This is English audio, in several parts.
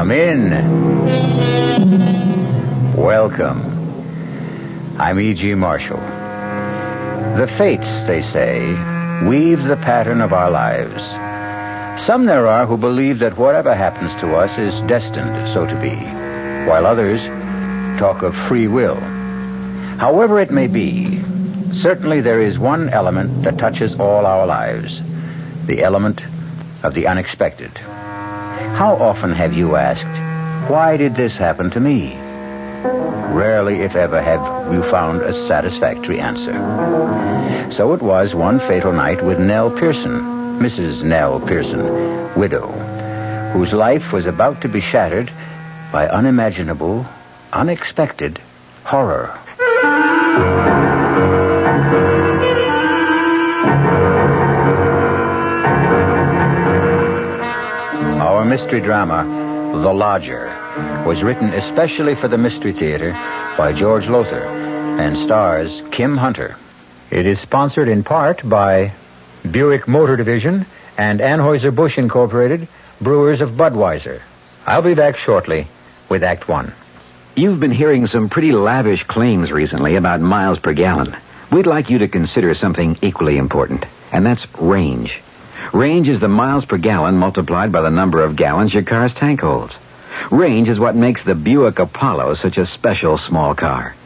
Come in. Welcome. I'm E.G. Marshall. The fates, they say, weave the pattern of our lives. Some there are who believe that whatever happens to us is destined so to be, while others talk of free will. However it may be, certainly there is one element that touches all our lives, the element of the unexpected. How often have you asked, why did this happen to me? Rarely, if ever, have you found a satisfactory answer. So it was one fatal night with Nell Pearson, Mrs. Nell Pearson, widow, whose life was about to be shattered by unimaginable, unexpected horror. Our mystery drama, The Lodger, was written especially for the Mystery Theater by George Lothar and stars Kim Hunter. It is sponsored in part by Buick Motor Division and Anheuser-Busch Incorporated, brewers of Budweiser. I'll be back shortly with Act One. You've been hearing some pretty lavish claims recently about miles per gallon. We'd like you to consider something equally important, and that's range. Range is the miles per gallon multiplied by the number of gallons your car's tank holds. Range is what makes the Buick Apollo such a special small car.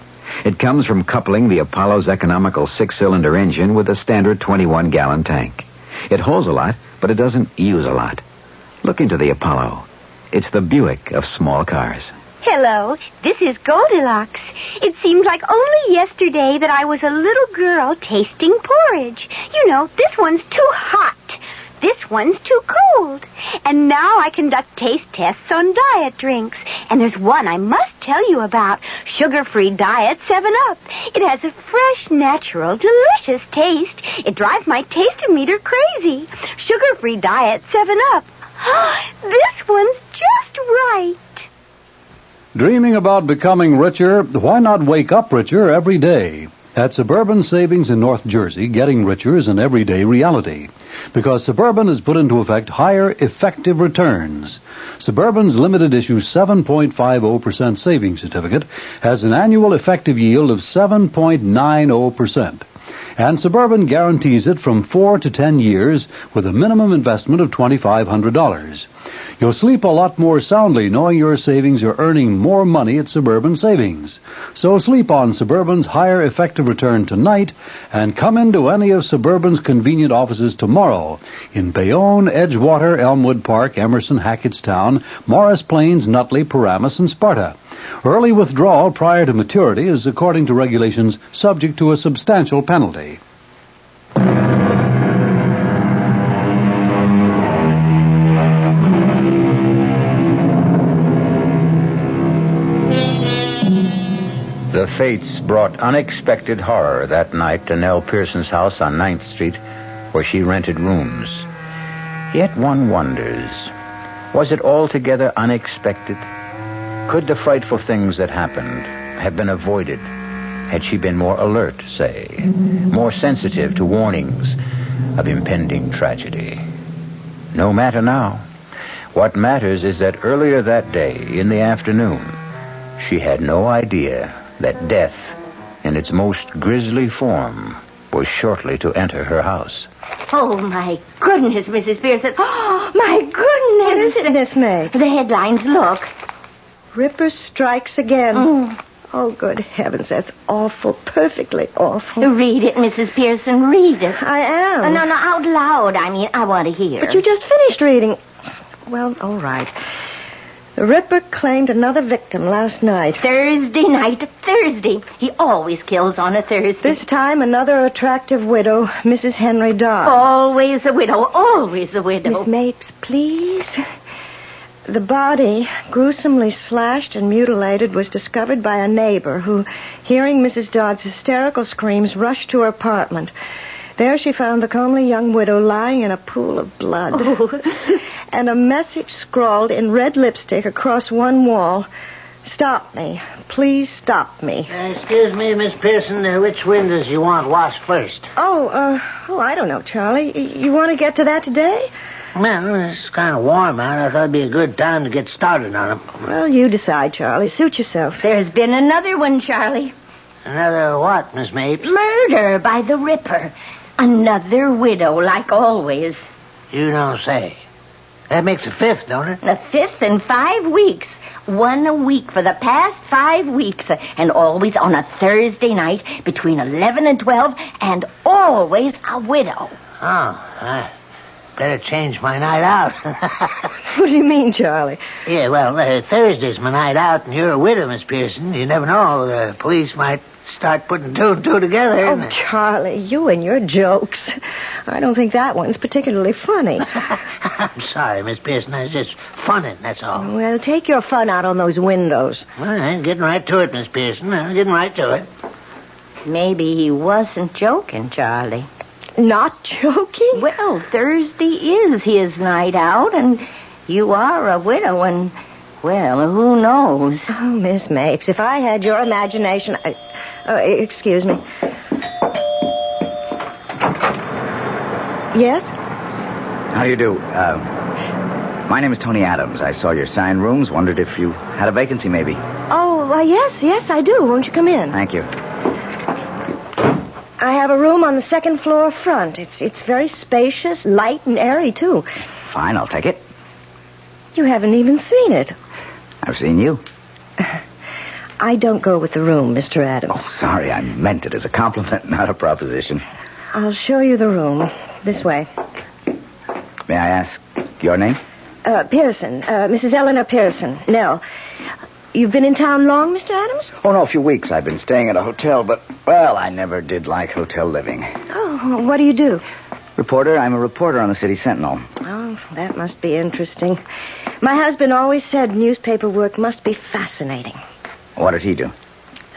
It comes from coupling the Apollo's economical 6-cylinder engine with a standard 21-gallon tank. It holds a lot, but it doesn't use a lot. Look into the Apollo. It's the Buick of small cars. Hello, this is Goldilocks. It seems like only yesterday that I was a little girl tasting porridge. You know, this one's too hot. This one's too cold. And now I conduct taste tests on diet drinks. And there's one I must tell you about. Sugar-free Diet 7-Up. It has a fresh, natural, delicious taste. It drives my taste-o-meter crazy. Sugar-free Diet 7-Up. This one's just right. Dreaming about becoming richer? Why not wake up richer every day? At Suburban Savings in North Jersey, getting richer is an everyday reality, because Suburban has put into effect higher effective returns. Suburban's limited issue 7.50% savings certificate has an annual effective yield of 7.90%. And Suburban guarantees it from 4 to 10 years with a minimum investment of $2,500. You'll sleep a lot more soundly knowing your savings are earning more money at Suburban Savings. So sleep on Suburban's higher effective return tonight and come into any of Suburban's convenient offices tomorrow in Bayonne, Edgewater, Elmwood Park, Emerson, Hackettstown, Morris Plains, Nutley, Paramus, and Sparta. Early withdrawal prior to maturity is, according to regulations, subject to a substantial penalty. The fates brought unexpected horror that night to Nell Pearson's house on 9th Street, where she rented rooms. Yet one wonders, was it altogether unexpected? Could the frightful things that happened have been avoided had she been more alert, say, more sensitive to warnings of impending tragedy? No matter now. What matters is that earlier that day, in the afternoon, she had no idea that death, in its most grisly form, was shortly to enter her house. Oh, my goodness, Mrs. Pearson. Oh, my goodness. What is it, Miss May? The headlines, look. Ripper strikes again. Oh, good heavens, that's awful, perfectly awful. Read it, Mrs. Pearson, read it. I am. No, out loud. I mean, I want to hear. But you just finished reading. Well, all right. The Ripper claimed another victim last night. Thursday night. He always kills on a Thursday. This time, another attractive widow, Mrs. Henry Dodd. Always a widow, always a widow. Miss Mapes, please. The body, gruesomely slashed and mutilated, was discovered by a neighbor who, hearing Mrs. Dodd's hysterical screams, rushed to her apartment. There she found the comely young widow lying in a pool of blood. Oh. And a message scrawled in red lipstick across one wall. Stop me. Please stop me. Excuse me, Miss Pearson. Which windows you want washed first? I don't know, Charlie. You want to get to that today? Well, it's kind of warm out. I thought it'd be a good time to get started on them. Well, you decide, Charlie. Suit yourself. There's been another one, Charlie. Another what, Miss Mapes? Murder by the Ripper. Another widow, like always. You don't say. That makes a fifth, don't it? The fifth in 5 weeks. One a week for the past 5 weeks. And always on a Thursday night between 11 and 12. And always a widow. Oh, I better change my night out. What do you mean, Charlie? Yeah, well, Thursday's my night out, and you're a widow, Miss Pearson. You never know. The police might start putting two and two together. Oh, Charlie, you and your jokes. I don't think that one's particularly funny. I'm sorry, Miss Pearson. I was just funning, that's all. Well, take your fun out on those windows. All right, getting right to it, Miss Pearson. Getting right to it. Maybe he wasn't joking, Charlie. Not joking? Well, Thursday is his night out, and you are a widow, and, well, who knows? Oh, Miss Mapes, if I had your imagination... excuse me. Yes? How do you do? My name is Tony Adams. I saw your sign rooms, wondered if you had a vacancy, maybe. Oh, yes, I do. Won't you come in? Thank you. I have a room on the second floor front. It's very spacious, light, and airy, too. Fine, I'll take it. You haven't even seen it. I've seen you. I don't go with the room, Mr. Adams. Oh, sorry, I meant it as a compliment, not a proposition. I'll show you the room. This way. May I ask your name? Pearson. Mrs. Eleanor Pearson. Nell. You've been in town long, Mr. Adams? Oh, no, a few weeks. I've been staying at a hotel, but, well, I never did like hotel living. Oh, what do you do? Reporter. I'm a reporter on the City Sentinel. Oh, that must be interesting. My husband always said newspaper work must be fascinating. What did he do?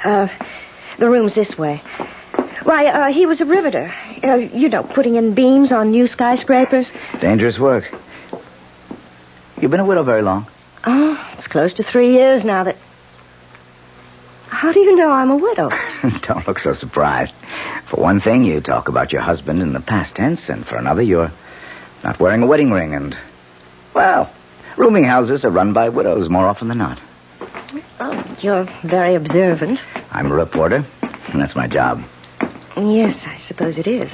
The room's this way. Why, he was a riveter. Putting in beams on new skyscrapers. Dangerous work. You been a widow very long? Oh, it's close to 3 years now that... How do you know I'm a widow? Don't look so surprised. For one thing, you talk about your husband in the past tense, and for another, you're not wearing a wedding ring, and, well, rooming houses are run by widows more often than not. Oh, you're very observant. I'm a reporter, and that's my job. Yes, I suppose it is.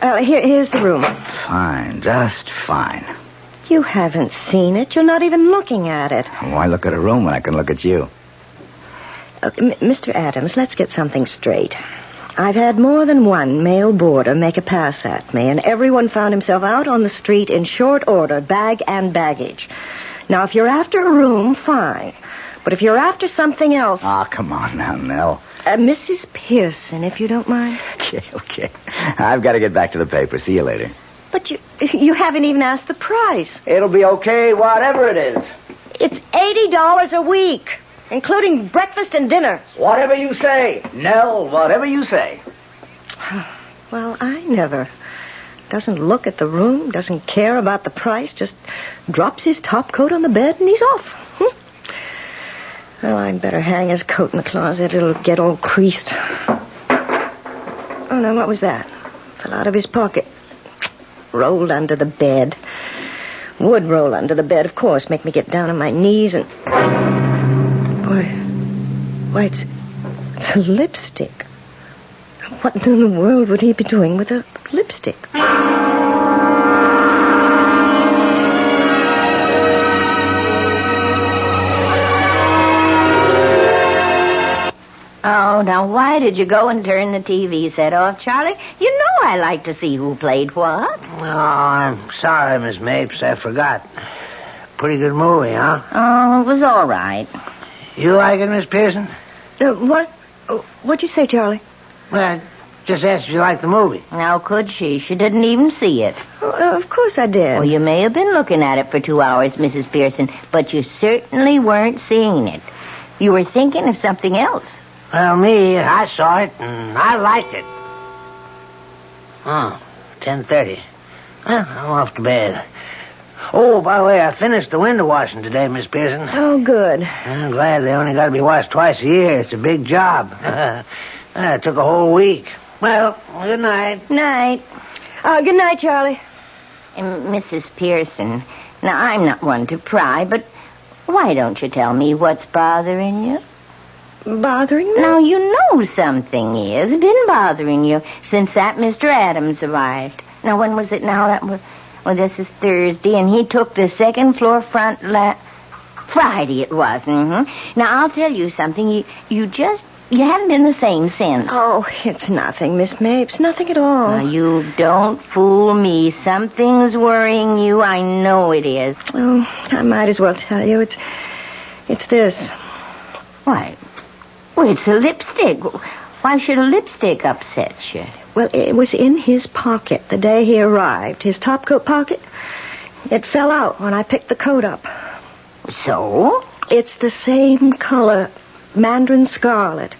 Here's the room. Fine, just fine. You haven't seen it. You're not even looking at it. Why look at a room when I can look at you? Mr. Adams, let's get something straight. I've had more than one male boarder make a pass at me, and everyone found himself out on the street in short order, bag and baggage. Now, if you're after a room, fine. But if you're after something else... Ah, come on now, Nell. Mrs. Pearson, if you don't mind. Okay. I've got to get back to the paper. See you later. But you haven't even asked the price. It'll be okay, whatever it is. It's $80 a week, including breakfast and dinner. Whatever you say, Nell, whatever you say. Well, I never. Doesn't look at the room, doesn't care about the price, just drops his top coat on the bed and he's off. Well, I'd better hang his coat in the closet. It'll get all creased. Oh, no, what was that? Fell out of his pocket. Rolled under the bed. Would roll under the bed, of course. Make me get down on my knees and... Why, it's a lipstick. What in the world would he be doing with a lipstick? Oh, now why did you go and turn the TV set off, Charlie? You know I like to see who played what. Oh, I'm sorry, Miss Mapes. I forgot. Pretty good movie, huh? Oh, it was all right. You like it, Miss Pearson? What? What'd you say, Charlie? Well, I just asked if you liked the movie. How could she? She didn't even see it. Of course I did. Well, you may have been looking at it for 2 hours, Mrs. Pearson, but you certainly weren't seeing it. You were thinking of something else. Well, I saw it, and I liked it. Oh, 10:30. Well, I'm off to bed. Oh, by the way, I finished the window washing today, Miss Pearson. Oh, good. I'm glad they only got to be washed twice a year. It's a big job. It took a whole week. Well, good night. Night. Good night, Charlie. Mrs. Pearson, now I'm not one to pry, but why don't you tell me what's bothering you? Bothering me? Now, you know something is been bothering you since that Mr. Adams arrived. Now, when was it now? This is Thursday, and he took the second floor front Friday it was. Mm-hmm. Now, I'll tell you something. You haven't been the same since. Oh, it's nothing, Miss Mapes. Nothing at all. Now, you don't fool me. Something's worrying you. I know it is. Oh, I might as well tell you. It's this. Why? Well, it's a lipstick. Why should a lipstick upset you? Well, it was in his pocket the day he arrived. His topcoat pocket. It fell out when I picked the coat up. So? It's the same color. Mandarin scarlet.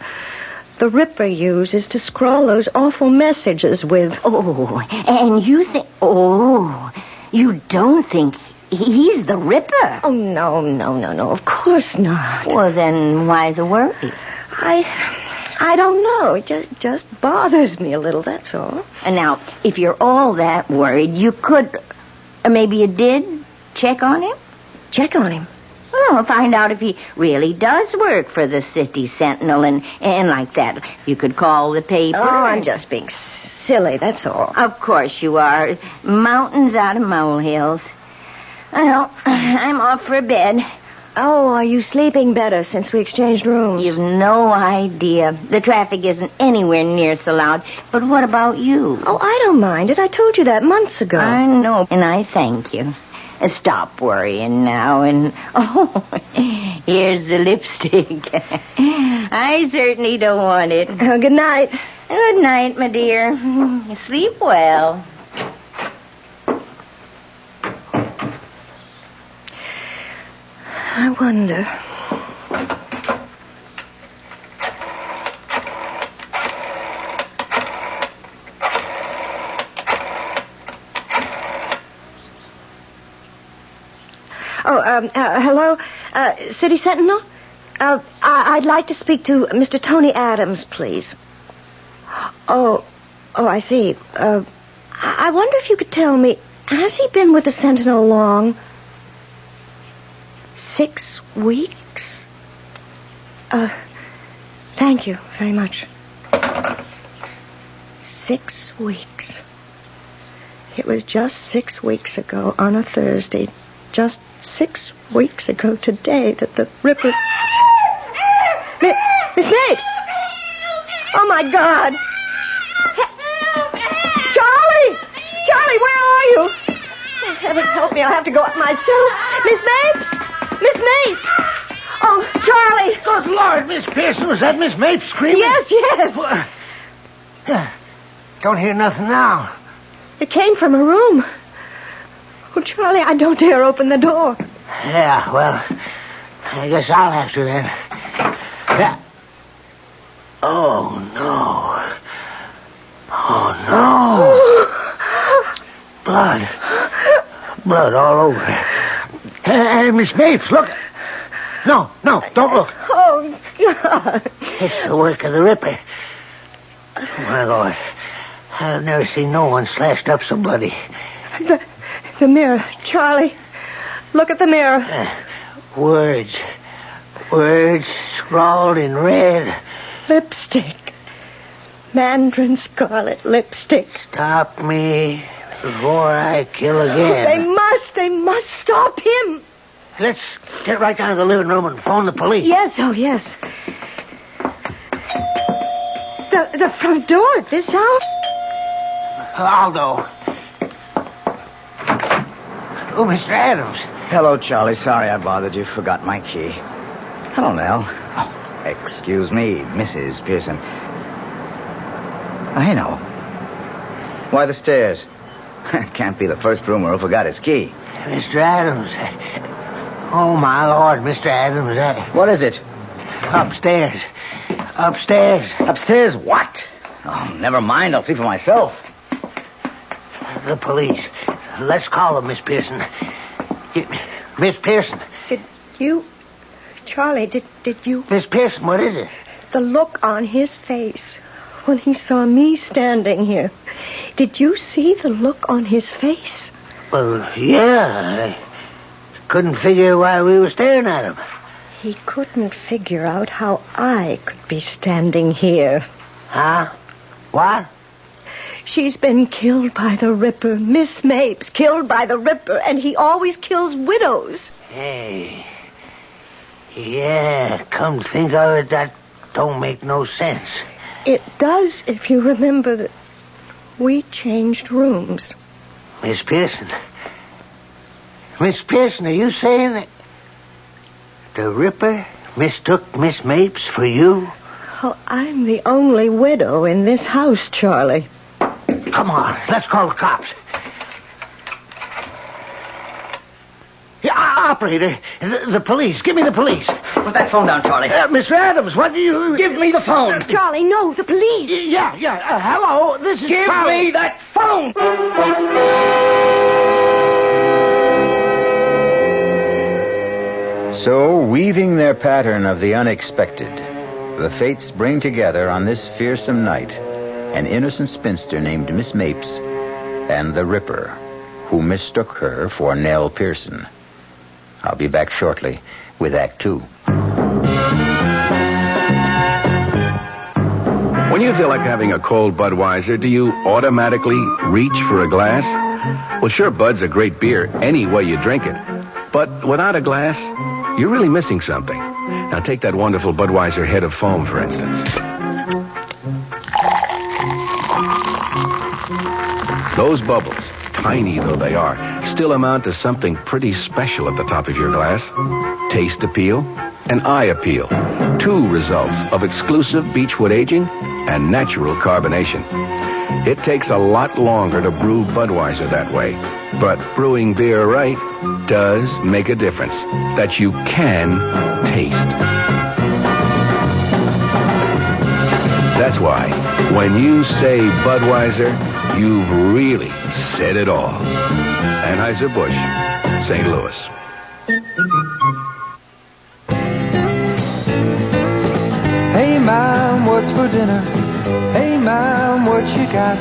The Ripper uses to scrawl those awful messages with. Oh, and you think... Oh, you don't think he's the Ripper? Oh, no. Of course not. Well, then why the worry? I don't know. It just bothers me a little, that's all. And now, if you're all that worried, you could... maybe you did check on him? Check on him? Well, find out if he really does work for the City Sentinel and like that. You could call the paper. Oh, I'm just being silly, that's all. Of course you are. Mountains out of molehills. Well, I'm off for bed. Oh, are you sleeping better since we exchanged rooms? You've no idea. The traffic isn't anywhere near so loud. But what about you? Oh, I don't mind it. I told you that months ago. I know, and I thank you. Stop worrying now, and... Oh, here's the lipstick. I certainly don't want it. Good night. Good night, my dear. Sleep well. I wonder... Hello? City Sentinel? I'd like to speak to Mr. Tony Adams, please. Oh, I see. I wonder if you could tell me, has he been with the Sentinel long? 6 weeks? Thank you very much. 6 weeks. It was just 6 weeks ago on a Thursday. Just 6 weeks ago today that the Ripper... Miss Mapes! Oh, my God! Charlie! Charlie, where are you? Oh, heaven help me, I'll have to go up myself. Miss Mapes! Miss Mapes! Oh, Charlie! Good Lord, Miss Pearson, was that Miss Mapes screaming? Yes. Don't hear nothing now. It came from a room. Oh, Charlie, I don't dare open the door. Yeah, well, I guess I'll have to then. Yeah. Oh, no. Blood all over. Hey, Miss Mapes, look. No, don't look. Oh, God. It's the work of the Ripper. My Lord, I've never seen no one slashed up so bloody. The mirror. Charlie, look at the mirror. Words scrawled in red. Lipstick. Mandarin scarlet lipstick. Stop me before I kill again. They must stop him. Let's get right down to the living room and phone the police. Yes. The front door at this hour? Aldo. Oh, Mr. Adams. Hello, Charlie. Sorry I bothered you. Forgot my key. Hello, Nell. Oh, excuse me, Mrs. Pearson. I know. Why the stairs? Can't be the first roomer who forgot his key. Mr. Adams. Oh, my Lord, Mr. Adams. What is it? Upstairs. Upstairs what? Oh, never mind. I'll see for myself. The police. Let's call them, Miss Pearson. Miss Pearson. Charlie, did you... Miss Pearson, what is it? The look on his face when he saw me standing here. Did you see the look on his face? Well, yeah. I couldn't figure why we were staring at him. He couldn't figure out how I could be standing here. Huh? What? She's been killed by the Ripper. Miss Mapes killed by the Ripper, and he always kills widows. Hey. Yeah, come to think of it, that don't make no sense. It does if you remember that we changed rooms. Miss Pearson. Miss Pearson, are you saying that the Ripper mistook Miss Mapes for you? Oh, I'm the only widow in this house, Charlie. Come on, let's call the cops. Yeah, operator, the police. Give me the police. Put that phone down, Charlie. Mr. Adams, what do you... Give me the phone. Charlie, no, the police. Yeah. Hello, this is Give Charlie. me that phone. So, weaving their pattern of the unexpected, the fates bring together on this fearsome night an innocent spinster named Miss Mapes and the Ripper, who mistook her for Nell Pearson. I'll be back shortly with Act 2. When you feel like having a cold Budweiser, do you automatically reach for a glass? Well, sure, Bud's a great beer any way you drink it. But without a glass, you're really missing something. Now take that wonderful Budweiser head of foam, for instance. Those bubbles, tiny though they are, still amount to something pretty special at the top of your glass. Taste appeal and eye appeal. Two results of exclusive beechwood aging and natural carbonation. It takes a lot longer to brew Budweiser that way, but brewing beer right does make a difference that you can taste. That's why when you say Budweiser, you've really said it all. Anheuser-Busch, St. Louis. Hey, Mom, what's for dinner? Hey, Mom, what you got?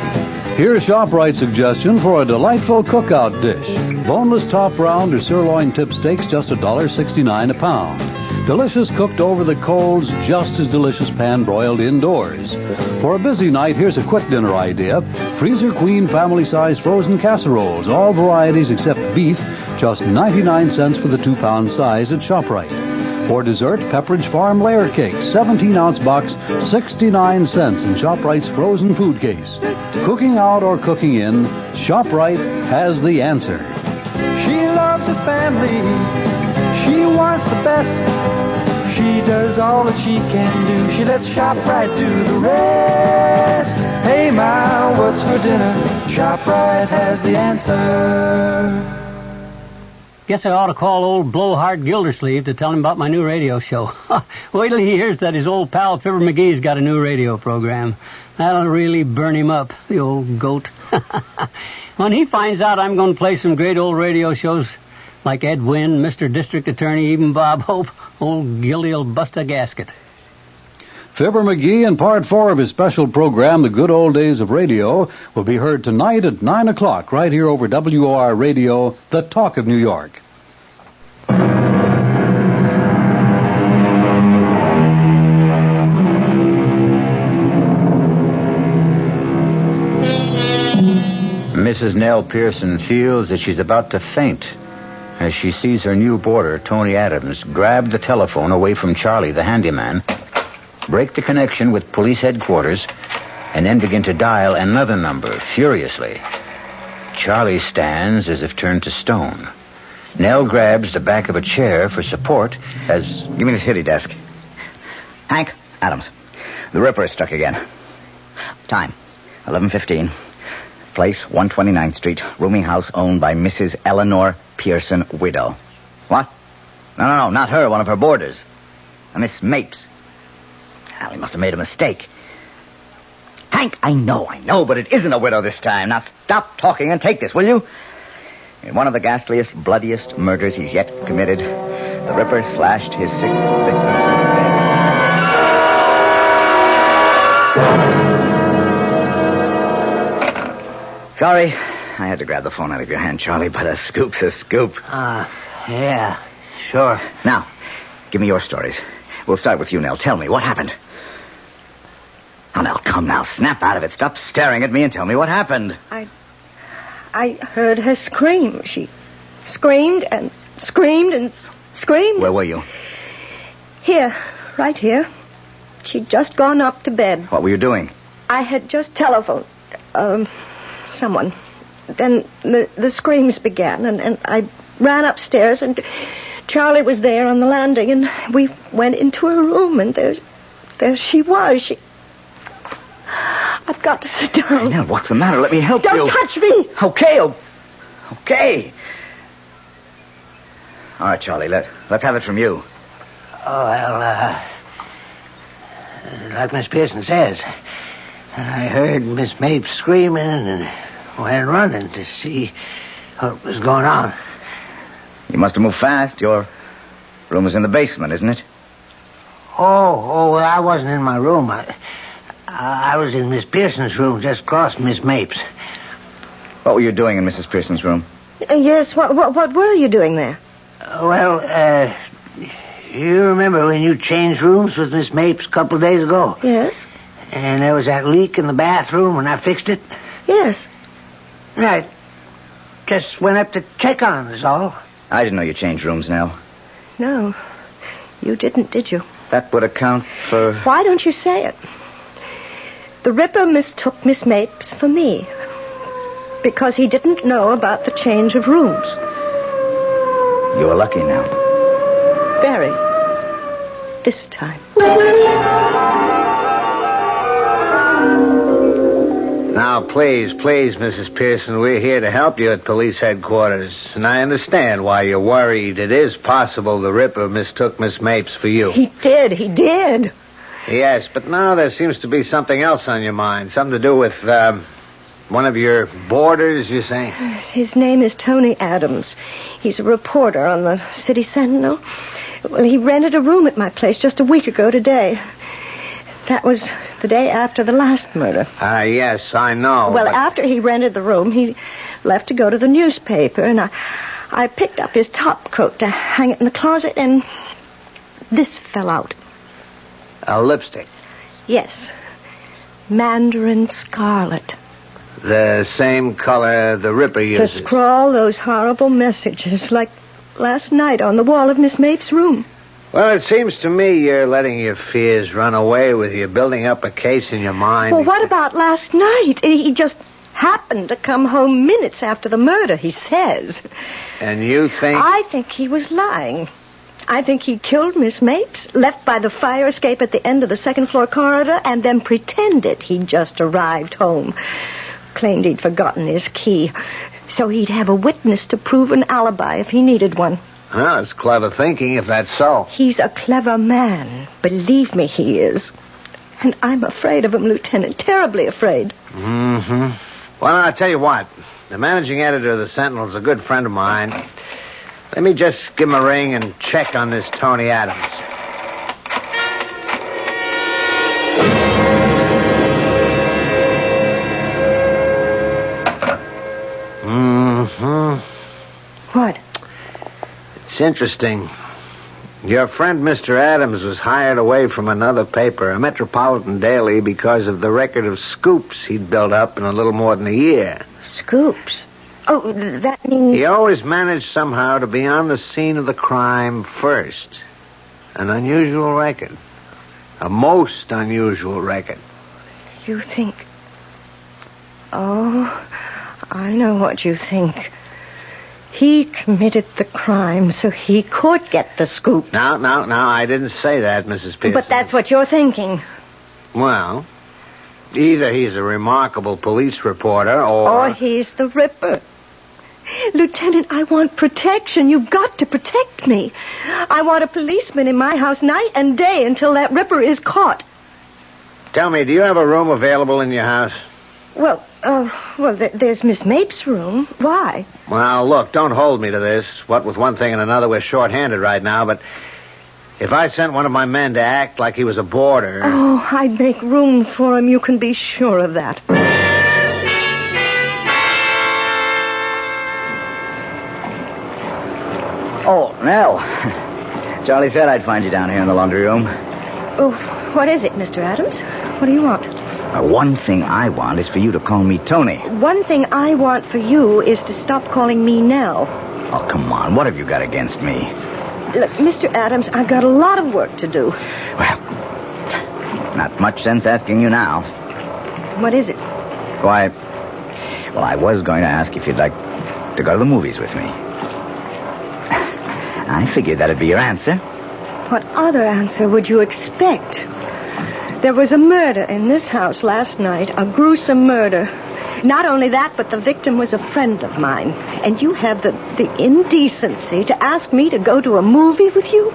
Here's ShopRite's suggestion for a delightful cookout dish. Boneless top round or sirloin tip steaks, just $1.69 a pound. Delicious cooked over the coals, just as delicious pan-broiled indoors. For a busy night, here's a quick dinner idea. Freezer Queen family-size frozen casseroles, all varieties except beef, just 99 cents for the 2-pound size at ShopRite. For dessert, Pepperidge Farm layer cake, 17-ounce box, 69 cents in ShopRite's frozen food case. Cooking out or cooking in, ShopRite has the answer. She loves the family. She wants the best. She does all that she can do. She lets ShopRite do the rest. Hey, Ma, what's for dinner? ShopRite has the answer. Guess I ought to call old Blowhard Gildersleeve to tell him about my new radio show. Wait till he hears that his old pal Fibber McGee's got a new radio program. That'll really burn him up, the old goat. When he finds out I'm going to play some great old radio shows like Ed Wynn, Mr. District Attorney, even Bob Hope, old Gildy'll bust a gasket. Fibber McGee and Part 4 of his special program, The Good Old Days of Radio, will be heard tonight at 9 o'clock right here over WOR Radio, the Talk of New York. Mrs. Nell Pearson feels that she's about to faint as she sees her new boarder, Tony Adams, grab the telephone away from Charlie, the handyman, break the connection with police headquarters, and then begin to dial another number furiously. Charlie stands as if turned to stone. Nell grabs the back of a chair for support as... Give me the city desk. Hank, Adams. The Ripper is struck again. Time, 11:15. Place, 129th Street. Rooming house owned by Mrs. Eleanor Pearson, widow. What? No, not her. One of her boarders. Miss Mapes. Well, he must have made a mistake. Hank, I know, but it isn't a widow this time. Now stop talking and take this, will you? In one of the ghastliest, bloodiest murders he's yet committed, the Ripper slashed his sixth victim. Sorry, I had to grab the phone out of your hand, Charlie, but a scoop's a scoop. Yeah, sure. Now, give me your stories. We'll start with you, Nell. Tell me, what happened? Oh, Nell, come now. Snap out of it. Stop staring at me and tell me what happened. I heard her scream. She screamed and screamed and screamed. Where were you? Here, right here. She'd just gone up to bed. What were you doing? I had just telephoned someone. Then the screams began, and I ran upstairs, and Charlie was there on the landing, and we went into her room, and there she was. I've got to sit down. Nell, what's the matter? Let me help you. Don't touch me. Okay. All right, Charlie, let's have it from you. Oh, well, like Miss Pearson says, I heard Miss Mapes screaming and went running to see what was going on. You must have moved fast. Your room is in the basement, isn't it? Oh, well, I wasn't in my room. I was in Miss Pearson's room, just across from Miss Mapes. What were you doing in Mrs. Pearson's room? Yes, what were you doing there? Well, you remember when you changed rooms with Miss Mapes a couple of days ago? Yes. And there was that leak in the bathroom when I fixed it? Yes. Right. Just went up to check on it, is all. I didn't know you changed rooms, Nell. No, you didn't, did you? That would account for... Why don't you say it? The Ripper mistook Miss Mapes for me because he didn't know about the change of rooms. You were lucky now. Very. This time. Now, please, Mrs. Pearson, we're here to help you at police headquarters. And I understand why you're worried. It is possible the Ripper mistook Miss Mapes for you. He did. Yes, but now there seems to be something else on your mind. Something to do with, one of your boarders, you say? His name is Tony Adams. He's a reporter on the City Sentinel. Well, he rented a room at my place just a week ago today. That was the day after the last murder. Yes, I know. Well, after he rented the room, he left to go to the newspaper, and I picked up his top coat to hang it in the closet, and this fell out. A lipstick? Yes. Mandarin scarlet. The same color the Ripper uses. To scrawl those horrible messages like last night on the wall of Miss Mapes' room. Well, it seems to me you're letting your fears run away with you, building up a case in your mind. Well, what about last night? He just happened to come home minutes after the murder, he says. And you think... I think he was lying. I think he killed Miss Mapes, left by the fire escape at the end of the second-floor corridor, and then pretended he'd just arrived home. Claimed he'd forgotten his key, so he'd have a witness to prove an alibi if he needed one. Well, it's clever thinking, if that's so. He's a clever man. Believe me, he is. And I'm afraid of him, Lieutenant. Terribly afraid. Mm-hmm. Well, I'll tell you what. The managing editor of the Sentinel's a good friend of mine. Let me just give him a ring and check on this Tony Adams. Mm-hmm. What? It's interesting. Your friend Mr. Adams was hired away from another paper, a metropolitan daily, because of the record of scoops he'd built up in a little more than a year. Scoops? Oh, that means... He always managed somehow to be on the scene of the crime first. An unusual record. A most unusual record. You think... Oh, I know what you think. He committed the crime so he could get the scoop. No, I didn't say that, Mrs. Pearson. But that's what you're thinking. Well, either he's a remarkable police reporter or he's the Ripper. Lieutenant, I want protection. You've got to protect me. I want a policeman in my house night and day until that Ripper is caught. Tell me, do you have a room available in your house? Well, there's Miss Mapes' room. Why? Well, look, don't hold me to this. What with one thing and another, we're short-handed right now, but if I sent one of my men to act like he was a boarder... Oh, I'd make room for him. You can be sure of that. Oh, Nell. Charlie said I'd find you down here in the laundry room. Oh, what is it, Mr. Adams? What do you want? One thing I want is for you to call me Tony. One thing I want for you is to stop calling me Nell. Oh, come on. What have you got against me? Look, Mr. Adams, I've got a lot of work to do. Well, not much sense asking you now. What is it? Why, well, I was going to ask if you'd like to go to the movies with me. I figured that'd be your answer. What other answer would you expect? There was a murder in this house last night, a gruesome murder. Not only that, but the victim was a friend of mine. And you have the indecency to ask me to go to a movie with you?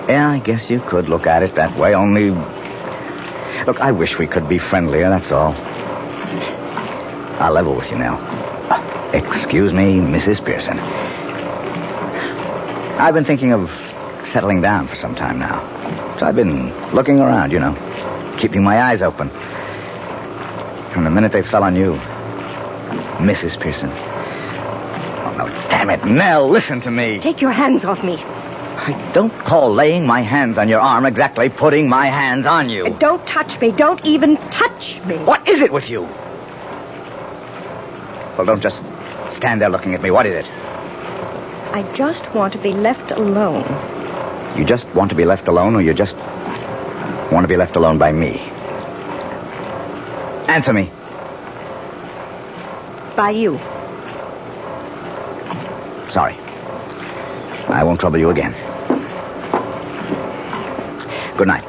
Yeah, I guess you could look at it that way, only... Look, I wish we could be friendlier, that's all. I'll level with you now. Excuse me, Mrs. Pearson. I've been thinking of settling down for some time now. So I've been looking around, you know, keeping my eyes open. And the minute they fell on you, Mrs. Pearson. Oh, no, damn it, Nell, listen to me. Take your hands off me. I don't call laying my hands on your arm exactly putting my hands on you. Don't touch me. Don't even touch me. What is it with you? Well, don't just stand there looking at me. What is it? I just want to be left alone. You just want to be left alone, or you just want to be left alone by me? Answer me. By you. Sorry. I won't trouble you again. Good night.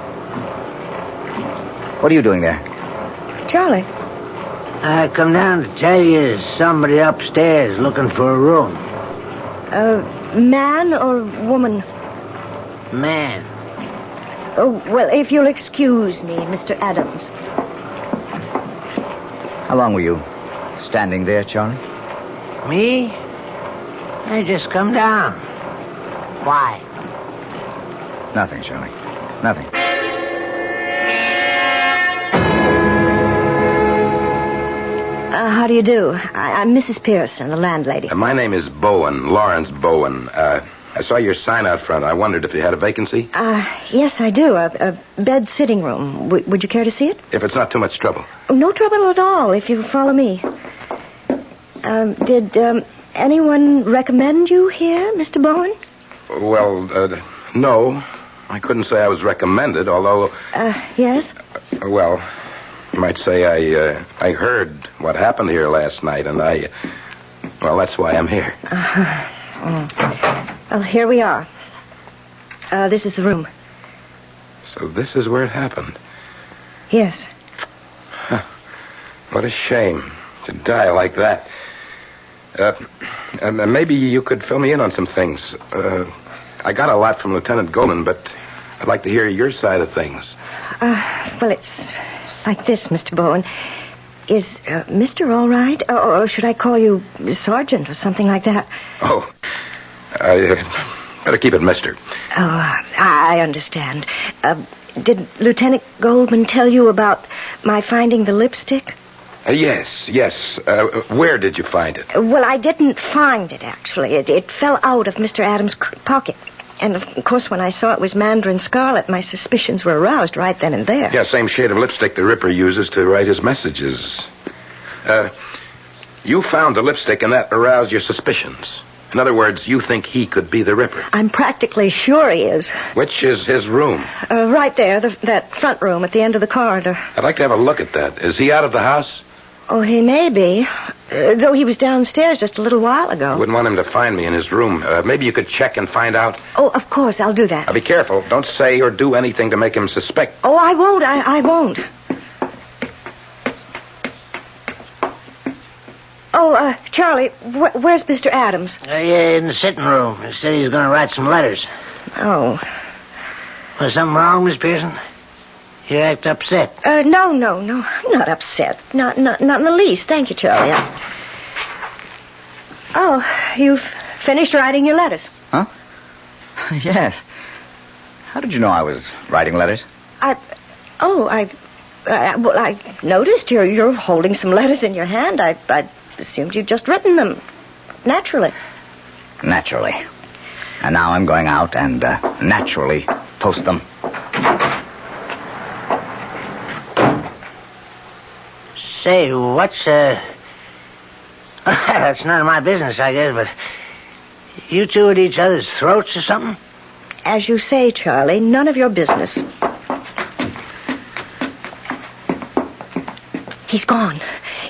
What are you doing there? Charlie. I come down to tell you there's somebody upstairs looking for a room. Man or woman? Man. Oh, well, if you'll excuse me, Mr. Adams. How long were you standing there, Charlie? Me? I just come down. Why? Nothing, Charlie. Nothing. How do you do? I'm Mrs. Pearson, the landlady. My name is Bowen, Lawrence Bowen. I saw your sign out front. I wondered if you had a vacancy. Yes, I do. A bed sitting room. Would you care to see it? If it's not too much trouble. No trouble at all, if you follow me. Did anyone recommend you here, Mr. Bowen? Well, no. I couldn't say I was recommended, although... Yes? Well, you might say I heard what happened here last night, and well, that's why I'm here. Well, here we are. This is the room. So this is where it happened? Yes. Huh. What a shame to die like that. Maybe you could fill me in on some things. I got a lot from Lieutenant Golan, but I'd like to hear your side of things. Well, it's like this, Mr. Bowen. Is Mr. all right? Or should I call you Sergeant or something like that? Oh, I better keep it Mister. Oh, I understand. Did Lieutenant Goldman tell you about my finding the lipstick? Yes. Where did you find it? Well, I didn't find it, actually. It fell out of Mr. Adams' pocket. And, of course, when I saw it was mandarin scarlet, my suspicions were aroused right then and there. Yeah, same shade of lipstick the Ripper uses to write his messages. You found the lipstick and that aroused your suspicions. In other words, you think he could be the Ripper. I'm practically sure he is. Which is his room? Right there, that front room at the end of the corridor. I'd like to have a look at that. Is he out of the house? Oh, he may be. Though he was downstairs just a little while ago. I wouldn't want him to find me in his room. Maybe you could check and find out. Oh, of course, I'll do that. Now, be careful. Don't say or do anything to make him suspect. Oh, I won't. I won't. Oh, Charlie, where's Mr. Adams? Yeah, in the sitting room. He said he was going to write some letters. Oh. Was something wrong, Miss Pearson? You act upset. No. I'm not upset. Not in the least. Thank you, Charlie. Oh, you've finished writing your letters. Huh? Yes. How did you know I was writing letters? I noticed you're holding some letters in your hand. I assumed you'd just written them. Naturally. naturally. And now I'm going out and naturally post them. Say, what's, that's none of my business, I guess, but you two at each other's throats or something? As you say, Charlie, none of your business. He's gone.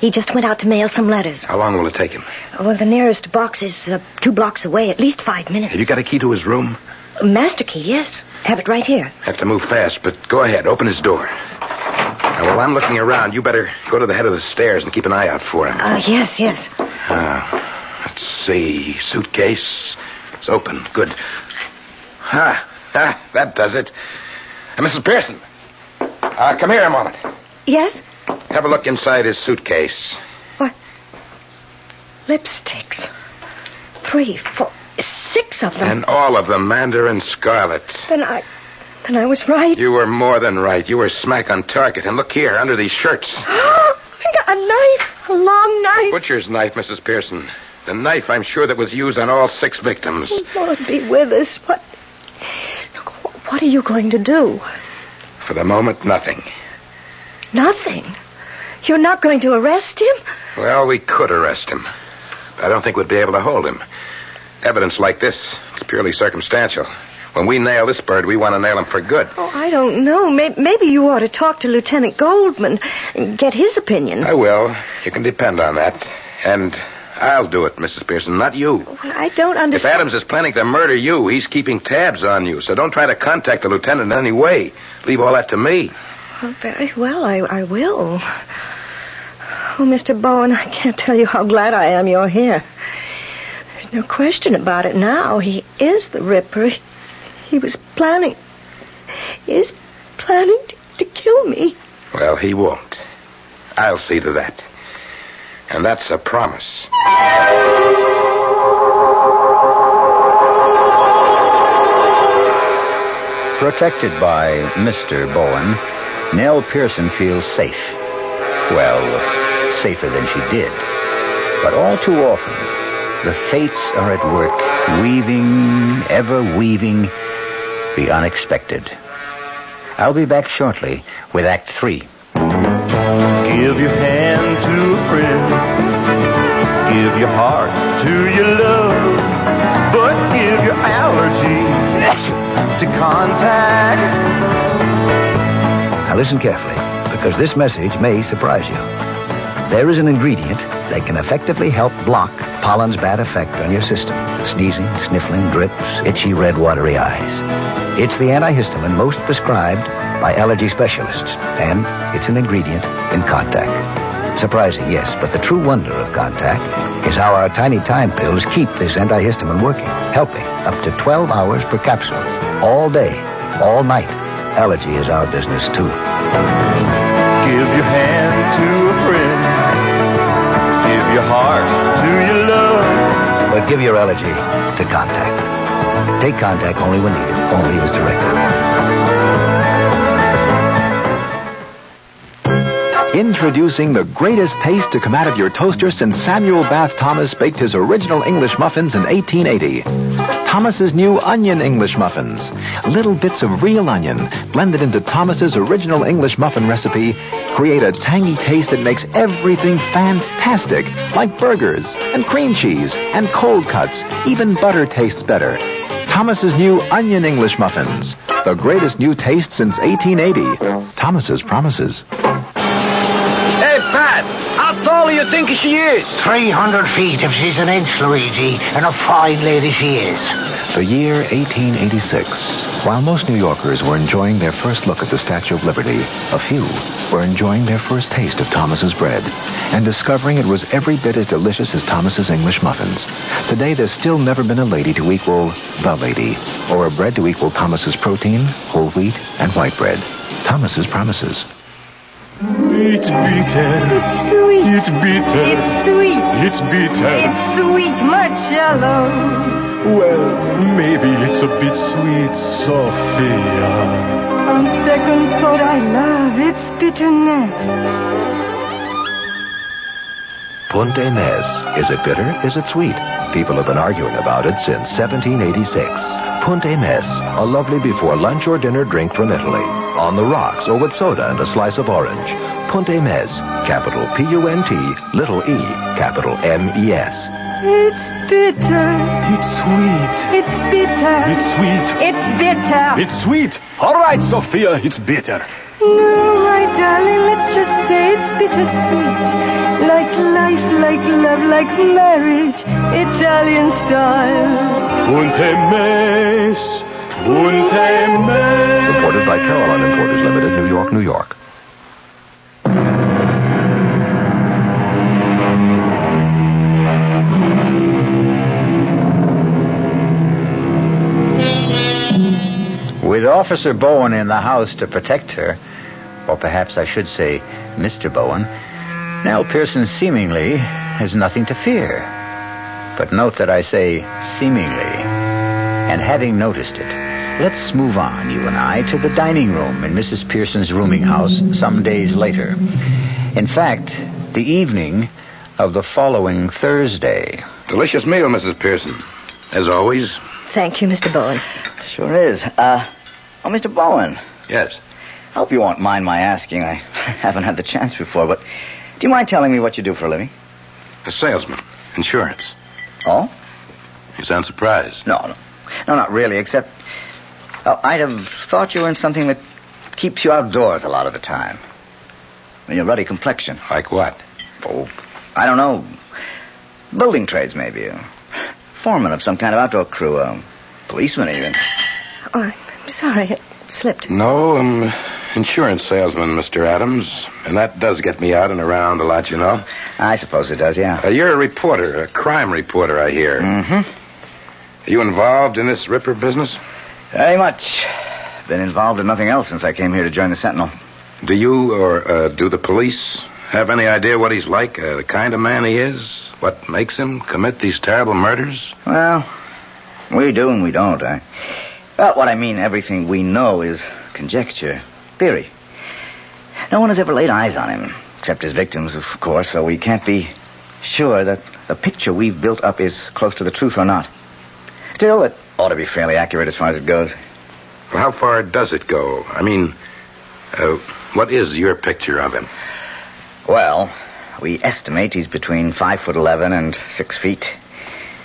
He just went out to mail some letters. How long will it take him? Well, the nearest box is 2 blocks away, at least 5 minutes. Have you got a key to his room? Master key, yes. Have it right here. Have to move fast, but go ahead. Open his door. Now, while I'm looking around, you better go to the head of the stairs and keep an eye out for him. Yes. Let's see. Suitcase. It's open. Good. That does it. Mrs. Pearson. Come here a moment. Yes? Have a look inside his suitcase. What? Lipsticks. 3, 4, 6 of them. And all of them mandarin scarlet. Then I was right. You were more than right. You were smack on target. And look here, under these shirts. I got a knife. A long knife. Butcher's knife, Mrs. Pearson. The knife, I'm sure, that was used on all 6 victims. Oh, Lord be with us. What are you going to do? For the moment, nothing. Nothing? You're not going to arrest him? Well, we could arrest him. I don't think we'd be able to hold him. Evidence like this, it's purely circumstantial. When we nail this bird, we want to nail him for good. Oh, I don't know. Maybe you ought to talk to Lieutenant Goldman and get his opinion. I will. You can depend on that. And I'll do it, Mrs. Pearson, not you. Well, I don't understand. If Adams is planning to murder you, he's keeping tabs on you. So don't try to contact the lieutenant in any way. Leave all that to me. Oh, very well, I will. Oh, Mr. Bowen, I can't tell you how glad I am you're here. There's no question about it now. He is the Ripper. He is planning to kill me. Well, he won't. I'll see to that. And that's a promise. Protected by Mr. Bowen, Nell Pearson feels safe. Well, safer than she did. But all too often, the fates are at work, weaving, ever weaving, the unexpected. I'll be back shortly with Act 3. Give your hand to a friend. Give your heart to your love. But give your allergy to contact. Now listen carefully, because this message may surprise you. There is an ingredient that can effectively help block pollen's bad effect on your system. Sneezing, sniffling, drips, itchy, red, watery eyes. It's the antihistamine most prescribed by allergy specialists, and it's an ingredient in Contact. Surprising, yes, but the true wonder of Contact is how our tiny time pills keep this antihistamine working, helping up to 12 hours per capsule, all day, all night. Allergy is our business, too. Give your hand to a friend. Give your heart to your love. But give your allergy to Contact. Take Contact only when needed, only as directed. Introducing the greatest taste to come out of your toaster since Samuel Bath Thomas baked his original English muffins in 1880. Thomas's new onion English muffins. Little bits of real onion blended into Thomas's original English muffin recipe create a tangy taste that makes everything fantastic, like burgers and cream cheese and cold cuts. Even butter tastes better. Thomas's new onion English muffins. The greatest new taste since 1880. Thomas's promises. Hey, Pat, how tall do you think she is? 300 feet if she's an inch, Luigi, and a fine lady she is. The year 1886. While most New Yorkers were enjoying their first look at the Statue of Liberty, a few were enjoying their first taste of Thomas's bread and discovering it was every bit as delicious as Thomas's English muffins. Today, there's still never been a lady to equal the lady, or a bread to equal Thomas's protein, whole wheat, and white bread. Thomas's promises. It's bitter. It's sweet. It's bitter. It's sweet. It's bitter. It's sweet, Marcello. Well, maybe it's a bit sweet, Sophia. On second thought, I love its bitterness. Punte Mes. Is it bitter? Is it sweet? People have been arguing about it since 1786. Punte Mes, a lovely before lunch or dinner drink from Italy. On the rocks or with soda and a slice of orange. Punte Mes, capital P-U-N-T, little e, capital M-E-S. It's bitter. It's sweet. It's bitter. It's sweet. It's bitter. It's sweet. All right, Sophia, it's bitter. No, my darling, let's just say it's bittersweet. Like life, like love, like marriage, Italian style. Punte Mes. Punte Mes. Reported by Caroline Importers Limited, New York, New York. With Officer Bowen in the house to protect her, or perhaps I should say Mr. Bowen, Nell Pearson seemingly has nothing to fear. But note that I say seemingly. And having noticed it, let's move on, you and I, to the dining room in Mrs. Pearson's rooming house some days later. In fact, the evening of the following Thursday. Delicious meal, Mrs. Pearson. As always. Thank you, Mr. Bowen. Sure is. Mr. Bowen. Yes. I hope you won't mind my asking. I haven't had the chance before, but do you mind telling me what you do for a living? A salesman. Insurance. Oh? You sound surprised. No, not really, except I'd have thought you were in something that keeps you outdoors a lot of the time. Your ruddy complexion. Like what? Oh, I don't know. Building trades, maybe. Foreman of some kind of outdoor crew. Policeman, even. Oh, I'm sorry. It slipped. No, I'm insurance salesman, Mr. Adams. And that does get me out and around a lot, you know. I suppose it does, yeah. You're a reporter, a crime reporter, I hear. Mm-hmm. Are you involved in this Ripper business? Very much. Been involved in nothing else since I came here to join the Sentinel. Do you or do the police have any idea what he's like, the kind of man he is? What makes him commit these terrible murders? Well, we do and we don't. Well, what I mean, everything we know is conjecture, theory. No one has ever laid eyes on him, except his victims, of course, so we can't be sure that the picture we've built up is close to the truth or not. Still, it ought to be fairly accurate as far as it goes. Well, how far does it go? I mean, what is your picture of him? Well, we estimate he's between 5'11" and 6 feet.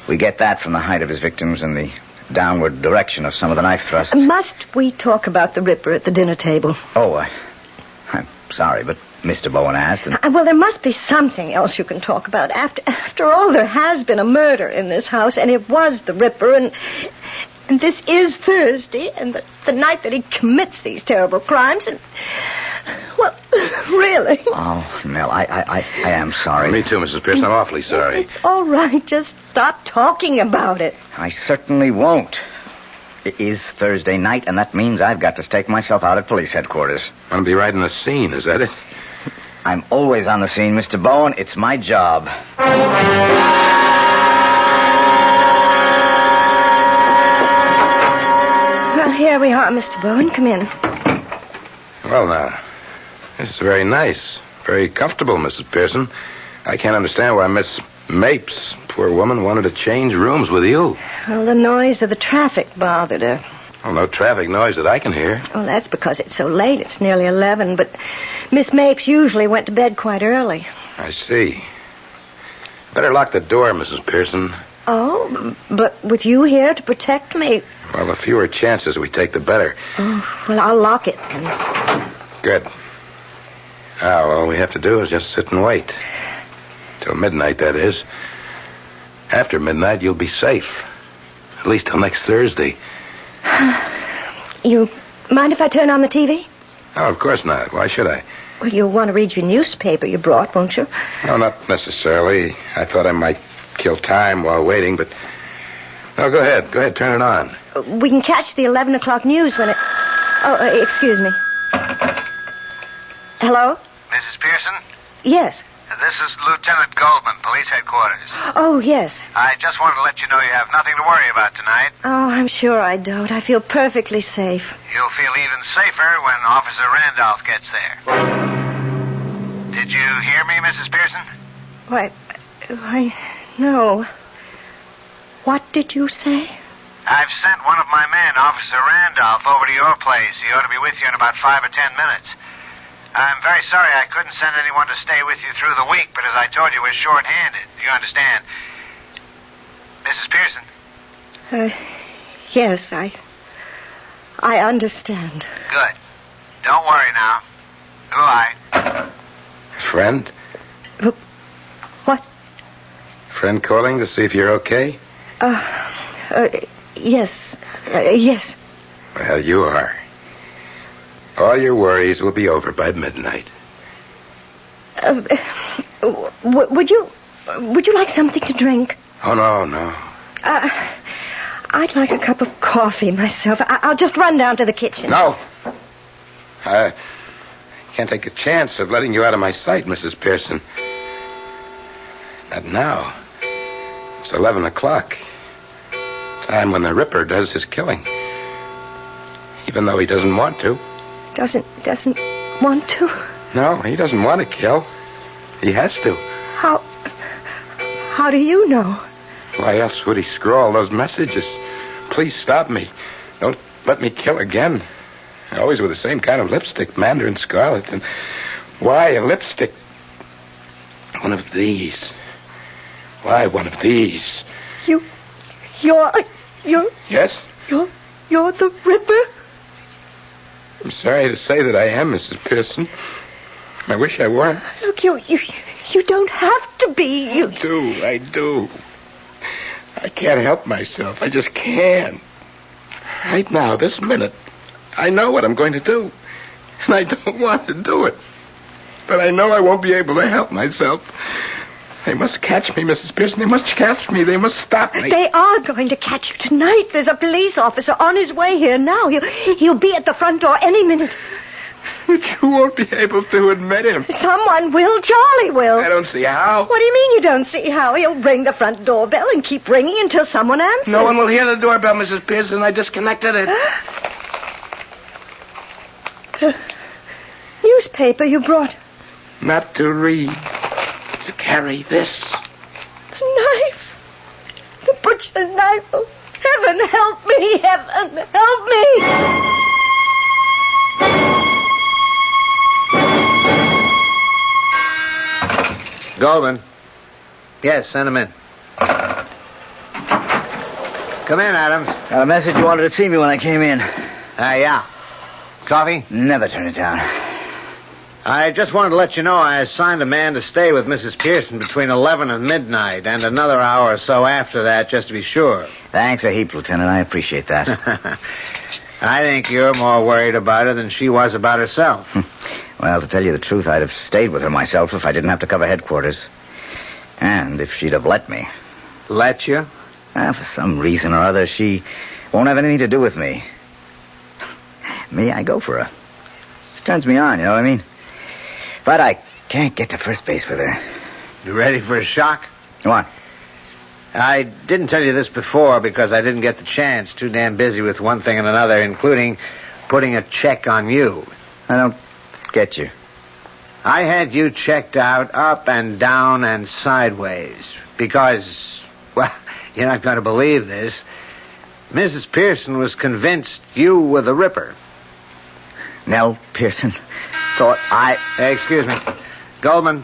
We get that from the height of his victims and the downward direction of some of the knife thrusts. Must we talk about the Ripper at the dinner table? Oh, I'm sorry, but Mr. Bowen asked. And... Well, there must be something else you can talk about. After all, there has been a murder in this house, and it was the Ripper, and this is Thursday, and the night that he commits these terrible crimes, and... Well, really? Oh, Nell, I am sorry. Me too, Mrs. Pearson. I'm awfully sorry. It's all right. Just stop talking about it. I certainly won't. It is Thursday night, and that means I've got to stake myself out at police headquarters. Want to be right in the scene, is that it? I'm always on the scene, Mr. Bowen. It's my job. Well, here we are, Mr. Bowen. Come in. Well, now, this is very nice. Very comfortable, Mrs. Pearson. I can't understand why Miss Mapes, poor woman, wanted to change rooms with you. Well, the noise of the traffic bothered her. Well, no traffic noise that I can hear. Well, that's because it's so late. It's nearly 11, but Miss Mapes usually went to bed quite early. I see. Better lock the door, Mrs. Pearson. Oh, but with you here to protect me... Well, the fewer chances we take, the better. Oh, well, I'll lock it. Good. Now, all we have to do is just sit and wait. Till midnight, that is. After midnight, you'll be safe. At least till next Thursday. You mind if I turn on the TV? Oh, of course not. Why should I? Well, you'll want to read your newspaper you brought, won't you? No, not necessarily. I thought I might kill time while waiting, but... No, go ahead. Go ahead, turn it on. We can catch the 11 o'clock news when it... Oh, excuse me. Hello? Mrs. Pearson? Yes. This is Lieutenant Goldman, police headquarters. Oh, yes. I just wanted to let you know you have nothing to worry about tonight. Oh, I'm sure I don't. I feel perfectly safe. You'll feel even safer when Officer Randolph gets there. Did you hear me, Mrs. Pearson? Why, Why, no. What did you say? I've sent one of my men, Officer Randolph, over to your place. He ought to be with you in about 5 or 10 minutes. I'm very sorry I couldn't send anyone to stay with you through the week, but as I told you, we're short-handed. You understand? Mrs. Pearson? Yes, I understand. Good. Don't worry now. Goodbye. Friend? What? Friend calling to see if you're okay? Yes. Yes. Well, you are. All your worries will be over by midnight. Would you like something to drink? Oh, no. I'd like a cup of coffee myself. I'll just run down to the kitchen. No. I can't take a chance of letting you out of my sight, Mrs. Pearson. Not now. It's 11 o'clock. Time when the Ripper does his killing. Even though he doesn't want to. Doesn't want to? No, he doesn't want to kill. He has to. How do you know? Why else would he scrawl those messages? Please stop me. Don't let me kill again. Always with the same kind of lipstick, mandarin scarlet. And why a lipstick? One of these. Why one of these? You're... Yes? You're the Ripper? I'm sorry to say that I am, Mrs. Pearson. I wish I weren't. Look, you don't have to be. I do. I can't help myself. I just can't. Right now, this minute, I know what I'm going to do. And I don't want to do it. But I know I won't be able to help myself. They must catch me, Mrs. Pearson. They must catch me. They must stop me. They are going to catch you tonight. There's a police officer on his way here now. He'll be at the front door any minute. But you won't be able to admit him. Someone will. Charlie will. I don't see how. What do you mean you don't see how? He'll ring the front doorbell and keep ringing until someone answers. No one will hear the doorbell, Mrs. Pearson. I disconnected it. Newspaper you brought. Not to read. To carry this. The knife. The butcher's knife. Oh, heaven help me. Heaven help me. Goldman. Yes, send him in. Come in, Adams. Got a message you wanted to see me when I came in. Yeah. Coffee? Never turn it down. I just wanted to let you know I assigned a man to stay with Mrs. Pearson between 11 and midnight, and another hour or so after that, just to be sure. Thanks a heap, Lieutenant. I appreciate that. I think you're more worried about her than she was about herself. Well, to tell you the truth, I'd have stayed with her myself if I didn't have to cover headquarters. And if she'd have let me. Let you? For some reason or other, she won't have anything to do with me. Me, I go for her. She turns me on, you know what I mean? But I can't get to first base with her. You ready for a shock? What? I didn't tell you this before because I didn't get the chance. Too damn busy with one thing and another, including putting a check on you. I don't get you. I had you checked out up and down and sideways because, well, you're not going to believe this. Mrs. Pearson was convinced you were the Ripper. Nell Pearson thought I... Hey, excuse me. Goldman.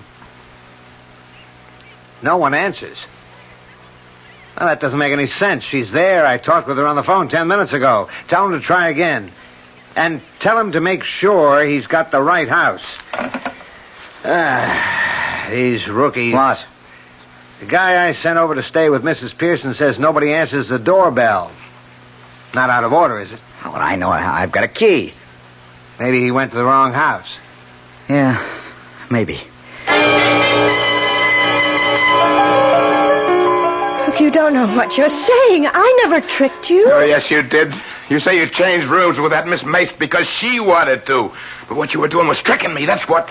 No one answers. Well, that doesn't make any sense. She's there. I talked with her on the phone 10 minutes ago. Tell him to try again. And tell him to make sure he's got the right house. These rookies. What? The guy I sent over to stay with Mrs. Pearson says nobody answers the doorbell. Not out of order, is it? Oh, well, I know. I've got a key. Maybe he went to the wrong house. Yeah, maybe. Look, you don't know what you're saying. I never tricked you. Oh, yes, you did. You say you changed rooms with that Miss Mace because she wanted to. But what you were doing was tricking me, that's what.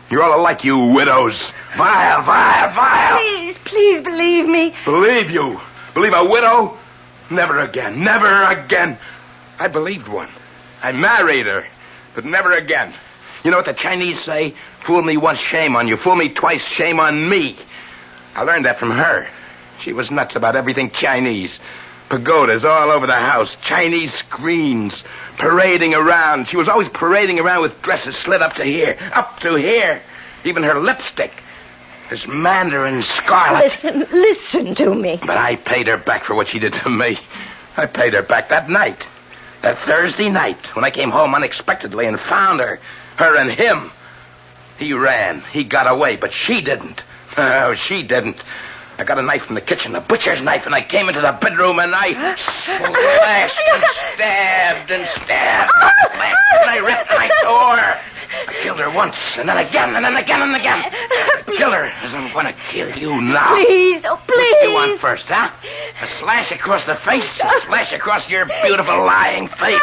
You're all alike, you widows. Vile, vile, vile. Please believe me. Believe you? Believe a widow? Never again, never again. I believed one. I married her, but never again. You know what the Chinese say? Fool me once, shame on you. Fool me twice, shame on me. I learned that from her. She was nuts about everything Chinese. Pagodas all over the house, Chinese screens, parading around. She was always parading around with dresses slit up to here. Even her lipstick. This mandarin scarlet. Listen to me. But I paid her back for what she did to me. I paid her back that night. That Thursday night, when I came home unexpectedly and found her. Her and him. He ran. He got away, but she didn't. Oh, she didn't. I got a knife from the kitchen, a butcher's knife, and I came into the bedroom and I slashed and stabbed and stabbed. And I ripped and I tore. I killed her once, and then again, and then again, and again. I killed her as I'm going to kill you now. Please, oh, please. What do you want first, huh? A slash across the face, a slash across your beautiful lying face.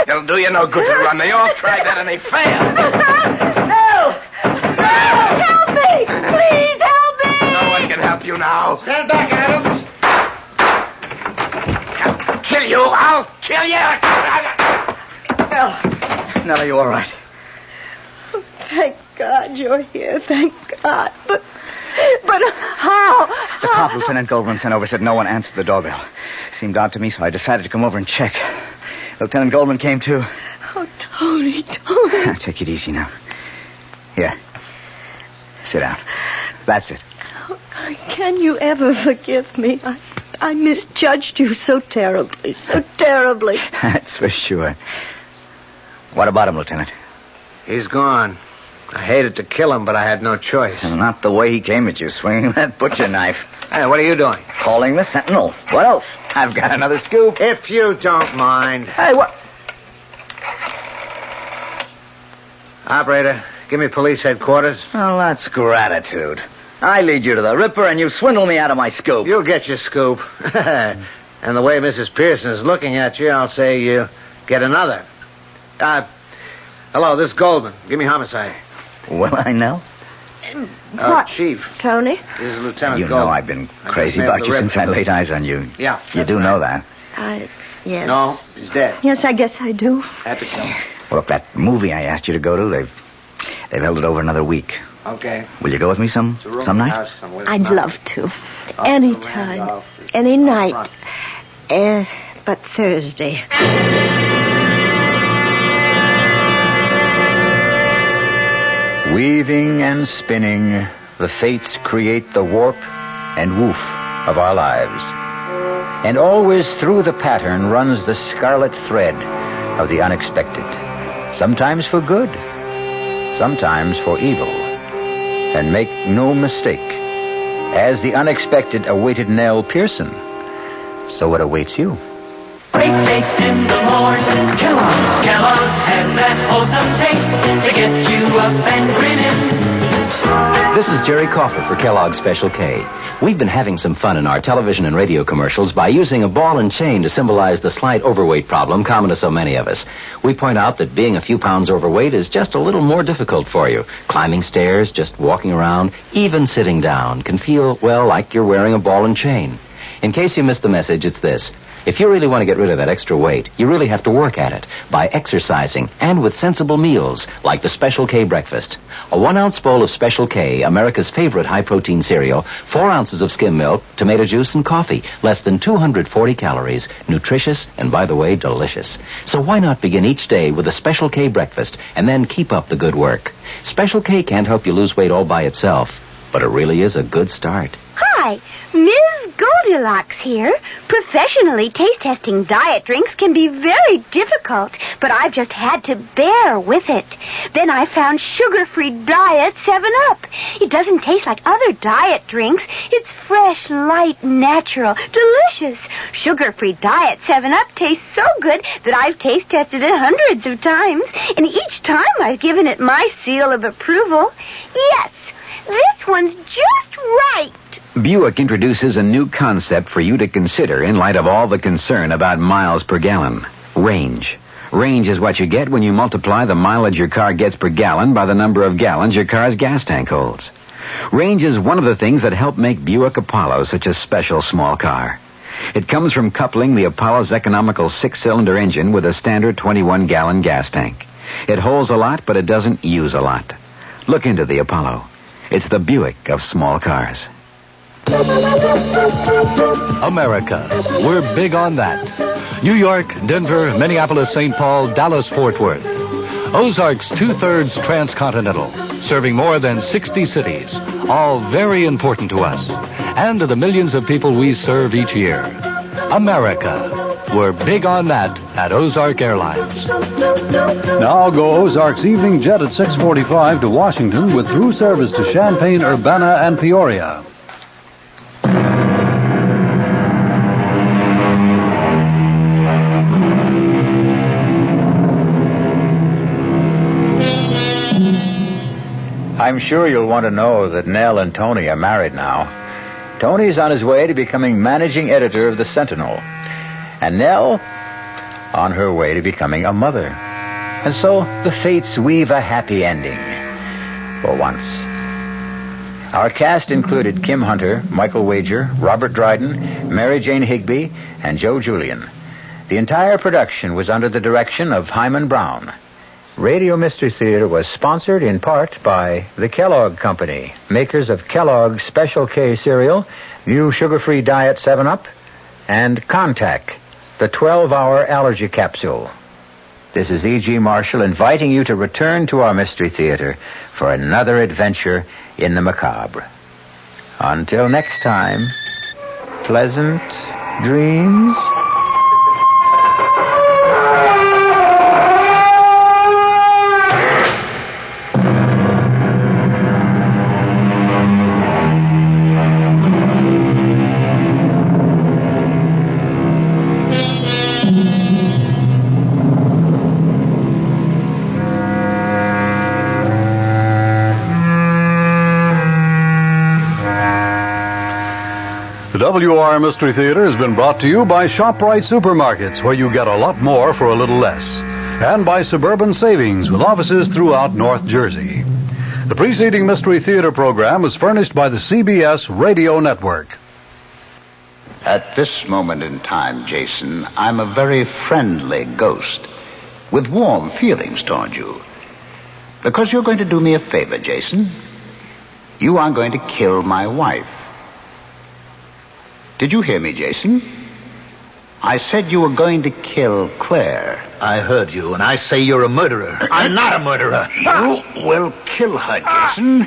It'll do you no good to run. They all tried that and they failed. No! Help me! Please help me! No one can help you now. Stand back, Adams. I'll kill you. I'll kill you. Nellie, you all right? Thank God you're here. Thank God. But how? The cop Lieutenant Goldman sent over said no one answered the doorbell. Seemed odd to me, so I decided to come over and check. Lieutenant Goldman came too. Oh, Tony. Take it easy now. Here. Sit down. That's it. Can you ever forgive me? I misjudged you so terribly, so terribly. That's for sure. What about him, Lieutenant? He's gone. I hated to kill him, but I had no choice. Well, not the way he came at you, swinging that butcher knife. Hey, what are you doing? Calling the Sentinel. What else? I've got another scoop. If you don't mind. Hey, what? Operator, give me police headquarters. Oh, that's gratitude. I lead you to the Ripper, and you swindle me out of my scoop. You'll get your scoop. And the way Mrs. Pearson is looking at you, I'll say you get another. Hello, this is Goldman. Give me homicide. Will I know? What? Chief. Tony? This is Lieutenant You Goldman. know I've been crazy about you since I laid eyes on you. Yeah. You do know that. Yes. No, he's dead. Yes, I guess I do. Had to kill him. Well, look, that movie I asked you to go to, they've held it over another week. Okay. Will you go with me some night? I'd love to. Anytime. Any night. But Thursday. Weaving and spinning, the fates create the warp and woof of our lives. And always through the pattern runs the scarlet thread of the unexpected. Sometimes for good, sometimes for evil. And make no mistake, as the unexpected awaited Nell Pearson, so it awaits you. Great taste in the morning. Kellogg's has that wholesome taste to get you up and grinning. This is Jerry Crawford for Kellogg's Special K. We've been having some fun in our television and radio commercials by using a ball and chain to symbolize the slight overweight problem common to so many of us. We point out that being a few pounds overweight is just a little more difficult for you. Climbing stairs, just walking around, even sitting down can feel, well, like you're wearing a ball and chain. In case you missed the message, it's this. If you really want to get rid of that extra weight, you really have to work at it by exercising and with sensible meals like the Special K breakfast. A 1-ounce bowl of Special K, America's favorite high-protein cereal, 4 ounces of skim milk, tomato juice, and coffee. Less than 240 calories. Nutritious and, by the way, delicious. So why not begin each day with a Special K breakfast and then keep up the good work? Special K can't help you lose weight all by itself, but it really is a good start. Hi, Ms. Goldilocks here. Professionally taste-testing diet drinks can be very difficult, but I've just had to bear with it. Then I found sugar-free Diet 7-Up. It doesn't taste like other diet drinks. It's fresh, light, natural, delicious. Sugar-free Diet 7-Up tastes so good that I've taste-tested it hundreds of times, and each time I've given it my seal of approval. Yes, this one's just right. Buick introduces a new concept for you to consider in light of all the concern about miles per gallon. Range. Range is what you get when you multiply the mileage your car gets per gallon by the number of gallons your car's gas tank holds. Range is one of the things that help make Buick Apollo such a special small car. It comes from coupling the Apollo's economical 6-cylinder engine with a standard 21-gallon gas tank. It holds a lot, but it doesn't use a lot. Look into the Apollo. It's the Buick of small cars. America. We're big on that. New York, Denver, Minneapolis, St. Paul, Dallas, Fort Worth. Ozarks 2/3 transcontinental, serving more than 60 cities, all very important to us, and to the millions of people we serve each year. America. We're big on that at Ozark Airlines. Now go Ozark's evening jet at 6:45 to Washington with through service to Champaign, Urbana, and Peoria. I'm sure you'll want to know that Nell and Tony are married now. Tony's on his way to becoming managing editor of the Sentinel. And Nell on her way to becoming a mother. And so the fates weave a happy ending. For once. Our cast included Kim Hunter, Michael Wager, Robert Dryden, Mary Jane Higby, and Joe Julian. The entire production was under the direction of Hyman Brown. Radio Mystery Theater was sponsored in part by the Kellogg Company, makers of Kellogg's Special K cereal, new sugar-free diet 7-Up, and Contact, the 12-hour allergy capsule. This is E.G. Marshall inviting you to return to our Mystery Theater for another adventure in the macabre. Until next time, pleasant dreams. WR Mystery Theater has been brought to you by ShopRite Supermarkets, where you get a lot more for a little less, and by Suburban Savings, with offices throughout North Jersey. The preceding Mystery Theater program was furnished by the CBS Radio Network. At this moment in time, Jason, I'm a very friendly ghost with warm feelings toward you. Because you're going to do me a favor, Jason. You are going to kill my wife. Did you hear me, Jason? I said you were going to kill Claire. I heard you, and I say you're a murderer. I'm not a murderer. You will kill her, Jason,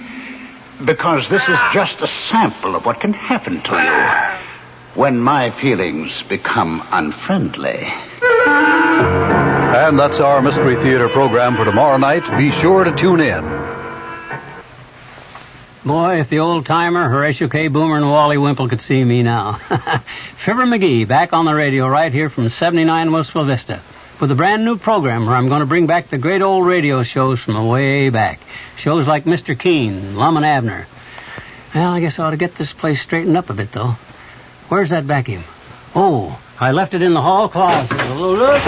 because this is just a sample of what can happen to you when my feelings become unfriendly. And that's our Mystery Theater program for tomorrow night. Be sure to tune in. Boy, if the old-timer, Horatio K. Boomer, and Wally Wimple could see me now. Fibber McGee, back on the radio right here from 79 Wistful Vista, with a brand-new program where I'm going to bring back the great old radio shows from way back. Shows like Mr. Keene, Lum and Abner. Well, I guess I ought to get this place straightened up a bit, though. Where's that vacuum? Oh, I left it in the hall closet. Look.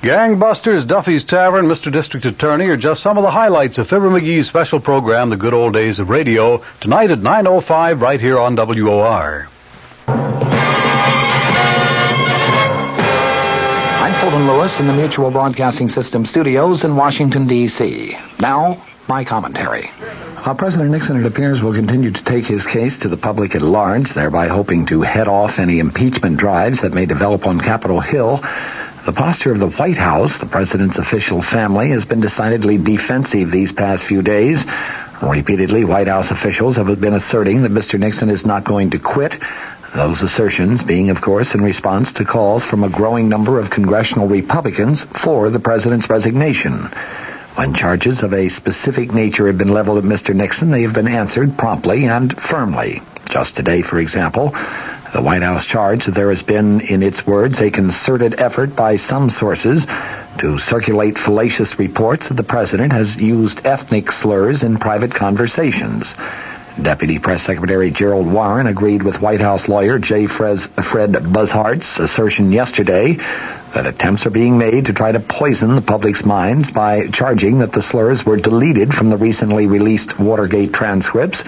Gangbusters, Duffy's Tavern, Mr. District Attorney are just some of the highlights of Fibber McGee's special program, The Good Old Days of Radio, tonight at 9:05 right here on WOR. I'm Fulton Lewis in the Mutual Broadcasting System studios in Washington, D.C. Now, my commentary. President Nixon, it appears, will continue to take his case to the public at large, thereby hoping to head off any impeachment drives that may develop on Capitol Hill. The posture of the White House, the president's official family, has been decidedly defensive these past few days. Repeatedly, White House officials have been asserting that Mr. Nixon is not going to quit. Those assertions being, of course, in response to calls from a growing number of congressional Republicans for the president's resignation. When charges of a specific nature have been leveled at Mr. Nixon, they have been answered promptly and firmly. Just today, for example, the White House charged that there has been, in its words, a concerted effort by some sources to circulate fallacious reports that the president has used ethnic slurs in private conversations. Deputy Press Secretary Gerald Warren agreed with White House lawyer J. Fred Bushart's assertion yesterday that attempts are being made to try to poison the public's minds by charging that the slurs were deleted from the recently released Watergate transcripts.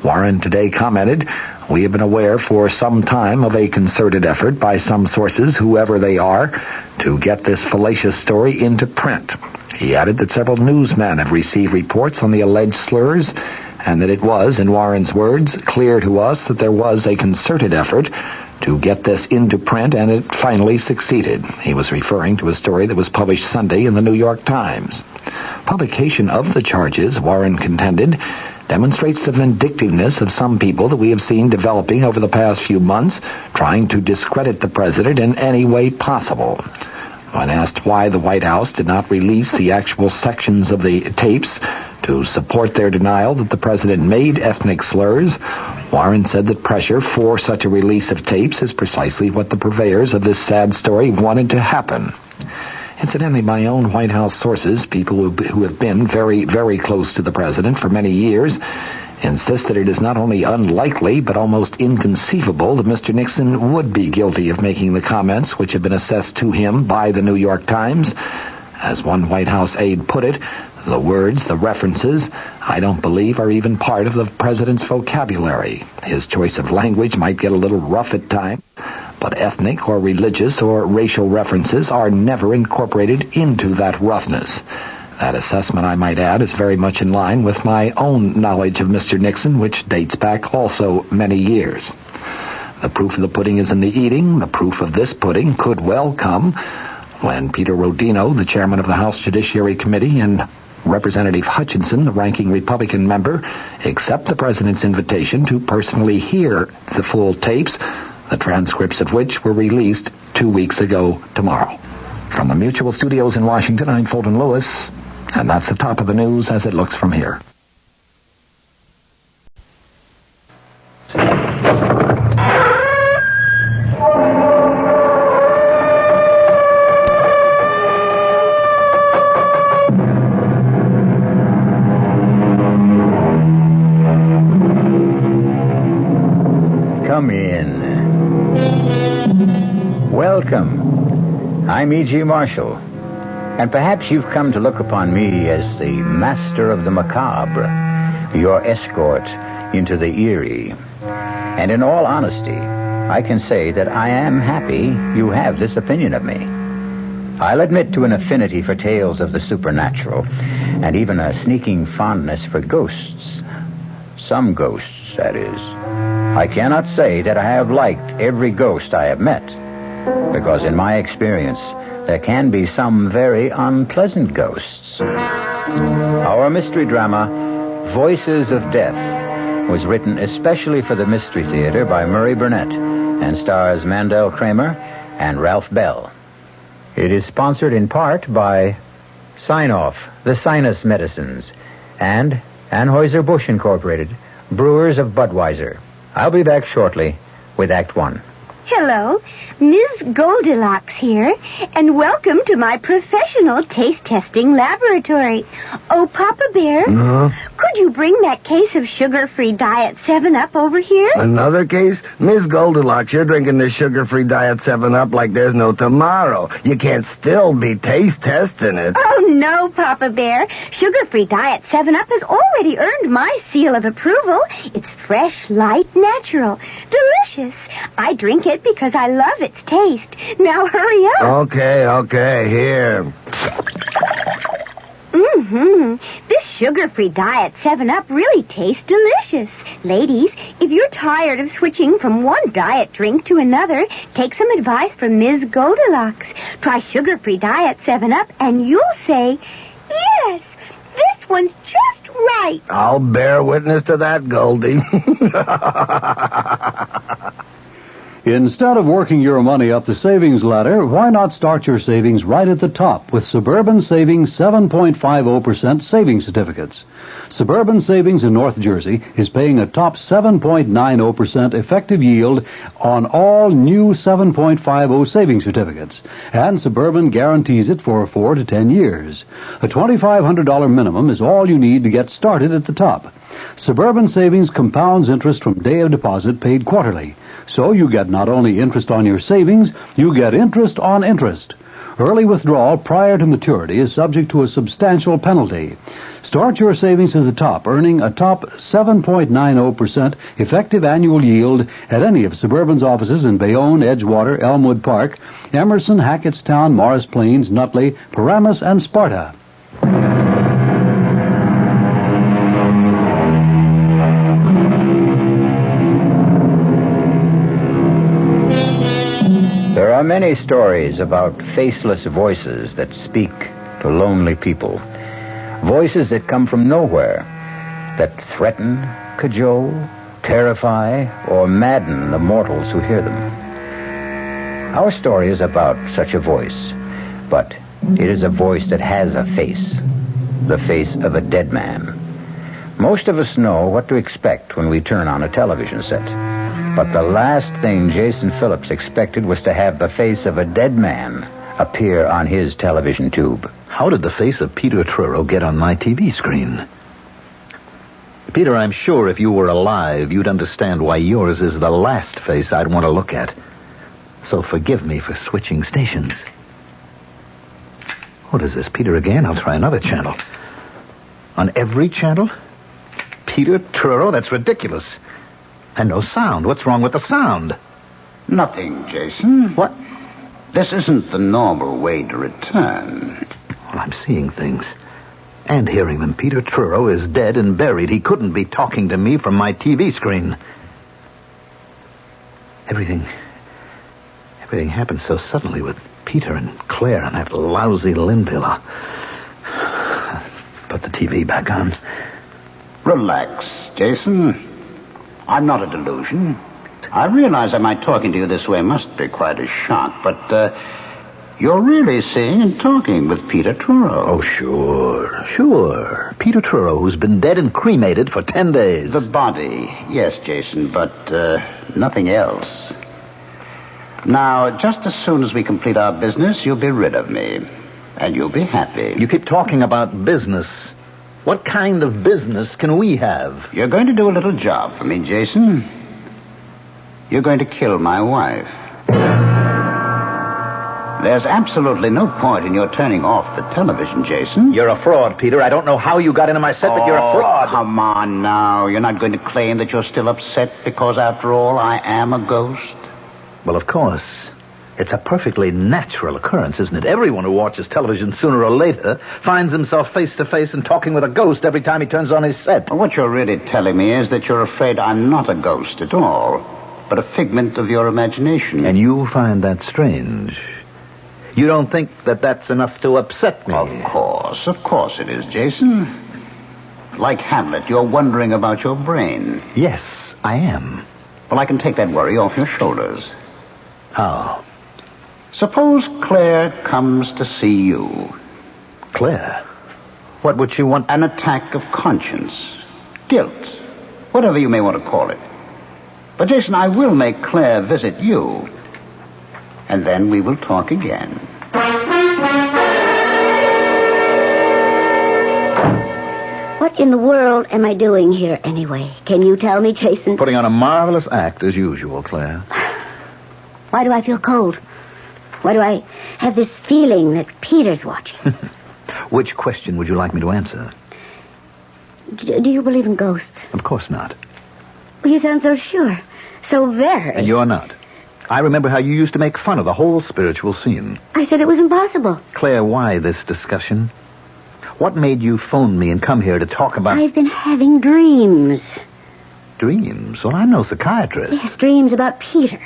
Warren today commented, We have been aware for some time of a concerted effort by some sources, whoever they are, to get this fallacious story into print. He added that several newsmen have received reports on the alleged slurs, and that it was, in Warren's words, clear to us that there was a concerted effort to get this into print, and it finally succeeded. He was referring to a story that was published Sunday in the New York Times. Publication of the charges, Warren contended, demonstrates the vindictiveness of some people that we have seen developing over the past few months, trying to discredit the president in any way possible. When asked why the White House did not release the actual sections of the tapes to support their denial that the president made ethnic slurs, Warren said that pressure for such a release of tapes is precisely what the purveyors of this sad story wanted to happen. Incidentally, my own White House sources, people who have been very, very close to the president for many years, insist that it is not only unlikely but almost inconceivable that Mr. Nixon would be guilty of making the comments which have been assessed to him by the New York Times. As one White House aide put it, the words, the references, I don't believe are even part of the president's vocabulary. His choice of language might get a little rough at times, but ethnic or religious or racial references are never incorporated into that roughness. That assessment, I might add, is very much in line with my own knowledge of Mr. Nixon, which dates back also many years. The proof of the pudding is in the eating. The proof of this pudding could well come when Peter Rodino, the chairman of the House Judiciary Committee, and Representative Hutchinson, the ranking Republican member, accept the president's invitation to personally hear the full tapes, the transcripts of which were released 2 weeks ago tomorrow. From the Mutual Studios in Washington, I'm Fulton Lewis, and that's the top of the news as it looks from here. Come in. Welcome. I'm E.G. Marshall. And perhaps you've come to look upon me as the master of the macabre, your escort into the eerie. And in all honesty, I can say that I am happy you have this opinion of me. I'll admit to an affinity for tales of the supernatural, and even a sneaking fondness for ghosts. Some ghosts, that is. I cannot say that I have liked every ghost I have met, because in my experience, there can be some very unpleasant ghosts. Our mystery drama, Voices of Death, was written especially for the Mystery Theater by Murray Burnett and stars Mandel Kramer and Ralph Bell. It is sponsored in part by Sign-Off, the Sinus Medicines, and Anheuser-Busch Incorporated, brewers of Budweiser. I'll be back shortly with Act One. Hello, Ms. Goldilocks here, and welcome to my professional taste-testing laboratory. Oh, Papa Bear, could you bring that case of sugar-free Diet 7-Up over here? Another case? Miss Goldilocks, you're drinking the sugar-free Diet 7-Up like there's no tomorrow. You can't still be taste-testing it. Oh, no, Papa Bear. Sugar-free Diet 7-Up has already earned my seal of approval. It's fresh, light, natural, delicious. I drink it because I love its taste. Now hurry up. Okay, here. This sugar-free Diet 7-Up really tastes delicious. Ladies, if you're tired of switching from one diet drink to another, take some advice from Ms. Goldilocks. Try sugar-free Diet 7-Up and you'll say, yes, this one's just right. I'll bear witness to that, Goldie. Instead of working your money up the savings ladder, why not start your savings right at the top with Suburban Savings 7.50% savings certificates? Suburban Savings in North Jersey is paying a top 7.90% effective yield on all new 7.50 savings certificates, and Suburban guarantees it for 4 to 10 years. A $2,500 minimum is all you need to get started at the top. Suburban Savings compounds interest from day of deposit paid quarterly. So you get not only interest on your savings, you get interest on interest. Early withdrawal prior to maturity is subject to a substantial penalty. Start your savings at the top, earning a top 7.90% effective annual yield at any of Suburban's offices in Bayonne, Edgewater, Elmwood Park, Emerson, Hackettstown, Morris Plains, Nutley, Paramus, and Sparta. There are many stories about faceless voices that speak to lonely people. Voices that come from nowhere, that threaten, cajole, terrify, or madden the mortals who hear them. Our story is about such a voice, but it is a voice that has a face, the face of a dead man. Most of us know what to expect when we turn on a television set. But the last thing Jason Phillips expected was to have the face of a dead man appear on his television tube. How did the face of Peter Truro get on my TV screen? Peter, I'm sure if you were alive, you'd understand why yours is the last face I'd want to look at. So forgive me for switching stations. What is this, Peter again? I'll try another channel. On every channel? Peter Truro? That's ridiculous. And no sound. What's wrong with the sound? Nothing, Jason. What? This isn't the normal way to return. Well, I'm seeing things. And hearing them. Peter Truro is dead and buried. He couldn't be talking to me from my TV screen. Everything happened so suddenly with Peter and Claire and that lousy Linville. Put the TV back on. Relax, Jason. I'm not a delusion. I realize that my talking to you this way must be quite a shock, but you're really seeing and talking with Peter Truro. Oh, sure. Peter Truro, who's been dead and cremated for 10 days. The body, yes, Jason, but nothing else. Now, just as soon as we complete our business, you'll be rid of me, and you'll be happy. You keep talking about business. What kind of business can we have? You're going to do a little job for me, Jason. You're going to kill my wife. There's absolutely no point in your turning off the television, Jason. You're a fraud, Peter. I don't know how you got into my set, but you're a fraud. Come on now. You're not going to claim that you're still upset because, after all, I am a ghost? Well, of course. It's a perfectly natural occurrence, isn't it? Everyone who watches television sooner or later finds himself face to face and talking with a ghost every time he turns on his set. Well, what you're really telling me is that you're afraid I'm not a ghost at all, but a figment of your imagination. And you find that strange. You don't think that that's enough to upset me? Of course it is, Jason. Like Hamlet, you're wondering about your brain. Yes, I am. Well, I can take that worry off your shoulders. How? Suppose Claire comes to see you. Claire? What would she want? An attack of conscience. Guilt. Whatever you may want to call it. But, Jason, I will make Claire visit you. And then we will talk again. What in the world am I doing here anyway? Can you tell me, Jason? Putting on a marvelous act as usual, Claire. Why do I feel cold? Why do I have this feeling that Peter's watching? Which question would you like me to answer? Do you believe in ghosts? Of course not. Well, you sound so sure. So very. And you're not. I remember how you used to make fun of the whole spiritual scene. I said it was impossible. Claire, why this discussion? What made you phone me and come here to talk about... I've been having dreams. Dreams? Well, I'm no psychiatrist. Yes, dreams about Peter.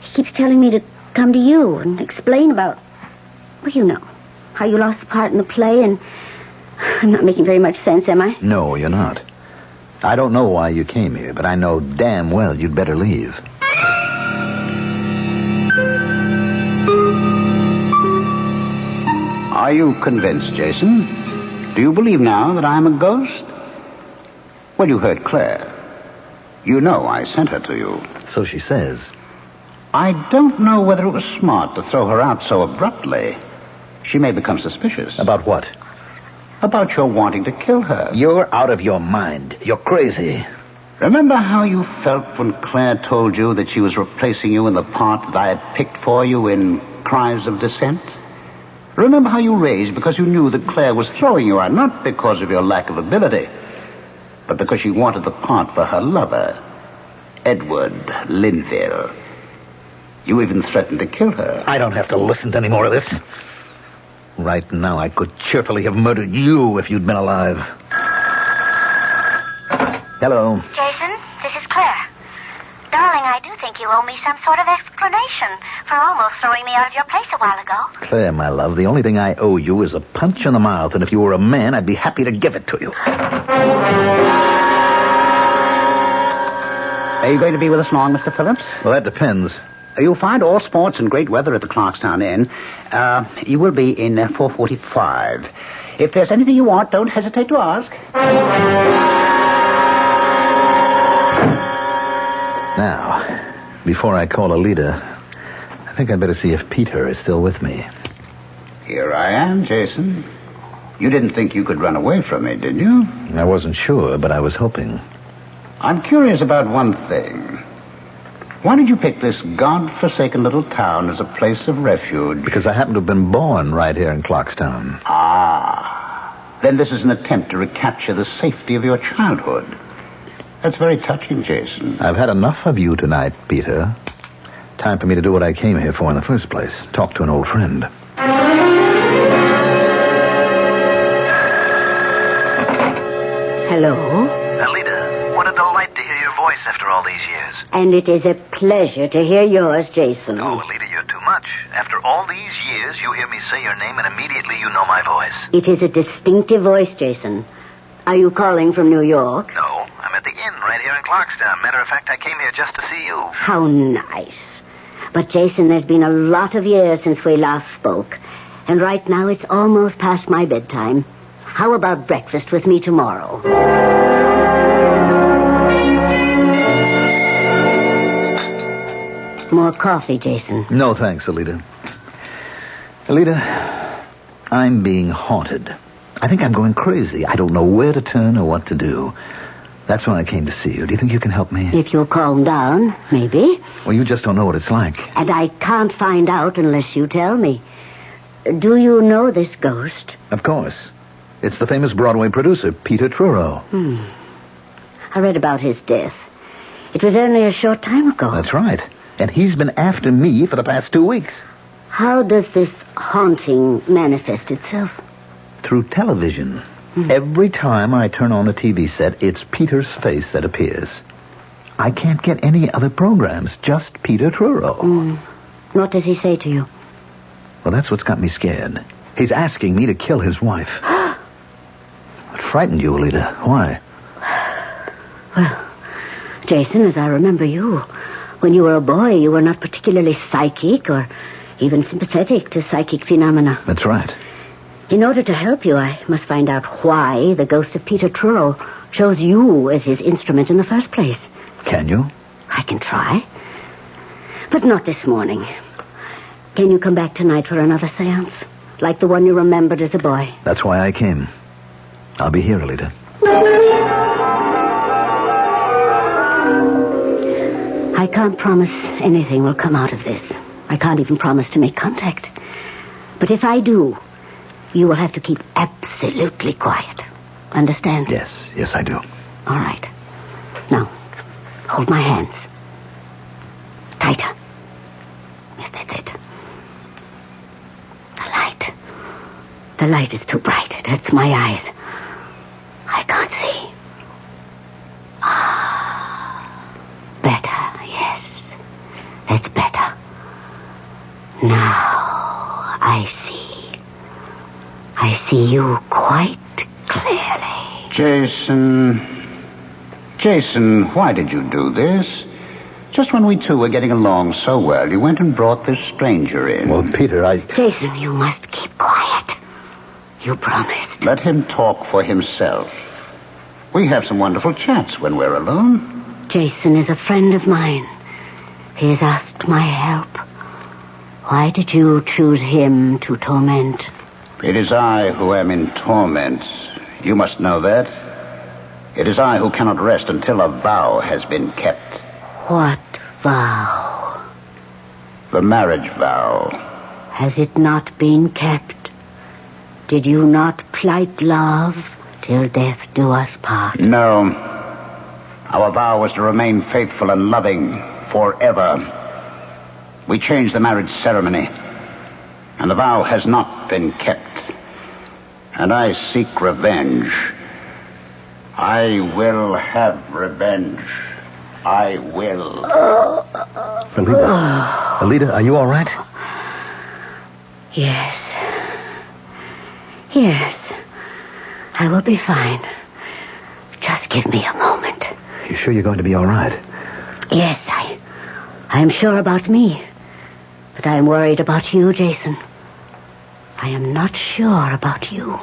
He keeps telling me to come to you and explain about... Well, you know, how you lost the part in the play, and I'm not making very much sense, am I? No, you're not. I don't know why you came here, but I know damn well you'd better leave. Are you convinced, Jason? Do you believe now that I'm a ghost? Well, you heard Claire. You know I sent her to you. So she says. I don't know whether it was smart to throw her out so abruptly. She may become suspicious. About what? About your wanting to kill her. You're out of your mind. You're crazy. Remember how you felt when Claire told you that she was replacing you in the part that I had picked for you in cries of dissent? Remember how you raged because you knew that Claire was throwing you out, not because of your lack of ability, but because she wanted the part for her lover, Edward Linville. You even threatened to kill her. I don't have to listen to any more of this. Right now, I could cheerfully have murdered you if you'd been alive. Hello. Jason, this is Claire. Darling, I do think you owe me some sort of explanation for almost throwing me out of your place a while ago. Claire, my love, the only thing I owe you is a punch in the mouth, and if you were a man, I'd be happy to give it to you. Are you going to be with us long, Mr. Phillips? Well, that depends. You'll find all sports and great weather at the Clarkstown Inn. You will be in 4:45. If there's anything you want, don't hesitate to ask. Now, before I call Alida, I think I'd better see if Peter is still with me. Here I am, Jason. You didn't think you could run away from me, did you? I wasn't sure, but I was hoping. I'm curious about one thing. Why did you pick this God-forsaken little town as a place of refuge? Because I happen to have been born right here in Clarkstown. Ah. Then this is an attempt to recapture the safety of your childhood. That's very touching, Jason. I've had enough of you tonight, Peter. Time for me to do what I came here for in the first place. Talk to an old friend. Hello? Alida, what a delight to hear your voice after all these years. And it is a pleasure to hear yours, Jason. Oh, Alida, you're too much. After all these years, you hear me say your name and immediately you know my voice. It is a distinctive voice, Jason. Are you calling from New York? No, I'm at the inn right here in Clarkstown. Matter of fact, I came here just to see you. How nice. But, Jason, there's been a lot of years since we last spoke. And right now it's almost past my bedtime. How about breakfast with me tomorrow? More coffee, Jason. No, thanks, Alida. Alida, I'm being haunted. I think I'm going crazy. I don't know where to turn or what to do. That's why I came to see you. Do you think you can help me? If you'll calm down, maybe. Well, you just don't know what it's like. And I can't find out unless you tell me. Do you know this ghost? Of course. It's the famous Broadway producer, Peter Truro. I read about his death. It was only a short time ago. That's right. And he's been after me for the past 2 weeks. How does this haunting manifest itself? Through television. Every time I turn on a TV set, it's Peter's face that appears. I can't get any other programs, just Peter Truro. What does he say to you? Well, that's what's got me scared. He's asking me to kill his wife. What frightened you, Alida? Why? Well, Jason, as I remember you, when you were a boy, you were not particularly psychic or even sympathetic to psychic phenomena. That's right. In order to help you, I must find out why the ghost of Peter Truro chose you as his instrument in the first place. Can you? I can try. But not this morning. Can you come back tonight for another seance? Like the one you remembered as a boy? That's why I came. I'll be here, Alida. I can't promise anything will come out of this. I can't even promise to make contact. But if I do, you will have to keep absolutely quiet. Understand? Yes, I do. All right. Now, hold my hands. Tighter. Yes, that's it. The light is too bright. It hurts my eyes. I can't see. Better, yes. That's better. Now, I see. I see you quite clearly. Jason, why did you do this? Just when we two were getting along so well, you went and brought this stranger in. Well, Peter, Jason, you must keep quiet. You promised. Let him talk for himself. We have some wonderful chats when we're alone. Jason is a friend of mine. He has asked my help. Why did you choose him to torment? It is I who am in torment. You must know that. It is I who cannot rest until a vow has been kept. What vow? The marriage vow. Has it not been kept? Did you not plight love till death do us part? No. Our vow was to remain faithful and loving forever. We changed the marriage ceremony, and the vow has not been kept. And I seek revenge. I will have revenge. I will. Alita, are you all right? Yes. Yes. I will be fine. Just give me a moment. You sure you're going to be all right? Yes, I am sure about me. But I am worried about you, Jason. I am not sure about you.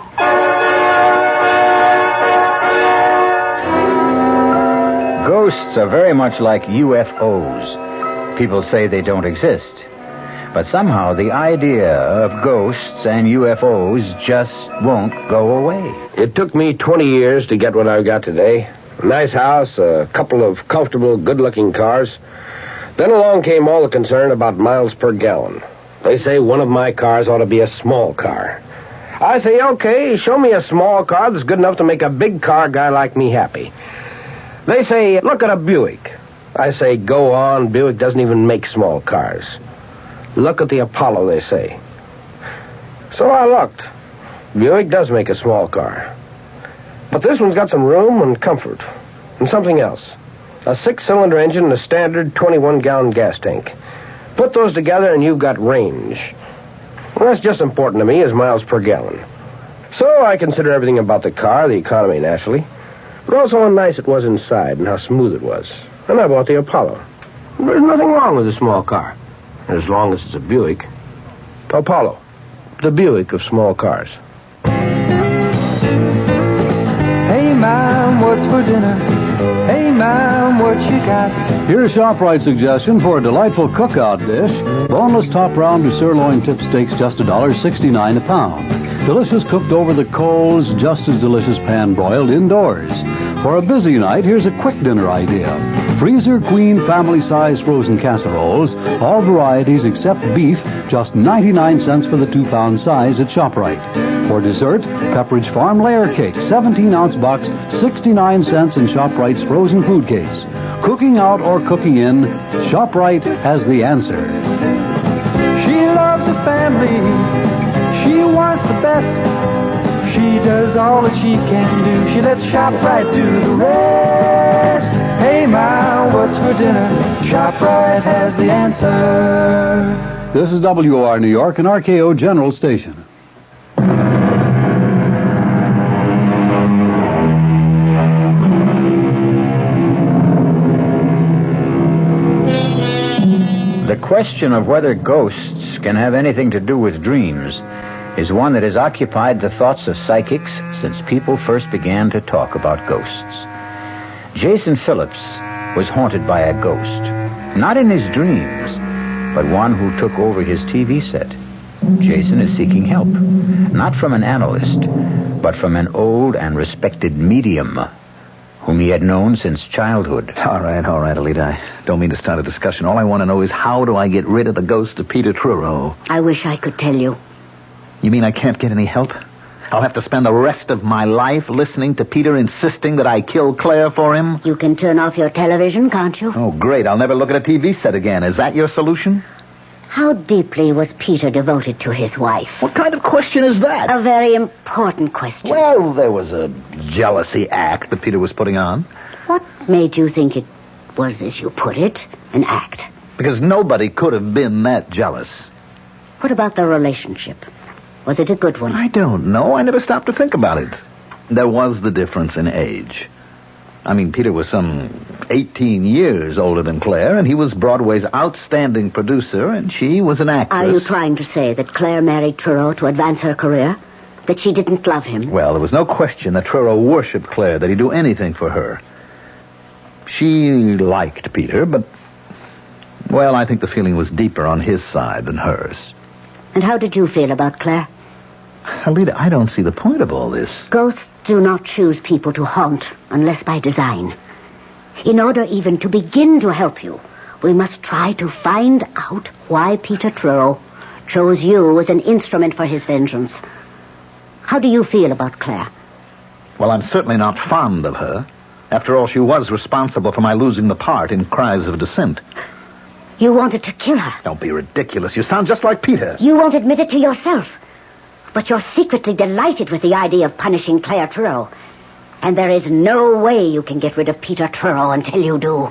Ghosts are very much like UFOs. People say they don't exist. But somehow the idea of ghosts and UFOs just won't go away. It took me 20 years to get what I've got today. A nice house, a couple of comfortable, good-looking cars. Then along came all the concern about miles per gallon. They say one of my cars ought to be a small car. I say, okay, show me a small car that's good enough to make a big car guy like me happy. They say, look at a Buick. I say, go on, Buick doesn't even make small cars. Look at the Apollo, they say. So I looked. Buick does make a small car. But this one's got some room and comfort. And something else. A 6-cylinder engine and a standard 21-gallon gas tank. Put those together and you've got range. Well, that's just important to me as miles per gallon. So I consider everything about the car, the economy naturally, but also how nice it was inside and how smooth it was. And I bought the Apollo. There's nothing wrong with a small car, as long as it's a Buick. Apollo, the Buick of small cars. Hey, Mom, what's for dinner? Hey, Mom, what you got? Here's ShopRite's suggestion for a delightful cookout dish. Boneless top round to sirloin tip steaks, just $1.69 a pound. Delicious cooked over the coals, just as delicious pan-broiled indoors. For a busy night, here's a quick dinner idea. Freezer Queen family-size frozen casseroles, all varieties except beef, just 99 cents for the 2-pound size at ShopRite. For dessert, Pepperidge Farm Layer Cake, 17-ounce box, 69 cents in ShopRite's frozen food case. Cooking out or cooking in, ShopRite has the answer. She loves the family. She wants the best. She does all that she can do. She lets ShopRite do the rest. Hey, Ma, what's for dinner? ShopRite has the answer. This is WOR New York and RKO General Station. The question of whether ghosts can have anything to do with dreams is one that has occupied the thoughts of psychics since people first began to talk about ghosts. Jason Phillips was haunted by a ghost, not in his dreams, but one who took over his TV set. Jason is seeking help, not from an analyst, but from an old and respected medium whom he had known since childhood. All right, Alita. I don't mean to start a discussion. All I want to know is, how do I get rid of the ghost of Peter Truro? I wish I could tell you. You mean I can't get any help? I'll have to spend the rest of my life listening to Peter insisting that I kill Claire for him? You can turn off your television, can't you? Oh, great. I'll never look at a TV set again. Is that your solution? How deeply was Peter devoted to his wife? What kind of question is that? A very important question. Well, there was a jealousy act that Peter was putting on. What made you think it was, as you put it, an act? Because nobody could have been that jealous. What about the relationship? Was it a good one? I don't know. I never stopped to think about it. There was the difference in age. I mean, Peter was some 18 years older than Claire, and he was Broadway's outstanding producer, and she was an actress. Are you trying to say that Claire married Truro to advance her career? That she didn't love him? Well, there was no question that Truro worshipped Claire, that he'd do anything for her. She liked Peter, but, well, I think the feeling was deeper on his side than hers. And how did you feel about Claire? Alita, I don't see the point of all this. Ghosts do not choose people to haunt unless by design. In order even to begin to help you, we must try to find out why Peter Truro chose you as an instrument for his vengeance. How do you feel about Claire? Well, I'm certainly not fond of her. After all, she was responsible for my losing the part in Cries of Dissent. You wanted to kill her. Don't be ridiculous. You sound just like Peter. You won't admit it to yourself. But you're secretly delighted with the idea of punishing Claire Truro. And there is no way you can get rid of Peter Truro until you do.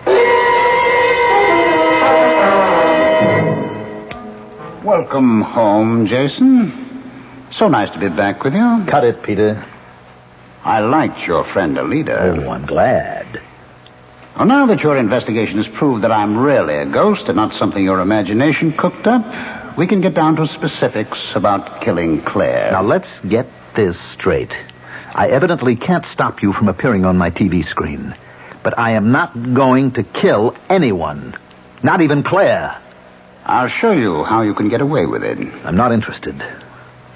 Welcome home, Jason. So nice to be back with you. Cut it, Peter. I liked your friend Alida. Oh, I'm glad. Well, now that your investigation has proved that I'm really a ghost and not something your imagination cooked up, we can get down to specifics about killing Claire. Now, let's get this straight. I evidently can't stop you from appearing on my TV screen. But I am not going to kill anyone. Not even Claire. I'll show you how you can get away with it. I'm not interested.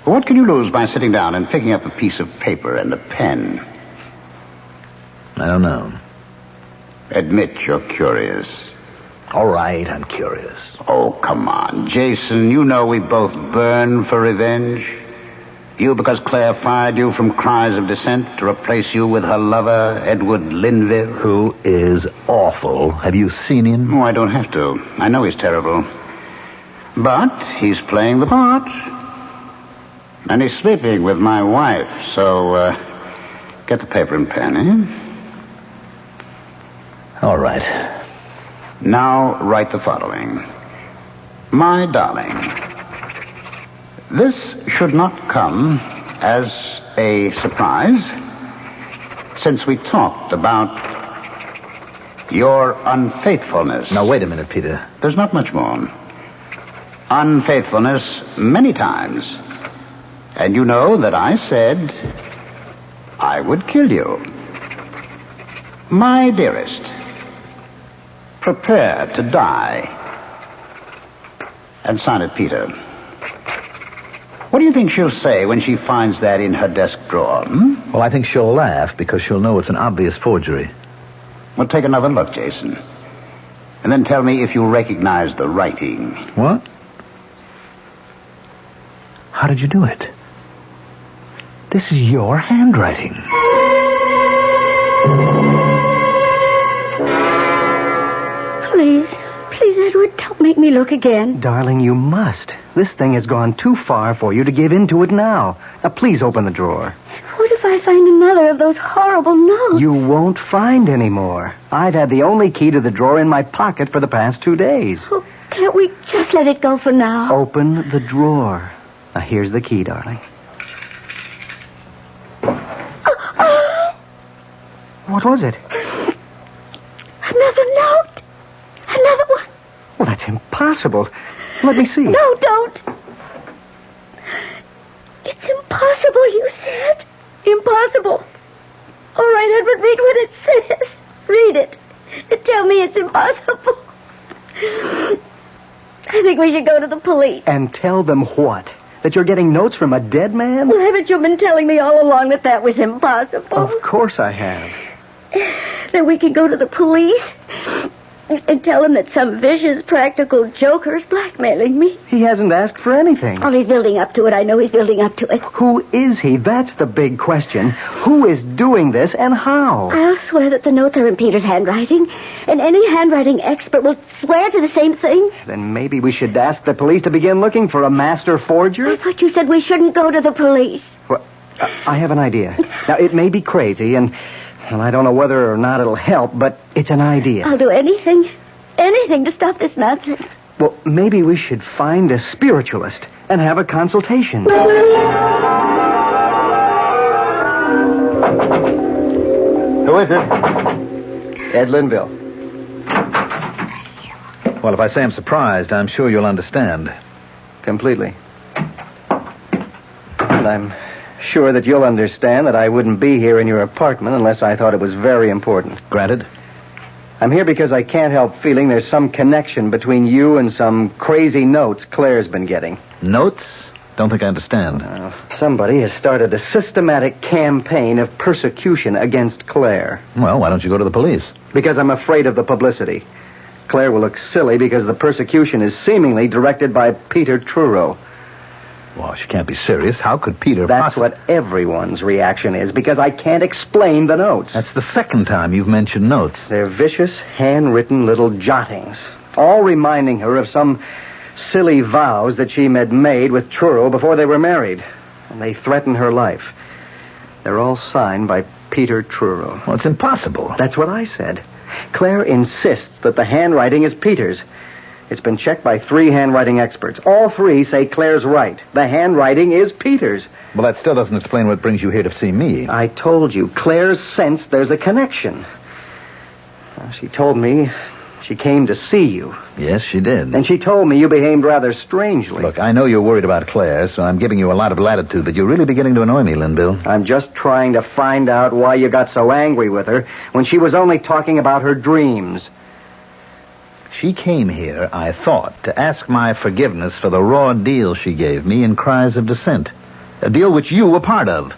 What can you lose by sitting down and picking up a piece of paper and a pen? I don't know. Admit you're curious. All right, I'm curious. Oh, come on, Jason. You know we both burn for revenge. You because Claire fired you from Cries of Dissent to replace you with her lover, Edward Linville. Who is awful. Have you seen him? Oh, I don't have to. I know he's terrible. But he's playing the part. And he's sleeping with my wife, so, get the paper and pen, eh? All right. Now write the following. My darling, this should not come as a surprise, since we talked about your unfaithfulness. Now, wait a minute, Peter. There's not much more. Unfaithfulness many times. And you know that I said I would kill you. My dearest, prepare to die. And sign it, Peter. What do you think she'll say when she finds that in her desk drawer? Well, I think she'll laugh because she'll know it's an obvious forgery. Well, take another look, Jason. And then tell me if you recognize the writing. What? How did you do it? This is your handwriting. Please, Edward, don't make me look again. Darling, you must. This thing has gone too far for you to give in to it now. Now, please open the drawer. What if I find another of those horrible notes? You won't find any more. I've had the only key to the drawer in my pocket for the past 2 days. Oh, can't we just let it go for now? Open the drawer. Now, here's the key, darling. What was it? Another note. Another one. Well, that's impossible. Let me see. No, don't. It's impossible, you said. Impossible. All right, Edward, read what it says. Read it. And tell me it's impossible. I think we should go to the police. And tell them what? That you're getting notes from a dead man? Well, haven't you been telling me all along that was impossible? Of course I have. Then we can go to the police and tell him that some vicious practical joker is blackmailing me. He hasn't asked for anything. Oh, he's building up to it. I know he's building up to it. Who is he? That's the big question. Who is doing this and how? I'll swear that the notes are in Peter's handwriting, and any handwriting expert will swear to the same thing. Then maybe we should ask the police to begin looking for a master forger? I thought you said we shouldn't go to the police. Well, I have an idea. Now, it may be crazy, and well, I don't know whether or not it'll help, but it's an idea. I'll do anything to stop this nonsense. Well, maybe we should find a spiritualist and have a consultation. Who is it? Ed Linville. Well, if I say I'm surprised, I'm sure you'll understand. Completely. And I'm sure that you'll understand that I wouldn't be here in your apartment unless I thought it was very important. Granted. I'm here because I can't help feeling there's some connection between you and some crazy notes Claire's been getting. Notes? Don't think I understand. Somebody has started a systematic campaign of persecution against Claire. Well, why don't you go to the police? Because I'm afraid of the publicity. Claire will look silly because the persecution is seemingly directed by Peter Truro. Well, she can't be serious. How could Peter That's what everyone's reaction is, because I can't explain the notes. That's the second time you've mentioned notes. They're vicious, handwritten little jottings, all reminding her of some silly vows that she had made with Truro before they were married. And they threaten her life. They're all signed by Peter Truro. Well, it's impossible. That's what I said. Claire insists that the handwriting is Peter's. It's been checked by 3 handwriting experts. All 3 say Claire's right. The handwriting is Peter's. Well, that still doesn't explain what brings you here to see me. I told you, Claire's sensed there's a connection. She told me she came to see you. Yes, she did. And she told me you behaved rather strangely. Look, I know you're worried about Claire, so I'm giving you a lot of latitude, but you're really beginning to annoy me, Linville. I'm just trying to find out why you got so angry with her when she was only talking about her dreams. She came here, I thought, to ask my forgiveness for the raw deal she gave me in Cries of Dissent. A deal which you were part of.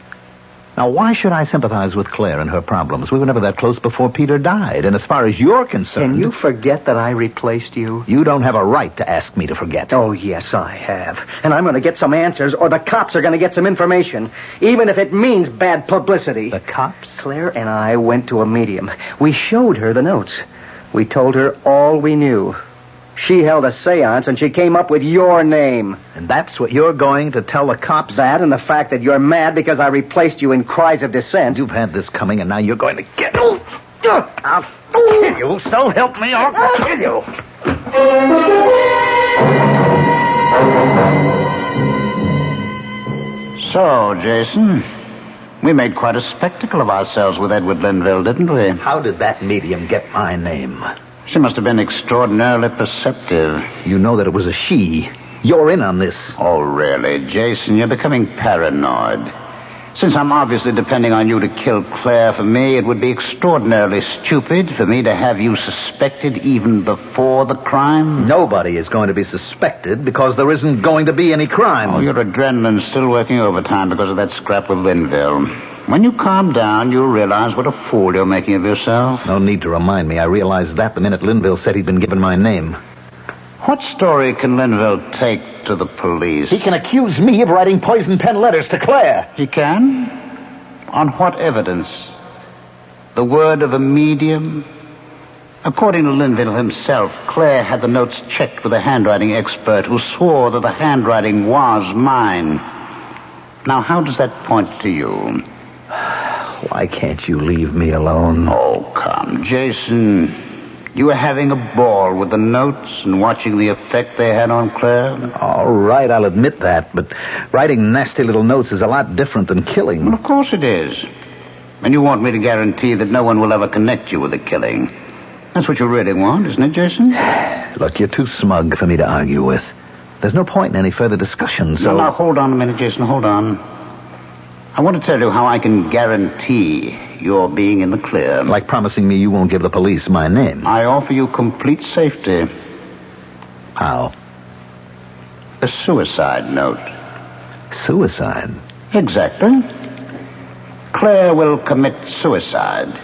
Now, why should I sympathize with Claire and her problems? We were never that close before Peter died, and as far as you're concerned... Can you forget that I replaced you? You don't have a right to ask me to forget. Oh, yes, I have. And I'm going to get some answers, or the cops are going to get some information, even if it means bad publicity. The cops? Claire and I went to a medium. We showed her the notes. We told her all we knew. She held a seance, and she came up with your name. And that's what you're going to tell the cops? That and the fact that you're mad because I replaced you in Cries of Dissent. You've had this coming, and now you're going to get... I'll kill you. So help me, I'll kill you. So, Jason, we made quite a spectacle of ourselves with Edward Linville, didn't we? How did that medium get my name? She must have been extraordinarily perceptive. You know that it was a she. You're in on this. Oh, really, Jason? You're becoming paranoid. Since I'm obviously depending on you to kill Claire for me, it would be extraordinarily stupid for me to have you suspected even before the crime. Nobody is going to be suspected because there isn't going to be any crime. Oh, your adrenaline's still working overtime because of that scrap with Linville. When you calm down, you'll realize what a fool you're making of yourself. No need to remind me. I realized that the minute Linville said he'd been given my name. What story can Linville take to the police? He can accuse me of writing poison pen letters to Claire. He can? On what evidence? The word of a medium? According to Linville himself, Claire had the notes checked with a handwriting expert who swore that the handwriting was mine. Now, how does that point to you? Why can't you leave me alone? Oh, come, Jason. You were having a ball with the notes and watching the effect they had on Claire? All right, I'll admit that, but writing nasty little notes is a lot different than killing. Well, of course it is. And you want me to guarantee that no one will ever connect you with the killing. That's what you really want, isn't it, Jason? Look, you're too smug for me to argue with. There's no point in any further discussion, so... Now, hold on a minute, Jason, hold on. I want to tell you how I can guarantee you're being in the clear. Like promising me you won't give the police my name. I offer you complete safety. How? A suicide note. Suicide? Exactly. Claire will commit suicide.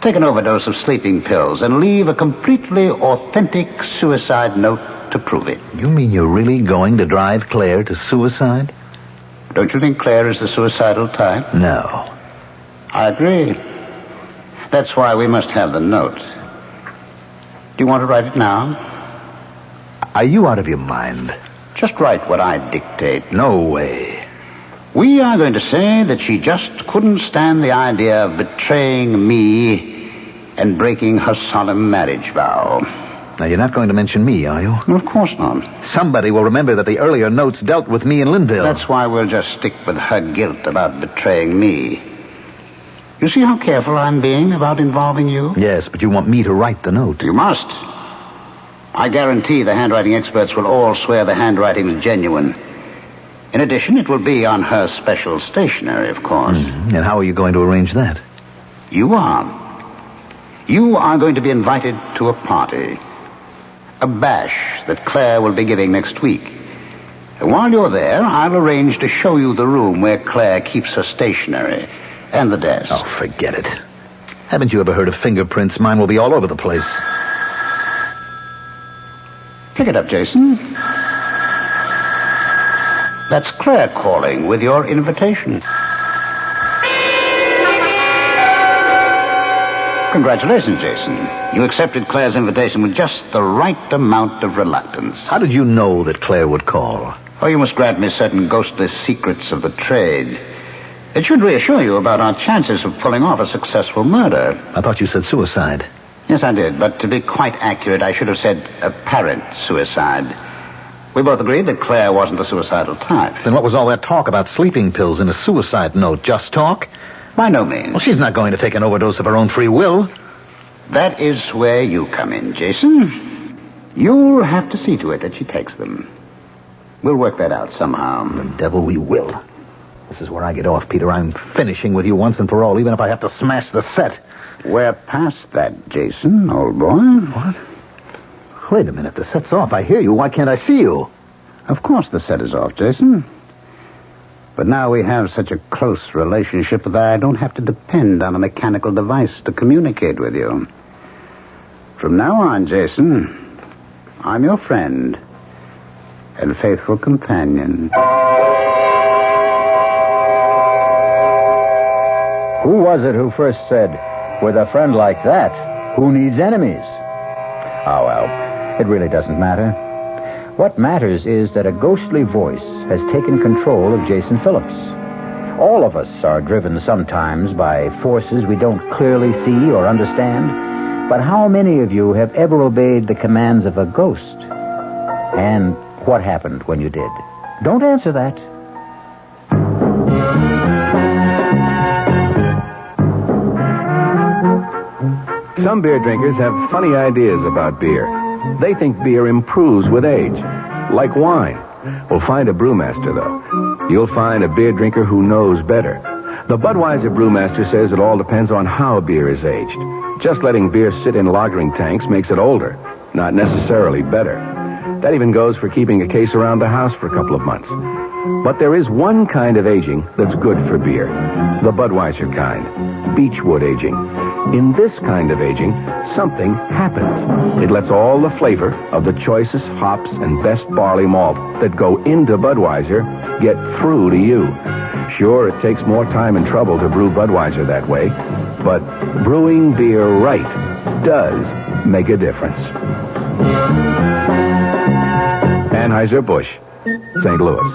Take an overdose of sleeping pills and leave a completely authentic suicide note to prove it. You mean you're really going to drive Claire to suicide? Don't you think Claire is the suicidal type? No. I agree. That's why we must have the note. Do you want to write it now? Are you out of your mind? Just write what I dictate. No way. We are going to say that she just couldn't stand the idea of betraying me and breaking her solemn marriage vow. Now, you're not going to mention me, are you? Of course not. Somebody will remember that the earlier notes dealt with me and Linville. That's why we'll just stick with her guilt about betraying me. You see how careful I'm being about involving you? Yes, but you want me to write the note. You must. I guarantee the handwriting experts will all swear the handwriting is genuine. In addition, it will be on her special stationery, of course. Mm-hmm. And how are you going to arrange that? You are. You are going to be invited to a party. A bash that Claire will be giving next week. And while you're there, I'll arrange to show you the room where Claire keeps her stationery and the desk. Oh, forget it. Haven't you ever heard of fingerprints? Mine will be all over the place. Pick it up, Jason. That's Claire calling with your invitation. Congratulations, Jason. You accepted Claire's invitation with just the right amount of reluctance. How did you know that Claire would call? Oh, you must grant me certain ghostly secrets of the trade. It should reassure you about our chances of pulling off a successful murder. I thought you said suicide. Yes, I did, but to be quite accurate, I should have said apparent suicide. We both agreed that Claire wasn't the suicidal type. Then what was all that talk about sleeping pills and a suicide note? Just talk? By no means. Well, she's not going to take an overdose of her own free will. That is where you come in, Jason. You'll have to see to it that she takes them. We'll work that out somehow. The devil we will. This is where I get off, Peter. I'm finishing with you once and for all, even if I have to smash the set. We're past that, Jason, old boy. What? Wait a minute. The set's off. I hear you. Why can't I see you? Of course the set is off, Jason. But now we have such a close relationship that I don't have to depend on a mechanical device to communicate with you. From now on, Jason, I'm your friend and faithful companion. Who was it who first said, with a friend like that, who needs enemies? Oh, well, it really doesn't matter. What matters is that a ghostly voice has taken control of Jason Phillips. All of us are driven sometimes by forces we don't clearly see or understand. But how many of you have ever obeyed the commands of a ghost? And what happened when you did? Don't answer that. Some beer drinkers have funny ideas about beer. They think beer improves with age, like wine. Well, find a brewmaster, though. You'll find a beer drinker who knows better. The Budweiser brewmaster says it all depends on how beer is aged. Just letting beer sit in lagering tanks makes it older, not necessarily better. That even goes for keeping a case around the house for a couple of months. But there is one kind of aging that's good for beer. The Budweiser kind. Beechwood aging. In this kind of aging, something happens. It lets all the flavor of the choicest hops and best barley malt that go into Budweiser get through to you. Sure, it takes more time and trouble to brew Budweiser that way, but brewing beer right does make a difference. Anheuser-Busch, St. Louis.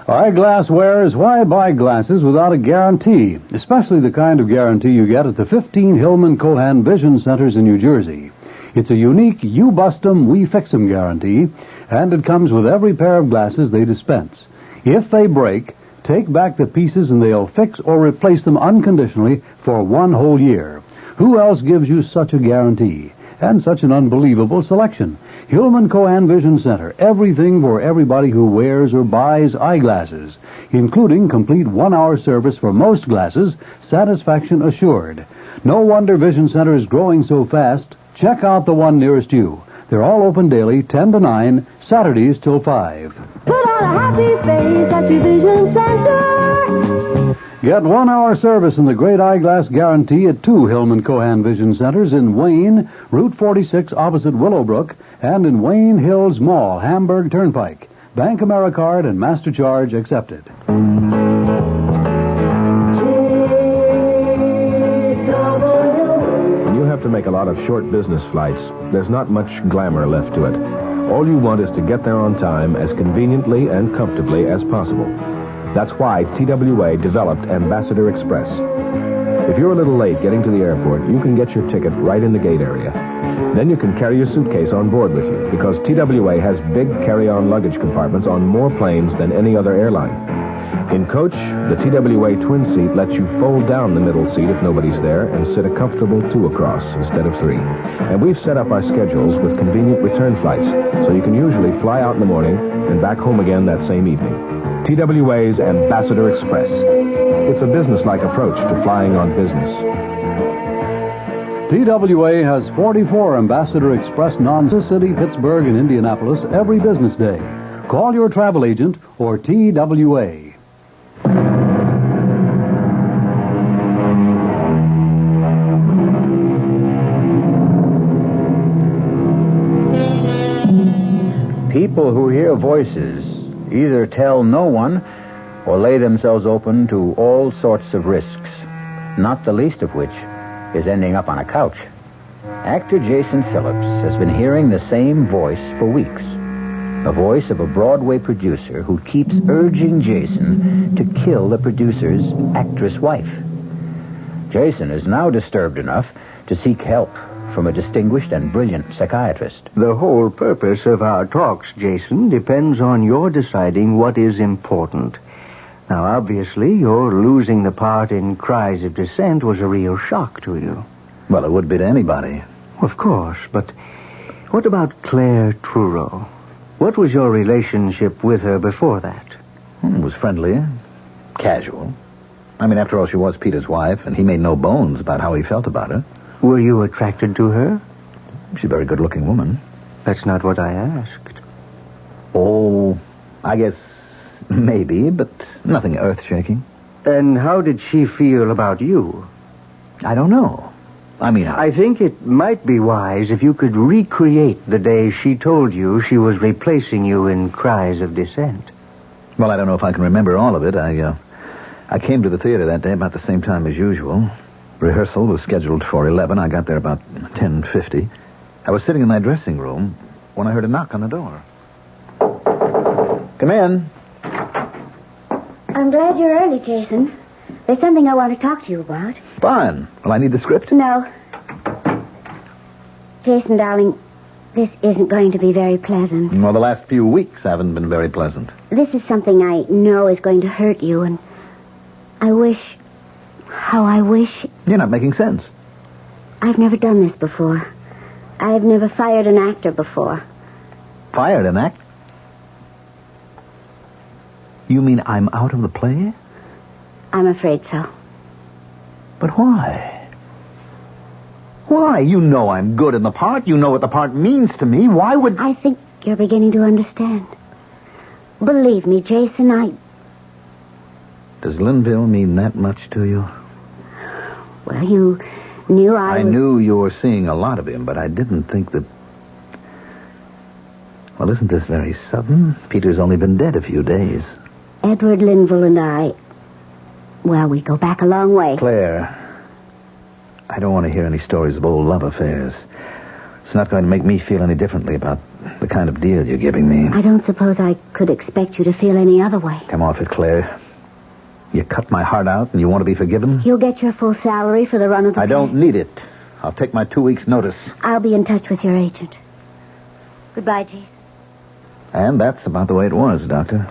Eyeglasswares, why buy glasses without a guarantee? Especially the kind of guarantee you get at the 15 Hillman Cohan Vision Centers in New Jersey. It's a unique you bust 'em, we fix 'em guarantee, and it comes with every pair of glasses they dispense. If they break, take back the pieces and they'll fix or replace them unconditionally for 1 whole year. Who else gives you such a guarantee? And such an unbelievable selection. Hillman Cohan Vision Center. Everything for everybody who wears or buys eyeglasses, including complete 1-hour service for most glasses, satisfaction assured. No wonder Vision Center is growing so fast. Check out the one nearest you. They're all open daily, 10 to 9, Saturdays till 5. Put on a happy face at your Vision Center. Get 1-hour service in the Great Eyeglass Guarantee at 2 Hillman Cohan Vision Centers in Wayne, Route 46 opposite Willowbrook, and in Wayne Hills Mall, Hamburg Turnpike. Bank AmeriCard and MasterCharge accepted. When you have to make a lot of short business flights, there's not much glamour left to it. All you want is to get there on time as conveniently and comfortably as possible. That's why TWA developed Ambassador Express. If you're a little late getting to the airport, you can get your ticket right in the gate area. Then you can carry your suitcase on board with you, because TWA has big carry-on luggage compartments on more planes than any other airline. In coach, the TWA twin seat lets you fold down the middle seat if nobody's there and sit a comfortable 2 across instead of 3. And we've set up our schedules with convenient return flights, so you can usually fly out in the morning and back home again that same evening. TWA's Ambassador Express. It's a business-like approach to flying on business. TWA has 44 Ambassador Express non-city, Pittsburgh, and Indianapolis every business day. Call your travel agent or TWA. People who hear voices either tell no one or lay themselves open to all sorts of risks, not the least of which is ending up on a couch. Actor Jason Phillips has been hearing the same voice for weeks. The voice of a Broadway producer who keeps urging Jason to kill the producer's actress wife. Jason is now disturbed enough to seek help from a distinguished and brilliant psychiatrist. The whole purpose of our talks, Jason, depends on your deciding what is important. Now, obviously, your losing the part in Cries of Dissent was a real shock to you. Well, it would be to anybody. Of course, but what about Claire Truro? What was your relationship with her before that? It was friendly, casual. I mean, after all, she was Peter's wife, and he made no bones about how he felt about her. Were you attracted to her? She's a very good-looking woman. That's not what I asked. Oh, I guess maybe, but nothing earth-shaking. And how did she feel about you? I don't know. I think it might be wise if you could recreate the day she told you she was replacing you in Cries of Dissent. Well, I don't know if I can remember all of it. I came to the theater that day about the same time as usual. Rehearsal was scheduled for 11. I got there about 10:50. I was sitting in my dressing room when I heard a knock on the door. Come in. I'm glad you're early, Jason. There's something I want to talk to you about. Fine. Well, I need the script? No. Jason, darling, this isn't going to be very pleasant. Well, the last few weeks haven't been very pleasant. This is something I know is going to hurt you, and I wish... You're not making sense. I've never done this before. I've never fired an actor before. Fired an actor? You mean I'm out of the play? I'm afraid so. But why? Why? You know I'm good in the part. You know what the part means to me. Why would... I think you're beginning to understand. Believe me, Jason, Does Linville mean that much to you? Well, you knew I knew you were seeing a lot of him, but I didn't think that... Well, isn't this very sudden? Peter's only been dead a few days. Edward Linville and I... Well, we go back a long way. Claire, I don't want to hear any stories of old love affairs. It's not going to make me feel any differently about the kind of deal you're giving me. I don't suppose I could expect you to feel any other way. Come off it, Claire. You cut my heart out and you want to be forgiven? You'll get your full salary for the run of the I don't need it. I'll take my 2 weeks' notice. I'll be in touch with your agent. Goodbye, Jason. And that's about the way it was, Doctor.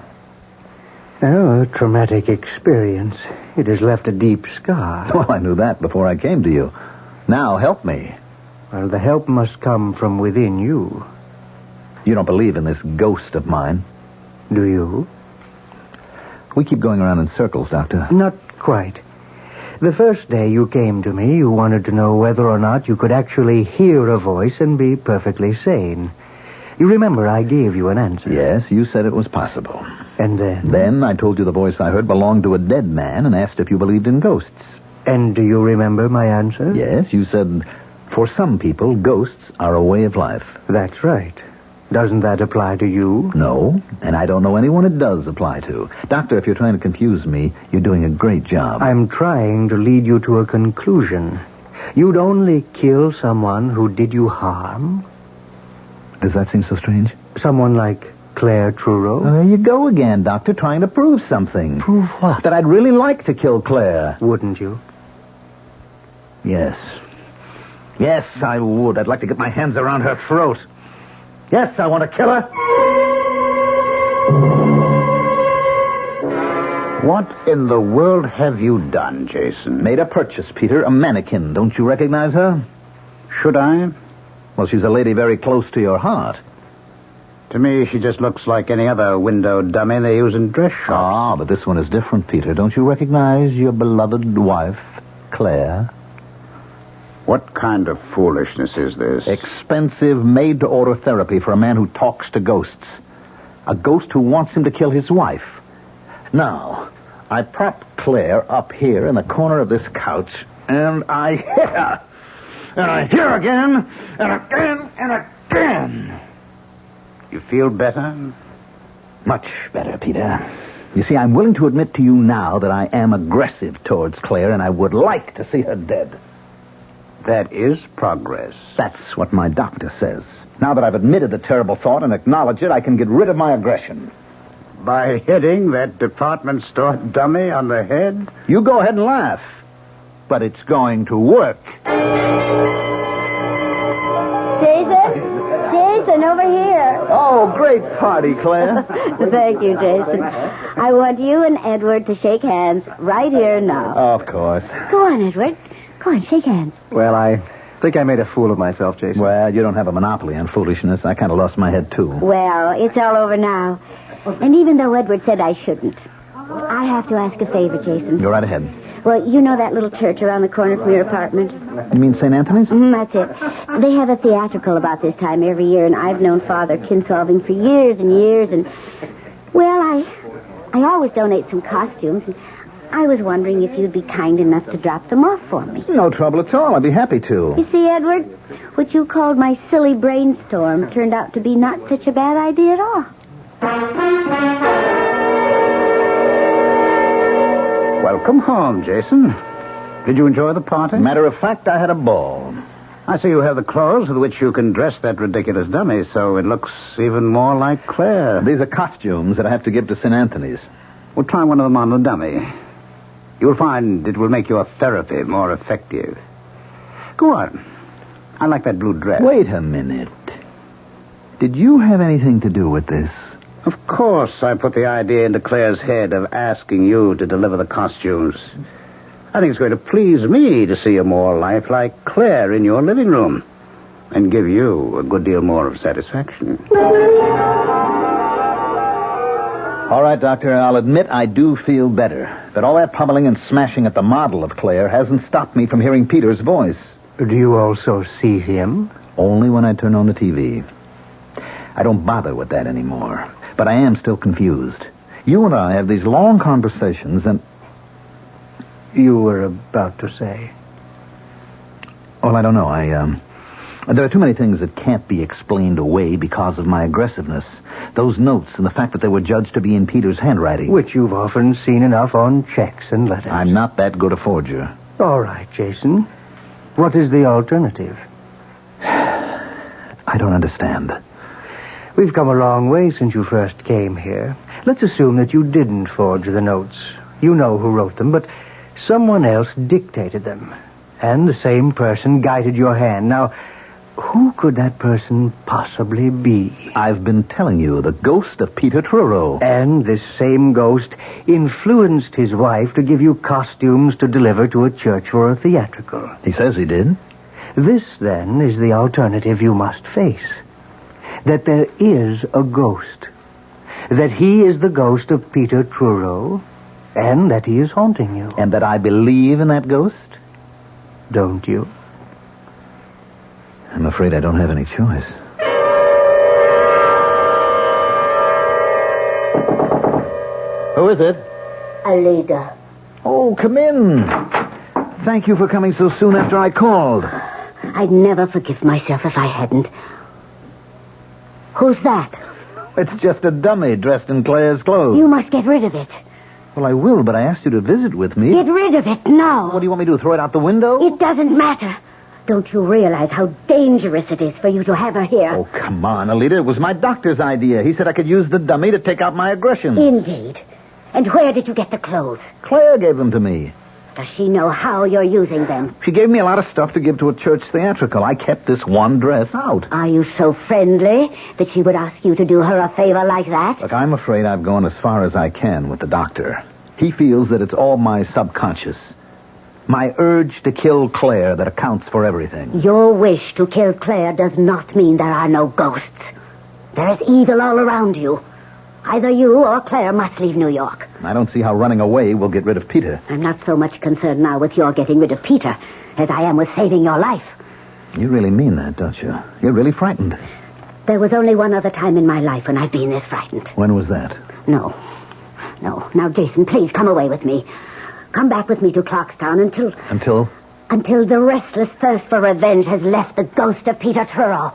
Oh, a traumatic experience. It has left a deep scar. Well, I knew that before I came to you. Now, help me. Well, the help must come from within you. You don't believe in this ghost of mine. Do you? We keep going around in circles, Doctor. Not quite. The first day you came to me, you wanted to know whether or not you could actually hear a voice and be perfectly sane. You remember I gave you an answer. Yes, you said it was possible. And then? Then I told you the voice I heard belonged to a dead man and asked if you believed in ghosts. And do you remember my answer? Yes, you said, for some people, ghosts are a way of life. That's right. Doesn't that apply to you? No, and I don't know anyone it does apply to. Doctor, if you're trying to confuse me, you're doing a great job. I'm trying to lead you to a conclusion. You'd only kill someone who did you harm? Does that seem so strange? Someone like Claire Truro? There you go again, Doctor, trying to prove something. Prove what? That I'd really like to kill Claire. Wouldn't you? Yes. Yes, I would. I'd like to get my hands around her throat. Yes, I want to kill her. What in the world have you done, Jason? Made a purchase, Peter. A mannequin. Don't you recognize her? Should I? Well, she's a lady very close to your heart. To me, she just looks like any other window dummy they use in dress shops. Ah, but this one is different, Peter. Don't you recognize your beloved wife, Claire? What kind of foolishness is this? Expensive, made-to-order therapy for a man who talks to ghosts. A ghost who wants him to kill his wife. Now, I prop Claire up here in the corner of this couch, and I hit her. And I hear again, and again, and again. You feel better? Much better, Peter. You see, I'm willing to admit to you now that I am aggressive towards Claire, and I would like to see her dead. That is progress. That's what my doctor says. Now that I've admitted the terrible thought and acknowledged it, I can get rid of my aggression. By hitting that department store dummy on the head? You go ahead and laugh. But it's going to work. Jason, over here. Oh, great party, Claire. Thank you, Jason. I want you and Edward to shake hands right here now. Of course. Go on, Edward. Go on, shake hands. Well, I think I made a fool of myself, Jason. Well, you don't have a monopoly on foolishness. I kind of lost my head, too. Well, it's all over now. And even though Edward said I shouldn't, I have to ask a favor, Jason. Go right ahead. Well, you know that little church around the corner from your apartment? You mean St. Anthony's? That's it. They have a theatrical about this time every year, and I've known Father Kinsolving for years and years, and, well, I always donate some costumes, and I was wondering if you'd be kind enough to drop them off for me. No trouble at all. I'd be happy to. You see, Edward, what you called my silly brainstorm turned out to be not such a bad idea at all. Welcome home, Jason. Did you enjoy the party? Matter of fact, I had a ball. I see you have the clothes with which you can dress that ridiculous dummy, so it looks even more like Claire. These are costumes that I have to give to St. Anthony's. Well, try one of them on the dummy. You'll find it will make your therapy more effective. Go on. I like that blue dress. Wait a minute. Did you have anything to do with this? Of course, I put the idea into Claire's head of asking you to deliver the costumes. I think it's going to please me to see a more lifelike Claire in your living room and give you a good deal more of satisfaction. All right, Doctor, I'll admit I do feel better. But all that pummeling and smashing at the model of Claire hasn't stopped me from hearing Peter's voice. Do you also see him? Only when I turn on the TV. I don't bother with that anymore. But I am still confused. You and I have these long conversations and... You were about to say? Well, I don't know. There are too many things that can't be explained away because of my aggressiveness. Those notes and the fact that they were judged to be in Peter's handwriting. Which you've often seen enough on checks and letters. I'm not that good a forger. All right, Jason. What is the alternative? I don't understand. We've come a long way since you first came here. Let's assume that you didn't forge the notes. You know who wrote them, but someone else dictated them. And the same person guided your hand. Now, who could that person possibly be? I've been telling you, the ghost of Peter Truro. And this same ghost influenced his wife to give you costumes to deliver to a church for a theatrical. He says he did. This, then, is the alternative you must face. That there is a ghost. That he is the ghost of Peter Truro, and that he is haunting you. And that I believe in that ghost? Don't you? I'm afraid I don't have any choice. Who is it? Alida. Oh, come in. Thank you for coming so soon after I called. I'd never forgive myself if I hadn't. Who's that? It's just a dummy dressed in Claire's clothes. You must get rid of it. Well, I will, but I asked you to visit with me. Get rid of it now. What do you want me to do, throw it out the window? It doesn't matter. Don't you realize how dangerous it is for you to have her here? Oh, come on, Alida. It was my doctor's idea. He said I could use the dummy to take out my aggression. Indeed. And where did you get the clothes? Claire gave them to me. Does she know how you're using them? She gave me a lot of stuff to give to a church theatrical. I kept this one dress out. Are you so friendly that she would ask you to do her a favor like that? Look, I'm afraid I've gone as far as I can with the doctor. He feels that it's all my subconscious. My urge to kill Claire that accounts for everything. Your wish to kill Claire does not mean there are no ghosts. There is evil all around you. Either you or Claire must leave New York. I don't see how running away will get rid of Peter. I'm not so much concerned now with your getting rid of Peter as I am with saving your life. You really mean that, don't you? You're really frightened. There was only one other time in my life when I've been this frightened. When was that? No. Now, Jason, please come away with me. Come back with me to Clarkstown until... Until the restless thirst for revenge has left the ghost of Peter Truro.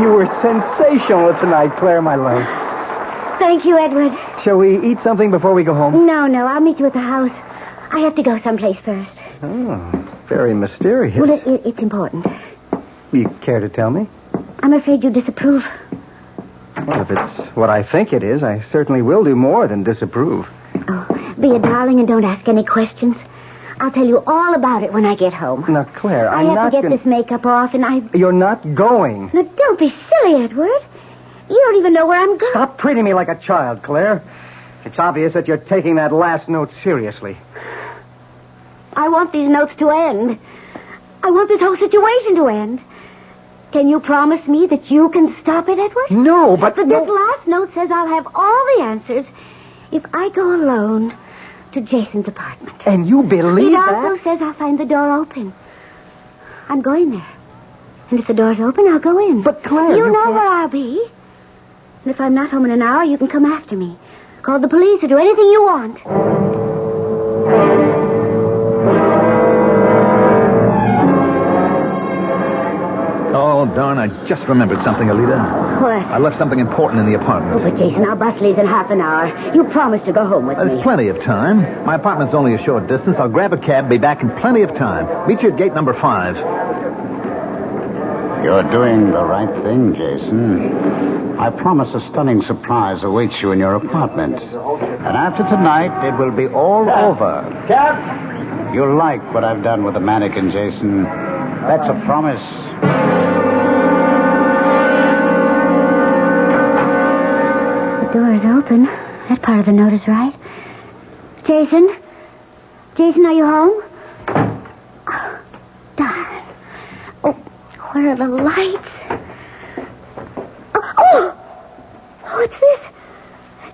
You were sensational tonight, Claire, my love. Thank you, Edward. Shall we eat something before we go home? No, I'll meet you at the house. I have to go someplace first. Oh, very mysterious. Well, it's important. You care to tell me? I'm afraid you disapprove. Well, if it's what I think it is, I certainly will do more than disapprove. Oh, be a darling and don't ask any questions. I'll tell you all about it when I get home. Now, Claire, I have to get this makeup off, and You're not going. Now, don't be silly, Edward. You don't even know where I'm going. Stop treating me like a child, Claire. It's obvious that you're taking that last note seriously. I want these notes to end. I want this whole situation to end. Can you promise me that you can stop it, Edward? No, but this last note says I'll have all the answers if I go alone to Jason's apartment. And you believe that? It also says I'll find the door open. I'm going there. And if the door's open, I'll go in. But, Claire, you know can't... where I'll be. And if I'm not home in an hour, you can come after me. Call the police or do anything you want. Oh, darn, I just remembered something, Alita. What? I left something important in the apartment. Oh, but Jason, our bus leaves in half an hour. You promised to go home with me. There's plenty of time. My apartment's only a short distance. I'll grab a cab, be back in plenty of time. Meet you at gate number 5. You're doing the right thing, Jason. I promise a stunning surprise awaits you in your apartment. And after tonight, it will be all over. Cab! You'll like what I've done with the mannequin, Jason. That's a promise. The door is open. That part of the note is right. Jason? Jason, are you home? Oh, darn. Oh, where are the lights? Oh! What's this?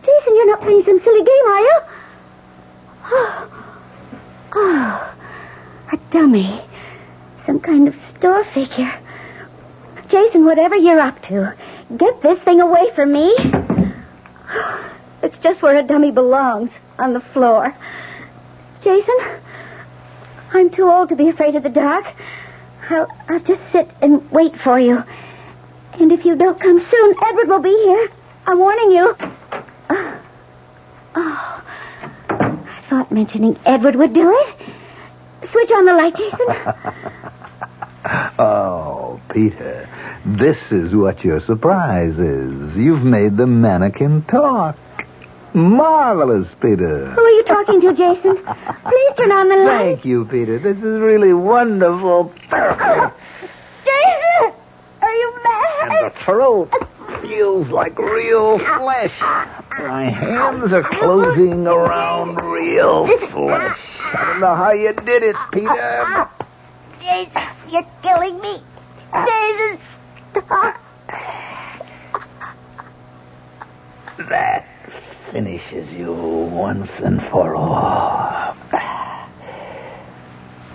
Jason, you're not playing some silly game, are you? Oh, a dummy. Some kind of store figure. Jason, whatever you're up to, get this thing away from me. It's just where a dummy belongs, on the floor. Jason, I'm too old to be afraid of the dark. I'll just sit and wait for you. And if you don't come soon, Edward will be here. I'm warning you. Oh, I thought mentioning Edward would do it. Switch on the light, Jason. Oh, Peter, this is what your surprise is. You've made the mannequin talk. Marvelous, Peter. Who are you talking to, Jason? Please turn on the light. Thank you, Peter. This is really wonderful. Jason! Are you mad? And the throat feels like real flesh. My hands are closing around real flesh. I don't know how you did it, Peter. Jason, you're killing me. Jason, stop. That finishes you once and for all.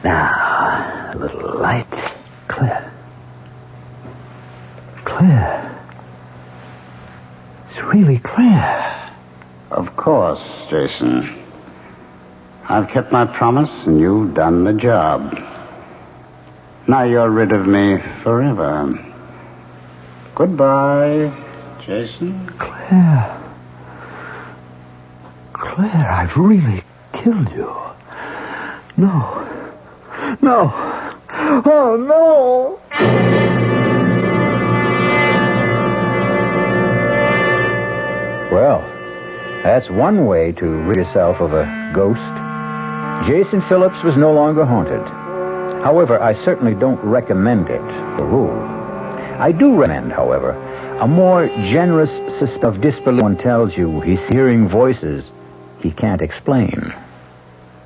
Now, a little light. Clear. Clear. It's really clear. Of course, Jason. I've kept my promise, and you've done the job. Now you're rid of me forever. Goodbye, Jason. Claire. Claire, I've really killed you. No. No. Oh, no. Well, that's one way to rid yourself of a ghost. Jason Phillips was no longer haunted. However, I certainly don't recommend it, for rule. I do recommend, however, a more generous suspicion of disbelief. One tells you he's hearing voices he can't explain.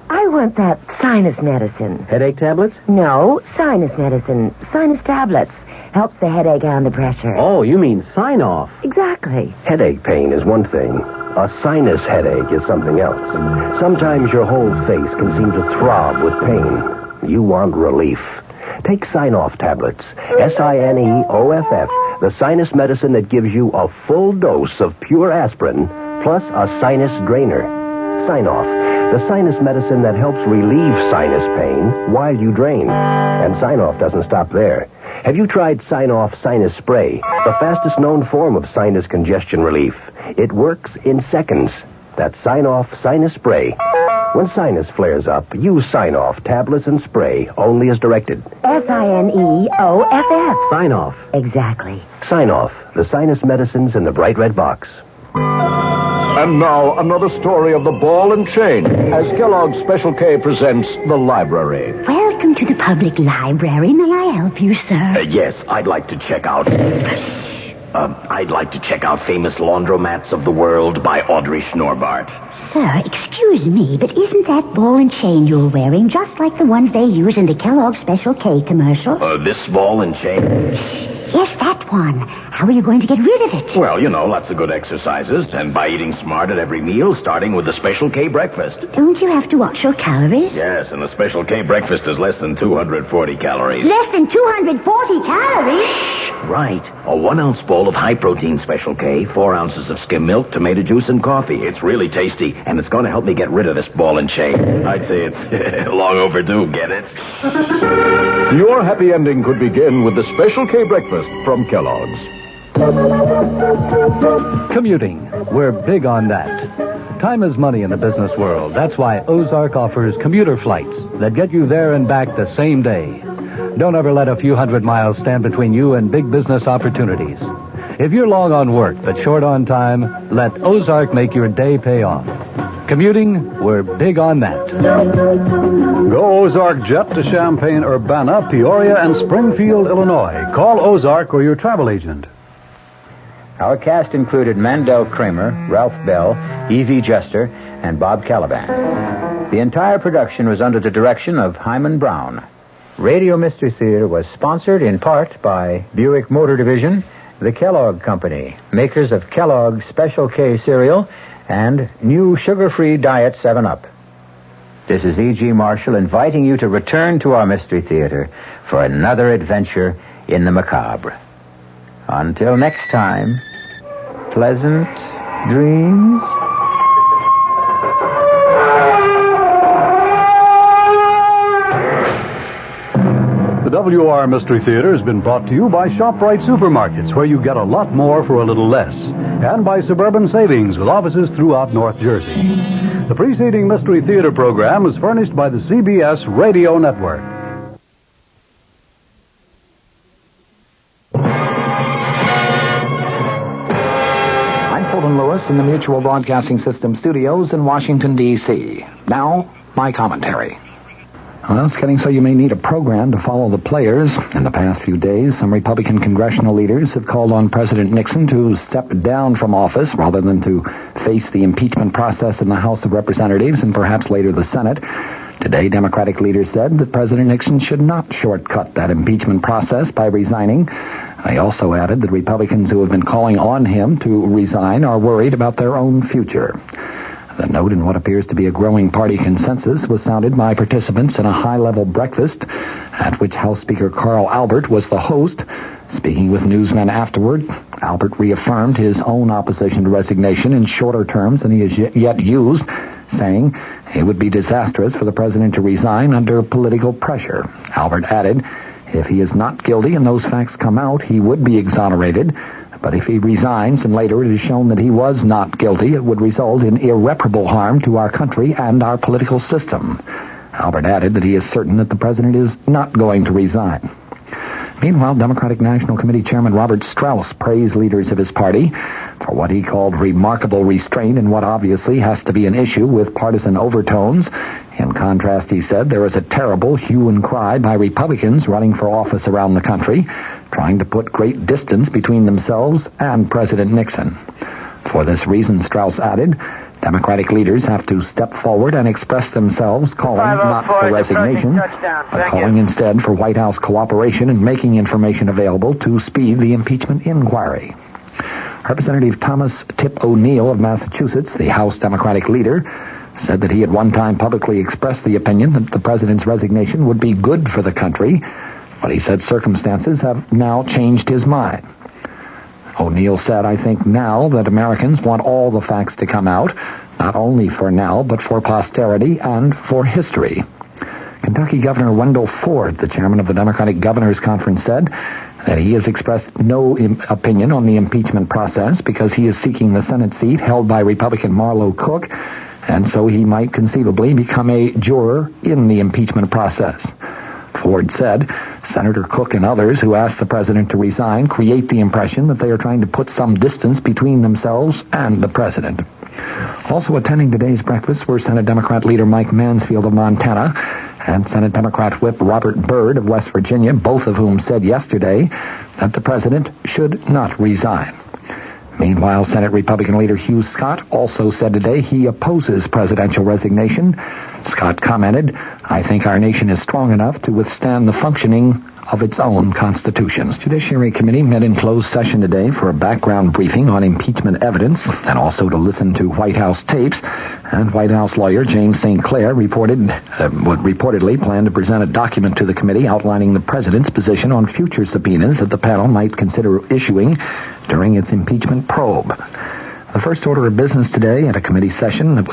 I want that sinus medicine. Headache tablets? No, sinus medicine. Sinus tablets. Helps the headache and the pressure. Oh, you mean sign-off. Exactly. Headache pain is one thing. A sinus headache is something else. Sometimes your whole face can seem to throb with pain. You want relief. Take Sign-Off tablets. Sineoff. The sinus medicine that gives you a full dose of pure aspirin plus a sinus drainer. Sign-Off. The sinus medicine that helps relieve sinus pain while you drain. And Sign-Off doesn't stop there. Have you tried Sign-Off Sinus Spray, the fastest known form of sinus congestion relief? It works in seconds. That's Sign-Off Sinus Spray. When sinus flares up, use Sign-Off tablets and spray only as directed. Signoff. Sign-Off. Exactly. Sign-Off, the sinus medicines in the bright red box. And now, another story of the ball and chain, as Kellogg's Special K presents The Library. Welcome to the public library. May I help you, sir? Yes, I'd like to check out... Famous Laundromats of the World by Audrey Schnorbart. Sir, excuse me, but isn't that ball and chain you're wearing just like the ones they use in the Kellogg's Special K commercial? This ball and chain? Yes, that one. How are you going to get rid of it? Well, lots of good exercises, and by eating smart at every meal, starting with the Special K breakfast. Don't you have to watch your calories? Yes, and the Special K breakfast is less than 240 calories. Less than 240 calories? Right. A 1-ounce bowl of high-protein Special K, 4 ounces of skim milk, tomato juice, and coffee. It's really tasty, and it's going to help me get rid of this ball and chain. I'd say it's long overdue, get it? Your happy ending could begin with the Special K breakfast from Kellogg's. Commuting. We're big on that. Time is money in the business world. That's why Ozark offers commuter flights that get you there and back the same day. Don't ever let a few hundred miles stand between you and big business opportunities. If you're long on work but short on time, let Ozark make your day pay off. Commuting, we're big on that. Go Ozark Jet to Champaign, Urbana, Peoria, and Springfield, Illinois. Call Ozark or your travel agent. Our cast included Mandel Kramer, Ralph Bell, Evie Juster, and Bob Caliban. The entire production was under the direction of Hyman Brown. Radio Mystery Theater was sponsored in part by Buick Motor Division, the Kellogg Company, makers of Kellogg's Special K cereal, and new sugar-free Diet 7-Up. This is E.G. Marshall inviting you to return to our Mystery Theater for another adventure in the macabre. Until next time, pleasant dreams. The WR Mystery Theater has been brought to you by ShopRite Supermarkets, where you get a lot more for a little less, and by Suburban Savings, with offices throughout North Jersey. The preceding Mystery Theater program is furnished by the CBS Radio Network. I'm Fulton Lewis in the Mutual Broadcasting System studios in Washington, D.C. Now, my commentary. Well, it's getting so you may need a program to follow the players. In the past few days, some Republican congressional leaders have called on President Nixon to step down from office rather than to face the impeachment process in the House of Representatives and perhaps later the Senate. Today, Democratic leaders said that President Nixon should not shortcut that impeachment process by resigning. They also added that Republicans who have been calling on him to resign are worried about their own future. The note in what appears to be a growing party consensus was sounded by participants in a high-level breakfast at which House Speaker Carl Albert was the host. Speaking with newsmen afterward, Albert reaffirmed his own opposition to resignation in shorter terms than he has yet used, saying it would be disastrous for the president to resign under political pressure. Albert added, if he is not guilty and those facts come out, he would be exonerated. But if he resigns and later it is shown that he was not guilty, it would result in irreparable harm to our country and our political system. Albert added that he is certain that the president is not going to resign. Meanwhile, Democratic National Committee Chairman Robert Strauss praised leaders of his party for what he called remarkable restraint in what obviously has to be an issue with partisan overtones. In contrast, he said, there is a terrible hue and cry by Republicans running for office around the country, trying to put great distance between themselves and President Nixon. For this reason, Strauss added, Democratic leaders have to step forward and express themselves, calling not for resignation, but calling instead for White House cooperation and making information available to speed the impeachment inquiry. Representative Thomas Tip O'Neill of Massachusetts, the House Democratic leader, said that he had one time publicly expressed the opinion that the president's resignation would be good for the country, but he said circumstances have now changed his mind. O'Neill said, I think now that Americans want all the facts to come out, not only for now, but for posterity and for history. Kentucky Governor Wendell Ford, the chairman of the Democratic Governors Conference, said that he has expressed no opinion on the impeachment process because he is seeking the Senate seat held by Republican Marlo Cook, and so he might conceivably become a juror in the impeachment process. Ford said, Senator Cook and others who asked the president to resign create the impression that they are trying to put some distance between themselves and the president. Also attending today's breakfast were Senate Democrat leader Mike Mansfield of Montana and Senate Democrat Whip Robert Byrd of West Virginia, both of whom said yesterday that the president should not resign. Meanwhile, Senate Republican leader Hugh Scott also said today he opposes presidential resignation. Scott commented, I think our nation is strong enough to withstand the functioning of its own constitution. The Judiciary Committee met in closed session today for a background briefing on impeachment evidence and also to listen to White House tapes. And White House lawyer James St. Clair reportedly planned to present a document to the committee outlining the president's position on future subpoenas that the panel might consider issuing during its impeachment probe. The first order of business today at a committee session that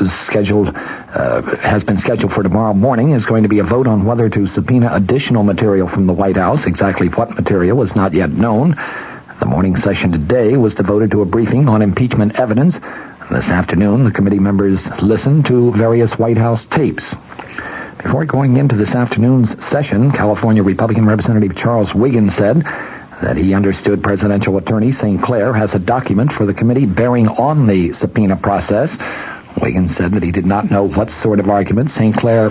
has been scheduled for tomorrow morning is going to be a vote on whether to subpoena additional material from the White House. Exactly what material is not yet known. The morning session today was devoted to a briefing on impeachment evidence. This afternoon, the committee members listened to various White House tapes. Before going into this afternoon's session, California Republican Representative Charles Wiggins said that he understood presidential attorney St. Clair has a document for the committee bearing on the subpoena process. Wiggins said that he did not know what sort of argument St. Clair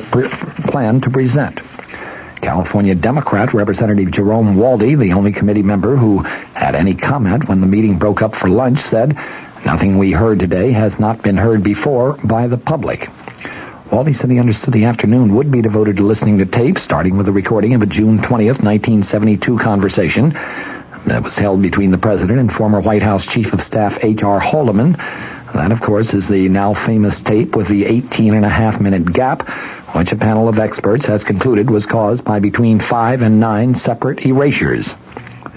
planned to present. California Democrat Representative Jerome Waldy, the only committee member who had any comment when the meeting broke up for lunch, said, nothing we heard today has not been heard before by the public. Waldy said he understood the afternoon would be devoted to listening to tapes, starting with a recording of a June 20th, 1972 conversation that was held between the president and former White House Chief of Staff H.R. Haldeman. That, of course, is the now famous tape with the 18-and-a-half-minute gap, which a panel of experts has concluded was caused by between 5 and 9 separate erasures.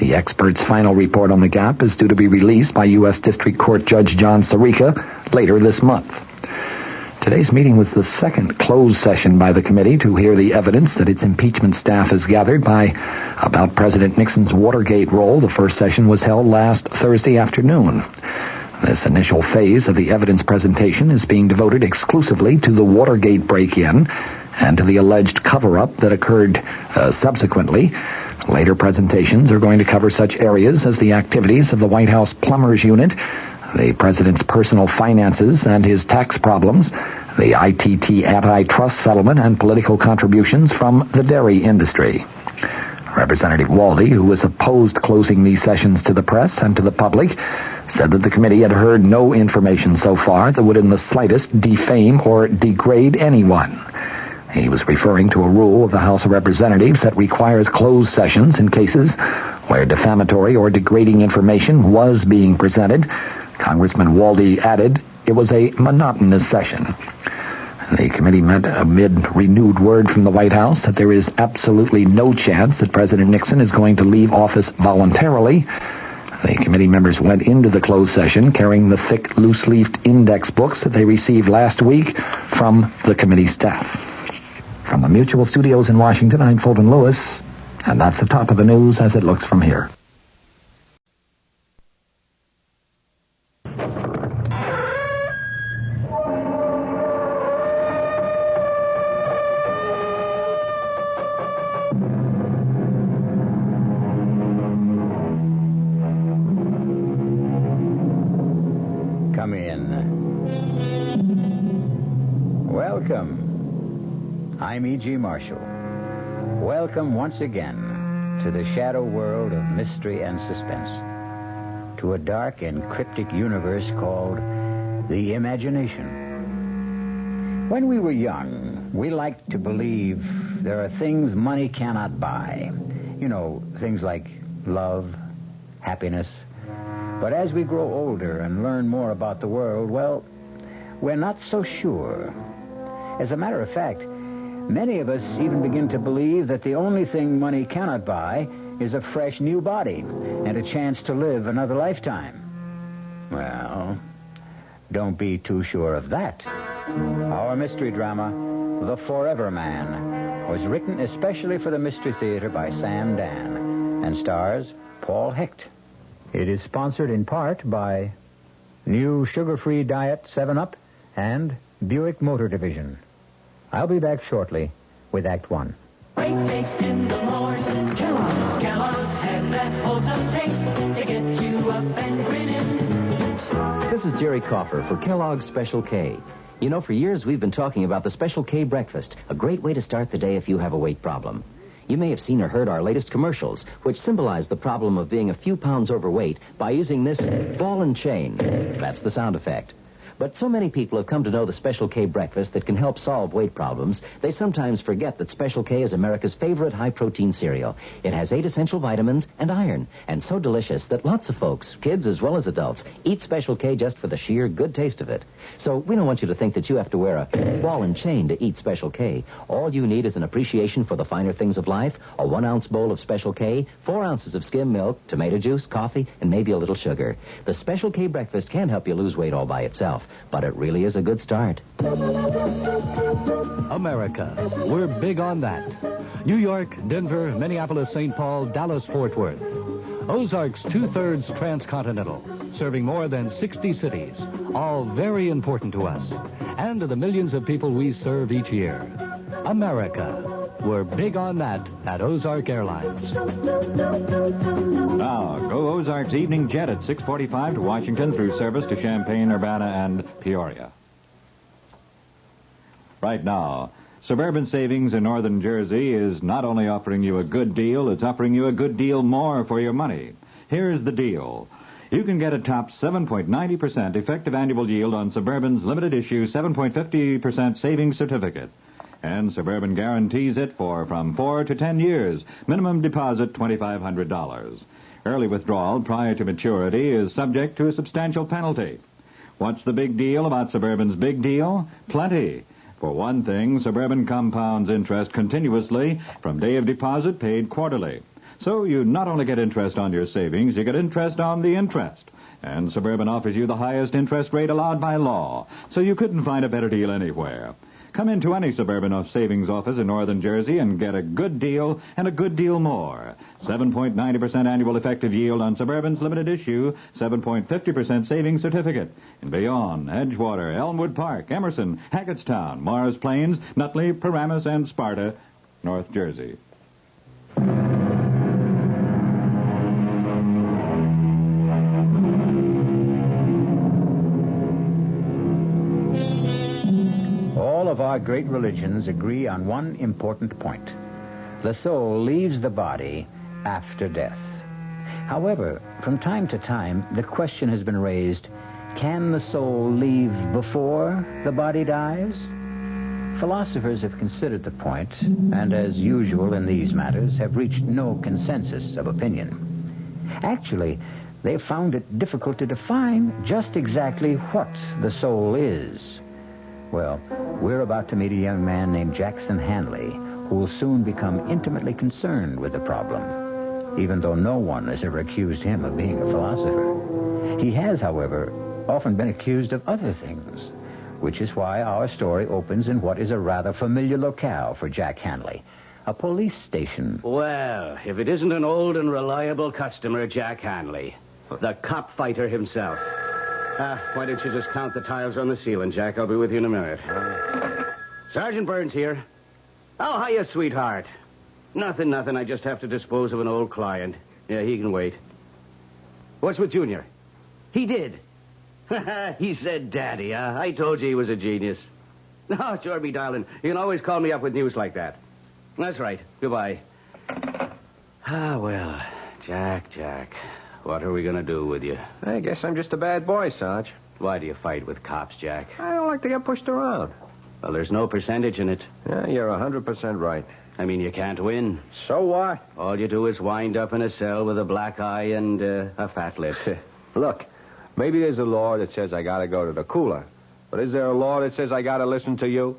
The experts' final report on the gap is due to be released by U.S. District Court Judge John Sirica later this month. Today's meeting was the second closed session by the committee to hear the evidence that its impeachment staff has gathered about President Nixon's Watergate role. The first session was held last Thursday afternoon. This initial phase of the evidence presentation is being devoted exclusively to the Watergate break-in and to the alleged cover-up that occurred subsequently. Later presentations are going to cover such areas as the activities of the White House Plumbers Unit, the president's personal finances and his tax problems, the ITT antitrust settlement, and political contributions from the dairy industry. Representative Waldy, who has opposed closing these sessions to the press and to the public, said that the committee had heard no information so far that would in the slightest defame or degrade anyone. He was referring to a rule of the House of Representatives that requires closed sessions in cases where defamatory or degrading information was being presented. Congressman Waldy added it was a monotonous session. The committee met amid renewed word from the White House that there is absolutely no chance that President Nixon is going to leave office voluntarily. The committee members went into the closed session carrying the thick, loose-leafed index books that they received last week from the committee staff. From the Mutual Studios in Washington, I'm Fulton Lewis, and that's the top of the news as it looks from here. Come in. Welcome. I'm E.G. Marshall. Welcome once again to the shadow world of mystery and suspense, to a dark and cryptic universe called the imagination. When we were young, we liked to believe there are things money cannot buy. You know, things like love, happiness. But as we grow older and learn more about the world, well, we're not so sure. As a matter of fact, many of us even begin to believe that the only thing money cannot buy is a fresh new body and a chance to live another lifetime. Well, don't be too sure of that. Our mystery drama, The Forever Man, was written especially for the Mystery Theater by Sam Dan and stars Paul Hecht. It is sponsored in part by New Sugar-Free Diet 7-Up and Buick Motor Division. I'll be back shortly with Act One. Great taste in the morning. Kellogg's has that wholesome taste to get you up and grinning. This is Jerry Coffer for Kellogg's Special K. You know, for years we've been talking about the Special K breakfast, a great way to start the day if you have a weight problem. You may have seen or heard our latest commercials, which symbolize the problem of being a few pounds overweight by using this ball and chain. That's the sound effect. But so many people have come to know the Special K breakfast that can help solve weight problems, they sometimes forget that Special K is America's favorite high-protein cereal. It has 8 essential vitamins and iron, and so delicious that lots of folks, kids as well as adults, eat Special K just for the sheer good taste of it. So we don't want you to think that you have to wear a ball and chain to eat Special K. All you need is an appreciation for the finer things of life, a 1-ounce bowl of Special K, 4 ounces of skim milk, tomato juice, coffee, and maybe a little sugar. The Special K breakfast can help you lose weight all by itself, but it really is a good start. America. We're big on that. New York, Denver, Minneapolis, St. Paul, Dallas, Fort Worth. Ozarks 2/3 transcontinental, serving more than 60 cities, all very important to us, and to the millions of people we serve each year. America. We're big on that at Ozark Airlines. Now, go Ozarks Evening Jet at 6:45 to Washington through service to Champaign, Urbana, and Peoria. Right now, Suburban Savings in Northern Jersey is not only offering you a good deal, it's offering you a good deal more for your money. Here's the deal. You can get a top 7.90% effective annual yield on Suburban's limited issue 7.50% savings certificate. And Suburban guarantees it for from 4 to 10 years. Minimum deposit $2,500. Early withdrawal prior to maturity is subject to a substantial penalty. What's the big deal about Suburban's big deal? Plenty. For one thing, Suburban compounds interest continuously from day of deposit paid quarterly. So you not only get interest on your savings, you get interest on the interest. And Suburban offers you the highest interest rate allowed by law. So you couldn't find a better deal anywhere. Come into any Suburban savings office in Northern Jersey and get a good deal and a good deal more. 7.90% annual effective yield on Suburban's limited issue, 7.50% savings certificate. In Bayonne, Edgewater, Elmwood Park, Emerson, Hackettstown, Mars Plains, Nutley, Paramus, and Sparta, North Jersey. All of our great religions agree on one important point. The soul leaves the body after death. However, from time to time, the question has been raised, can the soul leave before the body dies? Philosophers have considered the point, and as usual in these matters, have reached no consensus of opinion. Actually, they've found it difficult to define just exactly what the soul is. Well, we're about to meet a young man named Jackson Hanley, who will soon become intimately concerned with the problem, even though no one has ever accused him of being a philosopher. He has, however, often been accused of other things, which is why our story opens in what is a rather familiar locale for Jack Hanley, a police station. Well, if it isn't an old and reliable customer, Jack Hanley, the cop fighter himself. Why don't you just count the tiles on the ceiling, Jack? I'll be with you in a minute. Sergeant Burns here. Oh, hiya, sweetheart. Nothing. I just have to dispose of an old client. Yeah, he can wait. What's with Junior? He did. He said daddy, I told you he was a genius. No, sure, me darling. You can always call me up with news like that. That's right. Goodbye. Well, Jack. What are we going to do with you? I guess I'm just a bad boy, Sarge. Why do you fight with cops, Jack? I don't like to get pushed around. Well, there's no percentage in it. Yeah, you're 100% right. I mean, you can't win. So what? All you do is wind up in a cell with a black eye and a fat lip. Look, maybe there's a law that says I gotta go to the cooler. But is there a law that says I gotta listen to you?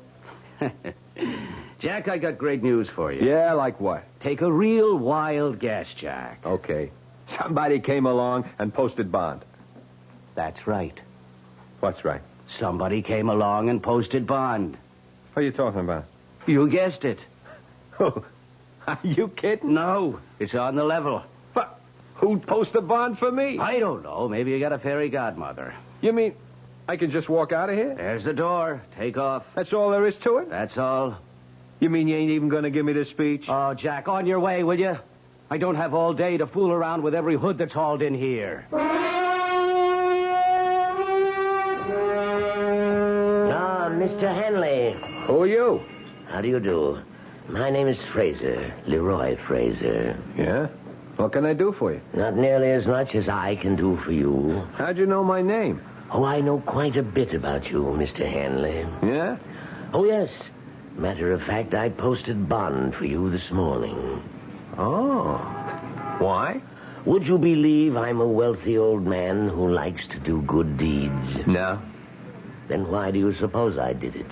Jack, I got great news for you. Yeah, like what? Take a real wild guess, Jack. Okay. Somebody came along and posted bond. That's right. What's right? Somebody came along and posted bond. What are you talking about? You guessed it. Are you kidding? No, it's on the level. But who'd post a bond for me? I don't know. Maybe you got a fairy godmother. You mean I can just walk out of here? There's the door. Take off. That's all there is to it? That's all. You mean you ain't even going to give me the speech? Oh, Jack, on your way, will you? I don't have all day to fool around with every hood that's hauled in here. Mr. Henley. Who are you? How do you do? My name is Fraser, Leroy Fraser. Yeah? What can I do for you? Not nearly as much as I can do for you. How'd you know my name? Oh, I know quite a bit about you, Mr. Henley. Yeah? Oh, yes. Matter of fact, I posted bond for you this morning. Oh. Why? Would you believe I'm a wealthy old man who likes to do good deeds? No. Then why do you suppose I did it?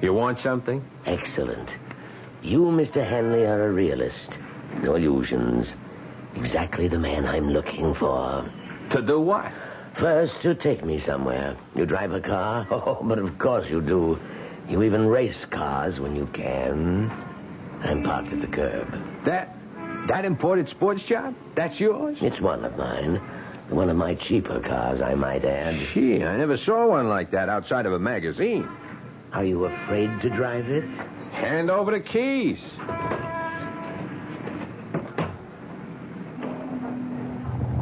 You want something? Excellent. You, Mr. Henley, are a realist. No illusions. Exactly the man I'm looking for. To do what? First, to take me somewhere. You drive a car? Oh, but of course you do. You even race cars when you can. I'm parked at the curb. That imported sports job? That's yours? It's one of mine. One of my cheaper cars, I might add. Gee, I never saw one like that outside of a magazine. Are you afraid to drive it? Hand over the keys.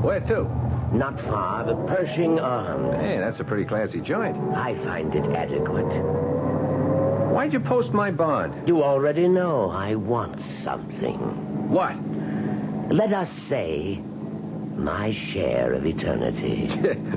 Where to? Not far, the Pershing Arms. Hey, that's a pretty classy joint. I find it adequate. Why'd you post my bond? You already know I want something. What? Let us say my share of eternity.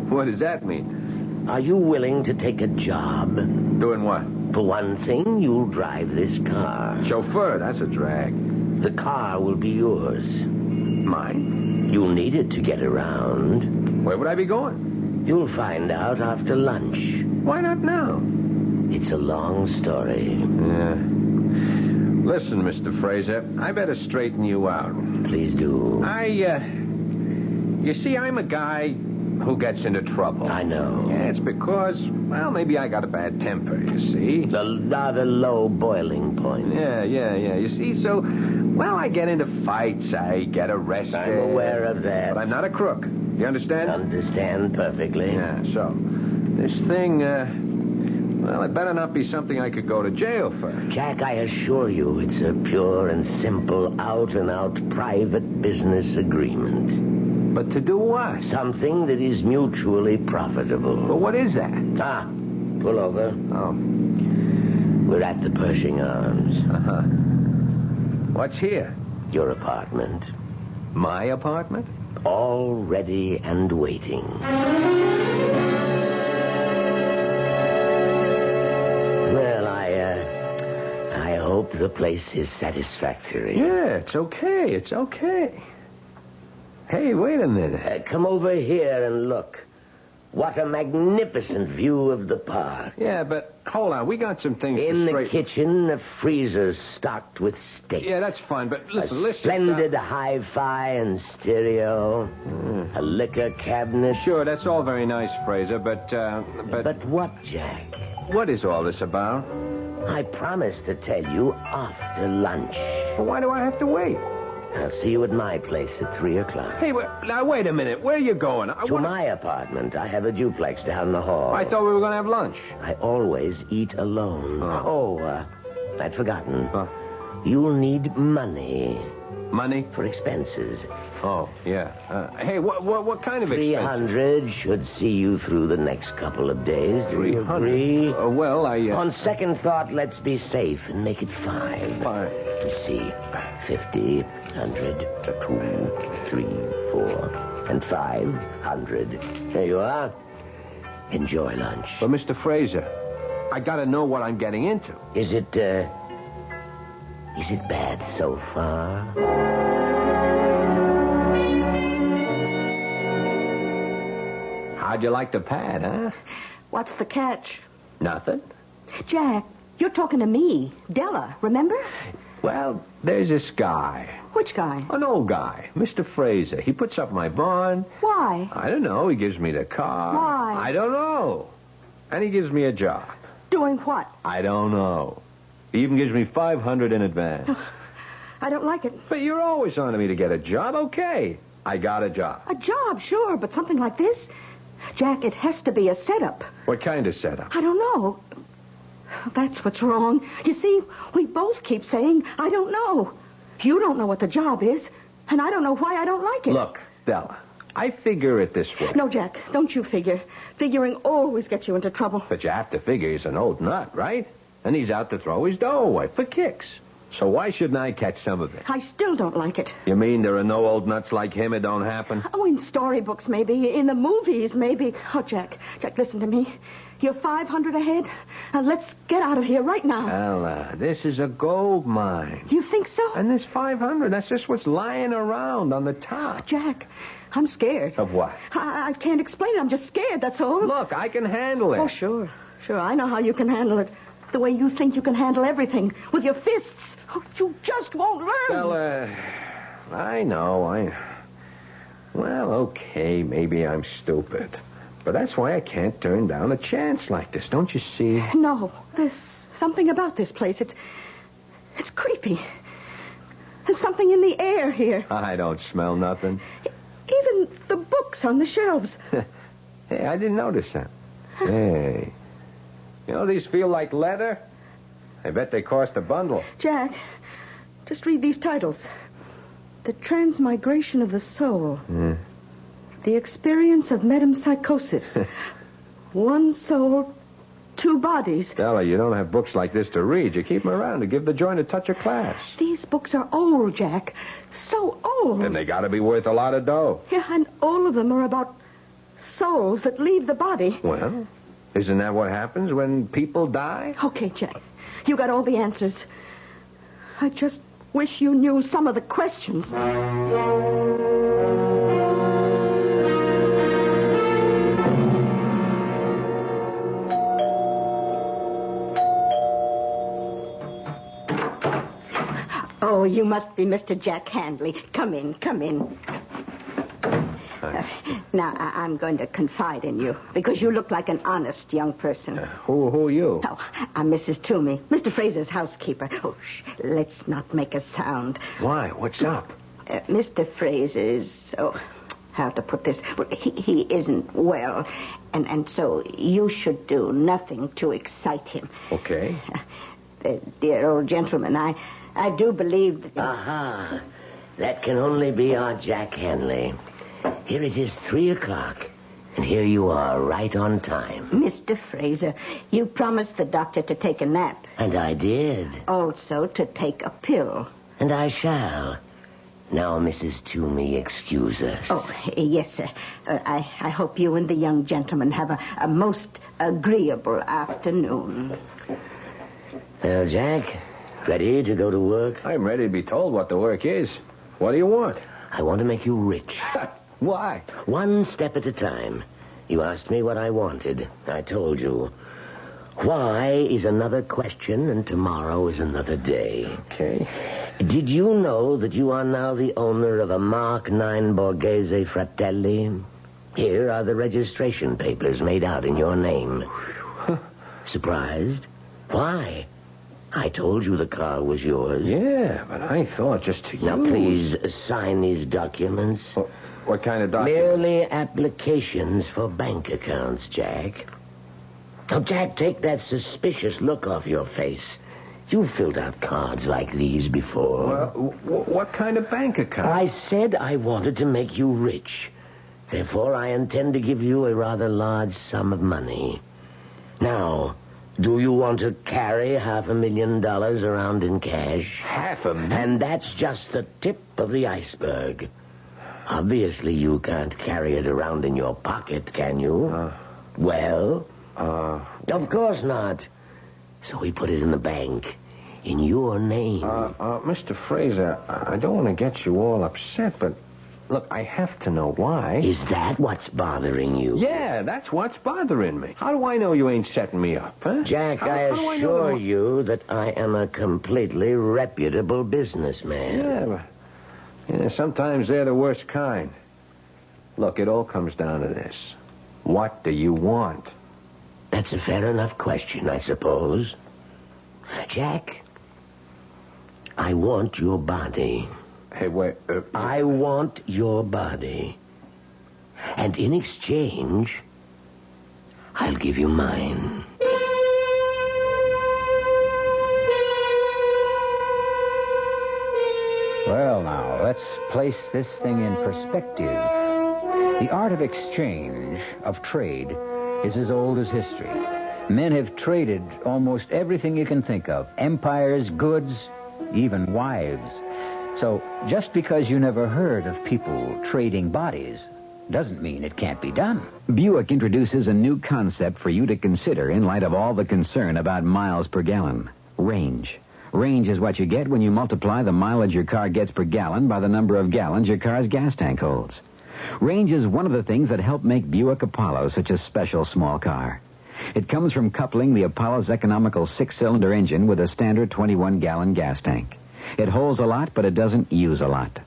What does that mean? Are you willing to take a job? Doing what? For one thing, you'll drive this car. Chauffeur, that's a drag. The car will be yours. Mine? You'll need it to get around. Where would I be going? You'll find out after lunch. Why not now? It's a long story. Yeah. Listen, Mr. Fraser, I better straighten you out. Please do. You see, I'm a guy who gets into trouble. I know. Yeah, it's because, well, maybe I got a bad temper, you see. The rather low boiling point. Yeah. You see, so, well, I get into fights, I get arrested. I'm aware of that. But I'm not a crook. You understand? Understand perfectly. Yeah, so, this thing, well, it better not be something I could go to jail for. Jack, I assure you, it's a pure and simple, out-and-out private business agreement. But to do what? Something that is mutually profitable. Well, what is that? Pull over. Oh. We're at the Pershing Arms. Uh-huh. What's here? Your apartment. My apartment? All ready and waiting. Well, I hope the place is satisfactory. Yeah, it's okay. Hey, wait a minute. Come over here and look. What a magnificent view of the park. Yeah, but hold on. We got some things In to the kitchen, a freezer stocked with steaks. Yeah, that's fine, but listen. Splendid hi-fi and stereo. A liquor cabinet. Sure, that's all very nice, Fraser, but... But what, Jack? What is all this about? I promised to tell you after lunch. Well, why do I have to wait? I'll see you at my place at 3 o'clock. Hey, now, wait a minute. Where are you going? To my apartment. I have a duplex down the hall. I thought we were going to have lunch. I always eat alone. I'd forgotten. You'll need money. Money? For expenses. Oh, yeah. Hey, what kind of expenses? 300 should see you through the next couple of days. Do you agree? Well, On second thought, let's be safe and make it 5. 5. Let me see. 50, 100, 2, 3, 4, and 500. There you are. Enjoy lunch. But, Mr. Fraser, I gotta know what I'm getting into. Is it bad so far? How'd you like the pad, huh? What's the catch? Nothing. Jack, you're talking to me. Della, remember? Well, there's this guy. Which guy? An old guy, Mr. Fraser. He puts up my bond. Why? I don't know. He gives me the car. Why? I don't know. And he gives me a job. Doing what? I don't know. He even gives me $500 in advance. I don't like it. But you're always on to me to get a job. Okay, I got a job. A job, sure, but something like this? Jack, it has to be a setup. What kind of setup? I don't know. That's what's wrong. You see, we both keep saying, I don't know. You don't know what the job is, and I don't know why I don't like it. Look, Della, I figure it this way. No, Jack, don't you figure. Figuring always gets you into trouble. But you have to figure he's an old nut, right? And he's out to throw his dough away for kicks. So why shouldn't I catch some of it? I still don't like it. You mean there are no old nuts like him? It don't happen? Oh, in storybooks, maybe. In the movies, maybe. Oh, Jack, listen to me. You're 500 ahead. Now, let's get out of here right now. Ella, this is a gold mine. You think so? And this 500, that's just what's lying around on the top. Jack, I'm scared. Of what? I can't explain it. I'm just scared, that's all. Look, I can handle it. Oh, sure. Sure, I know how you can handle it. The way you think you can handle everything. With your fists. Oh, you just won't learn. Ella, I know. Well, okay, maybe I'm stupid. But that's why I can't turn down a chance like this, don't you see? No, there's something about this place. It's creepy. There's something in the air here. I don't smell nothing. Even the books on the shelves. Hey, I didn't notice that. Hey, you know, these feel like leather. I bet they cost a bundle. Jack, just read these titles. The Transmigration of the Soul. The Experience of Metempsychosis. One soul, two bodies. Stella, you don't have books like this to read. You keep them around to give the joint a touch of class. These books are old, Jack. So old. And they got to be worth a lot of dough. Yeah, and all of them are about souls that leave the body. Well, isn't that what happens when people die? Okay, Jack. You got all the answers. I just wish you knew some of the questions. Oh, you must be Mr. Jack Handley. Come in. Now, I'm going to confide in you, because you look like an honest young person. Who are you? Oh, I'm Mrs. Toomey, Mr. Fraser's housekeeper. Oh, shh, let's not make a sound. Why? What's up? Mr. Fraser is, how to put this? Well, he isn't well, and so you should do nothing to excite him. Okay. The dear old gentleman, I do believe that... Aha. That can only be our Jack Hanley. Here it is 3:00, and here you are, right on time. Mr. Fraser, you promised the doctor to take a nap. And I did. Also to take a pill. And I shall. Now, Mrs. Toomey, excuse us. Oh, yes, sir. I hope you and the young gentleman have a most agreeable afternoon. Well, Jack, ready to go to work? I'm ready to be told what the work is. What do you want? I want to make you rich. Why? One step at a time. You asked me what I wanted. I told you. Why is another question, and tomorrow is another day. Okay. Did you know that you are now the owner of a Mark IX Borghese Fratelli? Here are the registration papers made out in your name. Surprised? Why? I told you the car was yours. Yeah, but I thought just to Now, please sign these documents. What kind of documents? Merely applications for bank accounts, Jack. Now, Jack, take that suspicious look off your face. You've filled out cards like these before. Well, what kind of bank account? I said I wanted to make you rich. Therefore, I intend to give you a rather large sum of money. Now, do you want to carry $500,000 around in cash? $500,000? And that's just the tip of the iceberg. Obviously, you can't carry it around in your pocket, can you? Of course not. So we put it in the bank, in your name. Mr. Fraser, I don't want to get you all upset, but look, I have to know why. Is that what's bothering you? Yeah, that's what's bothering me. How do I know you ain't setting me up, huh? Jack, I assure you that I am a completely reputable businessman. Yeah, sometimes they're the worst kind. Look, it all comes down to this. What do you want? That's a fair enough question, I suppose. Jack, I want your body. Hey, wait. I want your body. And in exchange, I'll give you mine. Well, now, let's place this thing in perspective. The art of exchange, of trade, is as old as history. Men have traded almost everything you can think of. Empires, goods, even wives. So, just because you never heard of people trading bodies doesn't mean it can't be done. Buick introduces a new concept for you to consider in light of all the concern about miles per gallon. Range. Range is what you get when you multiply the mileage your car gets per gallon by the number of gallons your car's gas tank holds. Range is one of the things that help make Buick Apollo such a special small car. It comes from coupling the Apollo's economical 6-cylinder engine with a standard 21-gallon gas tank. It holds a lot, but it doesn't use a lot.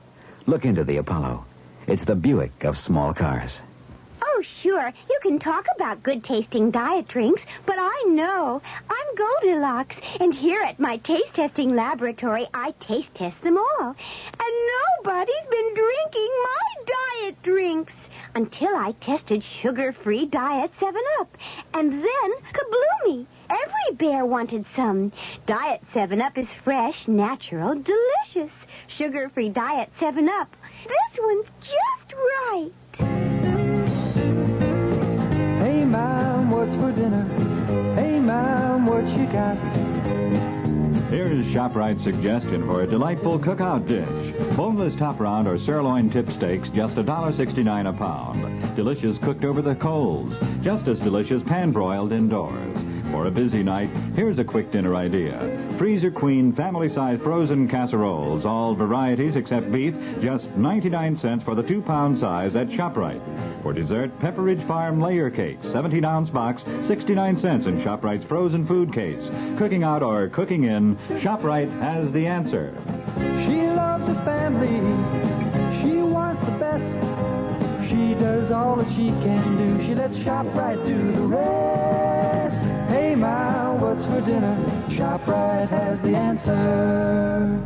Look into the Apollo. It's the Buick of small cars. Oh, sure. You can talk about good-tasting diet drinks, but I know. I'm Goldilocks, and here at my taste-testing laboratory, I taste-test them all. And nobody's been drinking my diet drinks until I tested sugar-free Diet 7-Up. And then, kabloomy! Every bear wanted some. Diet 7-Up is fresh, natural, delicious. Sugar-free Diet 7-Up. This one's just right. Hey, Mom, what's for dinner? Hey, Mom, what you got? Here's ShopRite's suggestion for a delightful cookout dish. Boneless top round or sirloin tip steaks, just $1.69 a pound. Delicious cooked over the coals. Just as delicious pan-broiled indoors. For a busy night, here's a quick dinner idea. Freezer Queen family-size frozen casseroles, all varieties except beef, just 99 cents for the 2-pound size at ShopRite. For dessert, Pepperidge Farm layer cake, 17-ounce box, 69 cents in ShopRite's frozen food case. Cooking out or cooking in, ShopRite has the answer. She loves the family. She wants the best. She does all that she can do. She lets ShopRite do the rest. Hey, Ma, what's for dinner? ShopRite has the answer.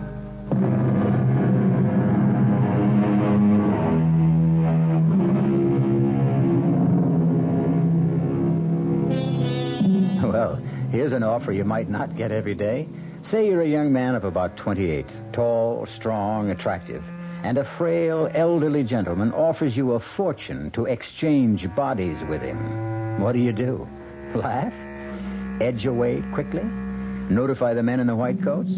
Well, here's an offer you might not get every day. Say you're a young man of about 28, tall, strong, attractive, and a frail, elderly gentleman offers you a fortune to exchange bodies with him. What do? Laugh? Edge away quickly? Notify the men in the white coats?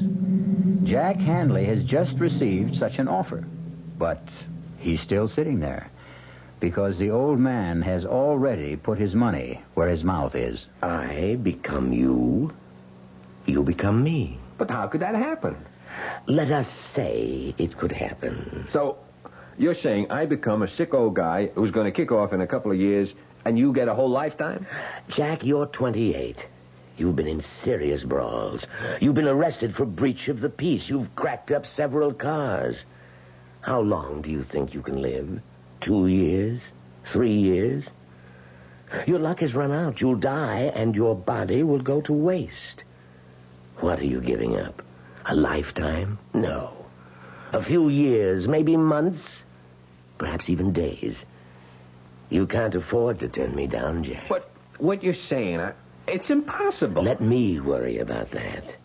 Jack Handley has just received such an offer, but he's still sitting there because the old man has already put his money where his mouth is. I become you. You become me. But how could that happen? Let us say it could happen. So, you're saying I become a sick old guy who's going to kick off in a couple of years, and you get a whole lifetime? Jack, you're 28. You've been in serious brawls. You've been arrested for breach of the peace. You've cracked up several cars. How long do you think you can live? 2 years? 3 years? Your luck has run out. You'll die, and your body will go to waste. What are you giving up? A lifetime? No. A few years, maybe months, perhaps even days. You can't afford to turn me down, Jack. But what you're saying, it's impossible. Let me worry about that.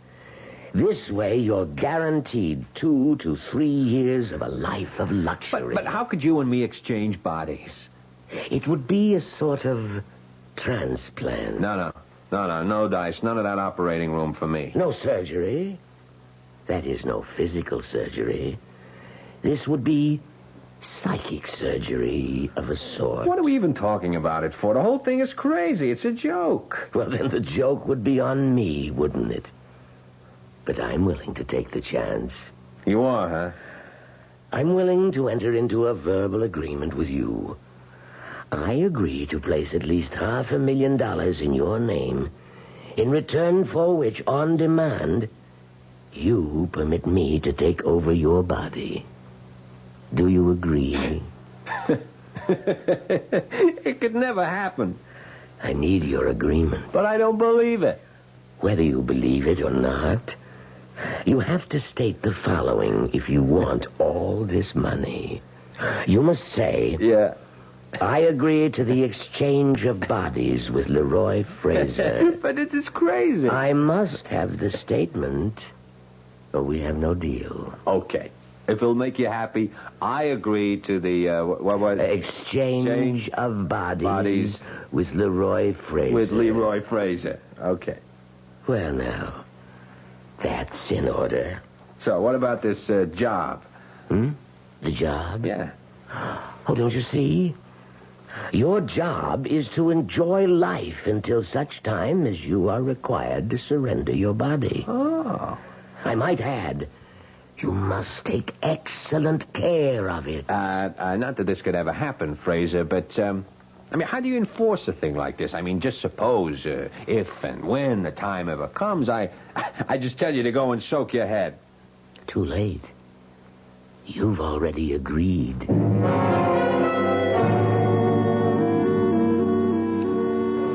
This way, you're guaranteed 2 to 3 years of a life of luxury. But how could you and me exchange bodies? It would be a sort of transplant. No dice. None of that operating room for me. No surgery. That is, no physical surgery. This would be psychic surgery of a sort. What are we even talking about it for? The whole thing is crazy. It's a joke. Well, then the joke would be on me, wouldn't it? But I'm willing to take the chance. You are, huh? I'm willing to enter into a verbal agreement with you. I agree to place at least $500,000 in your name, in return for which, on demand, you permit me to take over your body. Do you agree? It could never happen. I need your agreement. But I don't believe it. Whether you believe it or not, You have to state the following if you want all this money. You must say... Yeah. I agree to the exchange of bodies with Leroy Fraser. But it is crazy. I must have the statement, or we have no deal. Okay. If it'll make you happy, I agree to the, what was it? Exchange of bodies with Leroy Fraser. With Leroy Fraser. Okay. Well, now, that's in order. So, what about this job? The job? Yeah. Oh, don't you see? Your job is to enjoy life until such time as you are required to surrender your body. Oh. I might add, you must take excellent care of it. Not that this could ever happen, Fraser, but, how do you enforce a thing like this? Just suppose, if and when the time ever comes, I just tell you to go and soak your head. Too late. You've already agreed.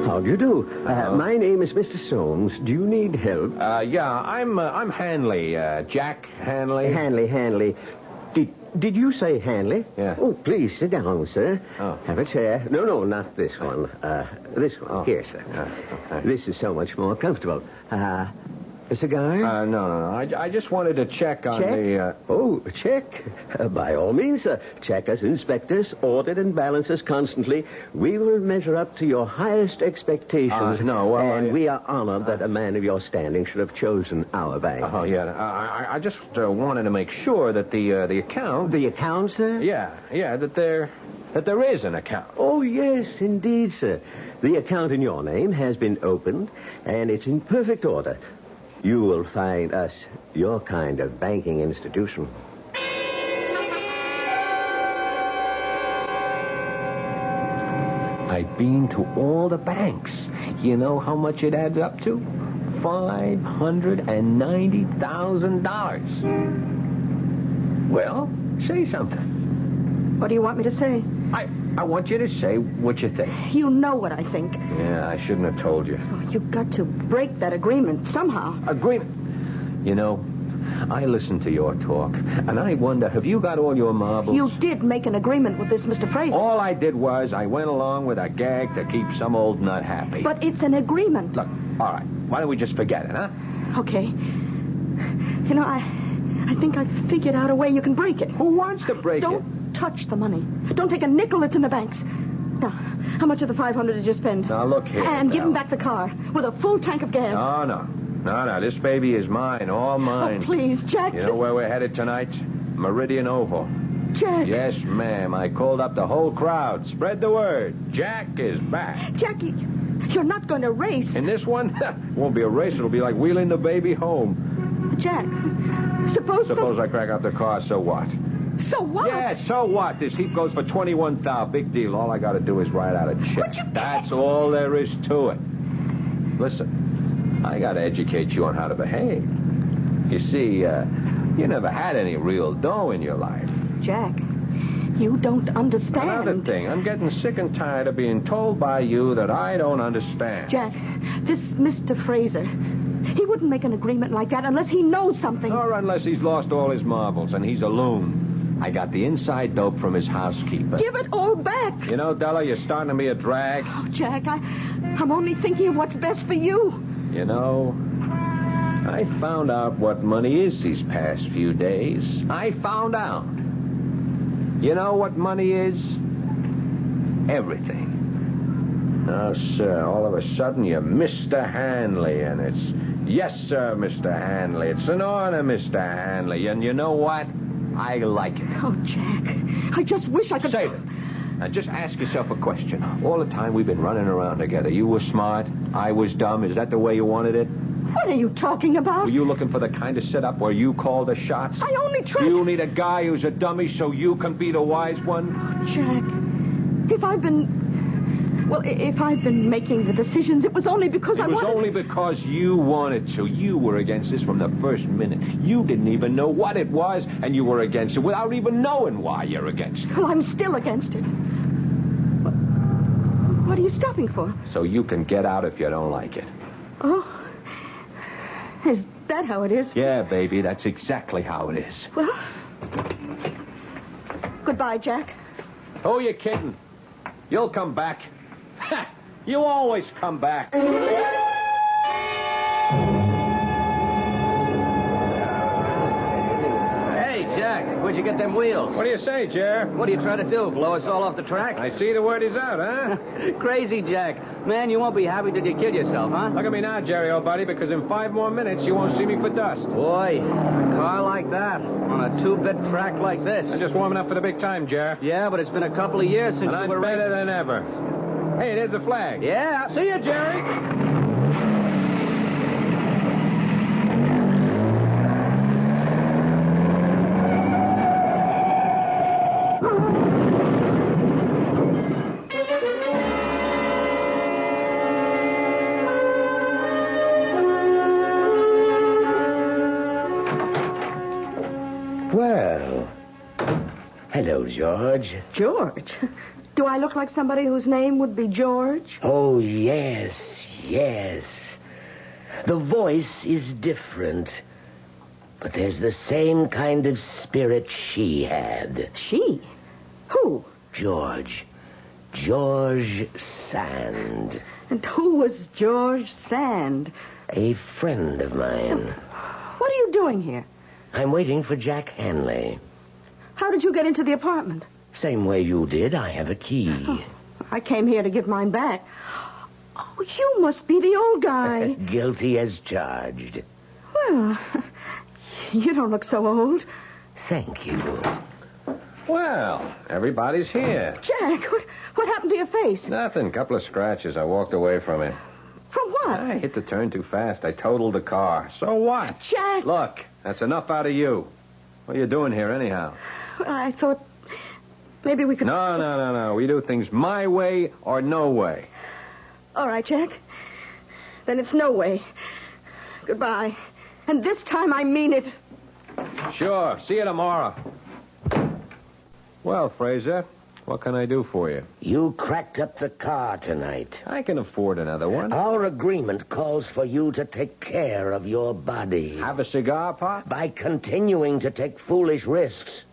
How do you do? My name is Mr. Soames. Do you need help? Yeah, I'm Hanley, Jack Hanley. Hanley. Did you say Hanley? Yeah. Oh, please, sit down, sir. Oh. Have a chair. No, not this one. This one. Oh. Here, sir. Okay. This is so much more comfortable. A cigar? No. I just wanted to check on Check? Check. By all means, sir. Check us, inspect us, audit and balance us constantly. We will measure up to your highest expectations. We are honored that a man of your standing should have chosen our bank. Oh, yeah. I just wanted to make sure that the account... The account, sir? Yeah, that there is an account. Oh, yes, indeed, sir. The account in your name has been opened, and it's in perfect order. You will find us your kind of banking institution. I've been to all the banks. You know how much it adds up to? $590,000. Well, say something. What do you want me to say? I want you to say what you think. You know what I think. Yeah, I shouldn't have told you. Oh, you've got to break that agreement somehow. Agreement? You know, I listen to your talk, and I wonder, have you got all your marbles? You did make an agreement with this Mr. Fraser. All I did was I went along with a gag to keep some old nut happy. But it's an agreement. Look, all right, why don't we just forget it, huh? Okay. You know, I think I've figured out a way you can break it. Who wants to break it? Don't touch the money. Don't take a nickel that's in the banks. Now, how much of the $500 did you spend? Now, look here. And give him back the car with a full tank of gas. No. This baby is mine, all mine. Oh, please, Jack. You know where we're headed tonight? Meridian Oval. Jack. Yes, ma'am. I called up the whole crowd. Spread the word. Jack is back. Jackie, you're not going to race. In this one? It won't be a race. It'll be like wheeling the baby home. Jack, suppose I crack up the car, so what? So what? Yeah, so what? This heap goes for $21,000. Big deal. All I got to do is write out a check. That's all there is to it. Listen, I got to educate you on how to behave. You see, you never had any real dough in your life. Jack, you don't understand. Another thing, I'm getting sick and tired of being told by you that I don't understand. Jack, this Mr. Fraser, he wouldn't make an agreement like that unless he knows something. Or unless he's lost all his marbles and he's a loon. I got the inside dope from his housekeeper. Give it all back. You know, Della, you're starting to be a drag. Oh, Jack, I'm only thinking of what's best for you. You know, I found out what money is these past few days. I found out. You know what money is? Everything. Now, sir, all of a sudden you're Mr. Hanley, and it's, yes, sir, Mr. Hanley. It's an honor, Mr. Hanley. And you know what? I like it. Oh, Jack, I just wish I could... Save it. Now, just ask yourself a question. All the time we've been running around together, you were smart, I was dumb. Is that the way you wanted it? What are you talking about? Were you looking for the kind of setup where you call the shots? I only tried... You need a guy who's a dummy so you can be the wise one? Oh, Jack, if I've been making the decisions, it was only because It was only because you wanted to. You were against this from the first minute. You didn't even know what it was, and you were against it without even knowing why you're against it. Well, I'm still against it. What are you stopping for? So you can get out if you don't like it. Oh, is that how it is? Yeah, baby, that's exactly how it is. Well, goodbye, Jack. Who are you kidding? You'll come back. Ha! You always come back. Where'd you get them wheels? What do you say, Jer? What are you trying to do, blow us all off the track? I see the word is out, huh? Crazy, Jack. Man, you won't be happy till you kill yourself, huh? Look at me now, Jerry, old buddy, because in 5 more minutes you won't see me for dust. Boy, a car like that, on a 2-bit track like this. I'm just warming up for the big time, Jer. Yeah, but it's been a couple of years since and you were better than ever. Hey, there's the flag. Yeah. See you, Jerry. Hello, George. George? Do I look like somebody whose name would be George? Oh, yes, yes. The voice is different, but there's the same kind of spirit she had. She? Who? George. George Sand. And who was George Sand? A friend of mine. What are you doing here? I'm waiting for Jack Hanley. How did you get into the apartment? Same way you did. I have a key. Oh, I came here to give mine back. Oh, you must be the old guy. Guilty as charged. Well, you don't look so old. Thank you. Well, everybody's here. Jack, what happened to your face? Nothing. Couple of scratches. I walked away from it. From what? I hit the turn too fast. I totaled the car. So what? Jack! Look, that's enough out of you. What are you doing here, anyhow? Well, I thought maybe we could... No. We do things my way or no way. All right, Jack. Then it's no way. Goodbye. And this time I mean it. Sure. See you tomorrow. Well, Fraser, what can I do for you? You cracked up the car tonight. I can afford another one. Our agreement calls for you to take care of your body. Have a cigar, Pop? By continuing to take foolish risks,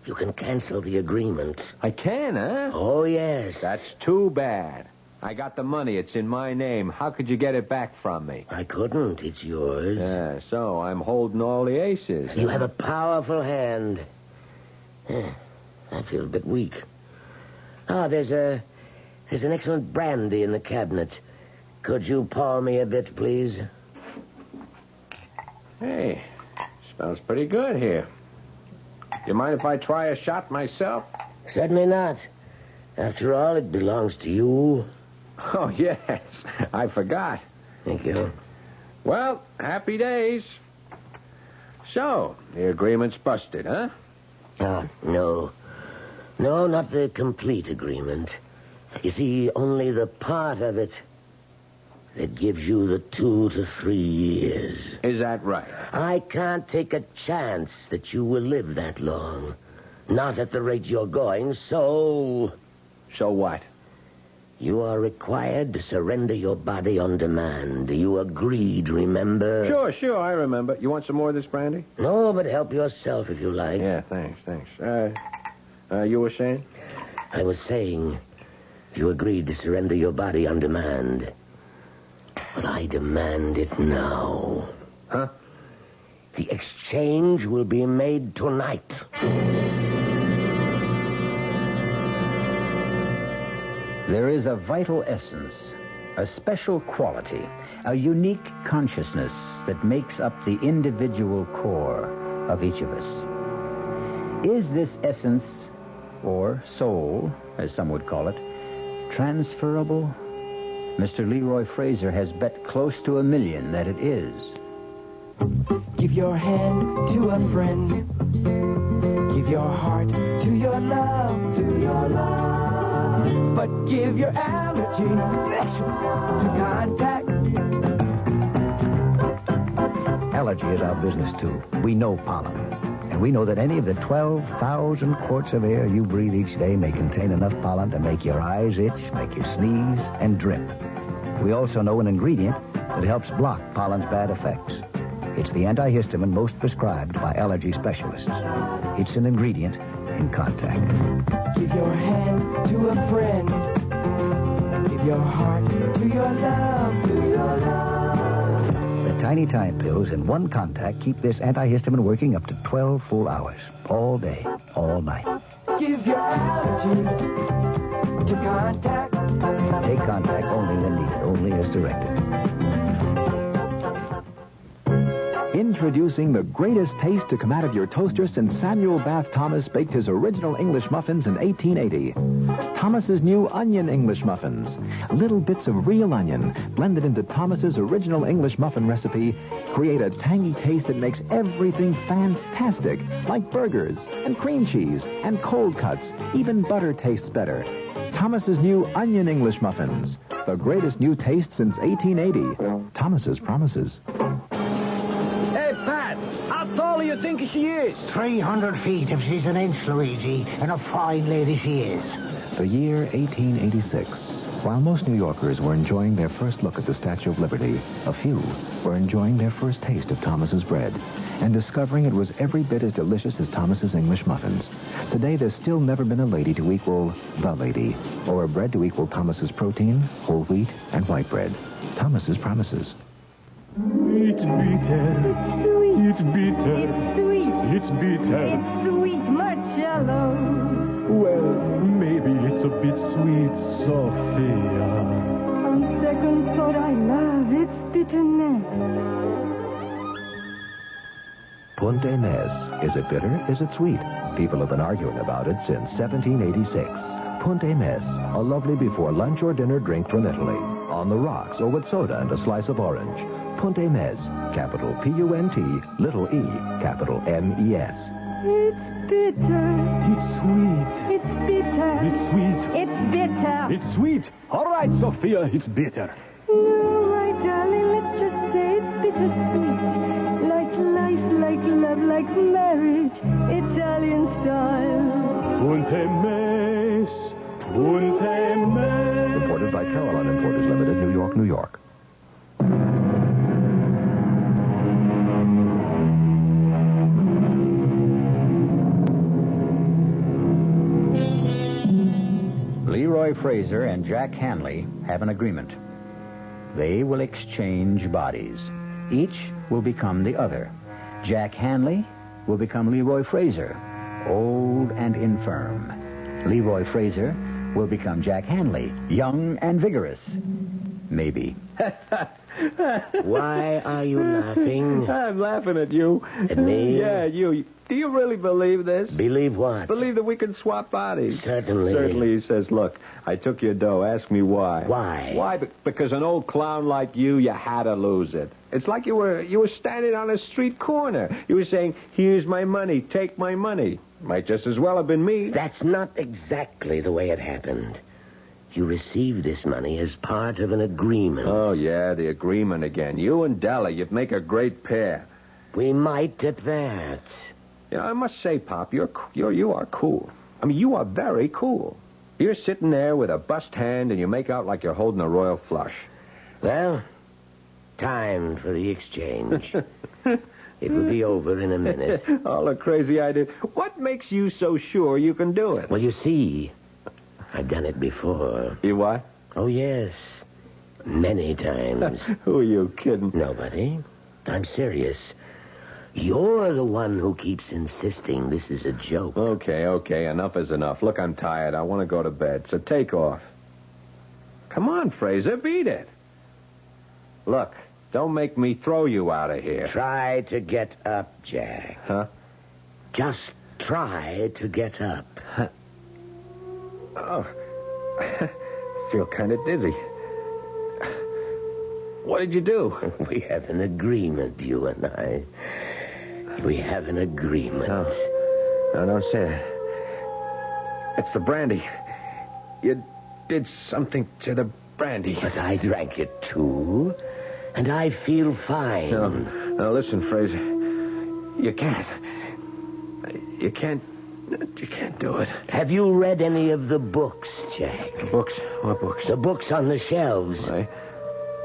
you can cancel the agreement. I can, huh? Oh, yes. That's too bad. I got the money. It's in my name. How could you get it back from me? I couldn't. It's yours. Yeah, so I'm holding all the aces. You have a powerful hand. I feel a bit weak. There's an excellent brandy in the cabinet. Could you pour me a bit, please? Hey, smells pretty good here. You mind if I try a shot myself? Certainly not. After all, it belongs to you. Oh, yes. I forgot. Thank you. Well, happy days. So, the agreement's busted, huh? No. No, not the complete agreement. You see, only the part of it that gives you the 2 to 3 years. Is that right? I can't take a chance that you will live that long. Not at the rate you're going, so... So what? You are required to surrender your body on demand. You agreed, remember? Sure, I remember. You want some more of this brandy? No, but help yourself if you like. Yeah, thanks. You were saying? I was saying you agreed to surrender your body on demand. But I demand it now. Huh? The exchange will be made tonight. There is a vital essence, a special quality, a unique consciousness that makes up the individual core of each of us. Is this essence, or soul, as some would call it, transferable? Mr. Leroy Fraser has bet close to $1 million that it is. Give your hand to a friend. Give your heart to your love, But give your allergy to contact. Allergy is our business, too. We know pollen. And we know that any of the 12,000 quarts of air you breathe each day may contain enough pollen to make your eyes itch, make you sneeze, and drip. We also know an ingredient that helps block pollen's bad effects. It's the antihistamine most prescribed by allergy specialists. It's an ingredient in Contact. Give your hand to a friend. Give your heart to your love, to your love. The tiny time pills in one Contact keep this antihistamine working up to 12 full hours. All day, all night. Give your allergies to Contact. Take Contact only when needed, only as directed. Introducing the greatest taste to come out of your toaster since Samuel Bath Thomas baked his original English muffins in 1880. Thomas's new onion English muffins. Little bits of real onion blended into Thomas's original English muffin recipe create a tangy taste that makes everything fantastic, like burgers and cream cheese and cold cuts. Even butter tastes better. Thomas's new onion English muffins. The greatest new taste since 1880. Thomas's promises. Hey, Pat, how tall do you think she is? 300 feet if she's an inch, Luigi, and a fine lady she is. The year 1886. While most New Yorkers were enjoying their first look at the Statue of Liberty, a few were enjoying their first taste of Thomas's bread and discovering it was every bit as delicious as Thomas's English muffins. Today, there's still never been a lady to equal the lady, or a bread to equal Thomas's protein, whole wheat, and white bread. Thomas's promises. It's bitter. It's sweet. It's bitter. It's sweet. It's bitter. It's sweet, Marcello. Well, maybe it's a bit sweet, Sophia. On second thought, I love its bitterness. Punta Mes. Is it bitter? Is it sweet? People have been arguing about it since 1786. Punta Mes, a lovely before lunch or dinner drink from Italy. On the rocks or with soda and a slice of orange. Punta Mes, capital P-U-N-T, little e, capital M-E-S. It's bitter. It's sweet. It's bitter. It's sweet. It's bitter. It's sweet. All right, Sophia, it's bitter. No, my darling, let's just say it's bittersweet. Like life, like love, like marriage. Italian style. Punta Mes. Punta Mes. Reported by Caroline Importers Limited, New York, New York. Leroy Fraser and Jack Hanley have an agreement. They will exchange bodies. Each will become the other. Jack Hanley will become Leroy Fraser, old and infirm. Leroy Fraser will become Jack Hanley, young and vigorous. Maybe. Why are you laughing? I'm laughing at you. At me? Yeah, you. Do you really believe this? Believe what? Believe that we can swap bodies. Certainly. Certainly, he says, look, I took your dough. Ask me why. Why? Why? Because an old clown like you had to lose it. It's like you were standing on a street corner. You were saying, here's my money, take my money. Might just as well have been me. That's not exactly the way it happened. You received this money as part of an agreement. Oh, yeah, the agreement again. You and Della, you'd make a great pair. We might at that. You know, I must say, Pop, you are cool. I mean, you are very cool. You're sitting there with a bust hand and you make out like you're holding a royal flush. Well, time for the exchange. It will be over in a minute. All the crazy ideas. What makes you so sure you can do it? Well, you see, I've done it before. You what? Oh, yes. Many times. Who are you kidding? Nobody. I'm serious. You're the one who keeps insisting this is a joke. Okay, enough is enough. Look, I'm tired. I want to go to bed, so take off. Come on, Fraser, beat it. Look, don't make me throw you out of here. Try to get up, Jack. Huh? Just try to get up. Oh, I feel kind of dizzy. What did you do? We have an agreement, you and I. We have an agreement. No, don't say it. It's the brandy. You did something to the brandy. But I drank it, too. And I feel fine. No, listen, Fraser. You can't do it. Have you read any of the books, Jack? Books? What books? The books on the shelves.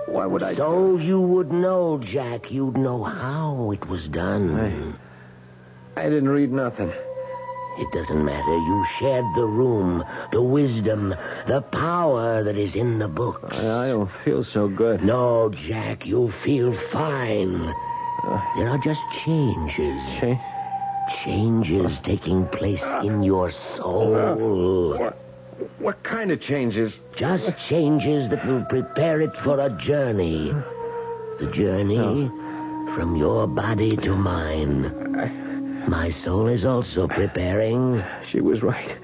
Why would I... So you would know, Jack. You'd know how it was done. I didn't read nothing. It doesn't matter. You shared the room, the wisdom, the power that is in the books. I don't feel so good. No, Jack, you feel fine. There are just changes. Changes taking place in your soul. What kind of changes? Just changes that will prepare it for a journey. The journey from your body to mine. My soul is also preparing. She was right.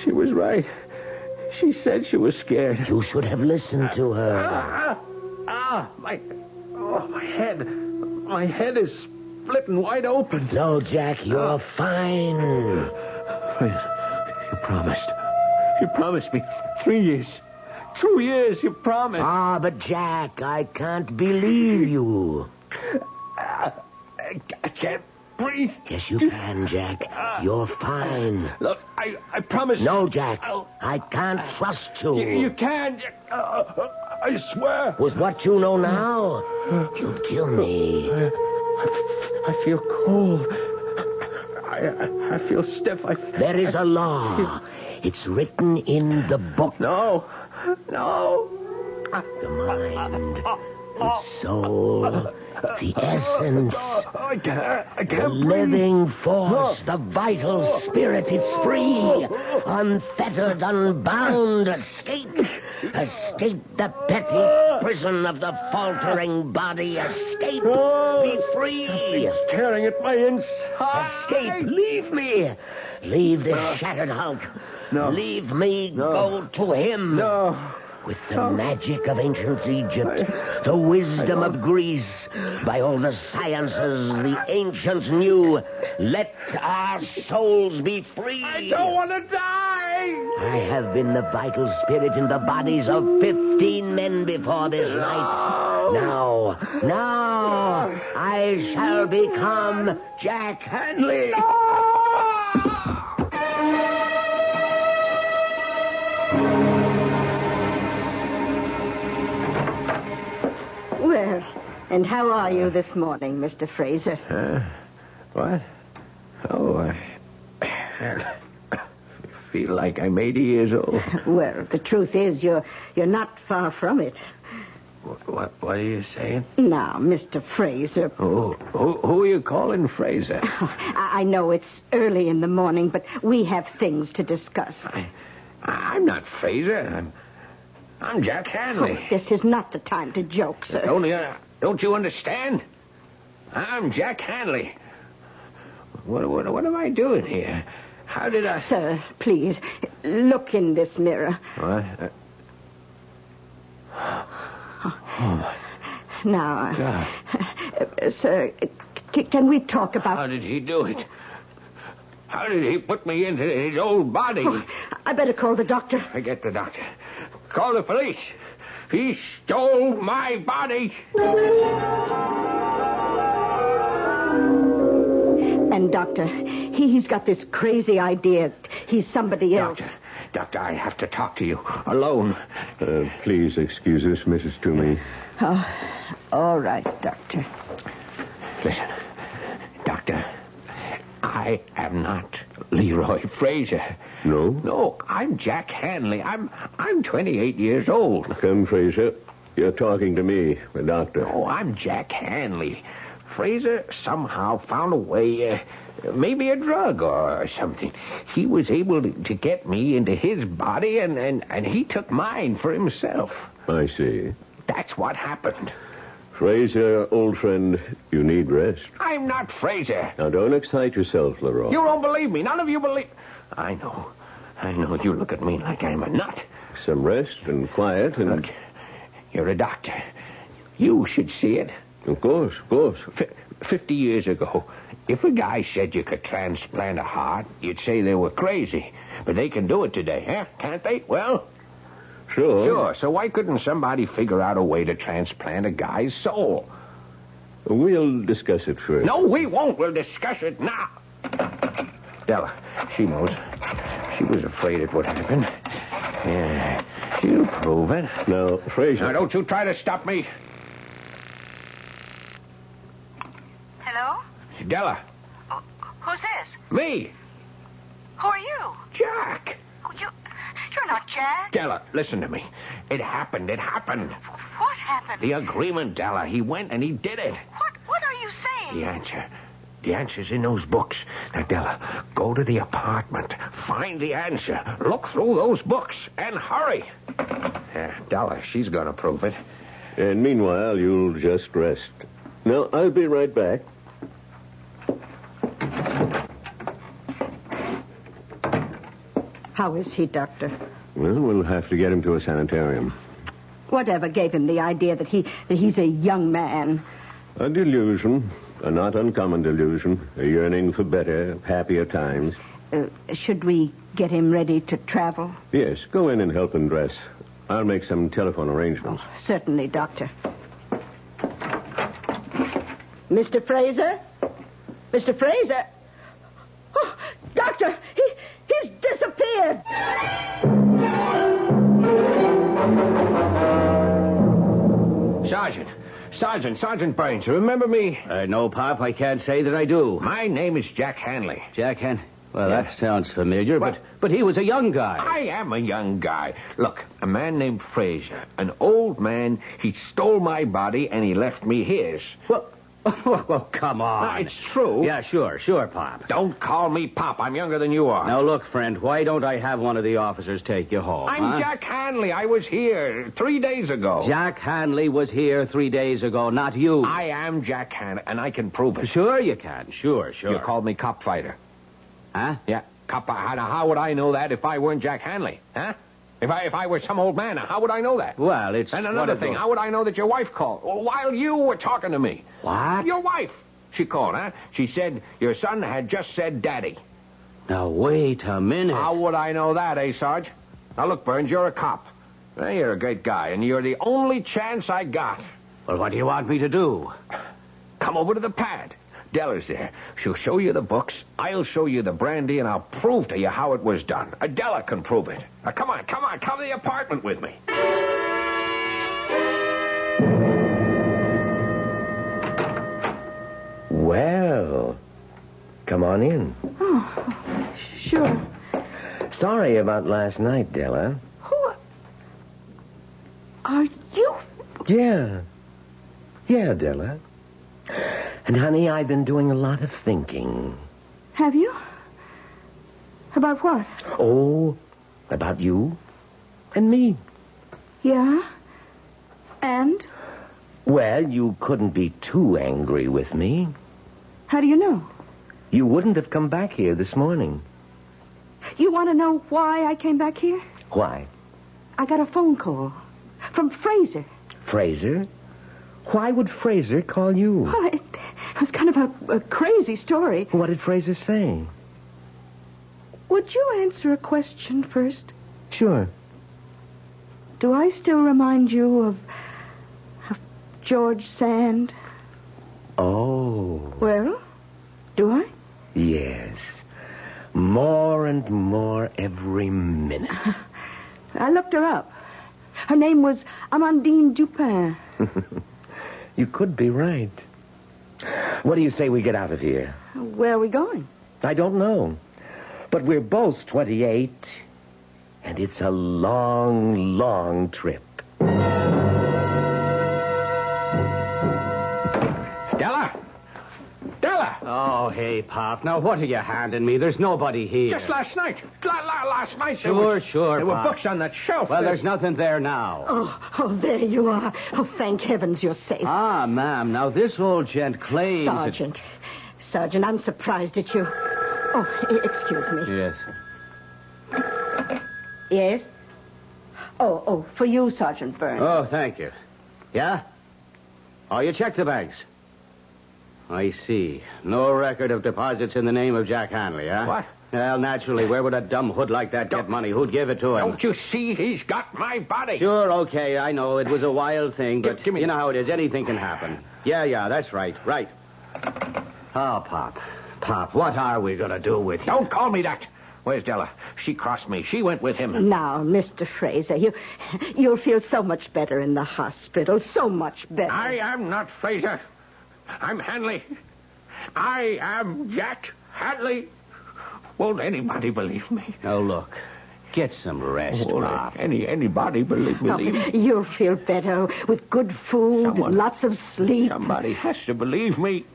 She was right. She said she was scared. You should have listened to her. My head. My head is splitting wide open. No, Jack, you're fine. You promised. You promised me 3 years. 2 years, you promised. But Jack, I can't believe you. I can't breathe. Yes, you can, Jack. You're fine. Look, I promise. No, Jack. I can't trust you. You can. I swear. With what you know now, you'd kill me. I feel cold. I feel stiff. There is a law. It's written in the book. No. The mind, the soul, the essence, I can't the living force, the vital spirit. It's free, unfettered, unbound. Escape the petty prison of the faltering body. Escape, be free. It's tearing at my inside. Escape, leave me. Leave this shattered hulk. No. Leave me go to him. No. With the magic of ancient Egypt, the wisdom of Greece, by all the sciences the ancients knew, let our souls be free. I don't want to die. I have been the vital spirit in the bodies of 15 men before this night. Now, I shall become Jack Hanley. Well, and how are you this morning, Mr. Fraser? What? Oh, I feel like I'm 80 years old. Well, the truth is you're not far from it. What are you saying? Now, Mr. Fraser. Who are you calling Fraser? I know it's early in the morning, but we have things to discuss. I'm not Fraser. I'm Jack Hanley. Oh, this is not the time to joke, sir. Don't you understand? I'm Jack Hanley. What am I doing here? How did I... Sir, please, look in this mirror. What? Now, sir, can we talk about... How did he do it? How did he put me into his old body? Oh, I better call the doctor. Forget the doctor. Call the police. He stole my body. And, Doctor, he's got this crazy idea. He's somebody else. Doctor, I have to talk to you alone. Please excuse us, Mrs. Toomey. Oh, all right, Doctor. Listen, Doctor, I am not Leroy Fraser. No? No, I'm Jack Hanley. I'm 28 years old. Come, Fraser. You're talking to me, the doctor. Oh, I'm Jack Hanley. Fraser somehow found a way, maybe a drug or something. He was able to get me into his body, and he took mine for himself. I see. That's what happened. Fraser, old friend, you need rest. I'm not Fraser. Now, don't excite yourself, Leroy. You don't believe me. None of you believe... I know. You look at me like I'm a nut. Some rest and quiet and... Look, you're a doctor. You should see it. Of course. 50 years ago, if a guy said you could transplant a heart, you'd say they were crazy. But they can do it today, huh? Can't they? Well... Sure. So why couldn't somebody figure out a way to transplant a guy's soul? We'll discuss it first. No, we won't. We'll discuss it now. Della, she knows. She was afraid it would happen. Yeah. She'll prove it. No, Fraser. Now, don't you try to stop me. Hello? Della. Who's this? Me. Who are you? Jack. Oh, you're not Jack. Della, listen to me. It happened. What happened? The agreement, Della. He went and he did it. What are you saying? The answer. The answer's in those books. Now, Della, go to the apartment. Find the answer. Look through those books and hurry. Della, she's going to prove it. And meanwhile, you'll just rest. Now, I'll be right back. How is he, Doctor? Well, we'll have to get him to a sanitarium. Whatever gave him the idea that he's a young man? A delusion. A not uncommon delusion. A yearning for better, happier times. Should we get him ready to travel? Yes, go in and help him dress. I'll make some telephone arrangements. Oh, certainly, Doctor. Mr. Fraser? Mr. Fraser? Oh, Doctor, he's disappeared. Sergeant Burns, you remember me? No, Pop, I can't say that I do. My name is Jack Hanley. Jack Hanley? Well, Yeah. that sounds familiar, but he was a young guy. I am a young guy. Look, a man named Fraser, an old man, he stole my body and he left me his. Well, come on. It's true. Yeah, sure, Pop. Don't call me Pop. I'm younger than you are. Now, look, friend, why don't I have one of the officers take you home? I'm Jack Hanley. I was here 3 days ago. Jack Hanley was here 3 days ago, not you. I am Jack Hanley, and I can prove it. Sure you can. Sure. You called me cop fighter. Huh? Yeah, cop. How would I know that if I weren't Jack Hanley? Huh? If I were some old man, how would I know that? Well, it's... And another thing, how would I know that your wife called while you were talking to me? What? Your wife. She called, huh? She said your son had just said daddy. Now, wait a minute. How would I know that, Sarge? Now, look, Burns, you're a cop. Well, you're a great guy, and you're the only chance I got. Well, what do you want me to do? Come over to the pad. Della's there. She'll show you the books. I'll show you the brandy, and I'll prove to you how it was done. Della can prove it. Now, come on. Come to the apartment with me. Well, come on in. Oh, sure. Sorry about last night, Della. Who are you? Yeah, Della. And, honey, I've been doing a lot of thinking. Have you? About what? Oh, about you and me. Yeah? And? Well, you couldn't be too angry with me. How do you know? You wouldn't have come back here this morning. You want to know why I came back here? Why? I got a phone call from Fraser. Fraser? Why would Fraser call you? Well, it was kind of a crazy story. What did Fraser say? Would you answer a question first? Sure. Do I still remind you of George Sand? Oh. Well, do I? Yes. More and more every minute. I looked her up. Her name was Amandine Dupin. You could be right. What do you say we get out of here? Where are we going? I don't know. But we're both 28, and it's a long, long trip. Della! Oh, hey, Pop. Now, what are you handing me? There's nobody here. Just last night. Last night. Sure, There were Pop. books on that shelf. Well, there's nothing there now. Oh, there you are. Oh, thank heavens you're safe. Ah, ma'am, now this old gent claims... Sergeant, I'm surprised at you. Oh, excuse me. Yes. Yes? Oh, for you, Sergeant Burns. Oh, thank you. Yeah? Oh, you checked the banks. I see. No record of deposits in the name of Jack Hanley, huh? What? Well, naturally, where would a dumb hood like that get money? Who'd give it to him? Don't you see he's got my body? Sure, okay, I know. It was a wild thing, but you know how it is. Anything can happen. Yeah, that's right. Oh, Pop, what are we going to do with you? Don't call me that. Where's Della? She crossed me. She went with him. Now, Mr. Fraser, you'll feel so much better in the hospital. So much better. I am not Fraser. I'm Hanley. I am Jack Hanley. Won't anybody believe me? Oh, look. Get some rest, Pop. Anybody believe me? You'll feel better with good food, lots of sleep. Somebody has to believe me.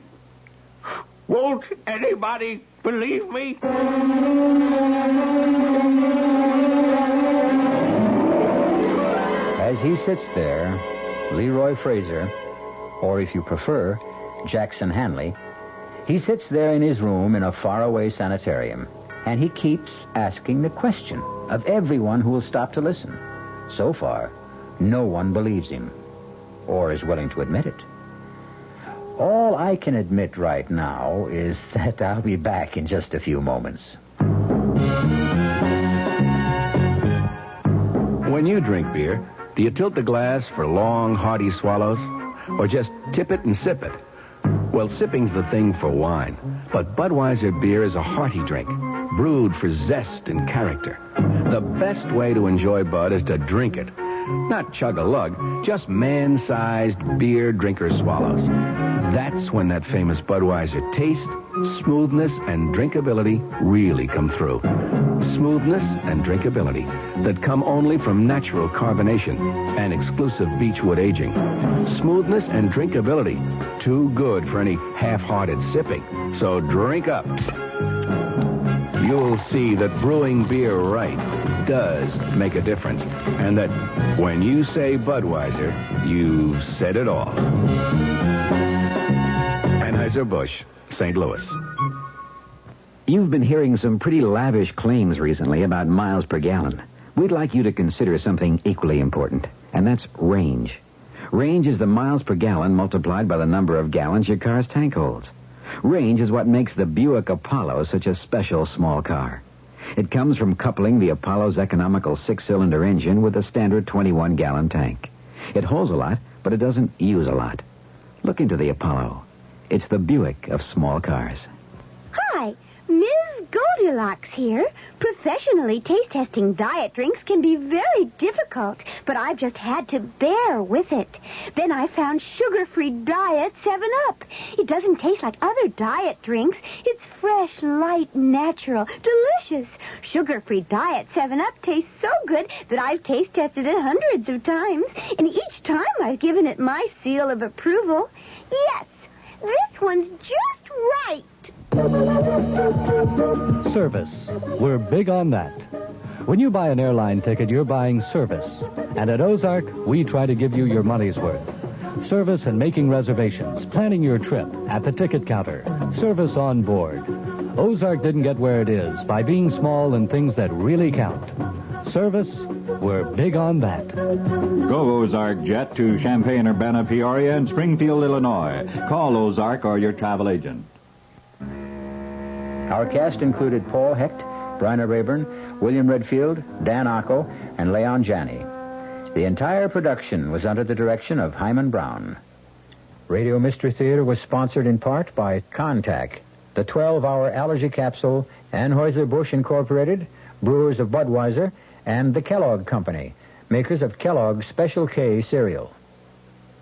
Won't anybody believe me? As he sits there, Leroy Fraser, or if you prefer, Jackson Hanley, he sits there in his room in a faraway sanitarium, and he keeps asking the question of everyone who will stop to listen. So far, no one believes him, or is willing to admit it. All I can admit right now is that I'll be back in just a few moments. When you drink beer, do you tilt the glass for long, hearty swallows? Or just tip it and sip it? Well, sipping's the thing for wine. But Budweiser beer is a hearty drink, brewed for zest and character. The best way to enjoy Bud is to drink it. Not chug-a-lug, just man-sized beer drinker swallows. That's when that famous Budweiser taste, smoothness, and drinkability really come through. Smoothness and drinkability that come only from natural carbonation and exclusive beechwood aging. Smoothness and drinkability, too good for any half-hearted sipping. So drink up. You'll see that brewing beer right does make a difference. And that when you say Budweiser, you've said it all. Anheuser-Busch, St. Louis. You've been hearing some pretty lavish claims recently about miles per gallon. We'd like you to consider something equally important, and that's range. Range is the miles per gallon multiplied by the number of gallons your car's tank holds. Range is what makes the Buick Apollo such a special small car. It comes from coupling the Apollo's economical 6-cylinder engine with a standard 21-gallon tank. It holds a lot, but it doesn't use a lot. Look into the Apollo. It's the Buick of small cars. Hi, Ms. Goldilocks here. Professionally taste-testing diet drinks can be very difficult, but I've just had to bear with it. Then I found sugar-free Diet 7-Up. It doesn't taste like other diet drinks. It's fresh, light, natural, delicious. Sugar-free Diet 7-Up tastes so good that I've taste-tested it hundreds of times, and each time I've given it my seal of approval. Yes, this one's just right. Service. We're big on that. When you buy an airline ticket, you're buying service. And at Ozark, we try to give you your money's worth. Service in making reservations, planning your trip, at the ticket counter, service on board. Ozark didn't get where it is by being small in things that really count. Service, we're big on that. Go Ozark Jet to Champaign-Urbana, Peoria, and Springfield, Illinois. Call Ozark or your travel agent. Our cast included Paul Hecht, Bryna Rayburn, William Redfield, Dan Ocko, and Leon Janney. The entire production was under the direction of Hyman Brown. Radio Mystery Theater was sponsored in part by Contac, the 12-hour allergy capsule, Anheuser-Busch Incorporated, brewers of Budweiser, and the Kellogg Company, makers of Kellogg's Special K cereal.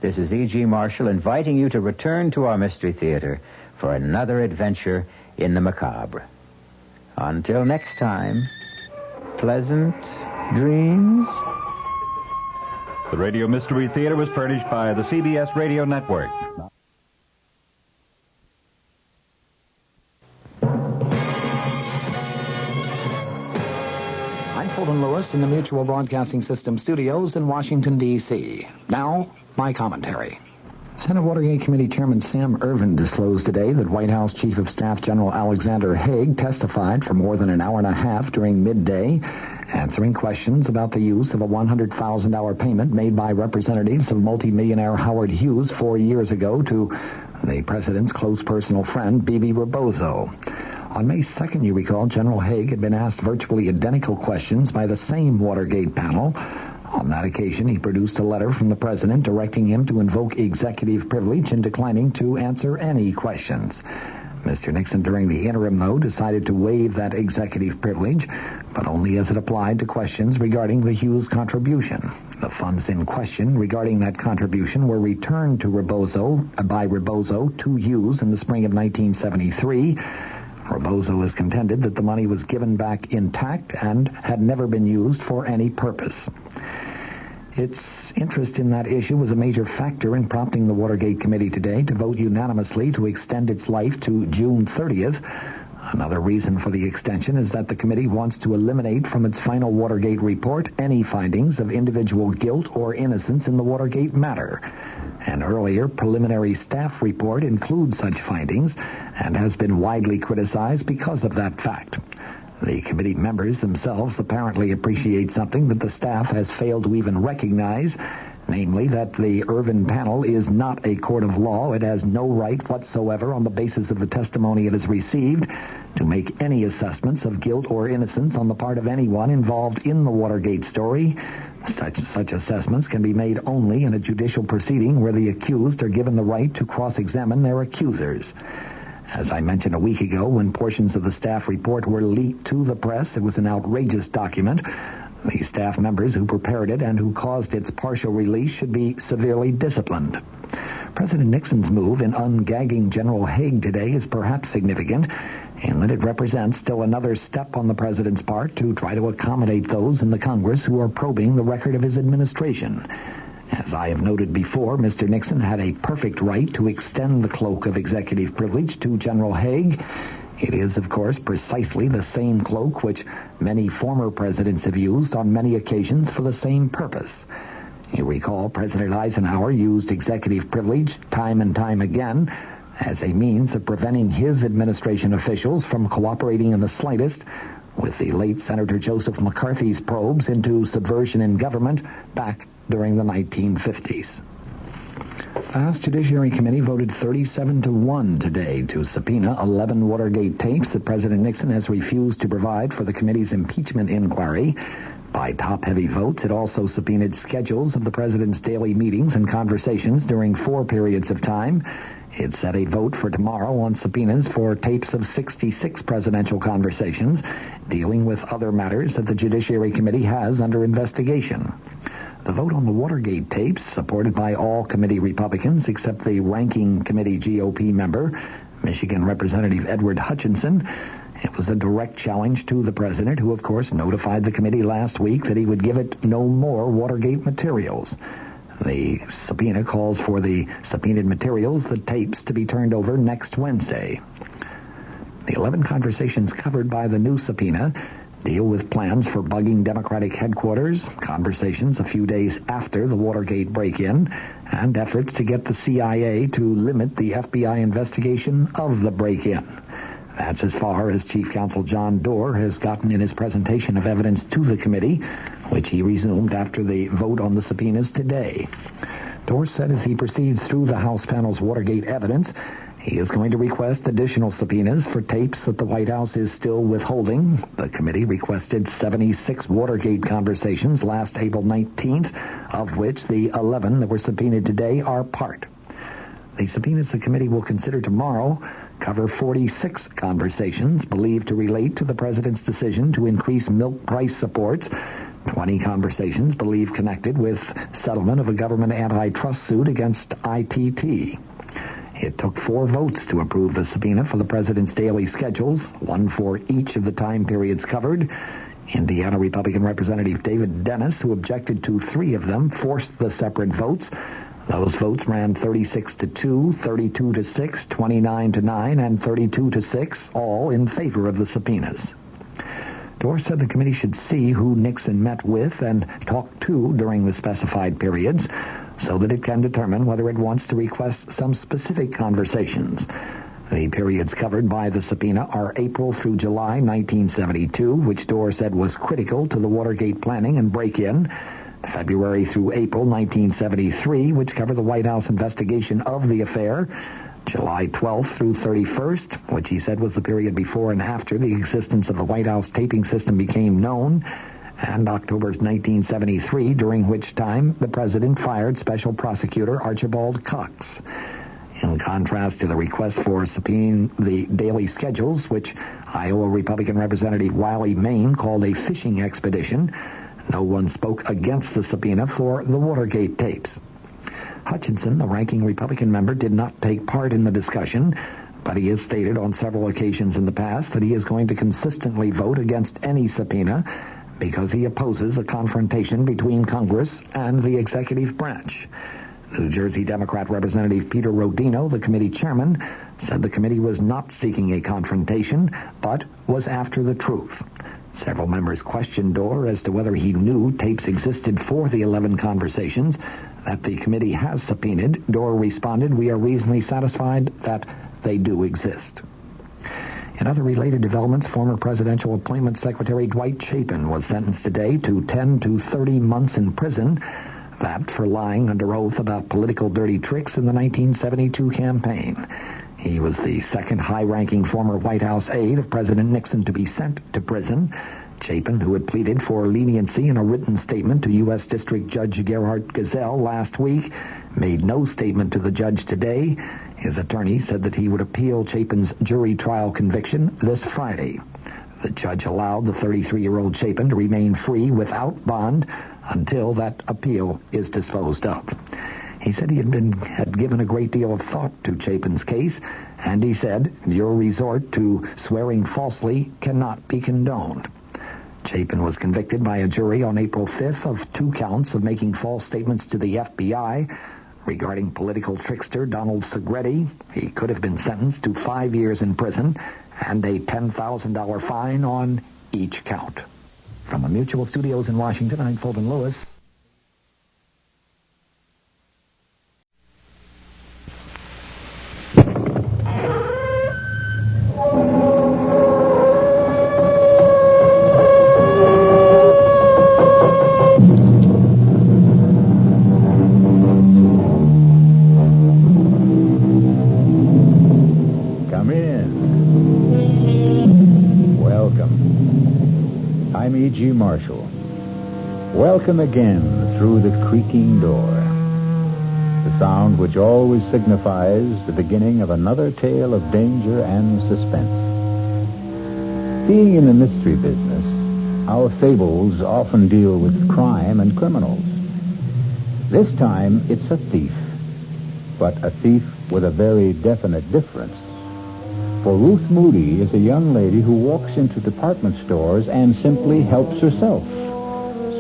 This is E.G. Marshall inviting you to return to our Mystery Theater for another adventure in the macabre. Until next time, pleasant dreams. The Radio Mystery Theater was furnished by the CBS Radio Network. I'm Fulton Lewis in the Mutual Broadcasting System studios in Washington, D.C. Now, my commentary. Senate Watergate Committee Chairman Sam Ervin disclosed today that White House Chief of Staff General Alexander Haig testified for more than an hour and a half during midday, answering questions about the use of a $100,000 payment made by representatives of multimillionaire Howard Hughes 4 years ago to the president's close personal friend, Bibi Rebozo. On May 2nd, you recall, General Haig had been asked virtually identical questions by the same Watergate panel. On that occasion, he produced a letter from the president directing him to invoke executive privilege and declining to answer any questions. Mr. Nixon, during the interim, though, decided to waive that executive privilege, but only as it applied to questions regarding the Hughes contribution. The funds in question regarding that contribution were returned to by Rebozo to Hughes in the spring of 1973. Rebozo has contended that the money was given back intact and had never been used for any purpose. Its interest in that issue was a major factor in prompting the Watergate Committee today to vote unanimously to extend its life to June 30th. Another reason for the extension is that the committee wants to eliminate from its final Watergate report any findings of individual guilt or innocence in the Watergate matter. An earlier preliminary staff report includes such findings and has been widely criticized because of that fact. The committee members themselves apparently appreciate something that the staff has failed to even recognize, namely that the Irvin panel is not a court of law. It has no right whatsoever, on the basis of the testimony it has received, to make any assessments of guilt or innocence on the part of anyone involved in the Watergate story. Such assessments can be made only in a judicial proceeding where the accused are given the right to cross-examine their accusers. As I mentioned a week ago, when portions of the staff report were leaked to the press, it was an outrageous document. The staff members who prepared it and who caused its partial release should be severely disciplined. President Nixon's move in ungagging General Haig today is perhaps significant in that it represents still another step on the president's part to try to accommodate those in the Congress who are probing the record of his administration. As I have noted before, Mr. Nixon had a perfect right to extend the cloak of executive privilege to General Haig. It is, of course, precisely the same cloak which many former presidents have used on many occasions for the same purpose. You recall President Eisenhower used executive privilege time and time again as a means of preventing his administration officials from cooperating in the slightest with the late Senator Joseph McCarthy's probes into subversion in government back during the 1950s. The House Judiciary Committee voted 37-1 today to subpoena 11 Watergate tapes that President Nixon has refused to provide for the committee's impeachment inquiry. By top-heavy votes, it also subpoenaed schedules of the president's daily meetings and conversations during 4 periods of time. It set a vote for tomorrow on subpoenas for tapes of 66 presidential conversations dealing with other matters that the Judiciary Committee has under investigation. The vote on the Watergate tapes, supported by all committee Republicans except the ranking committee GOP member, Michigan Representative Edward Hutchinson, it was a direct challenge to the president, who, of course, notified the committee last week that he would give it no more Watergate materials. The subpoena calls for the subpoenaed materials, the tapes, to be turned over next Wednesday. The 11 conversations covered by the new subpoena deal with plans for bugging Democratic headquarters, conversations a few days after the Watergate break-in, and efforts to get the CIA to limit the FBI investigation of the break-in. That's as far as Chief Counsel John Doerr has gotten in his presentation of evidence to the committee, which he resumed after the vote on the subpoenas today. Doerr said as he proceeds through the House panel's Watergate evidence, he is going to request additional subpoenas for tapes that the White House is still withholding. The committee requested 76 Watergate conversations last April 19th, of which the 11 that were subpoenaed today are part. The subpoenas the committee will consider tomorrow cover 46 conversations believed to relate to the president's decision to increase milk price supports, 20 conversations believed connected with settlement of a government antitrust suit against ITT. It took 4 votes to approve the subpoena for the president's daily schedules, 1 for each of the time periods covered. Indiana Republican Representative David Dennis, who objected to 3 of them, forced the separate votes. Those votes ran 36-2, 32-6, 29-9, and 32-6, all in favor of the subpoenas. Doerr said the committee should see who Nixon met with and talked to during the specified periods so that it can determine whether it wants to request some specific conversations. The periods covered by the subpoena are April through July 1972, which Doerr said was critical to the Watergate planning and break-in, February through April 1973, which cover the White House investigation of the affair, July 12th through 31st, which he said was the period before and after the existence of the White House taping system became known, and October 1973, during which time the president fired Special Prosecutor Archibald Cox. in contrast to the request for subpoenaing the daily schedules, which Iowa Republican Representative Wiley Main called a fishing expedition. No one spoke against the subpoena for the Watergate tapes. Hutchinson, the ranking Republican member, did not take part in the discussion, but he has stated on several occasions in the past that he is going to consistently vote against any subpoena because he opposes a confrontation between Congress and the executive branch. New Jersey Democrat Representative Peter Rodino, the committee chairman, said the committee was not seeking a confrontation, but was after the truth. Several members questioned Dorr as to whether he knew tapes existed for the 11 conversations that the committee has subpoenaed. Dorr responded, "We are reasonably satisfied that they do exist." In other related developments, former presidential appointment secretary Dwight Chapin was sentenced today to 10 to 30 months in prison, that for lying under oath about political dirty tricks in the 1972 campaign. He was the second high-ranking former White House aide of President Nixon to be sent to prison. Chapin, who had pleaded for leniency in a written statement to U.S. District Judge Gerhard Gesell last week, made no statement to the judge today. His attorney said that he would appeal Chapin's jury trial conviction this Friday. The judge allowed the 33-year-old Chapin to remain free without bond until that appeal is disposed of. He said he had given a great deal of thought to Chapin's case, and he said, "Your resort to swearing falsely cannot be condoned." Chapin was convicted by a jury on April 5th of 2 counts of making false statements to the FBI regarding political trickster Donald Segretti. He could have been sentenced to 5 years in prison and a $10,000 fine on each count. From the Mutual Studios in Washington, I'm Fulton Lewis. Welcome again through the creaking door. The sound which always signifies the beginning of another tale of danger and suspense. Being in the mystery business, our fables often deal with crime and criminals. This time, it's a thief, but a thief with a very definite difference. For Ruth Moody is a young lady who walks into department stores and simply helps herself.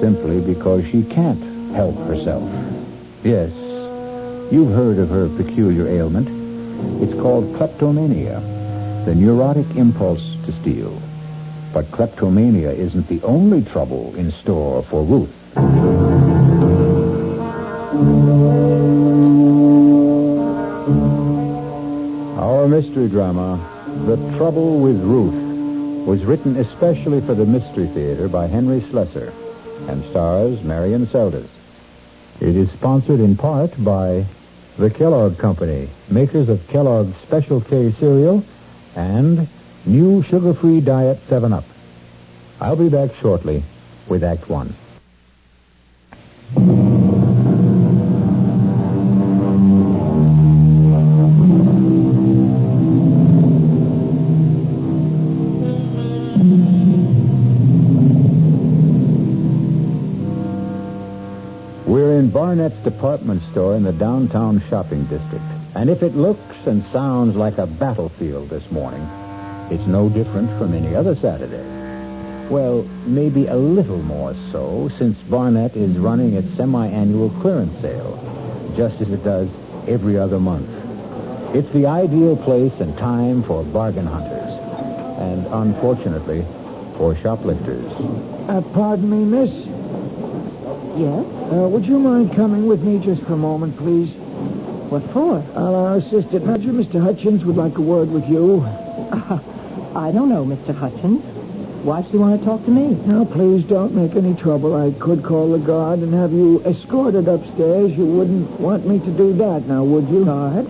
Simply because she can't help herself. Yes, you've heard of her peculiar ailment. It's called kleptomania, the neurotic impulse to steal. But kleptomania isn't the only trouble in store for Ruth. Our mystery drama, The Trouble with Ruth, was written especially for the Mystery Theater by Henry Slessor and stars Marion Seldes. It is sponsored in part by the Kellogg Company, makers of Kellogg's Special K cereal and new sugar-free diet 7-Up. I'll be back shortly with Act 1. Barnett's department store in the downtown shopping district. And if it looks and sounds like a battlefield this morning, it's no different from any other Saturday. Well, maybe a little more so, since Barnett is running its semi-annual clearance sale, just as it does every other month. It's the ideal place and time for bargain hunters, and unfortunately, for shoplifters. Pardon me, miss? Yes? Would you mind coming with me just for a moment, please? What for? Our assistant manager, Mr. Hutchins, would like a word with you. I don't know, Mr. Hutchins. Why does he want to talk to me? Now, please don't make any trouble. I could call the guard and have you escorted upstairs. You wouldn't want me to do that, now, would you? Guard?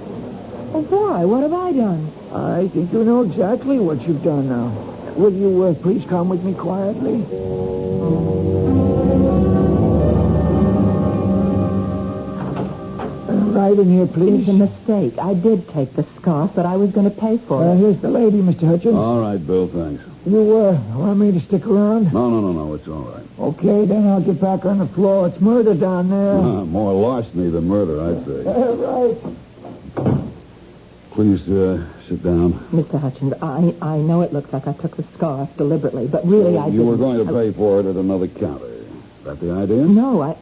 Oh, why? What have I done? I think you know exactly what you've done now. Will you please come with me quietly? right in here, please? It's a mistake. I did take the scarf, but I was going to pay for it. Here's the lady, Mr. Hutchins. All right, Bill, thanks. You want me to stick around? No, it's all right. Okay, then I'll get back on the floor. It's murder down there. More larceny than murder, I'd say. Right. Please, sit down. Mr. Hutchins, I know it looks like I took the scarf deliberately, but really I didn't. You were going to pay for it at another counter. Is that the idea? No,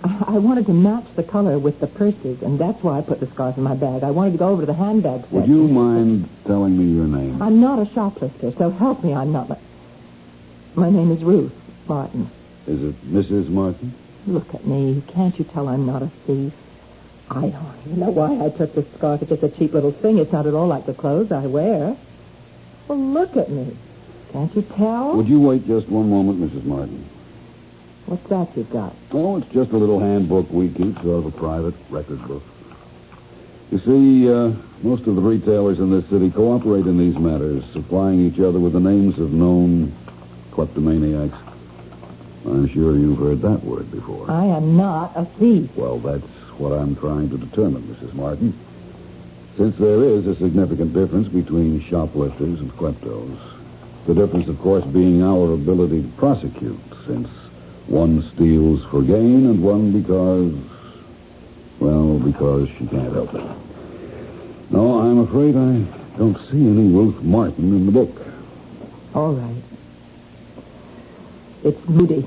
I wanted to match the color with the purses, and that's why I put the scarf in my bag. I wanted to go over to the handbag section. Would you mind telling me your name? I'm not a shoplifter, so help me, I'm not. My name is Ruth Martin. Is it Mrs. Martin? Look at me. Can't you tell I'm not a thief? I don't even know why I took this scarf. It's just a cheap little thing. It's not at all like the clothes I wear. Well, look at me. Can't you tell? Would you wait just one moment, Mrs. Martin? What's that you've got? Oh, it's just a little handbook we keep, sort of a private record book. You see, most of the retailers in this city cooperate in these matters, supplying each other with the names of known kleptomaniacs. I'm sure you've heard that word before. I am not a thief. Well, that's what I'm trying to determine, Mrs. Martin. Since there is a significant difference between shoplifters and kleptos, the difference, of course, being our ability to prosecute, since one steals for gain and one because she can't help it. No, I'm afraid I don't see any Ruth Martin in the book. All right. It's Moody.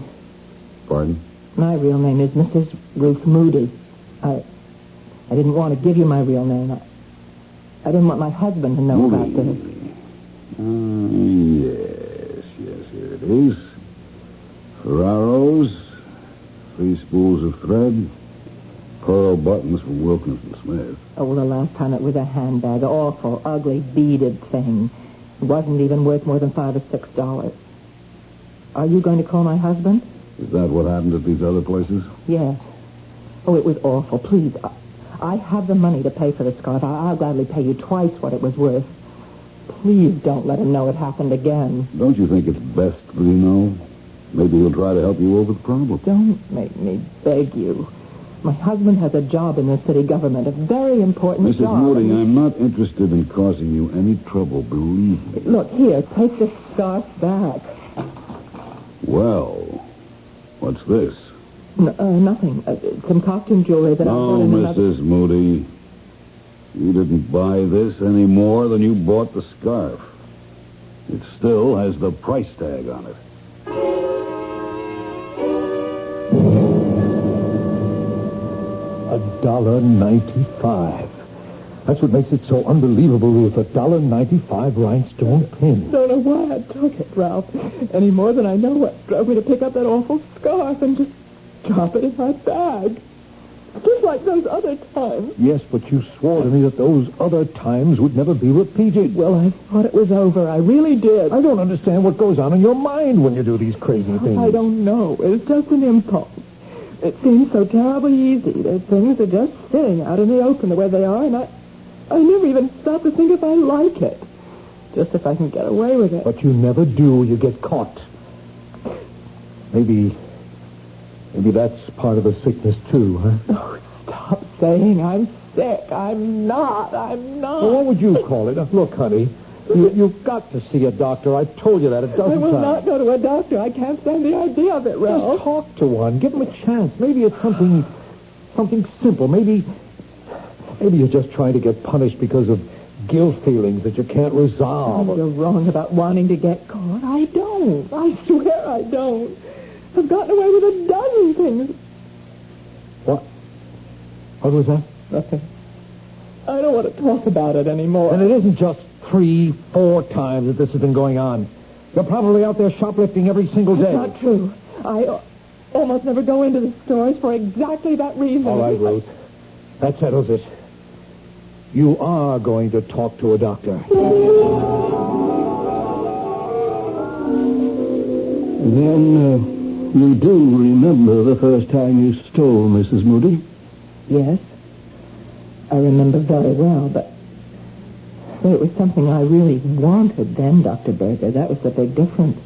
Pardon? My real name is Mrs. Ruth Moody. I didn't want to give you my real name. I didn't want my husband to know Moody. about this. Yes, here it is. Ferraros, 3 spools of thread, pearl buttons from Wilkinson Smith. Oh, well, the last time it was a handbag. Awful, ugly, beaded thing. It wasn't even worth more than $5 or $6. Are you going to call my husband? Is that what happened at these other places? Yes. Oh, it was awful. Please, I have the money to pay for the scarf. I'll gladly pay you twice what it was worth. Please don't let him know it happened again. Don't you think it's best that he know? Maybe he'll try to help you over the problem. Don't make me beg you. My husband has a job in the city government, a very important job. Mrs. Moody, I'm not interested in causing you any trouble, believe me. Look, here, take this scarf back. Well, what's this? Nothing. Some costume jewelry that I bought in another... Mrs. Moody, you didn't buy this any more than you bought the scarf. It still has the price tag on it. $1.95. That's what makes it so unbelievable, Ruth. $1.95 rhinestone pin. Don't know why I took it, Ralph. Any more than I know what drove me to pick up that awful scarf and just drop it in my bag. Just like those other times. Yes, but you swore to me that those other times would never be repeated. Well, I thought it was over. I really did. I don't understand what goes on in your mind when you do these crazy things. I don't know. It's just an impulse. It seems so terribly easy that things are just sitting out in the open the way they are, and I never even stop to think if I like it. Just if I can get away with it. But you never do. You get caught. Maybe that's part of the sickness, too, huh? Oh, stop saying I'm sick. I'm not. Well, what would you call it? Look, honey, you've got to see a doctor. I've told you that a dozen times. I will not go to a doctor. I can't stand the idea of it, Ralph. Just talk to one. Give him a chance. Maybe it's something simple. Maybe you're just trying to get punished because of guilt feelings that you can't resolve. Oh, you're wrong about wanting to get caught. I don't. I swear I don't. I've gotten away with a dozen things. What? What was that? Nothing. I don't want to talk about it anymore. And it isn't just 3-4 times that this has been going on. You're probably out there shoplifting every single day. That's not true. I almost never go into the stores for exactly that reason. All right, Ruth. That settles it. You are going to talk to a doctor. Then, you do remember the first time you stole, Mrs. Moody? Yes. I remember very well, but it was something I really wanted then, Dr. Berger. That was the big difference.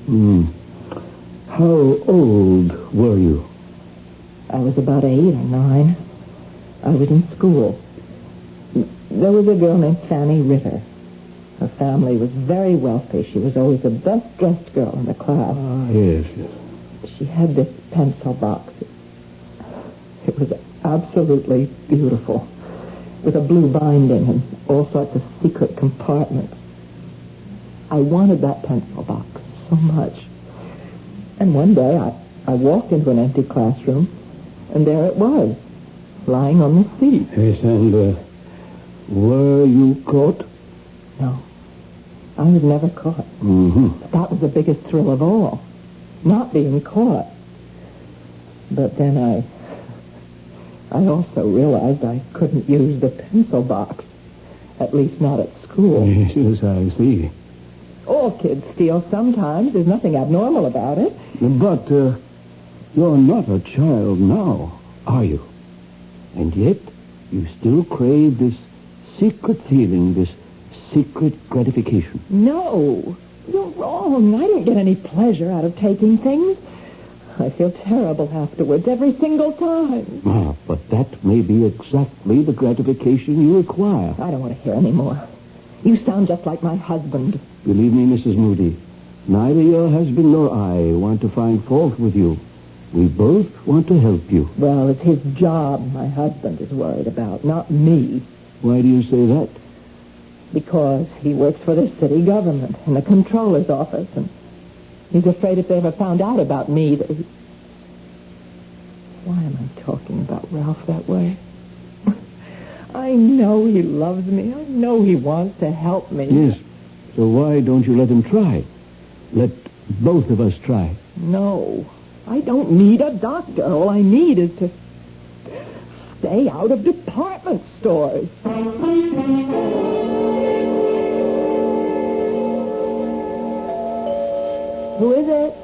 How old were you? I was about 8 or 9. I was in school. There was a girl named Fanny Ritter. Her family was very wealthy. She was always the best-dressed girl in the class. Ah, yes. She had this pencil box. It was absolutely beautiful, with a blue binding and all sorts of secret compartments. I wanted that pencil box so much. And one day I walked into an empty classroom, and there it was, lying on the seat. Yes, and were you caught? No. I was never caught. Mm-hmm. But that was the biggest thrill of all, not being caught. But then I also realized I couldn't use the pencil box, at least not at school. Yes, I see. All kids steal sometimes. There's nothing abnormal about it. But you're not a child now, are you? And yet you still crave this secret feeling, this secret gratification. No, you're wrong. I don't get any pleasure out of taking things. I feel terrible afterwards every single time. Ah, but that may be exactly the gratification you require. I don't want to hear any more. You sound just like my husband. Believe me, Mrs. Moody, neither your husband nor I want to find fault with you. We both want to help you. Well, it's his job my husband is worried about, not me. Why do you say that? Because he works for the city government in the controller's office, and he's afraid if they ever found out about me that he... Why am I talking about Ralph that way? I know he loves me. I know he wants to help me. Yes. So why don't you let him try? Let both of us try. No. I don't need a doctor. All I need is to stay out of department stores. Who is it?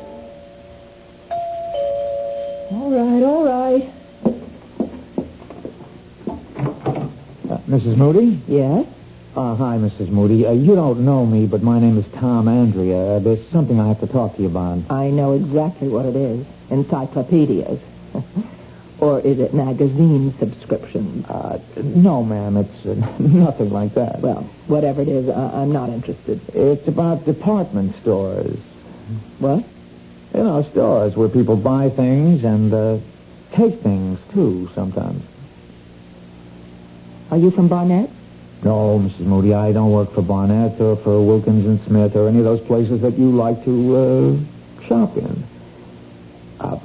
All right. Mrs. Moody? Yes? Hi, Mrs. Moody. You don't know me, but my name is Tom Andrea. There's something I have to talk to you about. I know exactly what it is. Encyclopedias. Or is it magazine subscriptions? No, ma'am. It's nothing like that. Well, whatever it is, I'm not interested. It's about department stores. What? You know, stores where people buy things and take things, too, sometimes. Are you from Barnett? No, Mrs. Moody, I don't work for Barnett or for Wilkins & Smith or any of those places that you like to shop in.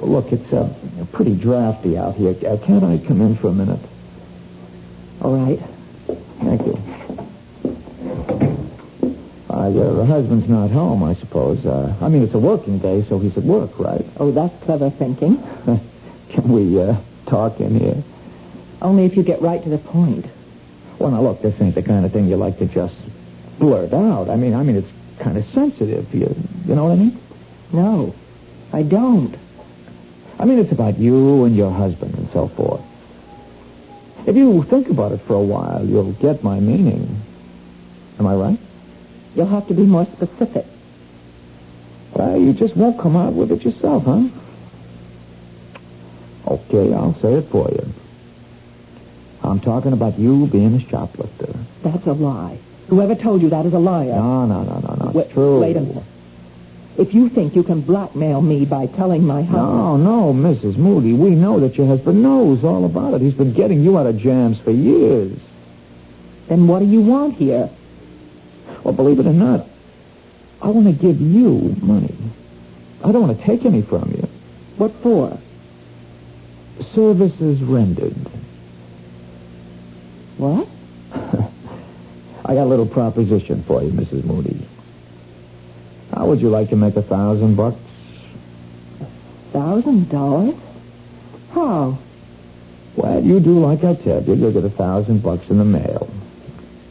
Look, it's pretty drafty out here. Can't I come in for a minute? All right. Thank you. Your husband's not home, I suppose. I mean, it's a working day, so he's at work, right? Oh, that's clever thinking. Can we talk in here? Only if you get right to the point. Well, now, look, this ain't the kind of thing you like to just blurt out. I mean, it's kind of sensitive. You know what I mean? No, I don't. I mean, it's about you and your husband and so forth. If you think about it for a while, you'll get my meaning. Am I right? You'll have to be more specific. Well, you just won't come out with it yourself, huh? Okay, I'll say it for you. I'm talking about you being a shoplifter. That's a lie. Whoever told you that is a liar. No. It's true. Wait a minute. If you think you can blackmail me by telling my husband... No, Mrs. Moody. We know that your husband knows all about it. He's been getting you out of jams for years. Then what do you want here? Well, believe it or not, I want to give you money. I don't want to take any from you. What for? Services rendered. What? I got a little proposition for you, Mrs. Moody. How would you like to make $1,000? $1,000? How? Well, you do like I said. You'll get $1,000 in the mail.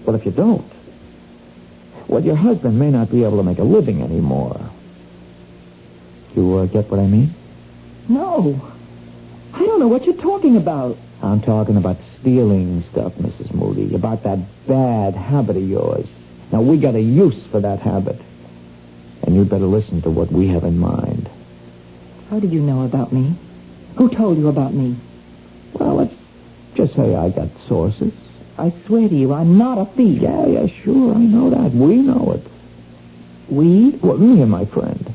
Well, if you don't, well, your husband may not be able to make a living anymore. You get what I mean? No. I don't know what you're talking about. I'm talking about stealing stuff, Mrs. Moody, about that bad habit of yours. Now, we got a use for that habit. And you'd better listen to what we have in mind. How did you know about me? Who told you about me? Well, let's to say I got sources. I swear to you, I'm not a thief. Yeah, sure, I know that. We know it. We? Well, me and my friend.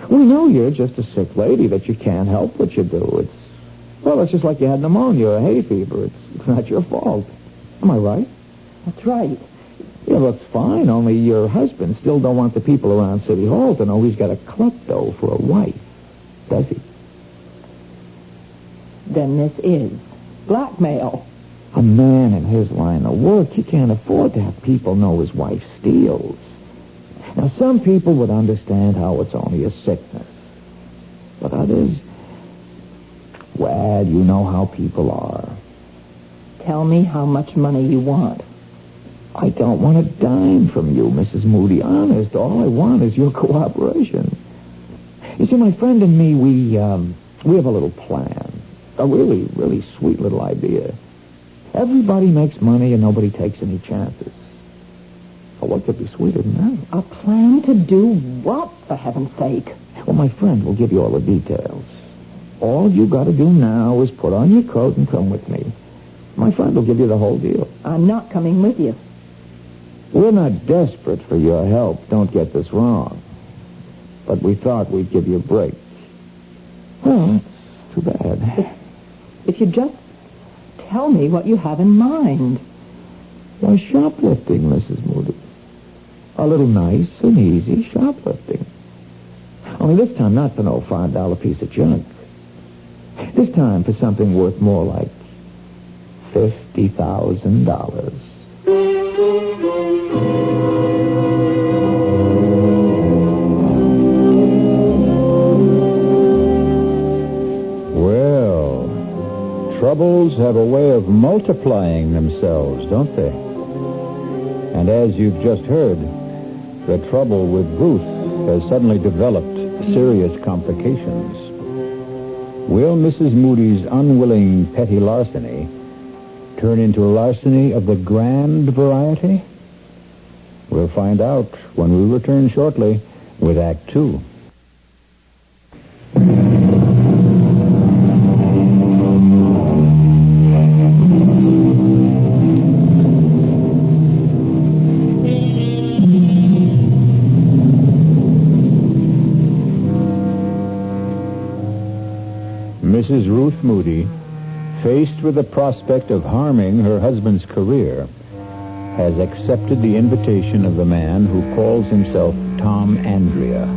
We know you're just a sick lady, that you can't help what you do. It's just like you had pneumonia or hay fever. It's not your fault. Am I right? That's right. Yeah, looks fine, only your husband still don't want the people around City Hall to know he's got a klepto for a wife. Does he? Then this is blackmail. A man in his line of work, he can't afford to have people know his wife steals. Now, some people would understand how it's only a sickness. But others, well, you know how people are. Tell me how much money you want. I don't want a dime from you, Mrs. Moody. Honest, all I want is your cooperation. You see, my friend and me, we have a little plan. A really, really sweet little idea. Everybody makes money and nobody takes any chances. Well, what could be sweeter than that? A plan to do what, for heaven's sake? Well, my friend will give you all the details. All you got to do now is put on your coat and come with me. My friend will give you the whole deal. I'm not coming with you. We're not desperate for your help. Don't get this wrong. But we thought we'd give you a break. Well, it's too bad. If you just tell me what you have in mind. Why, shoplifting, Mrs. Moody. A little nice and easy shoplifting. Only this time not for no $5 piece of junk. This time for something worth more like $50,000. Well, troubles have a way of multiplying themselves, don't they? And as you've just heard, the trouble with Ruth has suddenly developed serious complications. Will Mrs. Moody's unwilling petty larceny turn into larceny of the grand variety? We'll find out when we return shortly with Act 2. Mrs. Ruth Moody, faced with the prospect of harming her husband's career, has accepted the invitation of the man who calls himself Tom Andrea,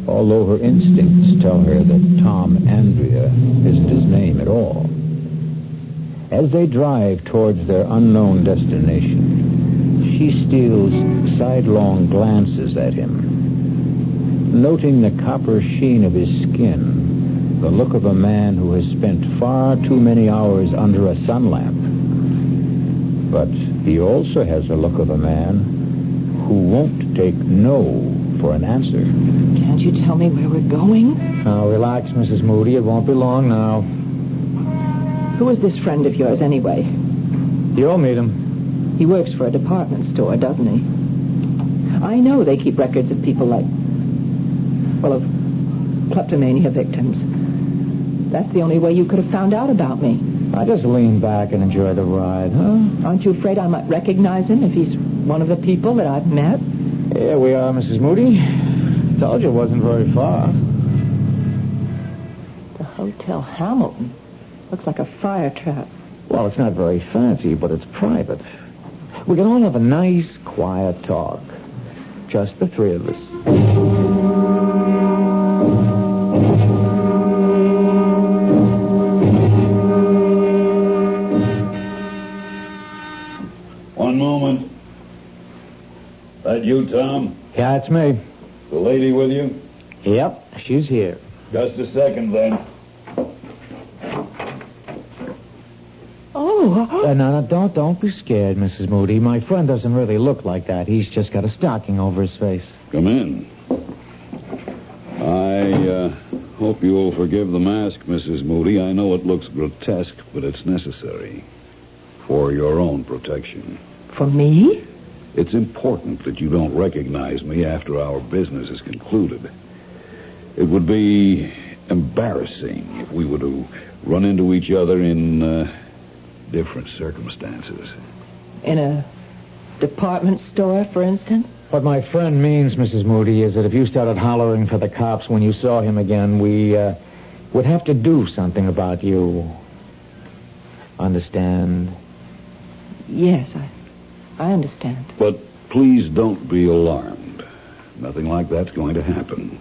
although her instincts tell her that Tom Andrea isn't his name at all. As they drive towards their unknown destination, she steals sidelong glances at him, noting the copper sheen of his skin, the look of a man who has spent far too many hours under a sun lamp. But he also has the look of a man who won't take no for an answer. Can't you tell me where we're going? Now, relax, Mrs. Moody. It won't be long now. Who is this friend of yours, anyway? You'll meet him. He works for a department store, doesn't he? I know they keep records of people like, of kleptomania victims. That's the only way you could have found out about me. I just lean back and enjoy the ride, huh? Aren't you afraid I might recognize him if he's one of the people that I've met? Here we are, Mrs. Moody. Told you it wasn't very far. The Hotel Hamilton. Looks like a fire trap. Well, it's not very fancy, but it's private. We can all have a nice, quiet talk. Just the three of us. One moment. That you, Tom? Yeah, it's me. The lady with you? Yep, she's here. Just a second, then. Oh. No, don't be scared, Mrs. Moody. My friend doesn't really look like that. He's just got a stocking over his face. Come in. I hope you'll forgive the mask, Mrs. Moody. I know it looks grotesque, but it's necessary. For your own protection. For me? It's important that you don't recognize me after our business is concluded. It would be embarrassing if we were to run into each other in different circumstances. In a department store, for instance? What my friend means, Mrs. Moody, is that if you started hollering for the cops when you saw him again, we would have to do something about you. Understand? Yes, I understand. But please don't be alarmed. Nothing like that's going to happen.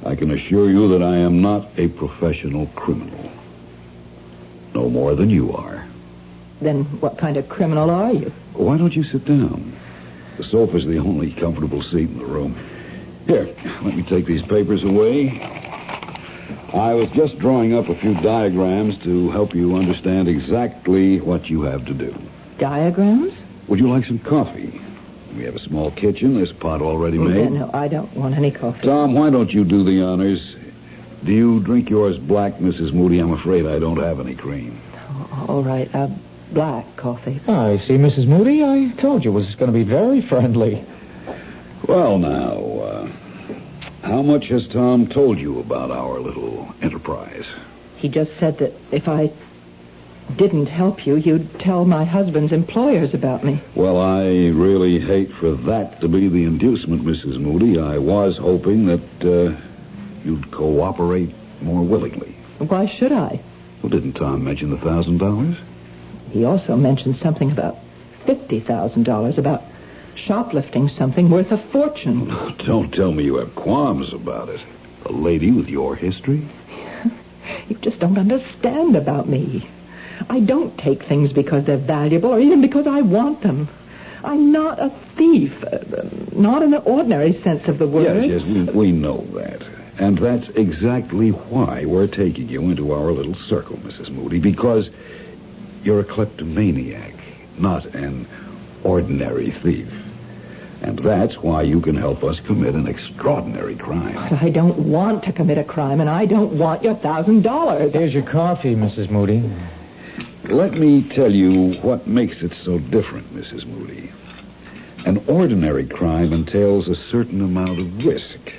I can assure you that I am not a professional criminal. No more than you are. Then what kind of criminal are you? Why don't you sit down? The sofa's the only comfortable seat in the room. Here, let me take these papers away. I was just drawing up a few diagrams to help you understand exactly what you have to do. Diagrams? Would you like some coffee? We have a small kitchen. There's a pot already made. No, I don't want any coffee. Tom, why don't you do the honors? Do you drink yours black, Mrs. Moody? I'm afraid I don't have any cream. All right, black coffee. I see, Mrs. Moody. I told you it was going to be very friendly. Well, now, how much has Tom told you about our little enterprise? He just said that if I didn't help you, you'd tell my husband's employers about me. Well, I really hate for that to be the inducement, Mrs. Moody. I was hoping that you'd cooperate more willingly. Why should I? Well, didn't Tom mention the $1,000? He also mentioned something about $50,000, about shoplifting something worth a fortune. Oh, don't tell me you have qualms about it. A lady with your history? You just don't understand about me. I don't take things because they're valuable or even because I want them. I'm not a thief, not in the ordinary sense of the word. Yes, we know that. And that's exactly why we're taking you into our little circle, Mrs. Moody, because you're a kleptomaniac, not an ordinary thief. And that's why you can help us commit an extraordinary crime. I don't want to commit a crime, and I don't want your $1,000. Here's your coffee, Mrs. Moody. Let me tell you what makes it so different, Mrs. Moody. An ordinary crime entails a certain amount of risk.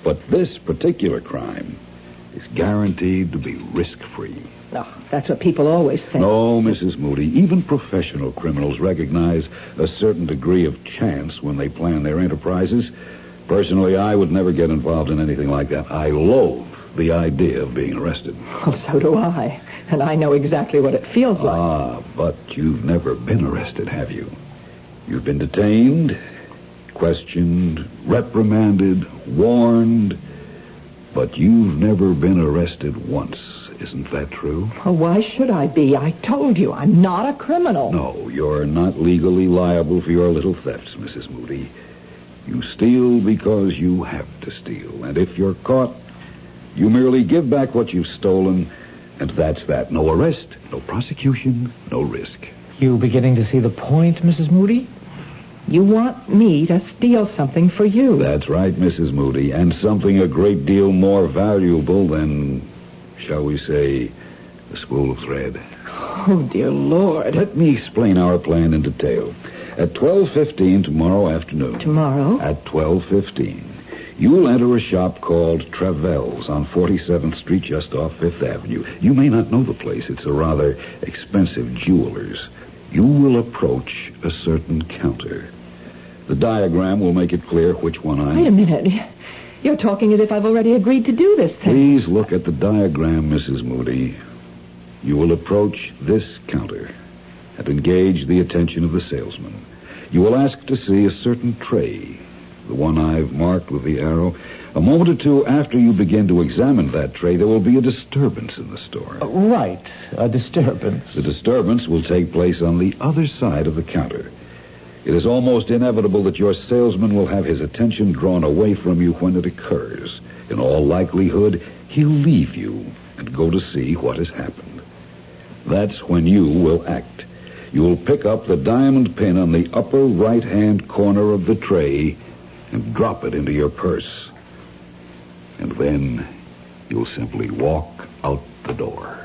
But this particular crime is guaranteed to be risk-free. Oh, that's what people always think. No, Mrs. Moody. Even professional criminals recognize a certain degree of chance when they plan their enterprises. Personally, I would never get involved in anything like that. I loathe the idea of being arrested. Oh, so do I. And I know exactly what it feels like. Ah, but you've never been arrested, have you? You've been detained, questioned, reprimanded, warned, but you've never been arrested once. Isn't that true? Well, why should I be? I told you, I'm not a criminal. No, you're not legally liable for your little thefts, Mrs. Moody. You steal because you have to steal. And if you're caught, you merely give back what you've stolen, and that's that. No arrest, no prosecution, no risk. You beginning to see the point, Mrs. Moody? You want me to steal something for you. That's right, Mrs. Moody, and something a great deal more valuable than, shall we say, a spool of thread. Oh, dear Lord. Let me explain our plan in detail. At 12:15 tomorrow afternoon. Tomorrow? At 12:15. You'll enter a shop called Travell's on 47th Street, just off 5th Avenue. You may not know the place. It's a rather expensive jeweler's. You will approach a certain counter. The diagram will make it clear which one Wait a minute. You're talking as if I've already agreed to do this thing. Please look at the diagram, Mrs. Moody. You will approach this counter and engage the attention of the salesman. You will ask to see a certain tray, the one I've marked with the arrow. A moment or two after you begin to examine that tray, there will be a disturbance in the store. Right, a disturbance. The disturbance will take place on the other side of the counter. It is almost inevitable that your salesman will have his attention drawn away from you when it occurs. In all likelihood, he'll leave you and go to see what has happened. That's when you will act. You will pick up the diamond pin on the upper right-hand corner of the tray and drop it into your purse. And then you'll simply walk out the door.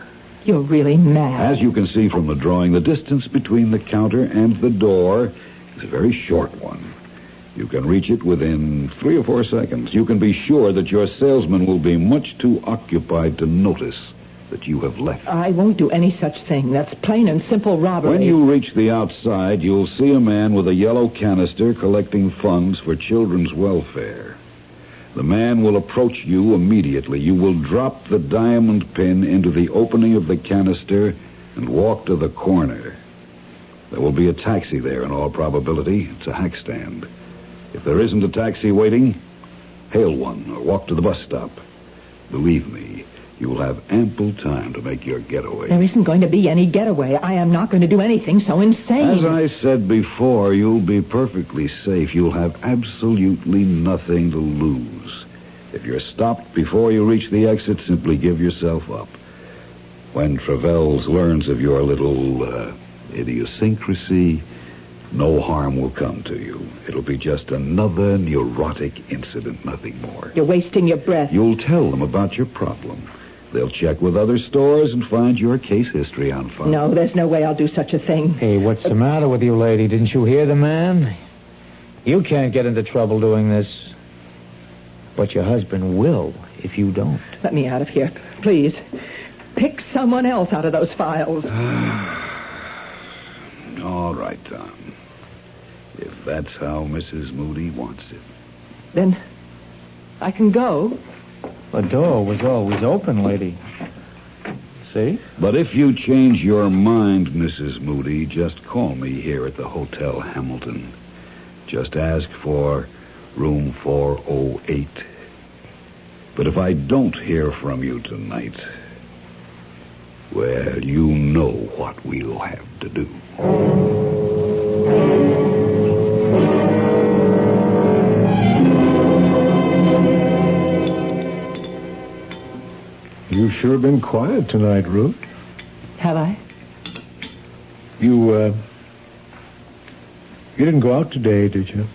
You're really mad. As you can see from the drawing, the distance between the counter and the door is a very short one. You can reach it within 3 or 4 seconds. You can be sure that your salesman will be much too occupied to notice that you have left. I won't do any such thing. That's plain and simple robbery. When you reach the outside, you'll see a man with a yellow canister collecting funds for children's welfare. The man will approach you immediately. You will drop the diamond pin into the opening of the canister and walk to the corner. There will be a taxi there in all probability. It's a hack stand. If there isn't a taxi waiting, hail one or walk to the bus stop. Believe me, you will have ample time to make your getaway. There isn't going to be any getaway. I am not going to do anything so insane. As I said before, you'll be perfectly safe. You'll have absolutely nothing to lose. If you're stopped before you reach the exit, simply give yourself up. When Travels learns of your little idiosyncrasy, no harm will come to you. It'll be just another neurotic incident, nothing more. You're wasting your breath. You'll tell them about your problem. They'll check with other stores and find your case history on file. No, there's no way I'll do such a thing. Hey, what's the matter with you, lady? Didn't you hear the man? You can't get into trouble doing this. But your husband will if you don't. Let me out of here, please. Pick someone else out of those files. All right, Tom. If that's how Mrs. Moody wants it. Then I can go. The door was always open, lady. See? But if you change your mind, Mrs. Moody, just call me here at the Hotel Hamilton. Just ask for room 408. But if I don't hear from you tonight, well, you know what we'll have to do. You've sure been quiet tonight, Ruth. Have I? You didn't go out today, did you?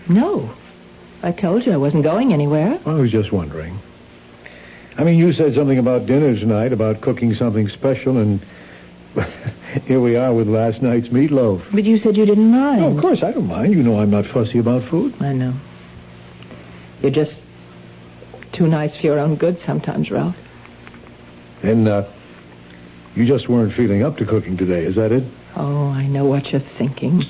No. I told you I wasn't going anywhere. I was just wondering. I mean, you said something about dinner tonight, about cooking something special, and here we are with last night's meatloaf. But you said you didn't mind. No, of course I don't mind. You know I'm not fussy about food. I know. You're just too nice for your own good sometimes, Ralph. And you just weren't feeling up to cooking today, is that it? Oh, I know what you're thinking.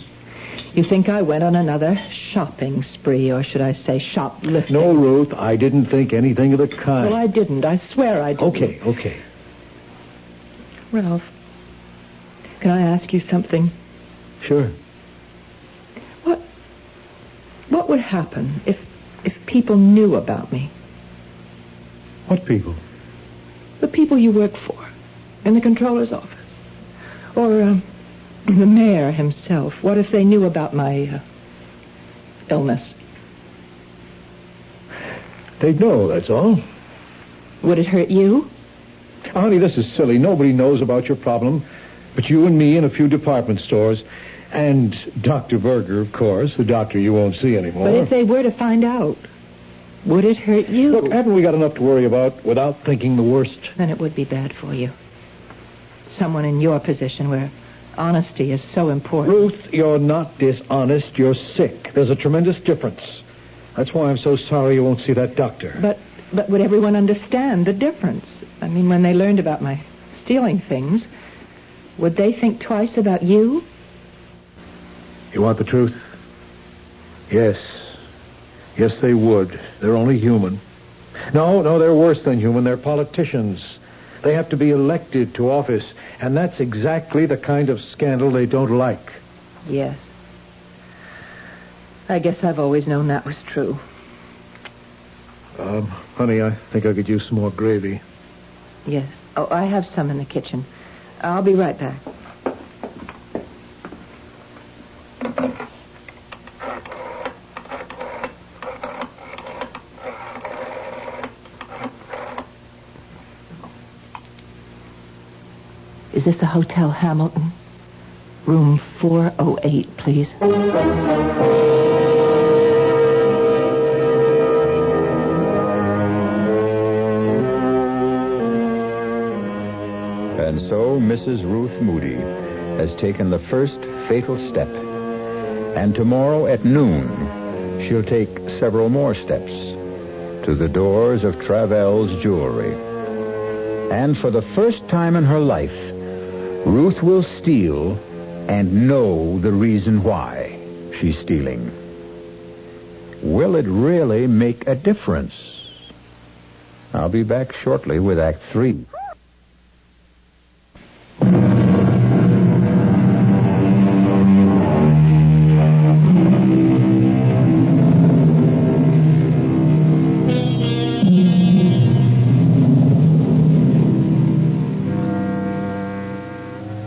You think I went on another shopping spree, or should I say shoplifting? No, Ruth, I didn't think anything of the kind. Well, I didn't. I swear I didn't. Okay. Ralph, can I ask you something? Sure. What would happen if people knew about me? What people? The people you work for, in the controller's office. Or, the mayor himself. What if they knew about my illness? They'd know, that's all. Would it hurt you? Honey, this is silly. Nobody knows about your problem but you and me and a few department stores. And Dr. Berger, of course, the doctor you won't see anymore. But if they were to find out, would it hurt you? Look, haven't we got enough to worry about without thinking the worst? Then it would be bad for you. Someone in your position where honesty is so important. Ruth, you're not dishonest. You're sick. There's a tremendous difference. That's why I'm so sorry you won't see that doctor. But would everyone understand the difference? I mean, when they learned about my stealing things, would they think twice about you? You want the truth? Yes. Yes, they would. They're only human. No, they're worse than human. They're politicians. They have to be elected to office, and that's exactly the kind of scandal they don't like. Yes. I guess I've always known that was true. Honey, I think I could use some more gravy. Yes. Oh, I have some in the kitchen. I'll be right back. Is this the Hotel Hamilton? Room 408, please. And so Mrs. Ruth Moody has taken the first fatal step. And tomorrow at noon, she'll take several more steps to the doors of Travell's Jewelry. And for the first time in her life, Ruth will steal and know the reason why she's stealing. Will it really make a difference? I'll be back shortly with Act 3.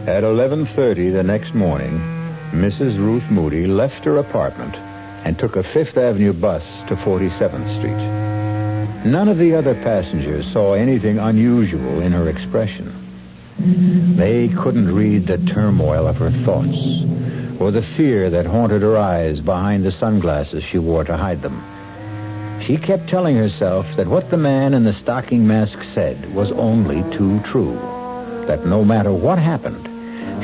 At 11:30 the next morning, Mrs. Ruth Moody left her apartment and took a Fifth Avenue bus to 47th Street. None of the other passengers saw anything unusual in her expression. They couldn't read the turmoil of her thoughts or the fear that haunted her eyes behind the sunglasses she wore to hide them. She kept telling herself that what the man in the stocking mask said was only too true, that no matter what happened,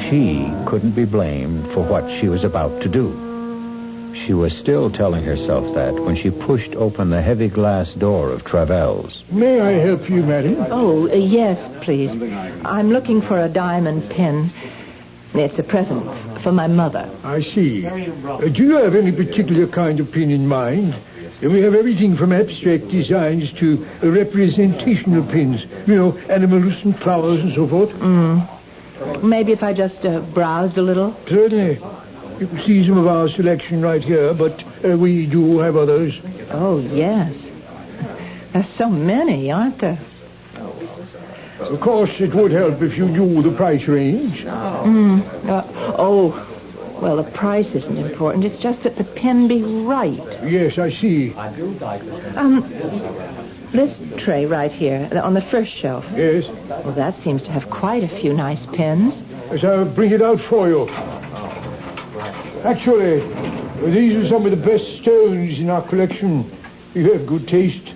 she couldn't be blamed for what she was about to do. She was still telling herself that when she pushed open the heavy glass door of Travell's. May I help you, madam? Oh, yes, please. I'm looking for a diamond pin. It's a present for my mother. I see. Do you have any particular kind of pin in mind? We have everything from abstract designs to representational pins. You know, animals and flowers and so forth. Maybe if I just browsed a little? Certainly. You can see some of our selection right here, but we do have others. Oh, yes. There's so many, aren't there? Of course, it would help if you knew the price range. Well, the price isn't important. It's just that the pin be right. Yes, I see. This tray right here, on the first shelf. Yes? Well, that seems to have quite a few nice pins. Yes, I'll bring it out for you. Actually, these are some of the best stones in our collection. You have good taste.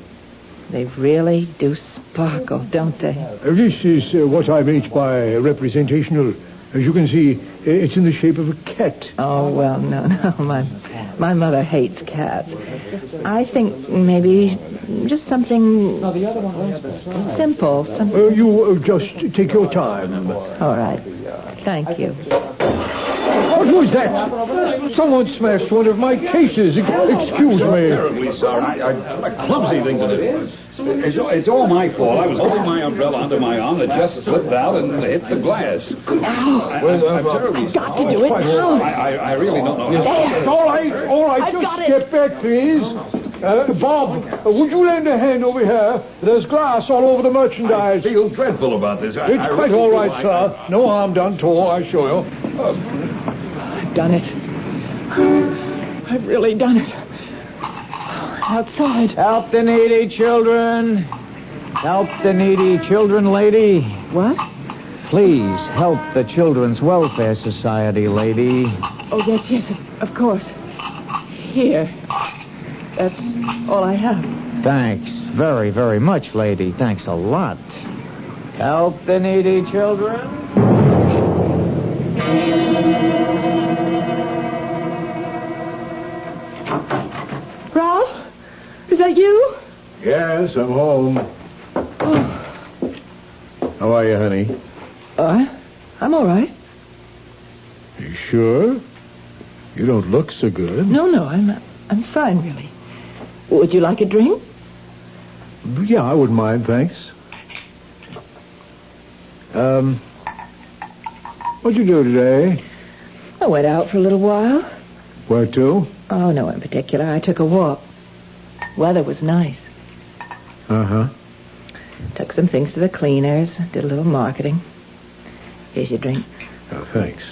They really do sparkle, don't they? This is what I meant by representational. As you can see, it's in the shape of a cat. Oh, well, no. My mother hates cats. I think maybe just something simple. You just take your time. All right. Thank you. What was that? Someone smashed one of my cases. Excuse me. Terribly sorry. A clumsy thing to do. It's all my fault. I was holding my umbrella under my arm that just slipped out and hit the glass. I'm terribly sorry. Got to do it now. I really don't know how. All right. Just step back, please. Bob, would you lend a hand over here? There's glass all over the merchandise. I feel dreadful about this. It's quite all right, sir. No harm done to all, I assure you. I've done it. I've really done it. Outside. Help the needy children. Help the needy children, lady. What? Please help the Children's Welfare Society, lady. Oh, yes, of course. Here. That's all I have. Thanks very, very much, lady. Thanks a lot. Help the needy children. Ralph? Is that you? Yes, I'm home. How are you, honey? I'm all right. You sure? You don't look so good. No, I'm fine, really. Would you like a drink? Yeah, I wouldn't mind, thanks. What'd you do today? I went out for a little while. Where to? Oh, no in particular. I took a walk. Weather was nice. Uh-huh. Took some things to the cleaners, did a little marketing. Here's your drink. Oh, thanks.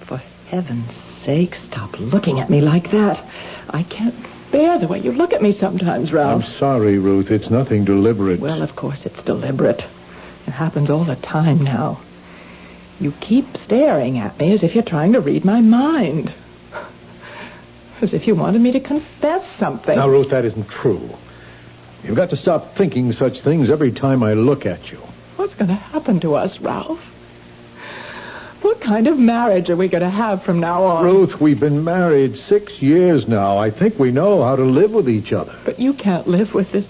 For heaven's sake, stop looking at me like that. I can't bear the way you look at me sometimes, Ralph. I'm sorry, Ruth. It's nothing deliberate. Well, of course it's deliberate. It happens all the time now. You keep staring at me as if you're trying to read my mind. As if you wanted me to confess something. Now, Ruth, that isn't true. You've got to stop thinking such things every time I look at you. What's going to happen to us, Ralph? What kind of marriage are we going to have from now on? Ruth, we've been married 6 years now. I think we know how to live with each other. But you can't live with this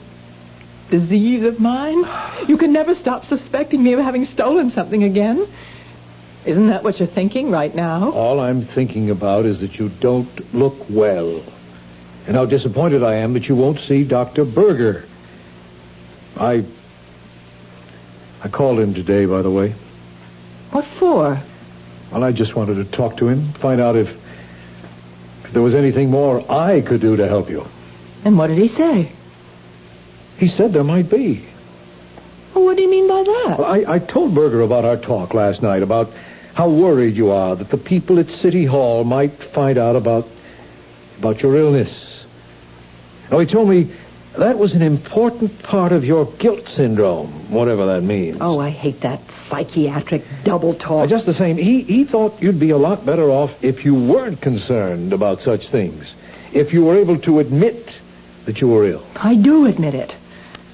disease of mine? You can never stop suspecting me of having stolen something again. Isn't that what you're thinking right now? All I'm thinking about is that you don't look well. And how disappointed I am that you won't see Dr. Berger. I called him today, by the way. What for? Well, I just wanted to talk to him, find out if there was anything more I could do to help you. And what did he say? He said there might be. Well, what do you mean by that? Well, I told Berger about our talk last night, about how worried you are that the people at City Hall might find out about your illness. Now, he told me that was an important part of your guilt syndrome, whatever that means. Oh, I hate that psychiatric double talk. Just the same, he thought you'd be a lot better off if you weren't concerned about such things, if you were able to admit that you were ill. I do admit it.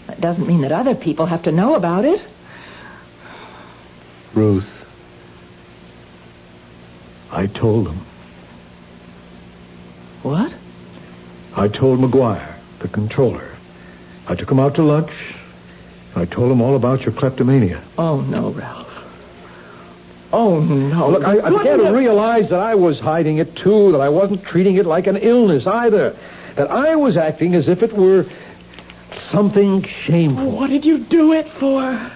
That doesn't mean that other people have to know about it. Ruth, I told him. What? I told McGuire, the controller. I took him out to lunch. I told him all about your kleptomania. Oh, no, Ralph. Oh, no. Look, I began to realize that I was hiding it, too, that I wasn't treating it like an illness, either. That I was acting as if it were something shameful. Oh, what did you do it for?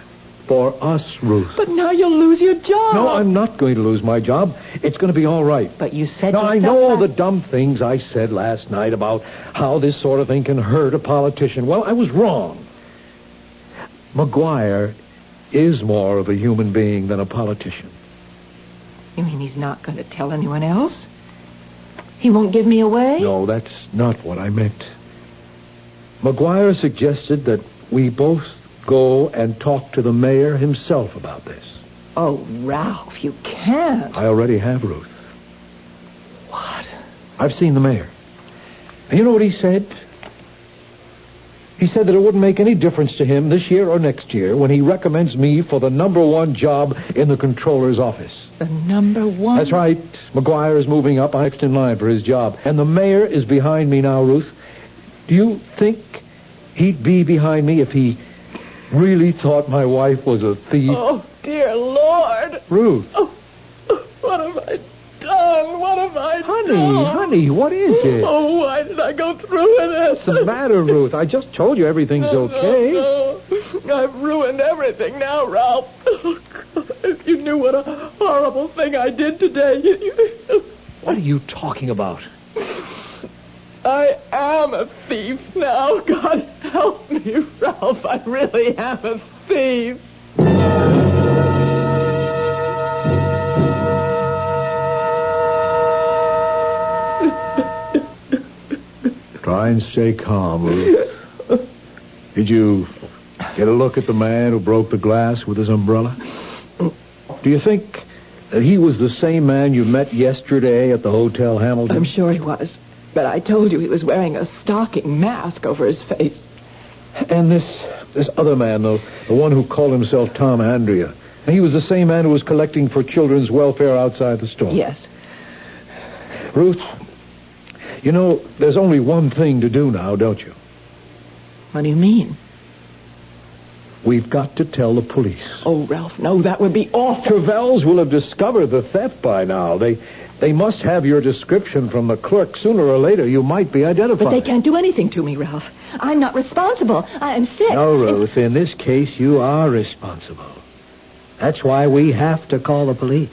For us, Ruth. But now you'll lose your job. No, I'm not going to lose my job. It's going to be all right. But you said... Now, I know all the dumb things I said last night about how this sort of thing can hurt a politician. Well, I was wrong. McGuire is more of a human being than a politician. You mean he's not going to tell anyone else? He won't give me away? No, that's not what I meant. McGuire suggested that we both go and talk to the mayor himself about this. Oh, Ralph, you can't. I already have, Ruth. What? I've seen the mayor. And you know what he said? He said that it wouldn't make any difference to him this year or next year when he recommends me for the #1 job in the controller's office. The #1? That's right. McGuire is moving up next in line for his job. And the mayor is behind me now, Ruth. Do you think he'd be behind me if he really thought my wife was a thief? Oh, dear Lord. Ruth. Oh, what have I done? What have I done? Honey, what is it? Oh, why did I go through with this? What's the matter, Ruth? I just told you everything's okay. No. I've ruined everything now, Ralph. Oh, God, if you knew what a horrible thing I did today. What are you talking about? I am a thief now. God help me, Ralph. I really am a thief. Try and stay calm, Ruth. Did you get a look at the man who broke the glass with his umbrella? Do you think that he was the same man you met yesterday at the Hotel Hamilton? I'm sure he was. But I told you he was wearing a stocking mask over his face. And this other man, though, the one who called himself Tom Andrea, he was the same man who was collecting for children's welfare outside the store. Yes. Ruth, you know, there's only one thing to do now, don't you? What do you mean? We've got to tell the police. Oh, Ralph, no, that would be awful. Travels will have discovered the theft by now. They must have your description from the clerk. Sooner or later, you might be identified. But they can't do anything to me, Ralph. I'm not responsible. I'm sick. No, Ruth, in this case, you are responsible. That's why we have to call the police.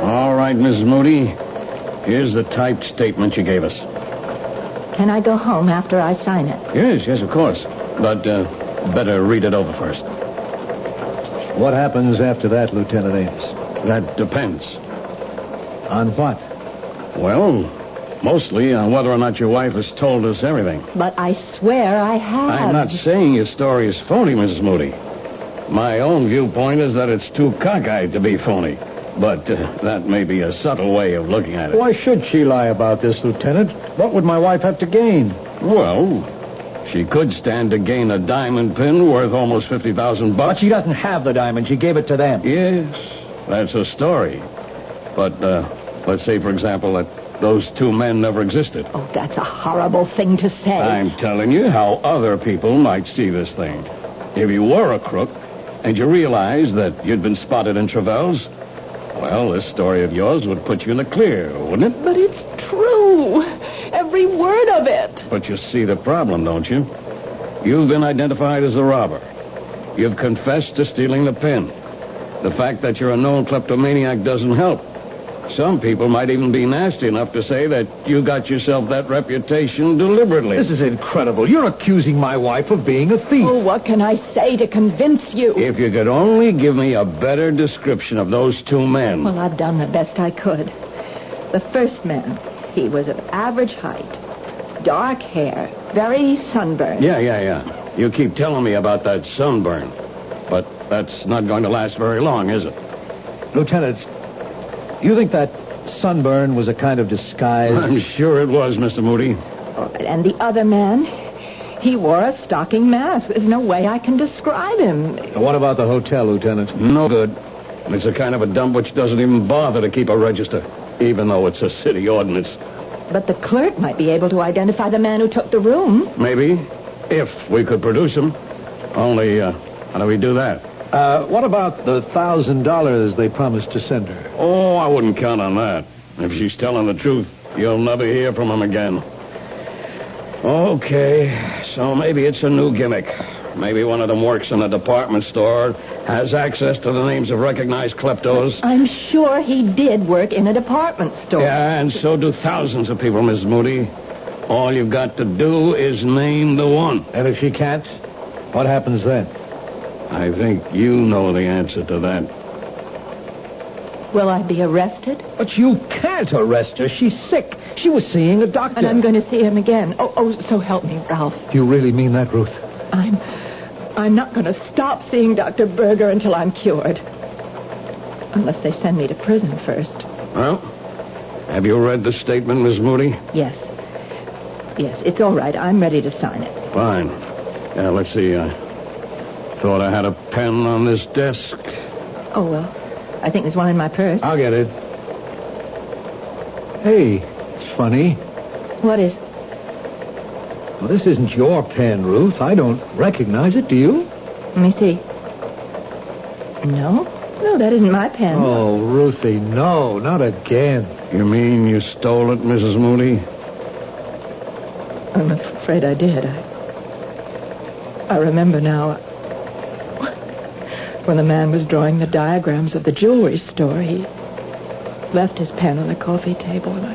All right, Mrs. Moody. Here's the typed statement you gave us. Can I go home after I sign it? Yes, of course. But better read it over first. What happens after that, Lieutenant Ames? That depends. On what? Well, mostly on whether or not your wife has told us everything. But I swear I have. I'm not saying your story is phony, Mrs. Moody. My own viewpoint is that it's too cockeyed to be phony. But that may be a subtle way of looking at it. Why should she lie about this, Lieutenant? What would my wife have to gain? Well, she could stand to gain a diamond pin worth almost $50,000. But she doesn't have the diamond. She gave it to them. Yes, that's a story. But Let's say, for example, that those two men never existed. Oh, that's a horrible thing to say. I'm telling you how other people might see this thing. If you were a crook and you realized that you'd been spotted in Travels, well, this story of yours would put you in the clear, wouldn't it? But it's true. Every word of it. But you see the problem, don't you? You've been identified as the robber. You've confessed to stealing the pin. The fact that you're a known kleptomaniac doesn't help. Some people might even be nasty enough to say that you got yourself that reputation deliberately. This is incredible. You're accusing my wife of being a thief. Oh, what can I say to convince you? If you could only give me a better description of those two men. Well, I've done the best I could. The first man, he was of average height, dark hair, very sunburned. Yeah. You keep telling me about that sunburn. But that's not going to last very long, is it? Lieutenant, you think that sunburn was a kind of disguise? I'm sure it was, Mr. Moody. And the other man, he wore a stocking mask. There's no way I can describe him. What about the hotel, Lieutenant? No good. It's a kind of a dump which doesn't even bother to keep a register, even though it's a city ordinance. But the clerk might be able to identify the man who took the room. Maybe, if we could produce him. Only, how do we do that? What about the $1,000 they promised to send her? Oh, I wouldn't count on that. If she's telling the truth, you'll never hear from him again. Okay, so maybe it's a new gimmick. Maybe one of them works in a department store, has access to the names of recognized kleptos. I'm sure he did work in a department store. Yeah, and so do thousands of people, Mrs. Moody. All you've got to do is name the one. And if she can't, what happens then? I think you know the answer to that. Will I be arrested? But you can't arrest her. She's sick. She was seeing a doctor. And I'm going to see him again. Oh, so help me, Ralph. You really mean that, Ruth? I'm not going to stop seeing Dr. Berger until I'm cured. Unless they send me to prison first. Well, have you read the statement, Miss Moody? Yes, it's all right. I'm ready to sign it. Fine. Yeah, let's see. Thought I had a pen on this desk. Oh, well, I think there's one in my purse. I'll get it. Hey, it's funny. What is? Well, this isn't your pen, Ruth. I don't recognize it, do you? Let me see. No, that isn't my pen. Oh, Ruthie, no, not again. You mean you stole it, Mrs. Moody? I'm afraid I did. I remember now. When the man was drawing the diagrams of the jewelry store, he left his pen on the coffee table, and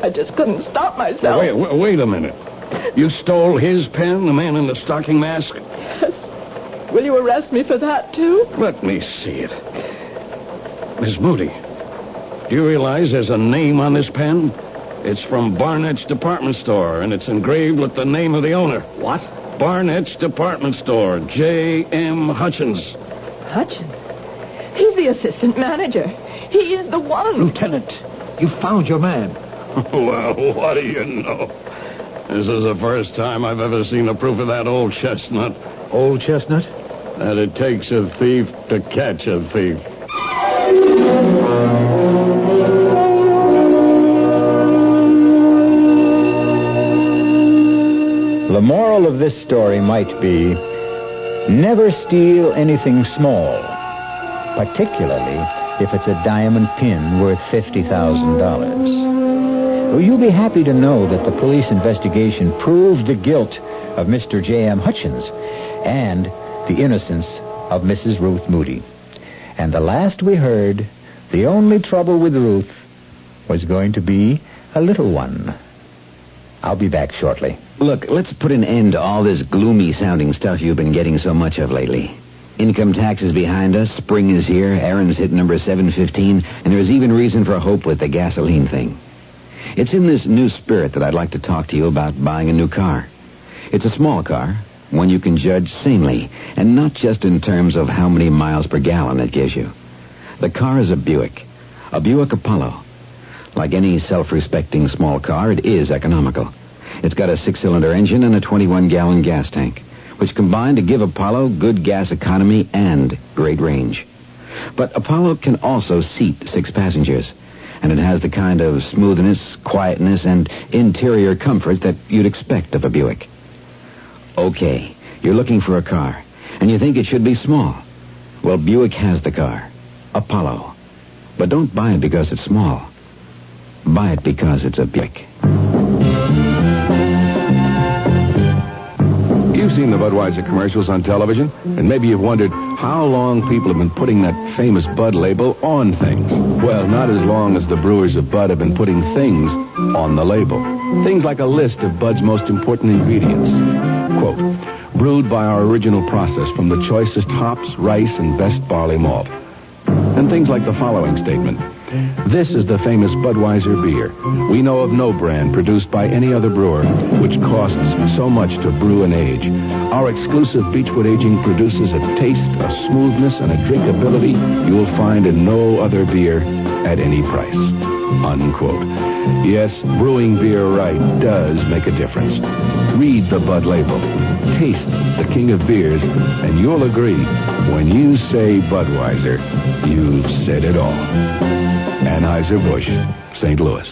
I just couldn't stop myself. Wait a minute. You stole his pen, the man in the stocking mask? Yes. Will you arrest me for that, too? Let me see it. Miss Moody, do you realize there's a name on this pen? It's from Barnett's department store, and it's engraved with the name of the owner. What? Barnett's department store, J.M. Hutchins. Hutchins? He's the assistant manager. He is the one. Lieutenant, you found your man. Well, what do you know? This is the first time I've ever seen the proof of that old chestnut. Old chestnut? That it takes a thief to catch a thief. The moral of this story might be, never steal anything small, particularly if it's a diamond pin worth $50,000. Well, you'll be happy to know that the police investigation proved the guilt of Mr. J.M. Hutchins and the innocence of Mrs. Ruth Moody. And the last we heard, the only trouble with Ruth was going to be a little one. I'll be back shortly. Look, let's put an end to all this gloomy-sounding stuff you've been getting so much of lately. Income tax is behind us, spring is here, Aaron's hit number 715, and there's even reason for hope with the gasoline thing. It's in this new spirit that I'd like to talk to you about buying a new car. It's a small car, one you can judge sanely, and not just in terms of how many miles per gallon it gives you. The car is a Buick Apollo. Like any self-respecting small car, it is economical. It's got a 6-cylinder engine and a 21-gallon gas tank, which combine to give Apollo good gas economy and great range. But Apollo can also seat 6 passengers. And it has the kind of smoothness, quietness, and interior comfort that you'd expect of a Buick. Okay, you're looking for a car, and you think it should be small. Well, Buick has the car, Apollo. But don't buy it because it's small. Buy it because it's a Buick. You've seen the Budweiser commercials on television, and maybe you've wondered how long people have been putting that famous Bud label on things. Well, not as long as the brewers of Bud have been putting things on the label. Things like a list of Bud's most important ingredients. Quote, brewed by our original process from the choicest hops, rice, and best barley malt. And things like the following statement. This is the famous Budweiser beer. We know of no brand produced by any other brewer which costs so much to brew and age. Our exclusive Beechwood aging produces a taste, a smoothness, and a drinkability you will find in no other beer at any price. Unquote. Yes, brewing beer right does make a difference. Read the Bud label. Taste the king of beers, and you'll agree, when you say Budweiser, you've said it all. Anheuser-Busch, St. Louis.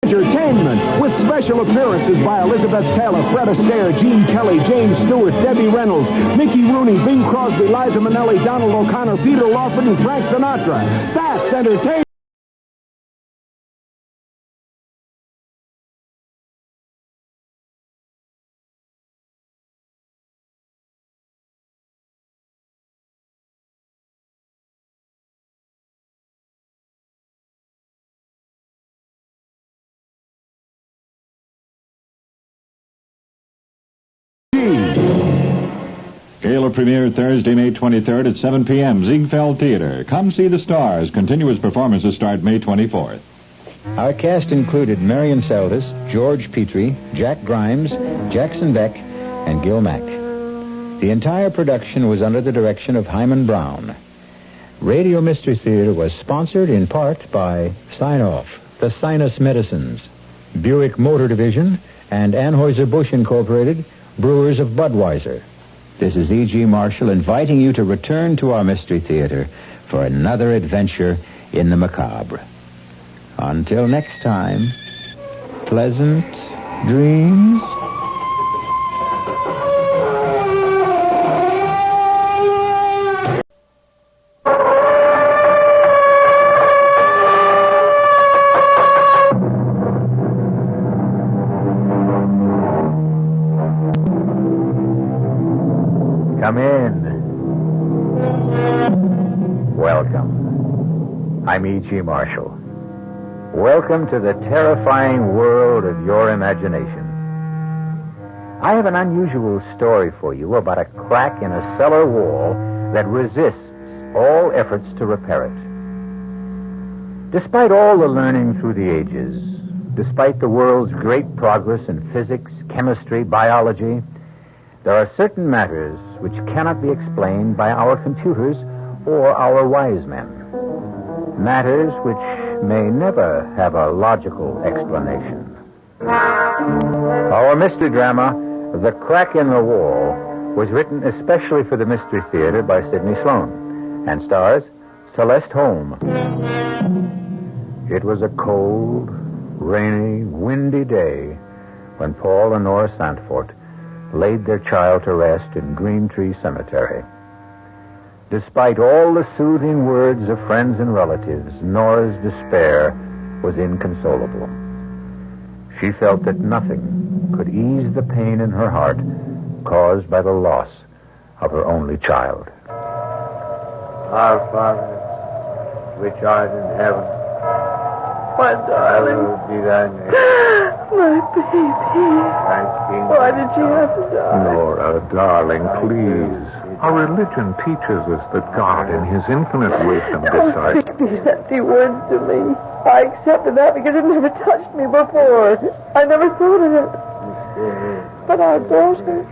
Entertainment with special appearances by Elizabeth Taylor, Fred Astaire, Gene Kelly, James Stewart, Debbie Reynolds, Mickey Rooney, Bing Crosby, Liza Minnelli, Donald O'Connor, Peter Lawford, and Frank Sinatra. That's entertainment. Gala premiere Thursday, May 23rd at 7 p.m. Ziegfeld Theater. Come see the stars. Continuous performances start May 24th. Our cast included Marion Seldes, George Petrie, Jack Grimes, Jackson Beck, and Gil Mack. The entire production was under the direction of Hyman Brown. Radio Mystery Theater was sponsored in part by Sign-Off, the Sinus Medicines, Buick Motor Division, and Anheuser-Busch Incorporated, brewers of Budweiser. This is E.G. Marshall inviting you to return to our Mystery Theater for another adventure in the macabre. Until next time, pleasant dreams. Come in. Welcome. I'm E.G. Marshall. Welcome to the terrifying world of your imagination. I have an unusual story for you about a crack in a cellar wall that resists all efforts to repair it. Despite all the learning through the ages, despite the world's great progress in physics, chemistry, biology, there are certain matters which cannot be explained by our computers or our wise men. Matters which may never have a logical explanation. Our mystery drama, The Crack in the Wall, was written especially for the Mystery Theater by Sidney Sloan and stars Celeste Holm. It was a cold, rainy, windy day when Paul and Nora Santfort laid their child to rest in Green Tree Cemetery. Despite all the soothing words of friends and relatives, Nora's despair was inconsolable. She felt that nothing could ease the pain in her heart caused by the loss of her only child. Our Father, which art in heaven, My darling. hallowed be thy name. My baby. Why did you have to die? Nora, darling, please. Our religion teaches us that God, in His infinite wisdom, Don't decides... speak these empty words to me. I accepted that because it never touched me before. I never thought of it. But our daughter,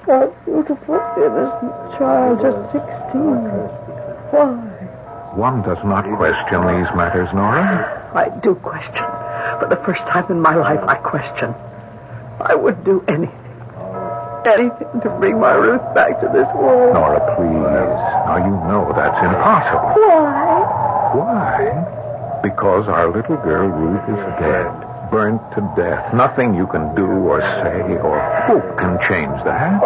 our beautiful, innocent child, just 16. Why? One does not question these matters, Nora. I do question. For the first time in my life, I question. I would do anything. Anything to bring my Ruth back to this world. Nora, please. Now, you know that's impossible. Why? Why? Because our little girl, Ruth, is dead. Burnt to death. Nothing you can do or say or hope can change that.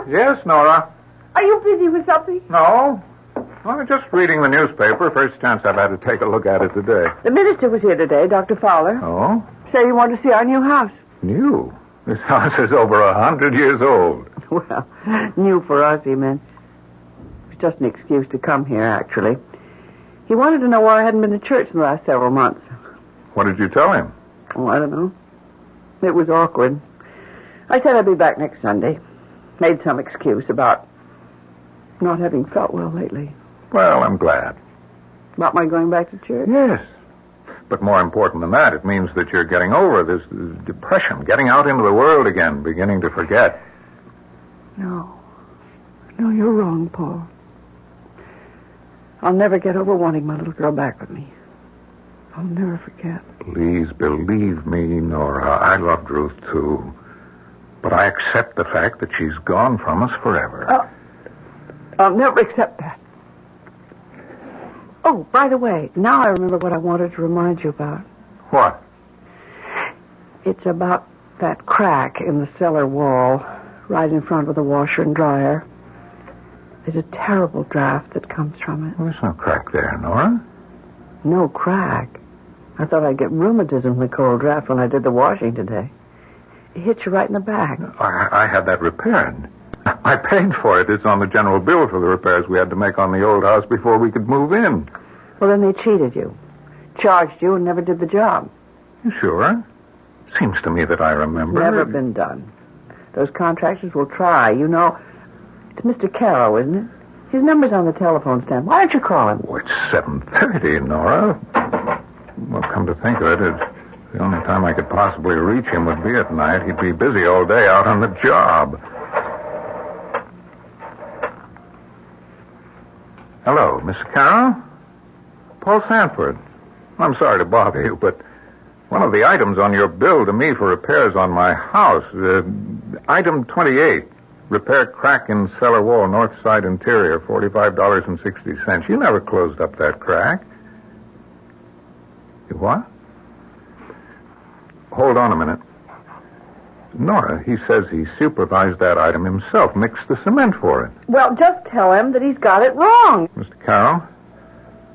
Yes, Nora. Are you busy with something? No. I'm just reading the newspaper. First chance I've had to take a look at it today. The minister was here today, Dr. Fowler. Oh? Said he wanted to see our new house. New? This house is over 100 years old. Well, new for us, he meant. It was just an excuse to come here, actually. He wanted to know why I hadn't been to church in the last several months. What did you tell him? Oh, I don't know. It was awkward. I said I'd be back next Sunday. Made some excuse about not having felt well lately. Well, I'm glad. About my going back to church? Yes. But more important than that, it means that you're getting over this depression, getting out into the world again, beginning to forget. No, you're wrong, Paul. I'll never get over wanting my little girl back with me. I'll never forget. Please believe me, Nora. I loved Ruth, too. But I accept the fact that she's gone from us forever. I'll never accept that. Oh, by the way, now I remember what I wanted to remind you about. What? It's about that crack in the cellar wall, right in front of the washer and dryer. There's a terrible draft that comes from it. Well, there's no crack there, Nora. No crack? I thought I'd get rheumatism from the cold draft when I did the washing today. It hit you right in the back. I had that repaired. I paid for it. It's on the general bill for the repairs we had to make on the old house before we could move in. Well, then they cheated you. Charged you and never did the job. You sure? Seems to me that I remember. Never been done. Those contractors will try. You know, it's Mr. Carroll, isn't it? His number's on the telephone stand. Why don't you call him? Oh, it's 7:30, Nora. Well, come to think of it, the only time I could possibly reach him would be at night. He'd be busy all day out on the job. Hello, Miss Carroll? Paul Sanford. I'm sorry to bother you, but one of the items on your bill to me for repairs on my house, item 28, repair crack in cellar wall, north side interior, $45.60. You never closed up that crack. You what? Hold on a minute. Nora, he says he supervised that item himself, mixed the cement for it. Well, just tell him that he's got it wrong. Mr. Carroll,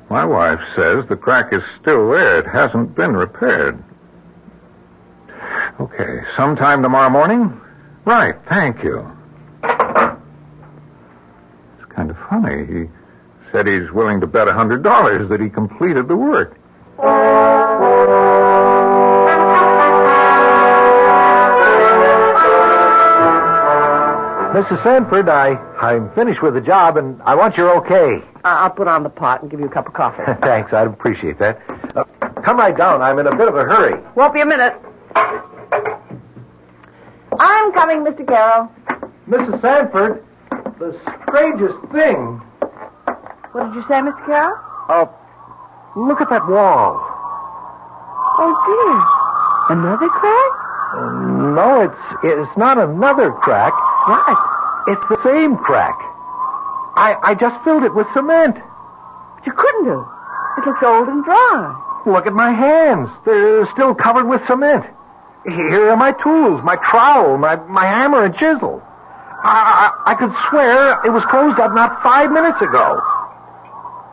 my wife says the crack is still there. It hasn't been repaired. Okay, sometime tomorrow morning? Right, thank you. It's kind of funny. He said he's willing to bet $100 that he completed the work. Mrs. Sanford, I'm finished with the job, and I want your okay. I'll put on the pot and give you a cup of coffee. Thanks, I'd appreciate that. Come right down. I'm in a bit of a hurry. Won't be a minute. I'm coming, Mr. Carroll. Mrs. Sanford, the strangest thing. What did you say, Mr. Carroll? Look at that wall. Oh, dear. Another crack? No, it's not another crack. What? It's the same crack. I just filled it with cement. But you couldn't have. It looks old and dry. Look at my hands. They're still covered with cement. Here are my tools, my trowel, my hammer and chisel. I could swear it was closed up not 5 minutes ago.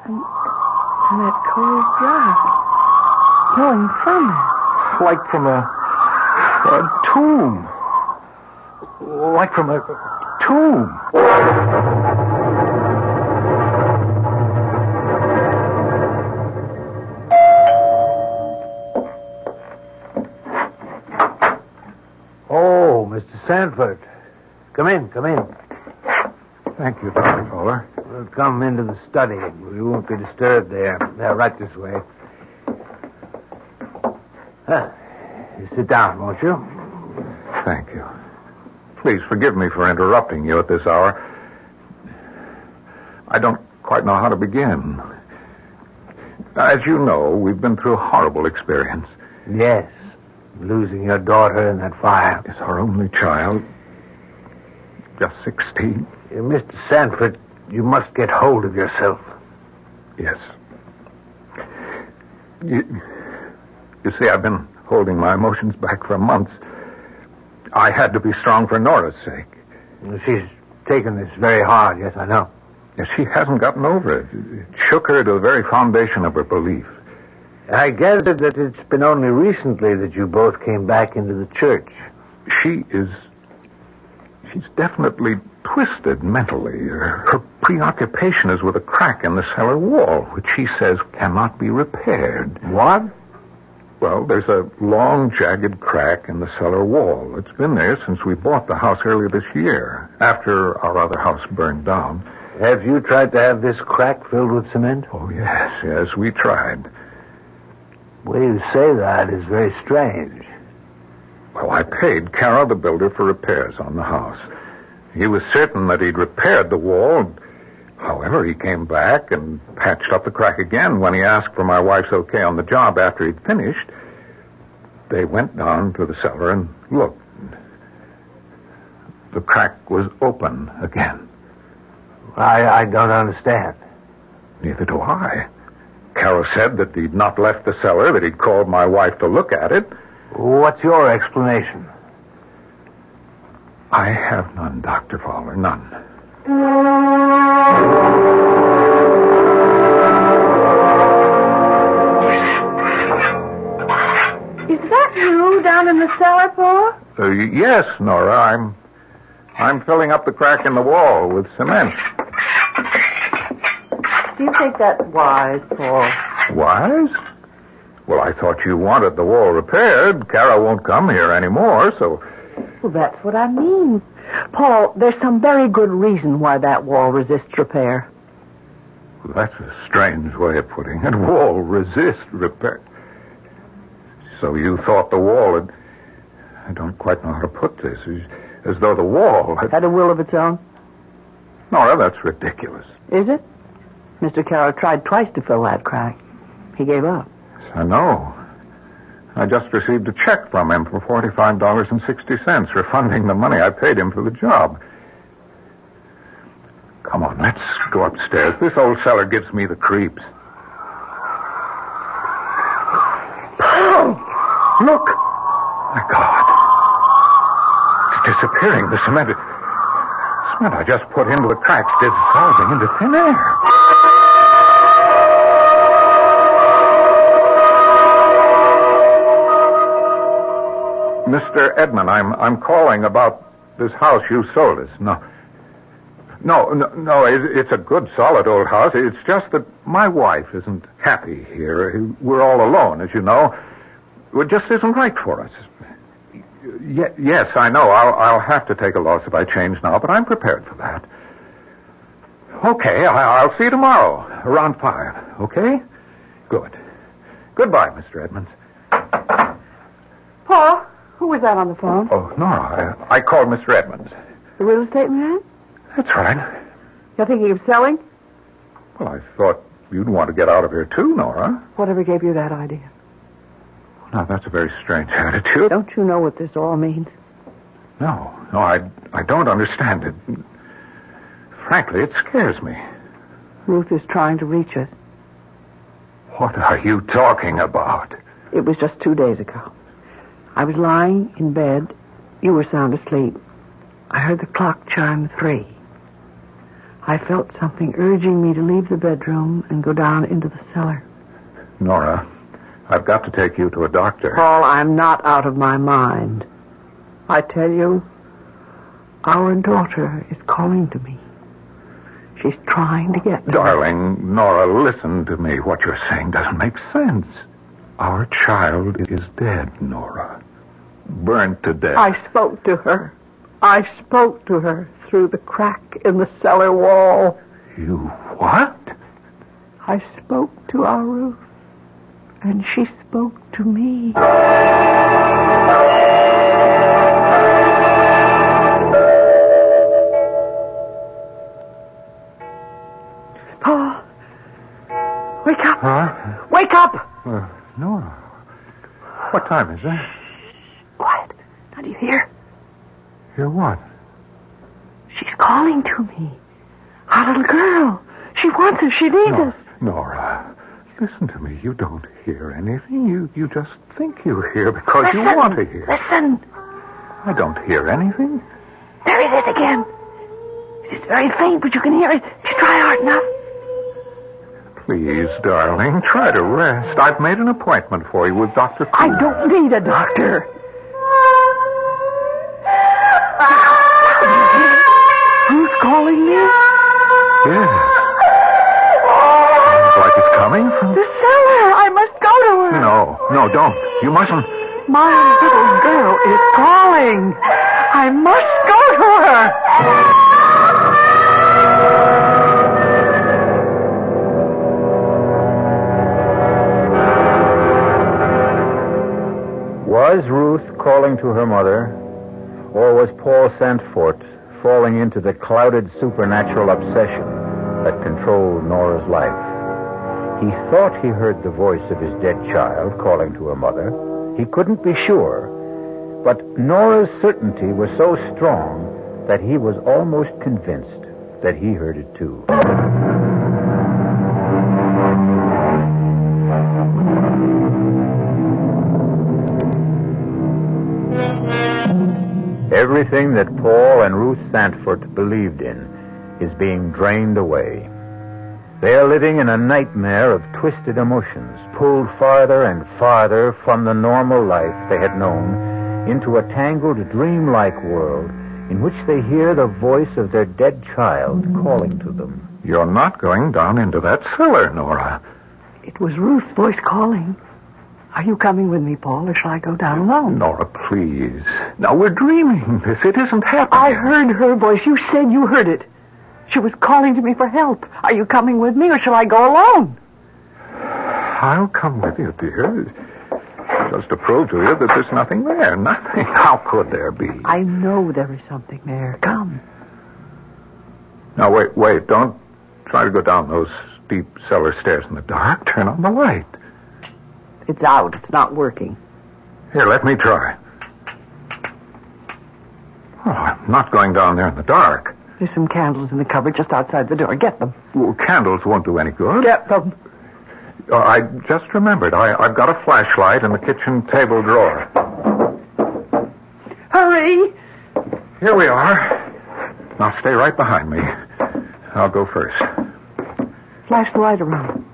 And that cold draft blowing from it. Like from a tomb. Like from a tomb. Oh, Mr. Sanford. Come in, come in. Thank you, Dr. Fowler. We'll come into the study. We won't be disturbed there. Right this way. You sit down, won't you? Thank you. Please forgive me for interrupting you at this hour. I don't quite know how to begin. As you know, we've been through a horrible experience. Yes. Losing your daughter in that fire. It's our only child. Just 16. Mr. Sanford, you must get hold of yourself. Yes. You see, I've been holding my emotions back for months. I had to be strong for Nora's sake. She's taken this very hard, yes, I know. Yes, she hasn't gotten over it. It shook her to the very foundation of her belief. I gather that it's been only recently that you both came back into the church. She's definitely twisted mentally. Her preoccupation is with a crack in the cellar wall, which she says cannot be repaired. What? Well, there's a long, jagged crack in the cellar wall. It's been there since we bought the house earlier this year, after our other house burned down. Have you tried to have this crack filled with cement? Oh, yes, we tried. The way you say that is very strange. Well, I paid Carol, the builder, for repairs on the house. He was certain that he'd repaired the wall. However, he came back and patched up the crack again when he asked for my wife's okay on the job after he'd finished. They went down to the cellar and looked. The crack was open again. I don't understand. Neither do I. Carol said that he'd not left the cellar, that he'd called my wife to look at it. What's your explanation? I have none, Dr. Fowler, none. Is that you down in the cellar, Paul? Yes, Nora. I'm filling up the crack in the wall with cement. Do you think that's wise, Paul? Wise? Well, I thought you wanted the wall repaired. Carol won't come here anymore, so... Well, that's what I mean. Paul, there's some very good reason why that wall resists repair. That's a strange way of putting it. Wall resist repair. So you thought the wall had... I don't quite know how to put this. As though the wall had a will of its own? Nora, that's ridiculous. Is it? Mr. Carroll tried twice to fill that crack. He gave up. I know. I just received a check from him for $45.60, refunding the money I paid him for the job. Come on, let's go upstairs. This old cellar gives me the creeps. Paul! Look! My God. It's disappearing. The cement I just put into the cracks dissolving into thin air. Mr. Edmund, I'm calling about this house you sold us. No, it's a good, solid old house. It's just that my wife isn't happy here. We're all alone, as you know. It just isn't right for us. Yes, I know. I'll have to take a loss if I change now, but I'm prepared for that. Okay, I'll see you tomorrow, around 5, okay? Good. Goodbye, Mr. Edmonds. Paul, who was that on the phone? Oh, Nora, I called Mr. Edmonds. The real estate man? That's right. You're thinking of selling? Well, I thought you'd want to get out of here, too, Nora. Whatever gave you that idea? Now, that's a very strange attitude. Don't you know what this all means? No, I don't understand it. Frankly, it scares me. Ruth is trying to reach us. What are you talking about? It was just 2 days ago. I was lying in bed. You were sound asleep. I heard the clock chime 3. I felt something urging me to leave the bedroom and go down into the cellar. Nora, I've got to take you to a doctor. Paul, I'm not out of my mind. I tell you, our daughter is calling to me. She's trying to get to Darling, me. Nora, listen to me. What you're saying doesn't make sense. Our child is dead, Nora. Burned to death. I spoke to her. I spoke to her through the crack in the cellar wall. You what? I spoke to our Ruth, and she spoke to me. Paul, wake up. Huh? Wake up! Nora. What time is it? Quiet. Now, do you hear? Hear what? She's calling to me. Our little girl. She wants us. She needs us. Nora, listen to me. You don't hear anything. You just think you hear because you want to hear. Listen. I don't hear anything. There it is again. It's very faint, but you can hear it. If you try hard enough. Please, darling, try to rest. I've made an appointment for you with Dr. Cool. I don't need a doctor. Who's calling me? Yes. Sounds like it's coming from... The cellar. I must go to her. No, don't. You mustn't. My little girl is calling. I must go to her. Was Ruth calling to her mother, or was Paul Sandfort falling into the clouded supernatural obsession that controlled Nora's life? He thought he heard the voice of his dead child calling to her mother. He couldn't be sure, but Nora's certainty was so strong that he was almost convinced that he heard it too. Everything that Paul and Ruth Sandfort believed in is being drained away. They are living in a nightmare of twisted emotions, pulled farther and farther from the normal life they had known into a tangled, dreamlike world in which they hear the voice of their dead child calling to them. You're not going down into that cellar, Nora. It was Ruth's voice calling. Are you coming with me, Paul, or shall I go down alone? Nora, please. Now, we're dreaming this. It isn't happening. I heard her voice. You said you heard it. She was calling to me for help. Are you coming with me, or shall I go alone? I'll come with you, dear. Just to prove to you that there's nothing there. Nothing. How could there be? I know there is something there. Come. Now, wait. Don't try to go down those steep cellar stairs in the dark. Turn on the light. It's out. It's not working. Here, let me try. Oh, I'm not going down there in the dark. There's some candles in the cupboard just outside the door. Get them. Well, candles won't do any good. Get them. I just remembered. I've got a flashlight in the kitchen table drawer. Hurry! Here we are. Now stay right behind me. I'll go first. Flash the light around.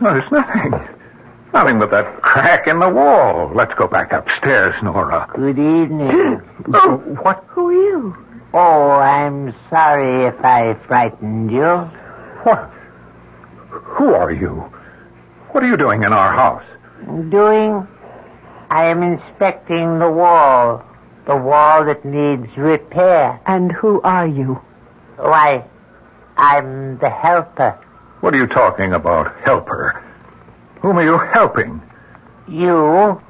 No, there's nothing. Nothing but that crack in the wall. Let's go back upstairs, Nora. Good evening. What? Who are you? Oh, I'm sorry if I frightened you. What? Who are you? What are you doing in our house? Doing? I am inspecting the wall. The wall that needs repair. And who are you? Why, I'm the helper. What are you talking about, helper? Whom are you helping? You.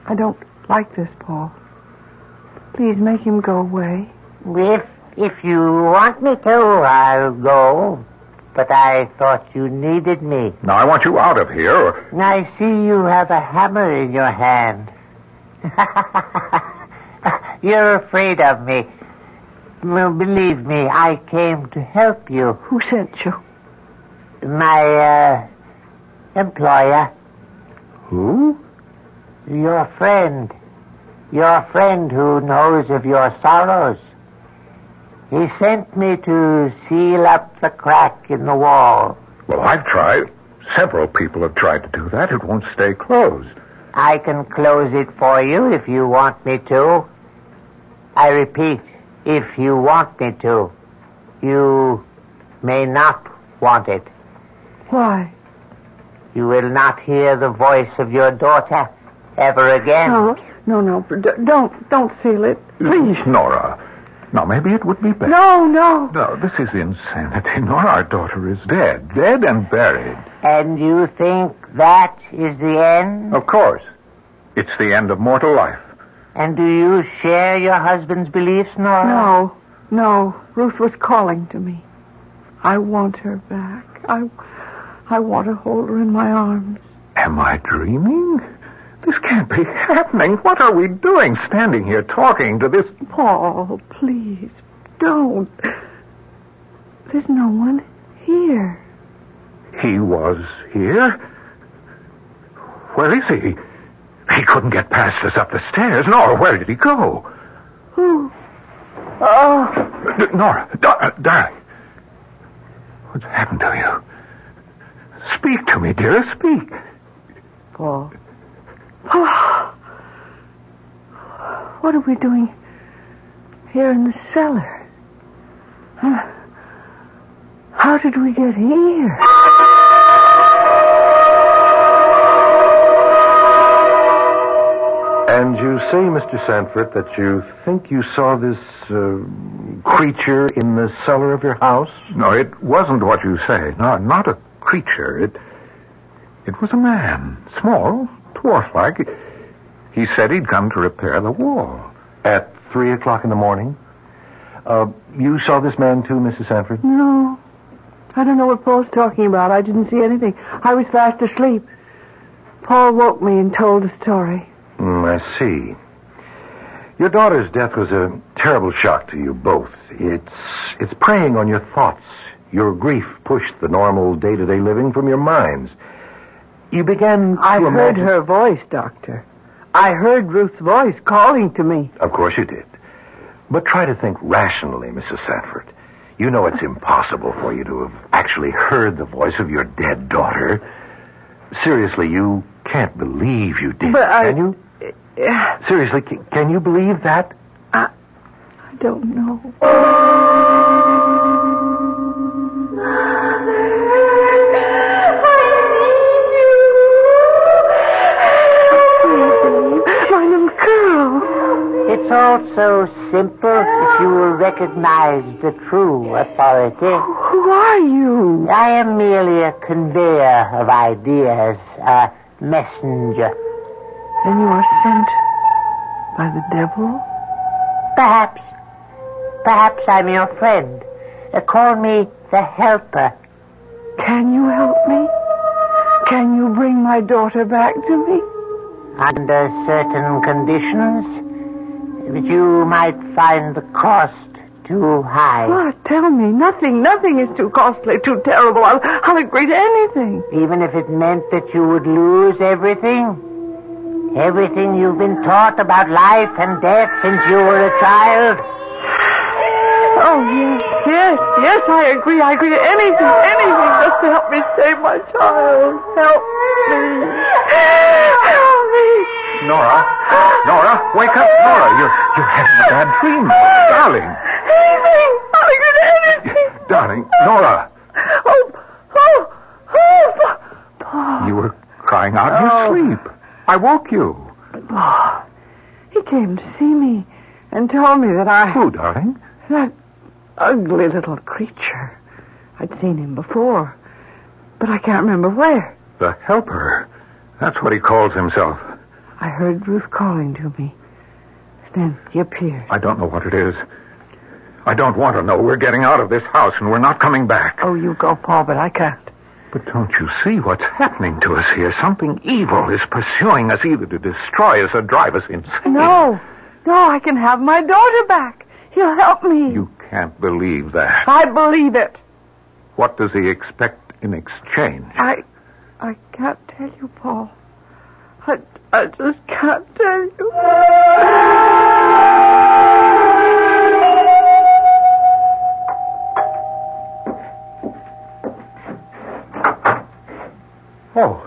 I don't like this, Paul. Please make him go away. If you want me to, I'll go. But I thought you needed me. Now, I want you out of here. I see you have a hammer in your hand. You're afraid of me. Well, believe me, I came to help you. Who sent you? My, employer. Who? Your friend. Your friend who knows of your sorrows. He sent me to seal up the crack in the wall. Well, I've tried. Several people have tried to do that. It won't stay closed. I can close it for you if you want me to. I repeat, if you want me to. You may not want it. Why? You will not hear the voice of your daughter ever again. No, don't seal it. Please. Nora. Now, maybe it would be better. No. No, this is insanity. Nora, our daughter is dead. Dead and buried. And you think that is the end? Of course. It's the end of mortal life. And do you share your husband's beliefs, Nora? No. Ruth was calling to me. I want her back. I want to hold her in my arms. Am I dreaming? This can't be happening. What are we doing standing here talking to this... Paul, please, don't. There's no one here. He was here? Where is he? He couldn't get past us up the stairs. Nora, where did he go? Who? Oh. Nora, darling. What's happened to you? Speak to me, dear. Speak. Paul. What are we doing here in the cellar? How did we get here? And you say, Mr. Sanford, that you think you saw this creature in the cellar of your house? No, it wasn't what you say. No, not a creature. It was a man. Small, dwarf-like. He said he'd come to repair the wall. At 3 o'clock in the morning? You saw this man too, Mrs. Sanford? No. I don't know what Paul's talking about. I didn't see anything. I was fast asleep. Paul woke me and told the story. I see. Your daughter's death was a terrible shock to you both. It's preying on your thoughts. Your grief pushed the normal day-to-day living from your minds. You began to I heard imagine... her voice, Doctor. I heard Ruth's voice calling to me. Of course you did. But try to think rationally, Mrs. Sanford. You know it's impossible for you to have actually heard the voice of your dead daughter. Seriously, you can't believe you did, can you? Seriously, can you believe that? I don't know. My little girl. It's all so simple if you will recognize the true authority. Who are you? I am merely a conveyor of ideas, a messenger. Then you are sent by the devil? Perhaps. Perhaps I'm your friend. Call me the helper. Can you help me? Can you bring my daughter back to me? Under certain conditions. But you might find the cost too high. What? Tell me. Nothing is too costly, too terrible. I'll agree to anything. Even if it meant that you would lose everything? Everything you've been taught about life and death since you were a child? Oh, yes, I agree to anything just to help me save my child. Help me. Nora, wake up, Nora. You're having a bad dream, darling. I'll agree to anything. Darling, Nora. Paul. You were crying out in your sleep. I woke you. Oh, he came to see me and told me that Who, darling? That ugly little creature. I'd seen him before, but I can't remember where. The helper. That's what he calls himself. I heard Ruth calling to me. Then he appeared. I don't know what it is. I don't want to know. We're getting out of this house and we're not coming back. Oh, you go, Paul, but I can't. But don't you see what's happening to us here? Something evil is pursuing us, either to destroy us or drive us insane. No, I can have my daughter back. He'll help me. You can't believe that. I believe it. What does he expect in exchange? I can't tell you, Paul. I just can't tell you. Oh,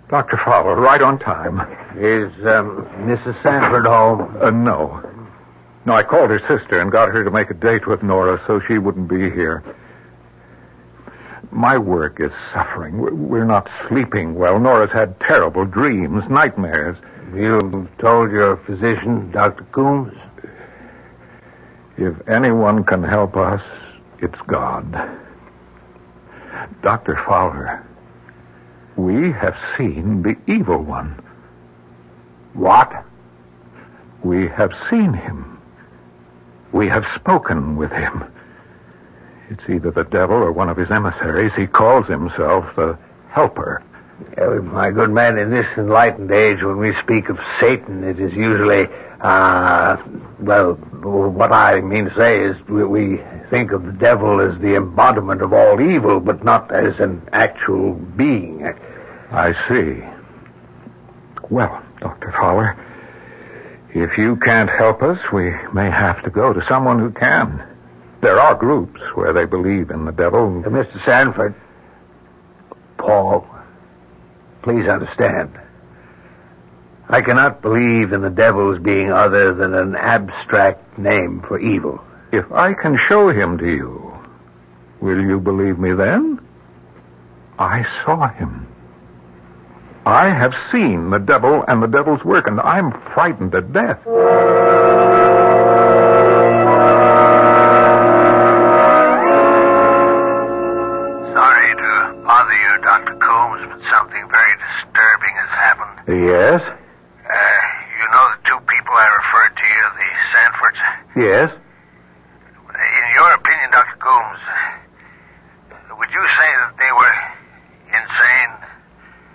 Dr. Fowler, right on time. Is Mrs. Sanford home? No. No, I called her sister and got her to make a date with Nora so she wouldn't be here. My work is suffering. We're not sleeping well. Nora's had terrible dreams, nightmares. You told your physician, Dr. Coombs? If anyone can help us, it's God. Dr. Fowler, we have seen the evil one. What? We have seen him. We have spoken with him. It's either the devil or one of his emissaries. He calls himself the Helper. My good man, in this enlightened age, when we speak of Satan, it is usually, what I mean to say is we think of the devil as the embodiment of all evil, but not as an actual being. I see. Well, Dr. Fowler, if you can't help us, we may have to go to someone who can. There are groups where they believe in the devil. Mr. Sanford, Paul, please understand. I cannot believe in the devil as being other than an abstract name for evil. If I can show him to you, will you believe me then? I saw him. I have seen the devil and the devil's work, and I'm frightened to death. Sorry to bother you, Dr. Coombs, but something very disturbing has happened. Yes? You know the two people I referred to you, the Sanfords? Yes? In your opinion, Dr. Coombs, would you say that they were insane?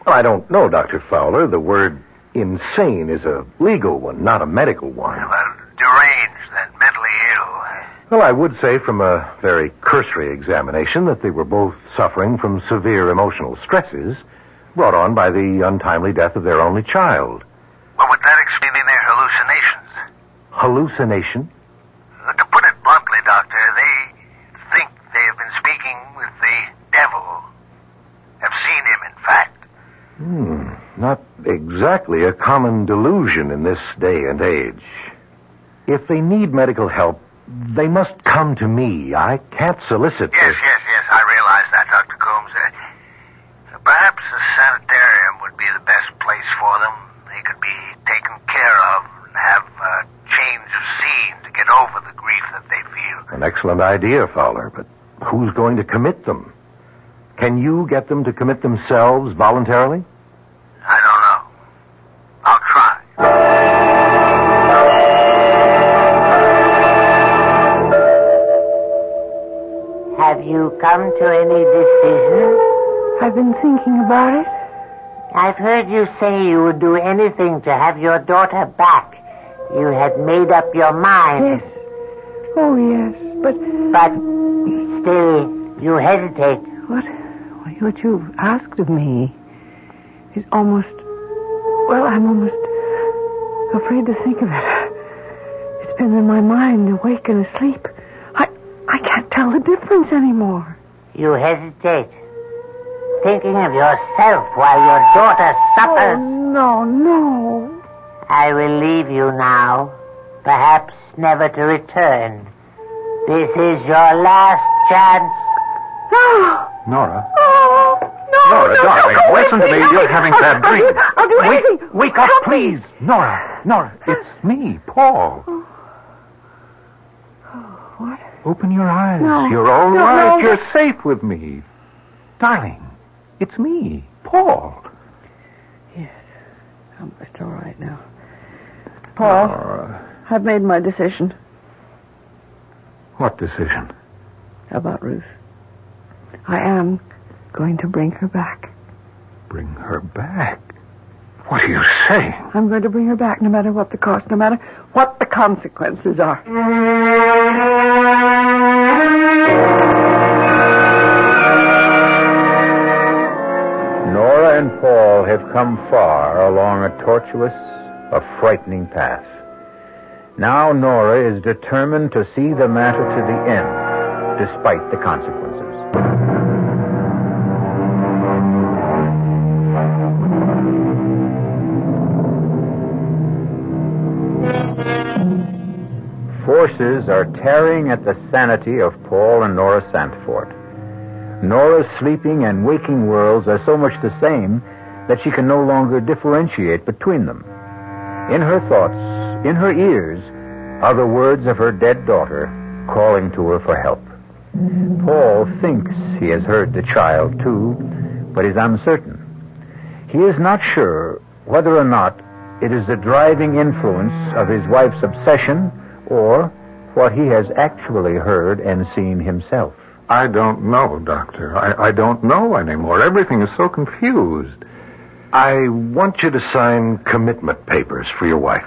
Well, I don't know, Dr. Fowler. The word insane is a legal one, not a medical one. Well, deranged and mentally ill. Well, I would say from a very cursory examination that they were both suffering from severe emotional stresses brought on by the untimely death of their only child. Well, would that explain their hallucinations? Hallucination? To put it bluntly, Doctor, they think they have been speaking with the devil. Have seen him, in fact. Not exactly a common delusion in this day and age. If they need medical help, they must come to me. I can't solicit... Yes, I realize that, Dr. Coombs. Perhaps a sanitarium would be the best place for them. They could be taken care of and have a change of scene to get over the grief that they feel. An excellent idea, Fowler, but who's going to commit them? Can you get them to commit themselves voluntarily? I don't know. I'll try. Have you come to any decision? I've been thinking about it. I've heard you say you would do anything to have your daughter back. You had made up your mind. Yes. Oh, yes, but still, you hesitate. What you've asked of me is almost... Well, I'm almost afraid to think of it. It's been in my mind, awake and asleep. I can't tell the difference anymore. You hesitate. Thinking of yourself while your daughter suffers. Oh, no. I will leave you now. Perhaps never to return. This is your last chance. No. Nora? Nora, darling, listen to me. You're having bad dreams. I'll do anything. Wake up, please. Nora, it's me, Paul. What? Open your eyes. No. You're all right. No. You're safe with me. Darling, it's me, Paul. Yes. It's all right now. Paul, I've made my decision. What decision? About Ruth. I am going to bring her back. Bring her back? What are you saying? I'm going to bring her back no matter what the cost, no matter what the consequences are. Nora and Paul have come far along a tortuous, a frightening path. Now Nora is determined to see the matter to the end, despite the consequences. Forces are tearing at the sanity of Paul and Nora Santfort. Nora's sleeping and waking worlds are so much the same that she can no longer differentiate between them. In her thoughts, in her ears, are the words of her dead daughter calling to her for help. Paul thinks he has heard the child, too, but is uncertain. He is not sure whether or not it is the driving influence of his wife's obsession or what he has actually heard and seen himself. I don't know, Doctor. I don't know anymore. Everything is so confused. I want you to sign commitment papers for your wife.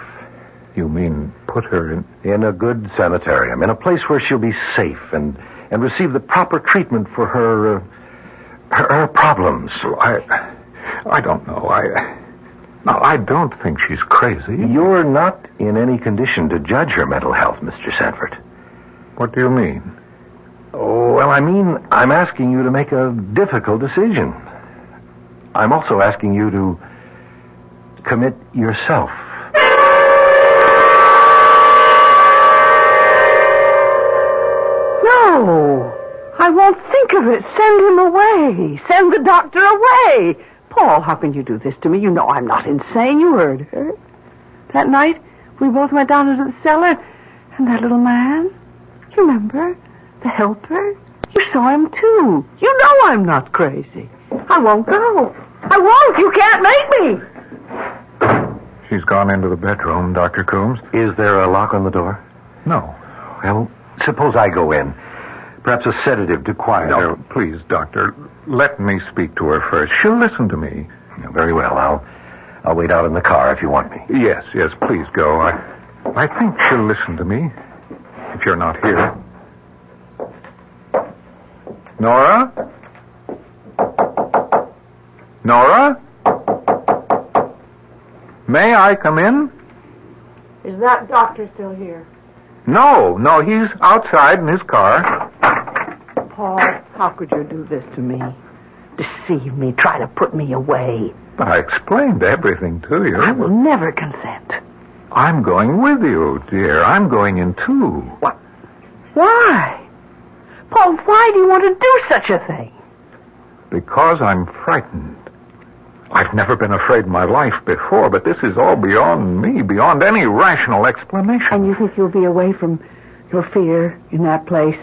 You mean put her in a good sanitarium, in a place where she'll be safe and receive the proper treatment for her problems. I don't know. I don't think she's crazy. You're not in any condition to judge her mental health, Mr. Sanford. What do you mean? Oh, well, I mean, I'm asking you to make a difficult decision. I'm also asking you to commit yourself. No, I won't think of it. Send him away. Send the doctor away. Paul, how can you do this to me? You know I'm not insane. You heard her. That night, we both went down into the cellar, and that little man, you remember? The helper? You saw him, too. You know I'm not crazy. I won't go. I won't. You can't make me. She's gone into the bedroom, Dr. Coombs. Is there a lock on the door? No. Well, suppose I go in. Perhaps a sedative to quiet her. No, please, Doctor, let me speak to her first. She'll listen to me. Very well. I'll wait out in the car if you want me. Yes, please go. I think she'll listen to me, if you're not here. Nora? Nora? May I come in? Is that doctor still here? No, he's outside in his car. Paul, how could you do this to me? Deceive me, try to put me away. But I explained everything to you. I will never consent. I'm going with you, dear. I'm going in, too. What? Why? Paul, why do you want to do such a thing? Because I'm frightened. I've never been afraid in my life before, but this is all beyond me, beyond any rational explanation. And you think you'll be away from your fear in that place?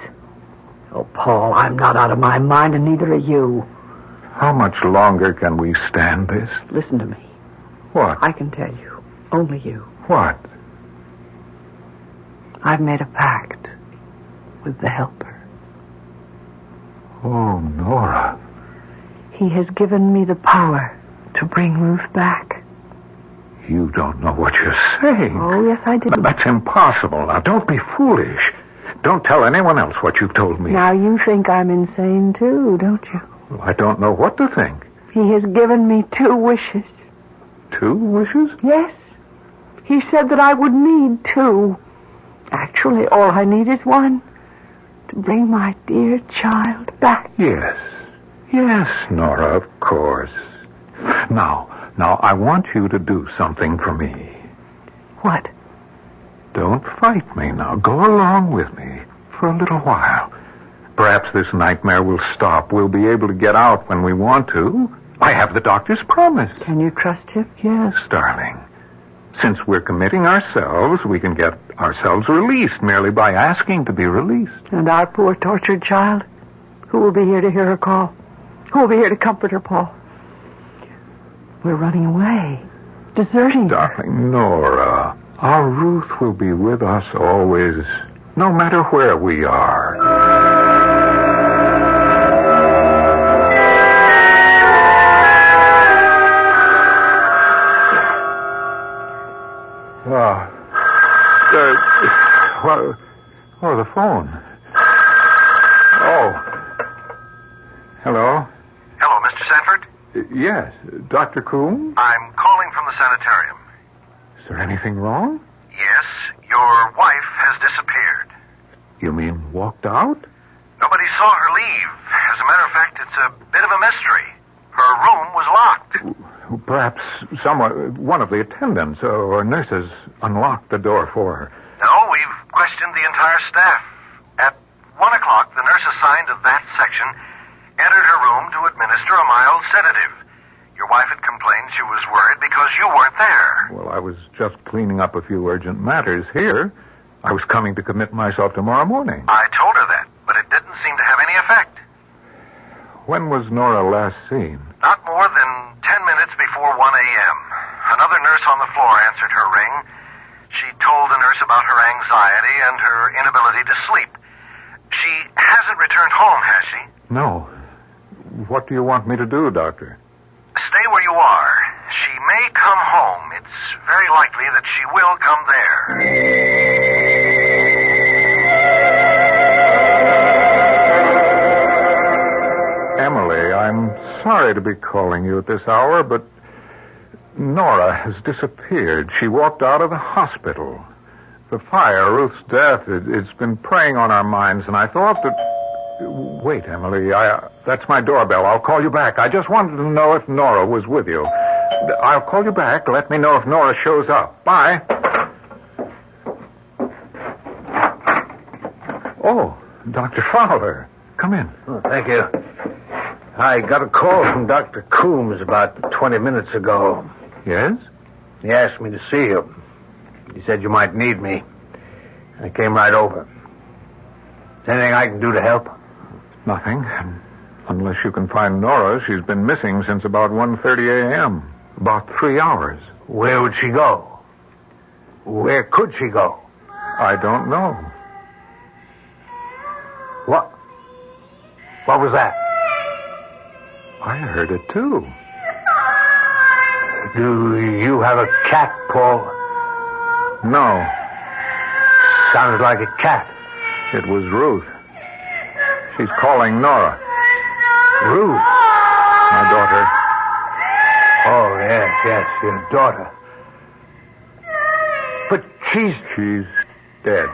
Oh, Paul, I'm not out of my mind, and neither are you. How much longer can we stand this? Listen to me. What? I can tell you. Only you. What? I've made a pact with the helper. Oh, Nora. He has given me the power to bring Ruth back. You don't know what you're saying. Oh, yes, I do. That's impossible. Now, don't be foolish. Don't tell anyone else what you've told me. Now, you think I'm insane, too, don't you? Well, I don't know what to think. He has given me 2 wishes. 2 wishes? Yes. He said that I would need 2. Actually, all I need is 1. To bring my dear child back. Yes, Nora, of course. Now, I want you to do something for me. What? Don't fight me now. Go along with me for a little while. Perhaps this nightmare will stop. We'll be able to get out when we want to. I have the doctor's promise. Can you trust him? Yes, darling. Since we're committing ourselves, we can get ourselves released merely by asking to be released. And our poor tortured child? Who will be here to hear her call? Who will be here to comfort her, Paul? We're running away. Deserting her. Darling Nora, our Ruth will be with us always, no matter where we are. The phone. Oh. Hello? Hello, Mr. Sanford? Yes, Dr. Coombs? I'm calling from the sanitarium. Is there anything wrong? Yes, your wife has disappeared. You mean walked out? Nobody saw her leave. As a matter of fact, it's a bit of a mystery. Her room was locked. Perhaps one of the attendants or nurses unlocked the door for her. No, we've questioned the entire staff. At 1 o'clock, the nurse assigned to that section entered her room to administer a mild sedative. Your wife had complained she was worried because you weren't there. Well, I was just cleaning up a few urgent matters here. I was coming to commit myself tomorrow morning. I told her that, but it didn't seem to have any effect. When was Nora last seen? Not more than 10 minutes before 1 a.m. Another nurse on the floor answered her ring. She told the nurse about her anxiety and her inability to sleep. She hasn't returned home, has she? No. What do you want me to do, Doctor? Stay where you are. She may come home. It's very likely that she will come there. Emily, I'm sorry to be calling you at this hour, but Nora has disappeared. She walked out of the hospital. The fire, Ruth's death, it's been preying on our minds, and I thought that... Wait, Emily, that's my doorbell. I'll call you back. I just wanted to know if Nora was with you. I'll call you back. Let me know if Nora shows up. Bye. Oh, Dr. Fowler. Come in. Oh, thank you. I got a call from Dr. Coombs about 20 minutes ago. Yes? He asked me to see you. He said you might need me. I came right over. Is there anything I can do to help? Nothing. Unless you can find Nora. She's been missing since about 1:30 a.m. About 3 hours. Where would she go? Where could she go? I don't know. What? What was that? I heard it, too. Do you have a cat, Paul? No. Sounded like a cat. It was Ruth. She's calling Nora. Ruth? My daughter. Oh, yes, your daughter. But she's dead.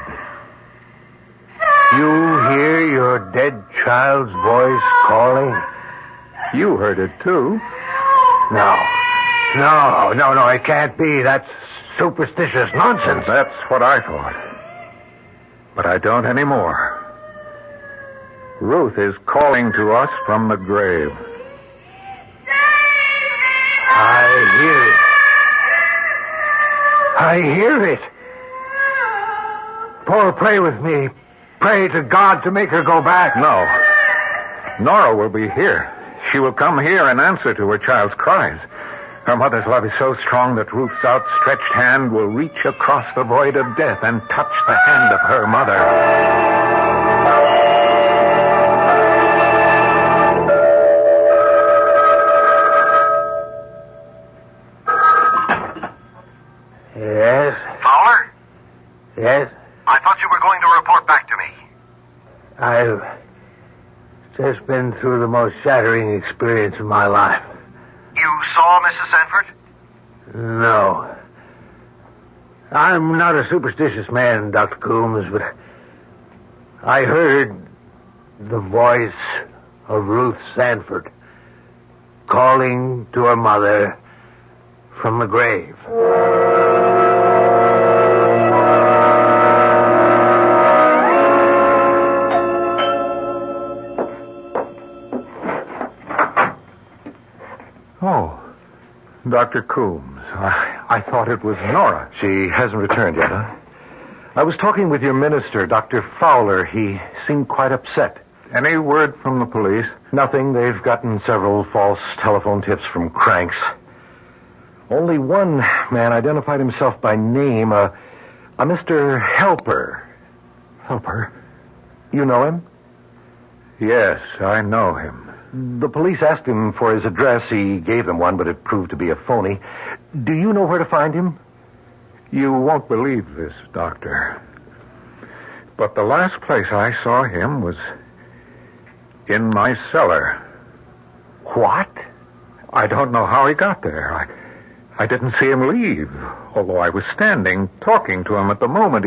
You hear your dead child's voice calling? You heard it, too. No, it can't be. That's superstitious nonsense. That's what I thought. But I don't anymore. Ruth is calling to us from the grave. I hear it. Paul, pray with me. Pray to God to make her go back. No. Nora will be here. She will come here and answer to her child's cries. Her mother's love is so strong that Ruth's outstretched hand will reach across the void of death and touch the hand of her mother. Yes? Fowler? Yes? I thought you were going to report back to me. I've just been through the most shattering experience of my life. You saw Mrs. Sanford? No. I'm not a superstitious man, Dr. Coombs, but I heard the voice of Ruth Sanford calling to her mother from the grave. Oh, Dr. Coombs. I thought it was Nora. She hasn't returned yet, huh? I was talking with your minister, Dr. Fowler. He seemed quite upset. Any word from the police? Nothing. They've gotten several false telephone tips from cranks. Only one man identified himself by name, a Mr. Helper. Helper? You know him? Yes, I know him. The police asked him for his address. He gave them one, but it proved to be a phony. Do you know where to find him? You won't believe this, Doctor. But the last place I saw him was in my cellar. What? I don't know how he got there. I didn't see him leave, although I was standing talking to him at the moment.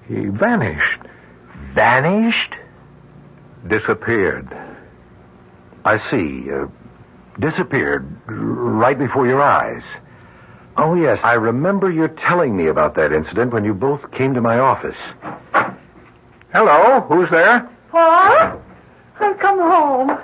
He vanished. Vanished? Disappeared. I see. Disappeared right before your eyes. Oh, yes, I remember your telling me about that incident when you both came to my office. Hello, who's there? Paul? I've come home.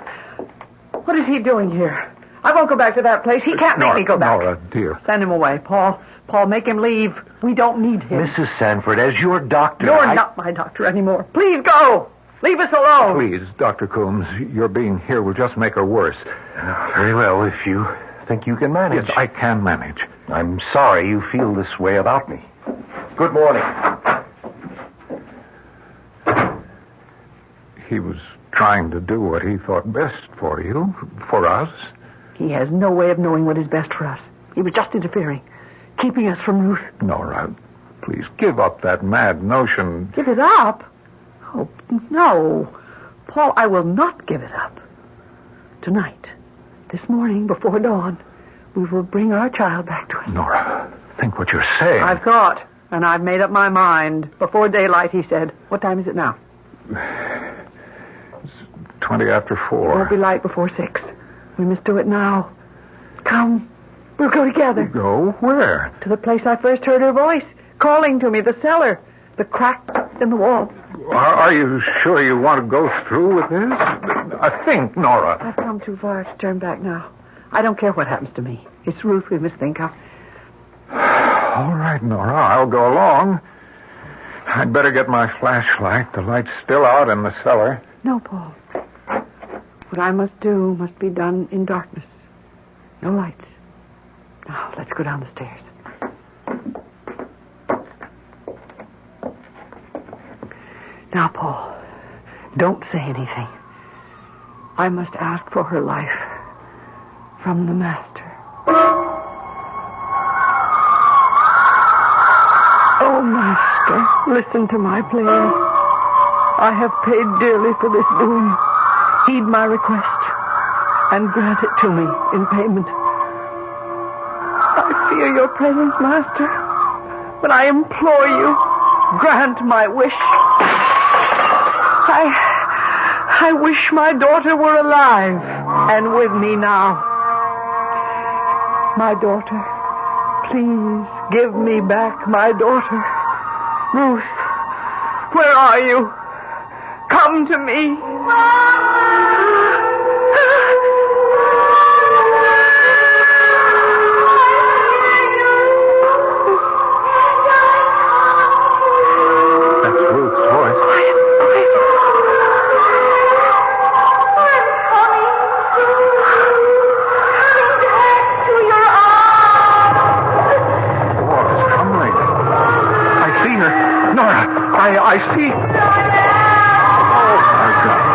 What is he doing here? I won't go back to that place. He can't make me go back. Nora, dear. Send him away, Paul. Paul, make him leave. We don't need him. Mrs. Sanford, as your doctor... You're not my doctor anymore. Please go. Leave us alone. Please, Dr. Coombs, your being here will just make her worse. Very well, if you think you can manage. Yes, I can manage. I'm sorry you feel this way about me. Good morning. He was trying to do what he thought best for you, for us. He has no way of knowing what is best for us. He was just interfering, keeping us from Ruth. Nora, please give up that mad notion. Give it up? Oh, no. Paul, I will not give it up. Tonight, this morning, before dawn, we will bring our child back to us. Nora, think what you're saying. I've thought, and I've made up my mind. Before daylight, he said. What time is it now? 20 after 4. It won't be light before 6. We must do it now. Come. We'll go together. Go where? To the place I first heard her voice, calling to me, the cellar, the crack in the wall. Are you sure you want to go through with this? I think, Nora. I've come too far to turn back now. I don't care what happens to me. It's Ruth we must think of. All right, Nora, I'll go along. I'd better get my flashlight. The light's still out in the cellar. No, Paul. What I must do must be done in darkness. No lights. Now, let's go down the stairs. Now, Paul, don't say anything. I must ask for her life from the Master. Oh, Master, listen to my plea. I have paid dearly for this doing. Heed my request and grant it to me in payment. I fear your presence, Master, but I implore you, grant my wish. I wish my daughter were alive and with me now. My daughter, please give me back my daughter. Ruth, where are you? Come to me. I see. Oh, my God.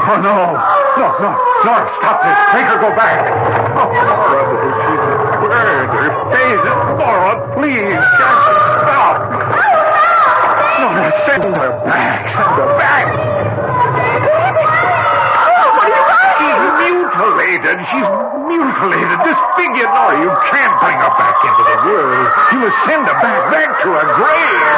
Oh, no. No. Nora, stop this. Make her go back. Oh, Nora, she's a bird. Her face. Nora, please. Stop. Nora, send her back. Send her back. She's mutilated. She's mutilated. Disfigured. Nora, you can't bring her back into the world. You must send her back to her grave.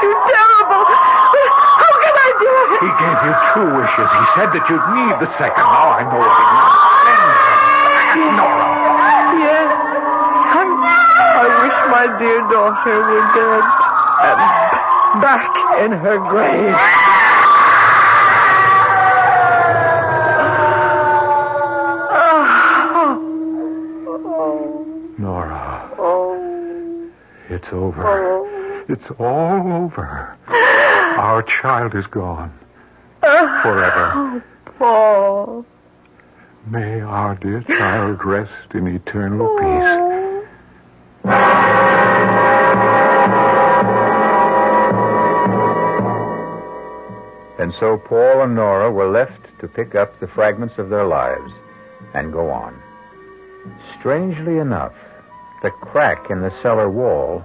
Too terrible. How can I do it? He gave you 2 wishes. He said that you'd need the second. Now I know what he means. Send Nora. Yes. I wish my dear daughter were dead and back in her grave. Nora. It's over. It's all over. Our child is gone. Forever. Oh, Paul. May our dear child rest in eternal peace. And so Paul and Nora were left to pick up the fragments of their lives and go on. Strangely enough, the crack in the cellar wall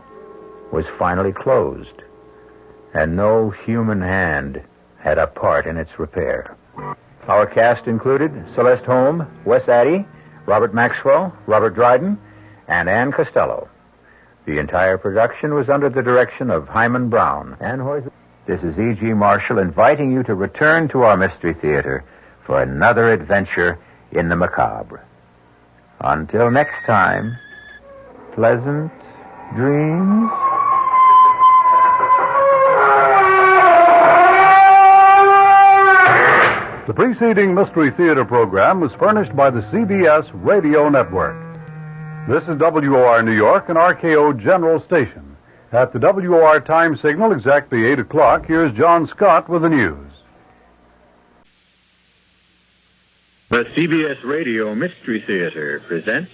was finally closed, and no human hand had a part in its repair. Our cast included Celeste Holm, Wes Addy, Robert Maxwell, Robert Dryden, and Ann Costello. The entire production was under the direction of Hyman Brown. This is E.G. Marshall inviting you to return to our Mystery Theater for another adventure in the macabre. Until next time, pleasant dreams. The preceding Mystery Theater program was furnished by the CBS Radio Network. This is WOR New York and RKO General Station. At the WOR time signal exactly 8 o'clock, here's John Scott with the news. The CBS Radio Mystery Theater presents...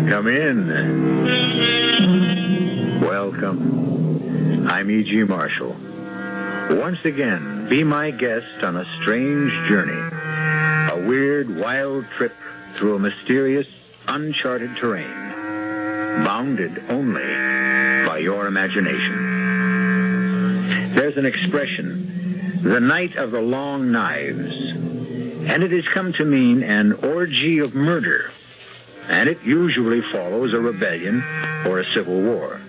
Come in. Welcome. I'm E.G. Marshall. Once again, be my guest on a strange journey. A weird, wild trip through a mysterious, uncharted terrain. Bounded only by your imagination. There's an expression, the night of the long knives. And it has come to mean an orgy of murder. And it usually follows a rebellion or a civil war.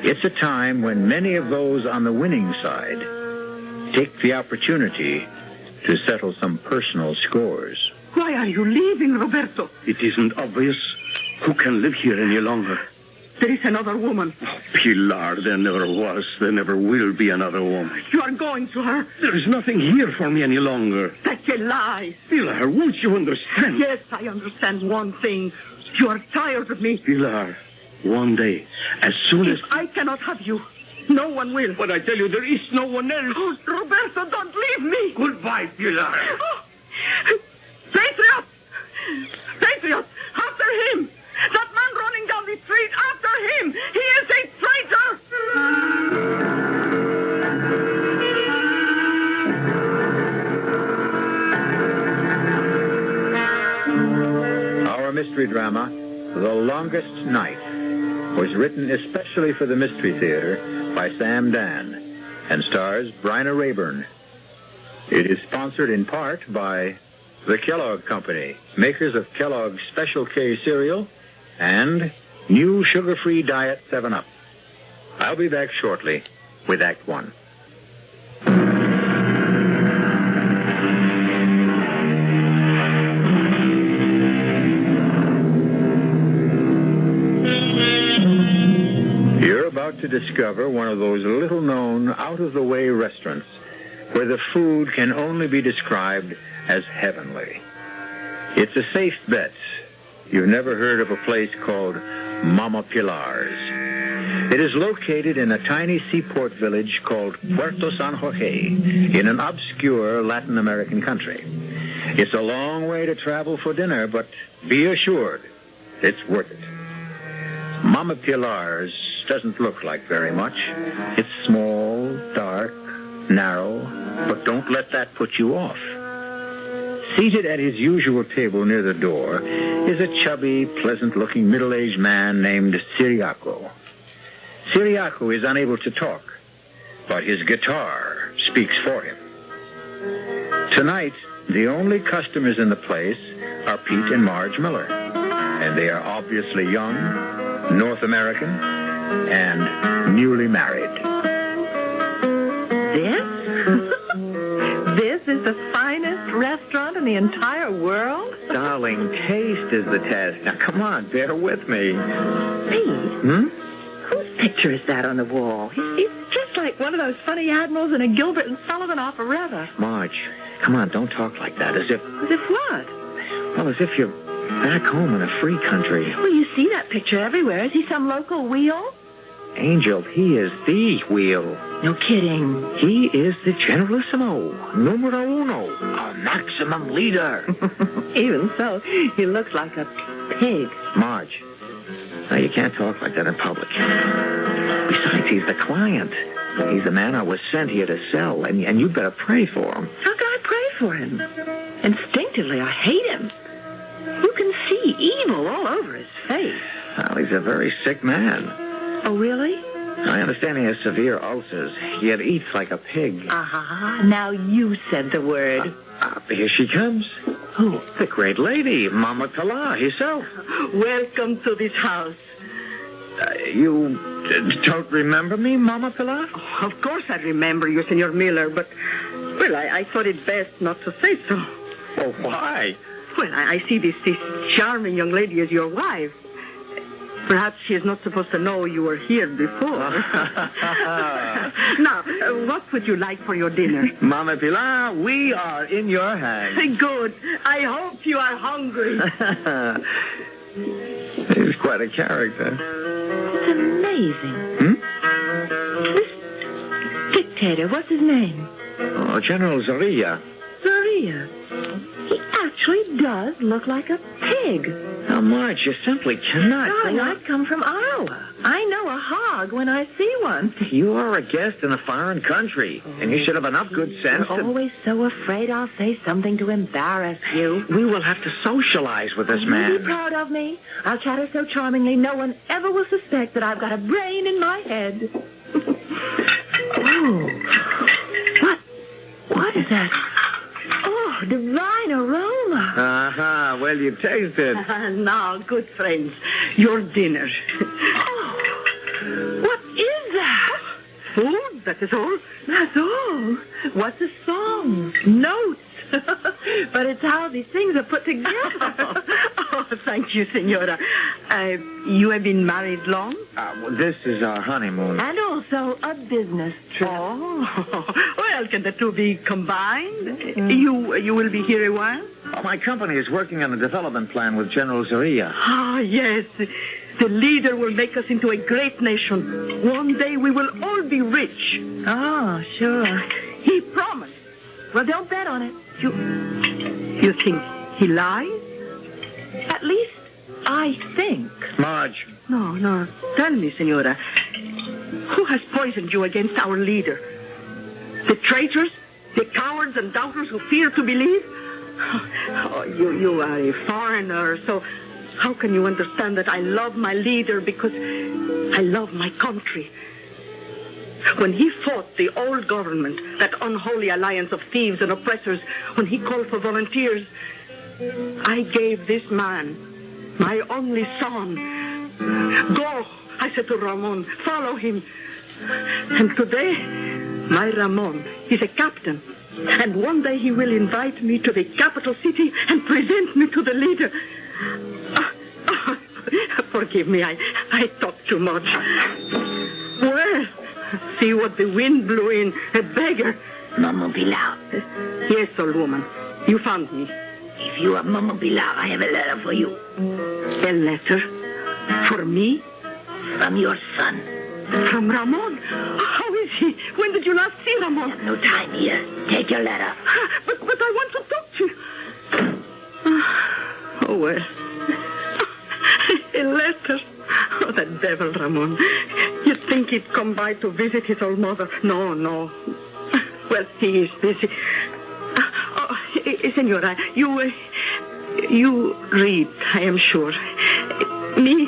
It's a time when many of those on the winning side take the opportunity to settle some personal scores. Why are you leaving, Roberto? It isn't obvious. Who can live here any longer? There is another woman. Oh, Pilar, there never was. There never will be another woman. You are going to her. There is nothing here for me any longer. That's a lie. Pilar, won't you understand? Yes, I understand one thing. You are tired of me. Pilar, one day, as soon as... I cannot have you, no one will. But I tell you, there is no one else. Oh, Roberto, don't leave me. Goodbye, Pilar. Oh. Patriot! Patriot! After him! That man running down the street, after him! He is a traitor! Our mystery drama, The Longest Night, was written especially for the Mystery Theater by Sam Dan and stars Bryna Rayburn. It is sponsored in part by the Kellogg Company, makers of Kellogg's Special K cereal and new sugar-free Diet 7-Up. I'll be back shortly with Act One. You're about to discover one of those little-known, out-of-the-way restaurants where the food can only be described as heavenly. It's a safe bet you've never heard of a place called Mama Pilar's. It is located in a tiny seaport village called Puerto San Jorge in an obscure Latin American country. It's a long way to travel for dinner, but be assured it's worth it. Mama Pilar's doesn't look like very much. It's small, dark, narrow, but don't let that put you off. Seated at his usual table near the door is a chubby, pleasant-looking middle-aged man named Ciriaco. Ciriaco is unable to talk, but his guitar speaks for him. Tonight, the only customers in the place are Pete and Marge Miller, and they are obviously young, North American, and newly married. This is the finest restaurant in the entire world? Darling, taste is the test. Now, come on, bear with me. Pete? Whose picture is that on the wall? He's just like one of those funny admirals in a Gilbert and Sullivan operetta. Marge, come on, don't talk like that, as if... As if what? Well, as if you're back home in a free country. Well, you see that picture everywhere. Is he some local wheel? Angel, he is the wheel. No kidding. He is the generalissimo, numero uno, a maximum leader. Even so, he looks like a pig. Marge, now you can't talk like that in public. Besides, he's the client. He's the man I was sent here to sell, and you'd better pray for him. How can I pray for him? Instinctively, I hate him. You can see evil all over his face. Well, he's a very sick man. Oh, really? I understand he has severe ulcers, yet eats like a pig. Aha, now you said the word. Here she comes. Who? The great lady, Mama Pilar herself. Welcome to this house. You don't remember me, Mama Pilar? Oh, of course I remember you, Senor Miller, but, well, I thought it best not to say so. Oh, why? Well, I see this charming young lady as your wife. Perhaps she is not supposed to know you were here before. Now, what would you like for your dinner? Mama Pilar, we are in your hands. Good. I hope you are hungry. He's quite a character. It's amazing. This dictator, what's his name? Oh, General Zorilla. Zorilla. He actually does look like a pig. Now, Marge, you simply cannot. Darling, I come from Iowa. I know a hog when I see one. You are a guest in a foreign country, and you should have enough good sense You're to... always so afraid I'll say something to embarrass you. We will have to socialize with this You'll man. be proud of me. I'll chatter so charmingly no one ever will suspect that I've got a brain in my head. Oh. What is that? Oh, divine aroma. Uh-huh. Well, you taste it. Now, good friends, your dinner. What is that? Food, that is all. That's all. What's a song? Notes. But it's how these things are put together. Oh, thank you, Senora. You have been married long? Well, this is our honeymoon. And also a business trip. Oh, well, can the two be combined? You will be here a while? My company is working on a development plan with General Zorilla. Ah, yes. The leader will make us into a great nation. One day we will all be rich. Oh, sure. He promised. Well, don't bet on it. You think he lies? At least, I think. Marge. No. Tell me, Senora. Who has poisoned you against our leader? The traitors? The cowards and doubters who fear to believe? Oh, you are a foreigner, so how can you understand that I love my leader because I love my country? When he fought the old government, that unholy alliance of thieves and oppressors, when he called for volunteers, I gave this man, my only son. Go, I said to Ramon, follow him. And today, my Ramon is a captain. And one day he will invite me to the capital city and present me to the leader. Forgive me, I talk too much. Well, see what the wind blew in. A beggar. Mama Pilar. Yes, old woman. You found me. If you are Mama Pilar, I have a letter for you. A letter? For me? From your son. From Ramon? How is he? When did you last see Ramon? I have no time here. Take your letter. But I want to talk to you. Oh, well. A letter. Oh, that devil, Ramon. You'd think he'd come by to visit his old mother. No. Well, he is busy. Senora, you read, I am sure. Me,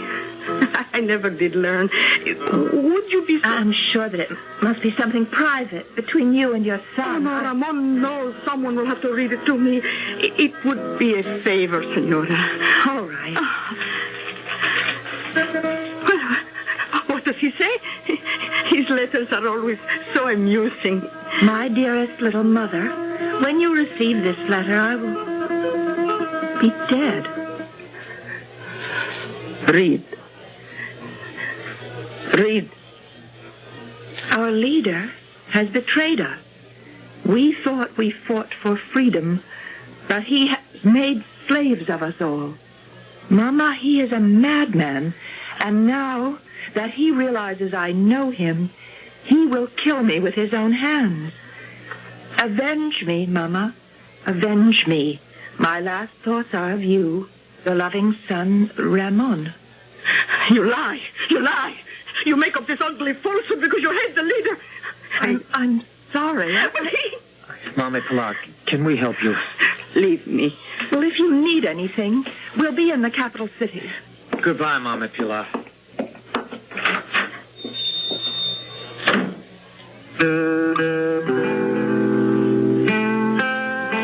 I never did learn. Would you be... I'm sure that it must be something private between you and your son. Oh, no, Ramon knows someone will have to read it to me. It would be a favor, Senora. All right. Well, what does he say? His letters are always so amusing. My dearest little mother, when you receive this letter, I will be dead. Read. Our leader has betrayed us. We thought we fought for freedom, but he has made slaves of us all. Mama, he is a madman, and now that he realizes I know him, he will kill me with his own hands. Avenge me, Mama. Avenge me. My last thoughts are of you, the loving son, Ramon. You lie. You make up this ugly falsehood because you hate the leader. I'm sorry. Mama Pilar, can we help you? Leave me. Well, if you need anything, we'll be in the capital city. Goodbye, Mama Pilar.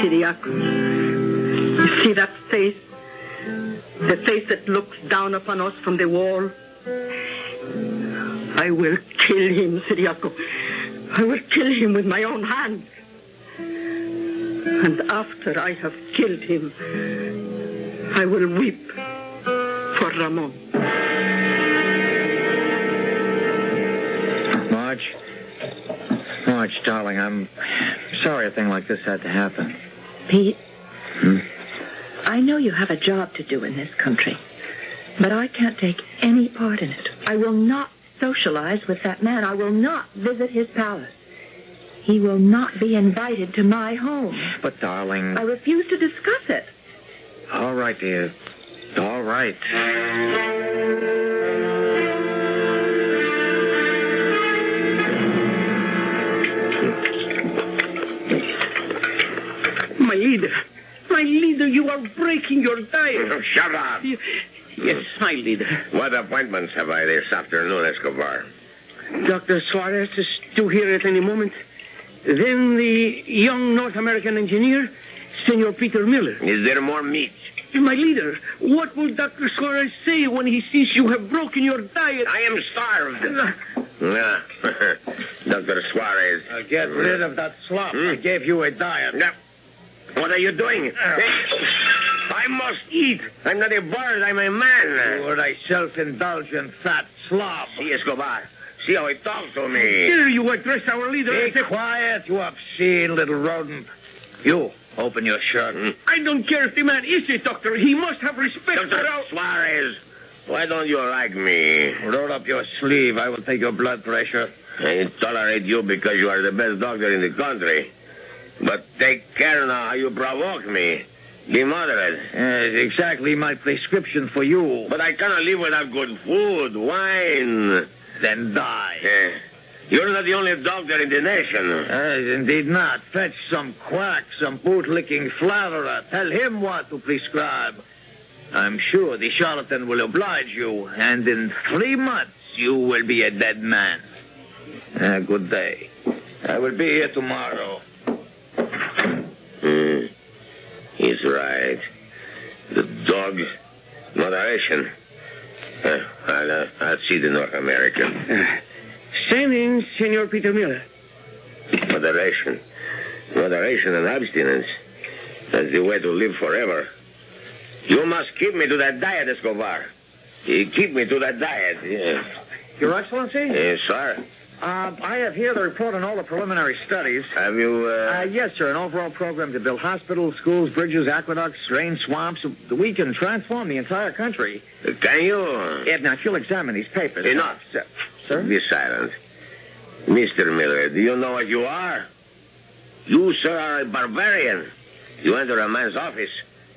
Siriaco, you see that face? The face that looks down upon us from the wall? I will kill him, Siriaco. I will kill him with my own hands. And after I have killed him, I will weep for Ramon. Marge, darling, I'm sorry a thing like this had to happen. Pete, I know you have a job to do in this country, but I can't take any part in it. I will not socialize with that man. I will not visit his palace. He will not be invited to my home. But, darling... I refuse to discuss it. All right, dear. All right. My leader, you are breaking your diet. Shut up. Yes, my leader. What appointments have I this afternoon, Escobar? Dr. Suarez is due here at any moment. Then the young North American engineer, Senor Peter Miller. Is there more meat? My leader, what will Dr. Suarez say when he sees you have broken your diet? I am starved. Dr. Suarez. Get rid of that slop. I gave you a diet. No. What are you doing? I must eat. I'm not a bird. I'm a man. You are a self-indulgent fat slob. See, Escobar. See how he talks to me. Here you address our leader. Be quiet, you obscene little rodent. You, open your shirt. I don't care if the man is a doctor. He must have respect Dr. for our... Suarez, why don't you like me? Roll up your sleeve. I will take your blood pressure. I tolerate you because you are the best doctor in the country. But take care now how you provoke me. Be moderate. It's exactly my prescription for you. But I cannot live without good food, wine. Then die. You're not the only doctor in the nation. Indeed not. Fetch some quack, some boot-licking flatterer. Tell him what to prescribe. I'm sure the charlatan will oblige you, and in 3 months you will be a dead man. Good day. I will be here tomorrow. He's right. The dog, moderation. I'll see the North American. Stand in, Senor Peter Miller. Moderation. Moderation and abstinence. That's the way to live forever. You must keep me to that diet, Escobar. Keep me to that diet, yes. Your Excellency? Yes, sir. I have here the report on all the preliminary studies. Have you, Yes, sir. An overall program to build hospitals, schools, bridges, aqueducts, drain swamps. We can transform the entire country. Can you? Now, if you'll examine these papers... Enough. Sir? Be silent. Mr. Miller, do you know what you are? You, sir, are a barbarian. You enter a man's office,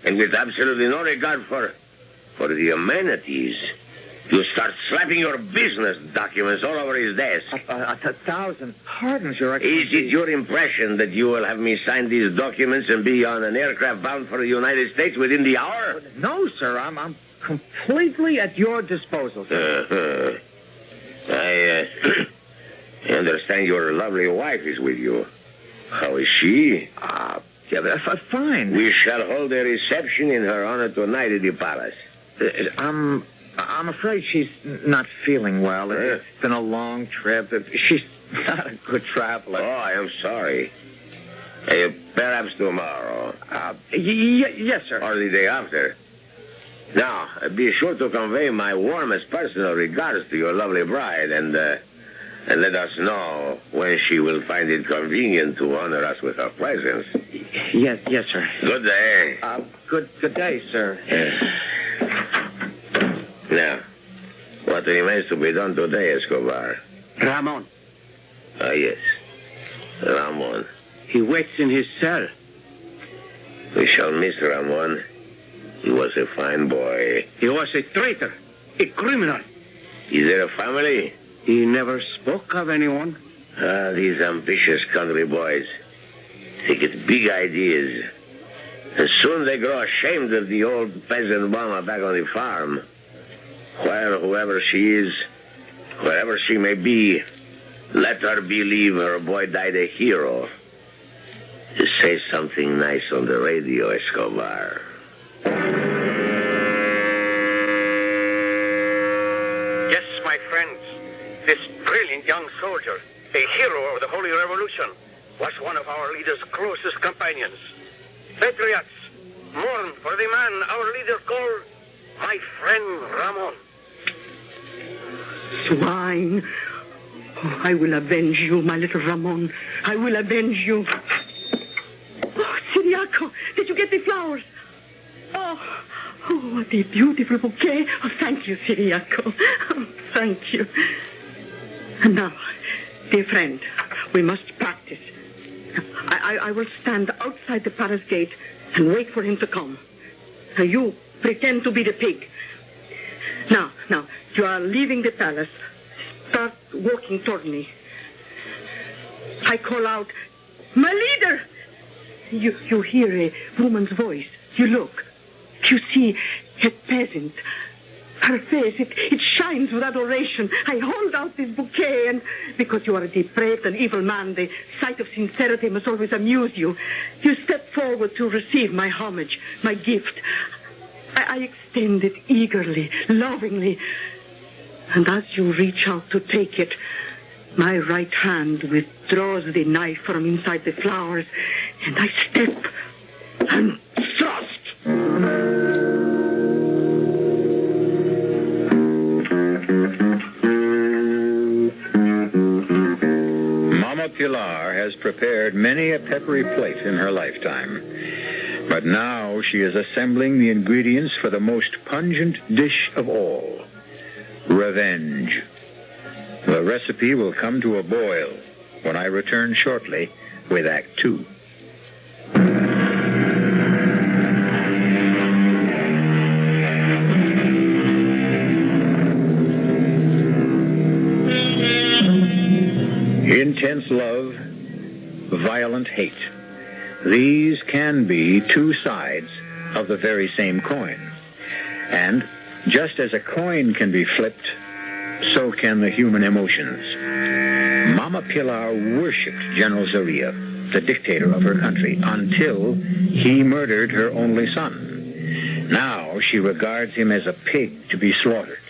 and with absolutely no regard for the amenities... You start slapping your business documents all over his desk. 1,000 pardons, Your Excellency. Is it your impression that you will have me sign these documents and be on an aircraft bound for the United States within the hour? No, sir. I'm completely at your disposal, sir. I understand your lovely wife is with you. How is she? Fine. We shall hold a reception in her honor tonight at the palace. I'm afraid she's not feeling well. It's been a long trip. She's not a good traveler. Oh, I am sorry. Perhaps tomorrow. Yes, sir. Or the day after. Now, be sure to convey my warmest personal regards to your lovely bride and let us know when she will find it convenient to honor us with her presence. Yes, sir. Good day. Good day, sir. Now, what remains to be done today, Escobar? Ramon. Yes. Ramon. He waits in his cell. We shall miss Ramon. He was a fine boy. He was a traitor, a criminal. Is there a family? He never spoke of anyone. These ambitious country boys. They get big ideas. And soon they grow ashamed of the old peasant mama back on the farm. Well, whoever she is, wherever she may be, let her believe her boy died a hero. Just say something nice on the radio, Escobar. Yes, my friends. This brilliant young soldier, a hero of the Holy Revolution, was one of our leader's closest companions. Patriots, mourn for the man our leader called my friend Ramon. Swine. Oh, I will avenge you, my little Ramon. I will avenge you. Oh, Siriaco, did you get the flowers? Oh, what a beautiful bouquet. Oh, thank you, Siriaco. Oh, thank you. And now, dear friend, we must practice. I will stand outside the palace gate and wait for him to come. Now, you pretend to be the pig. Now, you are leaving the palace. Start walking toward me. I call out, my leader! You hear a woman's voice. You look. You see a peasant. Her face, it shines with adoration. I hold out this bouquet, and because you are a depraved and evil man, the sight of sincerity must always amuse you. You step forward to receive my homage, my gift. I extend it eagerly, lovingly. And as you reach out to take it, my right hand withdraws the knife from inside the flowers, and I step and thrust. Mama Pilar has prepared many a peppery plate in her lifetime. But now she is assembling the ingredients for the most pungent dish of all, revenge. The recipe will come to a boil when I return shortly with Act 2. Intense love, violent hate. These can be two sides of the very same coin. And just as a coin can be flipped, so can the human emotions. Mama Pilar worshipped General Zorilla, the dictator of her country, until he murdered her only son. Now she regards him as a pig to be slaughtered.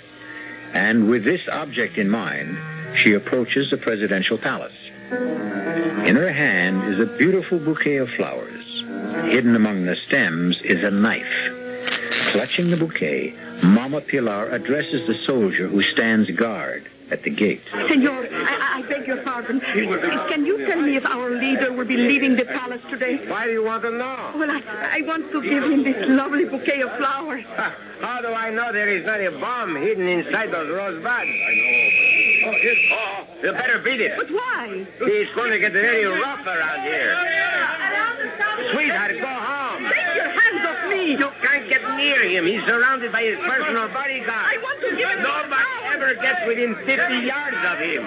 And with this object in mind, she approaches the presidential palace. In her hand is a beautiful bouquet of flowers. Hidden among the stems is a knife. Clutching the bouquet, Mama Pilar addresses the soldier who stands guard at the gate. Senor, I beg your pardon. Can you tell me if our leader will be leaving the palace today? Why do you want to know? Well, I want to give him this lovely bouquet of flowers. How do I know there is not a bomb hidden inside those rose buds? I know. You better beat it. But why? He's going to get very rough around here. Sweetheart, go home. Take your hands off me. You can't get near him. He's surrounded by his personal bodyguard. I want to give him Nobody ever gets within 50 yards of him.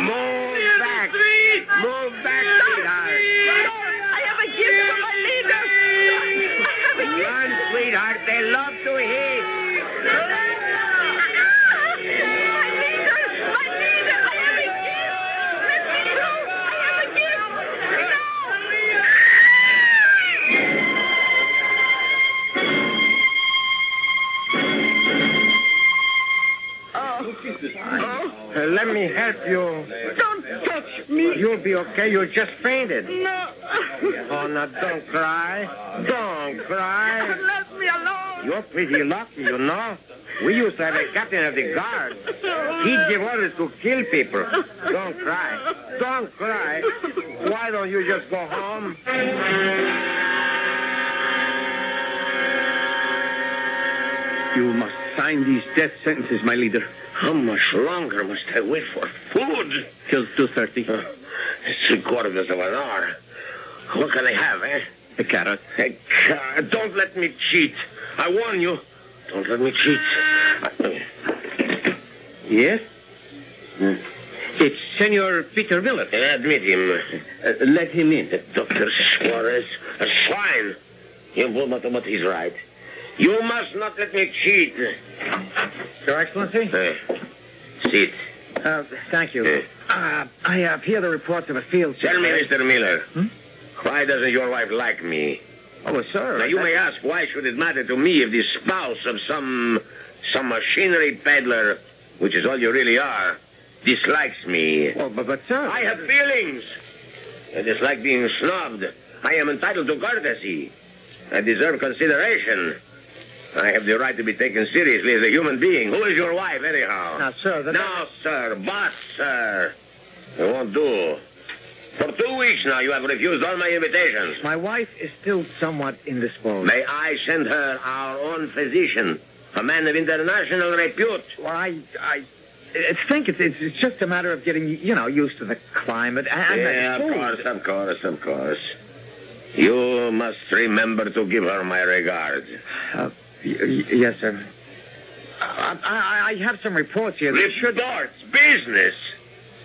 Move back. Move back, sweetheart. I have a gift for my leader. I have a gift. Run, sweetheart. They love to hit. Let me help you. Don't touch me. You'll be okay. You just fainted. No. Oh, now don't cry. Don't cry. Let me alone. You're pretty lucky, you know. We used to have a captain of the guard. He'd give orders to kill people. Don't cry. Don't cry. Why don't you just go home? You must sign these death sentences, my leader. How much longer must I wait for food? Till 2:30. It's 3/4 of an hour. What can I have, eh? A carrot. A carrot. Don't let me cheat. I warn you. Don't let me cheat. Yes? It's Senor Peter Miller. Admit him. Let him in. Dr. Suarez. A swine. But he's right. You must not let me cheat. Your Excellency? Sit. Thank you. I have here the reports of a field. Tell me, Mr. Miller. Why doesn't your wife like me? Oh, well, sir. Now, you may ask, why should it matter to me if the spouse of some some machinery peddler, which is all you really are, dislikes me. Well, but sir... I have feelings. I dislike being snubbed. I am entitled to courtesy. I deserve consideration. I have the right to be taken seriously as a human being. Who is your wife, anyhow? Now, sir... Now, sir. Boss, sir. It won't do. For 2 weeks now, you have refused all my invitations. My wife is still somewhat indisposed. May I send her our own physician, a man of international repute? Well, I think it's just a matter of getting, used to the climate. Yeah, of course. You must remember to give her my regards. Yes, sir. I have some reports here. Reports? Business?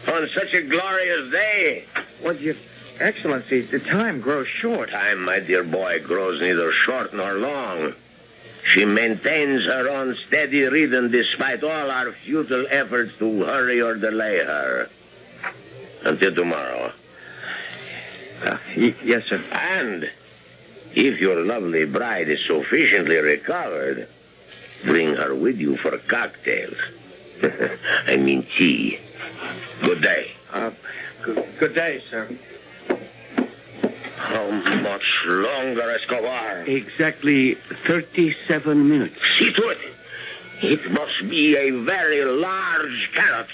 On such a glorious day? Well, Your Excellency, the time grows short. Time, my dear boy, grows neither short nor long. She maintains her own steady rhythm despite all our futile efforts to hurry or delay her. Until tomorrow. Yes, sir. And if your lovely bride is sufficiently recovered, bring her with you for cocktails. I mean tea. Good day. Good day, sir. How much longer, Escobar? Exactly 37 minutes. See to it. It must be a very large carrot.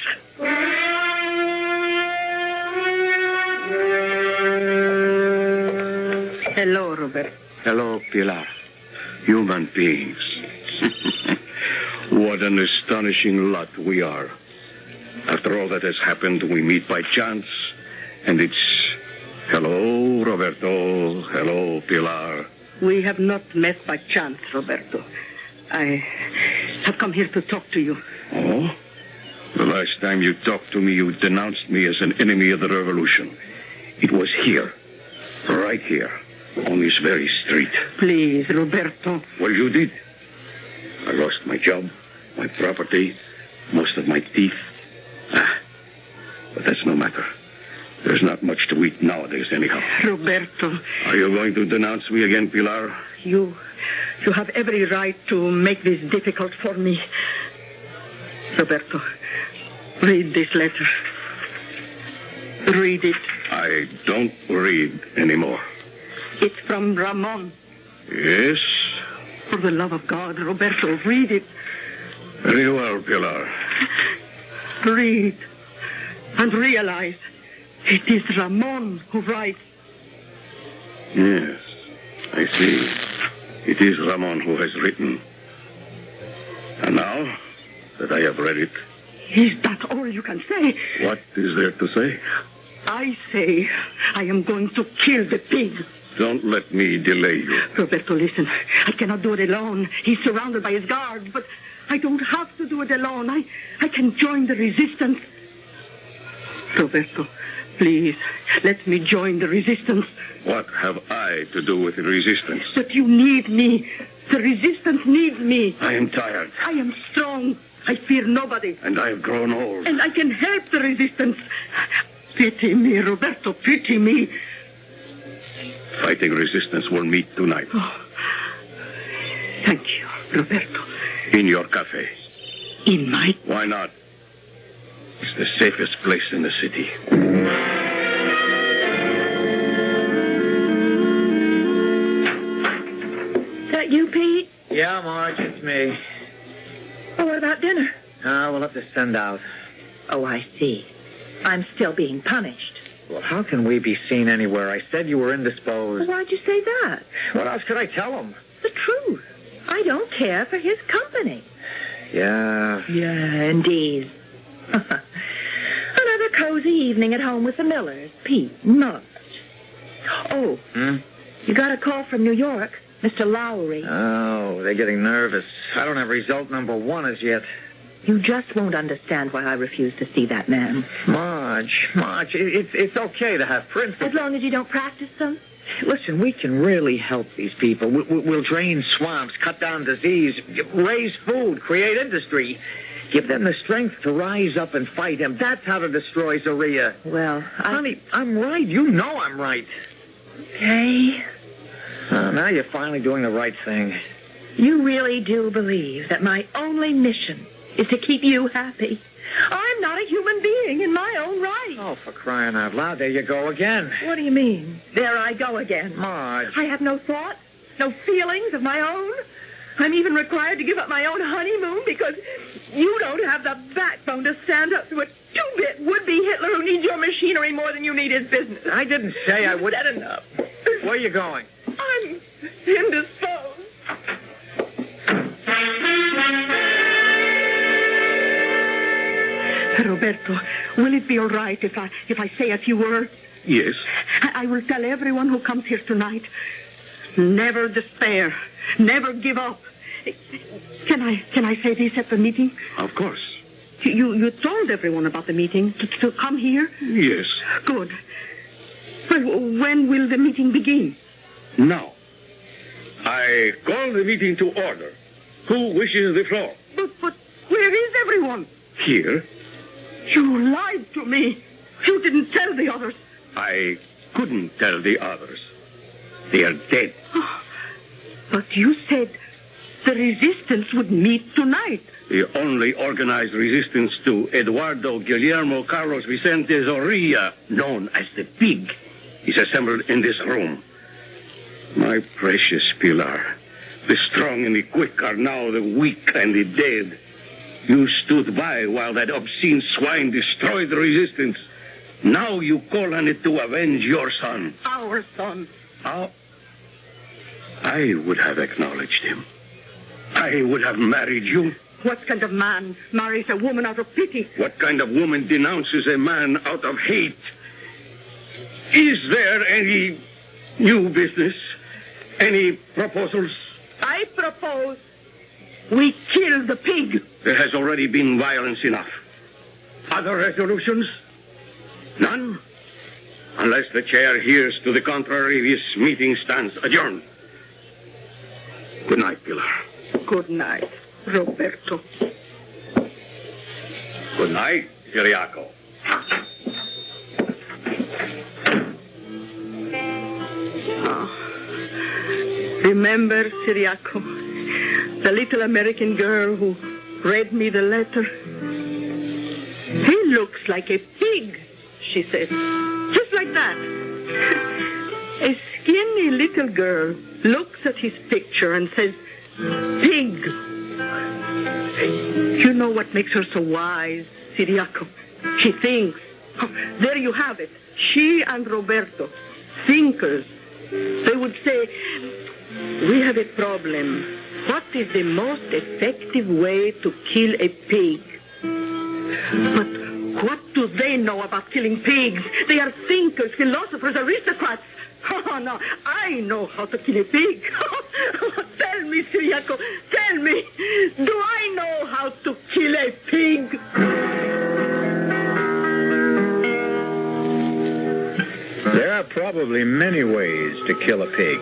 Hello, Robert. Hello, Pilar. Human beings. What an astonishing lot we are. After all that has happened, we meet by chance, and it's hello, Roberto. Hello, Pilar. We have not met by chance, Roberto. I have come here to talk to you. Oh? The last time you talked to me, you denounced me as an enemy of the revolution. It was here. Right here. On this very street. Please, Roberto. Well, you did. I lost my job, my property, most of my teeth. But that's no matter. There's not much to eat nowadays, anyhow. Roberto. Are you going to denounce me again, Pilar? You have every right to make this difficult for me. Roberto, read this letter. Read it. I don't read anymore. It's from Ramon. Yes? For the love of God, Roberto, read it. Very well, Pilar. Read and realize it is Ramon who writes. Yes, I see. It is Ramon who has written. And now that I have read it... Is that all you can say? What is there to say? I say I am going to kill the pig. Don't let me delay you. Roberto, listen. I cannot do it alone. He's surrounded by his guards, but I don't have to do it alone. I can join the resistance. Roberto, please, let me join the resistance. What have I to do with the resistance? But you need me. The resistance needs me. I am tired. I am strong. I fear nobody. And I have grown old. And I can help the resistance. Pity me, Roberto, pity me. Fighting resistance will meet tonight. Oh, thank you, Roberto. In your cafe. In my... Why not? It's the safest place in the city. Is that you, Pete? Yeah, Marge, it's me. Oh, what about dinner? We'll have to send out. Oh, I see. I'm still being punished. Well, how can we be seen anywhere? I said you were indisposed. Well, why'd you say that? What else could I tell him? The truth. I don't care for his company. Yeah. Yeah, indeed. Another cozy evening at home with the Millers. Pete, not. Oh, you got a call from New York. Mr. Lowry. Oh, they're getting nervous. I don't have result number 1 as yet. You just won't understand why I refuse to see that man. Marge, it's okay to have principles. As long as you don't practice them. Listen, we can really help these people. We'll drain swamps, cut down disease, raise food, create industry. Give them the strength to rise up and fight him. That's how to destroy Zaria. Well, Honey, I'm right. You know I'm right. Okay. Now you're finally doing the right thing. You really do believe that my only mission is to keep you happy? I'm not a human being in my own right. Oh, for crying out loud, there you go again. What do you mean? There I go again. Marge. I have no thoughts, no feelings of my own. I'm even required to give up my own honeymoon because you don't have the backbone to stand up to a two-bit would-be Hitler who needs your machinery more than you need his business. I didn't say I would. Said enough. Where are you going? I'm indisposed. Roberto, will it be all right if I say a few words? Yes. I will tell everyone who comes here tonight. Never despair. Never give up. Can I say this at the meeting? Of course. You told everyone about the meeting to come here? Yes. Good. Well, when will the meeting begin? Now, I call the meeting to order. Who wishes the floor? But where is everyone? Here. You lied to me. You didn't tell the others. I couldn't tell the others. They are dead. But you said the resistance would meet tonight. The only organized resistance to Eduardo Guillermo Carlos Vicente Zorrilla, known as the Pig, is assembled in this room. My precious Pilar, the strong and the quick are now the weak and the dead. You stood by while that obscene swine destroyed the resistance. Now you call on it to avenge your son. Our son. How? I would have acknowledged him. I would have married you. What kind of man marries a woman out of pity? What kind of woman denounces a man out of hate? Is there any new business? Any proposals? I propose we kill the Pig. There has already been violence enough. Other resolutions? None? Unless the chair hears to the contrary, this meeting stands adjourned. Good night, Pilar. Good night, Roberto. Good night, Ciriaco. Remember, Ciriaco, the little American girl who read me the letter? He looks like a pig, she said. Just like that. A skinny little girl looks at his picture and says, Pig. You know what makes her so wise, Ciriaco? She thinks. Oh, there you have it. She and Roberto, thinkers. They would say, we have a problem. What is the most effective way to kill a pig? But what do they know about killing pigs? They are thinkers, philosophers, aristocrats. Oh, no, I know how to kill a pig. Tell me, Ciriaco, tell me, do I know how to kill a pig? There are probably many ways to kill a pig,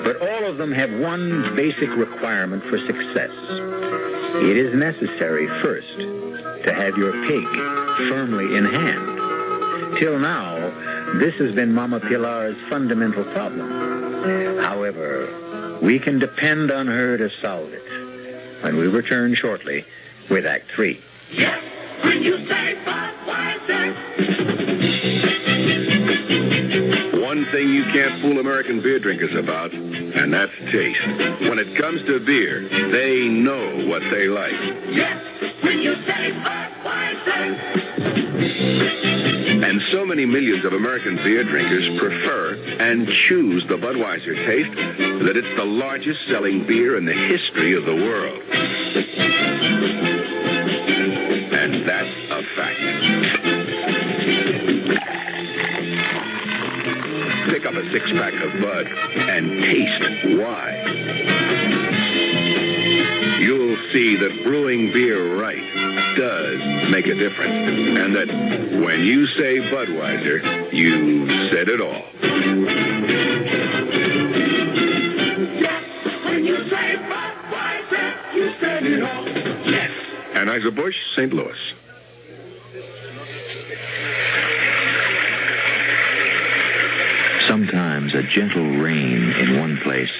but all of them have one basic requirement for success. It is necessary first to have your pig firmly in hand. Till now, this has been Mama Pilar's fundamental problem. However, we can depend on her to solve it when we return shortly with Act 3. Yes, when you say Budweiser. One thing you can't fool American beer drinkers about, and that's taste. When it comes to beer, they know what they like. Yes, when you say Budweiser. And so many millions of American beer drinkers prefer and choose the Budweiser taste that it's the largest selling beer in the history of the world. And that's a fact. Pick up a six-pack of Bud and taste why. You'll see that brewing beer right does make a difference. And that when you say Budweiser, you said it all. Yes, when you say Budweiser, you said it all. Yes. Anheuser-Busch, St. Louis. Sometimes a gentle rain in one place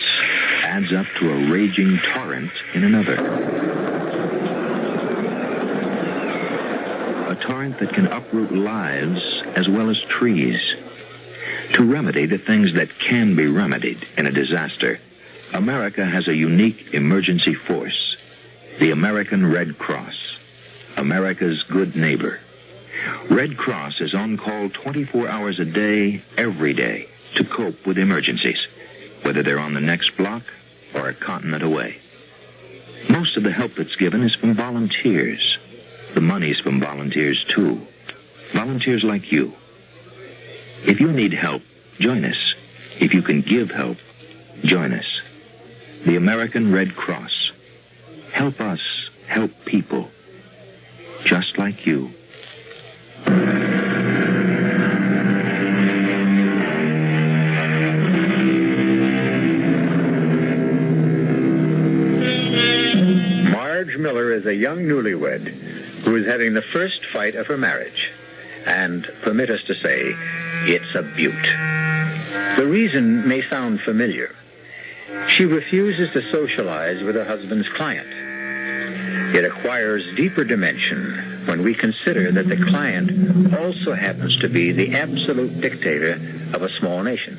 adds up to a raging torrent in another. A torrent that can uproot lives as well as trees. To remedy the things that can be remedied in a disaster, America has a unique emergency force, the American Red Cross, America's good neighbor. Red Cross is on call 24 hours a day, every day, to cope with emergencies, whether they're on the next block or a continent away. Most of the help that's given is from volunteers. The money's from volunteers, too. Volunteers like you. If you need help, join us. If you can give help, join us. The American Red Cross. Help us help people just like you. Marge Miller is a young newlywed who is having the first fight of her marriage. And permit us to say, it's a beaut. The reason may sound familiar. She refuses to socialize with her husband's client. It acquires deeper dimension when we consider that the client also happens to be the absolute dictator of a small nation.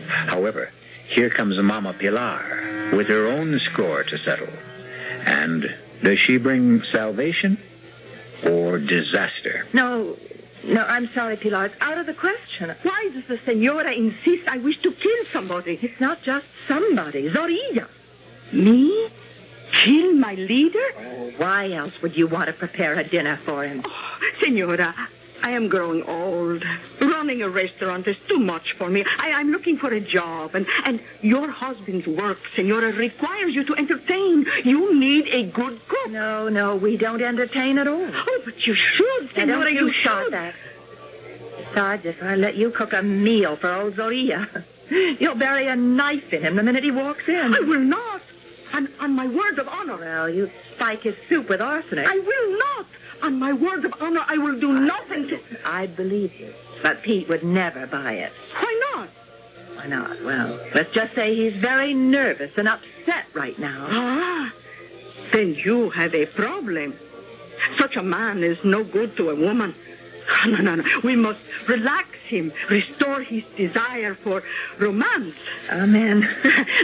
However, here comes Mama Pilar with her own score to settle. And does she bring salvation or disaster? No, I'm sorry, Pilar. It's out of the question. Why does the senora insist I wish to kill somebody? It's not just somebody. Zorilla. Me? Kill my leader? Oh, why else would you want to prepare a dinner for him? Oh, senora, I am growing old. Running a restaurant is too much for me. I'm looking for a job, and your husband's work, senora, requires you to entertain. You need a good cook. No, we don't entertain at all. Oh, but you should, senora, don't you start should. That. Besides, if I let you cook a meal for old Zorilla, you'll bury a knife in him the minute he walks in. I will not. On my word of honor. Well, you spike his soup with arsenic. I will not. On my word of honor, I will do nothing to... I'd believe you. But Pete would never buy it. Why not? Why not? Well, let's just say he's very nervous and upset right now. Ah, then you have a problem. Such a man is no good to a woman. No. We must relax him, restore his desire for romance. Amen.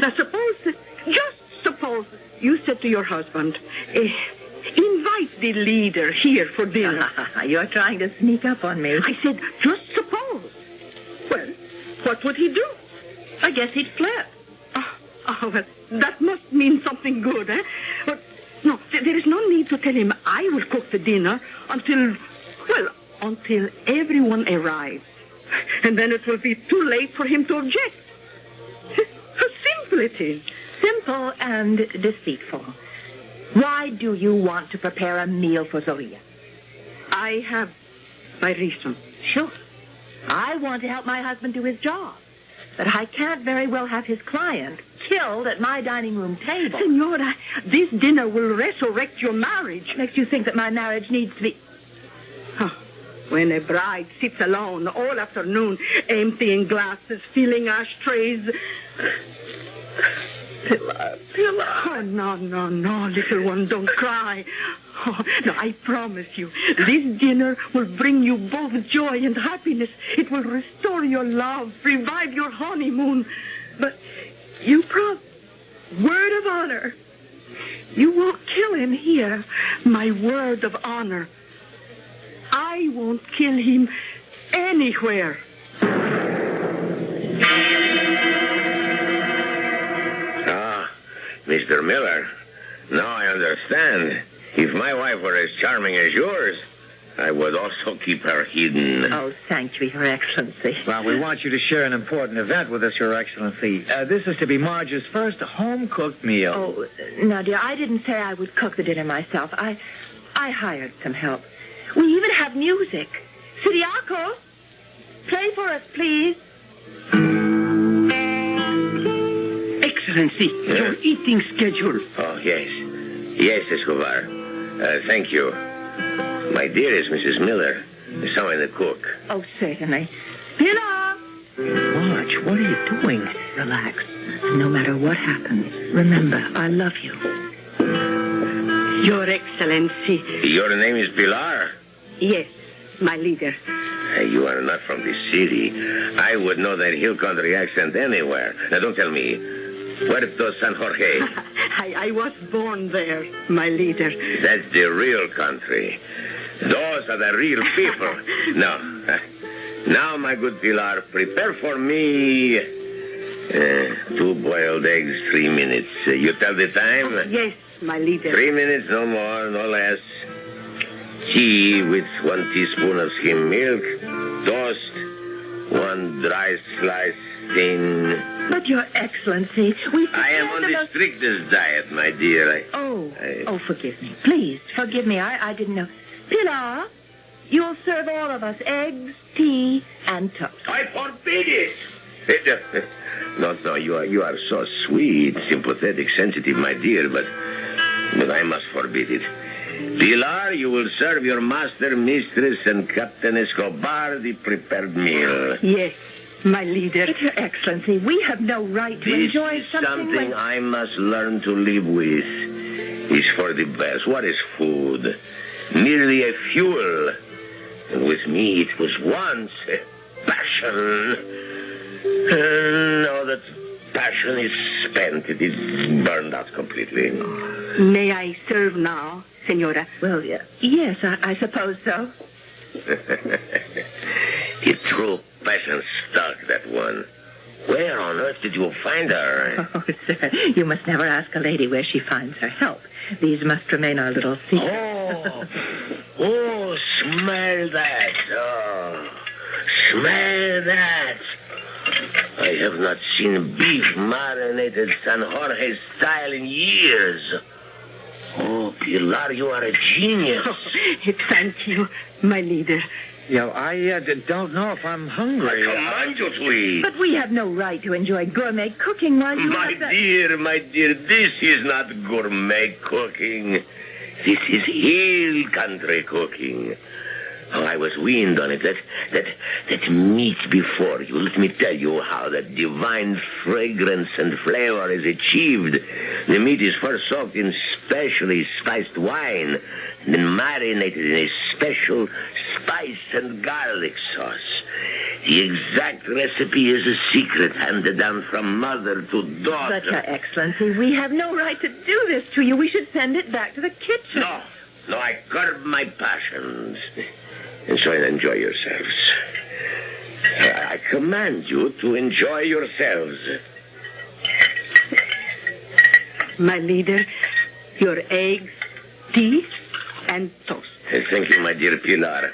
Now, just suppose you said to your husband, invite the leader here for dinner. You're trying to sneak up on me. I said, just suppose. Well, what would he do? I guess he'd flip. Well, that must mean something good, eh? But, no, there is no need to tell him I will cook the dinner until everyone arrives. And then it will be too late for him to object. How simple it is. Simple and deceitful. Why do you want to prepare a meal for Zorilla? I have my reason. Sure. I want to help my husband do his job. But I can't very well have his client killed at my dining room table. Senora, this dinner will resurrect your marriage. Makes you think that my marriage needs to be... When a bride sits alone all afternoon, emptying glasses, filling ashtrays... Pilar. Oh, no, little one, don't cry. No, I promise you, this dinner will bring you both joy and happiness. It will restore your love, revive your honeymoon. But you word of honor, you won't kill him here. My word of honor. I won't kill him anywhere. Mr. Miller, now I understand. If my wife were as charming as yours, I would also keep her hidden. Oh, thank you, Your Excellency. Well, we want you to share an important event with us, Your Excellency. This is to be Marge's first home-cooked meal. Oh, no, dear, I didn't say I would cook the dinner myself. I hired some help. We even have music. Siriaco, play for us, please. Excellency, your eating schedule. Oh, yes. Yes, Escobar. Thank you. My dearest Mrs. Miller, summon the cook. Oh, certainly. Pilar! Marge, what are you doing? Relax. No matter what happens, remember, I love you. Your Excellency. Your name is Pilar? Yes, my leader. You are not from this city. I would know that hill country accent anywhere. Now, don't tell me. Puerto San Jorge. I was born there, my leader. That's the real country. Those are the real people. Now, my good Pilar, prepare for me 2 boiled eggs, 3 minutes. You tell the time? Yes, my leader. 3 minutes, no more, no less. Tea with 1 teaspoon of skim milk. Toast. 1 dry slice thin. But, Your Excellency, I am on the strictest diet, my dear. Oh, forgive me. Please, forgive me. I didn't know. Pilar, you'll serve all of us eggs, tea, and toast. I forbid it. No, you are so sweet, sympathetic, sensitive, my dear, but I must forbid it. Pilar, you will serve your master, mistress, and Captain Escobar the prepared meal. Yes, my leader. But, Your Excellency, we have no right to enjoy something I must learn to live with. It's for the best. What is food? Merely a fuel. And with me, it was once a passion. Now that passion is spent, it is burned out completely. May I serve now, Senora? Well, yes, I suppose so. The true passion stuck, that one. Where on earth did you find her? Oh, sir, you must never ask a lady where she finds her help. These must remain our little secret. Oh, smell that. Oh, smell that. I have not seen beef marinated San Jorge style in years. Oh, Pilar, you are a genius. Oh, thank you, my leader. I don't know if I'm hungry. I command you to eat. But we have no right to enjoy gourmet cooking while you My dear, this is not gourmet cooking. This is hill country cooking. Oh, I was weaned on it. That meat before you. Let me tell you how that divine fragrance and flavor is achieved. The meat is first soaked in specially spiced wine, and then marinated in a special spice and garlic sauce. The exact recipe is a secret handed down from mother to daughter. But, Your Excellency, we have no right to do this to you. We should send it back to the kitchen. No, I curb my passions. And so enjoy yourselves. I command you to enjoy yourselves. My leader, your eggs, tea, and toast. Thank you, my dear Pilar.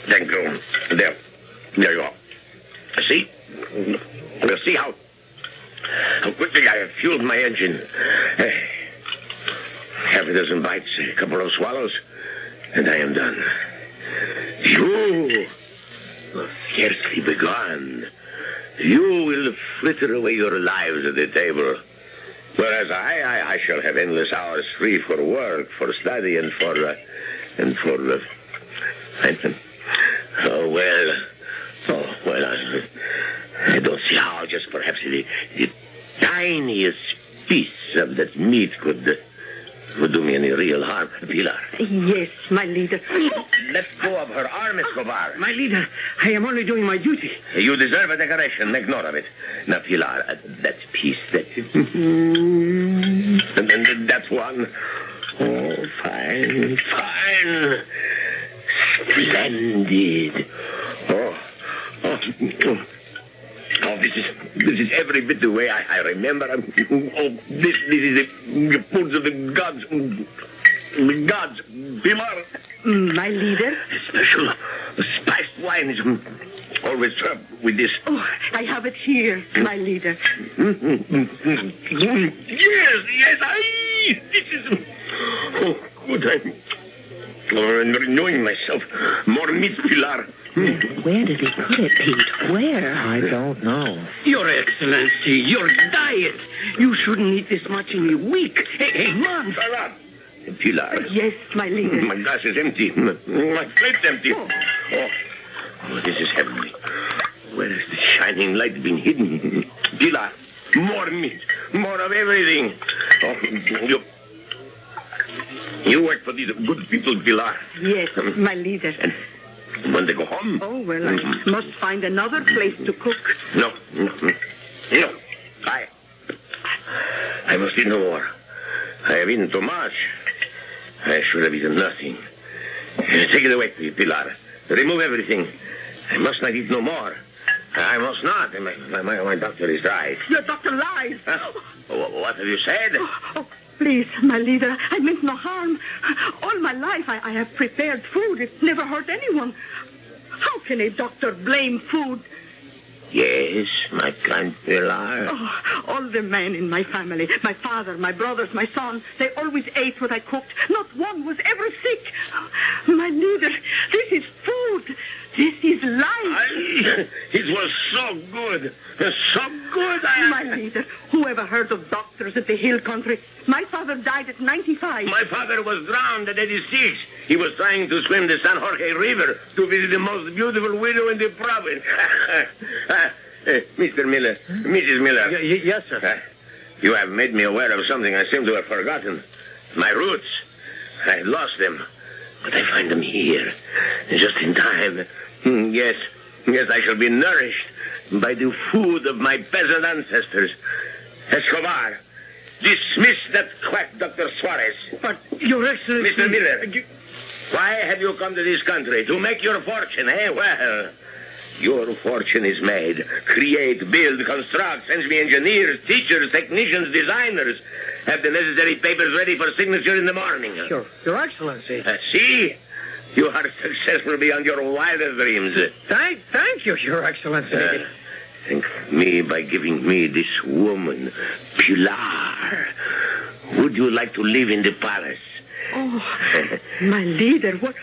Thank you. There you are. See? You see how quickly I have fueled my engine. Half a dozen bites, a couple of swallows, and I am done. You will scarcely begun. You will fritter away your lives at the table. Whereas I shall have endless hours free for work, for study, and for I don't see how just perhaps the tiniest piece of that meat could do me any real harm. Pilar. Yes, my leader. Let go of her arm, Escobar. My leader, I am only doing my duty. You deserve a decoration. Make note of it. Now, Pilar, that piece, and that one. Oh, fine. Splendid. Oh, this is every bit the way I remember. Oh, this is the food of the gods. The gods, Pilar. My leader? Special spiced wine is always served with this. Oh, I have it here, my leader. Yes, this is... Oh, good. I'm renewing myself. More meat, Pilar. Where did he put it, Pete? Where? I don't know. Your Excellency, your diet. You shouldn't eat this much in a week. A month. Pilar. Yes, my leader. My glass is empty. My plate's empty. Oh, this is heavenly. Where has the shining light been hidden? Pilar, more meat, more of everything. Oh, you work for these good people, Pilar. Yes, my leader. And when they go home? Oh, well, I must find another place to cook. No. I must eat no more. I have eaten too much. I should have eaten nothing. Take it away, Pilar. Remove everything. I must not eat no more. I must not. My doctor is right. Your doctor lies. Huh? What have you said? Oh, please, my leader, I meant no harm. All my life I have prepared food. It's never hurt anyone. How can a doctor blame food? Yes, my kind Pilar. Oh, all the men in my family, my father, my brothers, my son, they always ate what I cooked. Not one was ever sick. My leader, this is food. This is life. It was so good. So good. My leader, who ever heard of doctors at the hill country? My father died at 95. My father was drowned at 86. He was trying to swim the San Jorge River to visit the most beautiful widow in the province. Mr. Miller, Mrs. Miller. Yes, sir. You have made me aware of something I seem to have forgotten. My roots. I lost them. But I find them here. Just in time. Yes, I shall be nourished by the food of my peasant ancestors. Escobar, dismiss that quack Dr. Suarez. But, Your Excellency... Mr. Miller, why have you come to this country? To make your fortune, eh? Well, your fortune is made. Create, build, construct, send me engineers, teachers, technicians, designers. Have the necessary papers ready for signature in the morning. Your Excellency. See? You are successful beyond your wildest dreams. Thank you, Your Excellency. Thank me by giving me this woman, Pilar. Would you like to live in the palace? Oh, my leader, what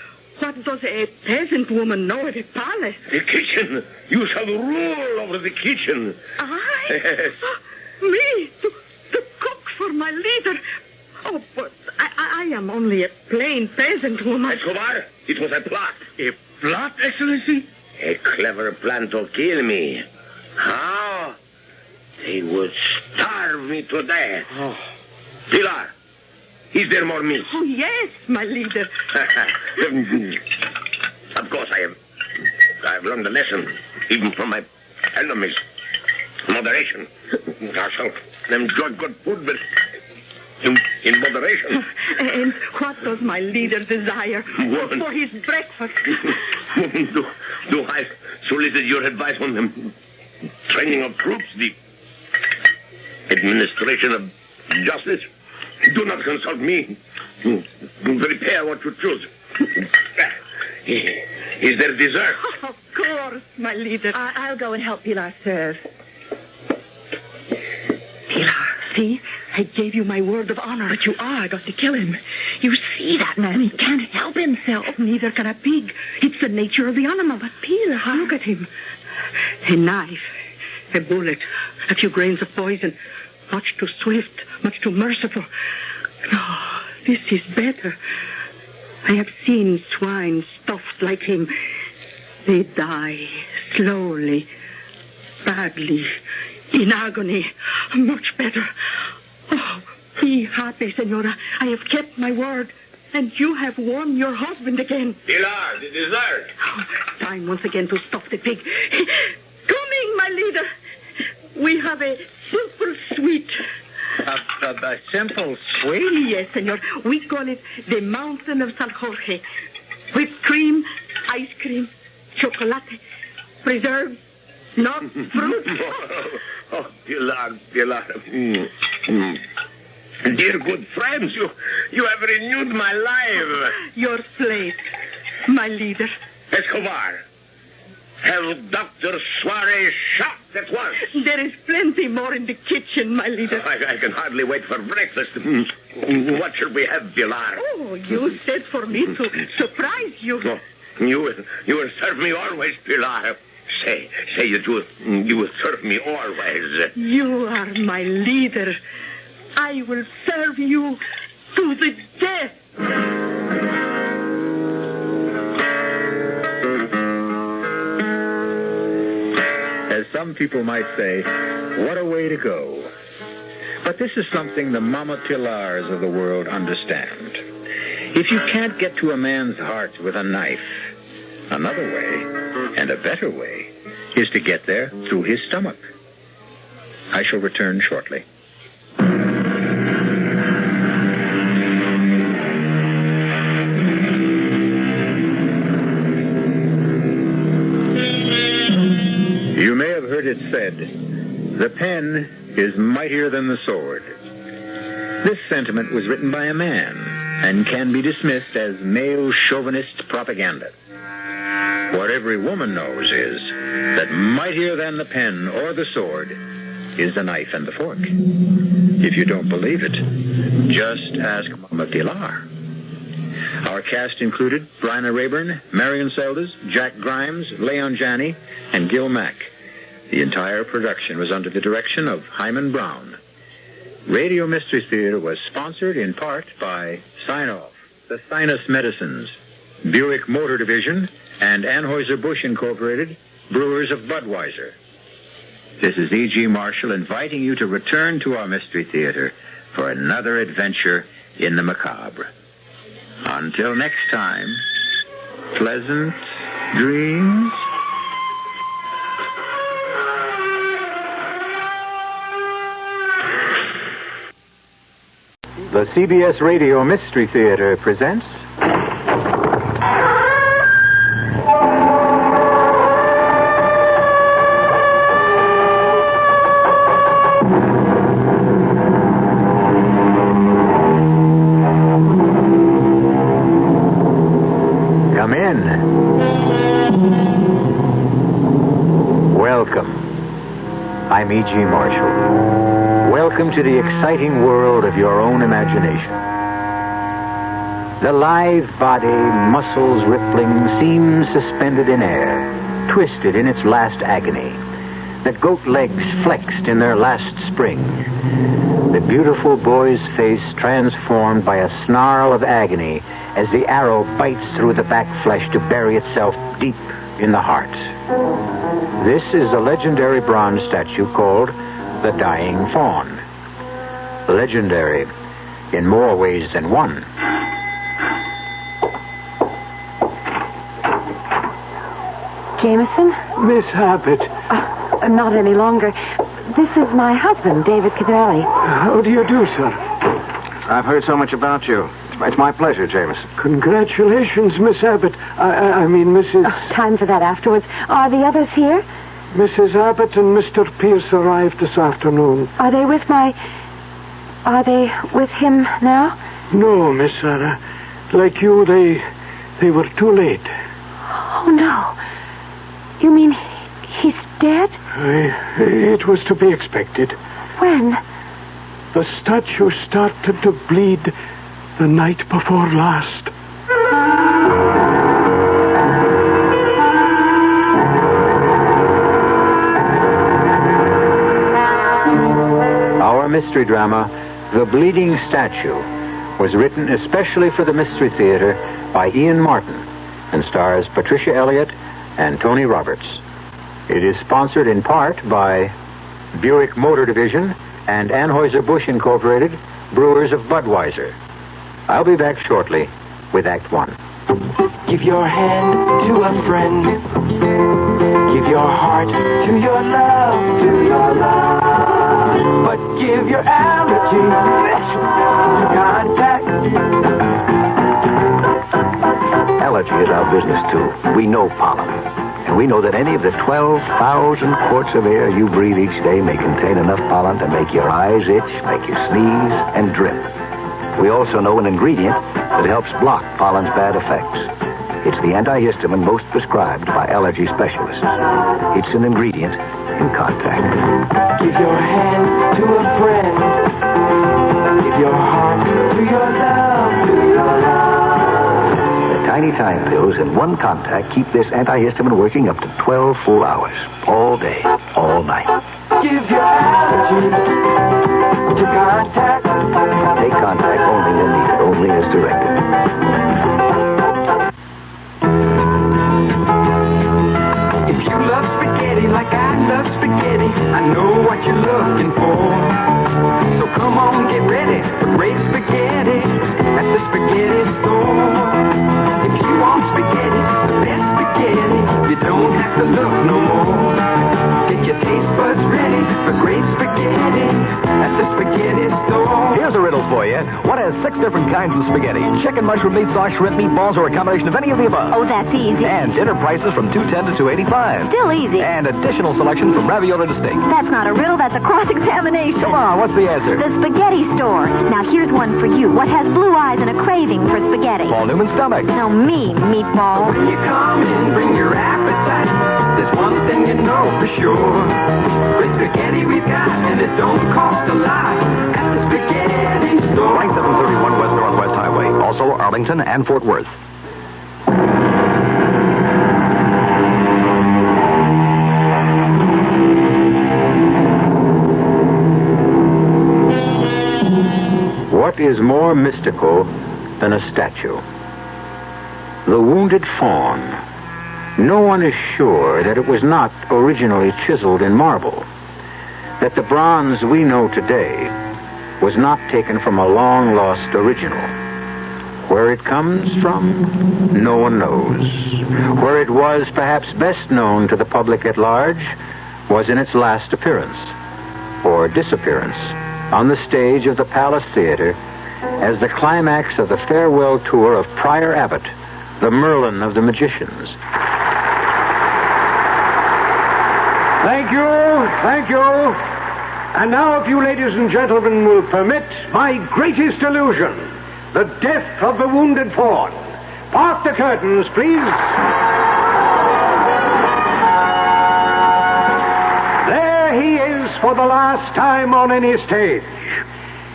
does a peasant woman know of a palace? The kitchen. You shall rule over the kitchen. I? Me? To cook for my leader? Oh, but I am only a plain peasant woman. Escobar, it was a plot. A plot, Excellency? A clever plan to kill me. How? They would starve me to death. Oh. Pilar, is there more meat? Oh, yes, my leader. Of course, I've learned a lesson, even from my enemies. Moderation. I shall enjoy good food, but in moderation. And what does my leader desire for his breakfast? Do I solicit your advice on the training of troops, the administration of justice? Do not consult me. Prepare what you choose. Is there dessert? Of course, my leader. I'll go and help Pilar serve. Pilar, see? I gave you my word of honor. But you are going to kill him. You see that man. He can't help himself. Neither can a pig. It's the nature of the animal. But Pilar, look at him. A knife, a bullet, a few grains of poison. Much too swift, much too merciful. No, this is better. I have seen swine stuffed like him. They die slowly, badly, in agony. Much better. Oh, be happy, Senora. I have kept my word. And you have won your husband again. Pilar, the dessert. Oh, time once again to stuff the pig. Coming, my leader. We have a simple sweet. A simple sweet? Yes, senor. We call it the Mountain of San Jorge. Whipped cream, ice cream, chocolate, preserves, not fruit. Oh, Pilar. Dear good friends, you have renewed my life. Your slave, my leader. Escobar, have Dr. Suarez shot at once. There is plenty more in the kitchen, my leader. I can hardly wait for breakfast. What shall we have, Pilar? Oh, you said for me to surprise you. Oh, you will serve me always, Pilar. Say you do. You will serve me always. You are my leader. I will serve you to the death. Some people might say, what a way to go. But this is something the Mama Pilars of the world understand. If you can't get to a man's heart with a knife, another way, and a better way, is to get there through his stomach. I shall return shortly. You may have heard it said, the pen is mightier than the sword. This sentiment was written by a man and can be dismissed as male chauvinist propaganda. What every woman knows is that mightier than the pen or the sword is the knife and the fork. If you don't believe it, just ask Mama Pilar. Our cast included Bryna Rayburn, Marion Seldes, Jack Grimes, Leon Janney, and Gil Mack. The entire production was under the direction of Hyman Brown. Radio Mystery Theater was sponsored in part by Sign-Off, the Sinus Medicines, Buick Motor Division, and Anheuser-Busch Incorporated, Brewers of Budweiser. This is E.G. Marshall inviting you to return to our Mystery Theater for another adventure in the macabre. Until next time, pleasant dreams. The CBS Radio Mystery Theater presents... Come in. Welcome. I'm E.G. Marshall. Welcome to the exciting world of your own imagination. The lithe body, muscles rippling, seems suspended in air, twisted in its last agony. The goat legs flexed in their last spring. The beautiful boy's face transformed by a snarl of agony as the arrow bites through the back flesh to bury itself deep in the heart. This is a legendary bronze statue called the Dying Fawn. Legendary in more ways than one. Jameson? Miss Abbott. Not any longer. This is my husband, David Cadelli. How do you do, sir? I've heard so much about you. It's my pleasure, Jameson. Congratulations, Miss Abbott. I mean, Mrs... time for that afterwards. Are the others here? Mrs. Abbott and Mr. Pierce arrived this afternoon. Are they with him now? No, Miss Sarah. Like you, they were too late. Oh, no. You mean he's dead? It was to be expected. When? The statue started to bleed the night before last. Our mystery drama, The Bleeding Statue, was written especially for the Mystery Theater by Ian Martin and stars Patricia Elliott and Tony Roberts. It is sponsored in part by Buick Motor Division and Anheuser-Busch Incorporated, Brewers of Budweiser. I'll be back shortly with Act One. Give your hand to a friend. Give your heart to your love, But give your allergy to contact. Allergy is our business, too. We know pollen. And we know that any of the 12,000 quarts of air you breathe each day may contain enough pollen to make your eyes itch, make you sneeze, and drip. We also know an ingredient that helps block pollen's bad effects. It's the antihistamine most prescribed by allergy specialists. It's an ingredient in contact. Give your hand to a friend. Give your heart to your love, The tiny time pills in one contact keep this antihistamine working up to 12 full hours. All day, all night. Give your allergy to contact. Take contact only when needed, only as directed. If you love spaghetti like I love spaghetti, you. What has 6 different kinds of spaghetti? Chicken, mushroom, meat sauce, shrimp, meatballs, or a combination of any of the above? Oh, that's easy. And dinner prices from $2.10 to $2.85. Still easy. And additional selection from ravioli to steak. That's not a riddle, that's a cross-examination. Come on, what's the answer? The spaghetti store. Now, here's one for you. What has blue eyes and a craving for spaghetti? Paul Newman's stomach. No, me, meatball. When you come in, bring your appetite. There's one thing you know for sure. Great spaghetti we've got, and it don't cost a lot at the spaghetti store. 2731 West Northwest Highway. Also Arlington and Fort Worth. What is more mystical than a statue? The wounded fawn. No one is sure that it was not originally chiseled in marble, that the bronze we know today was not taken from a long-lost original. Where it comes from, no one knows. Where it was perhaps best known to the public at large was in its last appearance, or disappearance, on the stage of the Palace Theater as the climax of the farewell tour of Prior Abbott, the Merlin of the magicians. Thank you. And now, if you ladies and gentlemen will permit, my greatest illusion, the death of the wounded fawn. Part the curtains, please. There he is for the last time on any stage.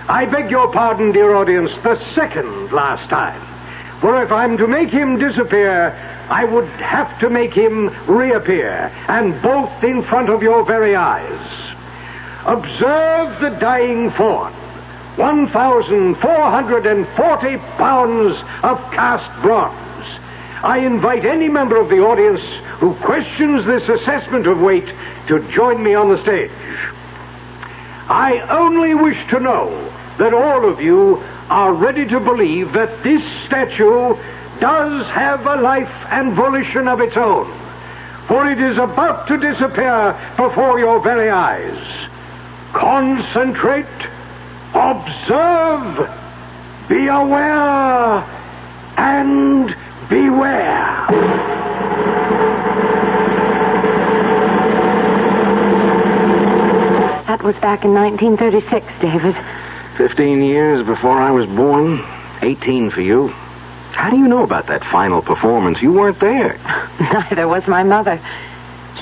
I beg your pardon, dear audience, the second last time. For if I'm to make him disappear, I would have to make him reappear, and both in front of your very eyes. Observe the dying fawn. 1,440 pounds of cast bronze. I invite any member of the audience who questions this assessment of weight to join me on the stage. I only wish to know that all of you are ready to believe that this statue does have a life and volition of its own, for it is about to disappear before your very eyes. Concentrate, observe, be aware, and beware. That was back in 1936, David. 15 years before I was born. 18 for you. How do you know about that final performance? You weren't there. Neither was my mother.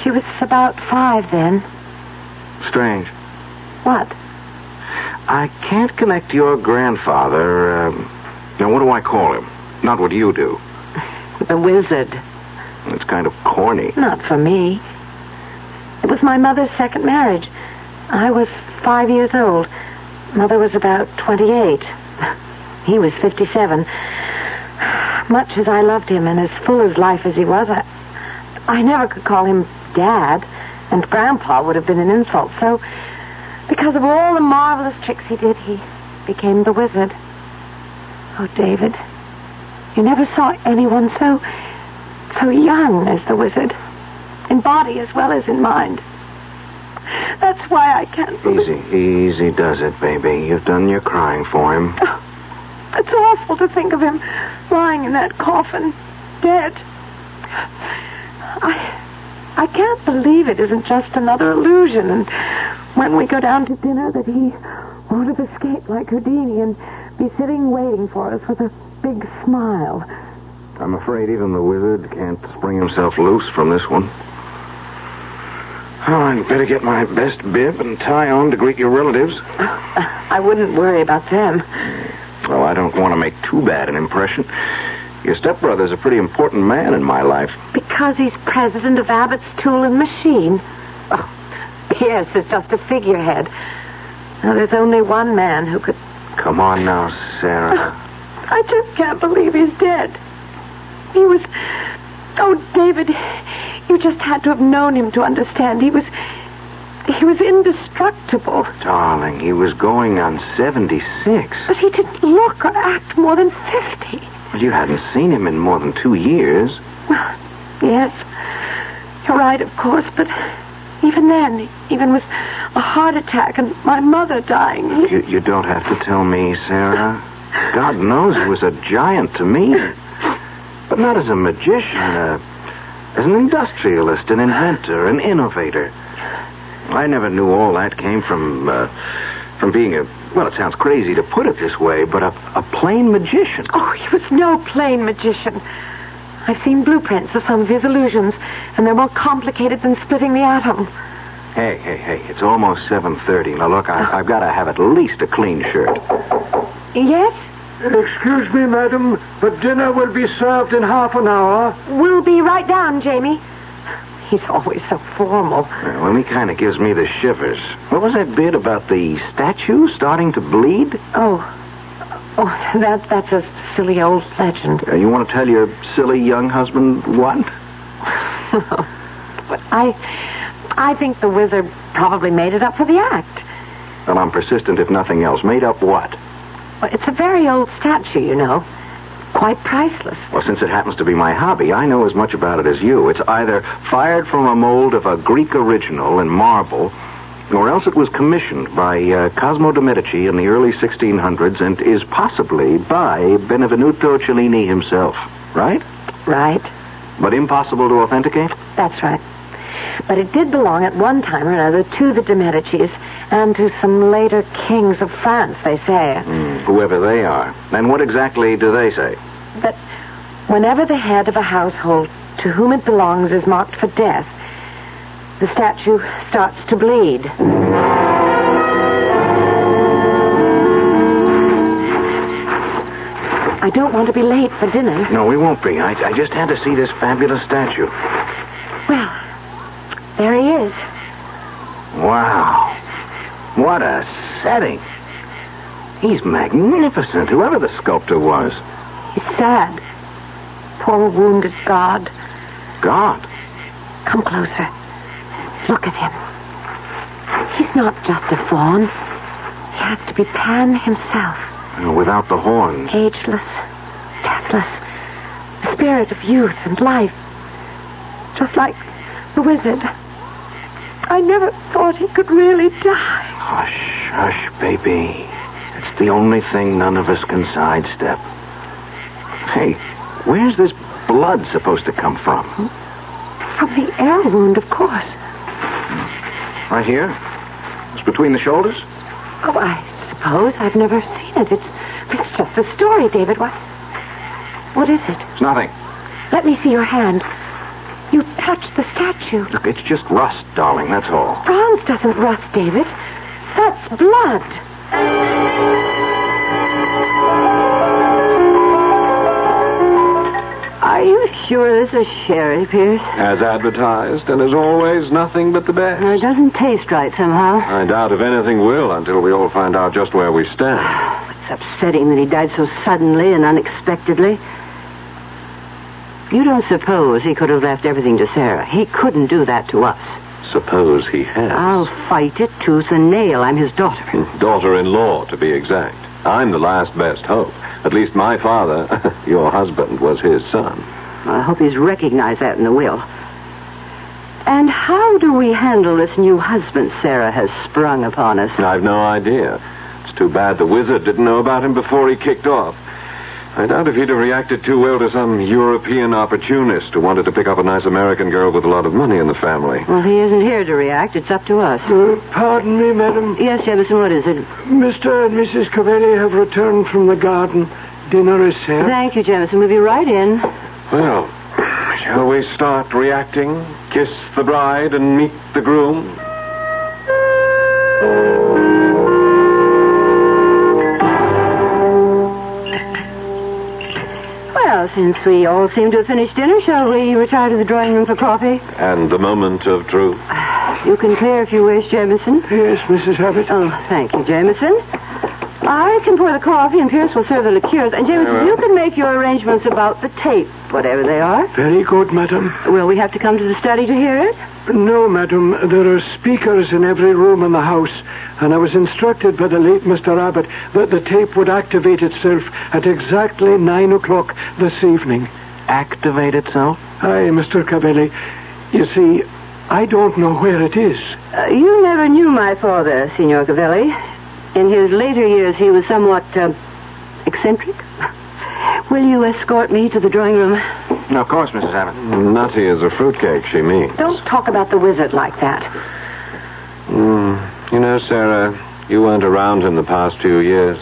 She was about 5 then. Strange. What? I can't connect your grandfather. Now, what do I call him? Not what you do. The wizard. It's kind of corny. Not for me. It was my mother's second marriage. I was 5 years old. Mother was about 28. He was 57. Much as I loved him and as full as life as he was, I never could call him Dad, and Grandpa would have been an insult. So, because of all the marvelous tricks he did, he became the wizard. Oh, David, you never saw anyone so young as the wizard, in body as well as in mind. That's why I can't believe... Easy does it, baby. You've done your crying for him. Oh, it's awful to think of him lying in that coffin, dead. I can't believe it isn't just another illusion, and when we go down to dinner that he won't have escaped like Houdini and be sitting waiting for us with a big smile. I'm afraid even the wizard can't spring himself loose from this one. Oh, I'd better get my best bib and tie on to greet your relatives. I wouldn't worry about them. Well, I don't want to make too bad an impression. Your stepbrother's a pretty important man in my life. Because he's president of Abbott's Tool and Machine. Oh, Pierce is just a figurehead. Now, there's only one man who could... Come on now, Sarah. I just can't believe he's dead. He was... Oh, David, you just had to have known him to understand. He was indestructible. Darling, he was going on 76. But he didn't look or act more than 50. Well, you hadn't seen him in more than 2 years. Yes, you're right, of course, but Even then, even with a heart attack and my mother dying. You don't have to tell me, Sarah. God knows he was a giant to me. But not as a magician, as an industrialist, an inventor, an innovator. I never knew all that came from being a... Well, it sounds crazy to put it this way, but a plain magician. Oh, he was no plain magician. I've seen blueprints of some of his illusions, and they're more complicated than splitting the atom. Hey, it's almost 7:30. Now, look, I've got to have at least a clean shirt. Yes? Excuse me, madam, but dinner will be served in half an hour. We'll be right down, Jamie. He's always so formal. Well, he kind of gives me the shivers. What was that bit about the statue starting to bleed? Oh, that's a silly old legend. You want to tell your silly young husband what? But I think the wizard probably made it up for the act. Well, I'm persistent if nothing else. Made up what? Well, it's a very old statue, you know. Quite priceless. Well, since it happens to be my hobby, I know as much about it as you. It's either fired from a mold of a Greek original in marble, or else it was commissioned by Cosimo de' Medici in the early 1600s and is possibly by Benvenuto Cellini himself. Right? Right. But impossible to authenticate? That's right. But it did belong at one time or another to the de' Medicis and to some later kings of France, they say. Whoever they are. And what exactly do they say? That whenever the head of a household to whom it belongs is marked for death, the statue starts to bleed. I don't want to be late for dinner. No, we won't be. I just had to see this fabulous statue. Well, there he is. Wow. What a setting. He's magnificent, whoever the sculptor was. He's sad. Poor wounded god. God? Come closer. Look at him. He's not just a faun. He has to be Pan himself. Without the horns. Ageless, deathless. The spirit of youth and life. Just like the wizard. I never thought he could really die. Hush, baby. It's the only thing none of us can sidestep. Hey, where's this blood supposed to come from? From the air wound, of course. Right here? It's between the shoulders? Oh, I suppose. I've never seen it. It's just a story, David. What is it? It's nothing. Let me see your hand. You touched the statue. Look, it's just rust, darling, that's all. Bronze doesn't rust, David. That's blood. Are you sure this is sherry, Pierce? As advertised, and as always, nothing but the best. It doesn't taste right somehow. I doubt if anything will until we all find out just where we stand. It's upsetting that he died so suddenly and unexpectedly. You don't suppose he could have left everything to Sarah? He couldn't do that to us. Suppose he has. I'll fight it tooth and nail. I'm his daughter. Daughter-in-law, to be exact. I'm the last best hope. At least my father, your husband, was his son. I hope he's recognized that in the will. And how do we handle this new husband Sarah has sprung upon us? I've no idea. It's too bad the wizard didn't know about him before he kicked off. I doubt if he'd have reacted too well to some European opportunist who wanted to pick up a nice American girl with a lot of money in the family. Well, he isn't here to react. It's up to us. Pardon me, madam. Yes, Jefferson, what is it? Mr. and Mrs. Cavelli have returned from the garden. Dinner is served. Thank you, Jefferson. We'll be right in. Well, shall we start reacting? Kiss the bride and meet the groom? Well, since we all seem to have finished dinner, shall we retire to the drawing room for coffee? And the moment of truth. You can clear if you wish, Jameson. Yes, Mrs. Abbott. Oh, thank you, Jameson. I can pour the coffee, and Pierce will serve the liqueurs. And, Jameson, you can make your arrangements about the tape, whatever they are. Very good, madam. Will we have to come to the study to hear it? No, madam. There are speakers in every room in the house, and I was instructed by the late Mr. Abbott that the tape would activate itself at exactly 9 o'clock this evening. Activate itself? Aye, Mr. Cavelli. You see, I don't know where it is. You never knew my father, Signor Cavelli. In his later years, he was somewhat eccentric. Will you escort me to the drawing room? Of course, Mrs. Abbott. Nutty as a fruitcake, she means. Don't talk about the wizard like that. You know, Sarah, you weren't around him the past few years.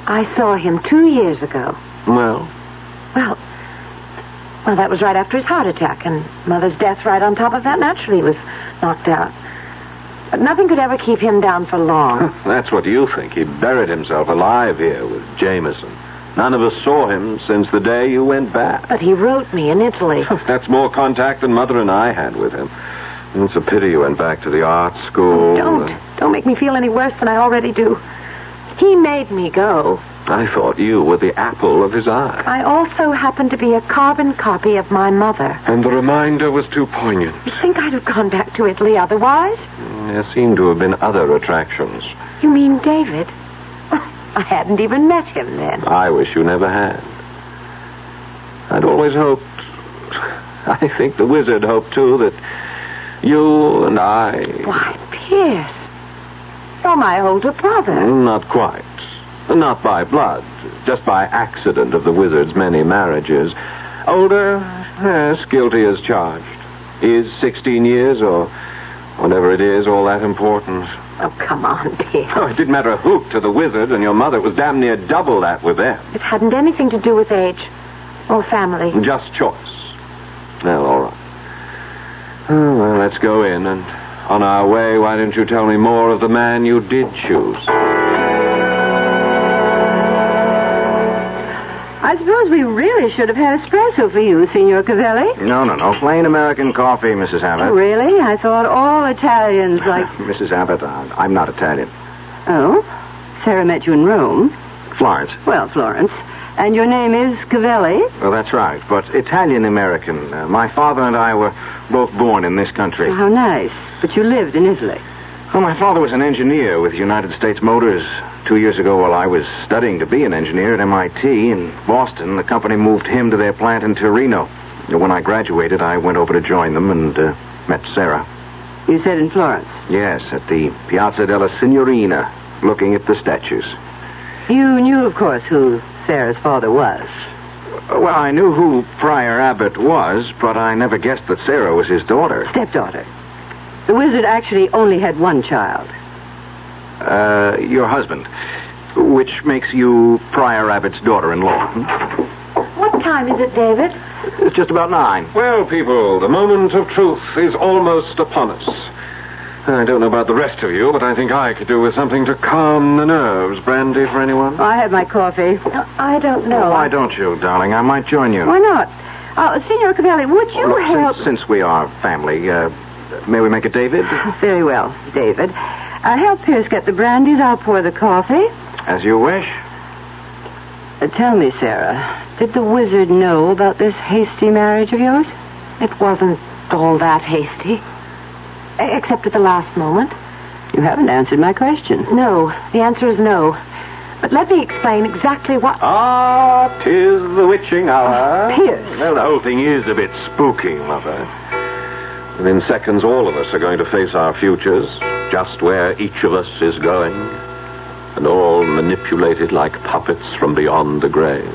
I saw him 2 years ago. Well, that was right after his heart attack, and Mother's death right on top of that. Naturally, he was knocked out. But nothing could ever keep him down for long. that's what you think. He buried himself alive here with Jameson. None of us saw him since the day you went back. But he wrote me in Italy. That's more contact than Mother and I had with him. It's a pity you went back to the art school. Don't make me feel any worse than I already do. He made me go. I thought you were the apple of his eye. I also happened to be a carbon copy of my mother. And the reminder was too poignant. You think I'd have gone back to Italy otherwise? There seemed to have been other attractions. You mean David? I hadn't even met him then. I wish you never had. I'd always hoped... I think the wizard hoped, too, that you and I... Why, Pierce, you're my older brother. Not quite. Not by blood. Just by accident of the wizard's many marriages. Older, yes, guilty as charged. Is 16 years, or whatever it is, all that important? Oh, come on, Pierce. Oh, it didn't matter a hoot to the wizard and your mother. It was damn near double that with them. It hadn't anything to do with age or family. Just choice. Well, all right. Oh, well, let's go in, and on our way, why don't you tell me more of the man you did choose? I suppose we really should have had espresso for you, Signor Cavelli. No. Plain American coffee, Mrs. Abbott. Oh, really? I thought all Italians like... Mrs. Abbott, I'm not Italian. Oh? Sarah met you in Rome. Florence. Well, Florence. And your name is Cavelli? Well, that's right, but Italian-American. My father and I were both born in this country. Oh, how nice. But you lived in Italy. Well, my father was an engineer with United States Motors. 2 years ago, while I was studying to be an engineer at MIT in Boston, the company moved him to their plant in Torino. When I graduated, I went over to join them and met Sarah. You said in Florence? Yes, at the Piazza della Signorina, looking at the statues. You knew, of course, who Sarah's father was. Well, I knew who Prior Abbott was, but I never guessed that Sarah was his daughter. Stepdaughter. The wizard actually only had one child. Your husband, which makes you Prior Abbott's daughter-in-law. What time is it, David? It's just about 9. Well, people, the moment of truth is almost upon us. I don't know about the rest of you, but I think I could do with something to calm the nerves. Brandy for anyone? Oh, I had my coffee. I don't know. Why don't you, darling? I might join you. Why not? Signor Cavelli, would you help... Since we are family, may we make it David? Very well, David. Help Pierce get the brandies. I'll pour the coffee. As you wish. Tell me, Sarah, did the wizard know about this hasty marriage of yours? It wasn't all that hasty. Except at the last moment. You haven't answered my question. No, the answer is no. But let me explain exactly what... 'Tis the witching hour. Pierce. Well, the whole thing is a bit spooky, Mother. Within seconds, all of us are going to face our futures, just where each of us is going, and all manipulated like puppets from beyond the grave.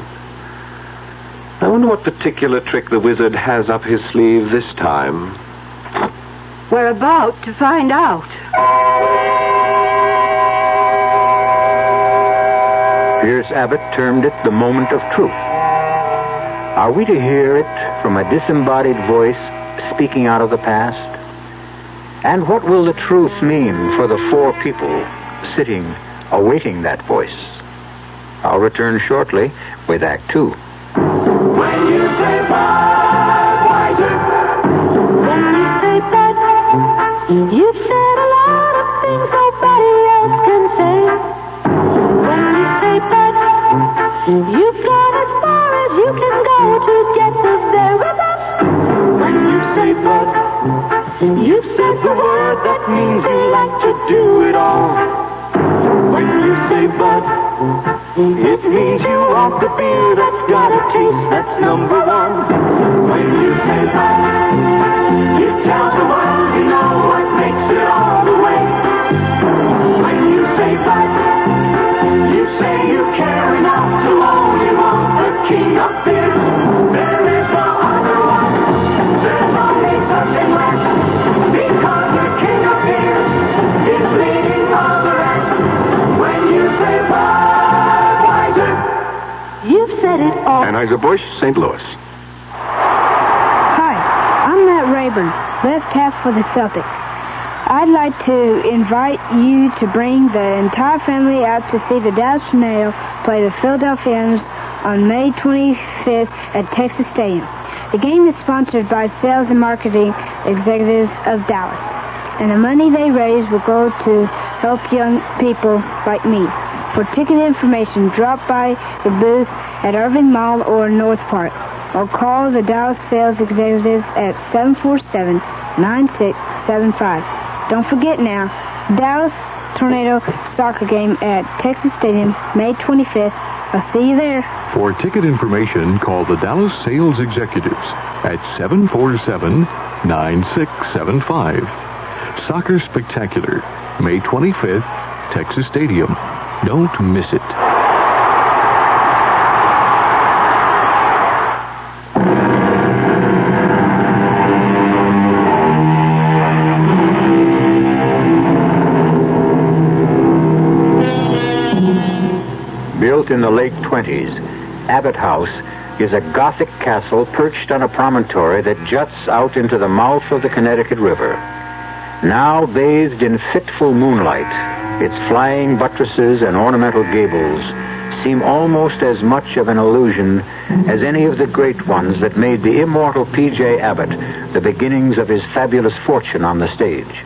I wonder what particular trick the wizard has up his sleeve this time. We're about to find out. Pierce Abbott termed it the moment of truth. Are we to hear it from a disembodied voice speaking out of the past? And what will the truth mean for the 4 people sitting, awaiting that voice? I'll return shortly with Act 2. When you say Budweiser, when you say Bud, you've said a lot of things nobody else can say. When you say Bud, you've gone as far as you can go to get the very best. When you say Bud, you've said the word that means you like to do it all. When you say Bud, it means you want the beer that's got a taste that's number 1. When you say Bud, you tell the world you let it all... Anheuser-Busch, St. Louis. Hi, I'm Matt Rayburn, left half for the Celtics. I'd like to invite you to bring the entire family out to see the Dallas Tornado play the Philadelphians on May 25th at Texas Stadium. The game is sponsored by sales and marketing executives of Dallas, and the money they raise will go to help young people like me. For ticket information, drop by the booth at Irving Mall or North Park, or call the Dallas sales executives at 747-9675. Don't forget now, Dallas Tornado soccer game at Texas Stadium, May 25th. I'll see you there. For ticket information, call the Dallas Sales Executives at 747-9675. Soccer Spectacular, May 25th, Texas Stadium. Don't miss it. Built in the late 20s, Abbott House is a Gothic castle perched on a promontory that juts out into the mouth of the Connecticut River. Now bathed in fitful moonlight, its flying buttresses and ornamental gables seem almost as much of an illusion as any of the great ones that made the immortal P.J. Abbott the beginnings of his fabulous fortune on the stage.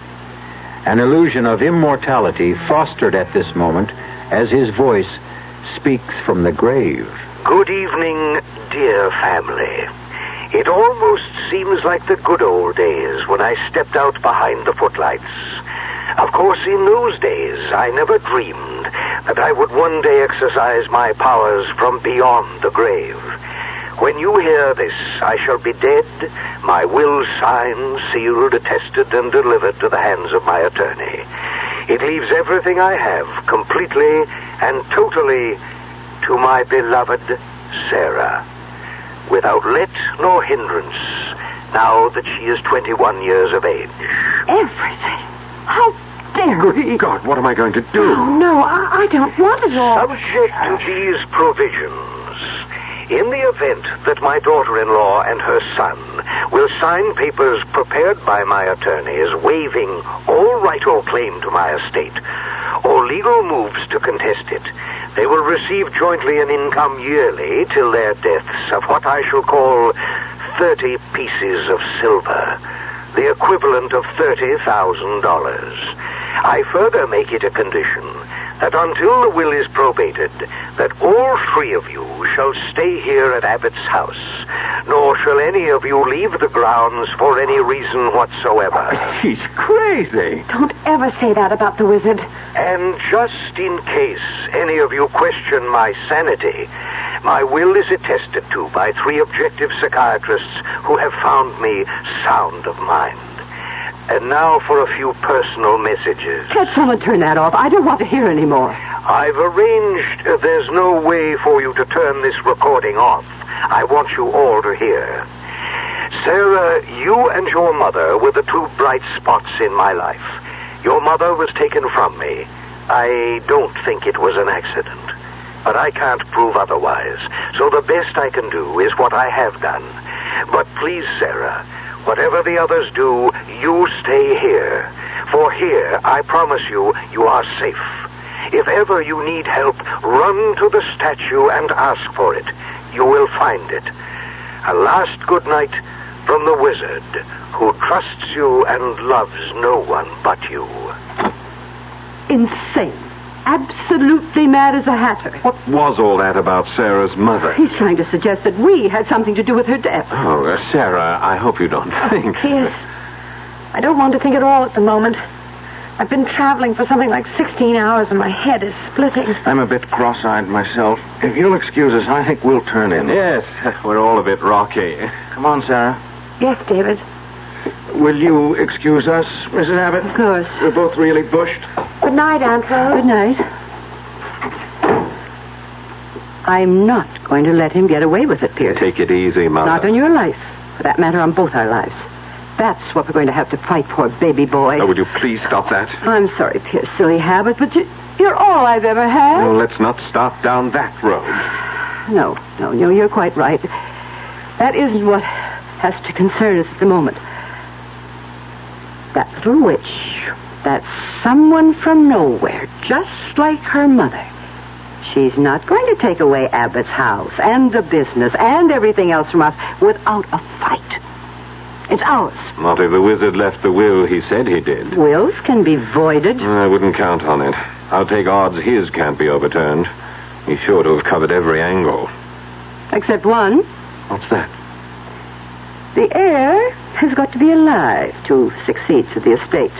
An illusion of immortality fostered at this moment as his voice speaks from the grave. Good evening, dear family. It almost seems like the good old days when I stepped out behind the footlights. Of course, in those days, I never dreamed that I would one day exercise my powers from beyond the grave. When you hear this, I shall be dead, my will signed, sealed, attested, and delivered to the hands of my attorney. It leaves everything I have completely and totally to my beloved Sarah, without let nor hindrance, now that she is 21 years of age. Everything? How dare he? Good God, what am I going to do? Oh, no, I don't want it all. Subject to these provisions, in the event that my daughter-in-law and her son will sign papers prepared by my attorneys waiving all right or claim to my estate, or legal moves to contest it, they will receive jointly an income yearly till their deaths of what I shall call 30 pieces of silver, the equivalent of $30,000. I further make it a condition that until the will is probated, that all three of you shall stay here at Abbott's house, nor shall any of you leave the grounds for any reason whatsoever. He's crazy. Don't ever say that about the wizard. And just in case any of you question my sanity, my will is attested to by 3 objective psychiatrists who have found me sound of mind. And now for a few personal messages. Can't someone turn that off? I don't want to hear any more. I've arranged there's no way for you to turn this recording off. I want you all to hear. Sarah, you and your mother were the 2 bright spots in my life. Your mother was taken from me. I don't think it was an accident, but I can't prove otherwise. So the best I can do is what I have done. But please, Sarah, whatever the others do, you stay here. For here, I promise you, you are safe. If ever you need help, run to the statue and ask for it. You will find it. A last good night from the wizard, who trusts you and loves no one but you. Insane. Absolutely mad as a hatter. What was all that about Sarah's mother? He's trying to suggest that we had something to do with her death. Oh, Sarah, I hope you don't think... Yes. I don't want to think at all at the moment. I've been traveling for something like 16 hours and my head is splitting. I'm a bit cross-eyed myself. If you'll excuse us, I think we'll turn in. Yes, we're all a bit rocky. Come on, Sarah. Yes, David. Will you excuse us, Mrs. Abbott? Of course. We're both really bushed. Good night, Aunt Rose. Good night. I'm not going to let him get away with it, Pierce. Take it easy, Mother. Not on your life. For that matter, on both our lives. That's what we're going to have to fight for, baby boy. Oh, would you please stop that? I'm sorry, Pierce, silly habit, but you're all I've ever had. Well, let's not start down that road. No, you're quite right. That isn't what has to concern us at the moment. That little witch, that someone from nowhere, just like her mother. She's not going to take away Abbott's house and the business and everything else from us without a fight. It's ours. Not if the wizard left the will he said he did. Wills can be voided. I wouldn't count on it. I'll take odds his can't be overturned. He's sure to have covered every angle. Except one. What's that? The heir has got to be alive to succeed to the estate.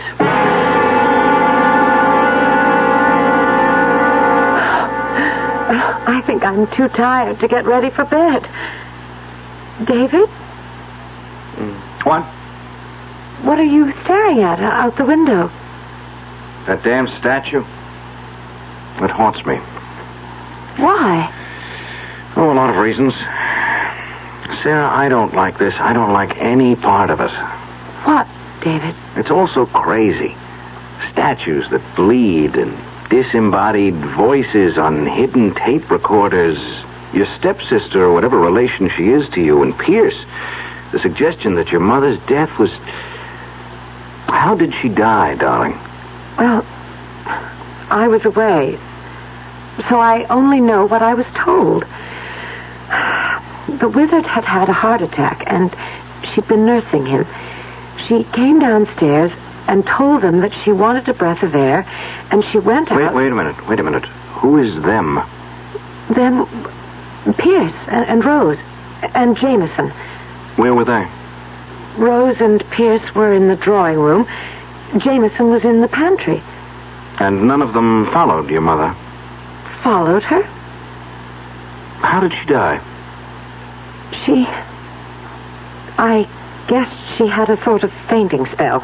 I think I'm too tired to get ready for bed. David? What? What are you staring at out the window? That damn statue? It haunts me. Why? Oh, a lot of reasons. Sarah, I don't like this. I don't like any part of it. What, David? It's all so crazy. Statues that bleed and disembodied voices on hidden tape recorders. Your stepsister or whatever relation she is to you, and Pierce. The suggestion that your mother's death was... How did she die, darling? Well, I was away. So I only know what I was told. The wizard had had a heart attack, and she'd been nursing him. She came downstairs and told them that she wanted a breath of air, and she went out... Wait a minute. Who is them? Them... Pierce and Rose and Jameson. Where were they? Rose and Pierce were in the drawing room. Jameson was in the pantry. And none of them followed your mother? Followed her? How did she die? I guess she had a sort of fainting spell.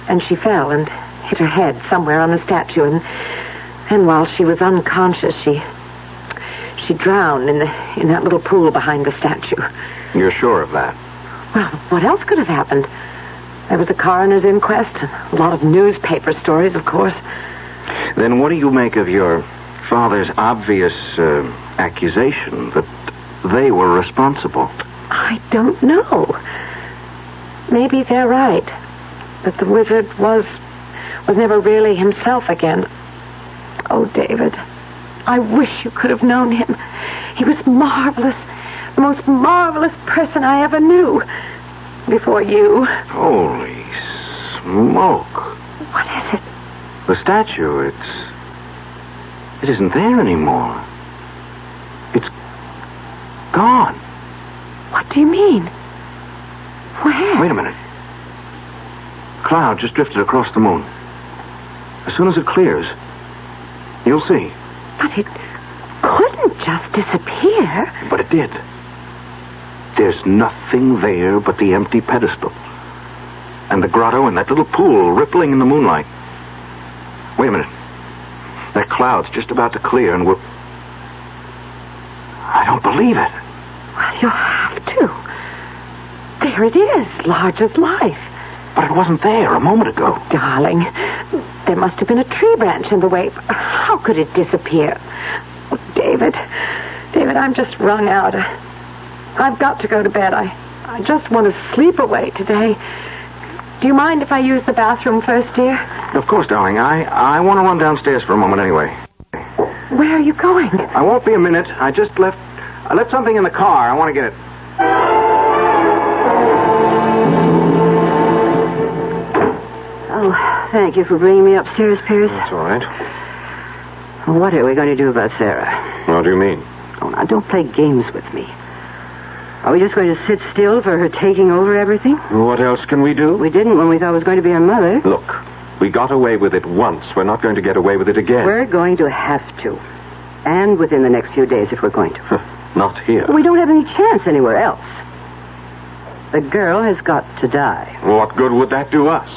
And she fell and hit her head somewhere on the statue. And while she was unconscious, she drowned in that little pool behind the statue. You're sure of that? Well, what else could have happened? There was a coroner's inquest, and a lot of newspaper stories, of course. Then what do you make of your father's obvious accusation that they were responsible? I don't know. Maybe they're right. That the wizard was never really himself again. Oh, David, I wish you could have known him. He was marvelous. The most marvelous person I ever knew. Before you. Holy smoke. What is it? The statue, it isn't there anymore. It's gone. What do you mean? Where? Wait a minute. Cloud just drifted across the moon. As soon as it clears, you'll see. But it couldn't just disappear. But it did. There's nothing there but the empty pedestal. And the grotto and that little pool rippling in the moonlight. Wait a minute. That cloud's just about to clear and we're... I don't believe it. Well, you'll have to. There it is, large as life. But it wasn't there a moment ago. Oh, darling, there must have been a tree branch in the way. How could it disappear? Oh, David, I'm just wrung out. I've got to go to bed. I just want to sleep away today. Do you mind if I use the bathroom first, dear? Of course, darling. I want to run downstairs for a moment anyway. Where are you going? I won't be a minute. I left something in the car. I want to get it. Oh, thank you for bringing me upstairs, Pierce. That's all right. What are we going to do about Sarah? What do you mean? Oh, now, don't play games with me. Are we just going to sit still for her taking over everything? What else can we do? We didn't when we thought it was going to be her mother. Look, we got away with it once. We're not going to get away with it again. We're going to have to. And within the next few days if we're going to. Not here. We don't have any chance anywhere else. The girl has got to die. What good would that do us?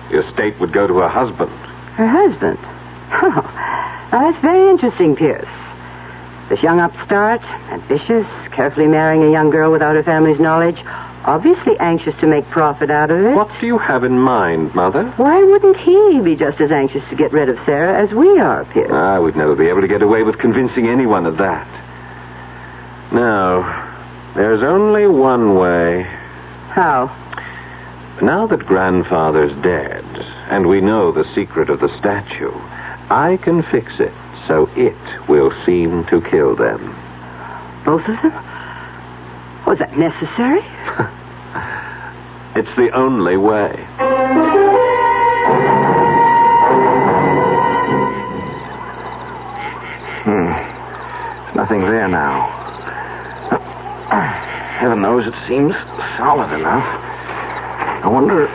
The estate would go to her husband. Her husband? Oh, now that's very interesting, Pierce. This young upstart, ambitious, carefully marrying a young girl without her family's knowledge, obviously anxious to make profit out of it. What do you have in mind, Mother? Why wouldn't he be just as anxious to get rid of Sarah as we are, Pierce? I would never be able to get away with convincing anyone of that. No, there's only one way. How? Now that Grandfather's dead, and we know the secret of the statue, I can fix it so it will seem to kill them. Both of them? Was that necessary? It's the only way. Nothing there now. Heaven knows it seems solid enough. I wonder...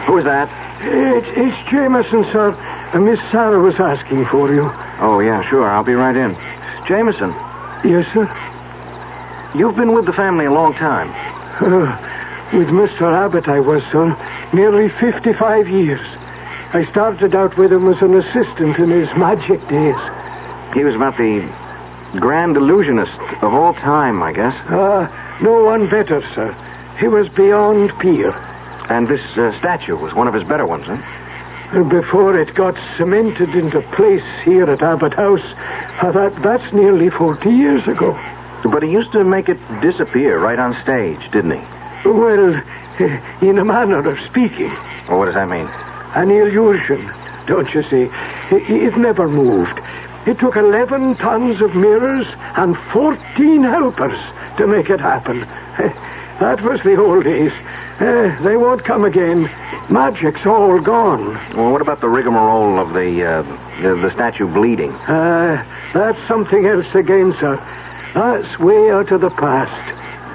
Who's that? It's Jameson, sir. Miss Sarah was asking for you. Oh, yeah, sure. I'll be right in. Jameson. Yes, sir? You've been with the family a long time. With Mr. Abbott, I was, sir. Nearly 55 years. I started out with him as an assistant in his magic days. He was about the grand illusionist of all time, I guess. No one better, sir. He was beyond peer. And this statue was one of his better ones, huh? Before it got cemented into place here at Abbott House, that's nearly 40 years ago. But he used to make it disappear right on stage, didn't he? Well, in a manner of speaking. Well, what does that mean? An illusion, don't you see? It never moved. It took 11 tons of mirrors and 14 helpers to make it happen. That was the old days. They won't come again. Magic's all gone. Well, what about the rigmarole of the statue bleeding? That's something else again, sir. That's way out of the past.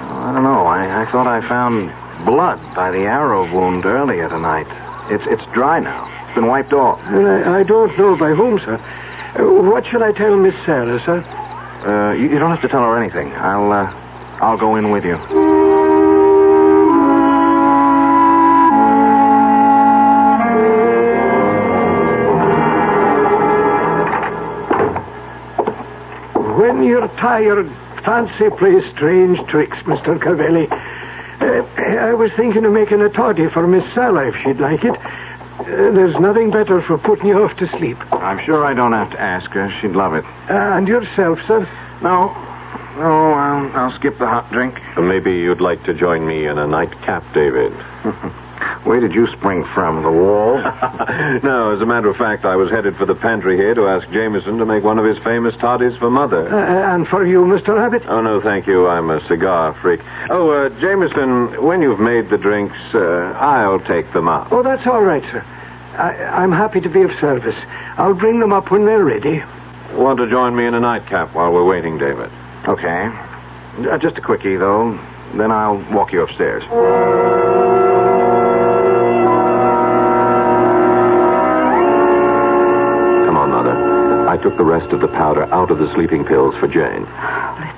Well, I don't know. I thought I found blood by the arrow wound earlier tonight. It's dry now. It's been wiped off. I don't know by whom, sir. What shall I tell Miss Sarah, sir? You don't have to tell her anything. I'll go in with you. When you're tired, fancy play strange tricks, Mr. Cavelli. I was thinking of making a toddy for Miss Sarah if she'd like it. There's nothing better for putting you off to sleep. I'm sure I don't have to ask her. She'd love it. And yourself, sir? No, I'll skip the hot drink. Maybe you'd like to join me in a nightcap, David. Where did you spring from? The wall? No, as a matter of fact, I was headed for the pantry here to ask Jameson to make one of his famous toddies for Mother. And for you, Mr. Abbott? Oh, no, thank you. I'm a cigar freak. Oh, Jameson, when you've made the drinks, I'll take them up. Oh, that's all right, sir. I'm happy to be of service. I'll bring them up when they're ready. Want to join me in a nightcap while we're waiting, David? Okay. Just a quickie, though. Then I'll walk you upstairs. I took the rest of the powder out of the sleeping pills for Jane.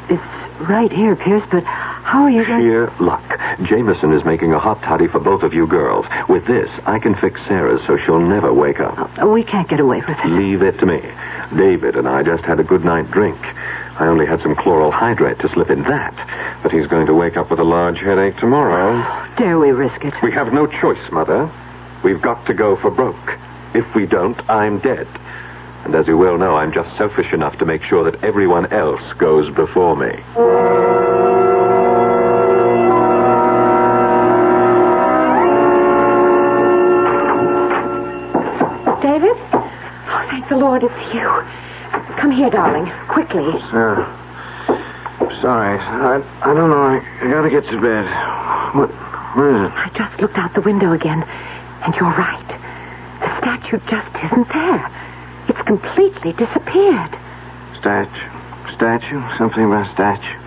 It's right here, Pierce, but how are you going... Sheer luck. Jameson is making a hot toddy for both of you girls. With this, I can fix Sarah's so she'll never wake up. Oh, we can't get away with it. Leave it to me. David and I just had a good night drink. I only had some chloral hydrate to slip in that. But he's going to wake up with a large headache tomorrow. Dare we risk it? We have no choice, Mother. We've got to go for broke. If we don't, I'm dead. And as you well know, I'm just selfish enough to make sure that everyone else goes before me. David? Oh, thank the Lord it's you. Come here, darling. Quickly. Sarah. Sorry. I don't know. I gotta get to bed. Where is it? I just looked out the window again, and you're right. The statue just isn't there. It's completely disappeared. Statue? Something about statue.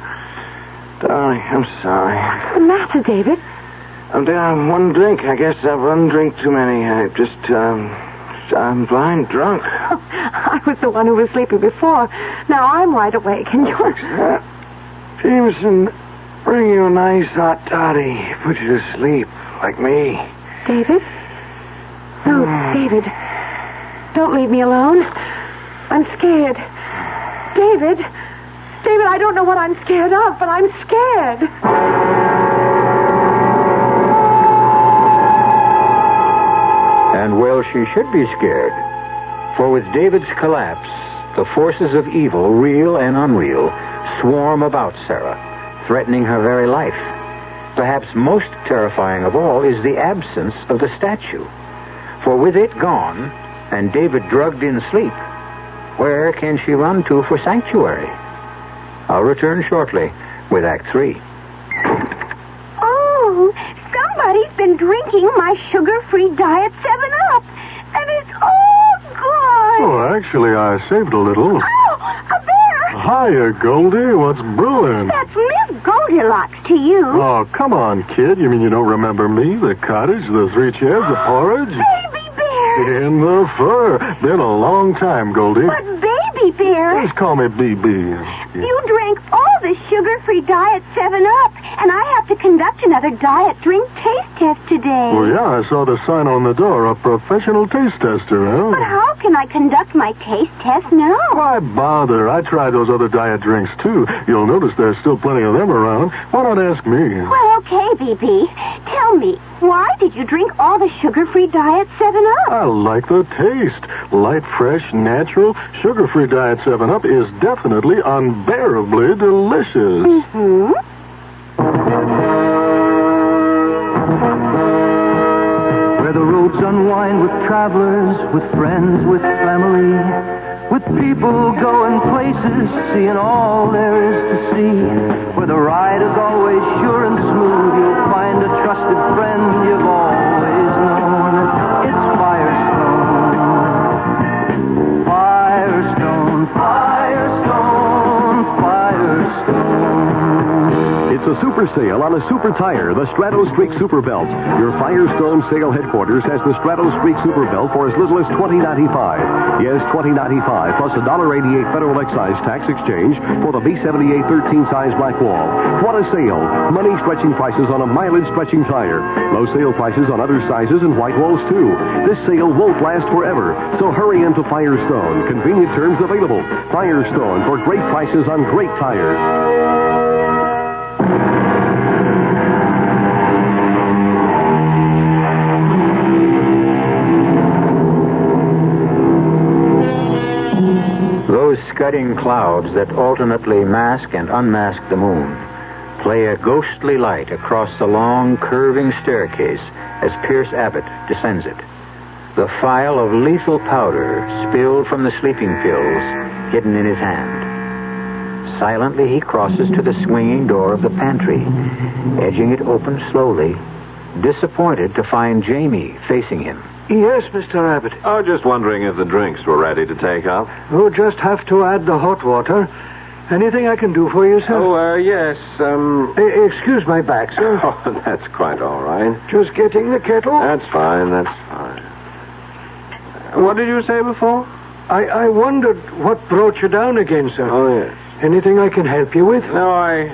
Darling, I'm sorry. What's the matter, David? I'm down one drink. I guess I've one drink too many. I'm blind drunk. Oh, I was the one who was sleeping before. Now I'm wide awake, and you're... Jameson, bring you a nice hot toddy. Put you to sleep, like me. David? No, David. Don't leave me alone. I'm scared. David, I don't know what I'm scared of, but I'm scared. And well, she should be scared. For with David's collapse, the forces of evil, real and unreal, swarm about Sarah, threatening her very life. Perhaps most terrifying of all is the absence of the statue. For with it gone, and David drugged in sleep, where can she run to for sanctuary? I'll return shortly with Act 3. Oh, somebody's been drinking my sugar-free Diet 7-Up, and it's all gone. Oh, actually, I saved a little. Oh, a bear! Hiya, Goldie. What's brewing? That's Miss Goldilocks to you. Oh, come on, kid. You mean you don't remember me? The cottage, the 3 chairs, the porridge? Baby bear! In the fur. Been a long time, Goldie. But baby bear... Just call me BB. You drank all the sugar-free Diet 7-Up, and I have to conduct another diet drink taste test today. Well, yeah, I saw the sign on the door, a professional taste tester, huh? But how can I conduct my taste test now? Why bother? I tried those other diet drinks, too. You'll notice there's still plenty of them around. Why not ask me? Well, okay, BB. Tell me, why did you drink all the sugar-free Diet 7-Up? I like the taste. Light, fresh, natural. Sugar-free Diet 7-Up is definitely unbearably delicious. Mm-hmm. Where the roads unwind with travelers, with friends, with family, with people going places, seeing all there is to see. Where the ride is always sure and smooth, you'll find a trusted friend you've always known. It's Firestone. Firestone, Firestone, Firestone. It's a super sale on a super tire, the Strato Streak Super Belt. Your Firestone sale headquarters has the Strato Streak Super Belt for as little as $20.95. Yes, $20.95 plus $1.88 federal excise tax exchange for the B78 13 size black wall. What a sale! Money stretching prices on a mileage stretching tire. Low sale prices on other sizes and white walls too. This sale won't last forever, so hurry into Firestone. Convenient terms available. Firestone for great prices on great tires. Those scudding clouds that alternately mask and unmask the moon play a ghostly light across the long, curving staircase as Pierce Abbott descends it. The phial of lethal powder spilled from the sleeping pills hidden in his hand. Silently, he crosses to the swinging door of the pantry, edging it open slowly, disappointed to find Jamie facing him. Yes, Mr. Abbott. Oh, just wondering if the drinks were ready to take up. Oh, just have to add the hot water. Anything I can do for you, sir? Oh, yes, Excuse my back, sir. Oh, that's quite all right. Just getting the kettle? That's fine. What did you say before? I wondered what brought you down again, sir. Oh, yes. Anything I can help you with? No, I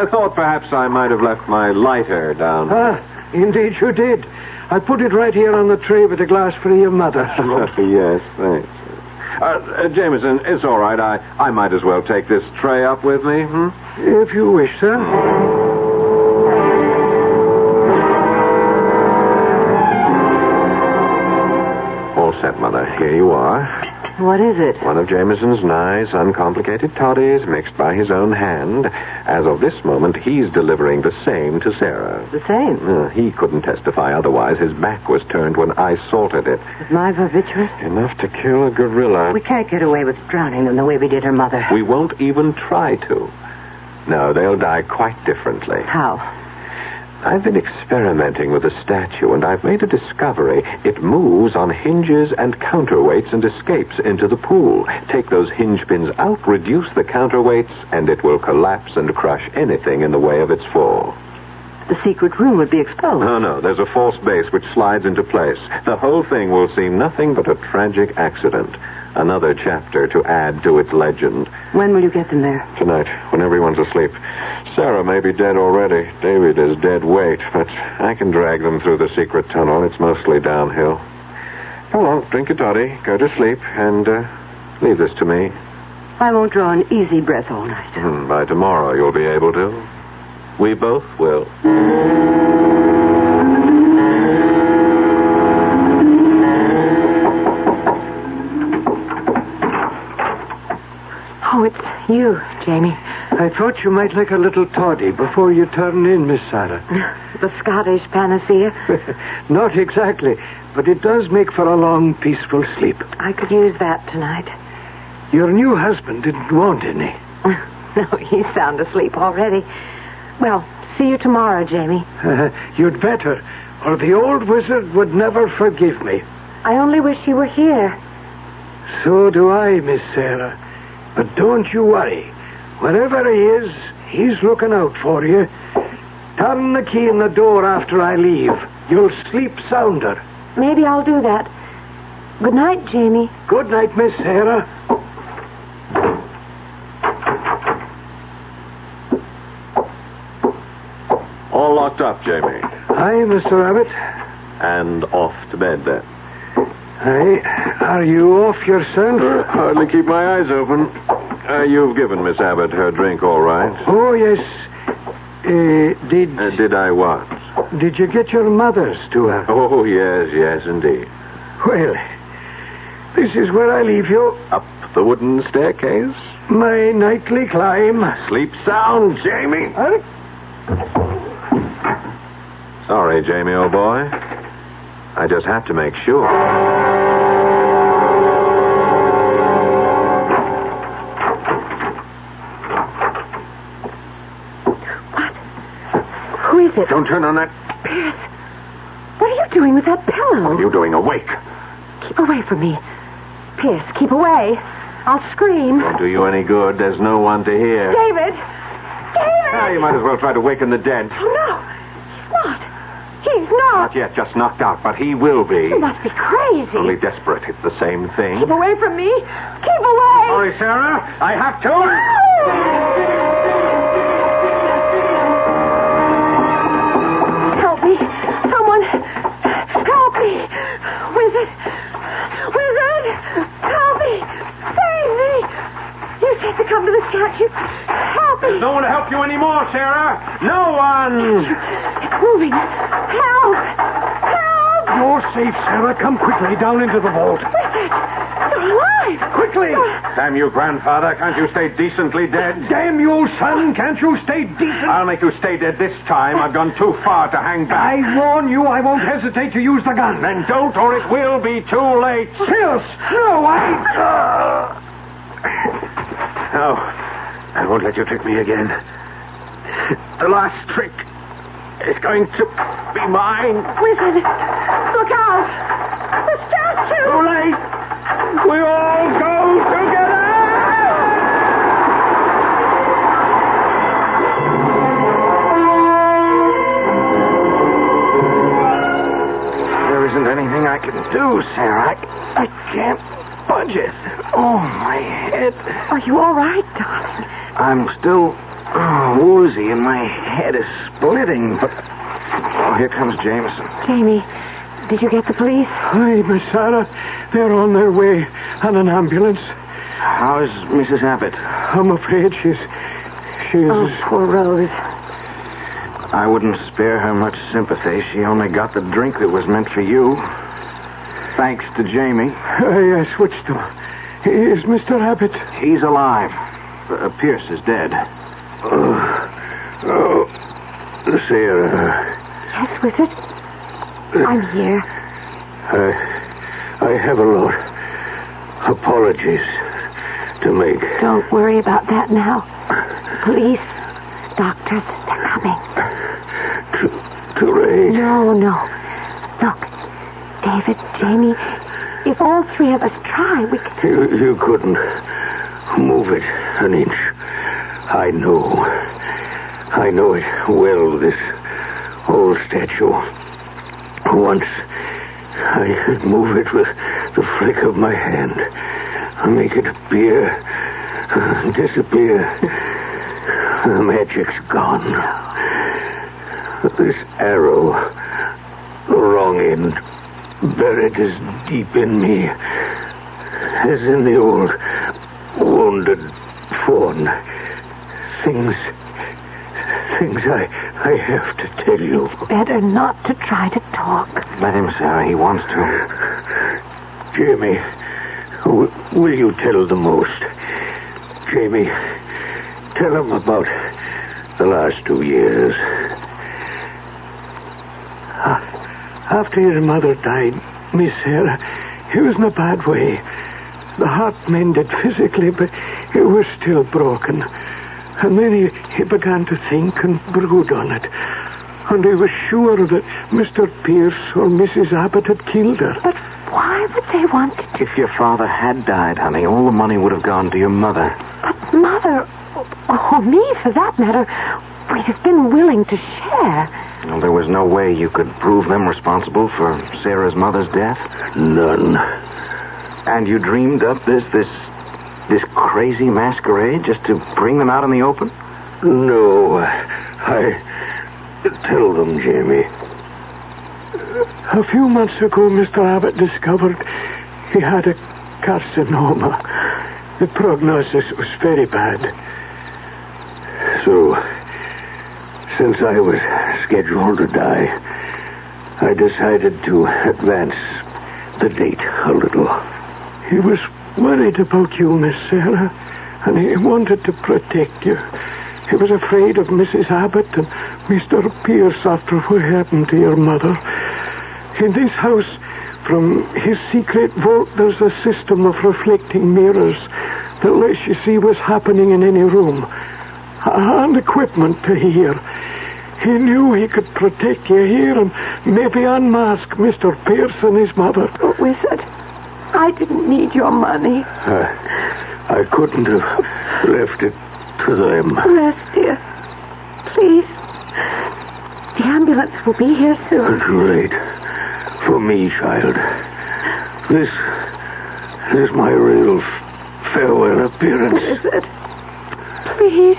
thought perhaps I might have left my lighter down. Ah, indeed you did. I put it right here on the tray with a glass for your mother. Yes, thanks. Jameson, it's all right. I might as well take this tray up with me, If you wish, sir. All set, Mother. Here you are. What is it? One of Jameson's nice, uncomplicated toddies mixed by his own hand. As of this moment, he's delivering the same to Sarah. The same? He couldn't testify otherwise. His back was turned when I salted it. With my barbiturates? Enough to kill a gorilla. We can't get away with drowning them the way we did her mother. We won't even try to. No, they'll die quite differently. How? I've been experimenting with the statue, and I've made a discovery. It moves on hinges and counterweights and escapes into the pool. Take those hinge pins out, reduce the counterweights, and it will collapse and crush anything in the way of its fall. The secret room would be exposed. No, there's a false base which slides into place. The whole thing will seem nothing but a tragic accident. Another chapter to add to its legend. When will you get them there? Tonight, when everyone's asleep. Sarah may be dead already. David is dead weight, but I can drag them through the secret tunnel. It's mostly downhill. Come on, drink your toddy, go to sleep, and leave this to me. I won't draw an easy breath all night. By tomorrow, you'll be able to. We both will. Oh, it's You, Jamie. I thought you might like a little toddy before you turn in, Miss Sarah. The Scottish panacea? Not exactly, but it does make for a long, peaceful sleep. I could use that tonight. Your new husband didn't want any. No, he's sound asleep already. Well, see you tomorrow, Jamie. You'd better, or the old wizard would never forgive me. I only wish he were here. So do I, Miss Sarah. But don't you worry. Wherever he is, he's looking out for you. Turn the key in the door after I leave. You'll sleep sounder. Maybe I'll do that. Good night, Jamie. Good night, Miss Sarah. All locked up, Jamie. Hi, Mr. Abbott. And off to bed, then. Hey, are you off yourself? Hardly keep my eyes open. You've given Miss Abbott her drink, all right? Oh, yes. Did I what? Did you get your mother's to her? Oh, yes, indeed. Well, this is where I leave you. Up the wooden staircase? My nightly climb. Sleep sound, Jamie. Sorry, Jamie, old boy. I just have to make sure. Who is it? Don't turn on that. Pierce, what are you doing with that pillow? What are you doing awake? Keep away from me. Pierce, keep away. I'll scream. Won't do you any good. There's no one to hear. David! You might as well try to waken the dead. Oh, no. He's not. Not yet, just knocked out, but he will be. You must be crazy. Only desperate. It's the same thing. Keep away from me. Keep away. Sorry, Sarah. I have to. No! Help me. Someone. Help me. Wizard. Help me. Save me. You said to come to the statue. Help me. There's no one to help you anymore, Sarah. No one. It's moving. Help. You're safe, Sarah. Come quickly down into the vault. Wizard, you're alive. Quickly. Damn you, grandfather. Can't you stay decently dead? Damn you, son. Can't you stay decent? I'll make you stay dead this time. I've gone too far to hang back. I warn you, I won't hesitate to use the gun. Then don't, or it will be too late. Pierce! No, No, I won't let you trick me again. The last trick is going to be mine. Wizard, look out! The statue! Too late! We all go together! There isn't anything I can do, Sarah. I can't budge it. Oh, my head. Are you all right, darling? I'm still woozy and my head is splitting, but... Oh, here comes Jameson. Jamie, did you get the police? Hi, Miss Sarah. They're on their way on an ambulance. How's Mrs. Abbott? I'm afraid she's... Oh, poor Rose. I wouldn't spare her much sympathy. She only got the drink that was meant for you. Thanks to Jamie. Yes, which to... Is Mr. Abbott? He's alive. Pierce is dead. Sarah. Yes, Wizard? I'm here. I have a lot. Apologies to make. Don't worry about that now. Police, doctors, they're coming. Too late. No. Look, David, Jamie, if all three of us try, we can... You couldn't move it an inch. I know it well, this old statue. Once I could move it with the flick of my hand. Make it appear, disappear. The magic's gone. This arrow, the wrong end, buried as deep in me as in the old wounded fawn. Things I have to tell you. It's better not to try to talk. Let him, Sarah. He wants to. Jamie, will you tell the most? Jamie, tell him about the last 2 years. After his mother died, Miss Sarah, he was in a bad way. The heart mended physically, but it was still broken. And then he began to think and brood on it. And he was sure that Mr. Pierce or Mrs. Abbott had killed her. But why would they want to... If your father had died, honey, all the money would have gone to your mother. But Mother, or me for that matter, we'd have been willing to share. Well, there was no way you could prove them responsible for Sarah's mother's death? None. And you dreamed up this crazy masquerade just to bring them out in the open? No, I tell them, Jamie. A few months ago, Mr. Abbott discovered he had a carcinoma. The prognosis was very bad. So, since I was scheduled to die, I decided to advance the date a little. He was worried about you, Miss Sarah, and he wanted to protect you. He was afraid of Mrs. Abbott and Mr. Pierce after what happened to your mother. In this house, from his secret vault, there's a system of reflecting mirrors that lets you see what's happening in any room, and equipment to hear. He knew he could protect you here and maybe unmask Mr. Pierce and his mother. Oh, Wizard, I didn't need your money. I couldn't have left it to them. Rest, dear. Please. The ambulance will be here soon. Too late. For me, child. This is my real farewell appearance. Wizard, please.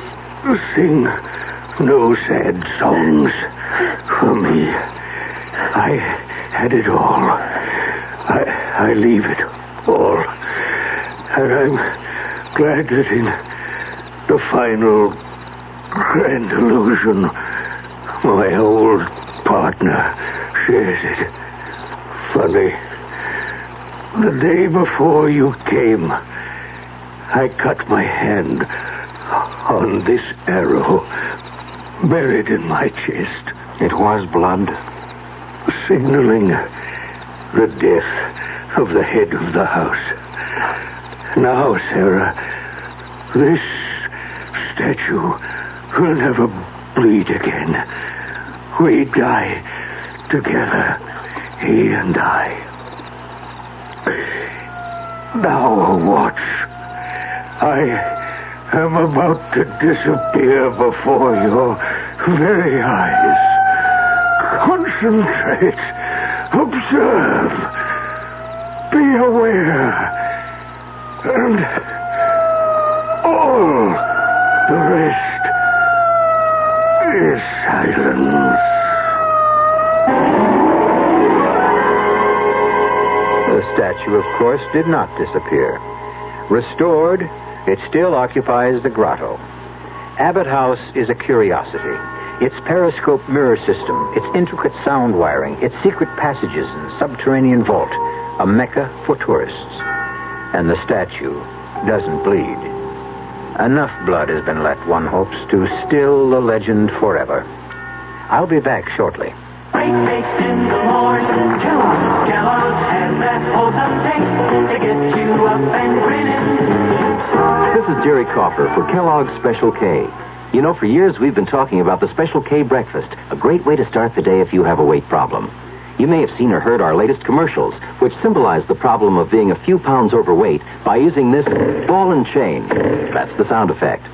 Sing no sad songs for me. I had it all. I leave it all. And I'm glad that in the final grand illusion, my old partner shares it. Funny. The day before you came, I cut my hand on this arrow buried in my chest. It was blood. Signaling the death of the head of the house. Now, Sarah, this statue will never bleed again. We die together, he and I. Now watch. I am about to disappear before your very eyes. Concentrate. Observe. Be aware. And all the rest is silence. The statue, of course, did not disappear. Restored, it still occupies the grotto. Abbott House is a curiosity. Its periscope mirror system, its intricate sound wiring, its secret passages and subterranean vault, a mecca for tourists. And the statue doesn't bleed. Enough blood has been let, one hopes, to still the legend forever. I'll be back shortly. Great taste in the morning. Kellogg's has that wholesome taste to get you up and grinning. This is Jerry Coffer for Kellogg's Special K. You know, for years we've been talking about the Special K breakfast, a great way to start the day if you have a weight problem. You may have seen or heard our latest commercials, which symbolize the problem of being a few pounds overweight by using this ball and chain. That's the sound effect.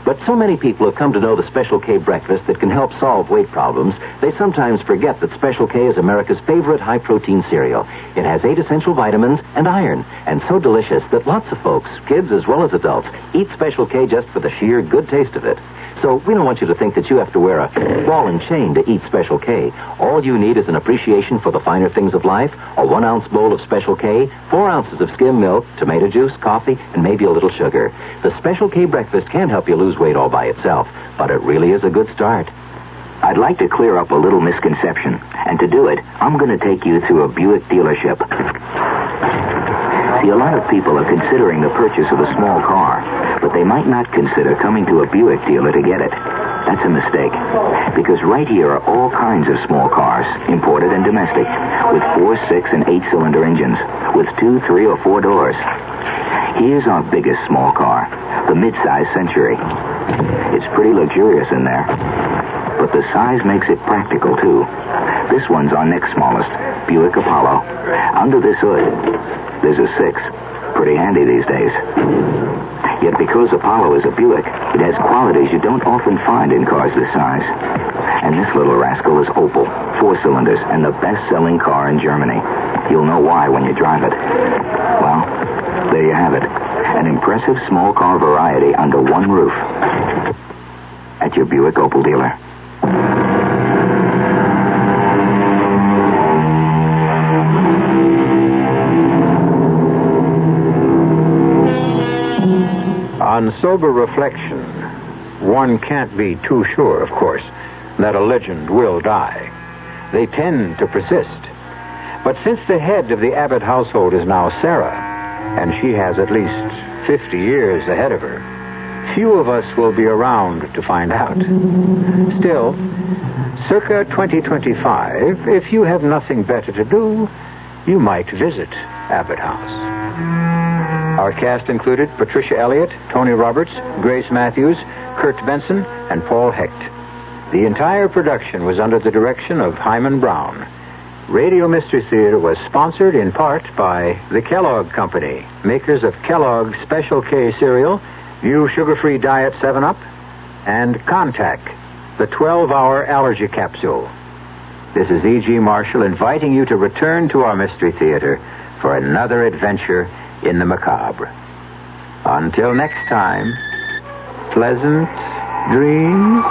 But so many people have come to know the Special K breakfast that can help solve weight problems, they sometimes forget that Special K is America's favorite high-protein cereal. It has 8 essential vitamins and iron, and so delicious that lots of folks, kids as well as adults, eat Special K just for the sheer good taste of it. So we don't want you to think that you have to wear a ball and chain to eat Special K. All you need is an appreciation for the finer things of life, a 1-ounce bowl of Special K, 4 ounces of skim milk, tomato juice, coffee, and maybe a little sugar. The Special K breakfast can help you lose weight all by itself, but it really is a good start. I'd like to clear up a little misconception, and to do it, I'm going to take you to a Buick dealership. See, a lot of people are considering the purchase of a small car, but they might not consider coming to a Buick dealer to get it. That's a mistake, because right here are all kinds of small cars, imported and domestic, with 4, 6, and 8-cylinder engines, with 2, 3, or 4 doors. Here's our biggest small car, the mid-size Century. It's pretty luxurious in there, but the size makes it practical, too. This one's our next smallest, Buick Apollo. Under this hood, there's a 6. Pretty handy these days. Yet because Apollo is a Buick, it has qualities you don't often find in cars this size. And this little rascal is Opel, 4 cylinders, and the best-selling car in Germany. You'll know why when you drive it. Well, there you have it. An impressive small car variety under one roof. At your Buick Opel dealer. On sober reflection, one can't be too sure, of course, that a legend will die. They tend to persist. But since the head of the Abbott household is now Sarah, and she has at least 50 years ahead of her, few of us will be around to find out. Still, circa 2025, if you have nothing better to do, you might visit Abbott House. Our cast included Patricia Elliott, Tony Roberts, Grace Matthews, Kurt Benson, and Paul Hecht. The entire production was under the direction of Hyman Brown. Radio Mystery Theater was sponsored in part by the Kellogg Company, makers of Kellogg's Special K cereal, new sugar-free diet 7-Up, and Contact, the 12-hour allergy capsule. This is E.G. Marshall inviting you to return to our Mystery Theater for another adventure in the macabre. Until next time, pleasant dreams.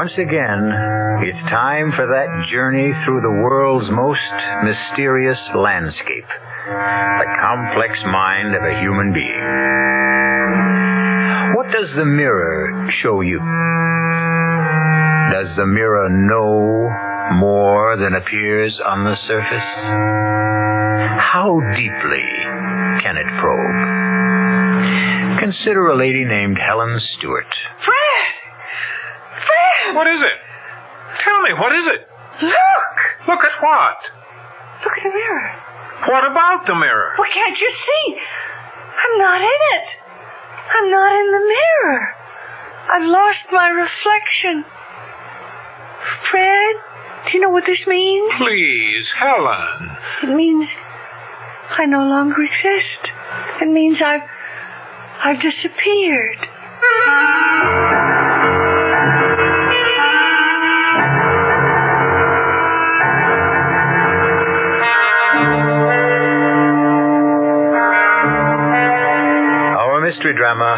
Once again, it's time for that journey through the world's most mysterious landscape, the complex mind of a human being. What does the mirror show you? Does the mirror know more than appears on the surface? How deeply can it probe? Consider a lady named Helen Stewart. What is it? Tell me, what is it? Look! Look at what? Look at the mirror. What about the mirror? Well, can't you see? I'm not in it. I'm not in the mirror. I've lost my reflection. Fred, do you know what this means? Please, Helen. It means I no longer exist. It means I've disappeared. Mystery drama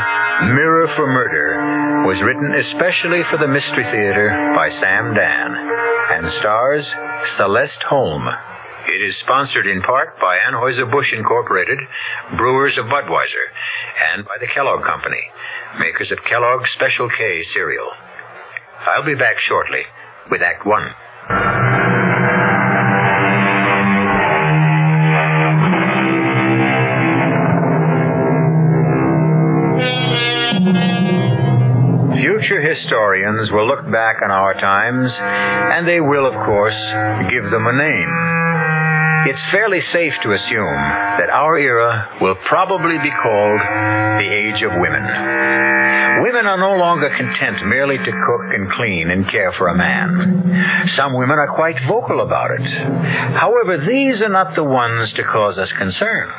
Mirror for Murder was written especially for the Mystery Theater by Sam Dan and stars Celeste Holm. It is sponsored in part by Anheuser-Busch Incorporated, brewers of Budweiser, and by the Kellogg Company, makers of Kellogg's Special K cereal. I'll be back shortly with Act 1. Future historians will look back on our times, and they will, of course, give them a name. It's fairly safe to assume that our era will probably be called the Age of Women. Women are no longer content merely to cook and clean and care for a man. Some women are quite vocal about it. However, these are not the ones to cause us concern.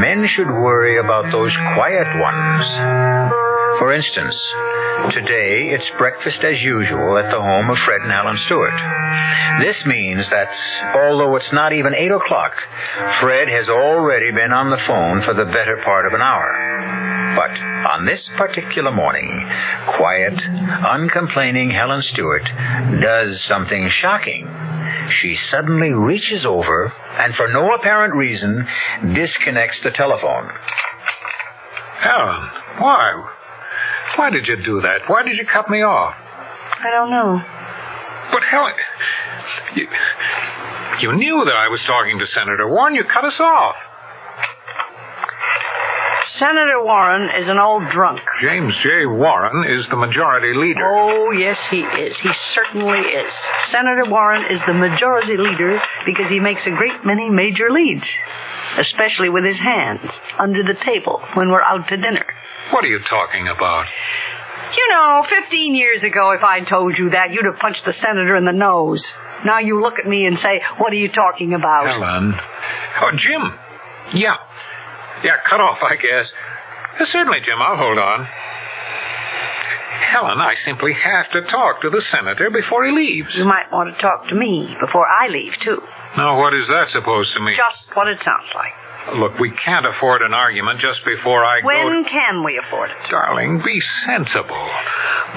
Men should worry about those quiet ones. For instance, today it's breakfast as usual at the home of Fred and Helen Stewart. This means that, although it's not even 8 o'clock, Fred has already been on the phone for the better part of an hour. But on this particular morning, quiet, uncomplaining Helen Stewart does something shocking. She suddenly reaches over and, for no apparent reason, disconnects the telephone. Helen, why? Why did you do that? Why did you cut me off? I don't know. But, Helen, you knew that I was talking to Senator Warren. You cut us off. Senator Warren is an old drunk. James J. Warren is the majority leader. Oh, yes, he is. He certainly is. Senator Warren is the majority leader because he makes a great many major leads, especially with his hands under the table when we're out to dinner. What are you talking about? You know, 15 years ago, if I'd told you that, you'd have punched the senator in the nose. Now you look at me and say, what are you talking about? Helen. Oh, Jim. Yeah, cut off, I guess. Certainly, Jim, I'll hold on. Helen, I simply have to talk to the senator before he leaves. You might want to talk to me before I leave, too. Now, what is that supposed to mean? Just what it sounds like. Look, we can't afford an argument just before I go... When can we afford it? Darling, be sensible.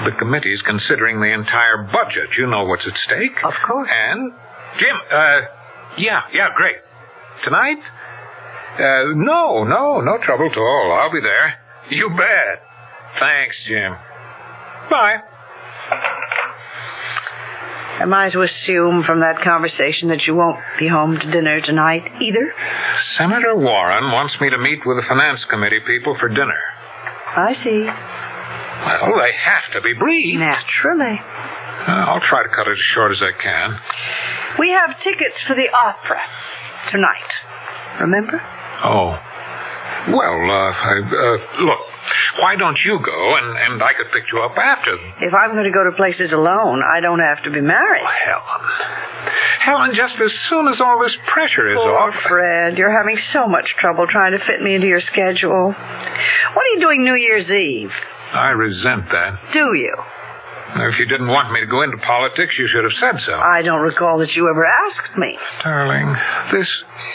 The committee's considering the entire budget. You know what's at stake. Of course. And, Jim, yeah, great. Tonight? No trouble at all. I'll be there. You bet. Thanks, Jim. Bye. Am I to assume from that conversation that you won't be home to dinner tonight either? Senator Warren wants me to meet with the finance committee people for dinner. I see. Well, they have to be brief. Naturally. I'll try to cut it as short as I can. We have tickets for the opera tonight. Remember? Oh. Well, look, why don't you go, and I could pick you up after. If I'm going to go to places alone, I don't have to be married. Oh, Helen, just as soon as all this pressure is off... Poor Fred, you're having so much trouble trying to fit me into your schedule. What are you doing New Year's Eve? I resent that. Do you? If you didn't want me to go into politics, you should have said so. I don't recall that you ever asked me. Darling, this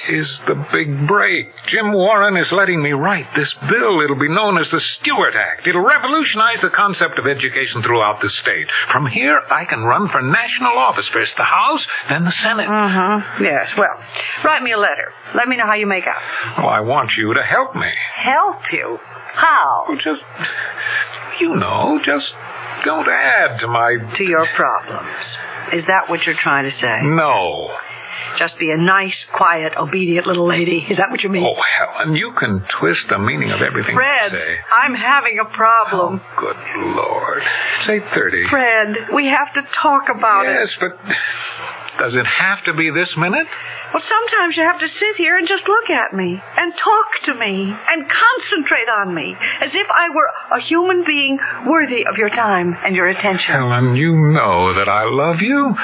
is the big break. Jim Warren is letting me write this bill. It'll be known as the Stewart Act. It'll revolutionize the concept of education throughout the state. From here, I can run for national office. First the House, then the Senate. Mm-hmm. Yes, well, write me a letter. Let me know how you make out. Well, I want you to help me. Help you? How? Well, just don't add to your problems. Is that what you're trying to say? No. Just be a nice, quiet, obedient little lady. Is that what you mean? Oh, Helen, you can twist the meaning of everything Fred, you say. I'm having a problem. Oh, good Lord. It's 8:30. Fred, we have to talk about it. Yes, but does it have to be this minute? Well, sometimes you have to sit here and just look at me and talk to me and concentrate on me as if I were a human being worthy of your time and your attention. Helen, you know that I love you.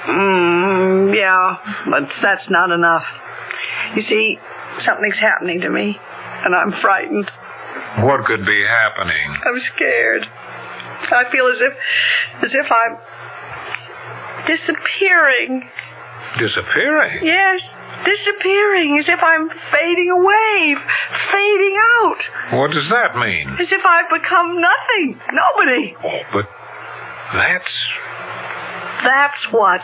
Yeah, but that's not enough. You see, something's happening to me, and I'm frightened. What could be happening? I'm scared. I feel as if I'm disappearing. Disappearing? Yes, disappearing, as if I'm fading away, fading out. What does that mean? As if I've become nothing, nobody. Oh, but That's what.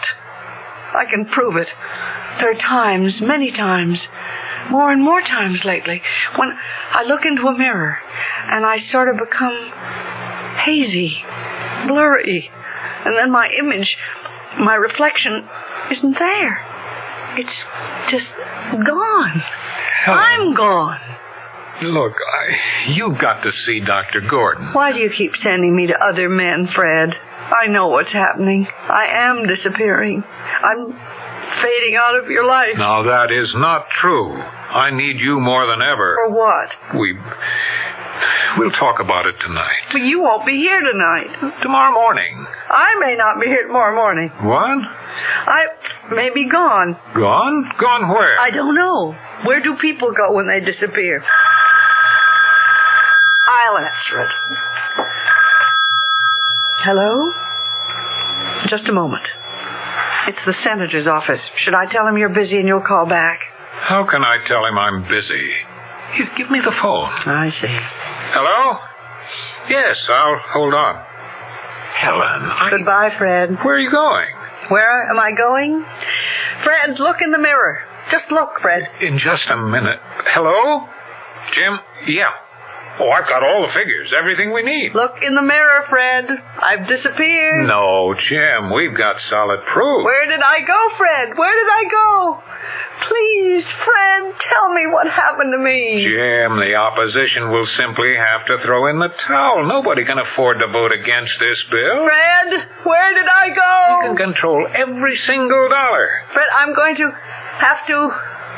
I can prove it. There are times, many times, more and more times lately, when I look into a mirror and I sort of become hazy, blurry, and then my image, my reflection, isn't there. It's just gone. Helen. I'm gone. Look, you've got to see Dr. Gordon. Why do you keep sending me to other men, Fred? I know what's happening. I am disappearing. I'm fading out of your life. Now, that is not true. I need you more than ever. For what? We'll talk about it tonight. But you won't be here tonight. Tomorrow morning. I may not be here tomorrow morning. What? I may be gone. Gone? Gone where? I don't know. Where do people go when they disappear? I'll answer it. Hello? Just a moment. It's the senator's office. Should I tell him you're busy and you'll call back? How can I tell him I'm busy? Give me the phone. I see. Hello? Yes, I'll hold on. Helen, Goodbye, Fred. Where are you going? Where am I going? Fred, look in the mirror. Just look, Fred. In just a minute. Hello? Jim? Yeah. Oh, I've got all the figures, everything we need. Look in the mirror, Fred. I've disappeared. No, Jim, we've got solid proof. Where did I go, Fred? Where did I go? Please, Fred, tell me what happened to me. Jim, the opposition will simply have to throw in the towel. Nobody can afford to vote against this bill. Fred, where did I go? You can control every single dollar. Fred, I'm going to have to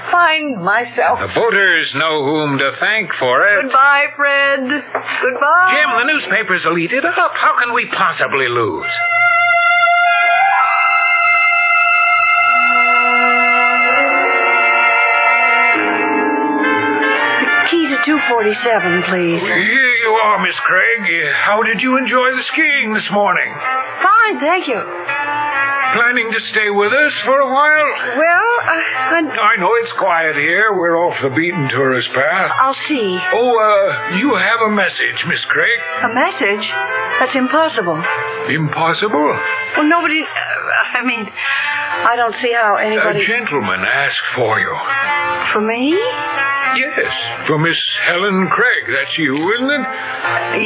find myself. The voters know whom to thank for it. Goodbye, Fred. Goodbye. Jim, the newspapers will eat it up. How can we possibly lose? Key to 247, please. Here you are, Miss Craig. How did you enjoy the skiing this morning? Fine, thank you. Planning to stay with us for a while? Well, I know it's quiet here. We're off the beaten tourist path. I'll see. Oh, you have a message, Miss Craig. A message? That's impossible. Impossible? Well, nobody... I don't see how anybody... A gentleman asked for you. For me? Yes, for Miss Helen Craig. That's you, isn't it?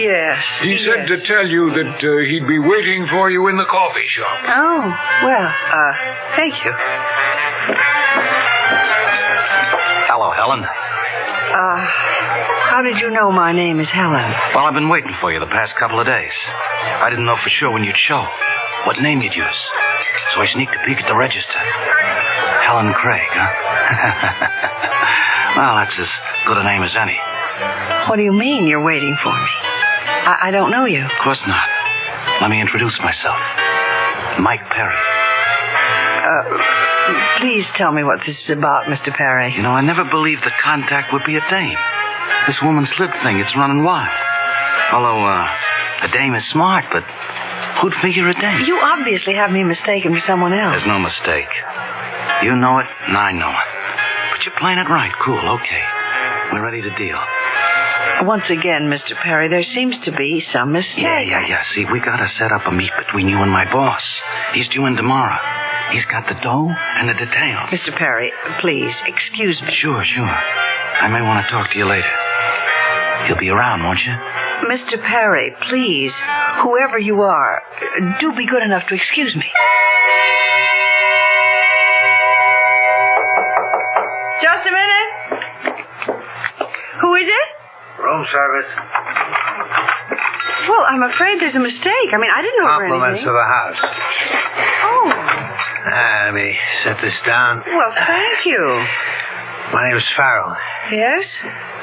Yes. He said to tell you that he'd be waiting for you in the coffee shop. Oh, well, thank you. Hello, Helen. How did you know my name is Helen? Well, I've been waiting for you the past couple of days. I didn't know for sure when you'd show, what name you'd use. So I sneaked a peek at the register. Helen Craig, huh? Well, that's as good a name as any. What do you mean you're waiting for me? I don't know you. Of course not. Let me introduce myself. Mike Perry. Please tell me what this is about, Mr. Perry. You know, I never believed the contact would be a dame. This woman slip thing, it's running wild. Although, a dame is smart, but who'd figure a dame? You obviously have me mistaken for someone else. There's no mistake. You know it, and I know it. But you're playing it right. Cool, okay. We're ready to deal. Once again, Mr. Perry, there seems to be some mistake. Yeah. See, we gotta set up a meet between you and my boss. He's due in tomorrow. He's got the dough and the details. Mr. Perry, please, excuse me. Sure. I may want to talk to you later. You'll be around, won't you? Mr. Perry, please, whoever you are, do be good enough to excuse me. Just a minute. Who is it? Room service. Well, I'm afraid there's a mistake. I didn't order Compliments anything. to the house. Oh. Let me set this down. Well, thank you. My name's Farrell. Yes?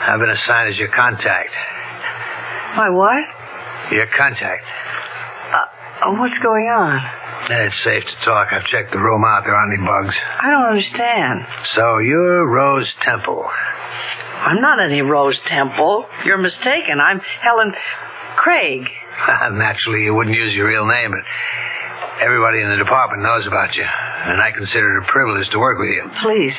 I've been assigned as your contact. My what? Your contact. What's going on? It's safe to talk. I've checked the room out. There aren't any bugs. I don't understand. So you're Rose Temple. I'm not any Rose Temple. You're mistaken. I'm Helen Craig. Naturally, you wouldn't use your real name, but everybody in the department knows about you, and I consider it a privilege to work with you. Please,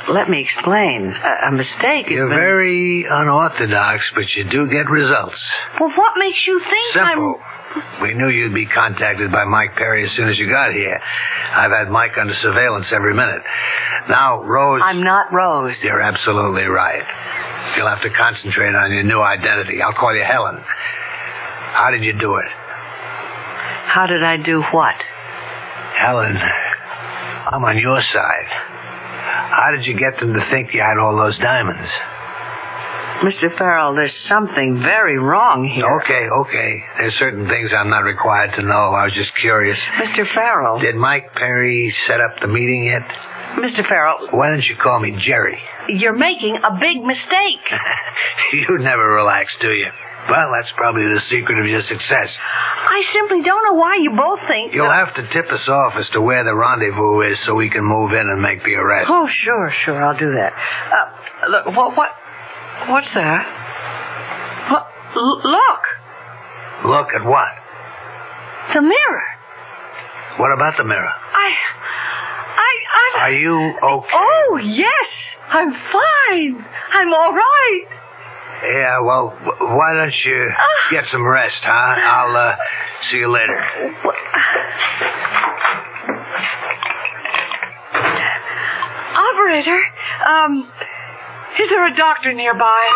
let me explain. A mistake has You're been... very unorthodox, but you do get results. Well, what makes you think Simple. We knew you'd be contacted by Mike Perry as soon as you got here. I've had Mike under surveillance every minute. Now, Rose... I'm not Rose. You're absolutely right. You'll have to concentrate on your new identity. I'll call you Helen. How did you do it? How did I do what? Helen, I'm on your side. How did you get them to think you had all those diamonds? Mr. Farrell, there's something very wrong here. Okay. There's certain things I'm not required to know. I was just curious. Mr. Farrell. Did Mike Perry set up the meeting yet? Mr. Farrell. Why don't you call me Jerry? You're making a big mistake. You never relax, do you? Well, that's probably the secret of your success. I simply don't know why you both think... You'll have to tip us off as to where the rendezvous is so we can move in and make the arrest. Oh, sure, I'll do that. Look, what's that? Look. Look at what? The mirror. What about the mirror? Are you okay? Oh, yes. I'm fine. I'm all right. Yeah, well, why don't you get some rest, huh? I'll see you later. Operator, is there a doctor nearby?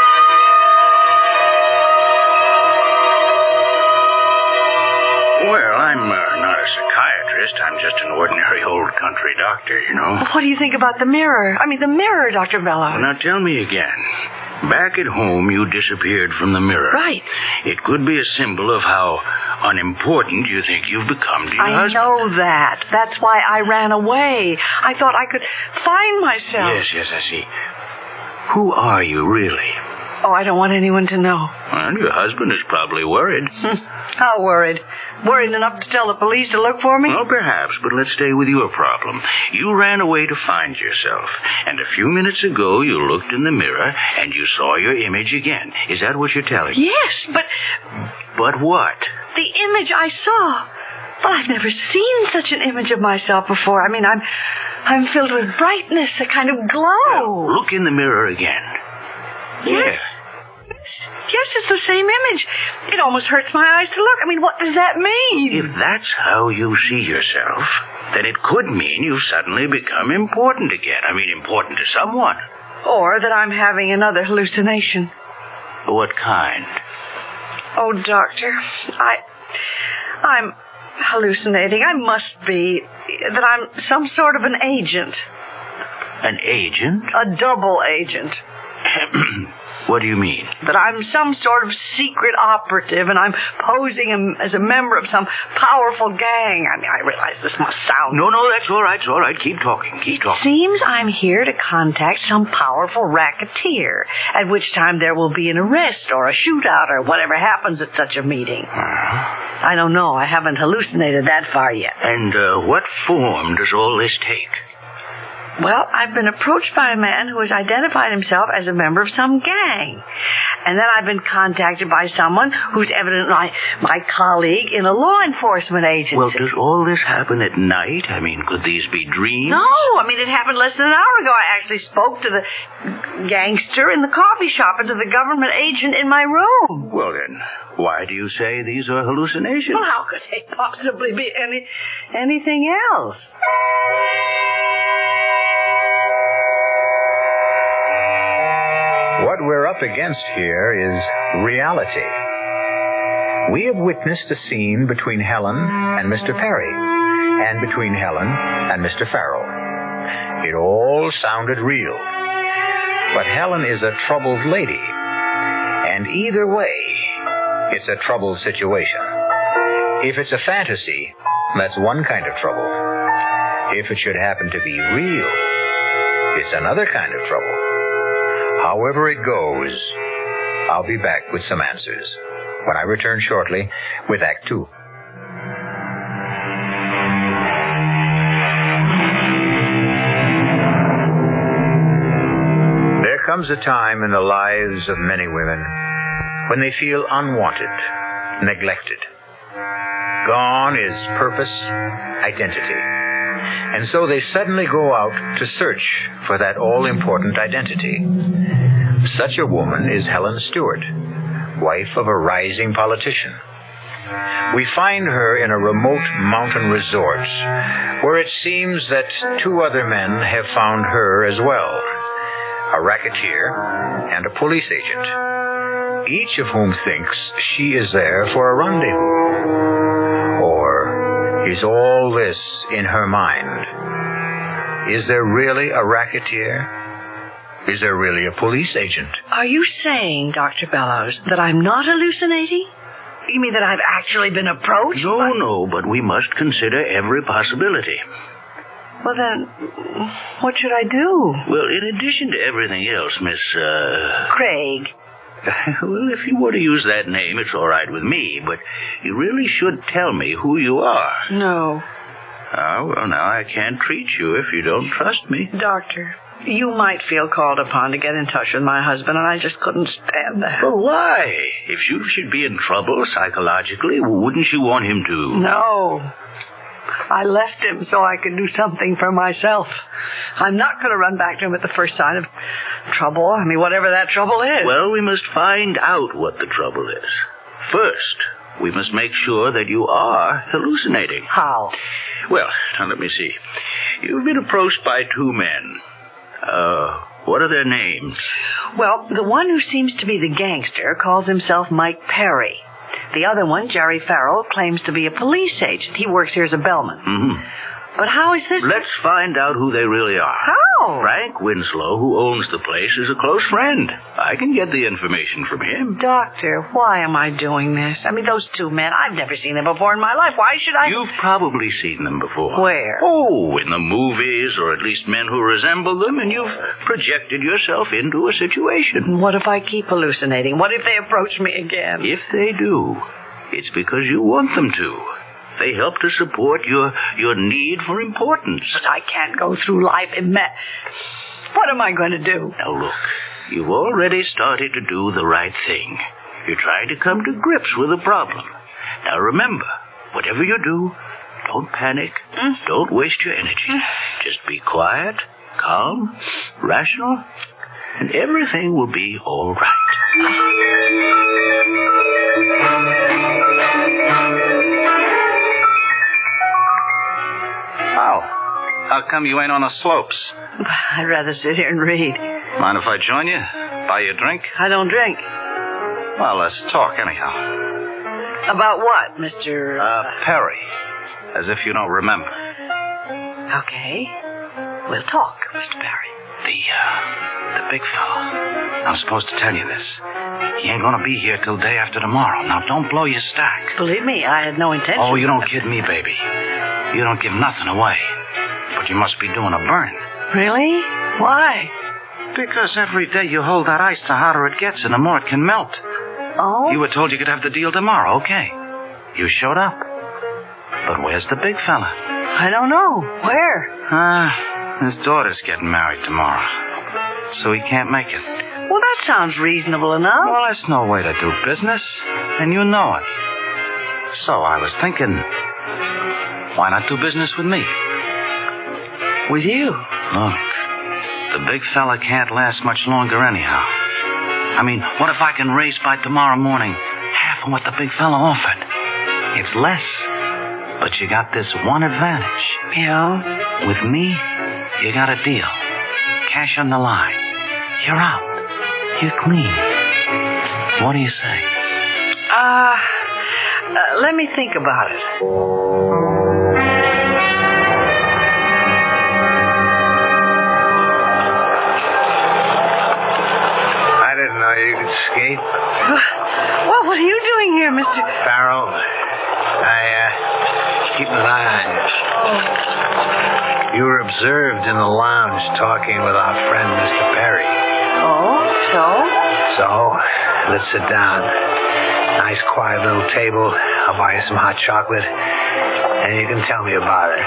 Well, I'm not a psychiatrist. I'm just an ordinary old country doctor, you know. What do you think about the mirror? I mean, the mirror, Dr. Bellows. Now, tell me again. Back at home, you disappeared from the mirror. Right. It could be a symbol of how unimportant you think you've become to your husband. I know that. That's why I ran away. I thought I could find myself. Yes, I see. Who are you, really? Oh, I don't want anyone to know. Well, your husband is probably worried. How worried? Worried enough to tell the police to look for me? Well, perhaps, but let's stay with your problem. You ran away to find yourself, and a few minutes ago you looked in the mirror and you saw your image again. Is that what you're telling me? Yes, but... But what? The image I saw. Well, I've never seen such an image of myself before. I mean, I'm filled with brightness, a kind of glow. Well, look in the mirror again. Yes. Yes, it's the same image. It almost hurts my eyes to look. I mean, what does that mean? If that's how you see yourself, then it could mean you've suddenly become important again. I mean, important to someone. Or that I'm having another hallucination. What kind? Oh, Doctor, I'm hallucinating. I must be. That I'm some sort of an agent. An agent? A double agent. What do you mean? That I'm some sort of secret operative and I'm posing as a member of some powerful gang. I mean, I realize this must sound... No, that's all right. It's all right. Keep talking. It seems I'm here to contact some powerful racketeer, at which time there will be an arrest or a shootout or whatever happens at such a meeting. I don't know. I haven't hallucinated that far yet. And what form does all this take? Well, I've been approached by a man who has identified himself as a member of some gang. And then I've been contacted by someone who's evidently my colleague in a law enforcement agency. Well, does all this happen at night? I mean, could these be dreams? No, I mean, it happened less than an hour ago. I actually spoke to the gangster in the coffee shop and to the government agent in my room. Well, then, why do you say these are hallucinations? Well, how could they possibly be anything else? What we're up against here is reality. We have witnessed a scene between Helen and Mr. Perry, and between Helen and Mr. Farrell. It all sounded real. But Helen is a troubled lady, and either way, it's a troubled situation. If it's a fantasy, that's one kind of trouble. If it should happen to be real, it's another kind of trouble. However it goes, I'll be back with some answers when I return shortly with Act 2. There comes a time in the lives of many women when they feel unwanted, neglected. Gone is purpose, identity. And so they suddenly go out to search for that all-important identity. Such a woman is Helen Stewart, wife of a rising politician. We find her in a remote mountain resort where it seems that two other men have found her as well, a racketeer and a police agent, each of whom thinks she is there for a rendezvous. Or is all this in her mind? Is there really a racketeer? Is there really a police agent? Are you saying, Dr. Bellows, that I'm not hallucinating? You mean that I've actually been approached? No, but we must consider every possibility. Well, then, what should I do? Well, in addition to everything else, Miss, Craig. Well, if you were to use that name, it's all right with me, but you really should tell me who you are. No. Oh, well, now I can't treat you if you don't trust me. Doctor, you might feel called upon to get in touch with my husband, and I just couldn't stand that. Well, why? If you should be in trouble psychologically, wouldn't you want him to? No. I left him so I could do something for myself. I'm not going to run back to him at the first sign of trouble. I mean, whatever that trouble is. Well, we must find out what the trouble is. First, we must make sure that you are hallucinating. How? Well, now let me see. You've been approached by two men. What are their names? Well, the one who seems to be the gangster calls himself Mike Perry. The other one, Jerry Farrell, claims to be a police agent. He works here as a bellman. Mm-hmm. But how is this? Let's find out who they really are. How? Frank Winslow, who owns the place, is a close friend. I can get the information from him. Doctor, why am I doing this? I mean, those two men, I've never seen them before in my life. Why should I? You've probably seen them before. Where? Oh, in the movies, or at least men who resemble them, and you've projected yourself into a situation. What if I keep hallucinating? What if they approach me again? If they do, it's because you want them to. They help to support your need for importance. But I can't go through life What am I going to do? Now, look, you've already started to do the right thing. You're trying to come to grips with the problem. Now, remember, whatever you do, don't panic. Don't waste your energy. Just be quiet, calm, rational, and everything will be all right. How come you ain't on the slopes? I'd rather sit here and read. Mind if I join you? Buy you a drink? I don't drink. Well, let's talk anyhow. About what, Mr. Perry. As if you don't remember. Okay. We'll talk, Mr. Perry. The big fella. I'm supposed to tell you this. He ain't gonna be here till day after tomorrow. Now, don't blow your stack. Believe me, I had no intention. Oh, you don't kid me, baby. You don't give nothing away. But you must be doing a burn. Really? Why? Because every day you hold that ice, the hotter it gets and the more it can melt. Oh? You were told you could have the deal tomorrow, okay. You showed up. But where's the big fella? I don't know. Where? His daughter's getting married tomorrow. So he can't make it. Well, that sounds reasonable enough. Well, that's no way to do business. And you know it. So I was thinking, why not do business with me? With you? Look, the big fella can't last much longer anyhow. I mean, what if I can raise by tomorrow morning half of what the big fella offered? It's less, but you got this one advantage. Yeah? With me, you got a deal. Cash on the line. You're out. You're clean. What do you say? Let me think about it. I didn't know you could skate. Well, what are you doing here, Mr. Farrell? Keep an eye on you. You were observed in the lounge talking with our friend, Mr. Perry. Oh, so? So, let's sit down. Nice, quiet little table. I'll buy you some hot chocolate, and you can tell me about it.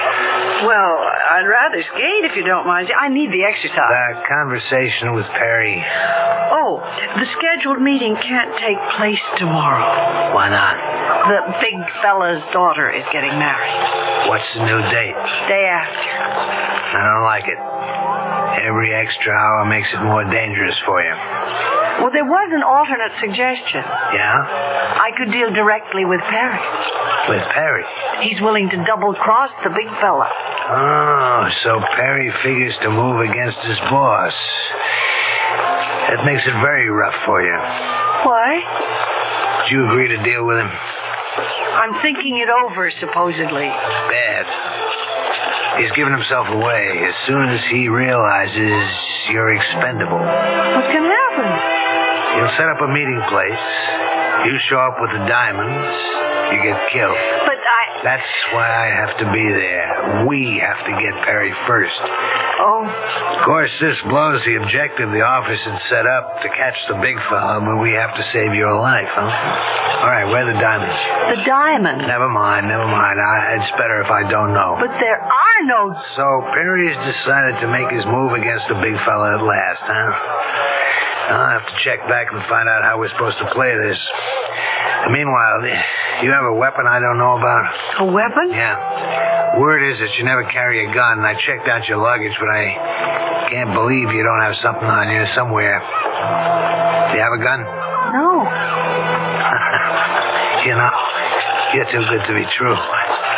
Well, I'd rather skate if you don't mind. I need the exercise. That conversation with Perry. Oh, the scheduled meeting can't take place tomorrow. Why not? The big fella's daughter is getting married. What's the new date? Day after. I don't like it. Every extra hour makes it more dangerous for you. Well, there was an alternate suggestion. Yeah? I could deal directly with Perry. With Perry? He's willing to double-cross the big fella. Oh, so Perry figures to move against his boss. That makes it very rough for you. Why? Did you agree to deal with him? I'm thinking it over, supposedly. Bad. He's given himself away as soon as he realizes you're expendable. What can happen? He'll set up a meeting place. You show up with the diamonds. You get killed. But That's why I have to be there. We have to get Perry first. Oh. Of course, this blows the objective the office had set up to catch the big fella, but we have to save your life, huh? All right, where are the diamonds? The diamonds? Never mind. It's better if I don't know. But there are no... So Perry's decided to make his move against the big fella at last, huh? I'll have to check back and find out how we're supposed to play this. Meanwhile, you have a weapon I don't know about? A weapon? Yeah. Word is that you never carry a gun. I checked out your luggage, but I can't believe you don't have something on you somewhere. Do you have a gun? No. You know, you're too good to be true.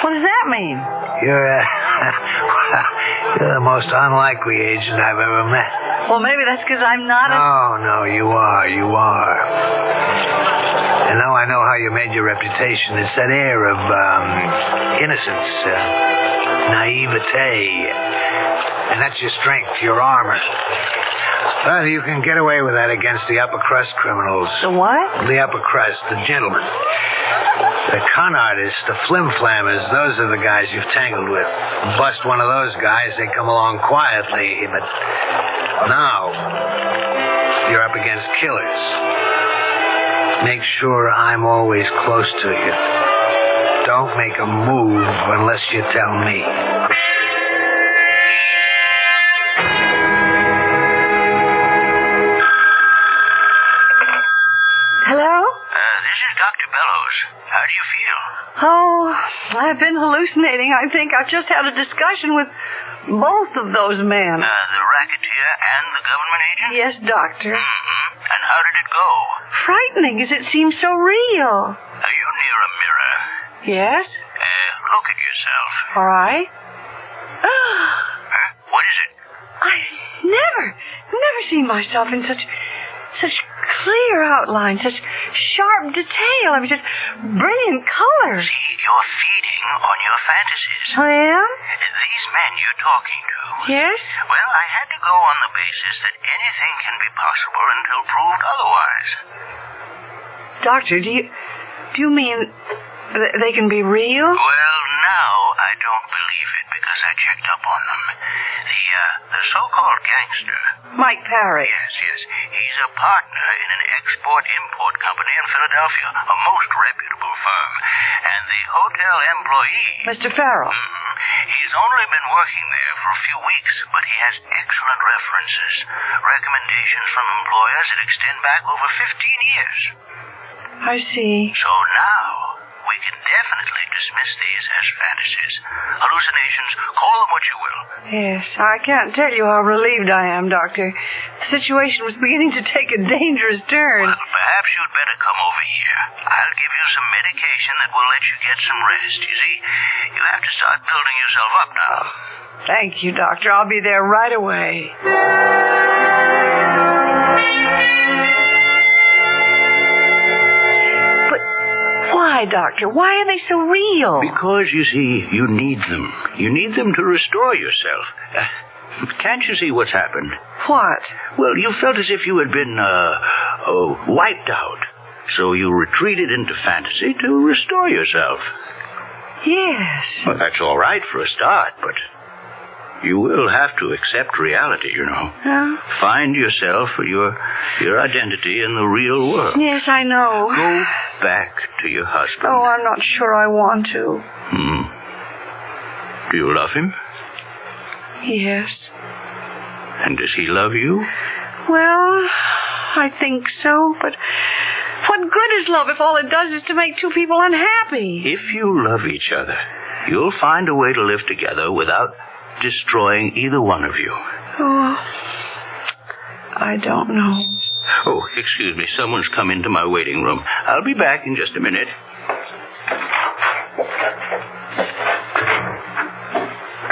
What does that mean? You're the most unlikely agent I've ever met. Well, maybe that's because I'm not No, you are. And now I know how you made your reputation. It's that air of innocence, naivete. And that's your strength, your armor. Well, you can get away with that against the upper crust criminals. The what? The upper crust, the gentlemen. The con artists, the flim-flammers, those are the guys you've tangled with. Bust one of those guys, they come along quietly, but now you're up against killers. Make sure I'm always close to you. Don't make a move unless you tell me. Hello? This is Dr. Bellows. How do you feel? Oh, I've been hallucinating. I think I've just had a discussion with both of those men. The racketeer and the government agent? Yes, Doctor. Mm-hmm. And how did it go? Frightening, as it seems so real. Are you near a mirror? Yes. Look at yourself. All right. What is it? I've never seen myself in such clear outline, such sharp detail. I mean, such brilliant colors. See, you're feeding on your fantasies. I am? These men you're talking to. Yes? Well, I had to go on the basis that anything can be possible until proved otherwise. Doctor, do you mean they can be real? Well, now I don't believe it because I checked up on them. The so-called gangster. Mike Parry. Yes. He's a partner in an export-import company in Philadelphia, a most reputable firm. And the hotel employee... Mr. Farrell. He's only been working there for a few weeks, but he has excellent references. Recommendations from employers that extend back over 15 years. I see. So now, we can definitely dismiss these as fantasies. Hallucinations, call them what you will. Yes, I can't tell you how relieved I am, Doctor. The situation was beginning to take a dangerous turn. Well, perhaps you'd better come over here. I'll give you some medication that will let you get some rest. You see, you have to start building yourself up now. Thank you, Doctor. I'll be there right away. Why, Doctor? Why are they so real? Because, you see, you need them. You need them to restore yourself. Can't you see what's happened? What? Well, you felt as if you had been, wiped out. So you retreated into fantasy to restore yourself. Yes. Well, that's all right for a start, but you will have to accept reality, you know. Huh? Find yourself, your identity in the real world. Yes, I know. Go back to your husband. Oh, I'm not sure I want to. Do you love him? Yes. And does he love you? Well, I think so, but what good is love if all it does is to make two people unhappy? If you love each other, you'll find a way to live together without destroying either one of you. Oh, I don't know. Oh, excuse me. Someone's come into my waiting room. I'll be back in just a minute.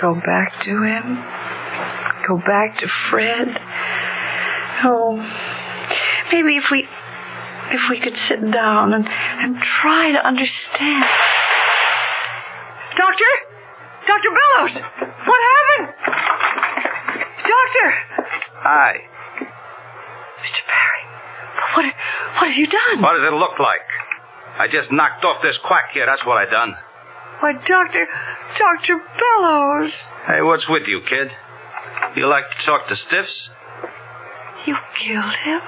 Go back to him? Go back to Fred? Oh, maybe if we could sit down and try to understand. Doctor? Dr. Bellows! What happened? Doctor! Hi. Mr. Perry, what have you done? What does it look like? I just knocked off this quack here, that's what I done. Why, Dr. Bellows. Hey, what's with you, kid? You like to talk to stiffs? You killed him?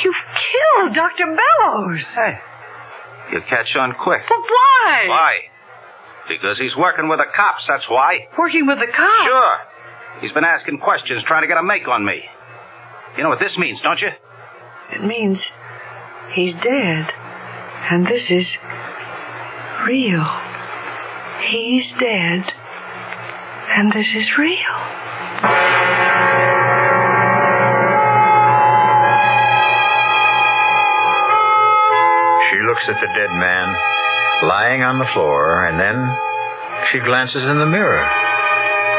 You've killed Dr. Bellows. Hey, you catch on quick. But why? Why? Because he's working with the cops, that's why. Working with the cops? Sure. He's been asking questions, trying to get a make on me. You know what this means, don't you? It means he's dead. And this is real. He's dead. And this is real. She looks at the dead man lying on the floor, and then she glances in the mirror.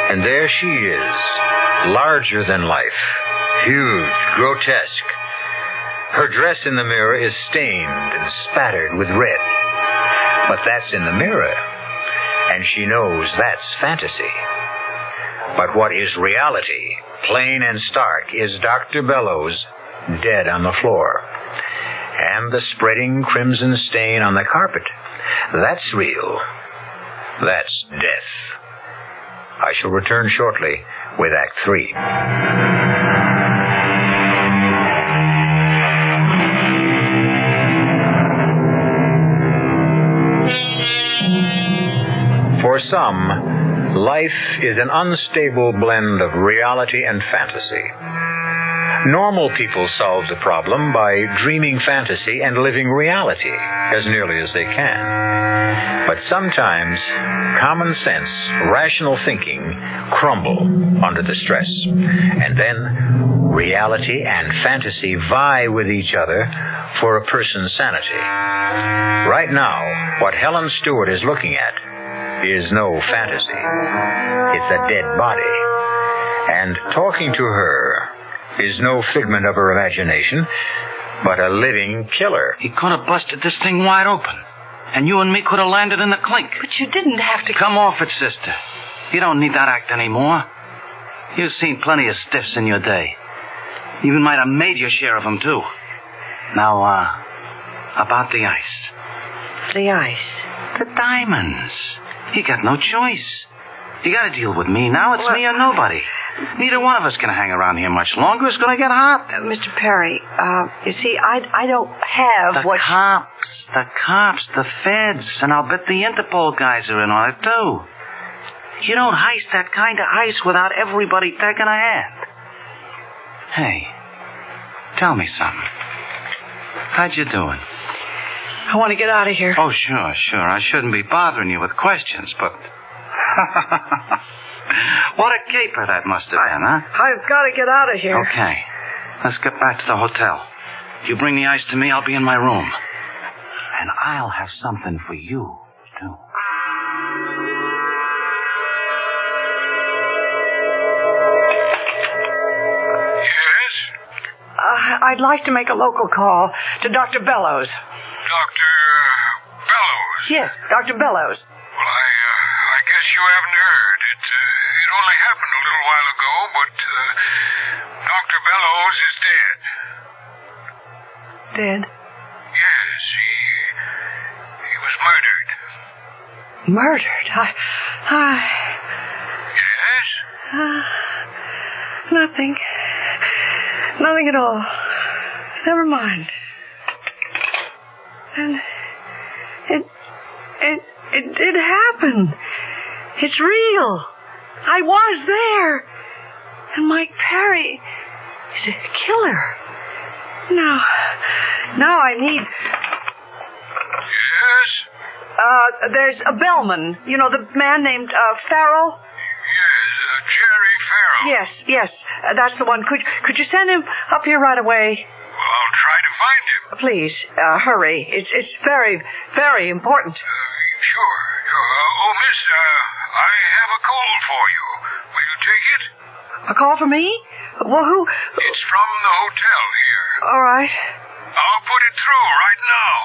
And there she is, larger than life, huge, grotesque. Her dress in the mirror is stained and spattered with red. But that's in the mirror, and she knows that's fantasy. But what is reality, plain and stark, is Dr. Bellows dead on the floor. And the spreading crimson stain on the carpet. That's real. That's death. I shall return shortly with Act 3. For some, life is an unstable blend of reality and fantasy. Normal people solve the problem by dreaming fantasy and living reality as nearly as they can. But sometimes common sense, rational thinking crumble under the stress. And then reality and fantasy vie with each other for a person's sanity. Right now, what Helen Stewart is looking at is no fantasy. It's a dead body. And talking to her is no figment of her imagination, but a living killer. He could have busted this thing wide open, and you and me could have landed in the clink. But you didn't have to... Come off it, sister. You don't need that act anymore. You've seen plenty of stiffs in your day. You even might have made your share of them, too. Now, about the ice. The ice? The diamonds. You got no choice. You got to deal with me now. It's me or nobody. Neither one of us can hang around here much longer. It's going to get hot. Mr. Perry, you see, I don't have the cops, the feds, and I'll bet the Interpol guys are in on it, too. You don't heist that kind of ice without everybody taking a hand. Hey, tell me something. How'd you doing? I want to get out of here. Oh, sure. I shouldn't be bothering you with questions, but... What a caper that must have been, huh? I've got to get out of here. Okay. Let's get back to the hotel. You bring the ice to me, I'll be in my room. And I'll have something for you, too. Yes? I'd like to make a local call to Dr. Bellows. Dr. Bellows? Yes, Dr. Bellows. Well, I guess you haven't heard. It only happened a little while ago, but Dr. Bellows is dead. Dead? Yes, he was murdered. Murdered? Yes? Nothing. Nothing at all. Never mind. And it did happen. It's real. I was there. And Mike Perry is a killer. Now I need... Yes? There's a bellman. You know, the man named Farrell? Yes, Jerry Farrell. Yes. That's the one. Could you send him up here right away? Well, I'll try to find him. Please, hurry. It's very, very important. Sure. Oh, miss, I have a call for you. Will you take it? A call for me? Well, who? It's from the hotel here. All right. I'll put it through right now.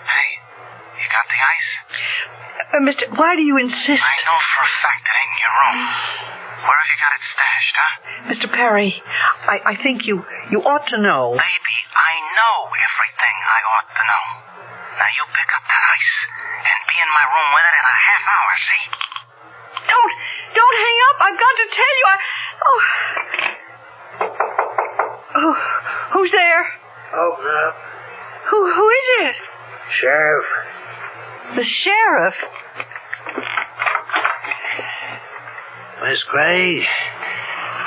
Hey, you got the ice? Mister, why do you insist? I know for a fact it ain't in your room. Where have you got it stashed, huh? Mr. Perry, I think you ought to know. Baby, I know everything I ought to know. Now, you pick up that ice and be in my room with it in a half hour, see? Don't hang up. I've got to tell you. Oh, who's there? Open up. Who is it? Sheriff. The sheriff? Miss Craig,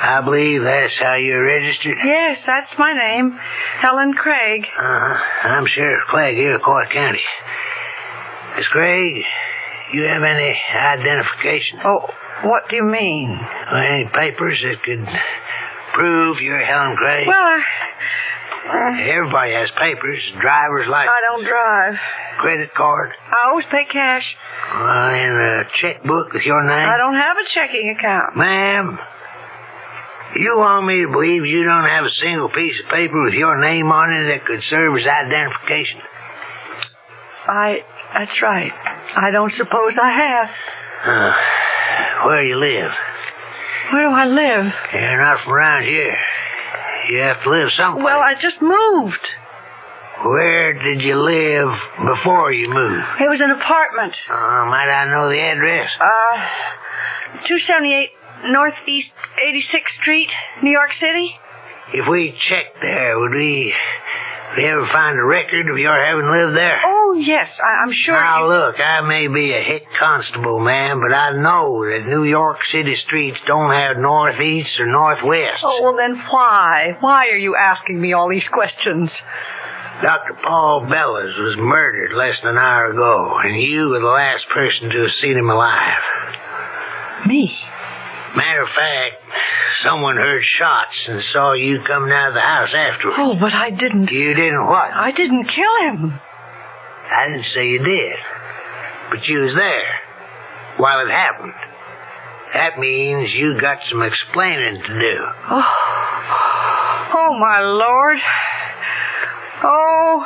I believe that's how you're registered. Yes, that's my name. Helen Craig. I'm Sheriff Clegg here in Court County. Miss Craig, you have any identification? Oh, what do you mean? Any papers that could prove you're Helen Craig? Well, everybody has papers. Driver's license. I don't drive. Credit card. I always pay cash. And a checkbook with your name? I don't have a checking account. Ma'am, you want me to believe you don't have a single piece of paper with your name on it that could serve as identification? That's right. I don't suppose I have. Where do you live? Where do I live? You're not from around here. You have to live someplace. Well, I just moved. Where did you live before you moved? It was an apartment. Might I know the address? 278 Northeast 86th Street, New York City. If we checked there, would we ever find a record of your having lived there? Oh, yes, I'm sure. Now, look, I may be a hick constable, man, but I know that New York City streets don't have northeast or northwest. Oh, well, then why? Why are you asking me all these questions? Dr. Paul Bellows was murdered less than an hour ago, and you were the last person to have seen him alive. Me? Matter of fact, someone heard shots and saw you coming out of the house afterwards. Oh, but I didn't. You didn't what? I didn't kill him. I didn't say you did, but you was there while it happened. That means you got some explaining to do. Oh, my Lord. Oh.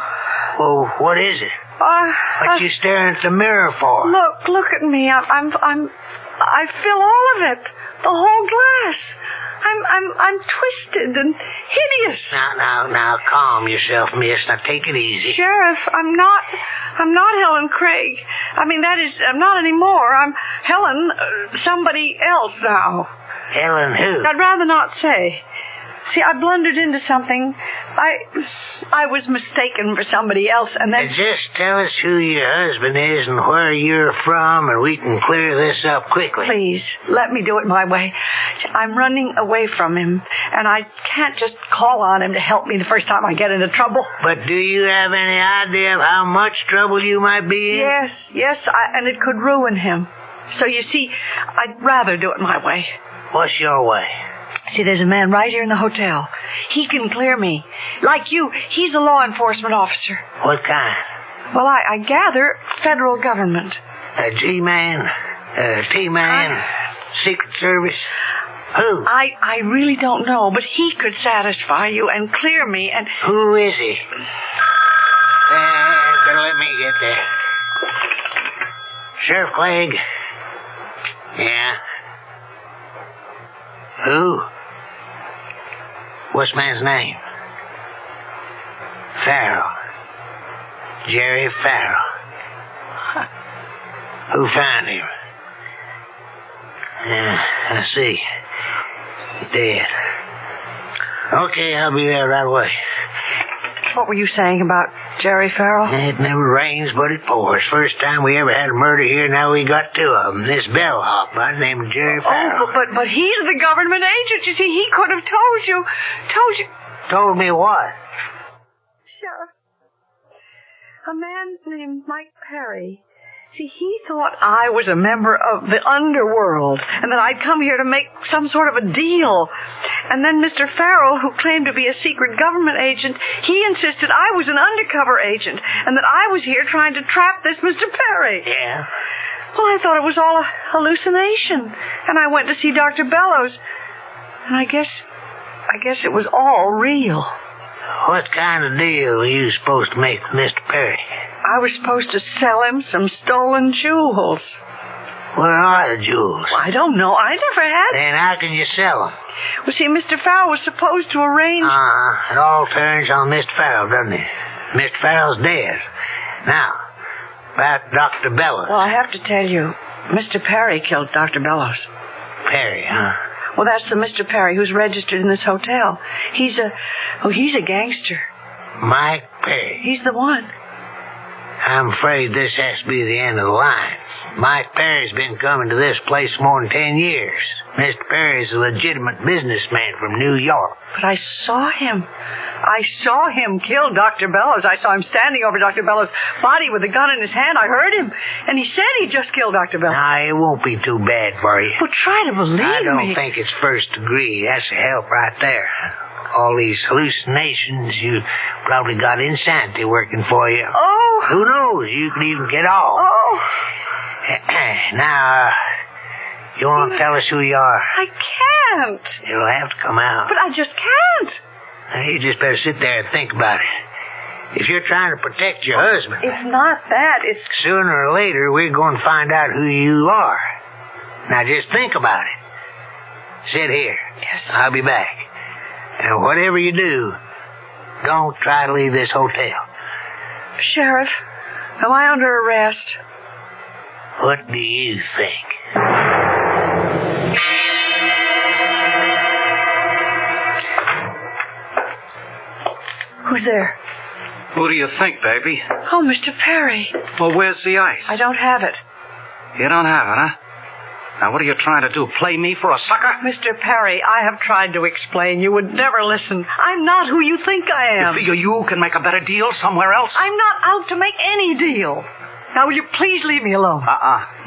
Well, what is it? What you staring at the mirror for? Look at me. I feel all of it. The whole glass. I'm twisted and hideous. Now, calm yourself, miss. Now, take it easy. Sheriff, I'm not Helen Craig. I mean, that is, I'm not anymore. I'm Helen, somebody else now. Helen who? I'd rather not say. See, I blundered into something. I was mistaken for somebody else, and then... Just tell us who your husband is and where you're from, and we can clear this up quickly. Please, let me do it my way. I'm running away from him, and I can't just call on him to help me the first time I get into trouble. But do you have any idea of how much trouble you might be in? Yes, and it could ruin him. So you see, I'd rather do it my way. What's your way? See, there's a man right here in the hotel. He can clear me. Like you, he's a law enforcement officer. What kind? Well, I gather federal government. A G-man? A T-man? Secret Service? Who? I really don't know, but he could satisfy you and clear me and... Who is he? Better let me get there. Sheriff Clegg? Yeah? Who? What's man's name? Farrell. Jerry Farrell. Who found him? I see. Dead. Okay, I'll be there right away. What were you saying about Jerry Farrell? It never rains, but it pours. First time we ever had a murder here, now we got two of them. This bellhop by the name of Jerry Farrell. Oh, but he's the government agent. You see, he could have told you. Told me what? Sheriff, a man named Mike Perry. See, he thought I was a member of the underworld and that I'd come here to make some sort of a deal. And then Mr. Farrell, who claimed to be a secret government agent, he insisted I was an undercover agent and that I was here trying to trap this Mr. Perry. Yeah? Well, I thought it was all a hallucination. And I went to see Dr. Bellows. And I guess it was all real. What kind of deal were you supposed to make with Mr. Perry? I was supposed to sell him some stolen jewels. Where are the jewels? Well, I don't know. I never had. Then how can you sell them? Well, see, Mr. Farrell was supposed to arrange... It all turns on Mr. Farrell, doesn't it? Mr. Farrell's dead. Now, about Dr. Bellows. Well, I have to tell you, Mr. Perry killed Dr. Bellows. Perry, huh? Well, that's the Mr. Perry who's registered in this hotel. He's a gangster. Mike Perry. He's the one. I'm afraid this has to be the end of the line. Mike Perry's been coming to this place more than 10 years. Mr. Perry's a legitimate businessman from New York. But I saw him. I saw him kill Dr. Bellows. I saw him standing over Dr. Bellows' body with a gun in his hand. I heard him. And he said he just killed Dr. Bellows. Now, it won't be too bad for you. Well, try to believe me. I don't think it's first degree. That's a help right there. All these hallucinations, you probably got insanity working for you. Oh! Who knows? You could even get off. Oh! Now, you want to tell us who you are? I can't. It'll have to come out. But I just can't. Now, you just better sit there and think about it. If you're trying to protect your husband... It's not that. It's... Sooner or later, we're going to find out who you are. Now, just think about it. Sit here. Yes. I'll be back. And whatever you do, don't try to leave this hotel. Sheriff, am I under arrest? What do you think? Who's there? Who do you think, baby? Oh, Mr. Perry. Well, where's the ice? I don't have it. You don't have it, huh? Now, what are you trying to do, play me for a sucker? Mr. Perry, I have tried to explain. You would never listen. I'm not who you think I am. You figure you can make a better deal somewhere else? I'm not out to make any deal. Now, will you please leave me alone?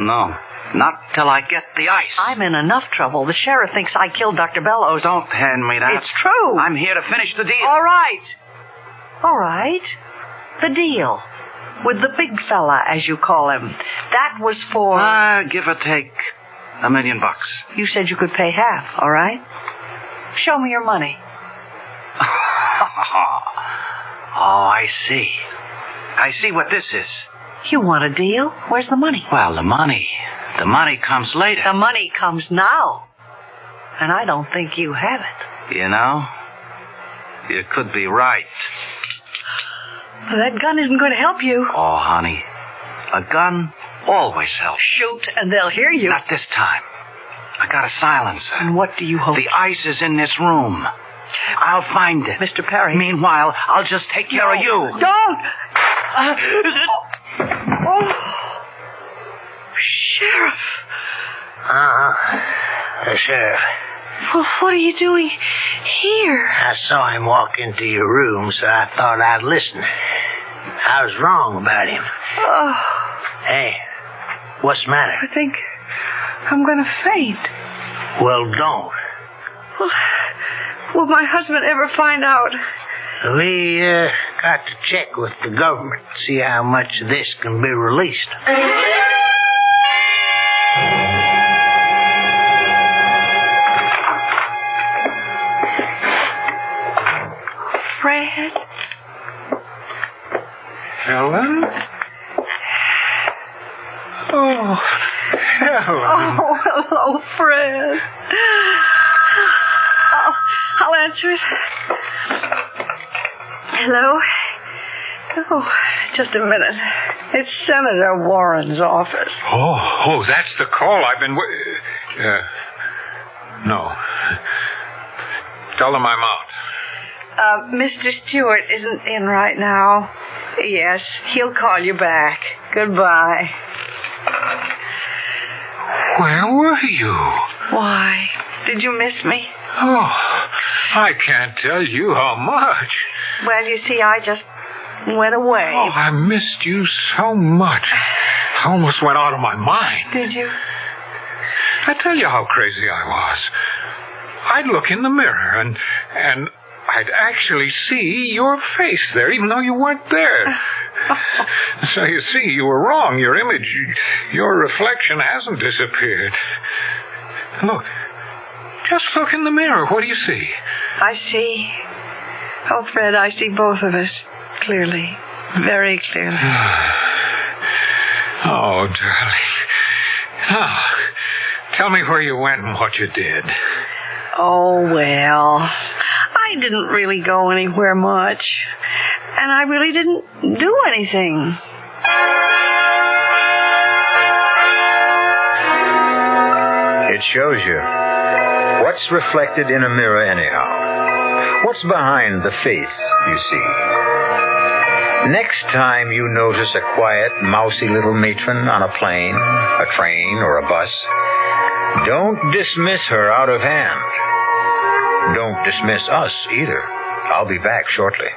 No. Not till I get the ice. I'm in enough trouble. The sheriff thinks I killed Dr. Bellows. Don't hand me that. It's true. I'm here to finish the deal. All right. All right. The deal. With the big fella, as you call him. That was for... give or take $1 million. You said you could pay half, all right? Show me your money. Oh, I see. I see what this is. You want a deal? Where's the money? Well, the money comes later. The money comes now. And I don't think you have it. You know, you could be right. Well, that gun isn't going to help you. Oh, honey, a gun always helps. Shoot, and they'll hear you. Not this time. I got a silencer. And what do you hope? The ice is in this room. I'll find it. Mr. Perry. Meanwhile, I'll just take care of you. Don't! Sheriff. The sheriff. Well, what are you doing here? I saw him walk into your room, so I thought I'd listen. I was wrong about him. Oh. Hey, what's the matter? I think I'm going to faint. Well, don't. Will my husband ever find out? We got to check with the government, see how much of this can be released. Fred? Helen? Oh, Helen. Oh, hello, Fred. I'll answer it. Hello? Oh, just a minute. It's Senator Warren's office. Oh, that's the call I've been... No. Tell them I'm out. Mr. Stewart isn't in right now. Yes, he'll call you back. Goodbye. Where were you? Why? Did you miss me? Oh, I can't tell you how much. Well, you see, I just went away. Oh, I missed you so much. I almost went out of my mind. Did you? I tell you how crazy I was. I'd look in the mirror and I'd actually see your face there, even though you weren't there. So you see, you were wrong. Your image, your reflection hasn't disappeared. Look. Just look in the mirror. What do you see? I see. Oh, Fred, I see both of us clearly. Very clearly. Oh, darling. Now, tell me where you went and what you did. Oh, well, I didn't really go anywhere much. And I really didn't do anything. shows you. What's reflected in a mirror anyhow? What's behind the face you see? Next time you notice a quiet, mousy little matron on a plane, a train, or a bus, don't dismiss her out of hand. Don't dismiss us either. I'll be back shortly.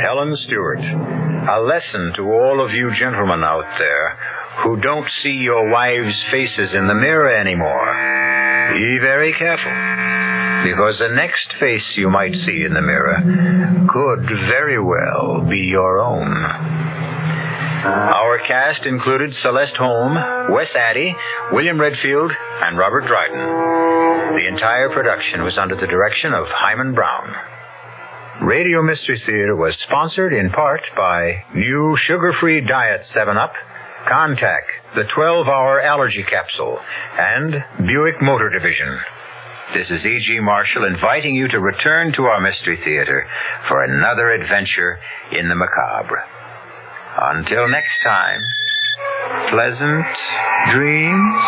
Helen Stewart, a lesson to all of you gentlemen out there who don't see your wives' faces in the mirror anymore. Be very careful, because the next face you might see in the mirror could very well be your own. Our cast included Celeste Holm, Wes Addy, William Redfield, and Robert Dryden. The entire production was under the direction of Hyman Brown. Radio Mystery Theater was sponsored in part by new sugar-free diet 7-Up, Contact, the 12-hour allergy capsule, and Buick Motor Division. This is E.G. Marshall inviting you to return to our Mystery Theater for another adventure in the macabre. Until next time, pleasant dreams.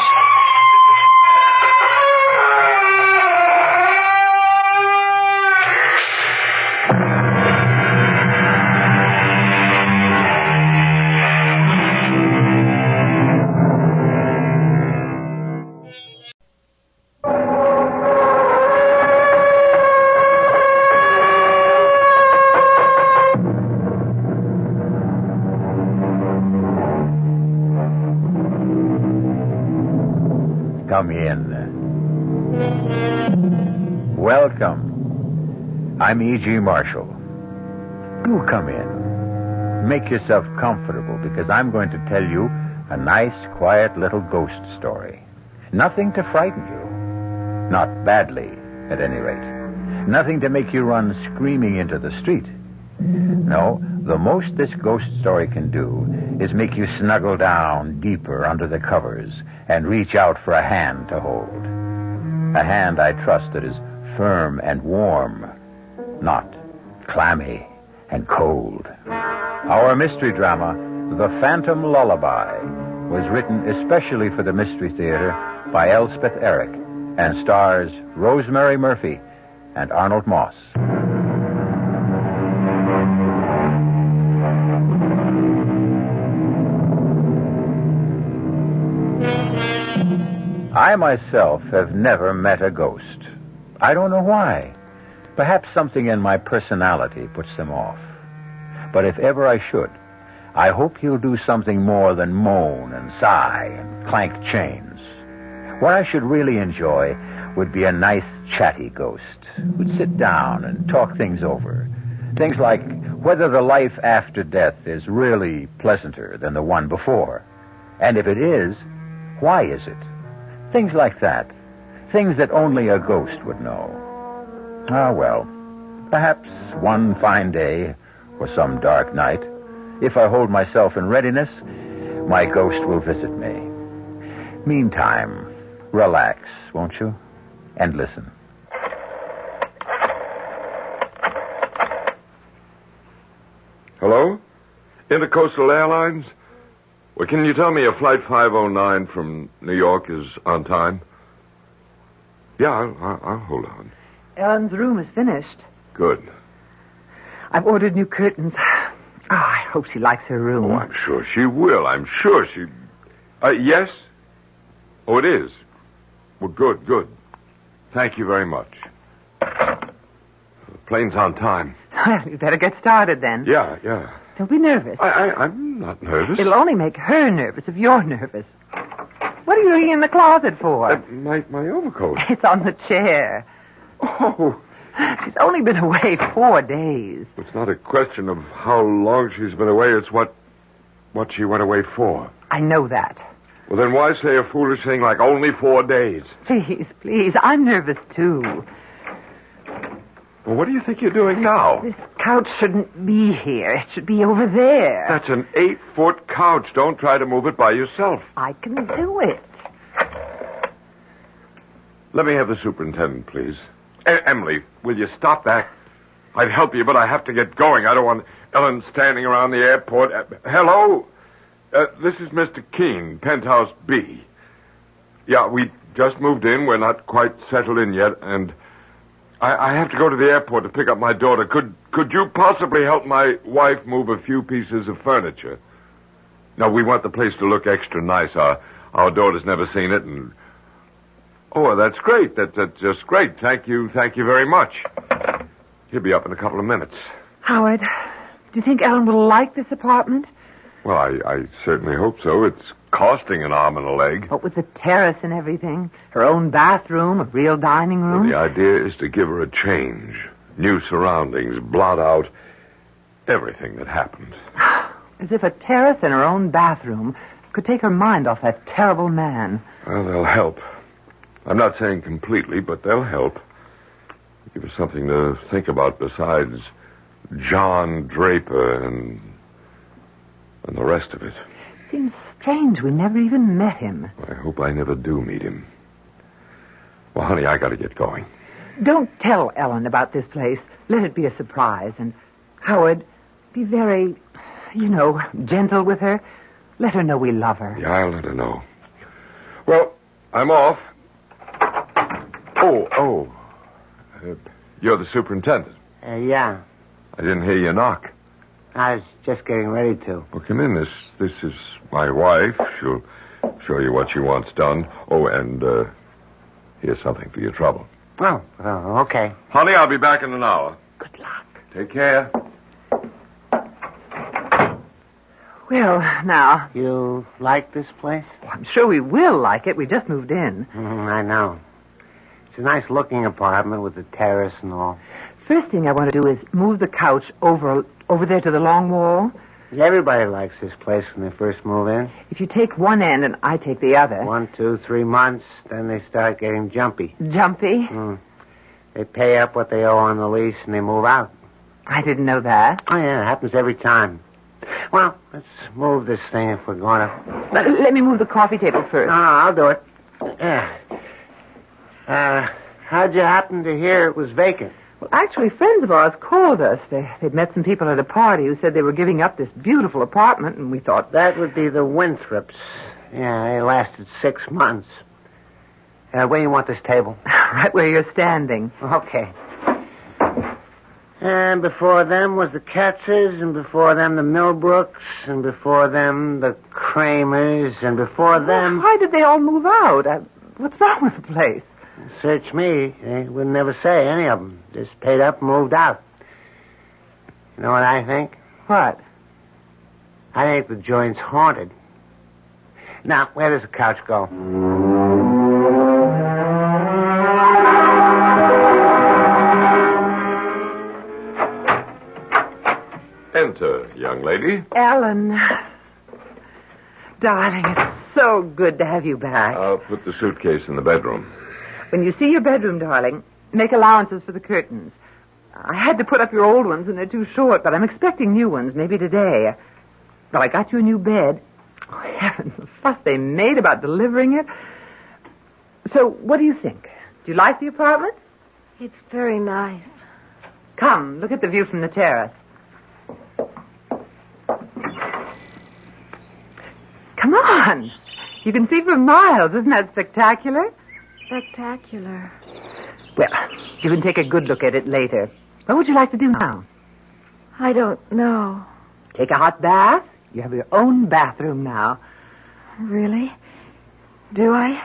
Come in. Welcome. I'm E.G. Marshall. Do come in. Make yourself comfortable, because I'm going to tell you a nice, quiet little ghost story. Nothing to frighten you. Not badly, at any rate. Nothing to make you run screaming into the street. No, the most this ghost story can do is make you snuggle down deeper under the covers and reach out for a hand to hold. A hand, I trust, that is firm and warm, not clammy and cold. Our mystery drama, The Phantom Lullaby, was written especially for the Mystery Theater by Elspeth Eric and stars Rosemary Murphy and Arnold Moss. I myself have never met a ghost. I don't know why. Perhaps something in my personality puts them off. But if ever I should, I hope you'll do something more than moan and sigh and clank chains. What I should really enjoy would be a nice, chatty ghost who'd sit down and talk things over. Things like whether the life after death is really pleasanter than the one before. And if it is, why is it? Things like that. Things that only a ghost would know. Ah, well, perhaps one fine day or some dark night, if I hold myself in readiness, my ghost will visit me. Meantime, relax, won't you? And listen. Hello? Intercoastal Airlines? Well, can you tell me if Flight 509 from New York is on time? Yeah, I'll hold on. Ellen's room is finished. Good. I've ordered new curtains. Oh, I hope she likes her room. Oh, I'm sure she will. I'm sure she... yes? Oh, it is? Well, good. Thank you very much. The plane's on time. Well, you better get started then. Yeah. Don't be nervous. I'm not nervous. It'll only make her nervous if you're nervous. What are you looking in the closet for? My overcoat. It's on the chair. Oh. She's only been away 4 days. It's not a question of how long she's been away. It's what she went away for. I know that. Well, then why say a foolish thing like only 4 days? Please. I'm nervous, too. Well, what do you think you're doing now? This couch shouldn't be here. It should be over there. That's an 8-foot couch. Don't try to move it by yourself. I can do it. Let me have the superintendent, please. Emily, will you stop that? I'd help you, but I have to get going. I don't want Ellen standing around the airport. Hello? This is Mr. Keene, Penthouse B. Yeah, we just moved in. We're not quite settled in yet, and I have to go to the airport to pick up my daughter. Could you possibly help my wife move a few pieces of furniture? No, we want the place to look extra nice. Our daughter's never seen it, and... Oh, that's great. That's just great. Thank you very much. He'll be up in a couple of minutes. Howard, do you think Ellen will like this apartment? Well, I certainly hope so. It's costing an arm and a leg. What with the terrace and everything? Her own bathroom, a real dining room? Well, the idea is to give her a change. New surroundings, blot out everything that happened. As if a terrace and her own bathroom could take her mind off that terrible man. Well, they'll help. I'm not saying completely, but they'll help. Give her something to think about besides John Draper and the rest of it. Seems strange we never even met him. I hope I never do meet him. Well, honey, I got to get going. Don't tell Ellen about this place. Let it be a surprise. And, Howard, be very, gentle with her. Let her know we love her. Yeah, I'll let her know. Well, I'm off. Oh. You're the superintendent. Yeah. I didn't hear you knock. I was just getting ready to. Well, come in. This is my wife. She'll show you what she wants done. Oh, and here's something for your trouble. Oh, okay. Honey, I'll be back in an hour. Good luck. Take care. Well, now... You like this place? Well, I'm sure we will like it. We just moved in. I know. It's a nice-looking apartment with a terrace and all. First thing I want to do is move the couch over there to the long wall. Everybody likes this place when they first move in. If you take one end and I take the other... 1, 2, 3 months, then they start getting jumpy. Jumpy? They pay up what they owe on the lease and they move out. I didn't know that. Oh, yeah, it happens every time. Well, let's move this thing if we're going to... Let me move the coffee table first. No, I'll do it. Yeah. How'd you happen to hear it was vacant? Well, actually, friends of ours called us. They'd met some people at a party who said they were giving up this beautiful apartment, and we thought... That would be the Winthrops. Yeah, they lasted 6 months. Where do you want this table? Right where you're standing. Okay. And before them was the Katzes, and before them the Millbrooks, and before them the Kramers, and before them... Why did they all move out? What's wrong with the place? Search me. They would never say, any of them. Just paid up and moved out. You know what I think? What? I think the joint's haunted. Now, where does the couch go? Enter, young lady. Ellen. Darling, it's so good to have you back. I'll put the suitcase in the bedroom. When you see your bedroom, darling, make allowances for the curtains. I had to put up your old ones, and they're too short, but I'm expecting new ones, maybe today. But I got you a new bed. Oh, heavens, the fuss they made about delivering it. So, what do you think? Do you like the apartment? It's very nice. Come, look at the view from the terrace. Come on. You can see for miles. Isn't that spectacular? Spectacular. Well, you can take a good look at it later. What would you like to do now? I don't know. Take a hot bath. You have your own bathroom now. Really? Do I?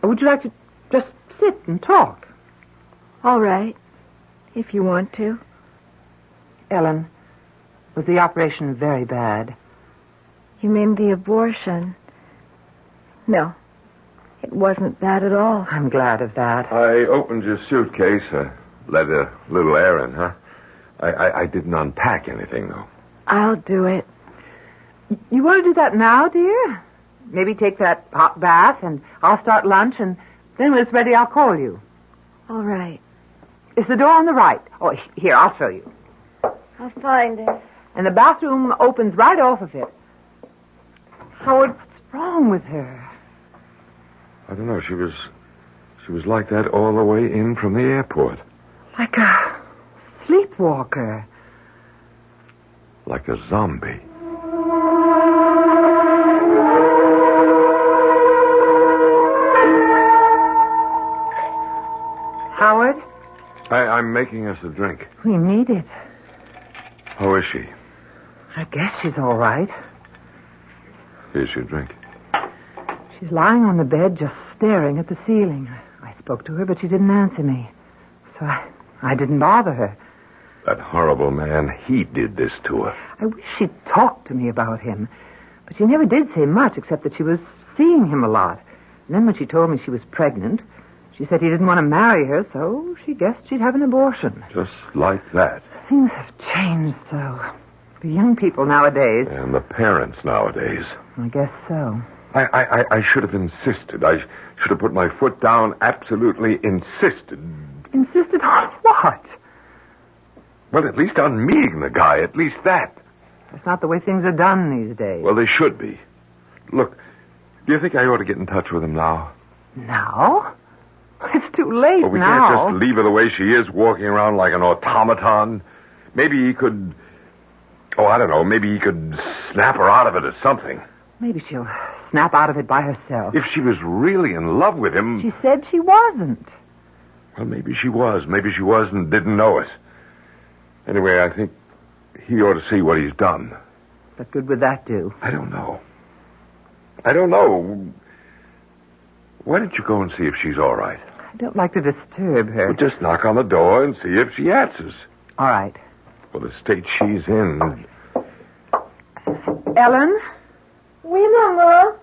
Or would you like to just sit and talk? All right. If you want to. Ellen, was the operation very bad? You mean the abortion? No. It wasn't bad at all. I'm glad of that. I opened your suitcase. Let a little air in, huh? I didn't unpack anything, though. I'll do it. You want to do that now, dear? Maybe take that hot bath, and I'll start lunch, and then when it's ready, I'll call you. All right. Is the door on the right? Oh, here, I'll show you. I'll find it. And the bathroom opens right off of it. Howard, what's wrong with her? I don't know. She was like that all the way in from the airport. Like a sleepwalker. Like a zombie. Howard? I'm making us a drink. We need it. How is she? I guess she's all right. Here's your drink. She's lying on the bed, just staring at the ceiling. I spoke to her, but she didn't answer me. So I didn't bother her. That horrible man, he did this to her. I wish she'd talked to me about him. But she never did say much, except that she was seeing him a lot. And then when she told me she was pregnant, she said he didn't want to marry her, so she guessed she'd have an abortion. Just like that. Things have changed so. The young people nowadays. And the parents nowadays. I guess so. I should have insisted. I should have put my foot down, absolutely insisted. Insisted on what? Well, at least on meeting the guy, at least that. That's not the way things are done these days. Well, they should be. Look, do you think I ought to get in touch with him now? Now? It's too late well, we now. can't just leave her the way she is, walking around like an automaton. Maybe he could... Oh, I don't know. Maybe he could snap her out of it or something. Maybe she'll snap out of it by herself. If she was really in love with him... She said she wasn't. Well, maybe she was. Maybe she was and didn't know it. Anyway, I think he ought to see what he's done. What good would that do? I don't know. I don't know. Why don't you go and see if she's all right? I don't like to disturb her. Well, just knock on the door and see if she answers. All right. Well, the state she's in... Ellen? Oui, Maman.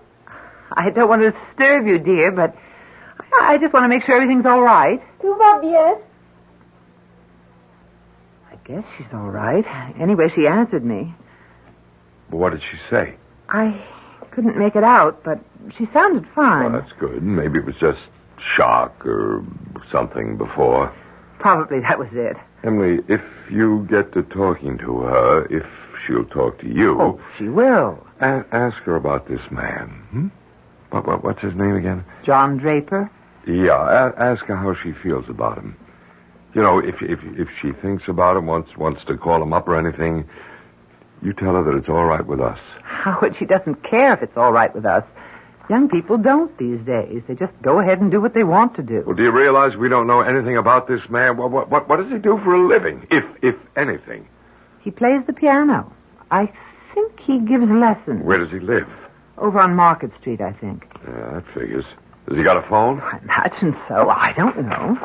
I don't want to disturb you, dear, but I just want to make sure everything's all right. Tout va bien. I guess she's all right. Anyway, she answered me. Well, what did she say? I couldn't make it out, but she sounded fine. Well, that's good. Maybe it was just shock or something before. Probably that was it. Emily, if you get to talking to her, if she'll talk to you... Oh, she will. Ask her about this man. What's his name again? John Draper. Yeah, ask her how she feels about him. You know, if she thinks about him, wants to call him up or anything, you tell her that it's all right with us. Howard, she doesn't care if it's all right with us. Young people don't these days. They just go ahead and do what they want to do. Well, do you realize we don't know anything about this man? What does he do for a living, if anything? He plays the piano. I think he gives lessons. Where does he live? Over on Market Street, I think. Yeah, that figures. Has he got a phone? I imagine so. I don't know.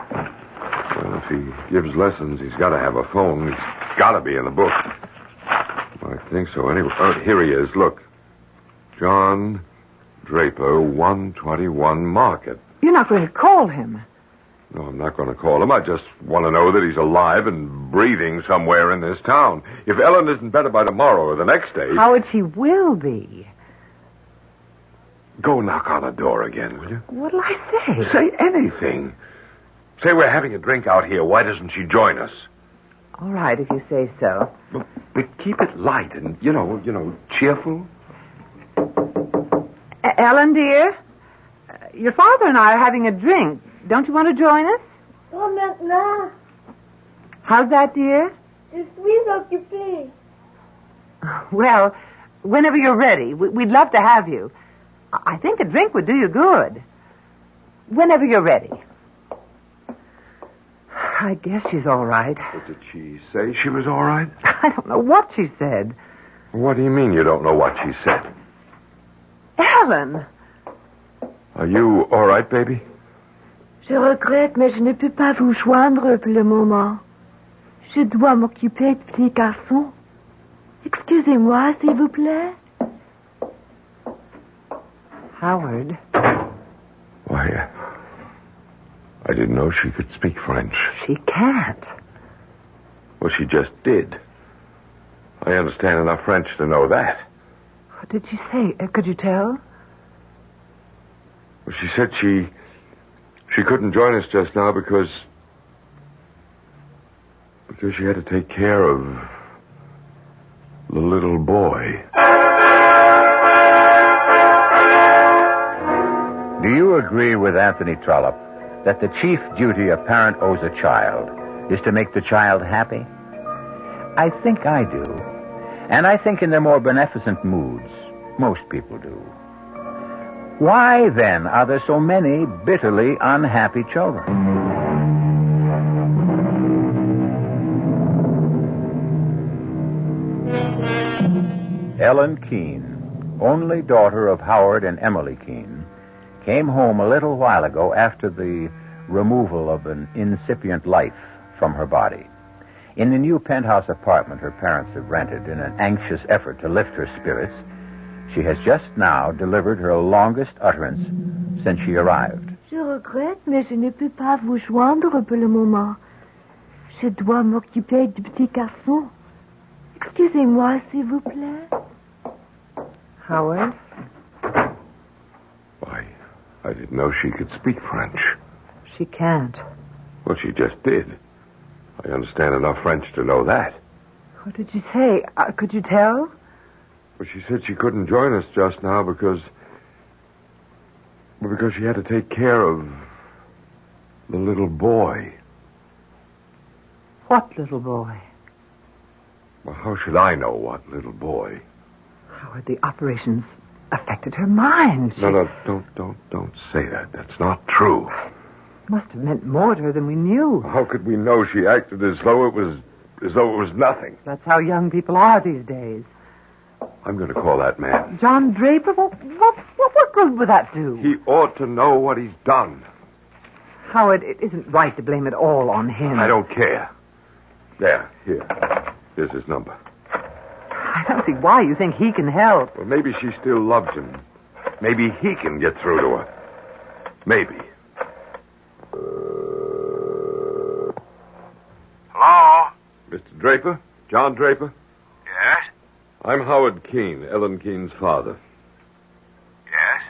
Well, if he gives lessons, he's got to have a phone. It's got to be in the book. I think so, anyway. Oh, here he is. Look. John Draper, 121 Market. You're not going to call him? No, I'm not going to call him. I just want to know that he's alive and breathing somewhere in this town. If Ellen isn't better by tomorrow or the next day... Howard, she will be. Go knock on the door again, will you? What'll I say? Say anything. Say we're having a drink out here. Why doesn't she join us? All right, if you say so. But keep it light and, you know, cheerful. Ellen, dear, your father and I are having a drink. Don't you want to join us? Pas maintenant. How's that, dear? Je suis occupée. Well, whenever you're ready, we'd love to have you. I think a drink would do you good. Whenever you're ready. I guess she's all right. But did she say she was all right? I don't know what she said. What do you mean you don't know what she said? Ellen! Are you all right, baby? Je regrette, mais je ne peux pas vous joindre pour le moment. Je dois m'occuper de petit garçon. Excusez-moi, s'il vous plaît. Howard. Why, I didn't know she could speak French. She can't. Well, she just did. I understand enough French to know that. What did she say? Could you tell? Well, she said she couldn't join us just now because she had to take care of the little boy. Do you agree with Anthony Trollope that the chief duty a parent owes a child is to make the child happy? I think I do. And I think in their more beneficent moods, most people do. Why, then, are there so many bitterly unhappy children? Ellen Keene, only daughter of Howard and Emily Keene, came home a little while ago after the removal of an incipient life from her body. In the new penthouse apartment her parents have rented in an anxious effort to lift her spirits, she has just now delivered her longest utterance since she arrived. Je regrette, mais je ne peux pas vous joindre pour le moment. Je dois m'occuper du petit garçon. Excusez-moi, s'il vous plaît. Howard? Why, I didn't know she could speak French. She can't. Well, she just did. I understand enough French to know that. What did she say? Could you tell? Well, she said she couldn't join us just now because she had to take care of the little boy. What little boy? Well, how should I know what little boy? Howard, the operations affected her mind. No, don't say that. That's not true. Must have meant more to her than we knew. How could we know she acted as though it was nothing? That's how young people are these days. I'm going to call that man. John Draper? What good would that do? He ought to know what he's done. Howard, it isn't right to blame it all on him. I don't care. There, here. Here's his number. I don't see why you think he can help. Well, maybe she still loves him. Maybe he can get through to her. Maybe. Hello? Mr. Draper? John Draper? Yes? I'm Howard Keene, Ellen Keene's father. Yes?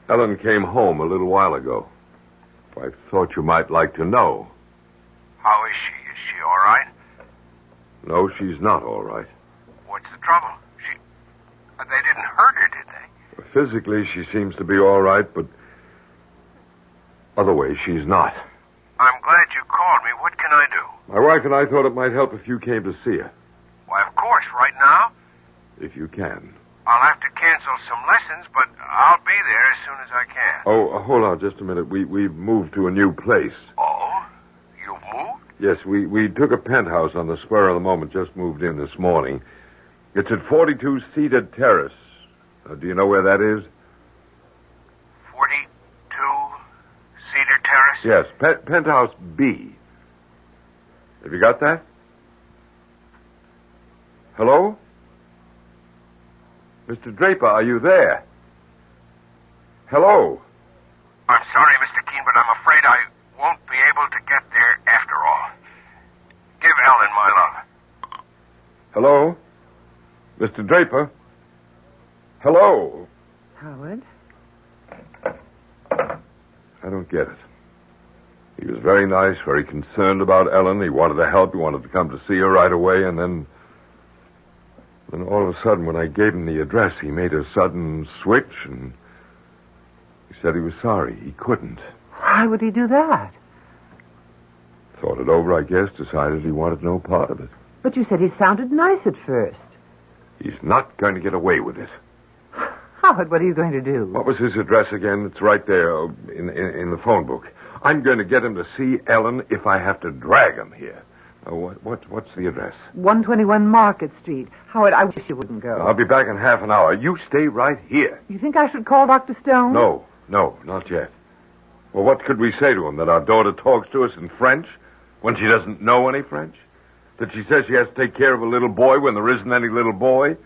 Ellen came home a little while ago. I thought you might like to know. How is she? Is she all right? No, she's not all right. What's the trouble? They didn't hurt her, did they? Physically, she seems to be all right, but other ways, she's not. I'm glad you called me. What can I do? My wife and I thought it might help if you came to see her. Why, of course, right now. If you can. I'll have to cancel some lessons, but I'll be there as soon as I can. Oh, hold on just a minute. We've moved to a new place. Oh? You've moved? Yes, we took a penthouse on the spur of the moment, just moved in this morning. It's at 42 Cedar Terrace. Do you know where that is? 42 Cedar Terrace? Yes, penthouse B. Have you got that? Hello? Mr. Draper, are you there? Hello? I'm sorry, Mr. Keene, but I'm afraid I won't be able to get there after all. Give Ellen my love. Hello? Mr. Draper? Hello? Howard? I don't get it. He was very nice, very concerned about Ellen. He wanted to help. He wanted to come to see her right away, and then all of a sudden, when I gave him the address, he made a sudden switch, and he said he was sorry. He couldn't. Why would he do that? Thought it over, I guess, decided he wanted no part of it. But you said he sounded nice at first. He's not going to get away with it. Howard, what are you going to do? What was his address again? It's right there in the phone book. I'm going to get him to see Ellen if I have to drag him here. What's the address? 121 Market Street. Howard, I wish you wouldn't go. I'll be back in half an hour. You stay right here. You think I should call Dr. Stone? No, not yet. Well, what could we say to him? That our daughter talks to us in French when she doesn't know any French? That she says she has to take care of a little boy when there isn't any little boy?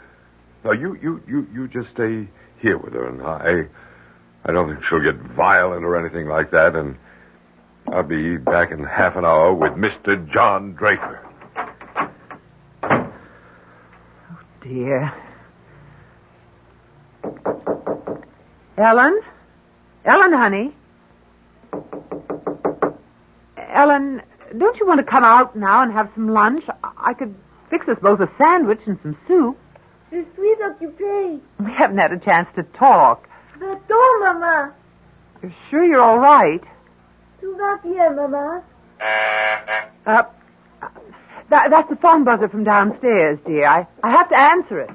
No, you just stay here with her, and I don't think she'll get violent or anything like that, and I'll be back in half an hour with Mr. John Draper. Oh, dear. Ellen? Ellen, honey? Ellen, don't you want to come out now and have some lunch? I could fix us both a sandwich and some soup. Je suis occupée. We haven't had a chance to talk. Va-t'en, maman. You're sure you're all right? Tout va bien, maman. That's the phone buzzer from downstairs, dear. I have to answer it.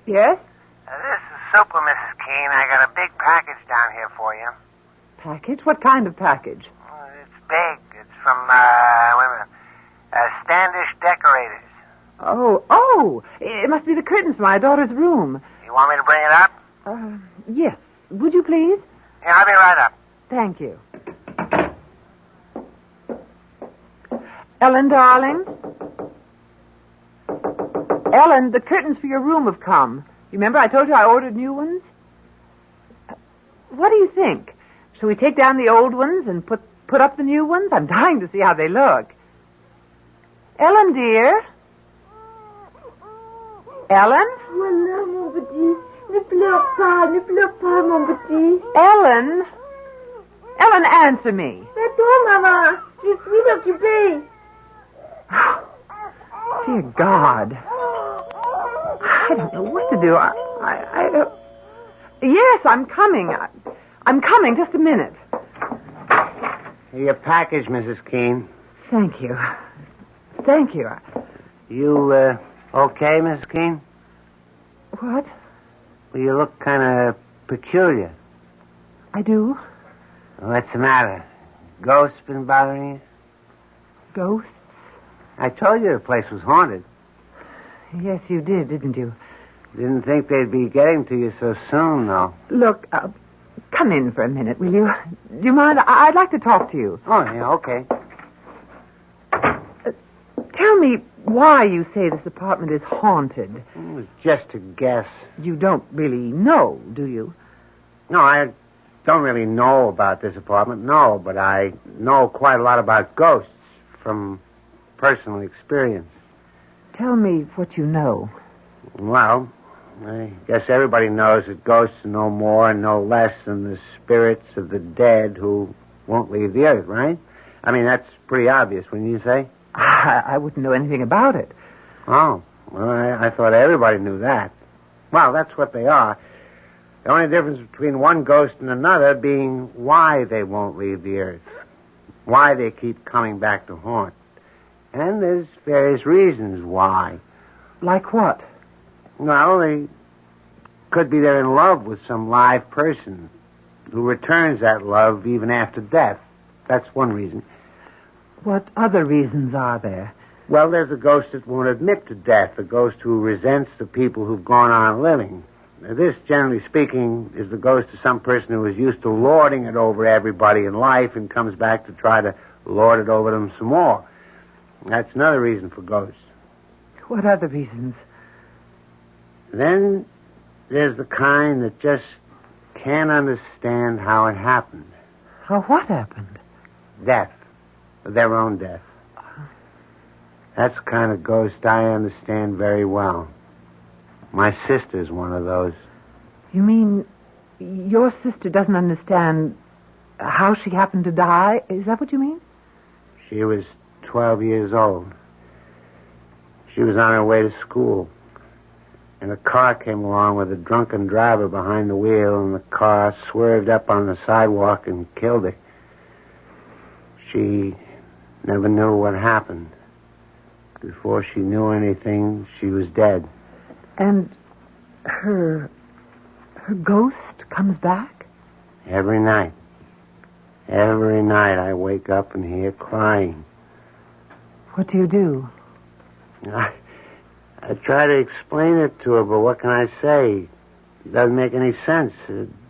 Yes? This is Super, Mrs. Keene. I got a big package down here for you. Package? What kind of package? It's big. It's from, Standish Decorators. Oh, it must be the curtains for my daughter's room. You want me to bring it up? Yes. Would you please? Yeah, I'll be right up. Thank you. Ellen, darling? Ellen, the curtains for your room have come. Remember I told you I ordered new ones? What do you think? Shall we take down the old ones and put up the new ones? I'm dying to see how they look. Ellen, dear? Ellen? Voilà, mon petit. Ne pleure pas, mon petit. Ellen? Ellen, answer me. C'est tout, maman. Je suis occupée. Dear God. I don't know what to do. Yes, I'm coming. I'm coming. Just a minute. Your package, Mrs. Keene. Thank you. Thank you. You, okay, Mrs. Keene? What? Well, you look kind of peculiar. I do? What's the matter? Ghosts been bothering you? Ghosts? I told you the place was haunted. Yes, you did, didn't you? Didn't think they'd be getting to you so soon, though. Look, come in for a minute, will you? Do you mind? I'd like to talk to you. Oh, yeah, okay. Tell me why you say this apartment is haunted. It was just a guess. You don't really know, do you? No, I don't really know about this apartment, no, but I know quite a lot about ghosts from personal experience. Tell me what you know. Well, I guess everybody knows that ghosts are no more and no less than the spirits of the dead who won't leave the earth, right? I mean, that's pretty obvious, wouldn't you say? I wouldn't know anything about it. Oh, well, I thought everybody knew that. Well, that's what they are. The only difference between one ghost and another being why they won't leave the earth. Why they keep coming back to haunt. And there's various reasons why. Like what? Well, they could be they're in love with some live person who returns that love even after death. That's one reason. What other reasons are there? Well, there's a ghost that won't admit to death, a ghost who resents the people who've gone on living. Now, this, generally speaking, is the ghost of some person who is used to lording it over everybody in life and comes back to try to lord it over them some more. That's another reason for ghosts. What other reasons? Then there's the kind that just can't understand how it happened. How what happened? Death. Their own death. That's the kind of ghost I understand very well. My sister's one of those. You mean your sister doesn't understand how she happened to die? Is that what you mean? She was 12 years old. She was on her way to school. And a car came along with a drunken driver behind the wheel, and the car swerved up on the sidewalk and killed her. She never knew what happened. Before she knew anything, she was dead. And her ghost comes back? Every night. Every night I wake up and hear crying. What do you do? I try to explain it to her, but what can I say? It doesn't make any sense.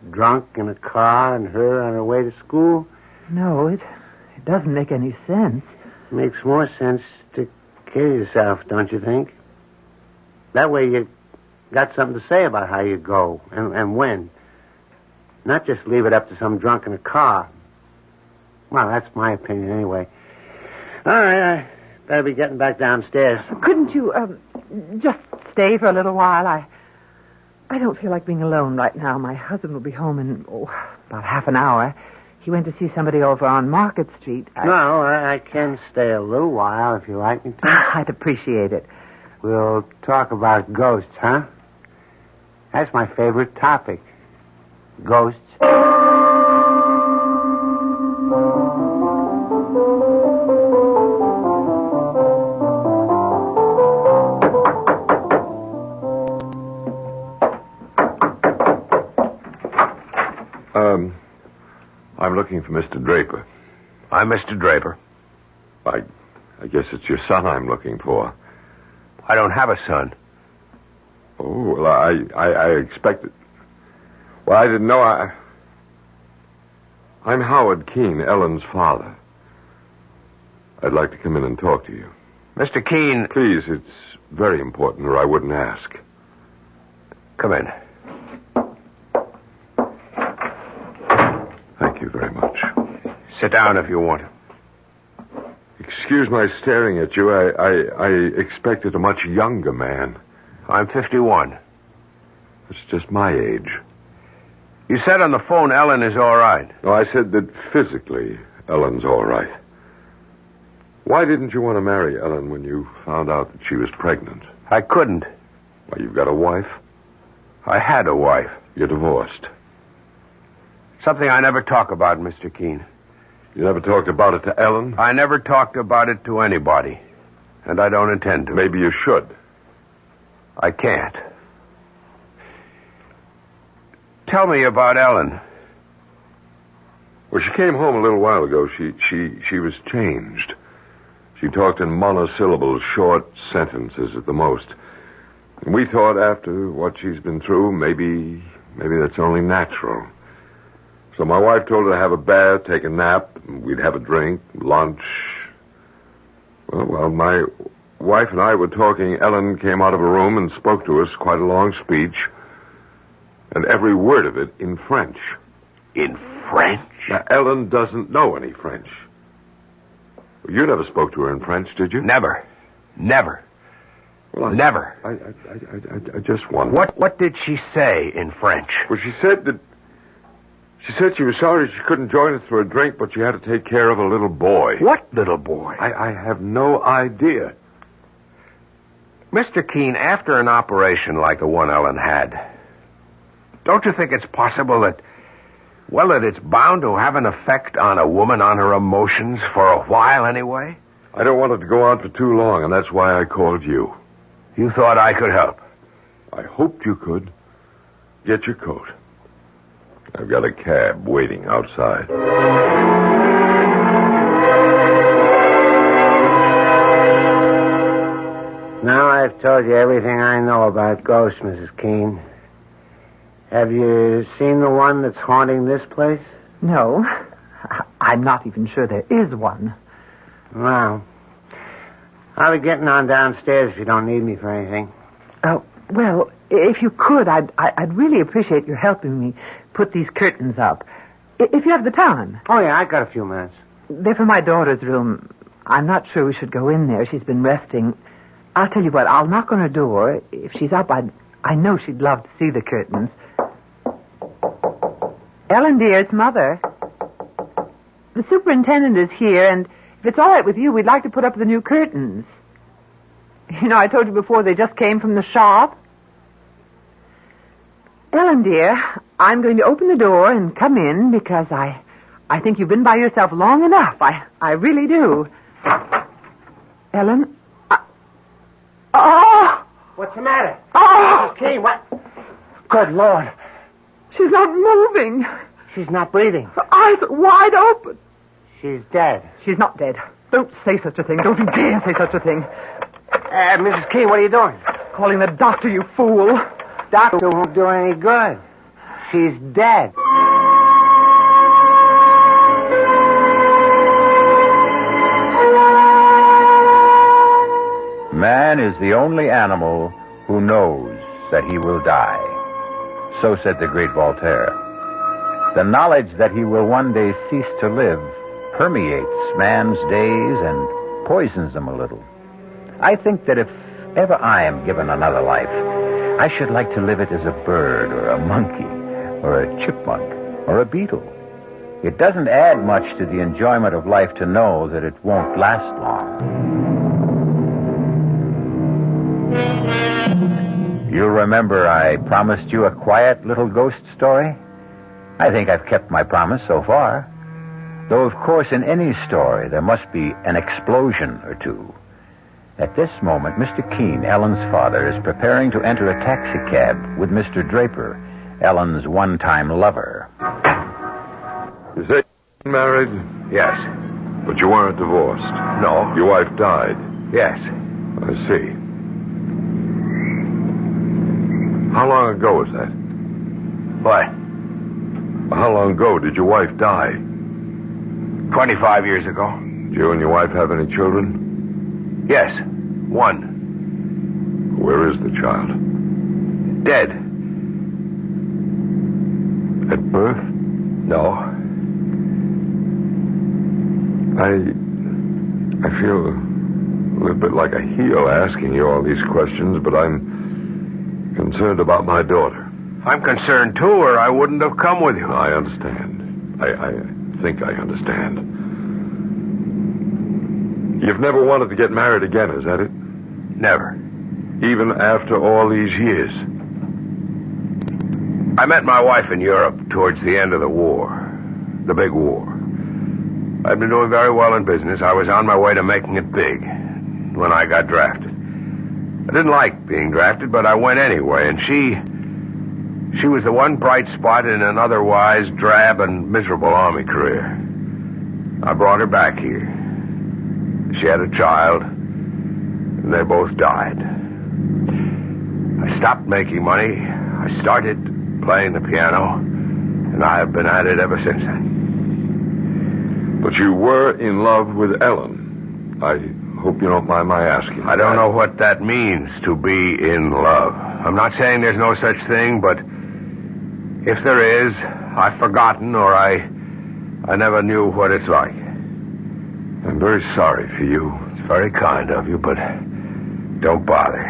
Drunk in a car and her on her way to school? No, it doesn't make any sense. It makes more sense to kill yourself, don't you think? That way you got something to say about how you go and when. Not just leave it up to some drunk in a car. Well, that's my opinion anyway. All right, I better be getting back downstairs. Couldn't you just stay for a little while? I don't feel like being alone right now. My husband will be home in about half an hour. He went to see somebody over on Market Street. No, I can stay a little while if you like me to. I'd appreciate it. We'll talk about ghosts, huh? That's my favorite topic. Ghosts. looking for Mr. Draper. I'm Mr. Draper. I guess it's your son I'm looking for. I don't have a son. Oh, well, I expected... Well, I didn't know. I'm Howard Keene, Ellen's father. I'd like to come in and talk to you. Mr. Keene... Please, it's very important, or I wouldn't ask. Come in. Thank you very much. Sit down if you want. Excuse my staring at you. I expected a much younger man. I'm 51. It's just my age. You said on the phone Ellen is all right. No, I said that physically Ellen's all right. Why didn't you want to marry Ellen when you found out that she was pregnant? I couldn't. Why, you've got a wife? I had a wife. You're divorced. Something I never talk about, Mr. Keene. You never talked about it to Ellen? I never talked about it to anybody. And I don't intend to. Maybe you should. I can't. Tell me about Ellen. Well, she came home a little while ago. She was changed. She talked in monosyllables, short sentences at the most. And we thought after what she's been through, maybe that's only natural. So my wife told her to have a bath, take a nap, and we'd have a drink, lunch. Well, while my wife and I were talking, Ellen came out of a room and spoke to us, quite a long speech, and every word of it in French. In French? Now, Ellen doesn't know any French. You never spoke to her in French, did you? Never. Well, never. I just wondered. What did she say in French? Well, she said she was sorry she couldn't join us for a drink, but she had to take care of a little boy. What little boy? I have no idea. Mr. Keene, after an operation like the one Ellen had, don't you think it's possible that it's bound to have an effect on a woman, on her emotions, for a while anyway? I don't want it to go on for too long, and that's why I called you. You thought I could help? I hoped you could. Get your coat. I've got a cab waiting outside. Now I've told you everything I know about ghosts, Mrs. Keene. Have you seen the one that's haunting this place? No. I'm not even sure there is one. Well, I'll be getting on downstairs if you don't need me for anything. Oh, well, if you could, I'd really appreciate your helping me put these curtains up. If you have the time. Oh, yeah, I've got a few minutes. They're for my daughter's room. I'm not sure we should go in there. She's been resting. I'll tell you what, I'll knock on her door. If she's up, I know she'd love to see the curtains. Ellen, dear, it's Mother. The superintendent is here, and if it's all right with you, we'd like to put up the new curtains. You know, I told you before they just came from the shop. Ellen, dear, I'm going to open the door and come in because I think you've been by yourself long enough. I really do. Ellen? Oh! What's the matter? Oh! Mrs. Keene, what? Good Lord. She's not moving. She's not breathing. Her eyes are wide open. She's dead. She's not dead. Don't say such a thing. Don't you dare say such a thing. Mrs. Keene, what are you doing? Calling the doctor, you fool. Doctor won't do any good. She's dead. Man is the only animal who knows that he will die. So said the great Voltaire. The knowledge that he will one day cease to live permeates man's days and poisons them a little. I think that if ever I am given another life, I should like to live it as a bird or a monkey or a chipmunk or a beetle. It doesn't add much to the enjoyment of life to know that it won't last long. You'll remember I promised you a quiet little ghost story? I think I've kept my promise so far. Though, of course, in any story, there must be an explosion or two. At this moment, Mr. Keene, Ellen's father, is preparing to enter a taxicab with Mr. Draper, Ellen's one-time lover. You say Married? Yes. But you weren't divorced? No. Your wife died? Yes. I see. How long ago was that? What? How long ago did your wife die? 25 years ago. Did you and your wife have any children? Yes. One. Where is the child? Dead. At birth? No. I feel a little bit like a heel asking you all these questions, but I'm concerned about my daughter. I'm concerned, too, or I wouldn't have come with you. I understand. I think I understand. You've never wanted to get married again, is that it? Never. Even after all these years? I met my wife in Europe towards the end of the war. The big war. I'd been doing very well in business. I was on my way to making it big when I got drafted. I didn't like being drafted, but I went anyway, and she was the one bright spot in an otherwise drab and miserable Army career. I brought her back here. She had a child, and they both died. I stopped making money. I started playing the piano, and I have been at it ever since then. But you were in love with Ellen. I hope you don't mind my asking. I don't know what that means, to be in love. I'm not saying there's no such thing, but if there is, I've forgotten, or I never knew what it's like. I'm very sorry for you. It's very kind of you, but don't bother.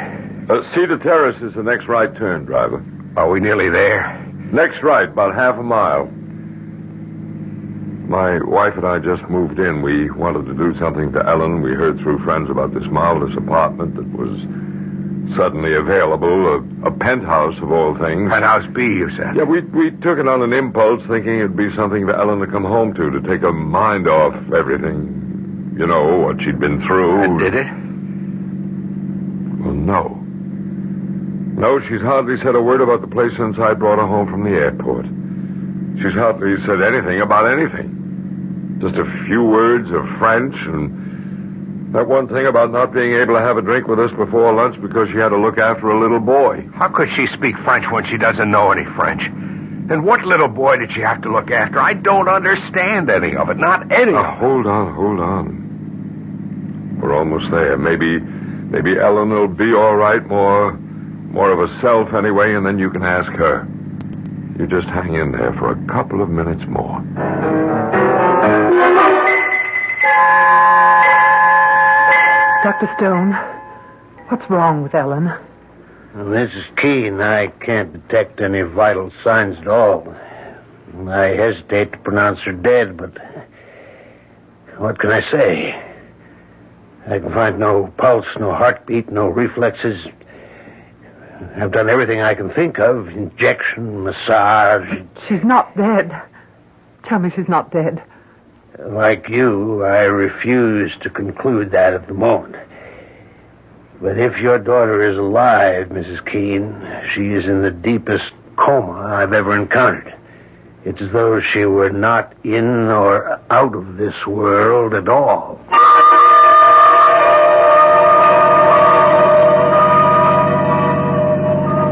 Cedar Terrace is the next right turn, driver. Are we nearly there? Next right, about half a mile. My wife and I just moved in. We wanted to do something to Ellen. We heard through friends about this marvelous apartment that was suddenly available, a penthouse of all things. Penthouse B, you said? Yeah, we took it on an impulse, thinking it'd be something for Ellen to come home to take her mind off everything. You know, what she'd been through. And did it? Well, no. No, she's hardly said a word about the place since I brought her home from the airport. She's hardly said anything about anything. Just a few words of French, and that one thing about not being able to have a drink with us before lunch because she had to look after a little boy. How could she speak French when she doesn't know any French? And what little boy did she have to look after? I don't understand any of it. Not any of it. Hold on. We're almost there. Maybe Ellen will be all right, more of herself anyway, and then you can ask her. You just hang in there for a couple of minutes more. Dr. Stone, what's wrong with Ellen? Well, Mrs. Keene, I can't detect any vital signs at all. I hesitate to pronounce her dead, but what can I say? I can find no pulse, no heartbeat, no reflexes. I've done everything I can think of. Injection, massage. She's not dead. Tell me she's not dead. Like you, I refuse to conclude that at the moment. But if your daughter is alive, Mrs. Keene, she is in the deepest coma I've ever encountered. It's as though she were not in or out of this world at all.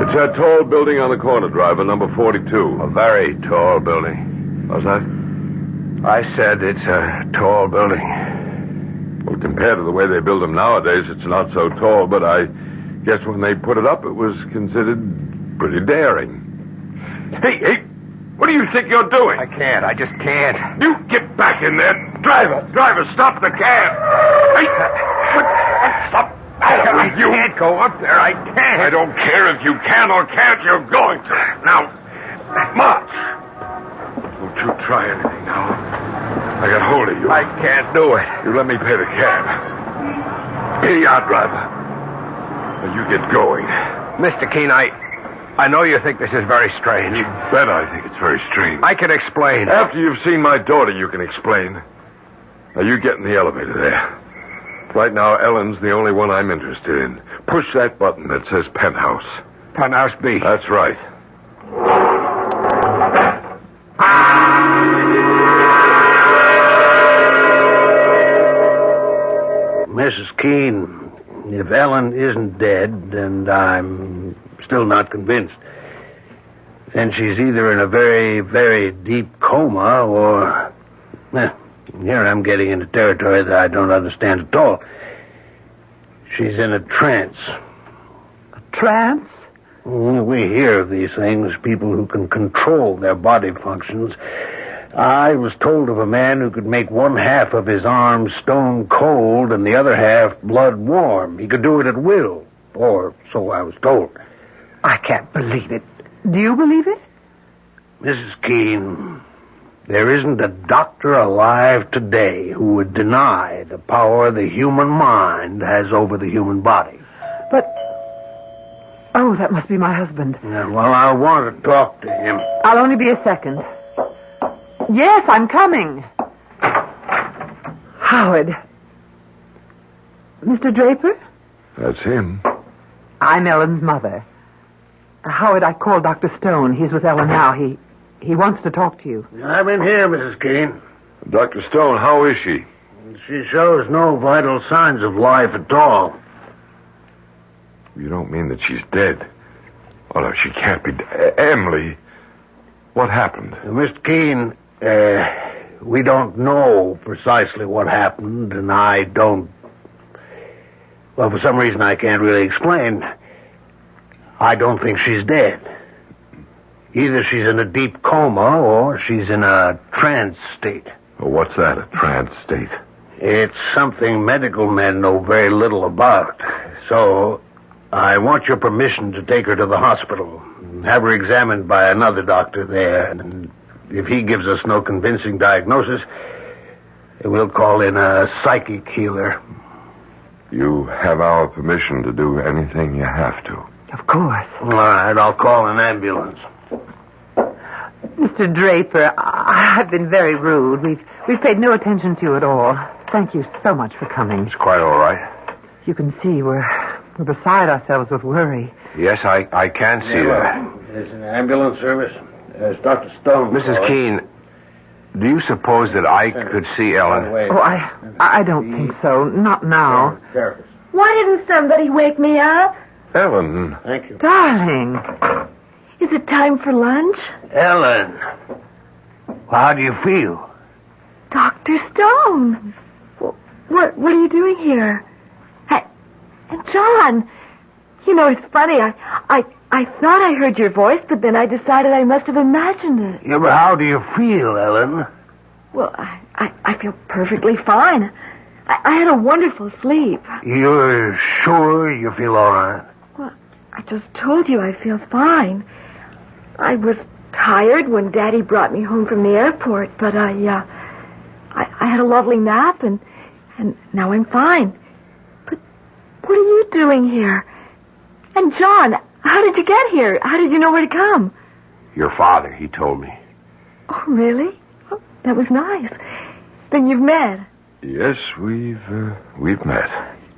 It's that tall building on the corner, driver, number 42. A very tall building. What's that? I said it's a tall building. Well, compared to the way they build them nowadays, it's not so tall, but I guess when they put it up, it was considered pretty daring. Hey, what do you think you're doing? I can't. I just can't. You get back in there. Driver, stop the cab. Hey, stop. I can't go up there. I can't. I don't care if you can or can't. You're going to. Now, march. Don't you try anything now. I got hold of you. I can't do it. You let me pay the cab. Here you are, driver. Now you get going. Mr. Keene, I know you think this is very strange. You bet I think it's very strange. I can explain. After you've seen my daughter, you can explain. Now, you get in the elevator there. Right now, Ellen's the only one I'm interested in. Push that button that says penthouse. Penthouse B. That's right. Mrs. Keene, if Ellen isn't dead, and I'm still not convinced, then she's either in a very, very deep coma or... here I'm getting into territory that I don't understand at all. She's in a trance. A trance? We hear of these things, people who can control their body functions. I was told of a man who could make one half of his arm stone cold and the other half blood warm. He could do it at will, or so I was told. I can't believe it. Do you believe it? Mrs. Keene, there isn't a doctor alive today who would deny the power the human mind has over the human body. But... oh, that must be my husband. Yeah, well, I want to talk to him. I'll only be a second. Yes, I'm coming. Howard. Mr. Draper? That's him. I'm Ellen's mother. Howard, I called Dr. Stone. He's with Ellen now. He wants to talk to you. I'm in here, Mrs. Keene. Dr. Stone, how is she? She shows no vital signs of life at all. You don't mean that she's dead? Oh, no, she can't be. Emily, what happened? Mr. Keene, we don't know precisely what happened, and I don't... well, for some reason I can't really explain. I don't think she's dead. Either she's in a deep coma or she's in a trance state. Well, what's that, a trance state? It's something medical men know very little about. So I want your permission to take her to the hospital and have her examined by another doctor there. And if he gives us no convincing diagnosis, we'll call in a psychic healer. You have our permission to do anything you have to. Of course. All right, I'll call an ambulance. Mr. Draper, I've been very rude. We've paid no attention to you at all. Thank you so much for coming. It's quite all right. You can see we're beside ourselves with worry. Yes, I can see that. There's an ambulance service. There's Dr. Stone. Mrs. Keene, do you suppose that I could see Ellen? Oh, I don't think so. Not now. Why didn't somebody wake me up? Ellen. Thank you. Darling. Is it time for lunch? Ellen, how do you feel? Dr. Stone. What are you doing here? And John, you know, it's funny. I thought I heard your voice, but then I decided I must have imagined it. Yeah, but how do you feel, Ellen? Well, I feel perfectly fine. I had a wonderful sleep. You're sure you feel all right? Well, I just told you I feel fine. I was tired when Daddy brought me home from the airport, but I had a lovely nap, and now I'm fine. But what are you doing here? And John, how did you get here? How did you know where to come? Your father, he told me. Oh, really? Oh, that was nice. Then you've met. Yes, we've met.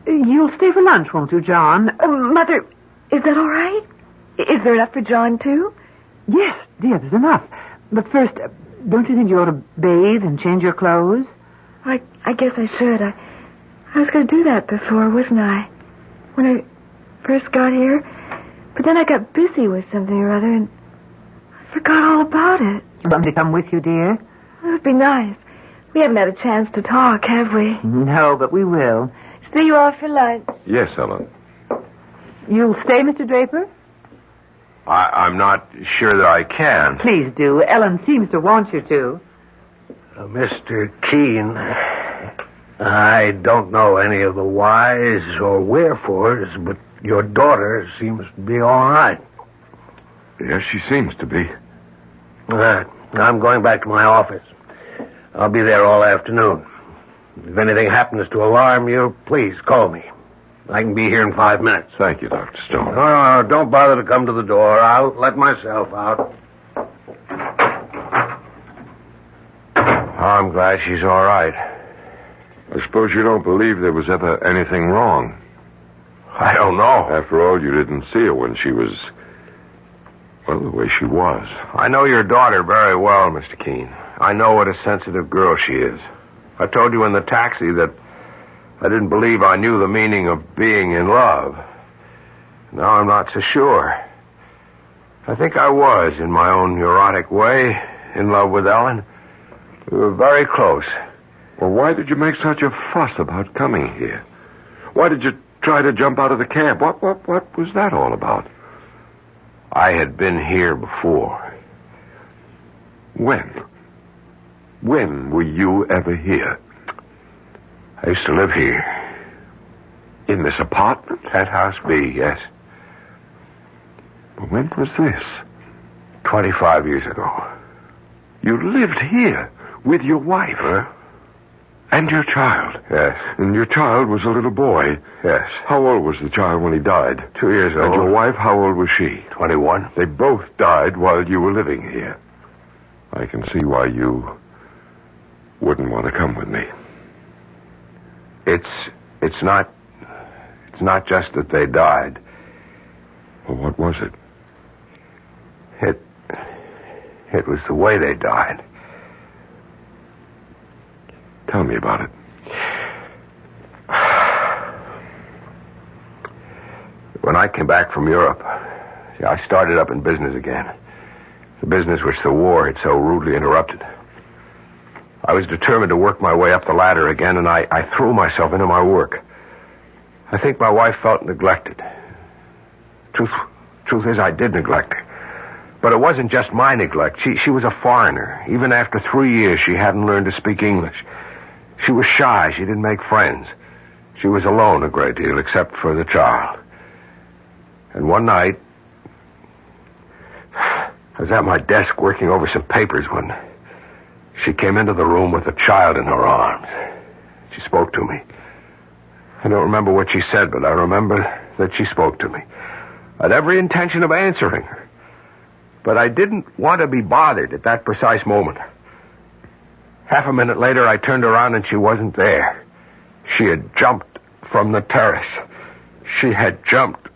You'll stay for lunch, won't you, John? Mother, is that all right? Is there enough for John, too? Yes, dear, there's enough. But first, don't you think you ought to bathe and change your clothes? I guess I should. I was going to do that before, wasn't I? When I first got here. But then I got busy with something or other, and I forgot all about it. You want me to come with you, dear? It would be nice. We haven't had a chance to talk, have we? No, but we will. See you all for lunch. Yes, Ellen. You'll stay, Mr. Draper? I'm not sure that I can. Please do. Ellen seems to want you to. Mr. Keene, I don't know any of the whys or wherefores, but your daughter seems to be all right. Yes, she seems to be. All right. I'm going back to my office. I'll be there all afternoon. If anything happens to alarm you, please call me. I can be here in 5 minutes. Thank you, Dr. Stone. No, don't bother to come to the door. I'll let myself out. I'm glad she's all right. I suppose you don't believe there was ever anything wrong. I don't know. After all, you didn't see her when she was, well, the way she was. I know your daughter very well, Mr. Keene. I know what a sensitive girl she is. I told you in the taxi that I didn't believe I knew the meaning of being in love. Now I'm not so sure. I think I was, in my own neurotic way, in love with Ellen. We were very close. Well, why did you make such a fuss about coming here? Why did you try to jump out of the camp? What was that all about? I had been here before. When? When were you ever here? I used to live here. In this apartment? Penthouse B, yes. When was this? 25 years ago. You lived here with your wife? Huh? And your child? Yes. And your child was a little boy? Yes. How old was the child when he died? 2 years old. And your wife, how old was she? 21. They both died while you were living here. I can see why you wouldn't want to come with me. It's not just that they died. Well, what was it? It was the way they died. Tell me about it. When I came back from Europe, I started up in business again. The business which the war had so rudely interrupted. I was determined to work my way up the ladder again, and I threw myself into my work. I think my wife felt neglected. Truth is, I did neglect her. But it wasn't just my neglect. She was a foreigner. Even after 3 years, she hadn't learned to speak English. She was shy. She didn't make friends. She was alone a great deal, except for the child. And one night, I was at my desk working over some papers when she came into the room with the child in her arms. She spoke to me. I don't remember what she said, but I remember that she spoke to me. I had every intention of answering her. But I didn't want to be bothered at that precise moment. Half a minute later, I turned around and she wasn't there. She had jumped from the terrace. She had jumped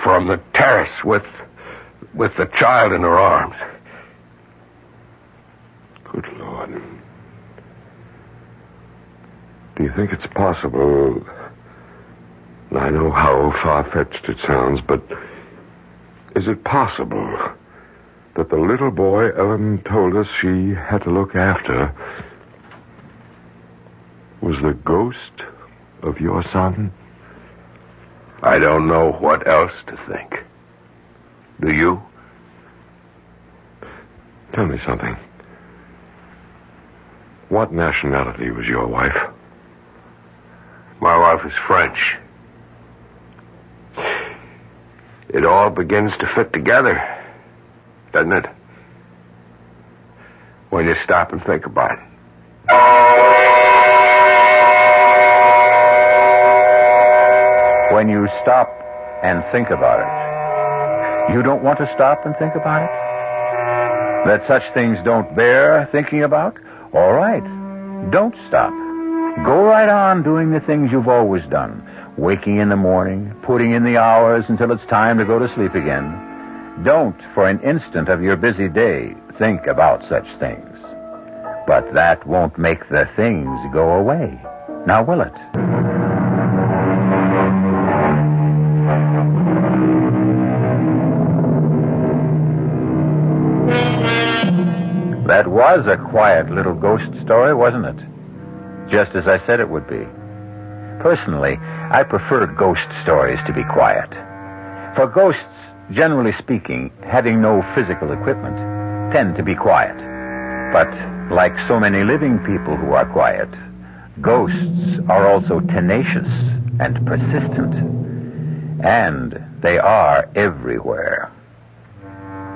from the terrace with the child in her arms. Good Lord. Do you think it's possible... I know how far-fetched it sounds, but is it possible that the little boy Ellen told us she had to look after was the ghost of your son? I don't know what else to think. Do you? Tell me something. What nationality was your wife? My wife is French. It all begins to fit together, doesn't it? When you stop and think about it. When you stop and think about it. You don't want to stop and think about it? That such things don't bear thinking about? All right. Don't stop. Go right on doing the things you've always done. Waking in the morning, putting in the hours until it's time to go to sleep again. Don't, for an instant of your busy day, think about such things. But that won't make the things go away. Now, will it? That was a quiet little ghost story, wasn't it? Just as I said it would be. Personally, I prefer ghost stories to be quiet. For ghosts, generally speaking, having no physical equipment, tend to be quiet. But like so many living people who are quiet, ghosts are also tenacious and persistent. And they are everywhere.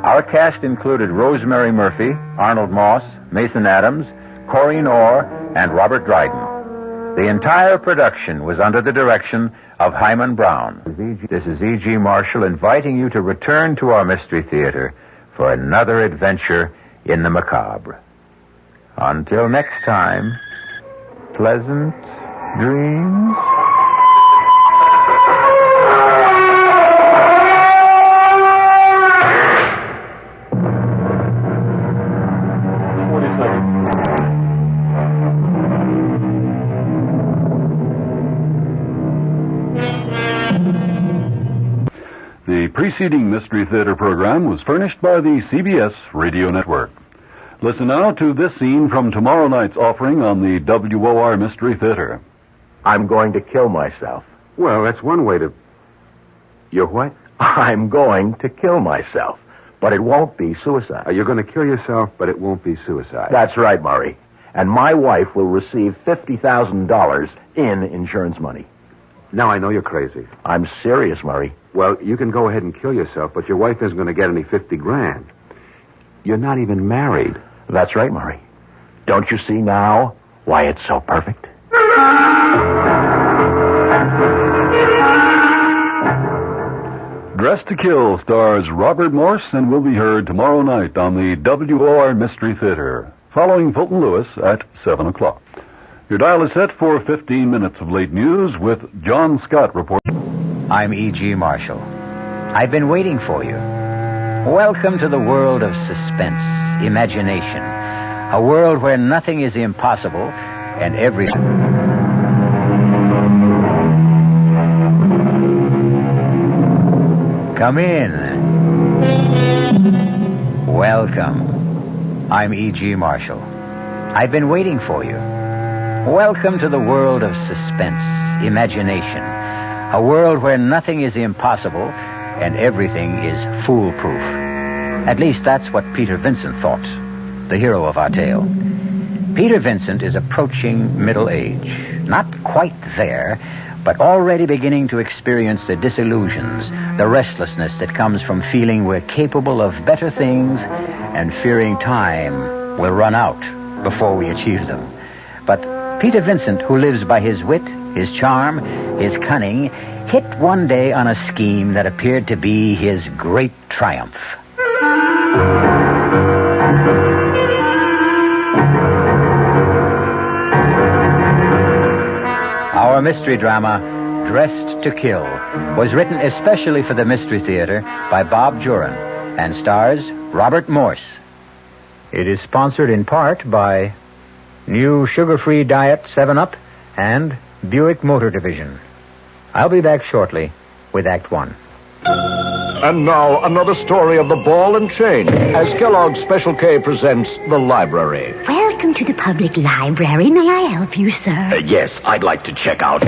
Our cast included Rosemary Murphy, Arnold Moss, Mason Adams, Corinne Orr, and Robert Dryden. The entire production was under the direction of Hyman Brown. This is E.G. Marshall inviting you to return to our Mystery Theater for another adventure in the macabre. Until next time, pleasant dreams. preceding Mystery Theater program was furnished by the CBS Radio Network. Listen now to this scene from tomorrow night's offering on the WOR Mystery Theater. I'm going to kill myself. Well, that's one way to... You're what? I'm going to kill myself, but it won't be suicide. You're going to kill yourself, but it won't be suicide. That's right, Murray. And my wife will receive $50,000 in insurance money. Now I know you're crazy. I'm serious, Murray. Well, you can go ahead and kill yourself, but your wife isn't going to get any $50,000. You're not even married. That's right, Murray. Don't you see now why it's so perfect? Dressed to Kill stars Robert Morse and will be heard tomorrow night on the WOR Mystery Theater, following Fulton Lewis at 7 o'clock. Your dial is set for 15 minutes of late news with John Scott reporting. I'm E.G. Marshall. I've been waiting for you. Welcome to the world of suspense, imagination, a world where nothing is impossible and everything... Come in. Welcome. I'm E.G. Marshall. I've been waiting for you. Welcome to the world of suspense, imagination, a world where nothing is impossible and everything is foolproof. At least that's what Peter Vincent thought, the hero of our tale. Peter Vincent is approaching middle age. Not quite there, but already beginning to experience the disillusions, the restlessness that comes from feeling we're capable of better things and fearing time will run out before we achieve them. But Peter Vincent, who lives by his wit, his charm, his cunning, hit one day on a scheme that appeared to be his great triumph. Our mystery drama, Dressed to Kill, was written especially for the Mystery Theater by Bob Juran and stars Robert Morse. It is sponsored in part by New Sugar-Free Diet 7-Up and Buick Motor Division. I'll be back shortly with Act One. And now, another story of the ball and chain, as Kellogg's Special K presents The Library. Welcome to the public library. May I help you, sir? Yes, I'd like to check out...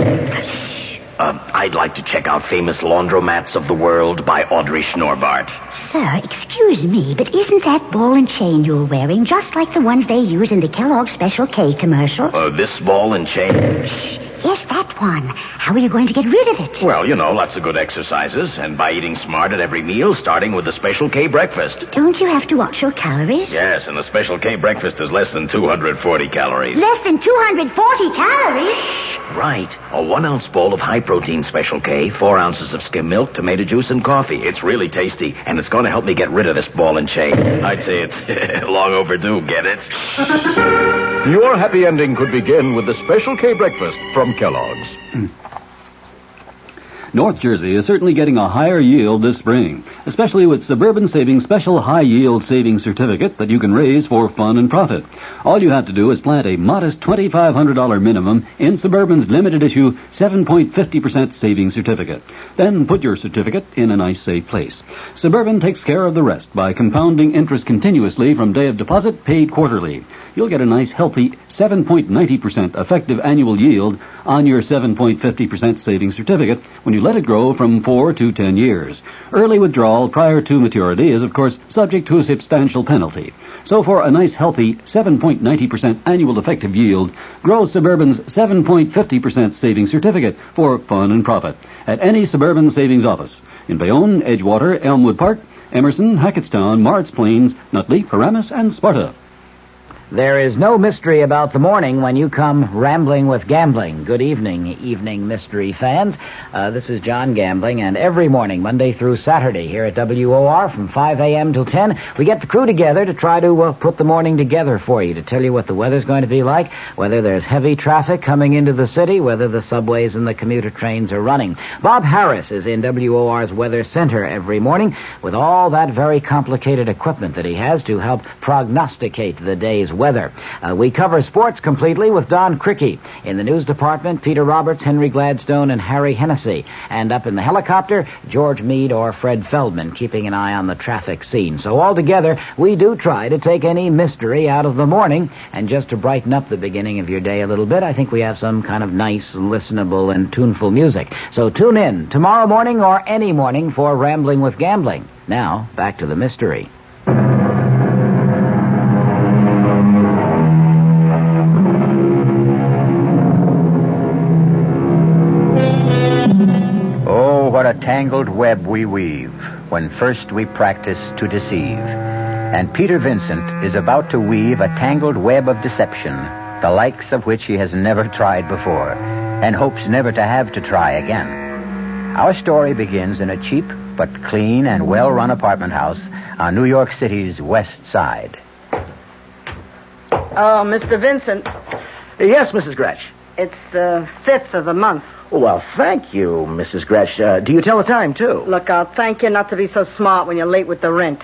Famous Laundromats of the World by Audrey Schnorbart. Sir, excuse me, but isn't that ball and chain you're wearing just like the ones they use in the Kellogg's Special K commercial? This ball and chain? Yes, that one. How are you going to get rid of it? Well, lots of good exercises, and by eating smart at every meal, starting with the Special K breakfast. Don't you have to watch your calories? Yes, and the Special K breakfast is less than 240 calories. Less than 240 calories? Right. A 1-ounce bowl of high-protein Special K, 4 ounces of skim milk, tomato juice, and coffee. It's really tasty, and it's going to help me get rid of this ball and chain. I'd say it's long overdue, get it? Your happy ending could begin with the Special K breakfast from Kellogg's. North Jersey is certainly getting a higher yield this spring, especially with Suburban Savings Special High Yield Savings Certificate that you can raise for fun and profit. All you have to do is plant a modest $2,500 minimum in Suburban's limited issue 7.50% savings certificate. Then put your certificate in a nice safe place. Suburban takes care of the rest by compounding interest continuously from day of deposit paid quarterly. You'll get a nice healthy 7.90% effective annual yield on your 7.50% savings certificate when you let it grow from 4 to 10 years. Early withdrawal prior to maturity is, of course, subject to a substantial penalty. So for a nice healthy 7.90% annual effective yield, grow Suburban's 7.50% savings certificate for fun and profit at any Suburban savings office in Bayonne, Edgewater, Elmwood Park, Emerson, Hackettstown, Martz Plains, Nutley, Paramus, and Sparta. There is no mystery about the morning when you come rambling with gambling. Good evening, mystery fans. This is John Gambling, and every morning, Monday through Saturday, here at WOR from 5 a.m. till 10, we get the crew together to try to put the morning together for you, to tell you what the weather's going to be like, whether there's heavy traffic coming into the city, whether the subways and the commuter trains are running. Bob Harris is in WOR's Weather Center every morning with all that very complicated equipment that he has to help prognosticate the day's weather. We cover sports completely with Don Cricky. In the news department, Peter Roberts, Henry Gladstone, and Harry Hennessy. And up in the helicopter, George Meade or Fred Feldman, keeping an eye on the traffic scene. So altogether, we do try to take any mystery out of the morning. And just to brighten up the beginning of your day a little bit, I think we have some kind of nice, listenable, and tuneful music. So tune in tomorrow morning or any morning for Rambling with Gambling. Now, back to the mystery. Oh, what a tangled web we weave when first we practice to deceive. And Peter Vincent is about to weave a tangled web of deception, the likes of which he has never tried before, and hopes never to have to try again. Our story begins in a cheap but clean and well-run apartment house on New York City's West Side. Oh, Mr. Vincent. Yes, Mrs. Gretsch. It's the 5th of the month. Well, thank you, Mrs. Gretsch. Do you tell the time, too? Look, I'll thank you not to be so smart when you're late with the rent.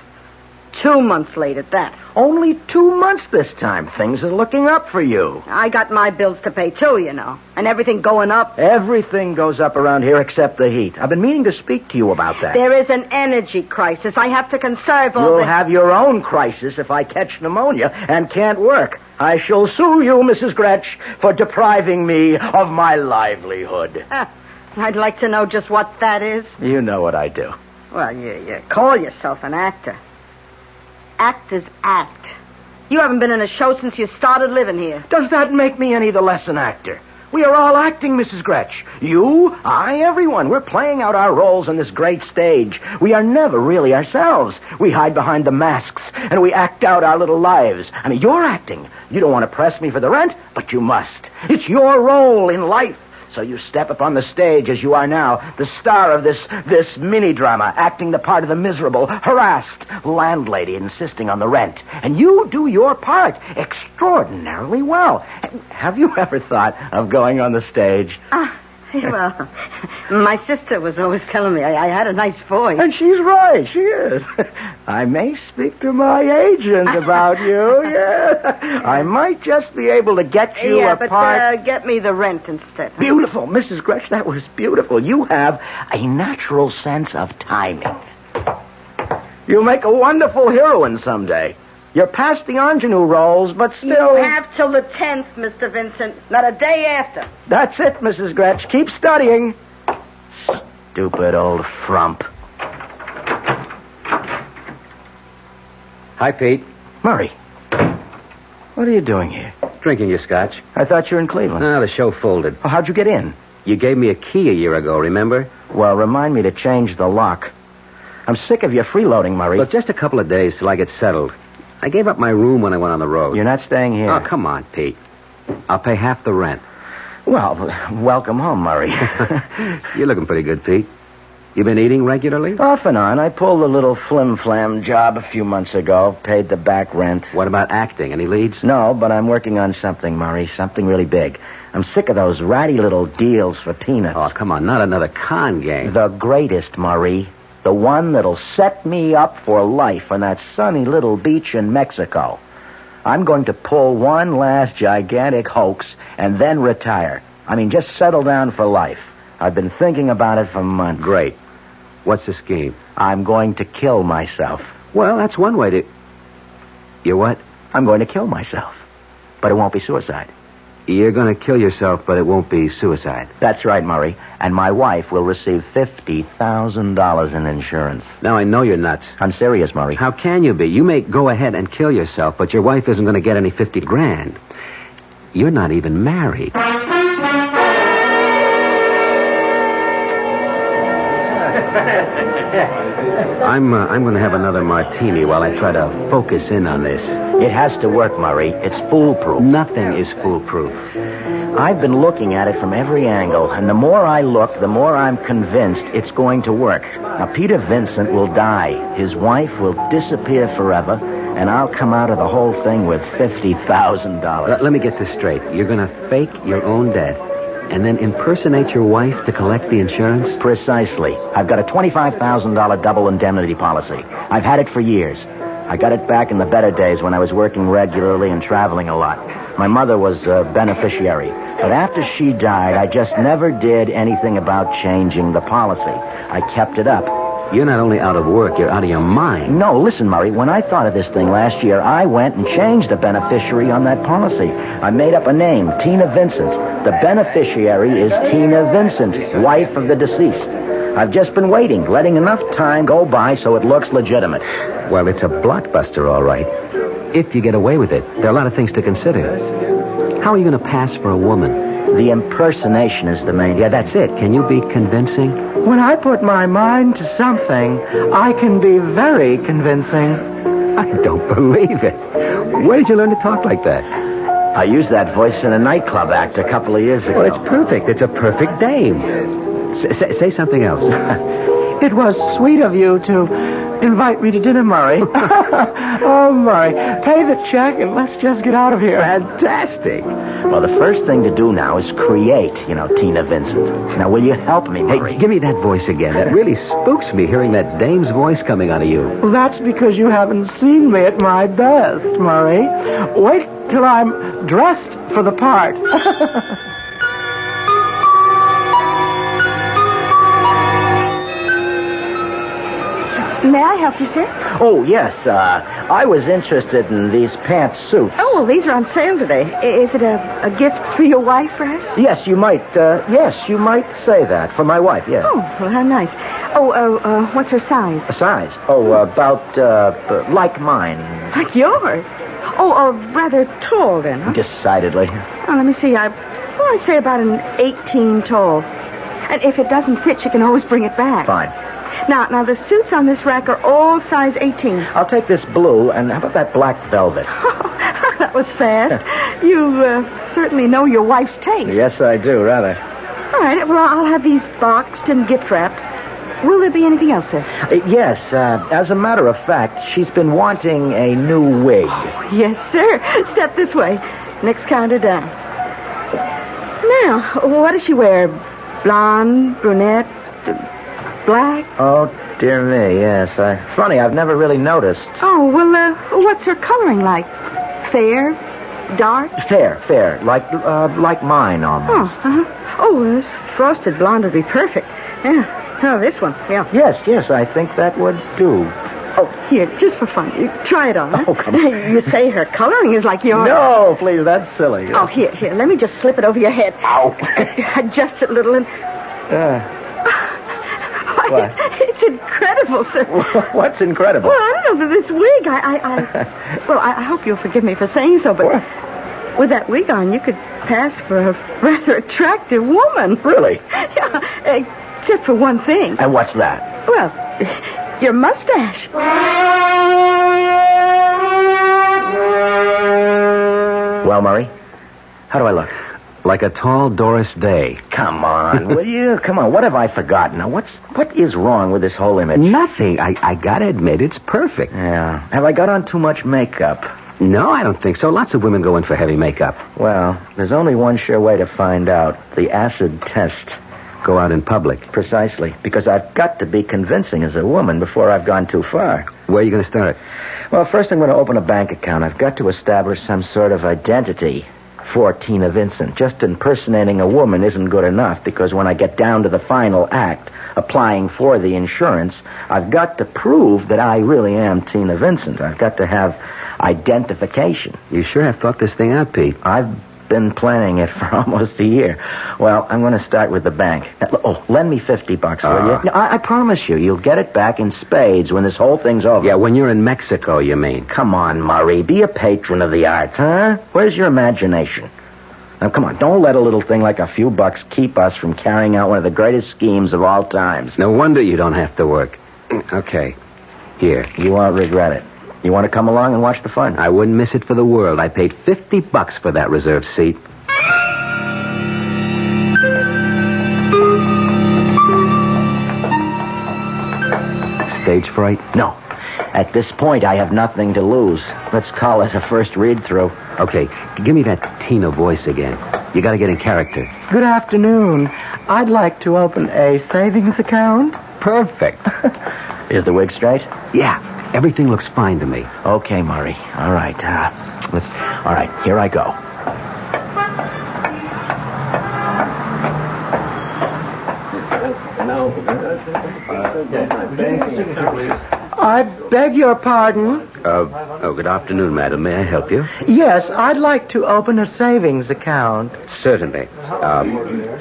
2 months late at that. Only 2 months this time. Things are looking up for you. I got my bills to pay, too, you know. And everything going up. Everything goes up around here except the heat. I've been meaning to speak to you about that. There is an energy crisis. I have to conserve all You'll have your own crisis if I catch pneumonia and can't work. I shall sue you, Mrs. Gretsch, for depriving me of my livelihood. I'd like to know just what that is. You know what I do. Well, you call yourself an actor. Actors act. You haven't been in a show since you started living here. Does that make me any the less an actor? We are all acting, Mrs. Gretsch. You, I, everyone. We're playing out our roles on this great stage. We are never really ourselves. We hide behind the masks, and we act out our little lives. I mean, you're acting. You don't want to press me for the rent, but you must. It's your role in life. So you step up on the stage as you are now, the star of this mini-drama, acting the part of the miserable, harassed landlady insisting on the rent. And you do your part extraordinarily well. Have you ever thought of going on the stage? Well, my sister was always telling me I had a nice voice. And she's right, she is. I may speak to my agent about you, yeah. I might just be able to get you a part. But get me the rent instead. Beautiful, Mrs. Gretsch, that was beautiful. You have a natural sense of timing. You'll make a wonderful heroine someday. You're past the ingenue roles, but still... You have till the 10th, Mr. Vincent. Not a day after. That's it, Mrs. Gretsch. Keep studying. Stupid old frump. Hi, Pete. Murray. What are you doing here? Drinking your scotch. I thought you were in Cleveland. No, the show folded. Well, how'd you get in? You gave me a key a year ago, remember? Well, remind me to change the lock. I'm sick of your freeloading, Murray. Look, just a couple of days till I get settled. I gave up my room when I went on the road. You're not staying here. Oh, come on, Pete. I'll pay half the rent. Well, welcome home, Murray. You're looking pretty good, Pete. You been eating regularly? Off and on. I pulled a little flim-flam job a few months ago. Paid the back rent. What about acting? Any leads? No, but I'm working on something, Murray. Something really big. I'm sick of those ratty little deals for peanuts. Oh, come on. Not another con game. The greatest, Murray. The one that'll set me up for life on that sunny little beach in Mexico. I'm going to pull one last gigantic hoax and then retire. I mean, just settle down for life. I've been thinking about it for months. Great. What's the scheme? I'm going to kill myself. Well, that's one way to... You what? I'm going to kill myself. But it won't be suicide. You're going to kill yourself, but it won't be suicide. That's right, Murray. And my wife will receive $50,000 in insurance. Now, I know you're nuts. I'm serious, Murray. How can you be? You may go ahead and kill yourself, but your wife isn't going to get any $50,000. You're not even married. I'm going to have another martini while I try to focus in on this. It has to work, Murray. It's foolproof. Nothing is foolproof. I've been looking at it from every angle, and the more I look, the more I'm convinced it's going to work. Now, Peter Vincent will die. His wife will disappear forever, and I'll come out of the whole thing with $50,000. Let me get this straight. You're going to fake your own death and then impersonate your wife to collect the insurance? Precisely. I've got a $25,000 double indemnity policy. I've had it for years. I got it back in the better days when I was working regularly and traveling a lot. My mother was a beneficiary. But after she died, I just never did anything about changing the policy. I kept it up. You're not only out of work, you're out of your mind. No, listen, Murray. When I thought of this thing last year, I went and changed the beneficiary on that policy. I made up a name, Tina Vincent. The beneficiary is Tina Vincent, wife of the deceased. I've just been waiting, letting enough time go by so it looks legitimate. Well, it's a blockbuster, all right. If you get away with it, there are a lot of things to consider. How are you going to pass for a woman? The impersonation is the main... Yeah, that's it. Can you be convincing? When I put my mind to something, I can be very convincing. I don't believe it. Where did you learn to talk like that? I used that voice in a nightclub act a couple of years ago. Well, it's perfect. It's a perfect dame. Say something else. It was sweet of you to invite me to dinner, Murray. Oh, Murray, pay the check and let's just get out of here. Fantastic. Well, the first thing to do now is create, Tina Vincent. Now, will you help me, Murray? Hey, give me that voice again. That really spooks me, hearing that dame's voice coming out of you. Well, that's because you haven't seen me at my best, Murray. Wait till I'm dressed for the part. May I help you, sir? Oh, yes. I was interested in these pantsuits. Oh, well, these are on sale today. Is it a gift for your wife, perhaps? Yes, you might say that. For my wife, yes. Oh, well, how nice. Oh, what's her size? A size? Oh, about, like mine. Like yours? Oh, rather tall, then, huh? Decidedly. Oh, let me see. I'd say about an 18 tall. And if it doesn't fit, you can always bring it back. Fine. Now, the suits on this rack are all size 18. I'll take this blue, and how about that black velvet? That was fast. You certainly know your wife's taste. Yes, I do, rather. All right, well, I'll have these boxed and gift-wrapped. Will there be anything else, sir? Yes, as a matter of fact, she's been wanting a new wig. Oh, yes, sir. Step this way. Next counter down. Now, what does she wear? Blonde, brunette, black? Oh, dear me, yes. Funny, I've never really noticed. Oh, well, what's her coloring like? Fair? Dark? Fair. Like mine, almost. Oh, uh-huh. Oh, this frosted blonde would be perfect. Yeah. Oh, this one, yeah. Yes, I think that would do. Oh, here, just for fun. You try it on, huh? Oh, come on. You say her coloring is like yours. No, please, that's silly. Oh, here, let me just slip it over your head. Ow. Adjust it a little and... What? It's incredible, sir. What's incredible? Well, I don't know, this wig, I hope you'll forgive me for saying so, but what? With that wig on, you could pass for a rather attractive woman. Really? Yeah, except for one thing. And what's that? Well, your mustache. Well, Murray, how do I look? Like a tall Doris Day. Come on, will you? Come on, what have I forgotten? Now, what is wrong with this whole image? Nothing. I gotta admit, it's perfect. Yeah. Have I got on too much makeup? No, I don't think so. Lots of women go in for heavy makeup. Well, there's only one sure way to find out. The acid test. Go out in public. Precisely, because I've got to be convincing as a woman before I've gone too far. Where are you going to start? Well, first I'm going to open a bank account. I've got to establish some sort of identity for Tina Vincent. Just impersonating a woman isn't good enough, because when I get down to the final act, applying for the insurance, I've got to prove that I really am Tina Vincent. I've got to have identification. You sure have thought this thing out, Pete. I've been planning it for almost a year. Well, I'm going to start with the bank. Oh, lend me $50, will you? No, I promise you'll get it back in spades when this whole thing's over. Yeah, when you're in Mexico, you mean. Come on, Murray. Be a patron of the arts, huh? Where's your imagination? Now, come on. Don't let a little thing like a few bucks keep us from carrying out one of the greatest schemes of all times. No wonder you don't have to work. Okay. Here. You won't regret it. You want to come along and watch the fun? I wouldn't miss it for the world. I paid $50 for that reserved seat. Stage fright? No. At this point, I have nothing to lose. Let's call it a first read-through. Okay, give me that Tina voice again. You got to get in character. Good afternoon. I'd like to open a savings account. Perfect. Is the wig straight? Yeah, everything looks fine to me. Okay, Murray. All right. All right, here I go. I beg your pardon? Good afternoon, madam. May I help you? Yes, I'd like to open a savings account. Certainly.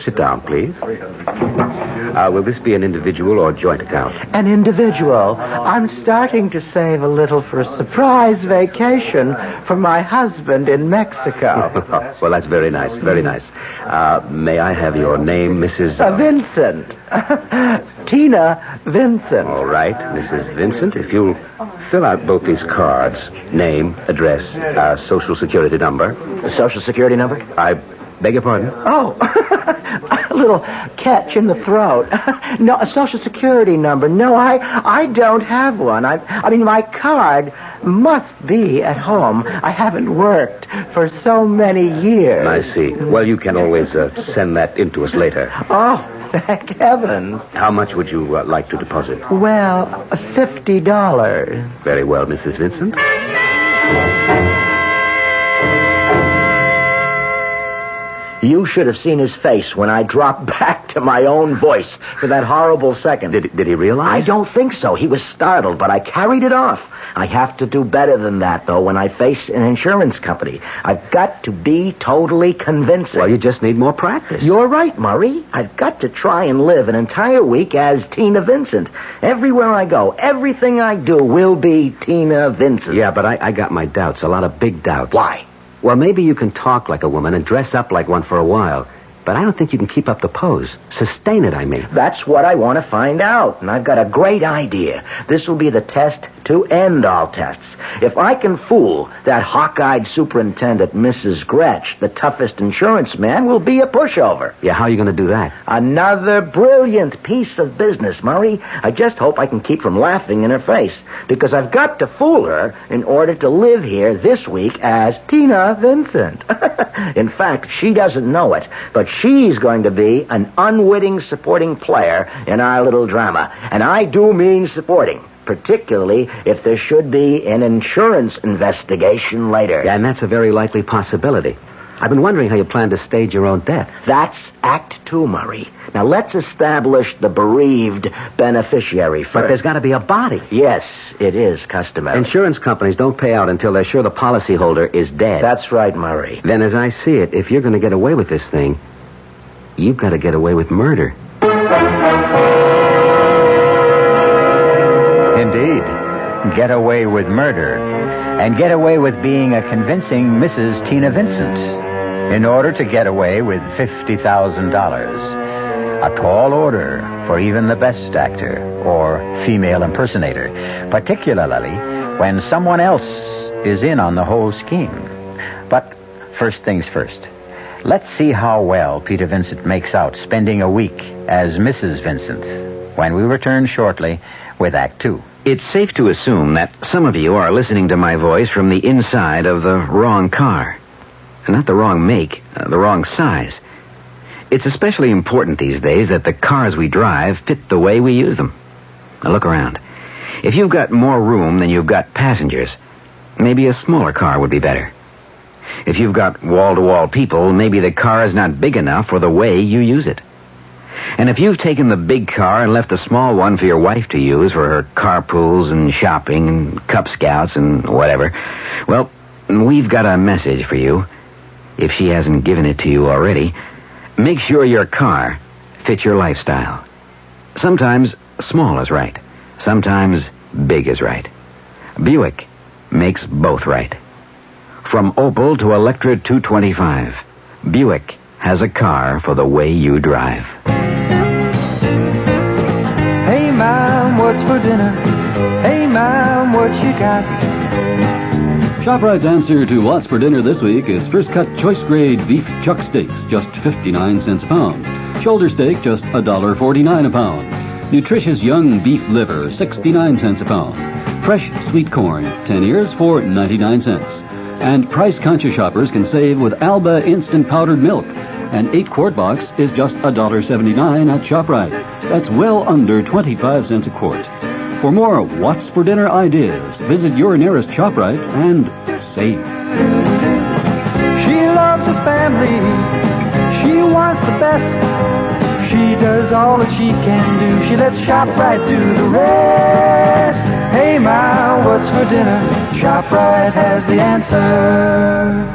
Sit down, please. Will this be an individual or joint account? An individual. I'm starting to save a little for a surprise vacation for my husband in Mexico. Well, that's very nice, very nice. May I have your name, Mrs. Vincent. Tina Vincent. All right, Mrs. Vincent, if you'll fill out both these cards, name, address, social security number. Social security number? I beg your pardon? Oh, a little catch in the throat. No, a social security number. No, I don't have one. I mean, my card must be at home. I haven't worked for so many years. I see. Well, you can always send that in to us later. Oh, thank heavens. How much would you like to deposit? Well, $50. Very well, Mrs. Vincent. You should have seen his face when I dropped back to my own voice for that horrible second. Did he realize? I don't think so. He was startled, but I carried it off. I have to do better than that, though, when I face an insurance company. I've got to be totally convincing. Well, you just need more practice. You're right, Murray. I've got to try and live an entire week as Tina Vincent. Everywhere I go, everything I do will be Tina Vincent. Yeah, but I got my doubts, a lot of big doubts. Why? Well, maybe you can talk like a woman and dress up like one for a while. But I don't think you can keep up the pose. Sustain it, I mean. That's what I want to find out, and I've got a great idea. This will be the test to end all tests. If I can fool that hawk-eyed superintendent, Mrs. Gretsch, the toughest insurance man will be a pushover. Yeah, how are you going to do that? Another brilliant piece of business, Murray. I just hope I can keep from laughing in her face, because I've got to fool her in order to live here this week as Tina Vincent. In fact, she doesn't know it, but she's going to be an unwitting supporting player in our little drama. And I do mean supporting, particularly if there should be an insurance investigation later. Yeah, and that's a very likely possibility. I've been wondering how you plan to stage your own death. That's Act 2, Murray. Now, let's establish the bereaved beneficiary first. But there's got to be a body. Yes, it is customary. Insurance companies don't pay out until they're sure the policyholder is dead. That's right, Murray. Then, as I see it, if you're going to get away with this thing, you've got to get away with murder. Indeed. Get away with murder. And get away with being a convincing Mrs. Tina Vincent. In order to get away with $50,000. A tall order for even the best actor or female impersonator. Particularly when someone else is in on the whole scheme. But first things first. Let's see how well Peter Vincent makes out spending a week as Mrs. Vincent when we return shortly with Act 2. It's safe to assume that some of you are listening to my voice from the inside of the wrong car. Not the wrong make, the wrong size. It's especially important these days that the cars we drive fit the way we use them. Now look around. If you've got more room than you've got passengers, maybe a smaller car would be better. If you've got wall-to-wall people, maybe the car is not big enough for the way you use it. And if you've taken the big car and left the small one for your wife to use for her carpools and shopping and Cub Scouts and whatever, well, we've got a message for you. If she hasn't given it to you already, make sure your car fits your lifestyle. Sometimes small is right. Sometimes big is right. Buick makes both right. From Opel to Electra 225, Buick has a car for the way you drive. Hey, Mom, what's for dinner? Hey, Mom, what you got? ShopRite's answer to what's for dinner this week is first cut choice grade beef chuck steaks, just 59 cents a pound. Shoulder steak, just $1.49 a pound. Nutritious young beef liver, 69 cents a pound. Fresh sweet corn, 10 ears for 99 cents. And price-conscious shoppers can save with Alba instant powdered milk. An 8-quart box is just $1.79 at ShopRite. That's well under 25 cents a quart. For more What's for Dinner ideas, visit your nearest ShopRite and save. She loves her family. She wants the best. She does all that she can do. She lets ShopRite do the rest. Hey, Ma, what's for dinner? ShopRite has the answer.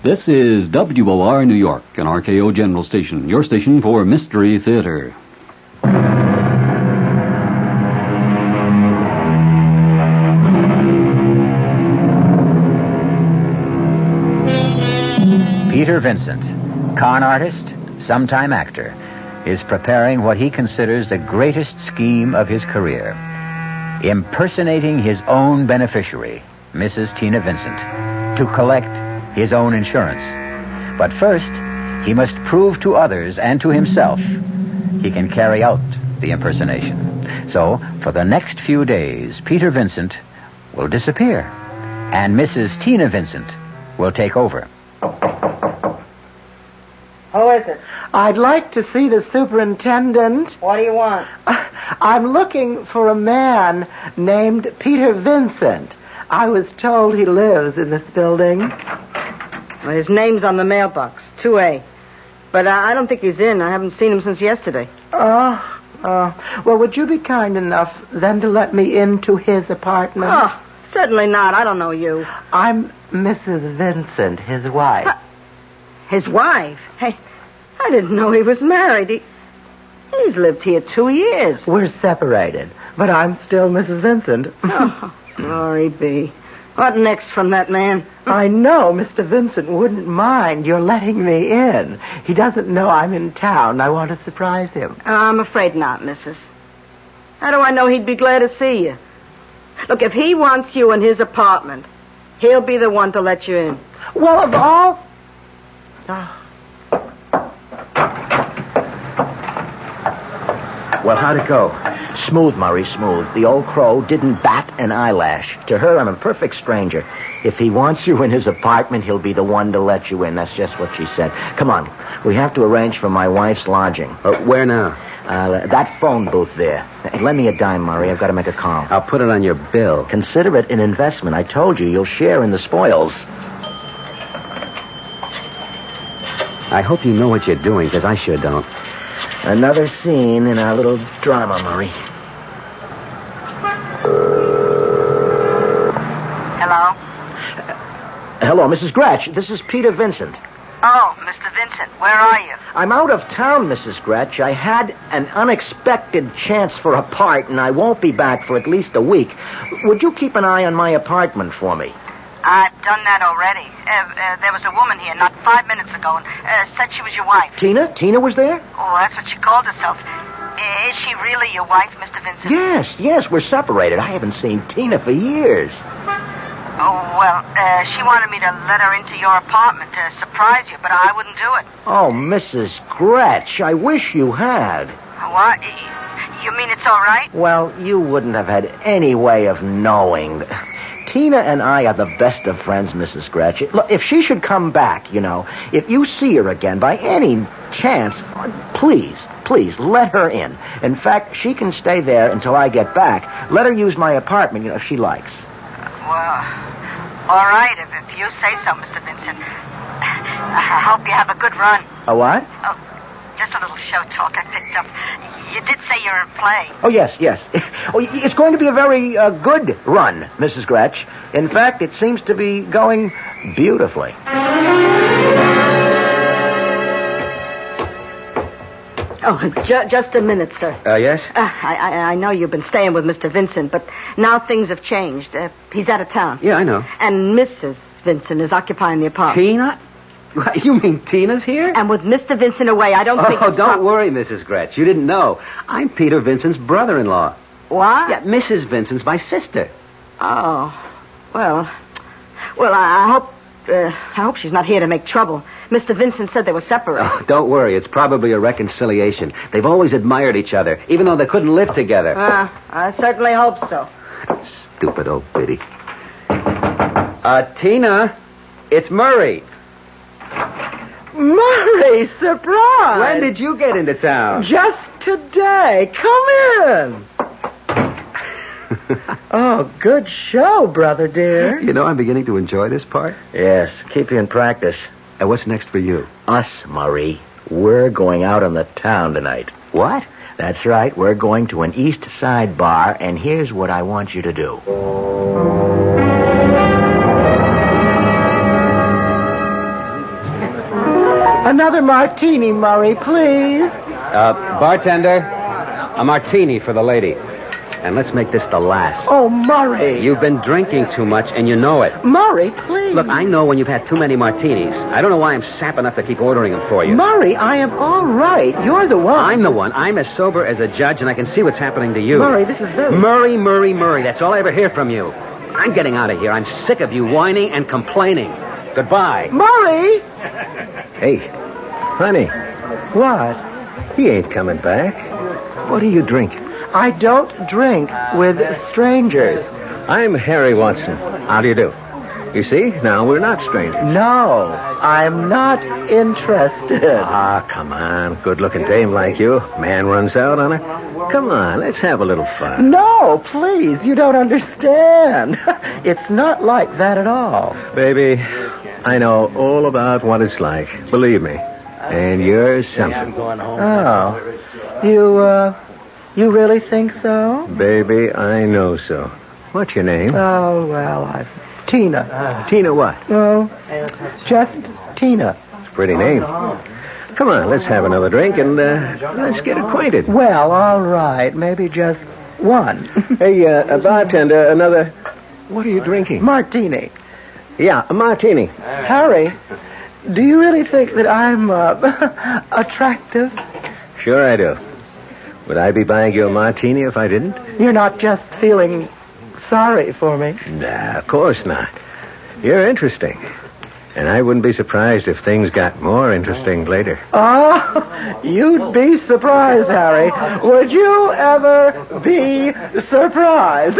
This is WOR New York, an RKO General Station, your station for Mystery Theater. Peter Vincent, con artist, sometime actor, is preparing what he considers the greatest scheme of his career, impersonating his own beneficiary, Mrs. Tina Vincent, to collect his own insurance. But first, he must prove to others and to himself he can carry out the impersonation. So, for the next few days, Peter Vincent will disappear, and Mrs. Tina Vincent will take over. Who is it? I'd like to see the superintendent. What do you want? I'm looking for a man named Peter Vincent. I was told he lives in this building. Well, his name's on the mailbox, 2A. But I don't think he's in. I haven't seen him since yesterday. Well, would you be kind enough then to let me into his apartment? Oh, certainly not. I don't know you. I'm Mrs. Vincent, his wife. His wife? Hey, I didn't know he was married. He's lived here 2 years. We're separated, but I'm still Mrs. Vincent. Oh, glory be. What next from that man? I know Mr. Vincent wouldn't mind your letting me in. He doesn't know I'm in town. I want to surprise him. I'm afraid not, Mrs. How do I know he'd be glad to see you? Look, if he wants you in his apartment, he'll be the one to let you in. Well, of all... Well, how'd it go? Smooth, Murray, smooth. The old crow didn't bat an eyelash. To her, I'm a perfect stranger. If he wants you in his apartment, he'll be the one to let you in. That's just what she said. Come on. We have to arrange for my wife's lodging. Where now? That phone booth there. Hey, lend me a dime, Murray. I've got to make a call. I'll put it on your bill. Consider it an investment. I told you, you'll share in the spoils. I hope you know what you're doing, because I sure don't. Another scene in our little drama, Murray. Hello? Hello, Mrs. Gratch. This is Peter Vincent. Oh, Mr. Vincent, where are you? I'm out of town, Mrs. Gratch. I had an unexpected chance for a part, and I won't be back for at least a week. Would you keep an eye on my apartment for me? I've done that already. There was a woman here not 5 minutes ago and said she was your wife. Tina? Tina was there? Oh, that's what she called herself. Is she really your wife, Mr. Vincent? Yes, we're separated. I haven't seen Tina for years. Oh, well, she wanted me to let her into your apartment to surprise you, but I wouldn't do it. Oh, Mrs. Gratch, I wish you had. What? You mean it's all right? Well, you wouldn't have had any way of knowing. Tina and I are the best of friends, Mrs. Gratch. Look, if she should come back, if you see her again by any chance, please, let her in. In fact, she can stay there until I get back. Let her use my apartment, if she likes. Well, all right, if you say so, Mr. Vincent. I hope you have a good run. A what? Oh, just a little show talk I picked up. You did say you're in play. Oh, yes. Oh, it's going to be a very good run, Mrs. Gratch. In fact, it seems to be going beautifully. Oh, just a minute, sir. Yes? I know you've been staying with Mr. Vincent, but now things have changed. He's out of town. Yeah, I know. And Mrs. Vincent is occupying the apartment. Tina? You mean Tina's here? And with Mr. Vincent away, I don't think... Oh, don't worry, Mrs. Gratch. You didn't know. I'm Peter Vincent's brother-in-law. What? Yeah, Mrs. Vincent's my sister. Oh, well, I hope she's not here to make trouble. Mr. Vincent said they were separated. Oh, don't worry. It's probably a reconciliation. They've always admired each other, even though they couldn't live together. I certainly hope so. Stupid old biddy. Tina, it's Murray. Murray, surprise! When did you get into town? Just today. Come in. Oh, good show, brother dear. You know, I'm beginning to enjoy this part. Yes, keep you in practice. And what's next for you? Us, Murray. We're going out on the town tonight. What? That's right. We're going to an East Side bar, and here's what I want you to do. Another martini, Murray, please. Bartender, a martini for the lady. And let's make this the last. Oh, Murray. You've been drinking too much, and you know it. Murray, please. Look, I know when you've had too many martinis. I don't know why I'm sap enough to keep ordering them for you. Murray, I am all right. You're the one. I'm the one. I'm as sober as a judge, and I can see what's happening to you. Murray, this is very... Murray. That's all I ever hear from you. I'm getting out of here. I'm sick of you whining and complaining. Goodbye. Murray! Hey, honey. What? He ain't coming back. What are you drinking? I don't drink with strangers. I'm Harry Watson. How do you do? You see, now we're not strangers. No, I'm not interested. Ah, come on. Good-looking dame like you. Man runs out on her. Come on, let's have a little fun. No, please, you don't understand. It's not like that at all. Baby, I know all about what it's like. Believe me. And you're something. Oh, you really think so? Baby, I know so. What's your name? Oh, well, Tina. Tina what? Oh, just Tina. It's a pretty name. Come on, let's have another drink and let's get acquainted. Well, all right. Maybe just one. Hey, bartender, another... What are you drinking? Martini. Yeah, a martini. Harry, do you really think that I'm attractive? Sure I do. Would I be buying you a martini if I didn't? You're not just feeling sorry for me. Nah, of course not. You're interesting. And I wouldn't be surprised if things got more interesting later. Oh, you'd be surprised, Harry. Would you ever be surprised?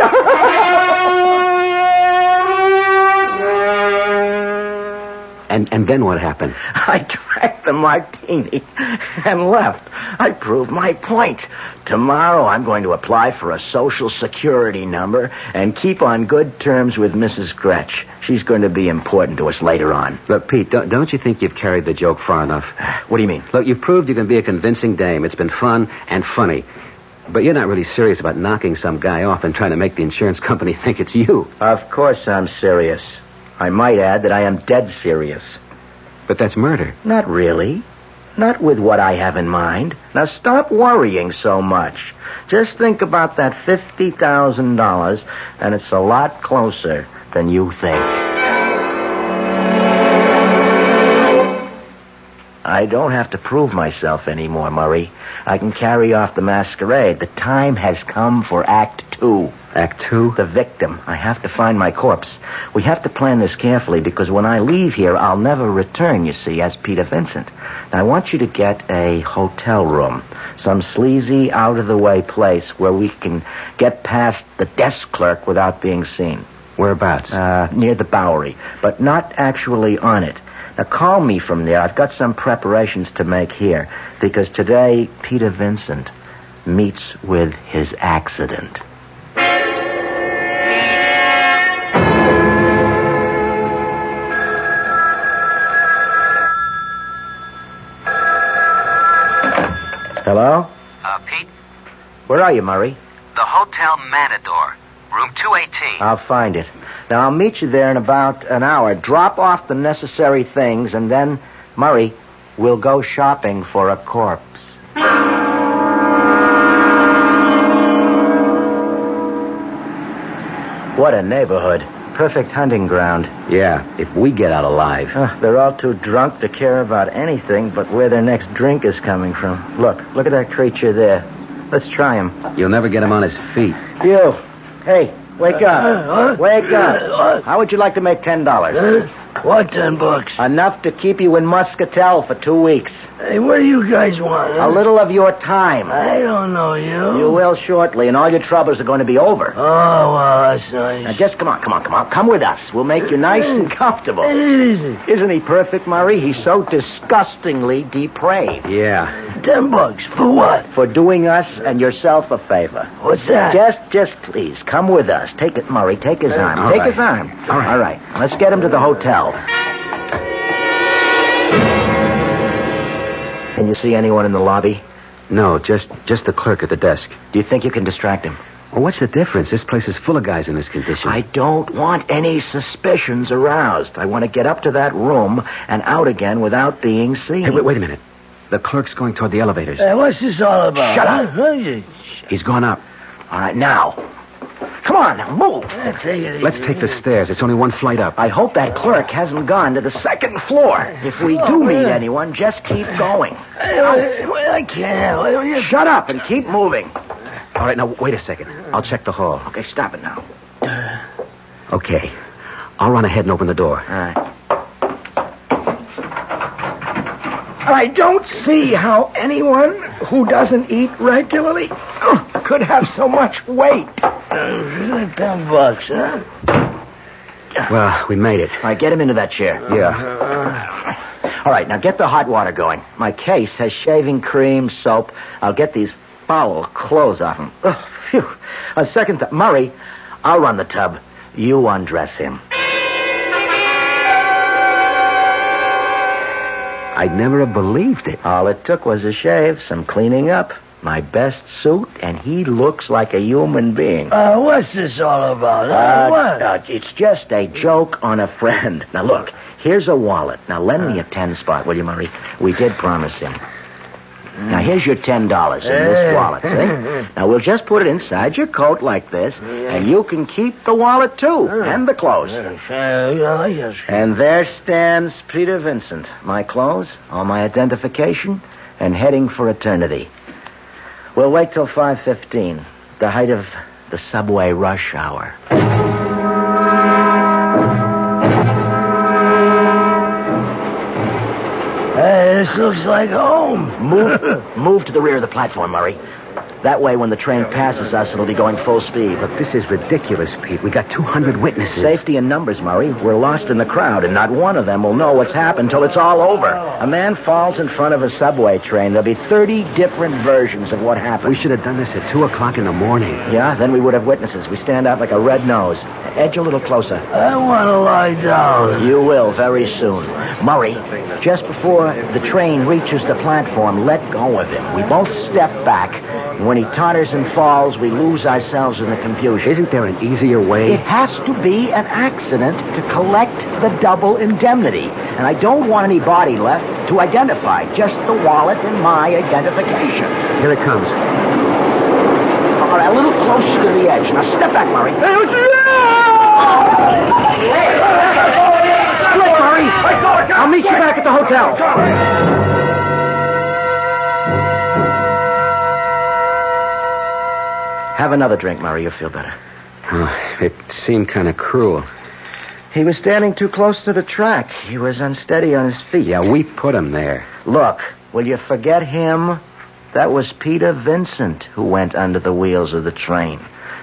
And then what happened? I drank the martini and left. I proved my point. Tomorrow I'm going to apply for a Social Security number and keep on good terms with Mrs. Gretsch. She's going to be important to us later on. Look, Pete, don't you think you've carried the joke far enough? What do you mean? Look, you've proved you can be a convincing dame. It's been fun and funny. But you're not really serious about knocking some guy off and trying to make the insurance company think it's you. Of course I'm serious. I might add that I am dead serious. But that's murder. Not really. Not with what I have in mind. Now stop worrying so much. Just think about that $50,000, and it's a lot closer than you think. I don't have to prove myself anymore, Murray. I can carry off the masquerade. The time has come for Act 2. Act 2? The victim. I have to find my corpse. We have to plan this carefully because when I leave here, I'll never return, you see, as Peter Vincent. Now, I want you to get a hotel room, some sleazy, out-of-the-way place where we can get past the desk clerk without being seen. Whereabouts? Near the Bowery, but not actually on it. Now, call me from there. I've got some preparations to make here because today, Peter Vincent meets with his accident. Hello? Pete? Where are you, Murray? The Hotel Matador, room 218. I'll find it. Now, I'll meet you there in about an hour. Drop off the necessary things, and then, Murray, we'll go shopping for a corpse. What a neighborhood. Perfect hunting ground. Yeah, if we get out alive. They're all too drunk to care about anything but where their next drink is coming from. Look at that creature there. Let's try him. You'll never get him on his feet. You. Hey, wake up. Wake up. How would you like to make $10? What, $10? Enough to keep you in Muscatel for 2 weeks. Hey, what do you guys want? A little of your time. I don't know you. You will shortly, and all your troubles are going to be over. Oh, well, that's nice. Now, just come on. Come with us. We'll make you nice and comfortable. Easy. Isn't he perfect, Murray? He's so disgustingly depraved. Yeah. $10 for what? For doing us and yourself a favor. What's that? Just please, come with us. Take it, Murray. Take his arm. All Take right. his arm. All right. All right. Let's get him to the hotel. Can you see anyone in the lobby? No, just the clerk at the desk. Do you think you can distract him? Well, what's the difference? This place is full of guys in this condition. I don't want any suspicions aroused. I want to get up to that room and out again without being seen. Hey, wait a minute. The clerk's going toward the elevators. Hey, what's this all about? Shut up. Huh? He's gone up. All right, now. Come on, move. Let's take the stairs. It's only one flight up. I hope that clerk hasn't gone to the second floor. If we do meet anyone, just keep going. I can't. Shut up and keep moving. All right, now, wait a second. I'll check the hall. Okay, stop it now. Okay. I'll run ahead and open the door. All right. I don't see how anyone who doesn't eat regularly could have so much weight. $10, huh? Well, we made it. All right, get him into that chair. Yeah. All right, now get the hot water going. My case has shaving cream, soap. I'll get these foul clothes off him. Oh, phew. A second thought. Murray, I'll run the tub. You undress him. I'd never have believed it. All it took was a shave, some cleaning up, my best suit, and he looks like a human being. What's this all about? What? It's just a joke on a friend. Now, look, here's a wallet. Now, lend me a 10 spot, will you, Murray? We did promise him. Now, here's your $10 in this wallet, see? Now, we'll just put it inside your coat like this, and you can keep the wallet, too, and the clothes. And there stands Peter Vincent. My clothes, all my identification, and heading for eternity. We'll wait till 5:15, the height of the subway rush hour. Hey, this looks like home. Move to the rear of the platform, Murray. That way, when the train passes us, it'll be going full speed. Look, this is ridiculous, Pete. We got 200 witnesses. Safety in numbers, Murray. We're lost in the crowd, and not one of them will know what's happened till it's all over. A man falls in front of a subway train. There'll be 30 different versions of what happened. We should have done this at 2 o'clock in the morning. Yeah, then we would have witnesses. We stand out like a red nose. Edge a little closer. I want to lie down. You will very soon. Murray, just before the train reaches the platform, let go of him. We both step back. When he totters and falls, we lose ourselves in the confusion. Isn't there an easier way? It has to be an accident to collect the double indemnity. And I don't want any body left to identify. Just the wallet and my identification. Here it comes. All right, a little closer to the edge. Now step back, Murray. Split, Murray. I'll meet you back at the hotel. Have another drink, Murray. You'll feel better. Oh, it seemed kind of cruel. He was standing too close to the track. He was unsteady on his feet. Yeah, we put him there. Look, will you forget him? That was Peter Vincent who went under the wheels of the train.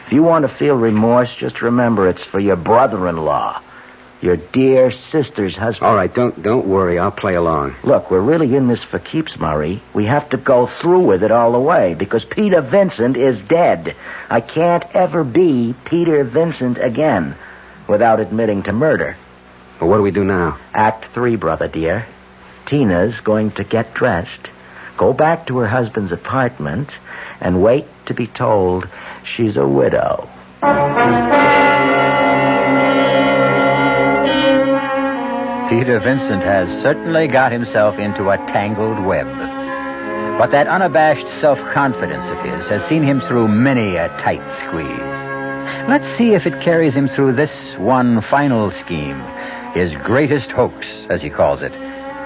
If you want to feel remorse, just remember it's for your brother-in-law. Your dear sister's husband. All right, don't worry. I'll play along. Look, we're really in this for keeps, Murray. We have to go through with it all the way because Peter Vincent is dead. I can't ever be Peter Vincent again without admitting to murder. Well, what do we do now? Act 3, brother dear. Tina's going to get dressed, go back to her husband's apartment, and wait to be told she's a widow. Peter Vincent has certainly got himself into a tangled web. But that unabashed self-confidence of his has seen him through many a tight squeeze. Let's see if it carries him through this one final scheme, his greatest hoax, as he calls it,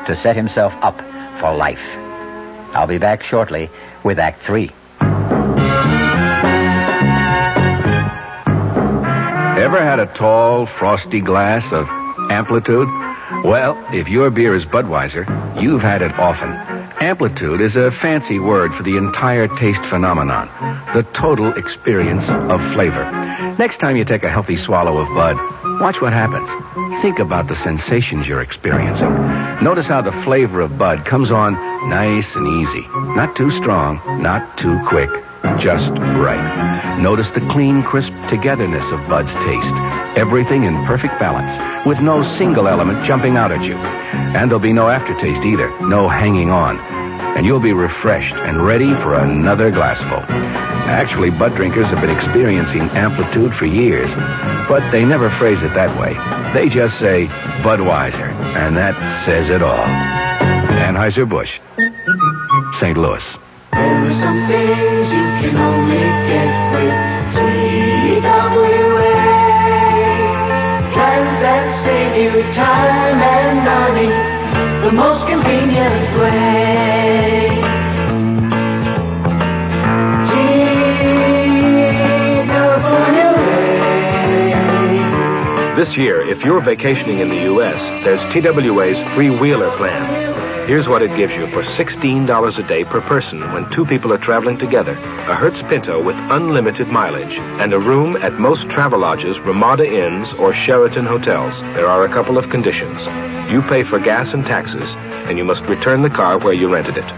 to set himself up for life. I'll be back shortly with Act 3. Ever had a tall, frosty glass of amplitude? Well, if your beer is Budweiser, you've had it often. Amplitude is a fancy word for the entire taste phenomenon, the total experience of flavor. Next time you take a healthy swallow of Bud, watch what happens. Think about the sensations you're experiencing. Notice how the flavor of Bud comes on nice and easy. Not too strong, not too quick, just right. Notice the clean, crisp togetherness of Bud's taste. Everything in perfect balance, with no single element jumping out at you. And there'll be no aftertaste either, no hanging on. And you'll be refreshed and ready for another glassful. Actually, Bud drinkers have been experiencing Amplitude for years, but they never phrase it that way. They just say Budweiser, and that says it all. Anheuser-Busch, St. Louis. There are some things you can only get with TWA. Plans that save you time and money the most convenient way. TWA. This year, if you're vacationing in the U.S., there's TWA's Free-Wheeler Plan. Here's what it gives you for $16 a day per person when two people are traveling together. A Hertz Pinto with unlimited mileage and a room at most Travelodges, Ramada Inns, or Sheraton hotels. There are a couple of conditions. You pay for gas and taxes, and you must return the car where you rented it.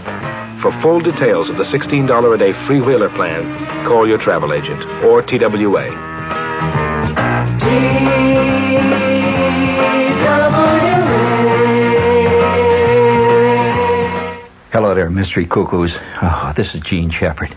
For full details of the $16 a day Free-Wheeler Plan, call your travel agent or TWA. Hello there, mystery cuckoos. Oh, this is Gene Shepard.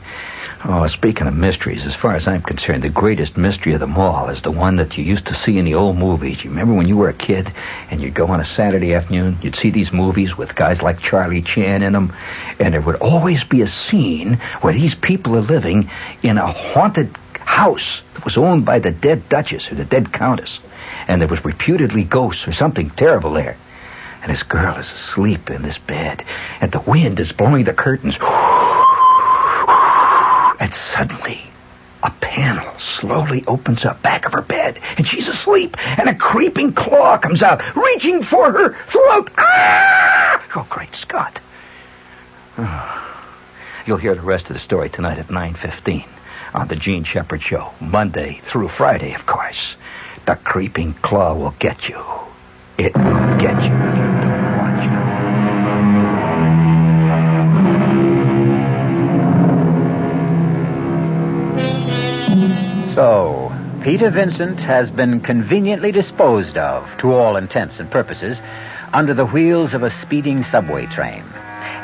Oh, speaking of mysteries, as far as I'm concerned, the greatest mystery of them all is the one that you used to see in the old movies. You remember when you were a kid and you'd go on a Saturday afternoon, you'd see these movies with guys like Charlie Chan in them, and there would always be a scene where these people are living in a haunted house that was owned by the dead Duchess or the dead Countess, and there was reputedly ghosts or something terrible there. And this girl is asleep in this bed, and the wind is blowing the curtains. And suddenly, a panel slowly opens up back of her bed, and she's asleep, and a creeping claw comes out, reaching for her throat. Ah! Oh, great Scott. Oh. You'll hear the rest of the story tonight at 9:15 on the Gene Shepard Show, Monday through Friday, of course. The creeping claw will get you. It will get you if you don't watch it. So, Peter Vincent has been conveniently disposed of, to all intents and purposes, under the wheels of a speeding subway train.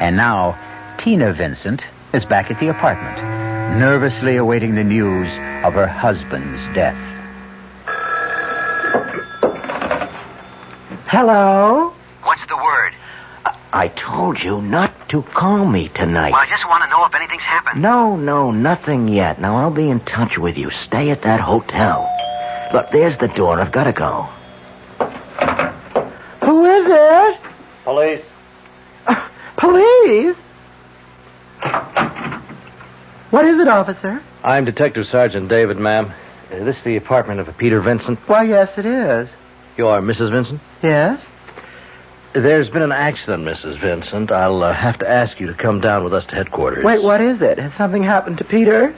And now, Tina Vincent is back at the apartment, nervously awaiting the news of her husband's death. Hello? What's the word? I told you not to call me tonight. Well, I just want to know if anything's happened. No, nothing yet. Now, I'll be in touch with you. Stay at that hotel. Look, there's the door. I've got to go. Who is it? Police. Police? What is it, officer? I'm Detective Sergeant David, ma'am. This is the apartment of Peter Vincent. Why, yes, it is. You are Mrs. Vincent? Yes. There's been an accident, Mrs. Vincent. I'll have to ask you to come down with us to headquarters. Wait, what is it? Has something happened to Peter?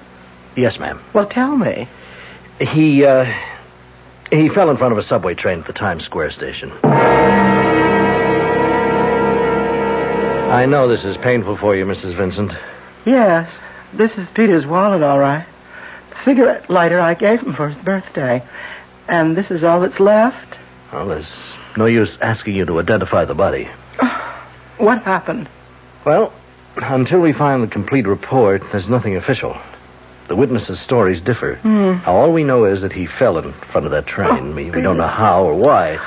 Yes, ma'am. Well, tell me. He fell in front of a subway train at the Times Square station. I know this is painful for you, Mrs. Vincent. Yes. This is Peter's wallet, all right. The cigarette lighter I gave him for his birthday. And this is all that's left? Well, there's no use asking you to identify the body. What happened? Well, until we find the complete report, there's nothing official. The witnesses' stories differ. Now, all we know is that he fell in front of that train. We don't know how or why.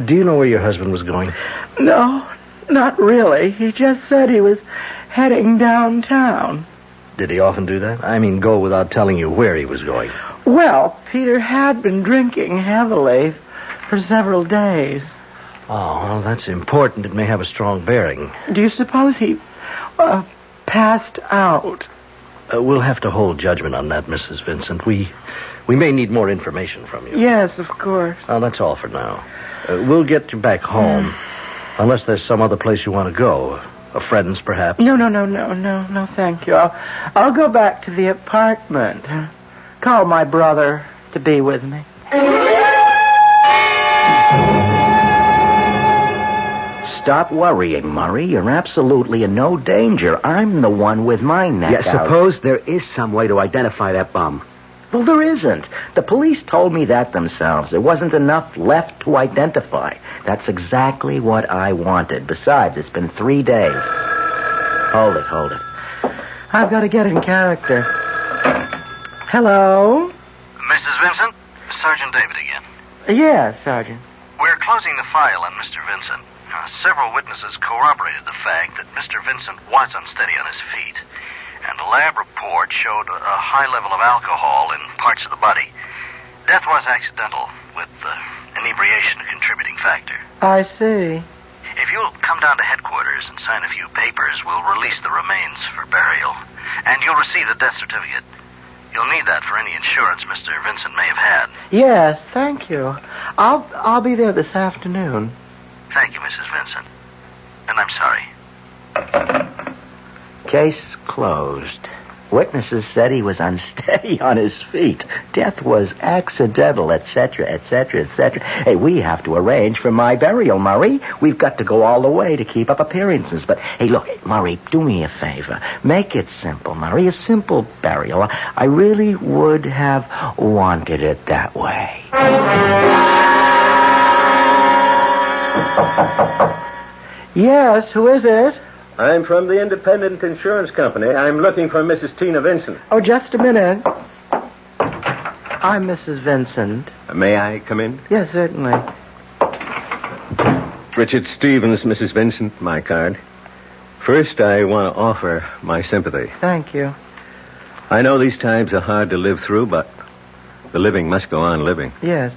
Do you know where your husband was going? No, not really. He just said he was heading downtown. Did he often do that? I mean, go without telling you where he was going. Well, Peter had been drinking heavily for several days. Oh, well, that's important. It may have a strong bearing. Do you suppose he passed out? We'll have to hold judgment on that, Mrs. Vincent. We may need more information from you. Yes, of course. Well, that's all for now. We'll get you back home. Unless there's some other place you want to go. A friend's, perhaps. No, thank you. I'll go back to the apartment. Call my brother to be with me. Stop worrying, Murray. You're absolutely in no danger. I'm the one with my neck out. Suppose there is some way to identify that bum. Well, there isn't. The police told me that themselves. There wasn't enough left to identify. That's exactly what I wanted. Besides, it's been 3 days. Hold it. I've got to get in character. Hello? Mrs. Vincent? Sergeant David again. Yes, Sergeant. We're closing the file on Mr. Vincent. Several witnesses corroborated the fact that Mr. Vincent was unsteady on his feet, and a lab report showed a high level of alcohol in parts of the body. Death was accidental, with inebriation a contributing factor. I see. If you'll come down to headquarters and sign a few papers, we'll release the remains for burial, and you'll receive the death certificate. You'll need that for any insurance Mr. Vincent may have had. Yes, thank you. I'll be there this afternoon. Thank you, Mrs. Vincent. And I'm sorry. Case closed. Witnesses said he was unsteady on his feet. Death was accidental, etc., etc., etc. Hey, we have to arrange for my burial, Murray. We've got to go all the way to keep up appearances. But, hey, look, Murray, do me a favor. Make it simple, Murray. A simple burial. I really would have wanted it that way. Yes, who is it? I'm from the Independent Insurance Company. I'm looking for Mrs. Tina Vincent. Oh, just a minute. I'm Mrs. Vincent. May I come in? Yes, certainly. Richard Stevens, Mrs. Vincent, my card. First, I want to offer my sympathy. Thank you. I know these times are hard to live through, but the living must go on living. Yes.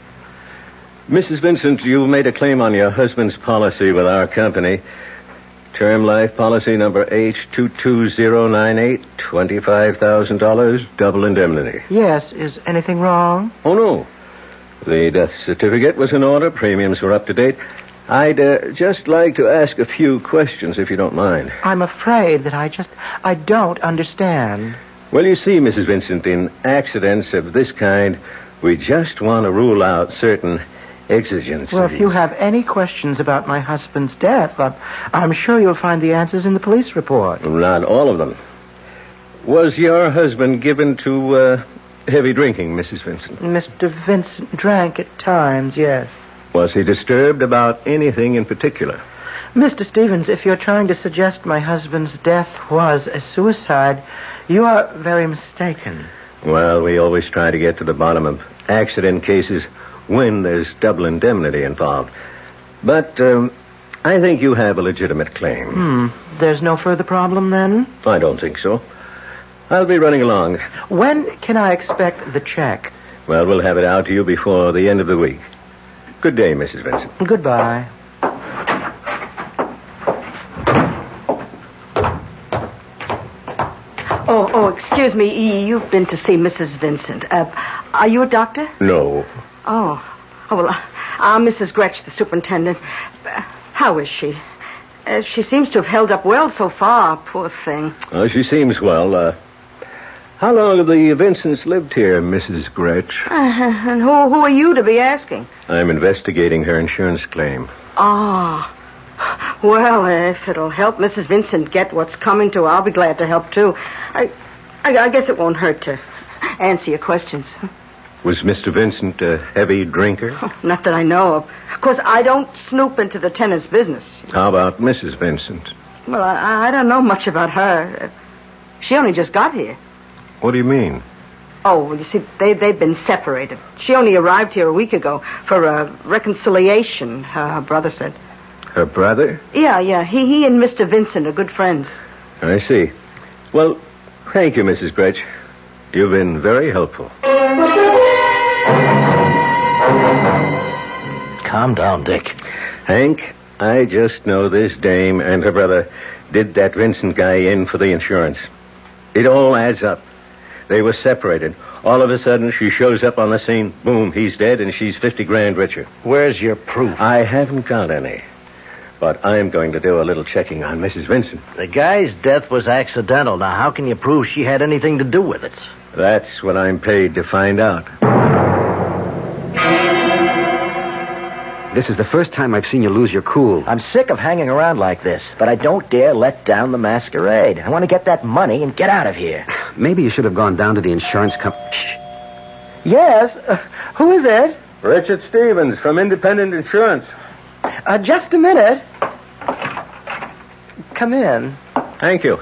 Mrs. Vincent, you made a claim on your husband's policy with our company. Term life policy number H22098, $25,000, double indemnity. Yes. Is anything wrong? Oh, no. The death certificate was in order. Premiums were up to date. I'd just like to ask a few questions, if you don't mind. I'm afraid that I don't understand. Well, you see, Mrs. Vincent, in accidents of this kind, we just want to rule out certain exigencies. Well, if you have any questions about my husband's death, I'm sure you'll find the answers in the police report. Not all of them. Was your husband given to heavy drinking, Mrs. Vincent? Mr. Vincent drank at times, yes. Was he disturbed about anything in particular? Mr. Stevens, if you're trying to suggest my husband's death was a suicide, you are very mistaken. Well, we always try to get to the bottom of accident cases when there's double indemnity involved. But I think you have a legitimate claim. There's no further problem, then? I don't think so. I'll be running along. When can I expect the check? Well, we'll have it out to you before the end of the week. Good day, Mrs. Vincent. Goodbye. Oh, excuse me. You've been to see Mrs. Vincent. Are you a doctor? No. Oh, well, I'm Mrs. Gretsch, the superintendent. How is she? She seems to have held up well so far, poor thing. Oh, she seems well. How long have the Vincents lived here, Mrs. Gretsch? And who are you to be asking? I'm investigating her insurance claim. Ah. Well, if it'll help Mrs. Vincent get what's coming to her, I'll be glad to help, too. I guess it won't hurt to answer your questions. Was Mr. Vincent a heavy drinker? Oh, not that I know of. Of course, I don't snoop into the tenant's business. How about Mrs. Vincent? Well, I don't know much about her. She only just got here. What do you mean? Oh, well, you see, they've been separated. She only arrived here a week ago for a reconciliation, her brother said. Her brother? Yeah. He and Mr. Vincent are good friends. I see. Well, thank you, Mrs. Gretsch. You've been very helpful. Calm down, Dick. Hank, I just know this dame and her brother did that Vincent guy in for the insurance. It all adds up. They were separated. All of a sudden, she shows up on the scene. Boom, he's dead, and she's 50 grand richer. Where's your proof? I haven't got any. But I'm going to do a little checking on Mrs. Vincent. The guy's death was accidental. Now, how can you prove she had anything to do with it? That's what I'm paid to find out. This is the first time I've seen you lose your cool. I'm sick of hanging around like this, but I don't dare let down the masquerade. I want to get that money and get out of here. Maybe you should have gone down to the insurance company. Yes? Who is it? Richard Stevens from Independent Insurance. Just a minute. Come in. Thank you.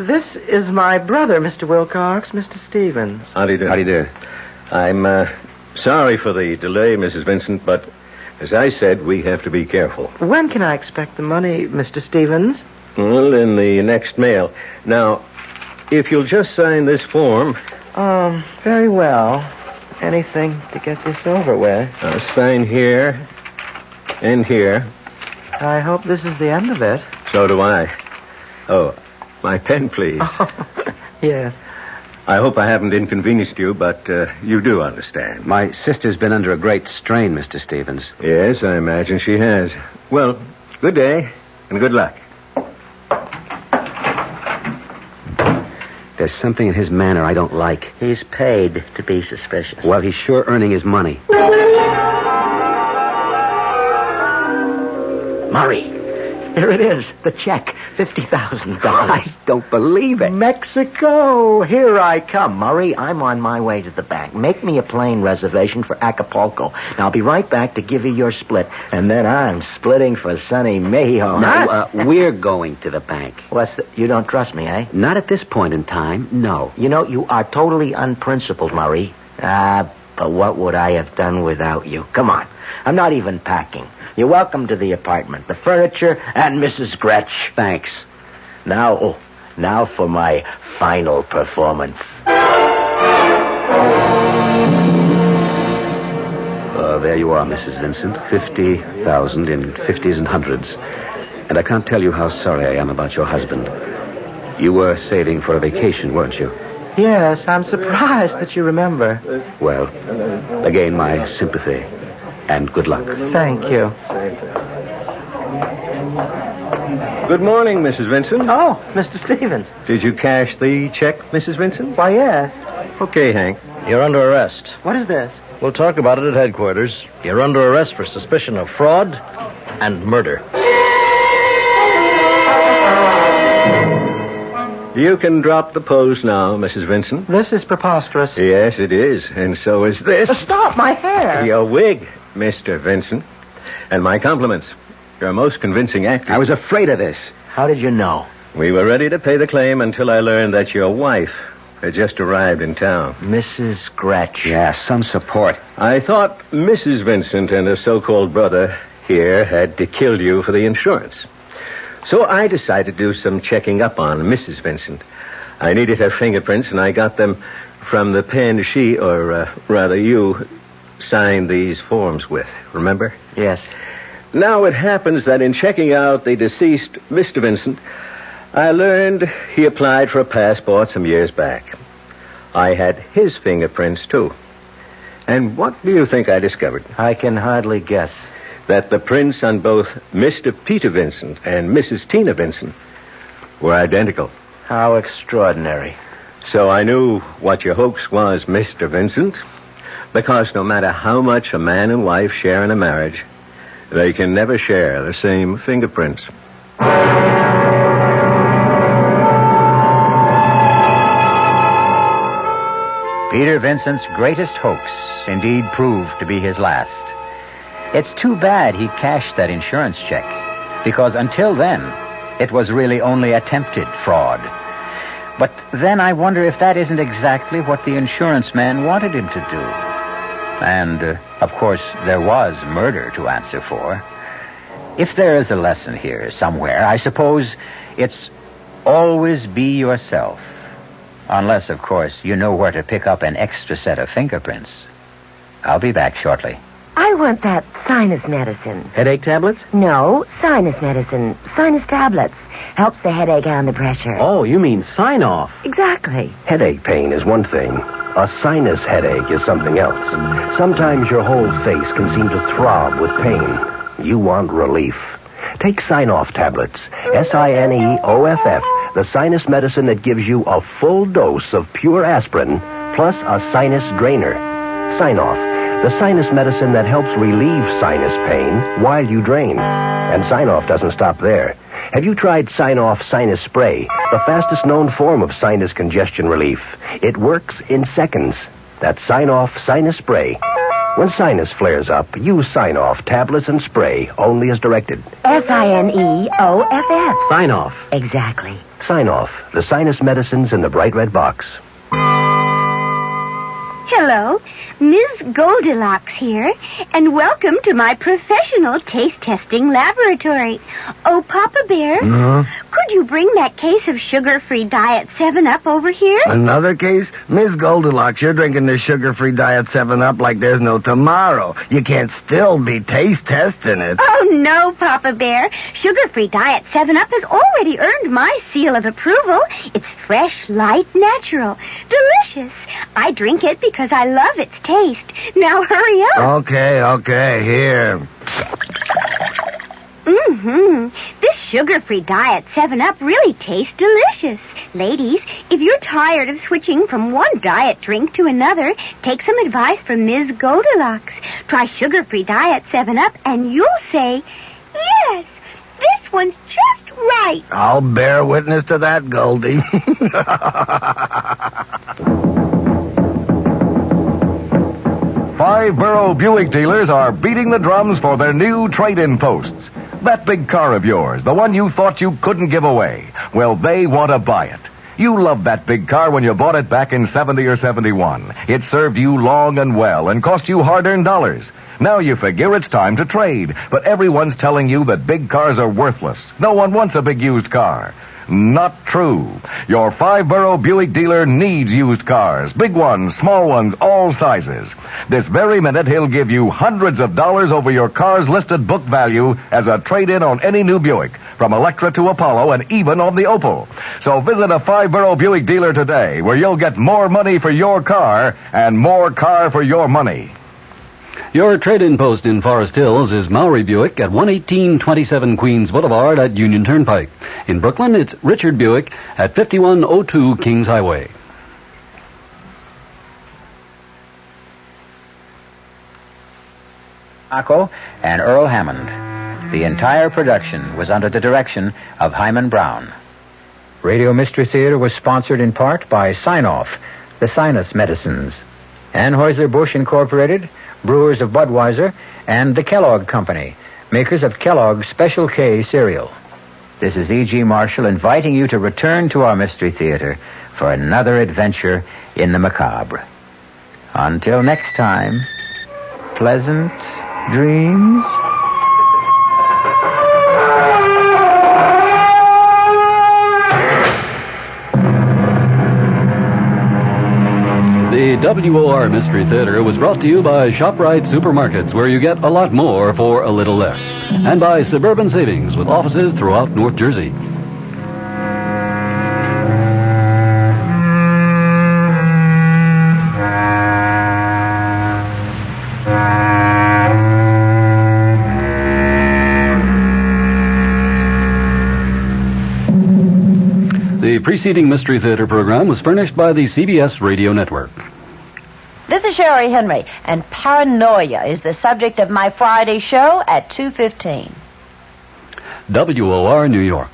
This is my brother, Mr. Wilcox, Mr. Stevens. How do you do? How do you do? I'm sorry for the delay, Mrs. Vincent, but as I said, we have to be careful. When can I expect the money, Mr. Stevens? Well, in the next mail. Now, if you'll just sign this form. Very well. Anything to get this over with. I'll sign here and here. I hope this is the end of it. So do I. Oh, my pen, please. Yes. I hope I haven't inconvenienced you, but you do understand. My sister's been under a great strain, Mr. Stevens. Yes, I imagine she has. Well, good day and good luck. There's something in his manner I don't like. He's paid to be suspicious. Well, he's sure earning his money. Murray, here it is, the check, $50,000. I don't believe it. Mexico, here I come. Murray, I'm on my way to the bank. Make me a plane reservation for Acapulco. Now, I'll be right back to give you your split, and then I'm splitting for sunny Mexico. No, we're going to the bank. You don't trust me, eh? Not at this point in time, no. You know, you are totally unprincipled, Murray. But what would I have done without you? Come on. I'm not even packing. You're welcome to the apartment, the furniture, and Mrs. Gretsch. Thanks. Now for my final performance. There you are, Mrs. Vincent. 50,000 in 50s and hundreds. And I can't tell you how sorry I am about your husband. You were saving for a vacation, weren't you? Yes, I'm surprised that you remember. Well, again, my sympathy. And good luck. Thank you. Good morning, Mrs. Vincent. Oh, Mr. Stevens. Did you cash the check, Mrs. Vincent? Why, yes. Okay, Hank. You're under arrest. What is this? We'll talk about it at headquarters. You're under arrest for suspicion of fraud and murder. You can drop the pose now, Mrs. Vincent. This is preposterous. Yes, it is. And so is this. Stop my hair. Your wig, Mr. Vincent. And my compliments. You're a most convincing actor. I was afraid of this. How did you know? We were ready to pay the claim until I learned that your wife had just arrived in town. Mrs. Gretsch. Yeah, some support. I thought Mrs. Vincent and her so-called brother here had killed you for the insurance. So I decided to do some checking up on Mrs. Vincent. I needed her fingerprints, and I got them from the pen she, or rather you, signed these forms with. Remember? Yes. Now it happens that in checking out the deceased Mr. Vincent, I learned he applied for a passport some years back. I had his fingerprints, too. And what do you think I discovered? I can hardly guess. That the prints on both Mr. Peter Vincent and Mrs. Tina Vincent were identical. How extraordinary. So I knew what your hoax was, Mr. Vincent, because no matter how much a man and wife share in a marriage, they can never share the same fingerprints. Peter Vincent's greatest hoax indeed proved to be his last. It's too bad he cashed that insurance check, because until then, it was really only attempted fraud. But then I wonder if that isn't exactly what the insurance man wanted him to do. And, of course, there was murder to answer for. If there is a lesson here somewhere, I suppose it's always be yourself. Unless, of course, you know where to pick up an extra set of fingerprints. I'll be back shortly. I want that sinus medicine. Headache tablets? No, sinus medicine. Sinus tablets. Helps the headache and the pressure. Oh, you mean sign-off. Exactly. Headache pain is one thing. A sinus headache is something else. Sometimes your whole face can seem to throb with pain. You want relief. Take Sign-Off tablets. Sineoff, the sinus medicine that gives you a full dose of pure aspirin plus a sinus drainer. Sign-Off, the sinus medicine that helps relieve sinus pain while you drain. And Sign-Off doesn't stop there. Have you tried Sign-Off Sinus Spray, the fastest known form of sinus congestion relief? It works in seconds. That's Sign-Off Sinus Spray. When sinus flares up, use Sign-Off tablets and spray only as directed. Sineoff. Sign-Off. Exactly. Sign-Off, the sinus medicines in the bright red box. Hello, Ms. Goldilocks here, and welcome to my professional taste testing laboratory. Oh, Papa Bear, could you bring that case of sugar-free Diet 7-Up over here? Another case? Miss Goldilocks, you're drinking the sugar-free Diet 7-Up like there's no tomorrow. You can't still be taste testing it. Oh, no, Papa Bear. Sugar-free Diet 7-Up has already earned my seal of approval. It's fresh, light, natural, delicious. I drink it because I love its taste. Now hurry up. Okay, here. This sugar-free Diet 7-Up really tastes delicious. Ladies, if you're tired of switching from one diet drink to another, take some advice from Ms. Goldilocks. Try sugar-free Diet 7-Up and you'll say, yes, this one's just right. I'll bear witness to that, Goldie. Five-borough Buick dealers are beating the drums for their new trade-in posts. That big car of yours, the one you thought you couldn't give away, well, they want to buy it. You loved that big car when you bought it back in 70 or 71. It served you long and well and cost you hard-earned dollars. Now you figure it's time to trade, but everyone's telling you that big cars are worthless. No one wants a big used car. Not true. Your five-borough Buick dealer needs used cars. Big ones, small ones, all sizes. This very minute, he'll give you hundreds of dollars over your car's listed book value as a trade-in on any new Buick, from Electra to Apollo and even on the Opal. So visit a five-borough Buick dealer today, where you'll get more money for your car and more car for your money. Your trade-in post in Forest Hills is Maury Buick at 11827 Queens Boulevard at Union Turnpike. In Brooklyn, it's Richard Buick at 5102 Kings Highway. Acco and Earl Hammond. The entire production was under the direction of Hyman Brown. Radio Mystery Theater was sponsored in part by Sign-Off, the sinus medicines, Anheuser-Busch Incorporated, brewers of Budweiser, and the Kellogg Company, makers of Kellogg's Special K cereal. This is E.G. Marshall inviting you to return to our Mystery Theater for another adventure in the macabre. Until next time, pleasant dreams. The WOR Mystery Theater was brought to you by ShopRite Supermarkets, where you get a lot more for a little less. And by Suburban Savings, with offices throughout North Jersey. The preceding Mystery Theater program was furnished by the CBS Radio Network. This is Sherry Henry, and paranoia is the subject of my Friday show at 2:15. WOR New York.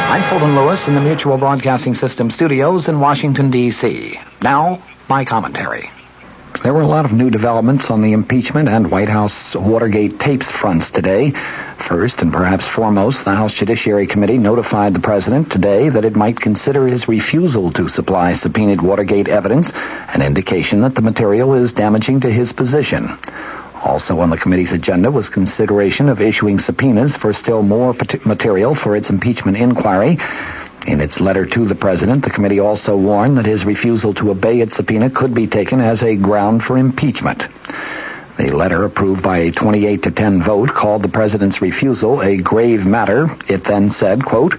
I'm Fulton Lewis in the Mutual Broadcasting System studios in Washington, D.C. Now, my commentary. There were a lot of new developments on the impeachment and White House Watergate tapes fronts today. First, and perhaps foremost, the House Judiciary Committee notified the president today that it might consider his refusal to supply subpoenaed Watergate evidence an indication that the material is damaging to his position. Also on the committee's agenda was consideration of issuing subpoenas for still more material for its impeachment inquiry. In its letter to the president, the committee also warned that his refusal to obey its subpoena could be taken as a ground for impeachment. The letter, approved by a 28-10 vote, called the president's refusal a grave matter. It then said, quote,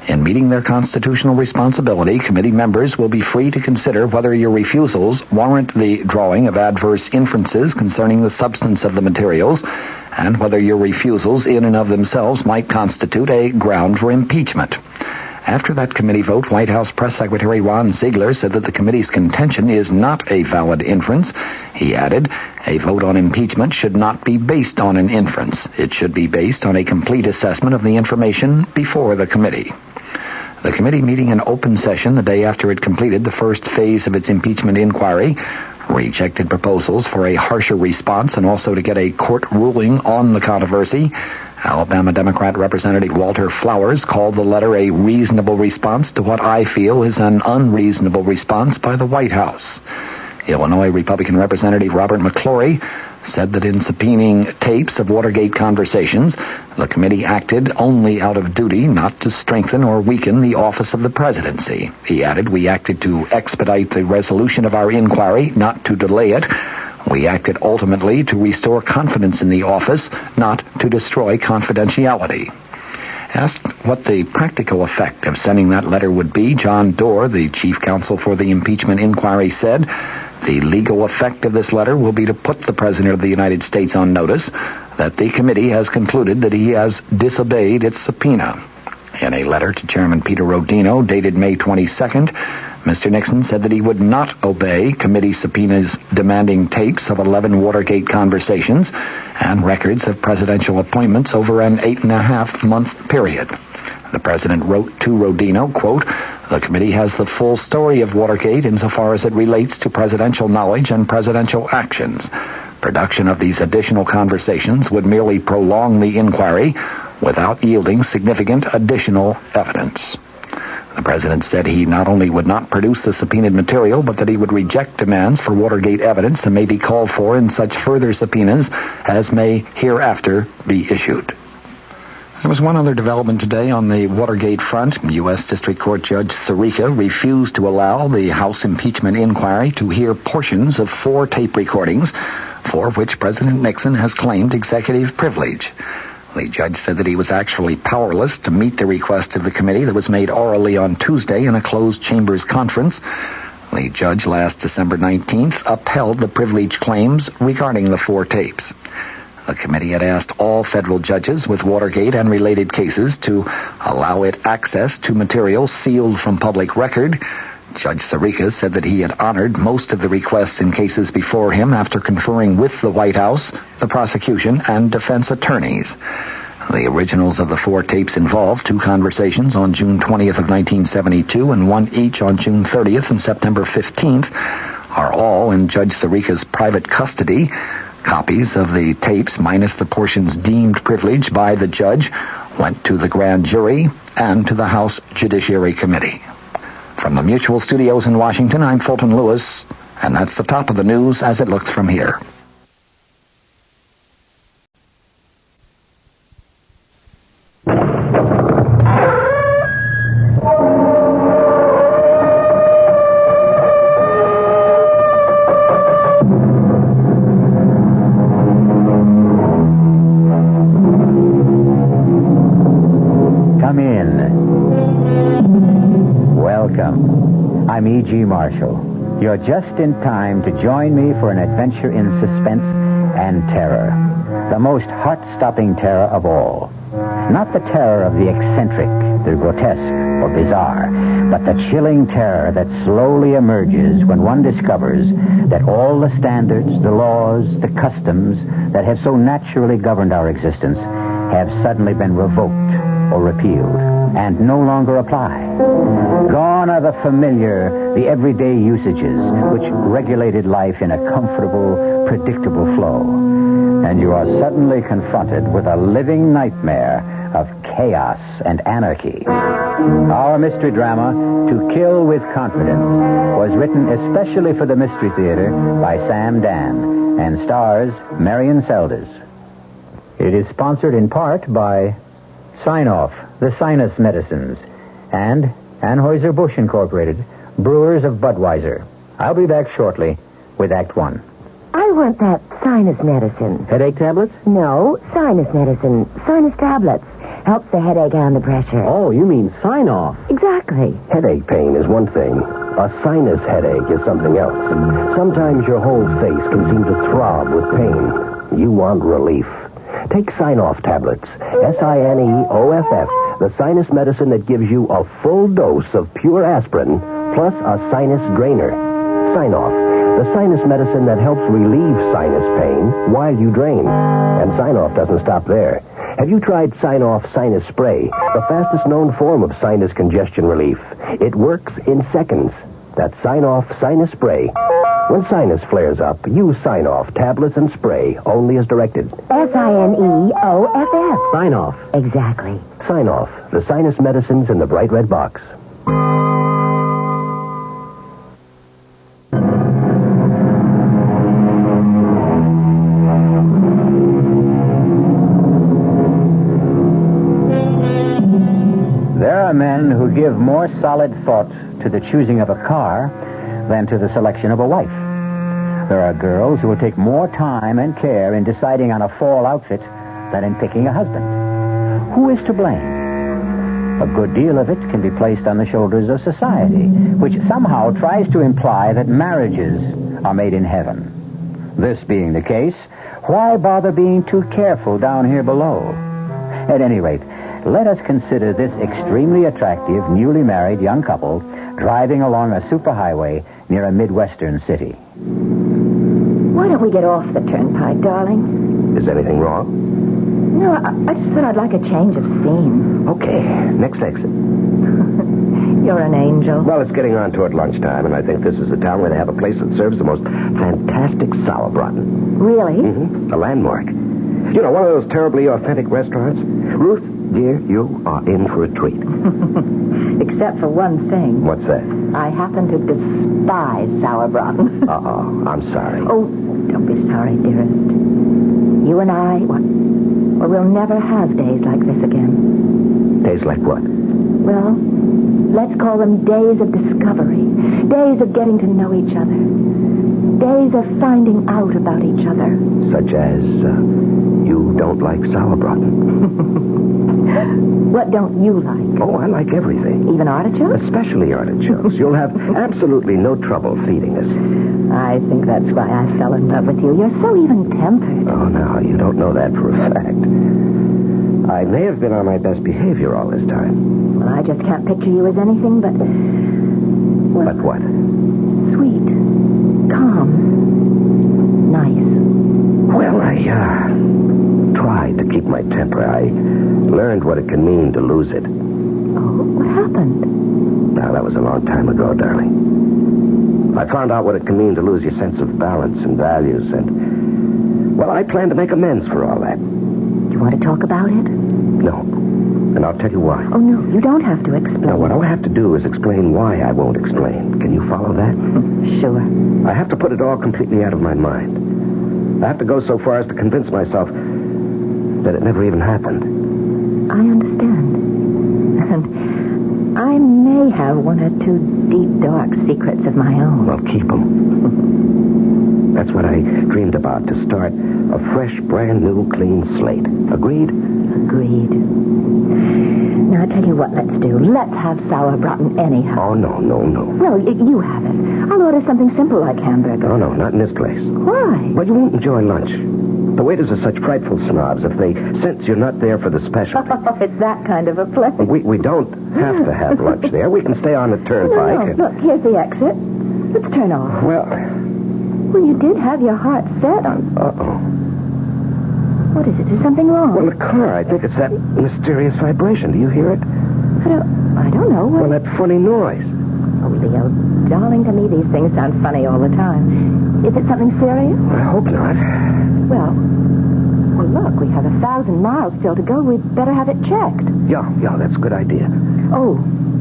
"In meeting their constitutional responsibility, committee members will be free to consider whether your refusals warrant the drawing of adverse inferences concerning the substance of the materials, and whether your refusals in and of themselves might constitute a ground for impeachment." After that committee vote, White House Press Secretary Ron Ziegler said that the committee's contention is not a valid inference. He added, "A vote on impeachment should not be based on an inference. It should be based on a complete assessment of the information before the committee." The committee, meeting in open session the day after it completed the first phase of its impeachment inquiry, rejected proposals for a harsher response and also to get a court ruling on the controversy. Alabama Democrat Representative Walter Flowers called the letter a reasonable response to what I feel is an unreasonable response by the White House. Illinois Republican Representative Robert McClory said that in subpoenaing tapes of Watergate conversations, the committee acted only out of duty, not to strengthen or weaken the office of the presidency. He added, "We acted to expedite the resolution of our inquiry, not to delay it. We acted ultimately to restore confidence in the office, not to destroy confidentiality." Asked what the practical effect of sending that letter would be, John Doerr, the chief counsel for the impeachment inquiry, said, "The legal effect of this letter will be to put the President of the United States on notice that the committee has concluded that he has disobeyed its subpoena." In a letter to Chairman Peter Rodino, dated May 22nd, Mr. Nixon said that he would not obey committee subpoenas demanding tapes of 11 Watergate conversations and records of presidential appointments over an 8.5-month period. The president wrote to Rodino, quote, "The committee has the full story of Watergate insofar as it relates to presidential knowledge and presidential actions. Production of these additional conversations would merely prolong the inquiry without yielding significant additional evidence." The president said he not only would not produce the subpoenaed material, but that he would reject demands for Watergate evidence that may be called for in such further subpoenas as may hereafter be issued. There was one other development today on the Watergate front. U.S. District Court Judge Sirica refused to allow the House impeachment inquiry to hear portions of 4 tape recordings, for which President Nixon has claimed executive privilege. The judge said that he was actually powerless to meet the request of the committee that was made orally on Tuesday in a closed chambers conference. The judge last December 19th upheld the privilege claims regarding the 4 tapes. The committee had asked all federal judges with Watergate and related cases to allow it access to material sealed from public record. Judge Sirica said that he had honored most of the requests in cases before him after conferring with the White House, the prosecution, and defense attorneys. The originals of the 4 tapes involved 2 conversations on June 20th of 1972 and 1 each on June 30th and September 15th, are all in Judge Sirica's private custody. Copies of the tapes, minus the portions deemed privileged by the judge, went to the grand jury and to the House Judiciary Committee. From the Mutual Studios in Washington, I'm Fulton Lewis, and that's the top of the news as it looks from here. Come in. Welcome. I'm E.G. Marshall. You're just in time to join me for an adventure in suspense and terror. The most heart-stopping terror of all. Not the terror of the eccentric, the grotesque, or bizarre, but the chilling terror that slowly emerges when one discovers that all the standards, the laws, the customs that have so naturally governed our existence have suddenly been revoked or repealed and no longer apply. Gone are the familiar, the everyday usages which regulated life in a comfortable, predictable flow. And you are suddenly confronted with a living nightmare of chaos and anarchy. Our mystery drama, To Kill with Confidence, was written especially for the Mystery Theater by Sam Dan and stars Marion Seldes. It is sponsored in part by Sign-Off, the Sinus Medicines, and Anheuser-Busch Incorporated, brewers of Budweiser. I'll be back shortly with Act 1. I want that sinus medicine. Headache tablets? No, sinus medicine. Sinus tablets. Helps the headache and the pressure. Oh, you mean sign-off. Exactly. Headache pain is one thing. A sinus headache is something else. Sometimes your whole face can seem to throb with pain. You want relief. Take Sign-Off tablets. SINEOFF. The sinus medicine that gives you a full dose of pure aspirin plus a sinus drainer. Sign-Off. The sinus medicine that helps relieve sinus pain while you drain. And Sign-Off doesn't stop there. Have you tried Sign-Off Sinus Spray, the fastest known form of sinus congestion relief? It works in seconds. That's Sign-Off Sinus Spray. When sinus flares up, use Sign-Off tablets and spray, only as directed. SINEOFF. Sign-Off. Exactly. Sign-Off, the sinus medicines in the bright red box. There are men who give more solid thought to the choosing of a car than to the selection of a wife. There are girls who will take more time and care in deciding on a fall outfit than in picking a husband. Who is to blame? A good deal of it can be placed on the shoulders of society, which somehow tries to imply that marriages are made in heaven. This being the case, why bother being too careful down here below? At any rate, let us consider this extremely attractive, newly married young couple driving along a superhighway near a Midwestern city. Why don't we get off the turnpike, darling? Is anything wrong? No, I just thought I'd like a change of scene. Okay, next exit. You're an angel. Well, it's getting on toward lunchtime, and I think this is a town where they have a place that serves the most fantastic sauerbraten. Really? Mm-hmm. A landmark. You know, one of those terribly authentic restaurants. Ruth, dear, you are in for a treat. Except for one thing. What's that? I happen to despise sauerbraten. Uh-oh, I'm sorry. Oh, don't be sorry, dearest. You and I, we'll never have days like this again. Days like what? Well, let's call them days of discovery. Days of getting to know each other. Days of finding out about each other. Such as, you don't like sauerbraten. What don't you like? Oh, I like everything. Even artichokes? Especially artichokes. You'll have absolutely no trouble feeding us. I think that's why I fell in love with you. You're so even-tempered. Oh, no, you don't know that for a fact. I may have been on my best behavior all this time. Well, I just can't picture you as anything but... Well, but what? Sweet. Calm. Nice. Well, I tried to keep my temper. I learned what it can mean to lose it. Oh, what happened? Now, that was a long time ago, darling. I found out what it can mean to lose your sense of balance and values, and, well, I plan to make amends for all that. Do you want to talk about it? No. And I'll tell you why. Oh, no, you don't have to explain. No, what I'll have to do is explain why I won't explain. Can you follow that? Sure. I have to put it all completely out of my mind. I have to go so far as to convince myself that it never even happened. I understand. And I may have one or two deep, dark secrets of my own. Well, keep them. That's what I dreamed about, to start a fresh, brand new, clean slate. Agreed? Agreed. Now, I'll tell you what let's do. Let's have sauerbraten anyhow. Oh, no. No, you have it. I'll order something simple like hamburger. Oh, no, not in this place. Why? Well, you won't enjoy lunch. The waiters are such frightful snobs if they sense you're not there for the specialty. Oh, it's that kind of a place. We don't have to have lunch there. We can stay on the turnpike. No. Look, here's the exit. Let's turn off. Well, you did have your heart set on... Uh-oh. What is it? Is something wrong? Well, the car. I think it's that mysterious vibration. Do you hear it? I don't know. Well, that funny noise. Oh, Leo, darling, to me these things sound funny all the time. Is it something serious? I hope not. Well, look, we have 1,000 miles still to go. We'd better have it checked. Yeah, that's a good idea. Oh,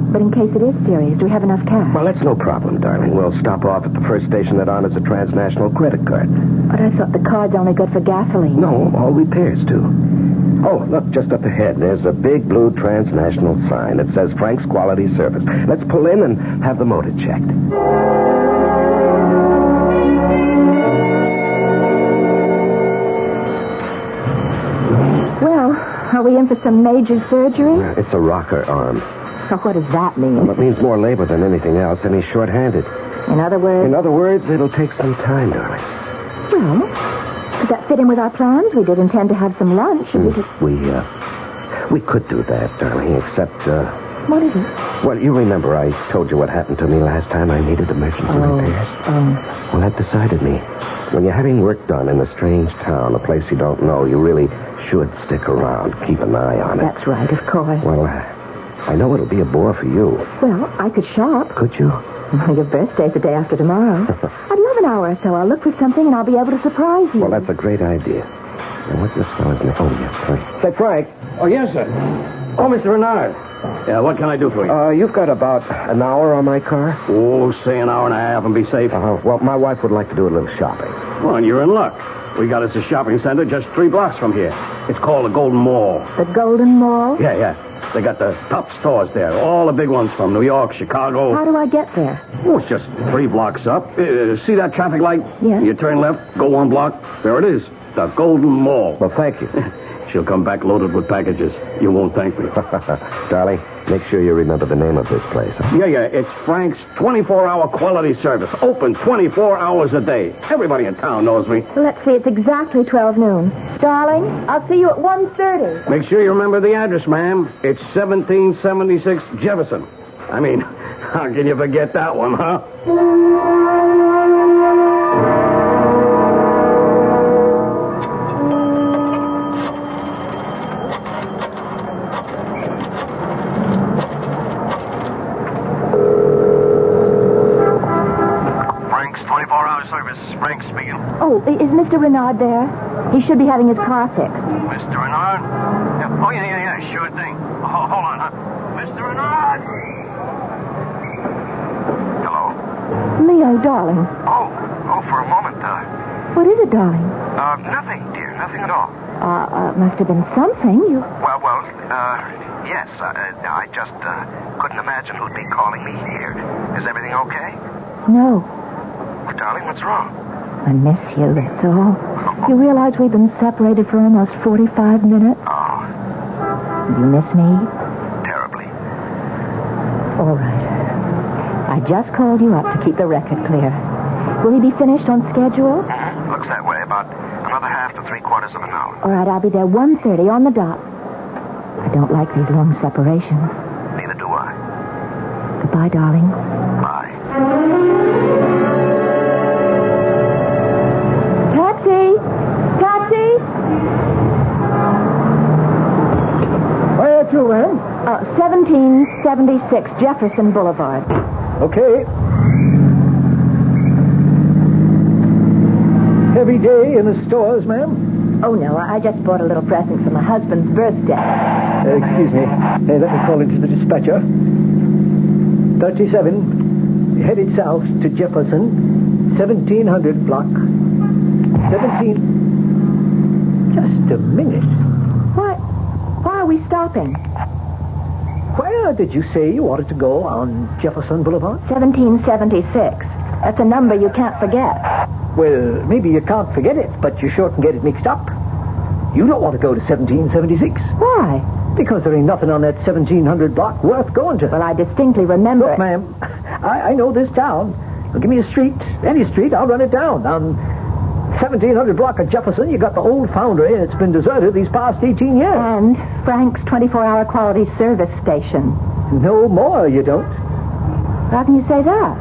but in case it is serious, do we have enough cash? Well, that's no problem, darling. We'll stop off at the first station that honors a transnational credit card. But I thought the card's only good for gasoline. No, all repairs, too. Oh, look, just up ahead, there's a big blue transnational sign that says Frank's Quality Service. Let's pull in and have the motor checked. Are we in for some major surgery? It's a rocker arm. Now, what does that mean? Well, it means more labor than anything else, and he's short-handed. In other words? In other words, it'll take some time, darling. Well, does that fit in with our plans? We did intend to have some lunch. We could do that, darling, except, What is it? Well, you remember I told you what happened to me last time I needed emergency repairs? Well, that decided me. When you're having work done in a strange town, a place you don't know, you really should stick around, keep an eye on it. That's right, of course. Well, I know it'll be a bore for you. Well, I could shop. Could you? Your birthday's the day after tomorrow. I'd love an hour or so. I'll look for something and I'll be able to surprise you. Well, that's a great idea. Now, what's this fellow's name? Oh, yes, Frank. Say, Frank. Oh, yes, sir. Oh, Mr. Renard. Yeah, what can I do for you? You've got about an hour on my car? Oh, say an hour and a half and be safe. Well, my wife would like to do a little shopping. Well, you're in luck. We got us a shopping center just 3 blocks from here. It's called the Golden Mall. The Golden Mall? Yeah. They got the top stores there. All the big ones from New York, Chicago. How do I get there? Oh, it's just 3 blocks up. See that traffic light? Yeah. You turn left, go 1 block. There it is. The Golden Mall. Well, thank you. She'll come back loaded with packages. You won't thank me. Darling, make sure you remember the name of this place. Yeah. It's Frank's 24-hour quality service. Open 24 hours a day. Everybody in town knows me. Well, let's see. It's exactly 12 noon. Darling, I'll see you at 1:30. Make sure you remember the address, ma'am. It's 1776 Jefferson. I mean, how can you forget that one, huh? Oh, is Mr. Renard there? He should be having his car fixed. Mr. Renard? Yeah. Oh, yeah, sure thing. Hold on, huh? Mr. Renard! Hello? Leo, darling. Oh, for a moment, What is it, darling? Nothing, dear. Nothing at all. Must have been something. Yes. I just couldn't imagine who'd be calling me here. Is everything okay? No. Well, darling, what's wrong? I miss you, that's all. You realize we've been separated for almost 45 minutes? Oh. Do you miss me? Terribly. All right. I just called you up to keep the record clear. Will he be finished on schedule? Mm-hmm. Looks that way. About another half to 3/4 of an hour. All right, I'll be there 1:30 on the dot. I don't like these long separations. Neither do I. Goodbye, darling. Bye. Taxi! Where to, ma'am? 1776 Jefferson Boulevard. Okay. Heavy day in the stores, ma'am? Oh, no, I just bought a little present for my husband's birthday. Excuse me. Let me call into the dispatcher. 37, headed south to Jefferson, 1700 block. 17... Just a minute. Why are we stopping? Where did you say you wanted to go on Jefferson Boulevard? 1776. That's a number you can't forget. Well, maybe you can't forget it, but you sure can get it mixed up. You don't want to go to 1776. Why? Because there ain't nothing on that 1700 block worth going to. Well, I distinctly remember Look, ma'am, I know this town. Well, give me a street, any street, I'll run it down. On 1700 block of Jefferson, you got the old foundry, and it's been deserted these past 18 years. And Frank's 24-hour quality service station. No more, you don't. How can you say that?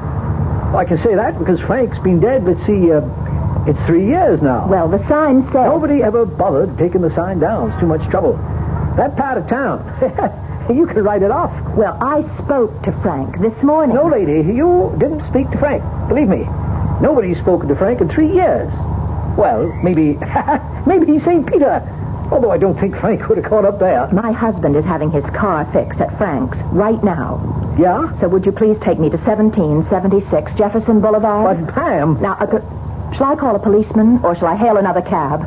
Well, I can say that because Frank's been dead, let's see, it's 3 years now. Well, the sign says... Nobody ever bothered taking the sign down. It's too much trouble. That part of town, you can write it off. Well, I spoke to Frank this morning. No, lady, you didn't speak to Frank. Believe me, nobody's spoken to Frank in 3 years. Well, maybe St. Peter. Although I don't think Frank would have caught up there. My husband is having his car fixed at Frank's right now. Yeah? So would you please take me to 1776 Jefferson Boulevard? But, ma'am... Now, shall I call a policeman or shall I hail another cab?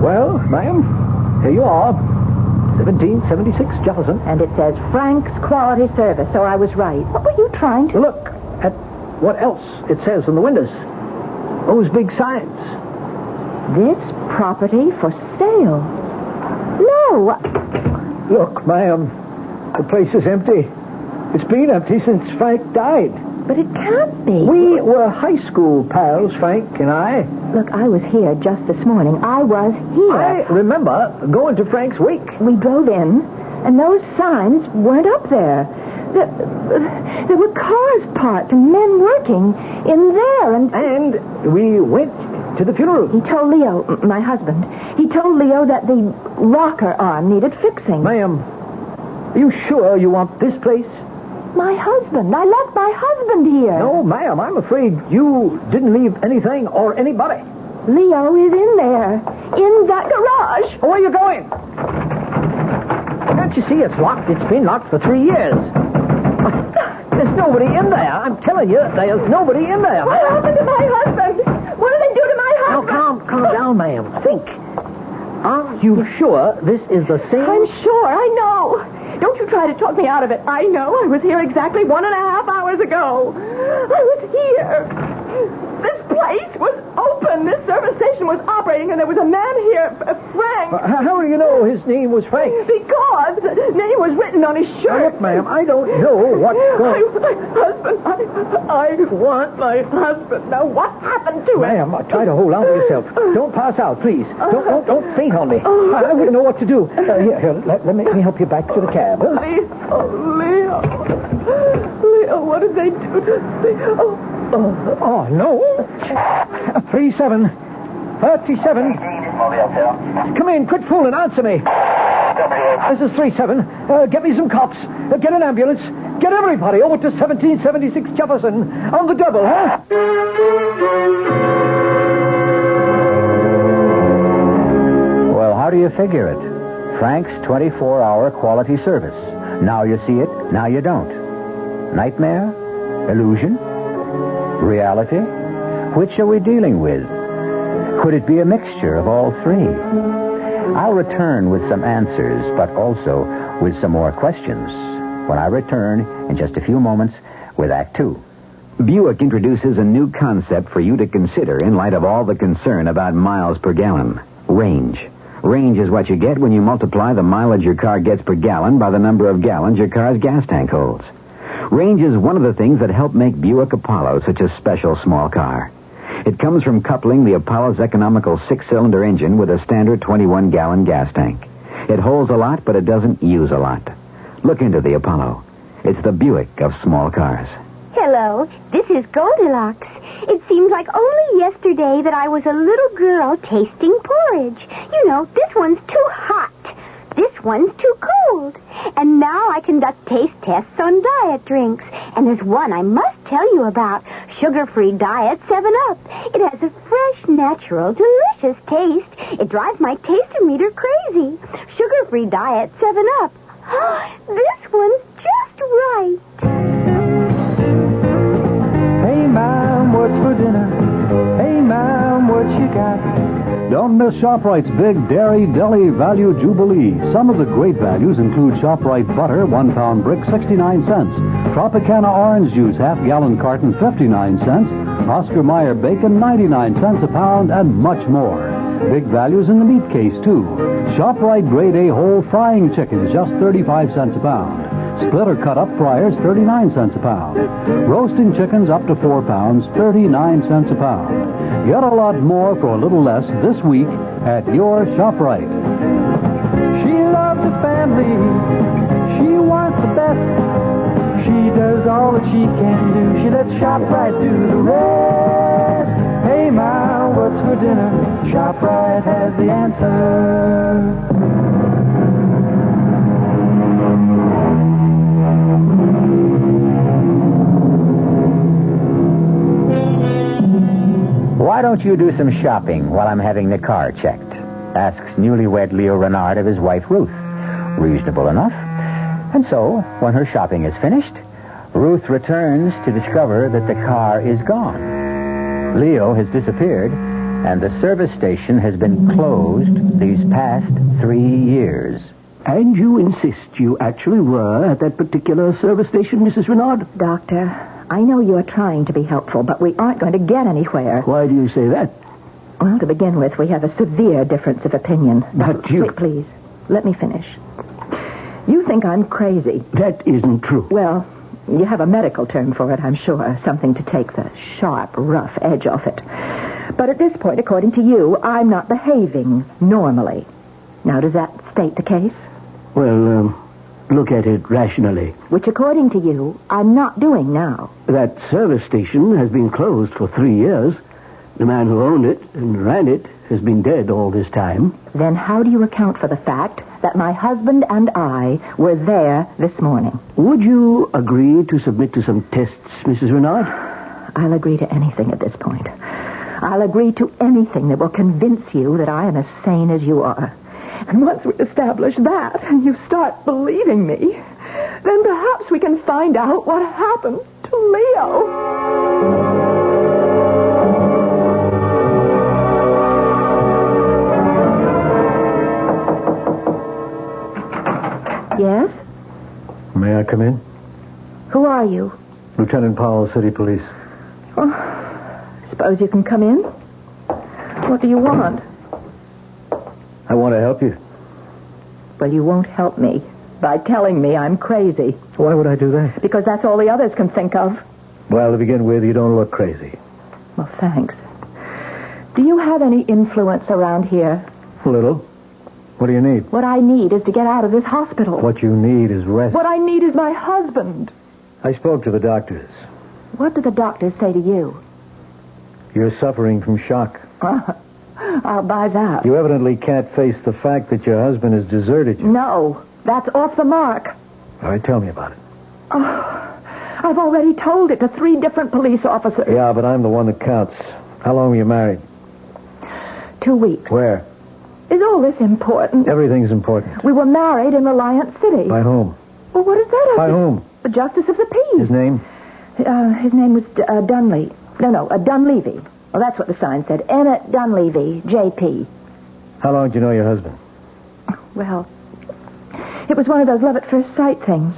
Well, ma'am, here you are. 1776 Jefferson. And it says Frank's Quality Service, so I was right. What were you trying to... Look at what else it says on the windows. Those big signs. This property for sale. No. Look, ma'am, the place is empty. It's been empty since Frank died. But it can't be. We were high school pals, Frank and I. Look, I was here just this morning. I was here. I remember going to Frank's wake. We drove in, and those signs weren't up there. There were cars parked and men working in there, and we went to the funeral. He told Leo, my husband, he told Leo that the rocker arm needed fixing. Ma'am, are you sure you want this place? My husband. I left my husband here. No, ma'am, I'm afraid you didn't leave anything or anybody. Leo is in there, in that garage. Where are you going? Can't you see it's locked? It's been locked for 3 years. There's nobody in there. I'm telling you, there's nobody in there. What happened to my husband? What did they do to my husband? Now, calm down, ma'am. Think. Are you sure this is the same? I'm sure. I know. Don't you try to talk me out of it. I know. I was here exactly 1.5 hours ago. I was here. This place was open. This service station was operating, and there was a man here, Frank. How do you know his name was Frank? Because the name was written on his shirt. Now, look, ma'am, I don't know what's going on. My husband. I want my husband. Now, what happened to him? Ma'am, try to hold on to yourself. Don't pass out, please. Don't faint on me. I wouldn't know what to do. Here, let me help you back to the cab. Huh? Leo, what did they do to me? Oh, no. 37. Come in, quit fooling, answer me. This is 37. Get me some cops. Get an ambulance. Get everybody over to 1776 Jefferson on the double, huh? Well, how do you figure it? Frank's 24-hour quality service. Now you see it, now you don't. Nightmare? Illusion? Reality? Which are we dealing with? Could it be a mixture of all three? I'll return with some answers, but also with some more questions when I return in just a few moments with Act 2. Buick introduces a new concept for you to consider in light of all the concern about miles per gallon. Range. Range is what you get when you multiply the mileage your car gets per gallon by the number of gallons your car's gas tank holds. Range is one of the things that help make Buick Apollo such a special small car. It comes from coupling the Apollo's economical 6-cylinder engine with a standard 21-gallon gas tank. It holds a lot, but it doesn't use a lot. Look into the Apollo. It's the Buick of small cars. Hello, this is Goldilocks. It seems like only yesterday that I was a little girl tasting porridge. You know, this one's too hot. This one's too cold. And now I conduct taste tests on diet drinks. And there's one I must tell you about. Sugar-free diet 7-Up. It has a fresh, natural, delicious taste. It drives my taste-o-meter crazy. Sugar-free diet 7-Up. This one's just right. Hey, ma'am, what's for dinner? Hey, ma'am, what you got? Don't miss ShopRite's Big Dairy Deli Value Jubilee. Some of the great values include ShopRite butter, 1-pound brick, 69 cents. Tropicana orange juice, half-gallon carton, 59 cents. Oscar Mayer bacon, 99 cents a pound, and much more. Big values in the meat case, too. ShopRite Grade A whole frying chicken, just 35 cents a pound. Split or cut up fryers, 39 cents a pound. Roasting chickens up to 4 pounds, 39 cents a pound. Get a lot more for a little less this week at your ShopRite. She loves the family. She wants the best. She does all that she can do. She lets ShopRite do the rest. Hey, Ma, what's for dinner? ShopRite has the answer. Why don't you do some shopping while I'm having the car checked? Asks newlywed Leo Renard of his wife Ruth. Reasonable enough. And so, when her shopping is finished, Ruth returns to discover that the car is gone. Leo has disappeared, and the service station has been closed these past 3 years. And you insist you actually were at that particular service station, Mrs. Renard? Doctor, I know you're trying to be helpful, but we aren't going to get anywhere. Why do you say that? Well, to begin with, we have a severe difference of opinion. But you... Wait, please. Let me finish. You think I'm crazy. That isn't true. Well, you have a medical term for it, I'm sure. Something to take the sharp, rough edge off it. But at this point, according to you, I'm not behaving normally. Now, does that state the case? Well, look at it rationally. Which, according to you, I'm not doing now. That service station has been closed for 3 years. The man who owned it and ran it has been dead all this time. Then how do you account for the fact that my husband and I were there this morning? Would you agree to submit to some tests, Mrs. Renard? I'll agree to anything at this point. I'll agree to anything that will convince you that I am as sane as you are. And once we establish that, and you start believing me, then perhaps we can find out what happened to Leo. Yes? May I come in? Who are you? Lieutenant Powell, City Police. Oh, suppose you can come in. What do you want? I want to help you. Well, you won't help me by telling me I'm crazy. Why would I do that? Because that's all the others can think of. Well, to begin with, you don't look crazy. Well, thanks. Do you have any influence around here? A little. What do you need? What I need is to get out of this hospital. What you need is rest. What I need is my husband. I spoke to the doctors. What did the doctors say to you? You're suffering from shock. I'll buy that. You evidently can't face the fact that your husband has deserted you. No, that's off the mark. All right, tell me about it. Oh, I've already told it to 3 different police officers. Yeah, but I'm the one that counts. How long were you married? 2 weeks. Where? Is all this important? Everything's important. We were married in Reliance City. By whom? Well, what is that? By whom? The Justice of the Peace. His name? His name was Dunley. No, Dunleavy. Well, that's what the sign said. Emmett Dunleavy, J.P. How long did you know your husband? Well, it was one of those love-at-first sight things.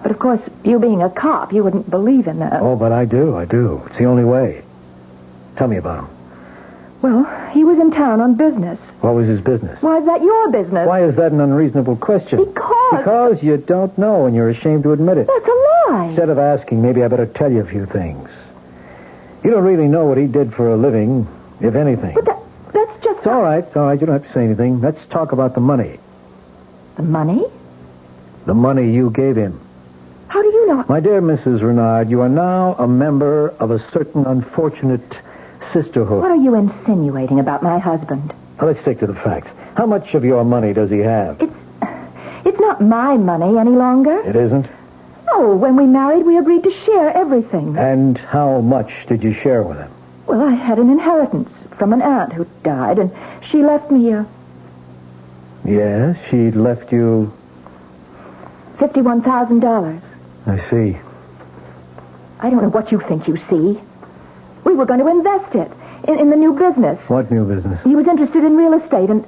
But, of course, you being a cop, you wouldn't believe in that. Oh, but I do. It's the only way. Tell me about him. Well, he was in town on business. What was his business? Why is that your business? Why is that an unreasonable question? Because you don't know and you're ashamed to admit it. That's a lie. Instead of asking, maybe I better tell you a few things. You don't really know what he did for a living, if anything. But that's just... It's all right. You don't have to say anything. Let's talk about the money. The money? The money you gave him. How do you know? My dear Mrs. Renard, you are now a member of a certain unfortunate sisterhood. What are you insinuating about my husband? Well, let's stick to the facts. How much of your money does he have? It's not my money any longer. It isn't? No, when we married, we agreed to share everything. And how much did you share with him? Well, I had an inheritance from an aunt who died, and she left me Yes, she left you... $51,000. I see. I don't know what you think you see. We were going to invest it in the new business. What new business? He was interested in real estate, and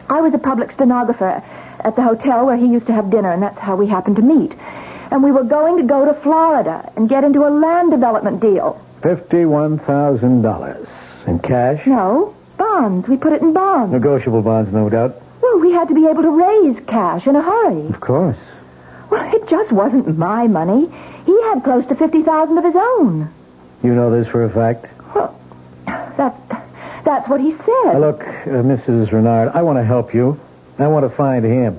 I was a public stenographer at the hotel where he used to have dinner, and that's how we happened to meet. And we were going to go to Florida and get into a land development deal. $51,000. In cash? No, bonds. We put it in bonds. Negotiable bonds, no doubt. Well, we had to be able to raise cash in a hurry. Of course. Well, it just wasn't my money. He had close to $50,000 of his own. You know this for a fact? Well, that's what he said. Look, Mrs. Renard, I want to help you. I want to find him.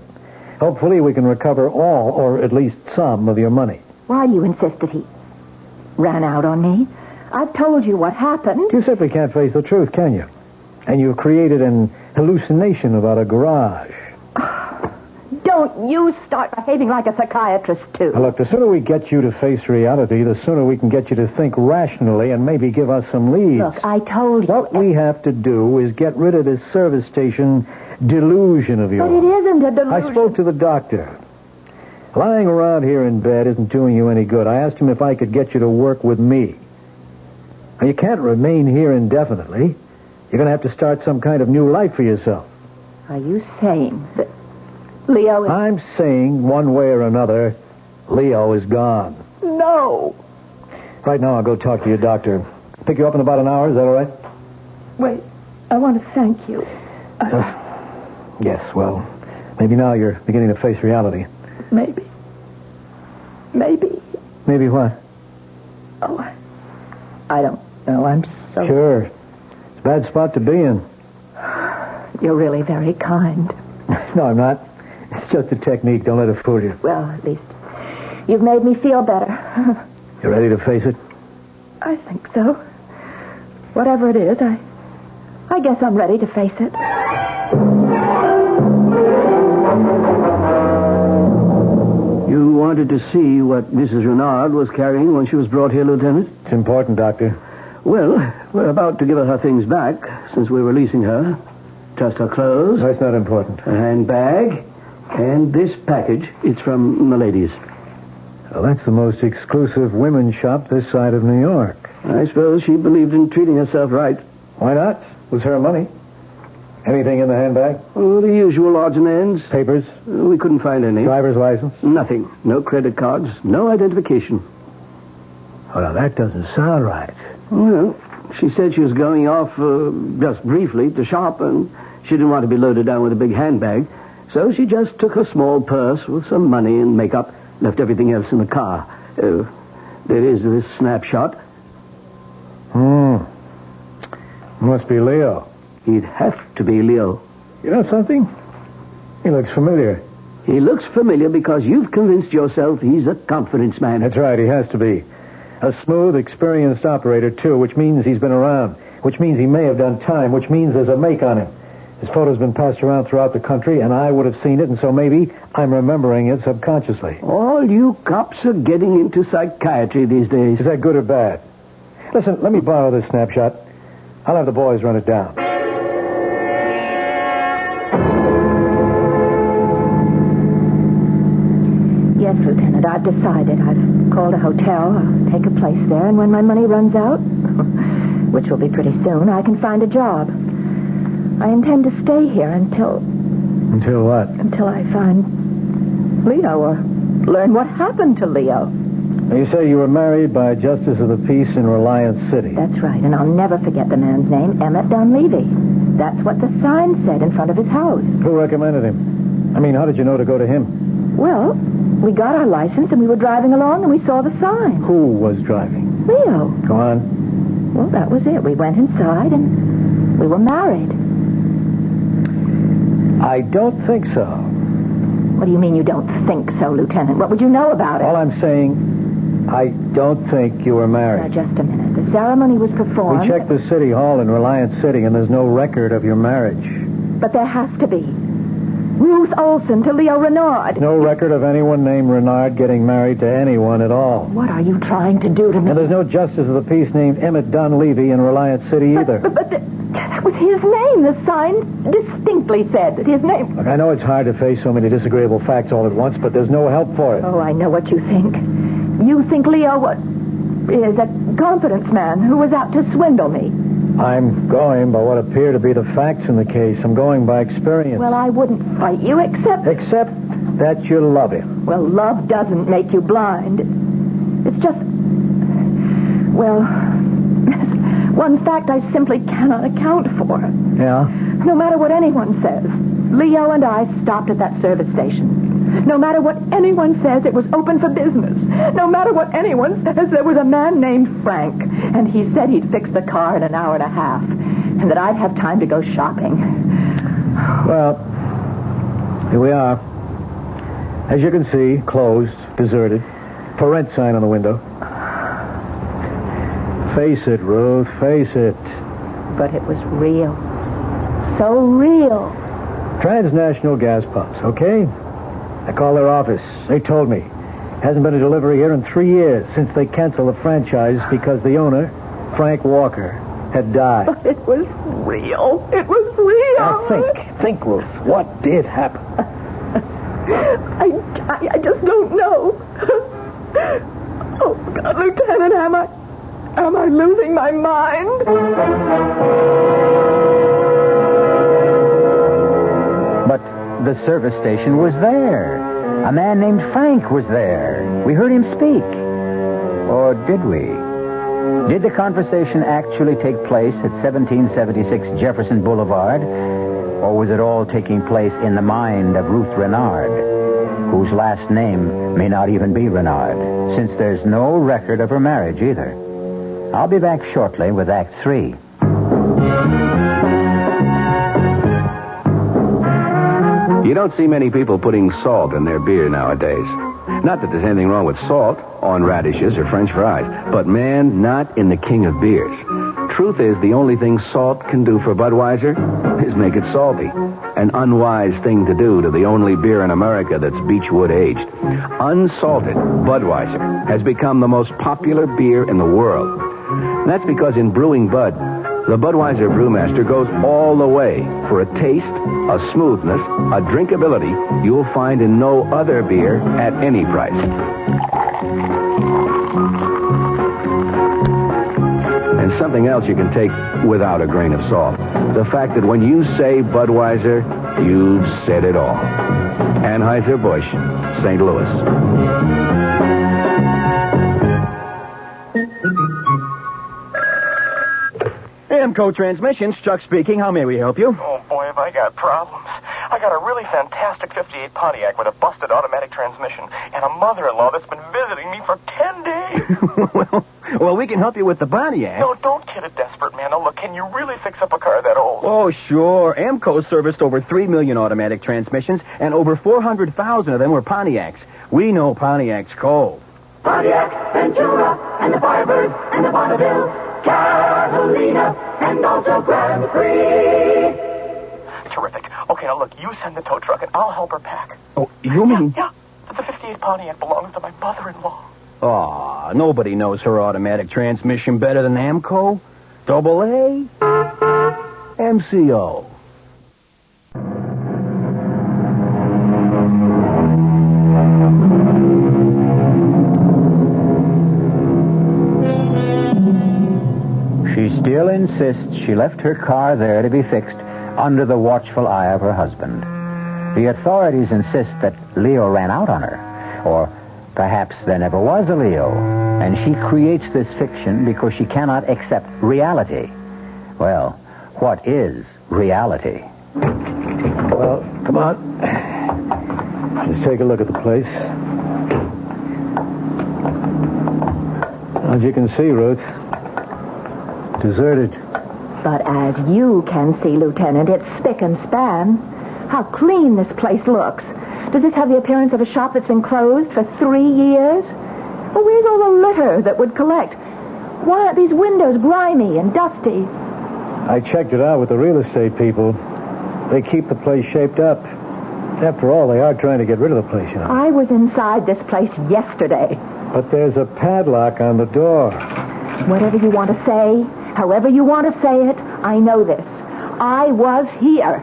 Hopefully we can recover all, or at least some, of your money. Why do you insist that he ran out on me? I've told you what happened. You simply can't face the truth, can you? And you've created an hallucination about a garage. Don't you start behaving like a psychiatrist, too. Now, look, the sooner we get you to face reality, the sooner we can get you to think rationally and maybe give us some leads. Look, I told you. What we have to do is get rid of this service station delusion of yours. But it isn't a delusion. I spoke to the doctor. Lying around here in bed isn't doing you any good. I asked him if I could get you to work with me. Now, you can't remain here indefinitely. You're going to have to start some kind of new life for yourself. Are you saying that Leo is... I'm saying, one way or another, Leo is gone. No. Right now, I'll go talk to your doctor. Pick you up in about an hour. Is that all right? Wait, I want to thank you. Yes, well, maybe now you're beginning to face reality. Maybe. Maybe what? Oh, I don't know. I'm so... Sure. It's a bad spot to be in. You're really very kind. No, I'm not. It's just a technique. Don't let it fool you. Well, at least you've made me feel better. You ready to face it? I think so. Whatever it is, I guess I'm ready to face it. You wanted to see what Mrs. Renard was carrying when she was brought here, Lieutenant? It's important, Doctor. Well, we're about to give her things back since we're releasing her. Just her clothes. That's not important. Her handbag. And this package. It's from Milady's. Well, that's the most exclusive women's shop this side of New York. I suppose she believed in treating herself right. Why not? It was her money. Anything in the handbag? Oh, the usual odds and ends. Papers? We couldn't find any. Driver's license? Nothing. No credit cards. No identification. Oh, now that doesn't sound right. Well, she said she was going off just briefly to shop, and she didn't want to be loaded down with a big handbag. So she just took her small purse with some money and makeup, left everything else in the car. There is this snapshot. Must be Leo. He'd have to be Leo. You know something? He looks familiar. He looks familiar because you've convinced yourself he's a confidence man. That's right, he has to be. A smooth, experienced operator, too, which means he's been around, which means he may have done time, which means there's a make on him. His photo's been passed around throughout the country, and I would have seen it, and so maybe I'm remembering it subconsciously. All you cops are getting into psychiatry these days. Is that good or bad? Listen, let me borrow this snapshot. I'll have the boys run it down. Yes, Lieutenant, I've decided. I've called a hotel. I'll take a place there, and when my money runs out, which will be pretty soon, I can find a job. I intend to stay here until... Until what? Until I find Leo, or learn what happened to Leo. Now, you say you were married by a justice of the peace in Reliance City. That's right, and I'll never forget the man's name, Emmett Dunleavy. That's what the sign said in front of his house. Who recommended him? I mean, how did you know to go to him? Well, we got our license, and we were driving along, and we saw the sign. Who was driving? Leo. Go on. Well, that was it. We went inside, and we were married. I don't think so. What do you mean you don't think so, Lieutenant? What would you know about it? All I'm saying, I don't think you were married. Now, just a minute. The ceremony was performed... We checked the city hall in Reliance City, and there's no record of your marriage. But there has to be. Ruth Olson to Leo Renard. No record of anyone named Renard getting married to anyone at all. What are you trying to do to me? And there's no justice of the peace named Emmett Dunleavy in Reliance City either. But that was his name. The sign distinctly said that his name... Look, I know it's hard to face so many disagreeable facts all at once, but there's no help for it. Oh, I know what you think. You think Leo is a confidence man who was out to swindle me. I'm going by what appear to be the facts in the case. I'm going by experience. Well, I wouldn't fight you except... Except that you love him. Well, love doesn't make you blind. It's just... Well, one fact I simply cannot account for. Yeah? No matter what anyone says, Leo and I stopped at that service station. No matter what anyone says, it was open for business. No matter what anyone says, there was a man named Frank, and he said he'd fix the car in an hour and a half, and that I'd have time to go shopping. Well, here we are. As you can see, closed, deserted. For rent sign on the window. Face it, Ruth, face it. But it was real. So real. Transnational gas pumps, okay? I called their office. They told me. Hasn't been a delivery here in 3 years since they canceled the franchise because the owner, Frank Walker, had died. But it was real. It was real. Now think, Ruth. What did happen? I just don't know. Oh, God, Lieutenant, am I losing my mind? But the service station was there. A man named Frank was there. We heard him speak. Or did we? Did the conversation actually take place at 1776 Jefferson Boulevard, or was it all taking place in the mind of Ruth Renard, whose last name may not even be Renard, since there's no record of her marriage either? I'll be back shortly with Act 3. You don't see many people putting salt in their beer nowadays. Not that there's anything wrong with salt on radishes or French fries, but man, not in the king of beers. Truth is, the only thing salt can do for Budweiser is make it salty. An unwise thing to do to the only beer in America that's Beechwood aged. Unsalted Budweiser has become the most popular beer in the world. That's because in brewing Bud, the Budweiser brewmaster goes all the way for a taste, a smoothness, a drinkability you'll find in no other beer at any price. And something else you can take without a grain of salt. The fact that when you say Budweiser, you've said it all. Anheuser-Busch, St. Louis. Amco Transmissions, Chuck speaking. How may we help you? Oh, boy, have I got problems. I got a really fantastic 58 Pontiac with a busted automatic transmission and a mother-in-law that's been visiting me for 10 days. well, we can help you with the Pontiac. No, don't kid a desperate man. Now, look, can you really fix up a car that old? Oh, sure. Amco serviced over 3 million automatic transmissions, and over 400,000 of them were Pontiacs. We know Pontiac's cold. Pontiac, Ventura, and the Firebird, and the Bonneville, Catalina, and also Grand Prix. Terrific. Okay, now look, you send the tow truck and I'll help her pack. Oh, you mean? Yeah, the 58 Pontiac belongs to my mother-in-law. Aw, nobody knows her automatic transmission better than Amco. Double A, MCO. She still insists she left her car there to be fixed under the watchful eye of her husband. The authorities insist that Leo ran out on her, or perhaps there never was a Leo, and she creates this fiction because she cannot accept reality. Well, what is reality? Well, come on. Let's take a look at the place. As you can see, Ruth, deserted. But as you can see, Lieutenant, it's spick and span. How clean this place looks. Does this have the appearance of a shop that's been closed for 3 years? Well, where's all the litter that would collect? Why aren't these windows grimy and dusty? I checked it out with the real estate people. They keep the place shaped up. After all, they are trying to get rid of the place, you know. I was inside this place yesterday. But there's a padlock on the door. Whatever you want to say, however you want to say it, I know this. I was here.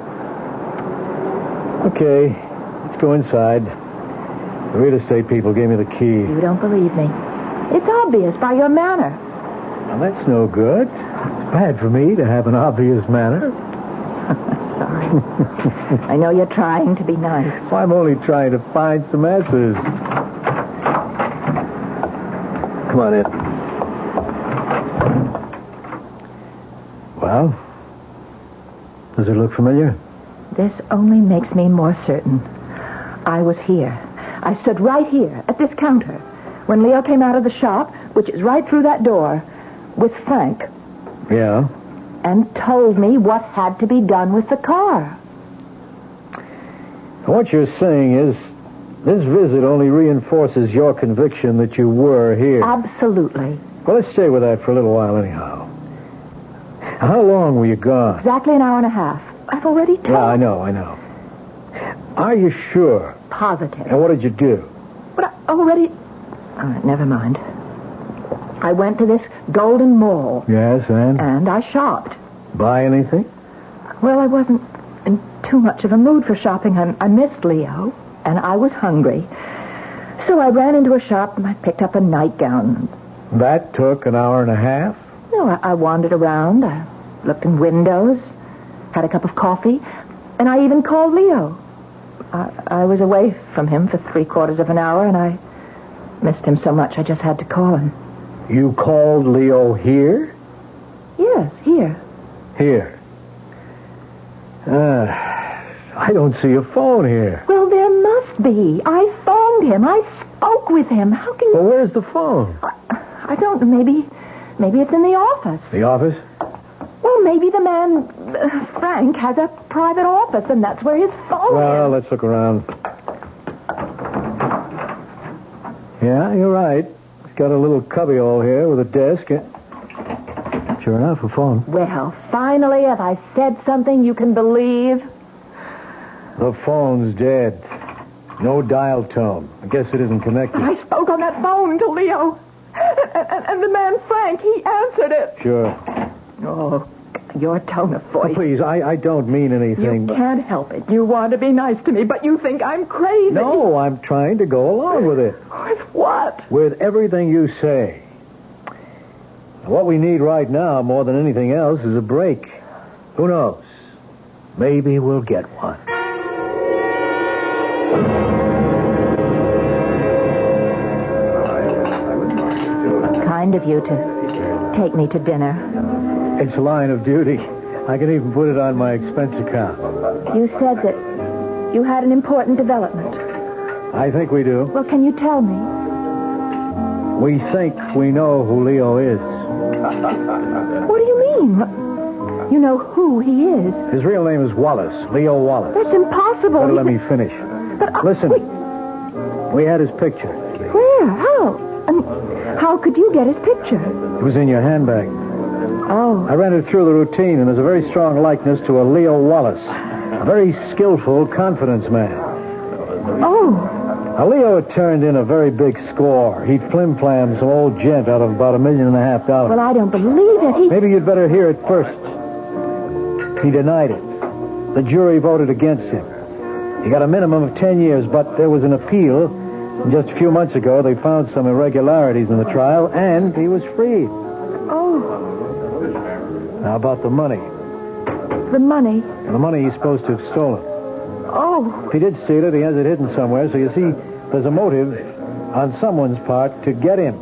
Okay, let's go inside. The real estate people gave me the key. You don't believe me. It's obvious by your manner. Well, that's no good. It's bad for me to have an obvious manner. Sorry. I know you're trying to be nice. Well, I'm only trying to find some answers. Come on in. Well, does it look familiar? This only makes me more certain. I was here. I stood right here at this counter when Leo came out of the shop, which is right through that door, with Frank. Yeah? And told me what had to be done with the car. What you're saying is this visit only reinforces your conviction that you were here. Absolutely. Well, let's stay with that for a little while anyhow. How long were you gone? Exactly an hour and a half. I've already told. Yeah, I know. Are you sure? Positive. And what did you do? But I already... All right, never mind. I went to this Golden Mall. Yes, and? And I shopped. Buy anything? Well, I wasn't in too much of a mood for shopping. I missed Leo, and I was hungry. So I ran into a shop, and I picked up a nightgown. That took an hour and a half? No, I wandered around. I looked in windows, had a cup of coffee, and I even called Leo. I was away from him for 3/4 of an hour, and I missed him so much I just had to call him. You called Leo here? Yes, here. Here. I don't see a phone here. Well, there must be. I phoned him. I spoke with him. How can you... Well, where's the phone? I don't know. Maybe it's in the office. The office? Well, maybe the man, Frank, has a private office, and that's where his phone Well, is. let's look around. Yeah, you're right. It's got a little cubbyhole here with a desk. Sure enough, a phone. Well, finally, have I said something you can believe? The phone's dead. No dial tone. I guess it isn't connected. I spoke on that phone to Leo. And the man, Frank, he answered it. Sure. Oh, your tone of voice. Please, I don't mean anything. You can't help it. You want to be nice to me, but you think I'm crazy. No, I'm trying to go along with it. With what? With everything you say. What we need right now, more than anything else, is a break. Who knows? Maybe we'll get one. Kind of you to take me to dinner. It's a line of duty. I can even put it on my expense account. You said that you had an important development. I think we do. Well, can you tell me? We think we know who Leo is. What do you mean? You know who he is? His real name is Wallace, Leo Wallace. That's impossible. Better let me finish. But, Listen, we had his picture. Where? How? How could you get his picture? It was in your handbag. Oh. I ran it through the routine, and there's a very strong likeness to a Leo Wallace. A very skillful confidence man. Oh. Now, Leo had turned in a very big score. He'd flim-flammed some old gent out of about $1.5 million. Well, I don't believe it. Maybe you'd better hear it first. He denied it. The jury voted against him. He got a minimum of 10 years, but there was an appeal. And just a few months ago, they found some irregularities in the trial, and he was freed. Oh. How about the money? The money? The money he's supposed to have stolen. Oh. If he did steal it, he has it hidden somewhere. So you see, there's a motive on someone's part to get him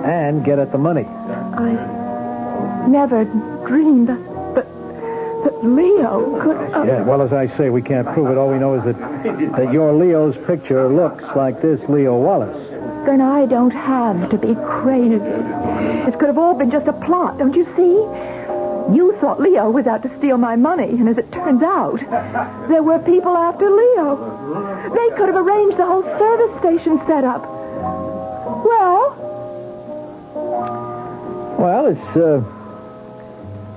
and get at the money. I never dreamed that Leo could... Yeah, well, as I say, we can't prove it. All we know is that your Leo's picture looks like this Leo Wallace. Then I don't have to be crazy. This could have all been just a plot, don't you see? You thought Leo was out to steal my money, and as it turns out, there were people after Leo. They could have arranged the whole service station setup. Well,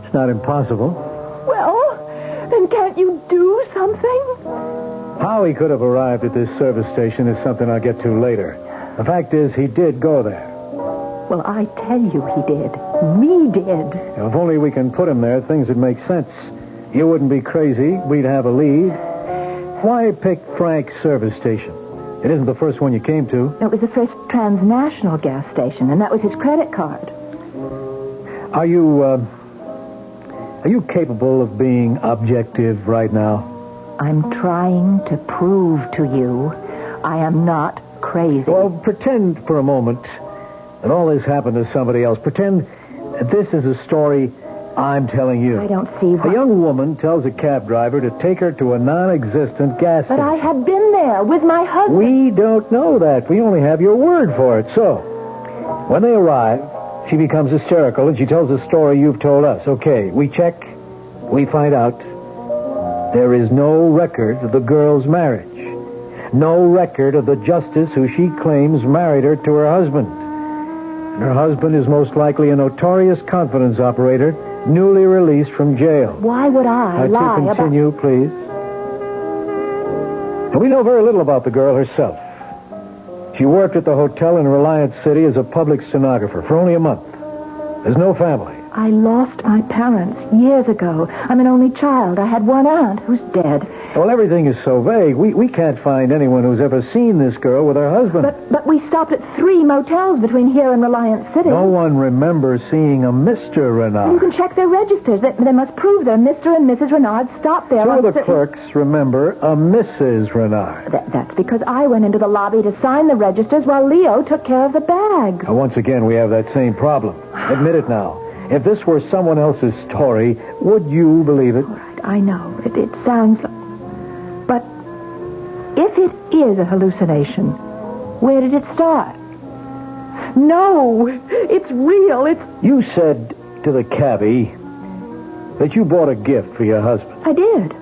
it's not impossible. Well, then can't you do something? How he could have arrived at this service station is something I'll get to later. The fact is, he did go there. Well, I tell you he did. We did. If only we can put him there, things would make sense. You wouldn't be crazy. We'd have a lead. Why pick Frank's service station? It isn't the first one you came to. It was the first transnational gas station, and that was his credit card. Are you capable of being objective right now? I'm trying to prove to you I am not crazy. Well, pretend for a moment that all this happened to somebody else. Pretend that this is a story I'm telling you. I don't see A young woman tells a cab driver to take her to a non-existent gas station. But I had been there with my husband. We don't know that. We only have your word for it. So, when they arrive, she becomes hysterical and she tells the story you've told us. Okay, we check. We find out there is no record of the girl's marriage. No record of the justice who she claims married her to her husband. And her husband is most likely a notorious confidence operator, newly released from jail. Why would I lie to continue, please. And we know very little about the girl herself. She worked at the hotel in Reliance City as a public stenographer for only a month. There's no family. I lost my parents years ago. I'm an only child. I had one aunt who's dead. Well, everything is so vague. We can't find anyone who's ever seen this girl with her husband. But we stopped at 3 motels between here and Reliance City. No one remembers seeing a Mr. Renard. You can check their registers. They must prove they're Mr. and Mrs. Renard stopped there. Two of the clerks remember a Mrs. Renard. That's because I went into the lobby to sign the registers while Leo took care of the bags. Now, once again, we have that same problem. Admit it now. If this were someone else's story, would you believe it? All right, I know. It sounds like... But if it is a hallucination, where did it start? No, it's real. You said to the cabbie that you bought a gift for your husband. I did.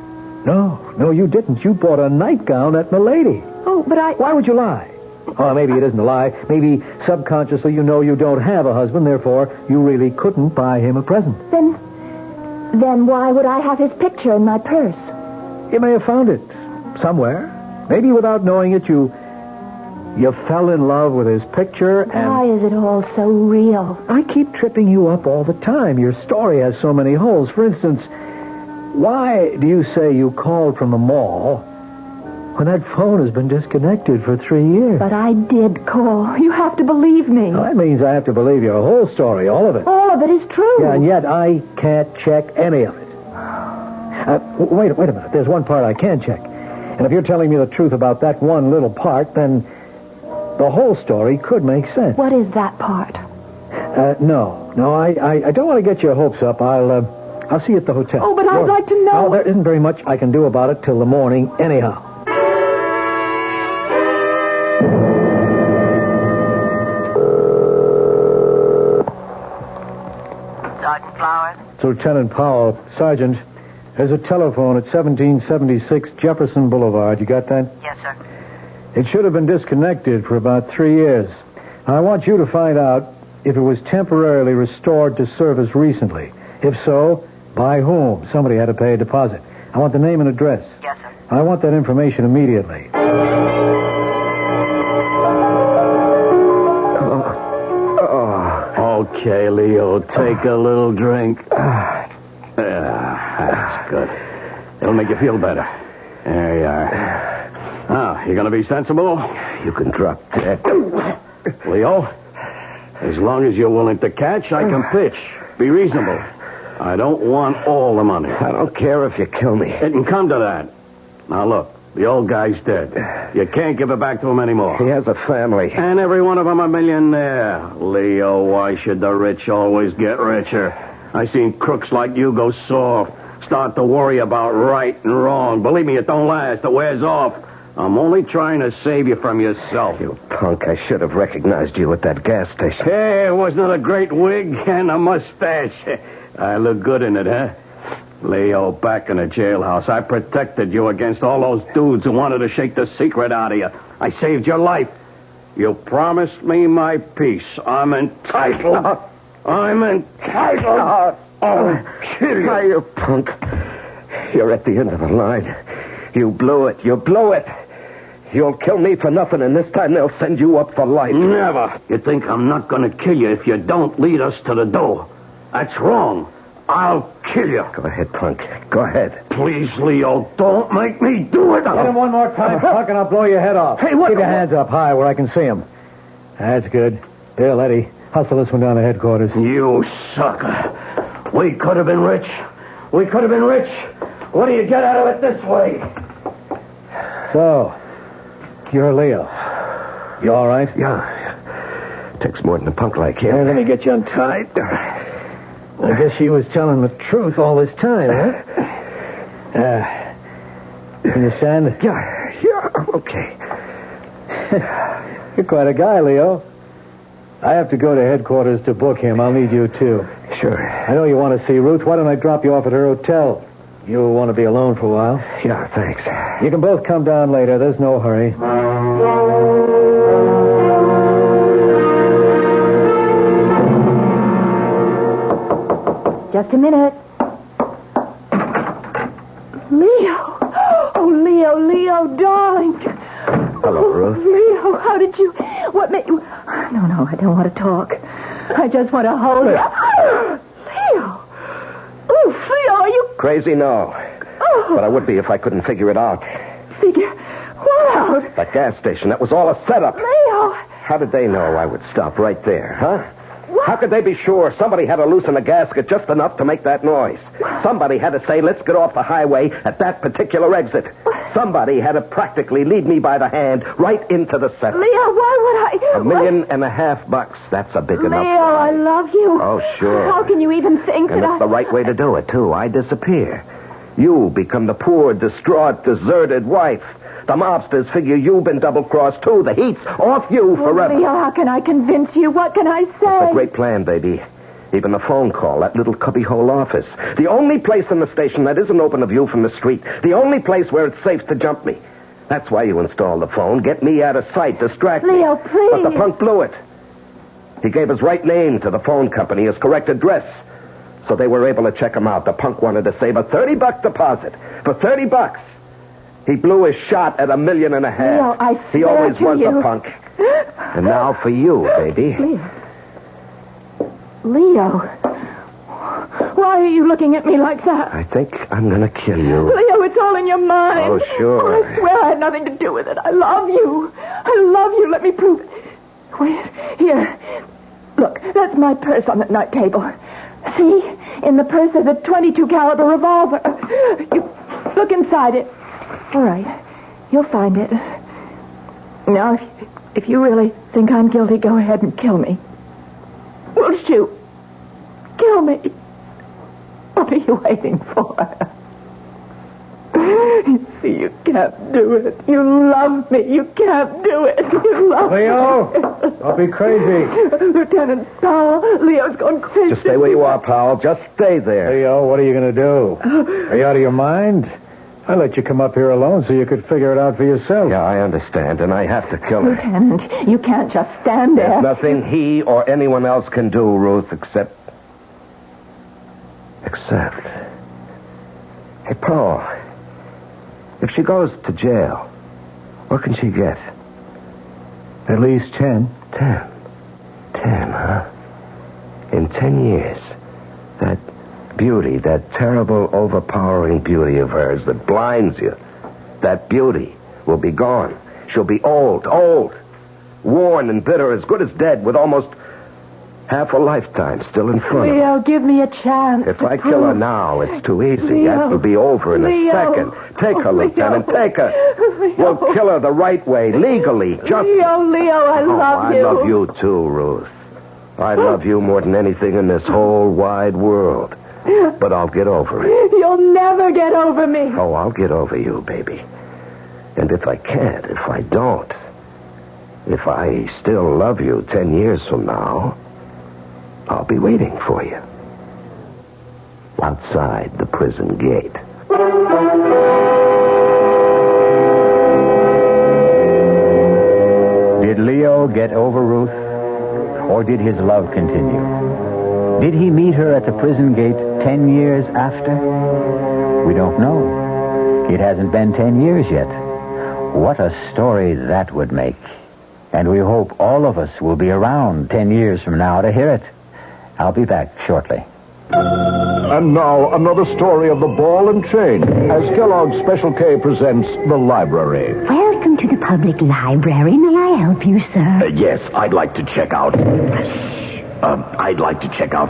No, you didn't. You bought a nightgown at Milady. Oh, but Why would you lie? Oh, maybe it isn't a lie. Maybe subconsciously you know you don't have a husband, therefore you really couldn't buy him a present. Then why would I have his picture in my purse? You may have found it somewhere. Maybe without knowing it, you fell in love with his picture and... Why is it all so real? I keep tripping you up all the time. Your story has so many holes. For instance, why do you say you called from the mall when that phone has been disconnected for 3 years? But I did call. You have to believe me. Well, that means I have to believe your whole story, all of it. All of it is true. Yeah, and yet I can't check any of it. Wait a minute. There's one part I can check. And if you're telling me the truth about that one little part, then the whole story could make sense. What is that part? No, I don't want to get your hopes up. I'll see you at the hotel. Oh, but I'd like to know. Well, there isn't very much I can do about it till the morning anyhow. Sergeant Flowers? It's Lieutenant Powell. Sergeant, there's a telephone at 1776 Jefferson Boulevard. You got that? Yes, sir. It should have been disconnected for about 3 years. I want you to find out if it was temporarily restored to service recently. If so, by whom? Somebody had to pay a deposit. I want the name and address. Yes, sir. I want that information immediately. Okay, Leo, take a little drink. That's good. It'll make you feel better. There you are. Now, you gonna be sensible? You can drop that. Leo, as long as you're willing to catch, I can pitch. Be reasonable. I don't want all the money. I don't care if you kill me. It can come to that. Now, look, the old guy's dead. You can't give it back to him anymore. He has a family. And every one of them a millionaire. Leo, why should the rich always get richer? I seen crooks like you go soft. Start to worry about right and wrong. Believe me, it don't last. It wears off. I'm only trying to save you from yourself. You punk, I should have recognized you at that gas station. Hey, wasn't it a great wig and a mustache? I look good in it, huh? Leo, back in the jailhouse, I protected you against all those dudes who wanted to shake the secret out of you. I saved your life. You promised me my peace. I'm entitled. I'm entitled. I'll kill you. Now, you punk. You're at the end of the line. You blew it. You blew it. You'll kill me for nothing, and this time they'll send you up for life. Never. You think I'm not going to kill you if you don't lead us to the door? That's wrong. I'll kill you. Go ahead, punk. Go ahead. Please, Leo, don't make me do it. Hit him one more time, punk, and I'll blow your head off. Hey, what? Keep your hands up high where I can see him. That's good. Bill, Eddie, hustle this one down to headquarters. You sucker. We could have been rich. We could have been rich. What do you get out of it this way? So, you're Leo. You all right? Yeah. Takes more than a punk like him. Here, let me get you untied. I guess she was telling the truth all this time, huh? Can you stand? Yeah, I'm okay. You're quite a guy, Leo. I have to go to headquarters to book him. I'll need you, too. Sure. I know you want to see Ruth. Why don't I drop you off at her hotel? You'll want to be alone for a while. Yeah, thanks. You can both come down later. There's no hurry. Just a minute. Leo. Oh, Leo, darling. Hello, Ruth. Leo, how did you... What made you... No, I don't want to talk. I just want to hold you. Crazy? No. Oh. But I would be if I couldn't figure it out. Figure what out? That gas station, that was all a setup. Leo! How did they know I would stop right there, huh? What? How could they be sure somebody had to loosen a gasket just enough to make that noise? Somebody had to say, let's get off the highway at that particular exit. Somebody had to practically lead me by the hand right into the setup. Leo, why would I... $1.5 million. That's a big enough... Leo, I love you. Oh, sure. How can you even think and that it's the right way to do it, too. I disappear. You become the poor, distraught, deserted wife. The mobsters figure you've been double-crossed, too. The heat's off you forever. Leo, how can I convince you? What can I say? It's a great plan, baby. Even the phone call, that little cubbyhole office. The only place in the station that isn't open to view from the street. The only place where it's safe to jump me. That's why you installed the phone. Get me out of sight, distract me. Leo, please. But the punk blew it. He gave his right name to the phone company, his correct address. So they were able to check him out. The punk wanted to save a $30 deposit. For $30. He blew his shot at $1.5 million. Leo, I swear he always to was you. a punk. And now for you, baby. Leo. Why are you looking at me like that? I think I'm going to kill you. Leo, it's all in your mind. Oh, sure. Oh, I swear I had nothing to do with it. I love you. I love you. Let me prove it. Wait, here. Look, that's my purse on the night table. See? In the purse there's a .22 caliber revolver. You look inside it. All right. You'll find it. Now, if you really think I'm guilty, go ahead and kill me. We'll shoot. Kill me. What are you waiting for? See, you can't do it. You love me. You can't do it. You love Leo, me. don't be crazy. Lieutenant Powell, Leo's gone crazy. Just stay where you are, pal. Just stay there. Leo, what are you going to do? Are you out of your mind? I let you come up here alone so you could figure it out for yourself. Yeah, I understand, and I have to kill her. Lieutenant, you can't just stand there. There's nothing he or anyone else can do, Ruth, except... Hey, Paul, if she goes to jail, what can she get? At least 10. 10, huh? In 10 years, that beauty, that terrible, overpowering beauty of hers that blinds you, that beauty will be gone. She'll be old, worn and bitter, as good as dead, with almost half a lifetime still in front of her. Leo, give me a chance. If I kill her now, it's too easy. That will be over in a second. Take her, Lieutenant, take her. We'll kill her the right way, legally, just... Leo, I love you. I love you too, Ruth. I love you more than anything in this whole wide world. But I'll get over it. You'll never get over me. Oh, I'll get over you, baby. And if I can't, if I don't, if I still love you 10 years from now, I'll be waiting for you. Outside the prison gate. Did Leo get over Ruth? Or did his love continue? Did he meet her at the prison gate 10 years after? We don't know. It hasn't been 10 years yet. What a story that would make. And we hope all of us will be around 10 years from now to hear it. I'll be back shortly. And now, another story of the ball and chain, as Kellogg's Special K presents The Library. Welcome to the public library. May I help you, sir? Yes, I'd like to check out...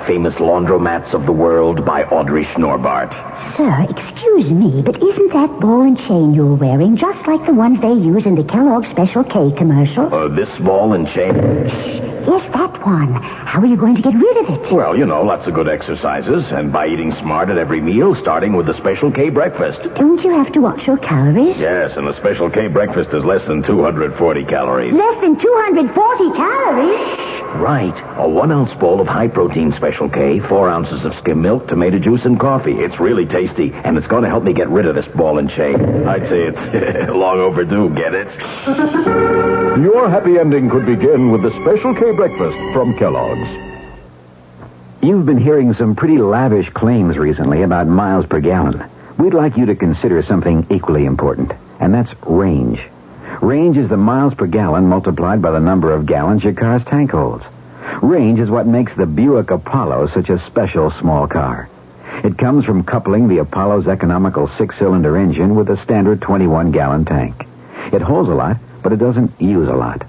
Famous Laundromats of the World by Audrey Schnorbart. Sir, excuse me, but isn't that ball and chain you're wearing just like the ones they use in the Kellogg's Special K commercial? This ball and chain? Yes, that one. How are you going to get rid of it? Well, lots of good exercises, and by eating smart at every meal, starting with the Special K breakfast. Don't you have to watch your calories? Yes, and the Special K breakfast is less than 240 calories. Less than 240 calories? Right. A 1-ounce bowl of high-protein Special K, 4 ounces of skim milk, tomato juice, and coffee. It's really tasty, and it's going to help me get rid of this ball and chain. I'd say it's long overdue, get it? Your happy ending could begin with the Special K breakfast from Kellogg's. You've been hearing some pretty lavish claims recently about miles per gallon. We'd like you to consider something equally important, and that's range. Range is the miles per gallon multiplied by the number of gallons your car's tank holds. Range is what makes the Buick Apollo such a special small car. It comes from coupling the Apollo's economical 6-cylinder engine with a standard 21-gallon tank. It holds a lot, but it doesn't use a lot.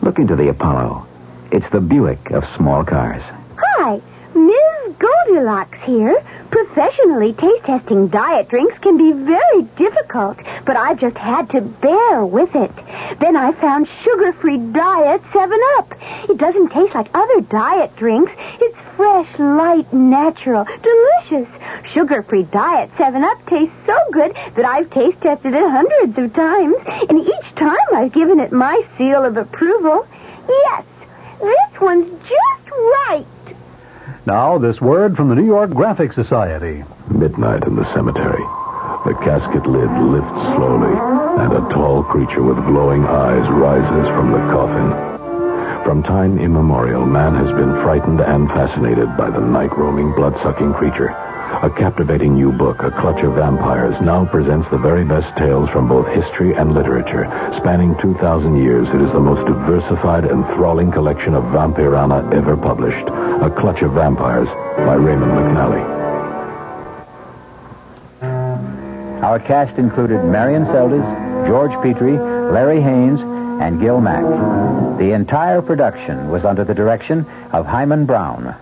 Look into the Apollo. It's the Buick of small cars. Hi, Ms. Goldilocks here. Professionally taste-testing diet drinks can be very difficult, but I've just had to bear with it. Then I found sugar-free Diet 7-Up. It doesn't taste like other diet drinks. It's fresh, light, natural, delicious. Sugar-free Diet 7-Up tastes so good that I've taste-tested it hundreds of times, and each time I've given it my seal of approval. Yes, this one's just right. Now, this word from the New York Graphic Society. Midnight in the cemetery. The casket lid lifts slowly, and a tall creature with glowing eyes rises from the coffin. From time immemorial, man has been frightened and fascinated by the night-roaming, blood-sucking creature. A captivating new book, A Clutch of Vampires, now presents the very best tales from both history and literature. Spanning 2,000 years, it is the most diversified, enthralling collection of vampirana ever published. A Clutch of Vampires by Raymond McNally. Our cast included Marion Seldes, George Petrie, Larry Haynes, and Gil Mack. The entire production was under the direction of Hyman Brown.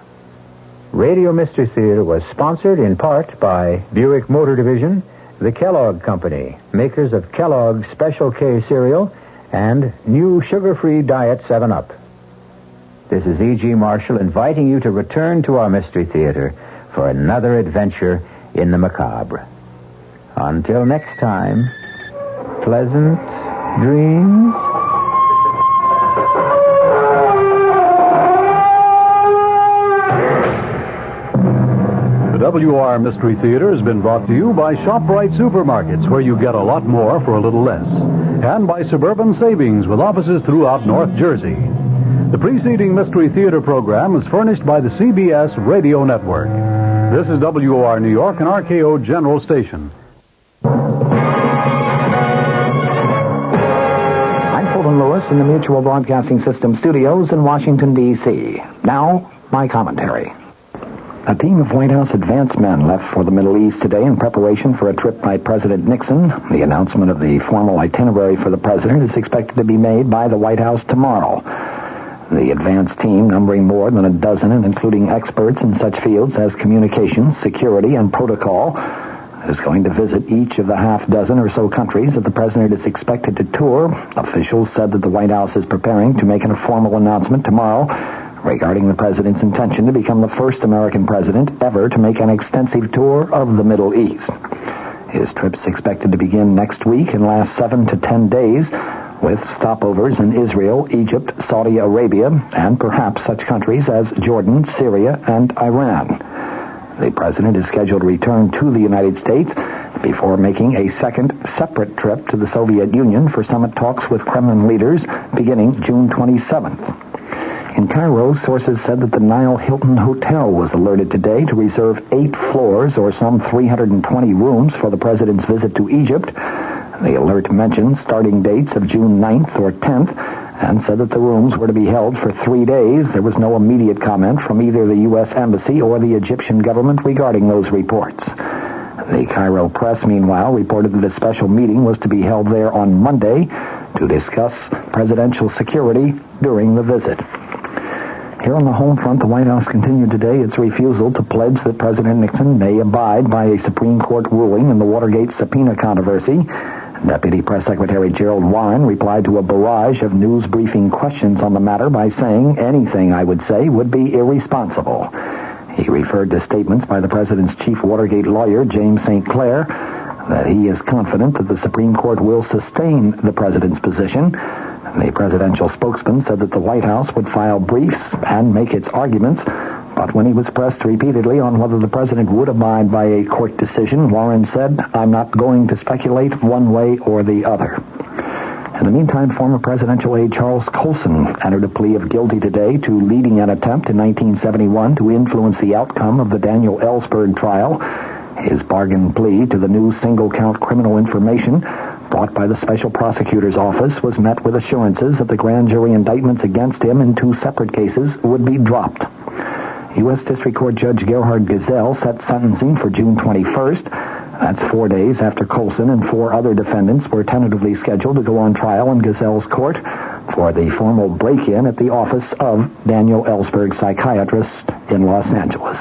Radio Mystery Theater was sponsored in part by Buick Motor Division, the Kellogg Company, makers of Kellogg's Special K cereal, and new sugar-free Diet 7-Up. This is E.G. Marshall inviting you to return to our Mystery Theater for another adventure in the macabre. Until next time, pleasant dreams. The WR Mystery Theater has been brought to you by ShopRite Supermarkets, where you get a lot more for a little less, and by Suburban Savings, with offices throughout North Jersey. The preceding Mystery Theater program is furnished by the CBS Radio Network. This is WR New York and RKO General Station. I'm Fulton Lewis in the Mutual Broadcasting System studios in Washington, D.C. Now, my commentary. A team of White House advance men left for the Middle East today in preparation for a trip by President Nixon. The announcement of the formal itinerary for the president is expected to be made by the White House tomorrow. The advance team, numbering more than a dozen and including experts in such fields as communications, security, and protocol, is going to visit each of the half dozen or so countries that the president is expected to tour. Officials said that the White House is preparing to make a formal announcement tomorrow regarding the president's intention to become the first American president ever to make an extensive tour of the Middle East. His trip's expected to begin next week and last 7 to 10 days, with stopovers in Israel, Egypt, Saudi Arabia, and perhaps such countries as Jordan, Syria, and Iran. The president is scheduled to return to the United States before making a second separate trip to the Soviet Union for summit talks with Kremlin leaders beginning June 27th. In Cairo, sources said that the Nile Hilton Hotel was alerted today to reserve 8 floors or some 320 rooms for the president's visit to Egypt. The alert mentioned starting dates of June 9th or 10th and said that the rooms were to be held for 3 days. There was no immediate comment from either the U.S. Embassy or the Egyptian government regarding those reports. The Cairo press, meanwhile, reported that a special meeting was to be held there on Monday to discuss presidential security during the visit. Here on the home front, the White House continued today its refusal to pledge that President Nixon may abide by a Supreme Court ruling in the Watergate subpoena controversy. Deputy Press Secretary Gerald Warren replied to a barrage of news briefing questions on the matter by saying anything I would say would be irresponsible. He referred to statements by the president's chief Watergate lawyer, James St. Clair, that he is confident that the Supreme Court will sustain the president's position. The presidential spokesman said that the White House would file briefs and make its arguments, but when he was pressed repeatedly on whether the president would abide by a court decision, Warren said, "I'm not going to speculate one way or the other." In the meantime, former presidential aide Charles Colson entered a plea of guilty today to leading an attempt in 1971 to influence the outcome of the Daniel Ellsberg trial. His bargain plea to the new single-count criminal information brought by the Special Prosecutor's Office was met with assurances that the grand jury indictments against him in 2 separate cases would be dropped. U.S. District Court Judge Gerhard Gesell set sentencing for June 21st. That's 4 days after Colson and 4 other defendants were tentatively scheduled to go on trial in Gesell's court for the formal break-in at the office of Daniel Ellsberg, psychiatrist in Los Angeles.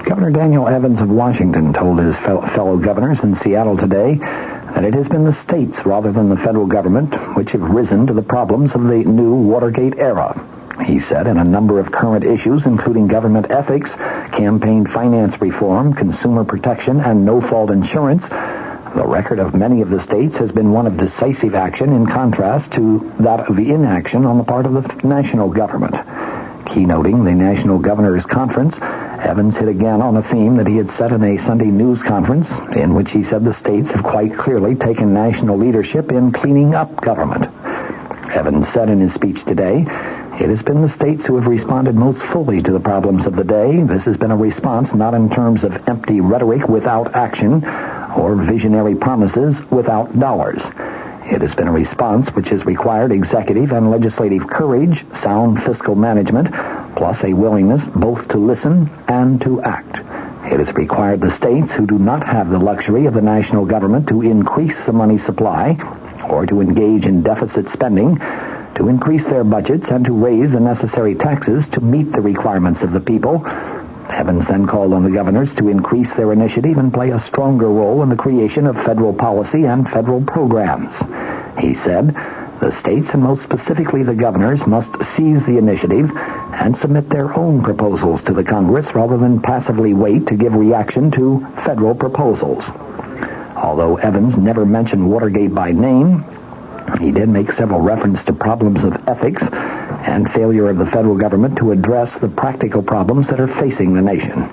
Governor Daniel Evans of Washington told his fellow governors in Seattle today that it has been the states rather than the federal government which have risen to the problems of the new Watergate era. He said in a number of current issues, including government ethics, campaign finance reform, consumer protection, and no-fault insurance, the record of many of the states has been one of decisive action in contrast to that of inaction on the part of the national government. Keynoting the National Governors Conference, Evans hit again on a theme that he had set in a Sunday news conference in which he said the states have quite clearly taken national leadership in cleaning up government. Evans said in his speech today, "It has been the states who have responded most fully to the problems of the day. This has been a response not in terms of empty rhetoric without action or visionary promises without dollars. It has been a response which has required executive and legislative courage, sound fiscal management, plus a willingness both to listen and to act. It has required the states who do not have the luxury of the national government to increase the money supply or to engage in deficit spending, to increase their budgets and to raise the necessary taxes to meet the requirements of the people." Evans then called on the governors to increase their initiative and play a stronger role in the creation of federal policy and federal programs. He said, "The states, and most specifically the governors, must seize the initiative and submit their own proposals to the Congress rather than passively wait to give reaction to federal proposals." Although Evans never mentioned Watergate by name, he did make several references to problems of ethics and failure of the federal government to address the practical problems that are facing the nation.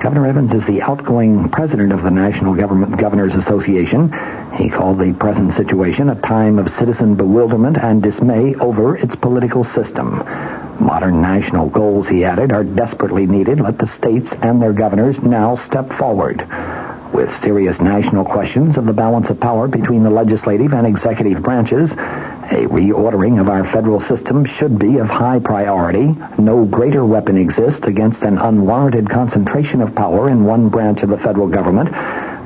Governor Evans is the outgoing president of the National Governors Association. He called the present situation a time of citizen bewilderment and dismay over its political system. Modern national goals, he added, are desperately needed. Let the states and their governors now step forward. With serious national questions of the balance of power between the legislative and executive branches, a reordering of our federal system should be of high priority. No greater weapon exists against an unwarranted concentration of power in one branch of the federal government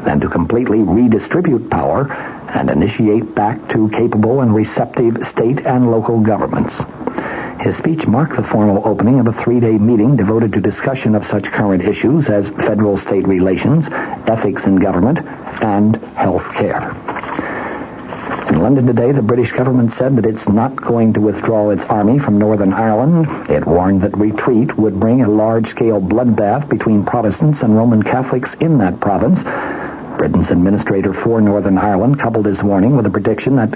than to completely redistribute power and initiate back to capable and receptive state and local governments. His speech marked the formal opening of a 3-day meeting devoted to discussion of such current issues as federal-state relations, ethics in government, and health care. In London today, the British government said that it's not going to withdraw its army from Northern Ireland. It warned that retreat would bring a large-scale bloodbath between Protestants and Roman Catholics in that province. Britain's administrator for Northern Ireland coupled his warning with a prediction that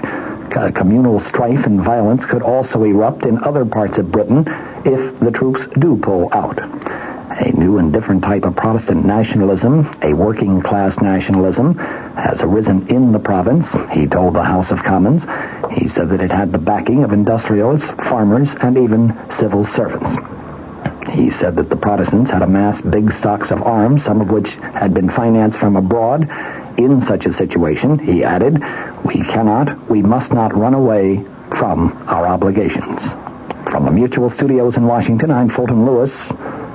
communal strife and violence could also erupt in other parts of Britain if the troops do pull out. A new and different type of Protestant nationalism, a working-class nationalism, has arisen in the province, he told the House of Commons. He said that it had the backing of industrialists, farmers, and even civil servants. He said that the Protestants had amassed big stocks of arms, some of which had been financed from abroad. In such a situation, he added, we must not run away from our obligations. From the Mutual Studios in Washington, I'm Fulton Lewis,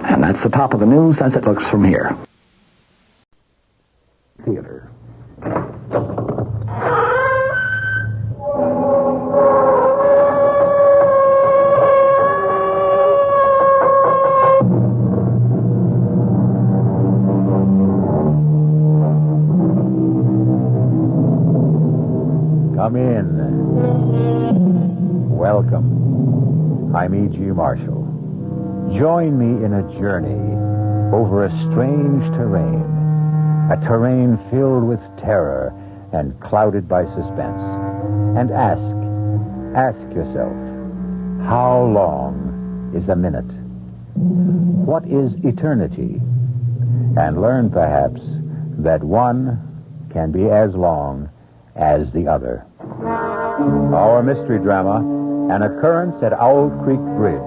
and that's the top of the news as it looks from here. Theater. Come in. Welcome. I'm E.G. Marshall. Join me in a journey over a strange terrain, a terrain filled with terror and clouded by suspense. And ask yourself, how long is a minute? What is eternity? And learn, perhaps, that one can be as long as the other. Our mystery drama, An Occurrence at Owl Creek Bridge,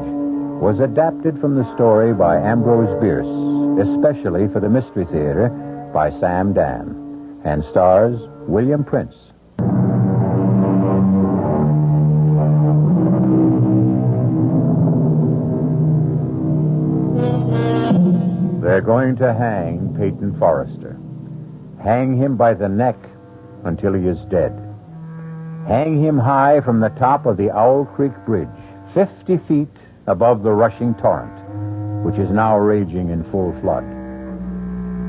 was adapted from the story by Ambrose Bierce, especially for the Mystery Theater by Sam Dan, and stars William Prince. going to hang Peyton Forrester. Hang him by the neck until he is dead. Hang him high from the top of the Owl Creek Bridge, 50 feet above the rushing torrent, which is now raging in full flood.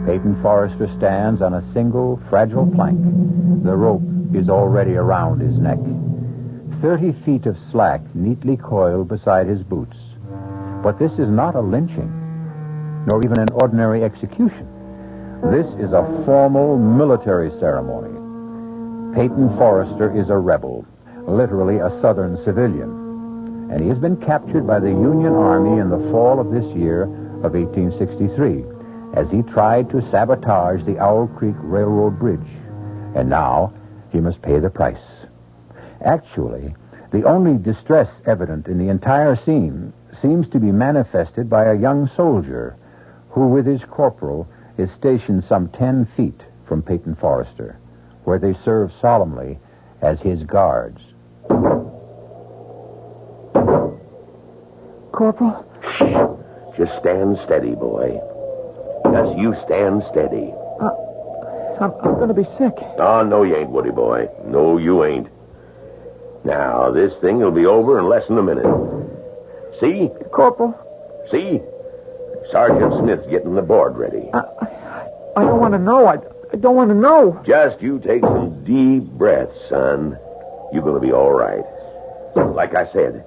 Peyton Forrester stands on a single, fragile plank. The rope is already around his neck. 30 feet of slack neatly coiled beside his boots. But this is not a lynching, nor even an ordinary execution. This is a formal military ceremony. Peyton Forrester is a rebel, literally a Southern civilian, and he has been captured by the Union Army in the fall of this year of 1863 as he tried to sabotage the Owl Creek Railroad Bridge. And now he must pay the price. Actually, the only distress evident in the entire scene seems to be manifested by a young soldier who, with his corporal, is stationed some 10 feet from Peyton Forrester, where they serve solemnly as his guards. Corporal? Just stand steady, boy. Just you stand steady. I'm going to be sick. Oh, no, you ain't, Woody boy. No, you ain't. Now, this thing will be over in less than a minute. See? Corporal? See? Sergeant Smith's getting the board ready. I don't want to know. I don't want to know. Just you take some deep breaths, son. You're going to be all right. Like I said,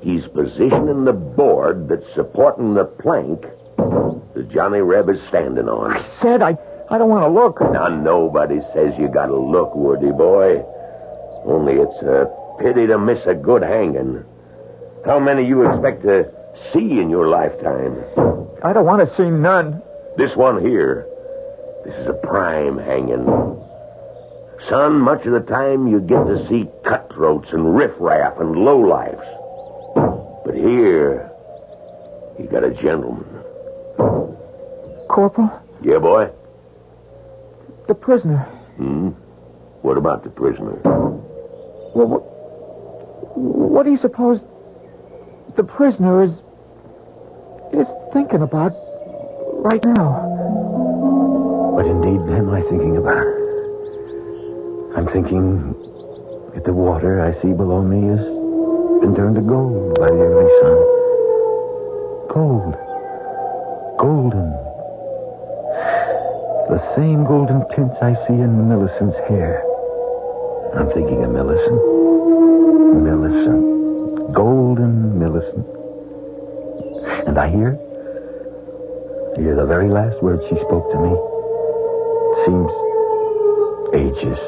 he's positioning the board that's supporting the plank that Johnny Reb is standing on. I said I don't want to look. Now, nobody says you got to look, Woody boy. Only it's a pity to miss a good hanging. How many you expect to see in your lifetime? I don't want to see none. This one here, this is a prime hanging. Son, much of the time you get to see cutthroats and riffraff and lowlifes. But here, you got a gentleman. Corporal? Yeah, boy? The prisoner. What about the prisoner? Well, what do you suppose the prisoner is thinking about right now? What indeed am I thinking about? I'm thinking that the water I see below me has been turned to gold by the early sun. Gold. Golden. The same golden tints I see in Millicent's hair. I'm thinking of Millicent. Millicent. Golden Millicent. And I hear the very last words she spoke to me. It seems ages,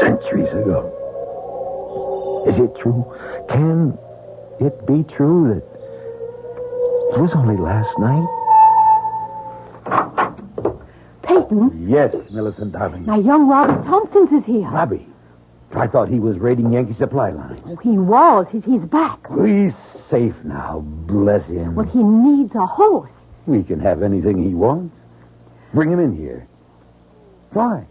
centuries ago. Is it true? Can it be true that it was only last night? Peyton? Yes, Millicent, darling. Now, young Robbie Tompkins is here. Robbie? I thought he was raiding Yankee supply lines. Oh, he was. He's back. He's safe now, bless him. Well, he needs a horse. He can have anything he wants. Bring him in here. Why?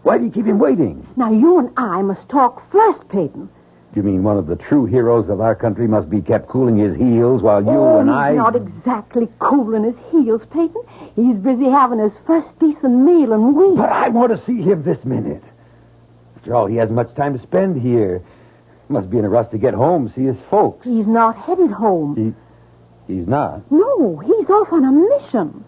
Why do you keep him waiting? Now, you and I must talk first, Peyton. You mean one of the true heroes of our country must be kept cooling his heels while you and I... He's not exactly cooling his heels, Peyton. He's busy having his first decent meal in weeks. But I want to see him this minute. After all, he hasn't much time to spend here. Must be in a rush to get home, see his folks. He's not headed home. He's not? No, he's off on a mission.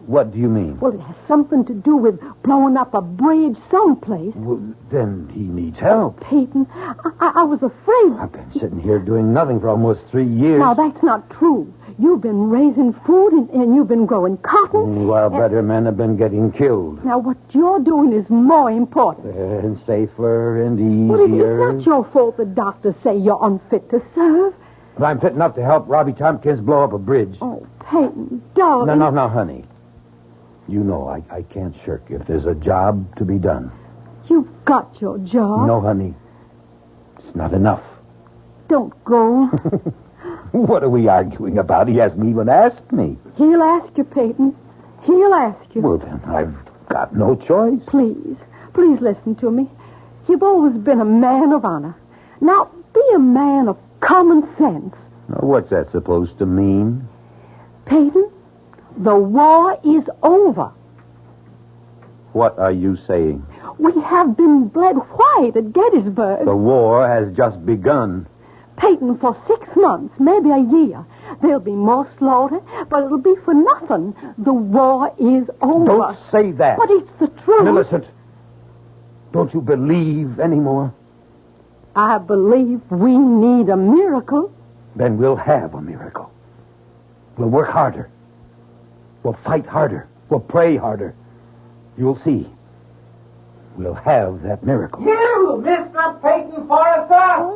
What do you mean? Well, it has something to do with blowing up a bridge someplace. Well, then he needs help. Peyton, I was afraid. I've been sitting here doing nothing for almost 3 years. Now, that's not true. You've been raising food and you've been growing cotton. While better men have been getting killed. Now, what you're doing is more important. And safer and Well, easier. it's not your fault the doctors say you're unfit to serve. But I'm fit enough to help Robbie Tompkins blow up a bridge. Oh, Peyton, darling. No, honey. You know I can't shirk if there's a job to be done. You've got your job. No, honey. It's not enough. Don't go. What are we arguing about? He hasn't even asked me. He'll ask you, Peyton. He'll ask you. Well, then I've got no choice. Please listen to me. You've always been a man of honor. Now, be a man of common sense. Now, what's that supposed to mean? Peyton, The war is over. What are you saying? We have been bled white at Gettysburg. The war has just begun. Peyton, for 6 months, maybe a year. There'll be more slaughter, but it'll be for nothing. The war is over. Don't say that. But it's the truth. Millicent, don't you believe anymore? I believe we need a miracle. Then we'll have a miracle. We'll work harder. We'll fight harder. We'll pray harder. You'll see. We'll have that miracle. You, Mr. Peyton Forrester!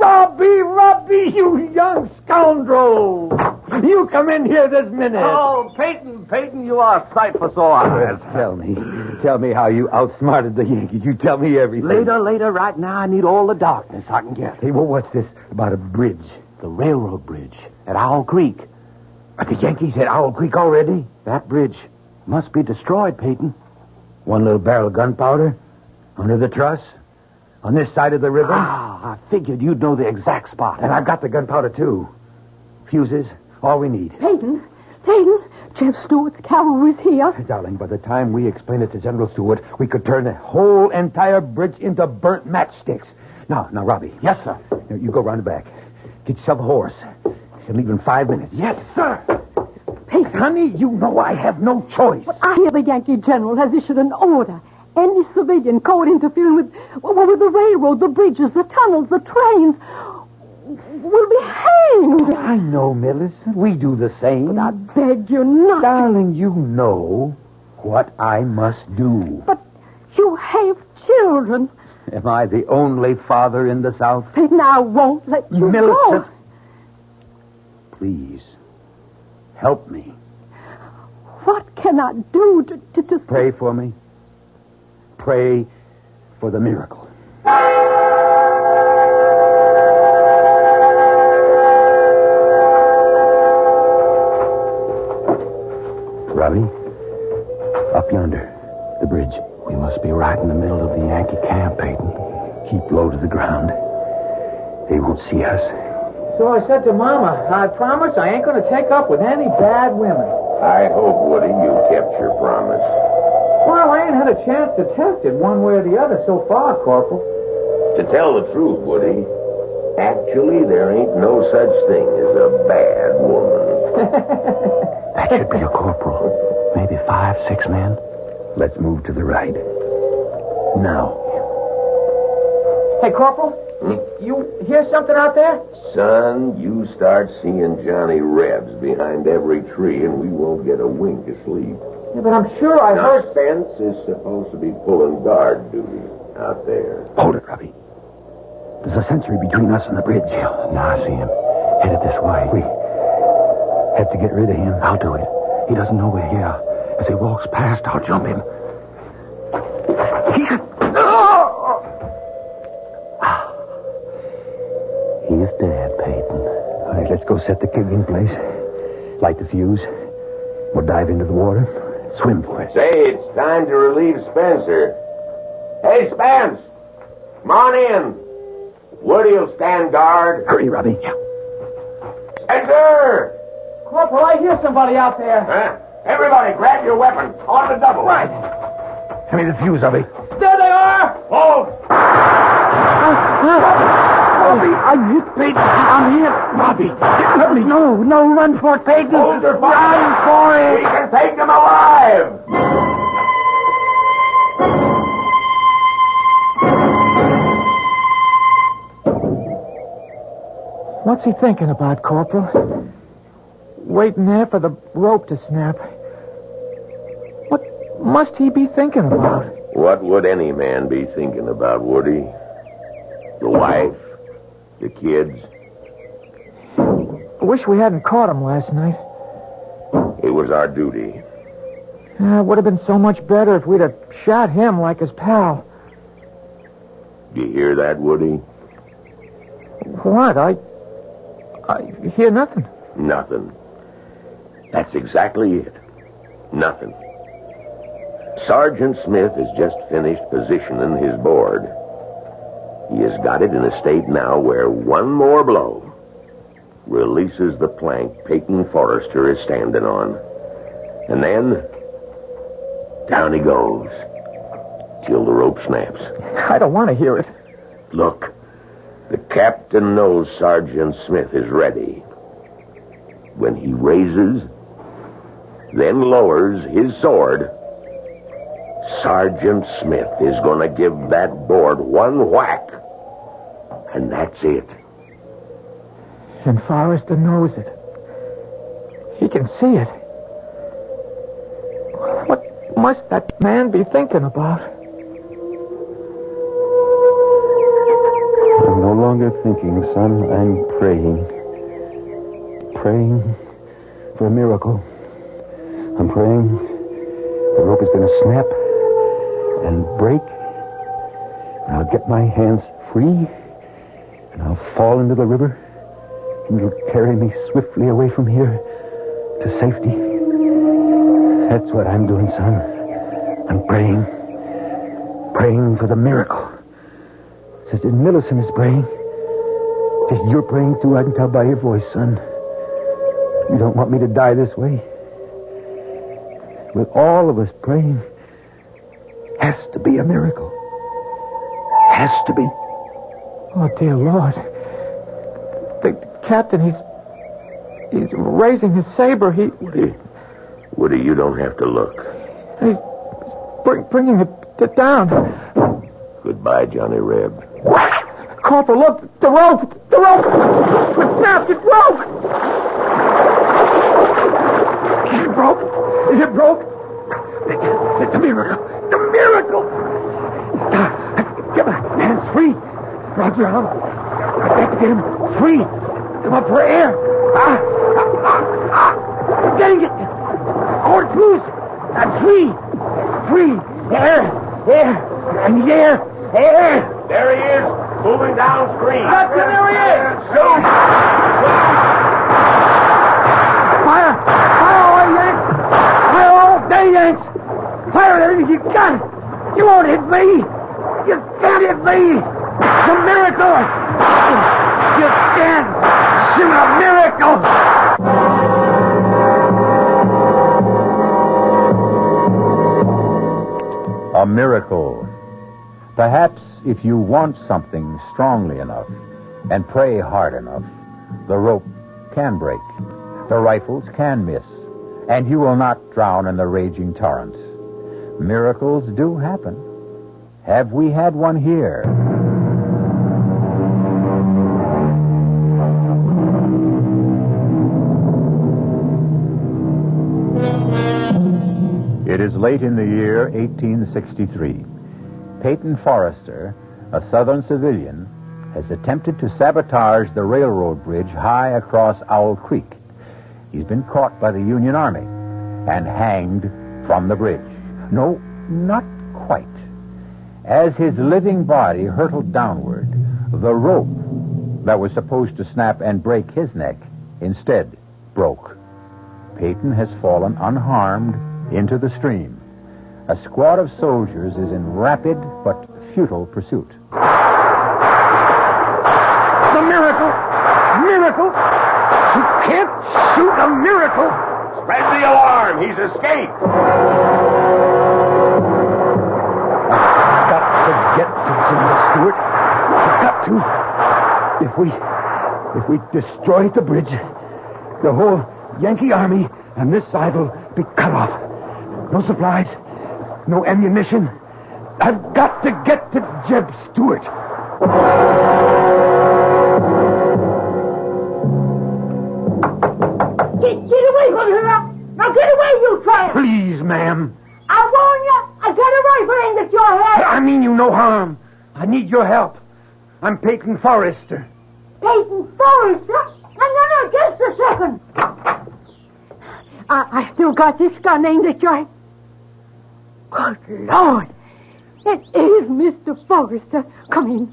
Robbie, you young scoundrel! You come in here this minute. Oh, Peyton, you are a sight for sore eyes. Tell me how you outsmarted the Yankees. You tell me everything. Later, right now, I need all the darkness I can get. Hey, well, what's this about a bridge? The railroad bridge at Owl Creek. Are the Yankees at Owl Creek already? That bridge must be destroyed, Peyton. One little barrel of gunpowder? Under the truss? On this side of the river? I figured you'd know the exact spot. And I've got the gunpowder, too. Fuses, all we need. Peyton, Jeff Stewart's cavalry's here. Darling, by the time we explain it to General Stewart, we could turn the whole entire bridge into burnt matchsticks. Now, Robbie. Yes, sir. Now, you go round the back. Get yourself a horse. You'll leave in 5 minutes. Yes, sir. Peyton. Honey, you know I have no choice. But I hear the Yankee general has issued an order. Any civilian caught interfering with the railroad, the bridges, the tunnels, the trains will be hanged. I know, Millicent. We do the same. But I beg you not. Darling, you know what I must do. But you have children. Am I the only father in the South? Peyton, I won't let you Millicent. go. Please, help me. What can I do to... Pray for me. Pray for the miracle. Robbie, up yonder, the bridge. We must be right in the middle of the Yankee camp, Peyton. Keep low to the ground. They won't see us. So I said to Mama, I promise I ain't going to take up with any bad women. I hope, Woody, you kept your promise. Well, I ain't had a chance to test it one way or the other so far, Corporal. To tell the truth, Woody, actually there ain't no such thing as a bad woman. That should be a corporal. Maybe 5, 6 men. Let's move to the right. Now. Hey, Corporal, you hear something out there? Son, you start seeing Johnny Rebs behind every tree and we won't get a wink of sleep. Yeah, but I'm sure I heard... Suspense is supposed to be pulling guard duty out there. Hold it, Robbie. There's a sentry between us and the bridge. Now I see him. Headed this way. We have to get rid of him. I'll do it. He doesn't know we're here. As he walks past, I'll jump him. He's dead, Peyton. All right, let's go set the keg in place. Light the fuse. We'll dive into the water. Swim for it. Say, it's time to relieve Spencer. Hey, Spence! Come on in. Woody'll stand guard. Hurry, Robbie. Spencer! Corporal, I hear somebody out there. Huh? Everybody, grab your weapons. On the double. Right. Hand me the fuse, Robbie. There they are! Hold! Robbie, I'm hit, Peyton. I'm hit. Robbie, Let me... No, run for it, Peyton. Hold your fire. Run for it. We can take them alive. What's he thinking about, Corporal? Waiting there for the rope to snap. What must he be thinking about? What would any man be thinking about, Woody? The wife? The kids? I wish we hadn't caught him last night. It was our duty. It would have been so much better if we'd have shot him like his pal. You hear that, Woody? What? I hear nothing. Nothing. That's exactly it. Nothing. Sergeant Smith has just finished positioning his board. He has got it in a state now where one more blow releases the plank Peyton Forrester is standing on. And then, down he goes, till the rope snaps. I don't want to hear it. Look, the captain knows Sergeant Smith is ready. When he raises, then lowers his sword, Sergeant Smith is going to give that board one whack. And that's it. And Forrester knows it. He can see it. What must that man be thinking about? I'm no longer thinking, son. I'm praying. Praying for a miracle. I'm praying the rope is going to snap and break. And I'll get my hands free. And I'll fall into the river. And it'll carry me swiftly away from here to safety. That's what I'm doing, son. I'm praying. Praying for the miracle. Sister Millicent is praying. Just you're praying too, I can tell by your voice, son. You don't want me to die this way. With all of us praying, has to be a miracle. Has to be. Oh, dear Lord. The captain, he's raising his saber. Woody, you don't have to look. He's bringing it down. Goodbye, Johnny Reb. Corporal, look! The rope! The rope! It snapped! It broke! Is it broke? Is it broke? It's a miracle! The miracle! Get my hands free! Roger, I've got to get him free! Come up for air! I'm getting it! Cord's loose! I'm free! Free! Air! Air! I need air! Air! There he is! Moving downstream. Captain, there he is! Shoot! Fire! Fire away, Yanks! Fire all day, Yanks! Fire everything you got! You won't hit me! You can't hit me! It's a miracle! You can't shoot a miracle! A miracle. Perhaps if you want something strongly enough and pray hard enough, the rope can break, the rifles can miss, and you will not drown in the raging torrents. Miracles do happen. Have we had one here? It is late in the year 1863. Peyton Forrester, a Southern civilian, has attempted to sabotage the railroad bridge high across Owl Creek. He's been caught by the Union Army and hanged from the bridge. No, not quite. As his living body hurtled downward, the rope that was supposed to snap and break his neck instead broke. Peyton has fallen unharmed into the stream. A squad of soldiers is in rapid but futile pursuit. It's a miracle! Miracle! You can't shoot a miracle! Spread the alarm! He's escaped! I've got to get to General Stewart. I've got to. If we destroy the bridge, the whole Yankee army and this side will be cut off. No supplies. No ammunition. I've got to get to Jeb Stewart. Get away from her! Now get away, you tramp! Please, ma'am. I warn you, I got a rifle aimed at your head! I mean you no harm. I need your help. I'm Peyton Forrester. Peyton Forrester? No, just a second. I still got this gun aimed at your head. Good Lord! It is Mr. Forrester. Come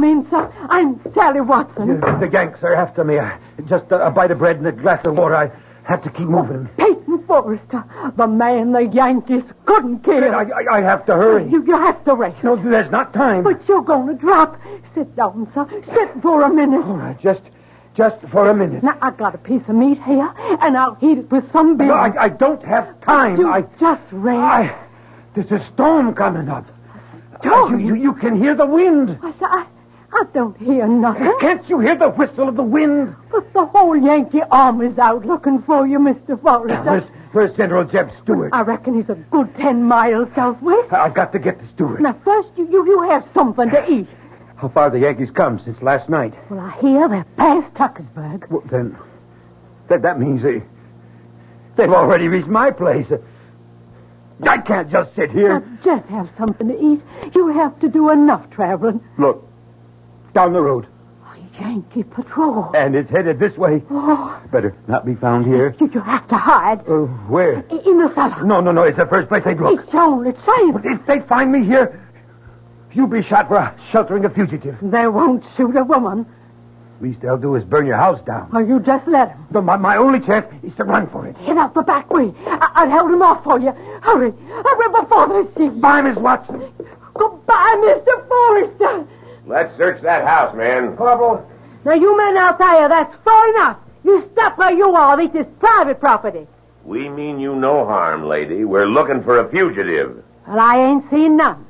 in, sir. I'm Sally Watson. The Yanks are after me. Just a bite of bread and a glass of water. I have to keep moving. Peyton Forrester, the man the Yankees couldn't kill. I have to hurry. You have to rest. No, there's not time. But you're going to drop. Sit down, sir. Sit for a minute. All right, just Just for a minute. Now, I got a piece of meat here, and I'll eat it with some beer. No, I don't have time. Just rest. There's a storm coming up. Storm? You can hear the wind. I don't hear nothing. Can't you hear the whistle of the wind? But the whole Yankee army's out looking for you, Mr. Forrester. Where's General Jeb Stewart? I reckon he's a good 10 miles southwest. I've got to get to Stewart. Now, first, you have something to eat. How far the Yankees come since last night? Well, I hear they're past Tuckersburg. Well, then that means they've already reached my place. I can't just sit here. Now, just have something to eat. You have to do enough traveling. Look, down the road. Yankee patrol. And it's headed this way. Oh. Better not be found here. You have to hide. Where? In the cellar. No. It's the first place they'd look. It's the only safe. But if they find me here, you'll be shot for sheltering a fugitive. They won't shoot a woman. Least they'll do is burn your house down. Or you just let them. No, my only chance is to run for it. Head out the back way. I'll hold them off for you. Hurry before they see you. Bye, Miss Watson. Goodbye, Mr. Forrester. Let's search that house, man. Corporal. Now, you men out there, that's far enough. You stop where you are. This is private property. We mean you no harm, lady. We're looking for a fugitive. Well, I ain't seen none.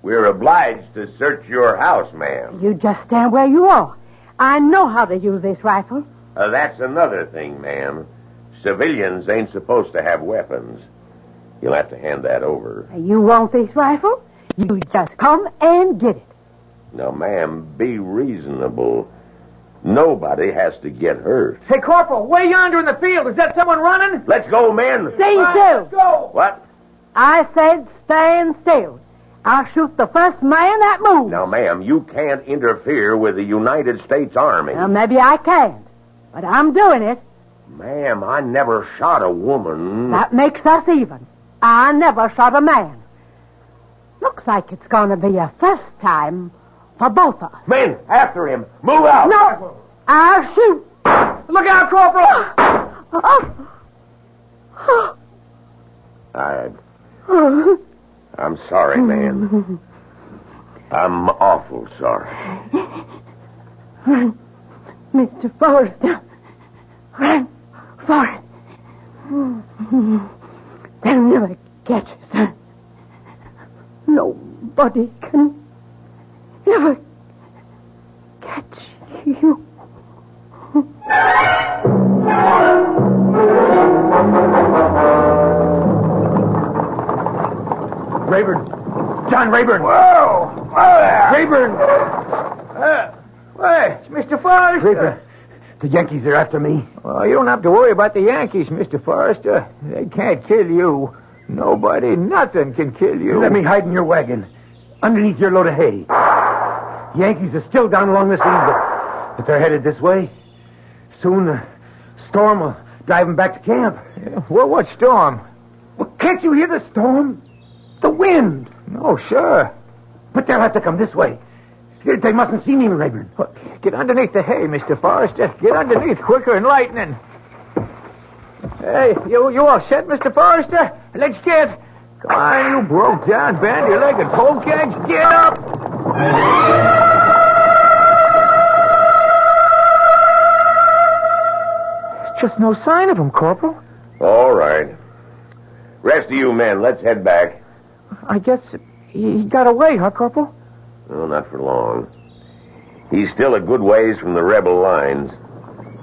We're obliged to search your house, ma'am. You just stand where you are. I know how to use this rifle. That's another thing, ma'am. Civilians ain't supposed to have weapons. You'll have to hand that over. You want this rifle? You just come and get it. Now, ma'am, be reasonable. Nobody has to get hurt. Hey, Corporal, way yonder in the field. Is that someone running? Let's go, men. Stay still. Let's go. What? I said stand still. I'll shoot the first man that moves. Now, ma'am, you can't interfere with the United States Army. Well, maybe I can't, but I'm doing it. Ma'am, I never shot a woman. That makes us even. I never shot a man. Looks like it's going to be a first time for both of us. Men, after him. Move out. No, I'll shoot. Look out, Corporal. I'm sorry, man. I'm awful sorry. Run, Mr. Forrester. Run for it. They'll never catch us, sir. Nobody can ever catch you. Rayburn. John Rayburn. Whoa! Rayburn. Hey, it's Mr. Forrester. Rayburn. The Yankees are after me. Well, you don't have to worry about the Yankees, Mr. Forrester. They can't kill you. Nobody, nothing can kill you. Let me hide in your wagon, underneath your load of hay. Yankees are still down along this lead, but they're headed this way. Soon the storm will drive them back to camp. Yeah, well, what storm? Well, can't you hear the storm? The wind. Oh, sure. But they'll have to come this way. They mustn't see me, Rayburn. Well, get underneath the hay, Mr. Forrester. Get underneath quicker than lightning. Hey, you all set, Mr. Forrester? Let's get. Come on, you broke down, bandy-legged polecats. Get up! There's just no sign of him, Corporal. All right. Rest of you men, let's head back. I guess he got away, huh, Corporal? No, not for long. He's still a good ways from the rebel lines.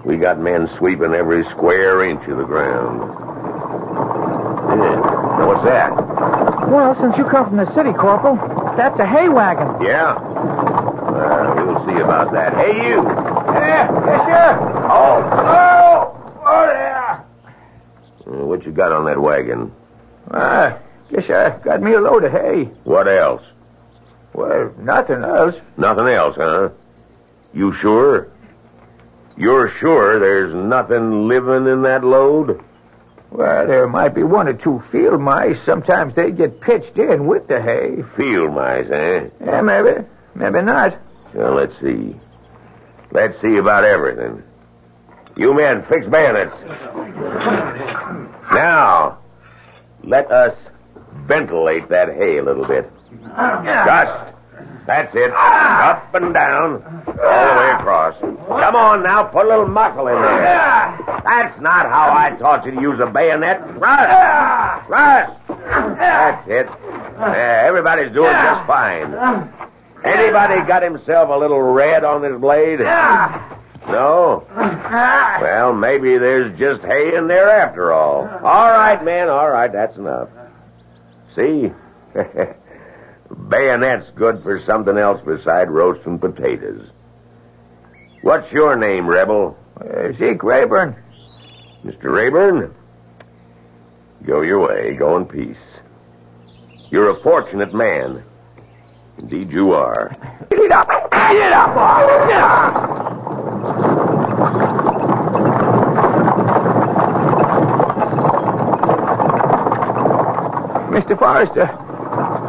We got men sweeping every square inch of the ground. Yeah. Now, what's that? Well, since you come from the city, Corporal, that's a hay wagon. Yeah? We'll see about that. Hey, you! Yeah, yes, sir. Oh, there. What you got on that wagon? Guess I got me a load of hay. What else? Well, nothing else. Nothing else, huh? You sure? You're sure there's nothing living in that load? Well, there might be one or two field mice. Sometimes they get pitched in with the hay. Field mice, eh? Yeah, maybe. Maybe not. Well, let's see. Let's see about everything. You men, fix bayonets. Now, let us ventilate that hay a little bit. Just. That's it. Up and down. All the way across. Come on now, put a little muscle in there. That's not how I taught you to use a bayonet. Rush! That's it. Everybody's doing just fine. Anybody got himself a little red on this blade? No? Well, maybe there's just hay in there after all. All right, men, all right, that's enough. See? Bayonet's good for something else beside roasting potatoes. What's your name, Rebel? Zeke Rayburn. Mr. Rayburn, go your way. Go in peace. You're a fortunate man. Indeed you are. Get up! Get up, boy! Get up! Mr. Forrester.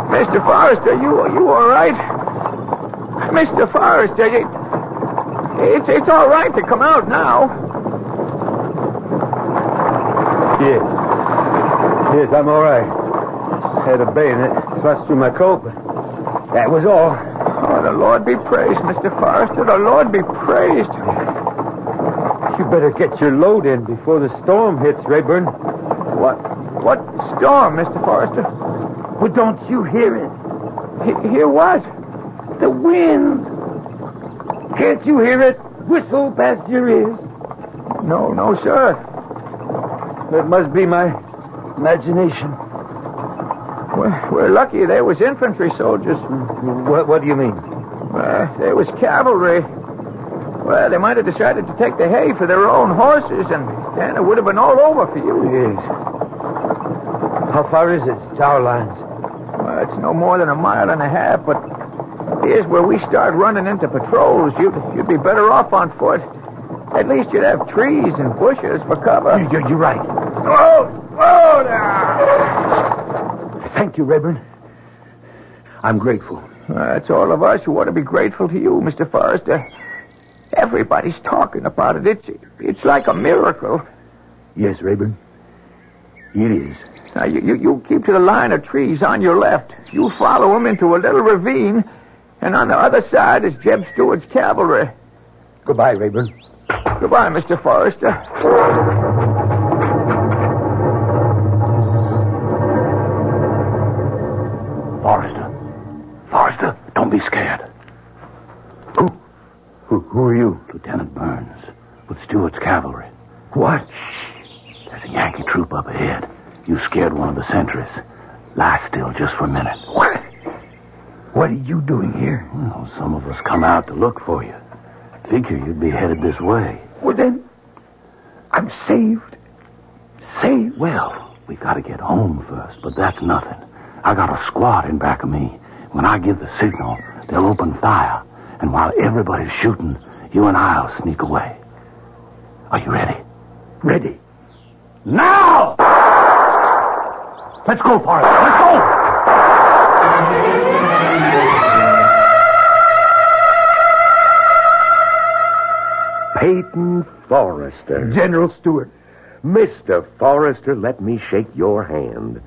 Mr. Forrester, you all right? Mr. Forrester, it's all right to come out now. Yes, I'm all right. Had a bayonet thrust through my coat, but that was all. Oh, the Lord be praised, Mr. Forrester. The Lord be praised. You better get your load in before the storm hits, Rayburn. What storm, Mr. Forrester? Well, don't you hear it? Hear what? The wind. Can't you hear it whistle past your ears? No, sir. It must be my imagination. We're lucky there was infantry soldiers. What do you mean? There was cavalry. Well, they might have decided to take the hay for their own horses, and then it would have been all over for you. Yes. How far is it to our lines? Well, it's no more than 1.5 miles, but here's where we start running into patrols. You'd be better off on foot. At least you'd have trees and bushes for cover. You're right. Whoa there! Thank you, Rayburn. I'm grateful. It's all of us who ought to be grateful to you, Mr. Forrester. Everybody's talking about it. It's like a miracle. Yes, Rayburn. It is. Now, you keep to the line of trees on your left. You follow them into a little ravine, and on the other side is Jeb Stewart's cavalry. Goodbye, Rayburn. Goodbye, Mr. Forrester. Forrester, don't be scared. Who are you? Lieutenant Burns, with Stewart's cavalry. What? There's a Yankee troop up ahead. You scared one of the sentries. Lie still just for a minute. What are you doing here? Well, some of us come out to look for you. Figure you'd be headed this way. Well, then, I'm saved. Saved? Well, we got to get home first, but that's nothing. I got a squad in back of me. When I give the signal, they'll open fire. And while everybody's shooting, you and I'll sneak away. Are you ready? Ready. Now! Let's go, Forrester. Let's go! Peyton Forrester. General Stewart. Mr. Forrester, let me shake your hand.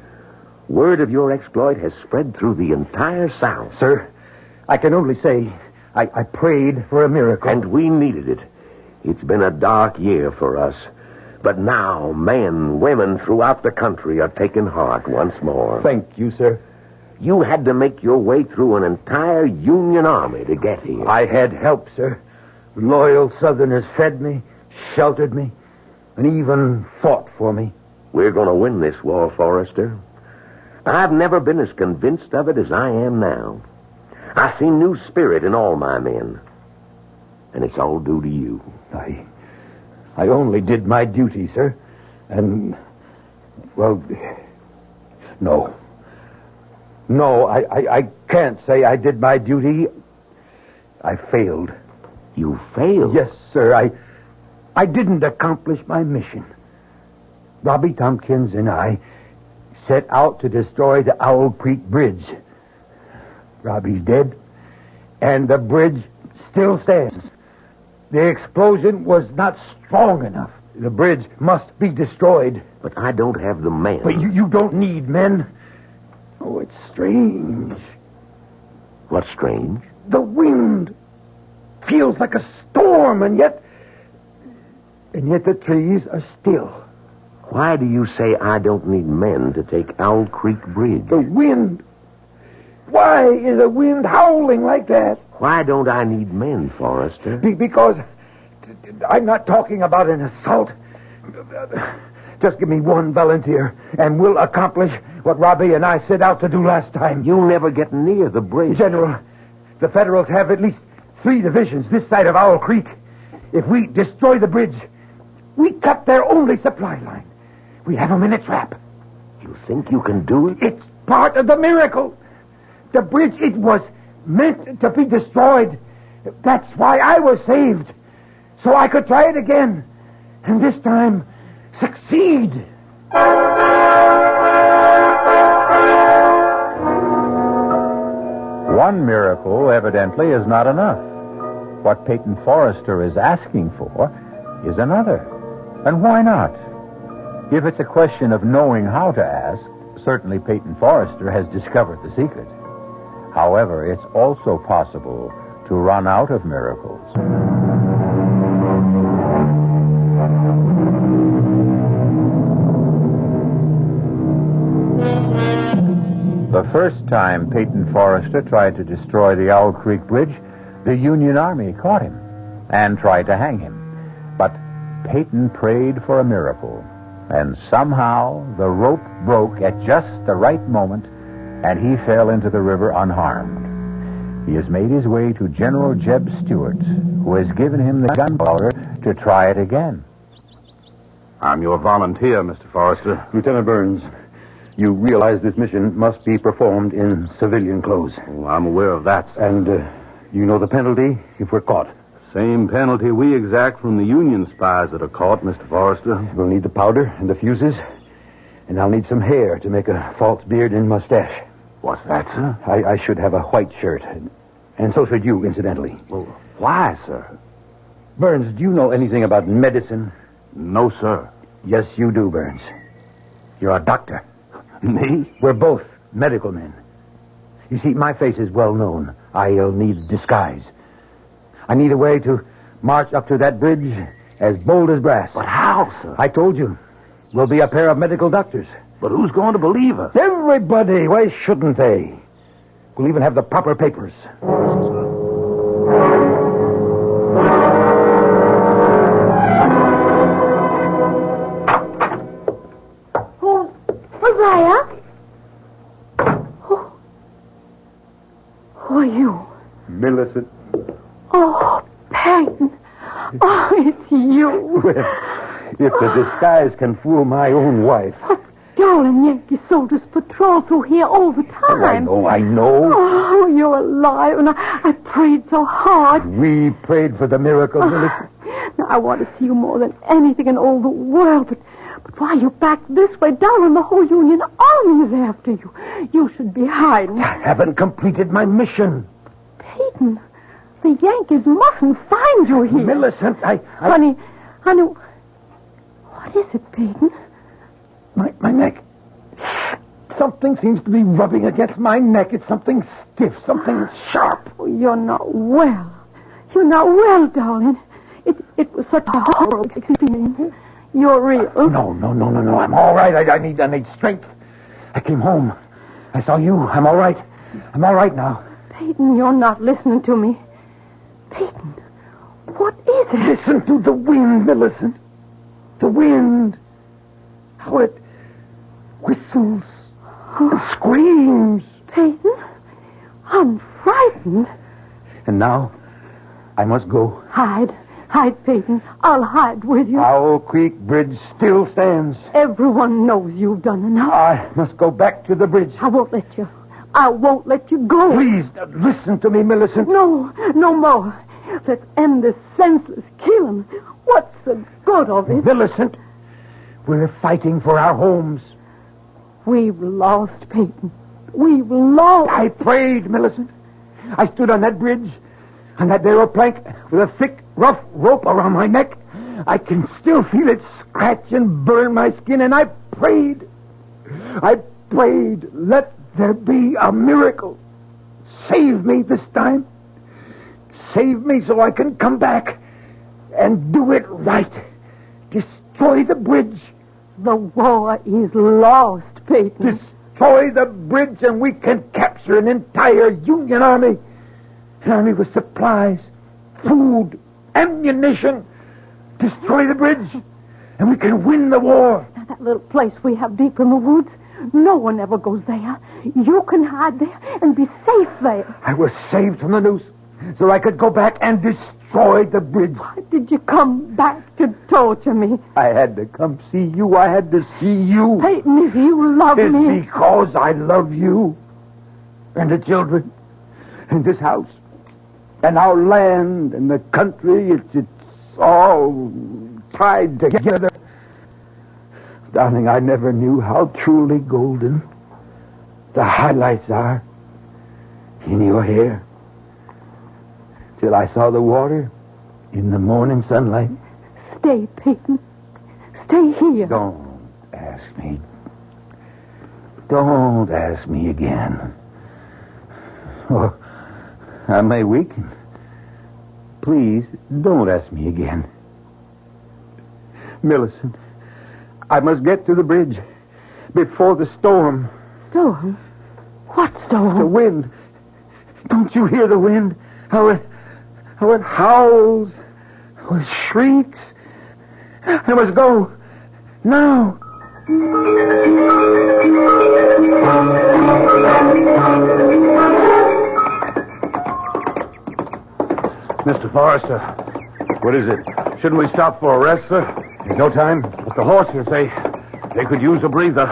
Word of your exploit has spread through the entire South. Sir, I can only say I prayed for a miracle. And we needed it. It's been a dark year for us. But now men, women throughout the country are taking heart once more. Thank you, sir. You had to make your way through an entire Union army to get here. I had help, sir. Loyal Southerners fed me, sheltered me, and even fought for me. We're going to win this war, Forrester. I've never been as convinced of it as I am now. I see new spirit in all my men. And it's all due to you. I only did my duty, sir. And, well, no. No, I can't say I did my duty. I failed. You failed? Yes, sir. I didn't accomplish my mission. Robbie Tompkins and I set out to destroy the Owl Creek Bridge. Robbie's dead, and the bridge still stands. The explosion was not strong enough. The bridge must be destroyed. But I don't have the men. But you don't need men. Oh, it's strange. What's strange? The wind. feels like a storm, and yet the trees are still. Why do you say I don't need men to take Owl Creek Bridge? The wind. Why is the wind howling like that? Why don't I need men, Forrester? Because I'm not talking about an assault. Just give me one volunteer, and we'll accomplish what Robbie and I set out to do last time. You'll never get near the bridge. General, the Federals have at least 3 divisions this side of Owl Creek. If we destroy the bridge, we cut their only supply line. We have them in a trap. You think you can do it? It's part of the miracle. The bridge, it was meant to be destroyed. That's why I was saved. So I could try it again. And this time, succeed. One miracle, evidently, is not enough. What Peyton Forrester is asking for is another. And why not? If it's a question of knowing how to ask, certainly Peyton Forrester has discovered the secret. However, it's also possible to run out of miracles. The first time Peyton Forrester tried to destroy the Owl Creek Bridge, the Union Army caught him and tried to hang him. But Peyton prayed for a miracle, and somehow the rope broke at just the right moment, and he fell into the river unharmed. He has made his way to General Jeb Stuart, who has given him the gunpowder to try it again. I'm your volunteer, Mr. Forrester. Lieutenant Burns, you realize this mission must be performed in civilian clothes. Oh, I'm aware of that, sir. And you know the penalty if we're caught. Same penalty we exact from the Union spies that are caught, Mr. Forrester. We'll need the powder and the fuses, and I'll need some hair to make a false beard and mustache. What's that, sir? I should have a white shirt, and so should you, incidentally. Well, why, sir? Burns, do you know anything about medicine? No, sir. Yes, you do, Burns. You're a doctor. Me? We're both medical men. You see, my face is well known. I'll need disguise. I need a way to march up to that bridge as bold as brass. But how, sir? I told you. We'll be a pair of medical doctors. But who's going to believe us? Everybody. Why shouldn't they? We'll even have the proper papers. Oh, Hosea? Who are you? Millicent. Oh, Peyton. Oh, it's you. Well, if the disguise can fool my own wife. Darling Yankee soldiers patrol through here all the time. Oh, I know. Oh, you're alive, and I prayed so hard. We prayed for the miracle, Millicent. Now, I want to see you more than anything in all the world, but why are you back this way, darling? The whole Union Army is after you. You should be hiding. I haven't completed my mission. Peyton, the Yankees mustn't find you here. Millicent, Honey, what is it, Peyton? My neck. Something seems to be rubbing against my neck. It's something stiff, something sharp. Oh, you're not well. You're not well, darling. It was such a horrible experience. You're real. No. I'm all right. I need strength. I came home. I saw you. I'm all right. I'm all right now. Peyton, you're not listening to me. Peyton, what is it? Listen to the wind, Millicent. The wind. How it whistles and screams. Peyton, I'm frightened. And now, I must go. Hide, Peyton. I'll hide with you. Owl Creek Bridge still stands. Everyone knows you've done enough. I must go back to the bridge. I won't let you. I won't let you go. Please, listen to me, Millicent. No more. Let's end this senseless killing. What's the good of it? Millicent, we're fighting for our homes. We've lost, Peyton. We've lost. I prayed, Millicent. I stood on that bridge, on that narrow plank, with a thick, rough rope around my neck. I can still feel it scratch and burn my skin, and I prayed. Let there be a miracle. Save me this time. save me so I can come back and do it right. Destroy the bridge. The war is lost, Peyton. Destroy the bridge and we can capture an entire Union army. An army with supplies, food, ammunition. Destroy the bridge and we can win the war. Now, that little place we have deep in the woods, no one ever goes there. You can hide there and be safe there. I was saved from the noose so I could go back and destroy the bridge. Why did you come back to torture me? I had to come see you. I had to see you. Peyton, if you love it's me... It's because I love you and the children and this house and our land and the country. It's all tied together. Darling, I never knew how truly golden the highlights are in your hair. Till I saw the water in the morning sunlight. Stay, Peyton. Stay here. Don't ask me. Don't ask me again. Oh, I may weaken. Please, don't ask me again. Millicent, I must get to the bridge before the storm. Storm? What storm? The wind. Don't you hear the wind? How it howls, how it shrieks. I must go now. Mr. Forrester, what is it? Shouldn't we stop for a rest, sir? There's no time. But the horses, they could use a breather.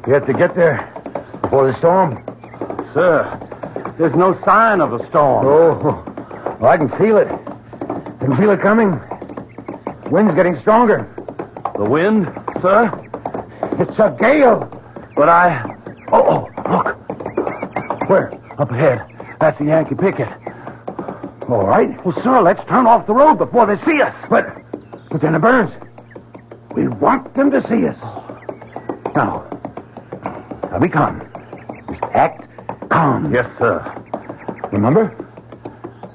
We have to get there before the storm. Sir, there's no sign of a storm. Oh, well, I can feel it. I can feel it coming. The wind's getting stronger. The wind, sir? It's a gale. But Oh, look. Where? Up ahead. That's the Yankee picket. All right. Well, sir, let's turn off the road before they see us. But then it burns. We want them to see us. Now be calm. Just act calm. Yes, sir. Remember?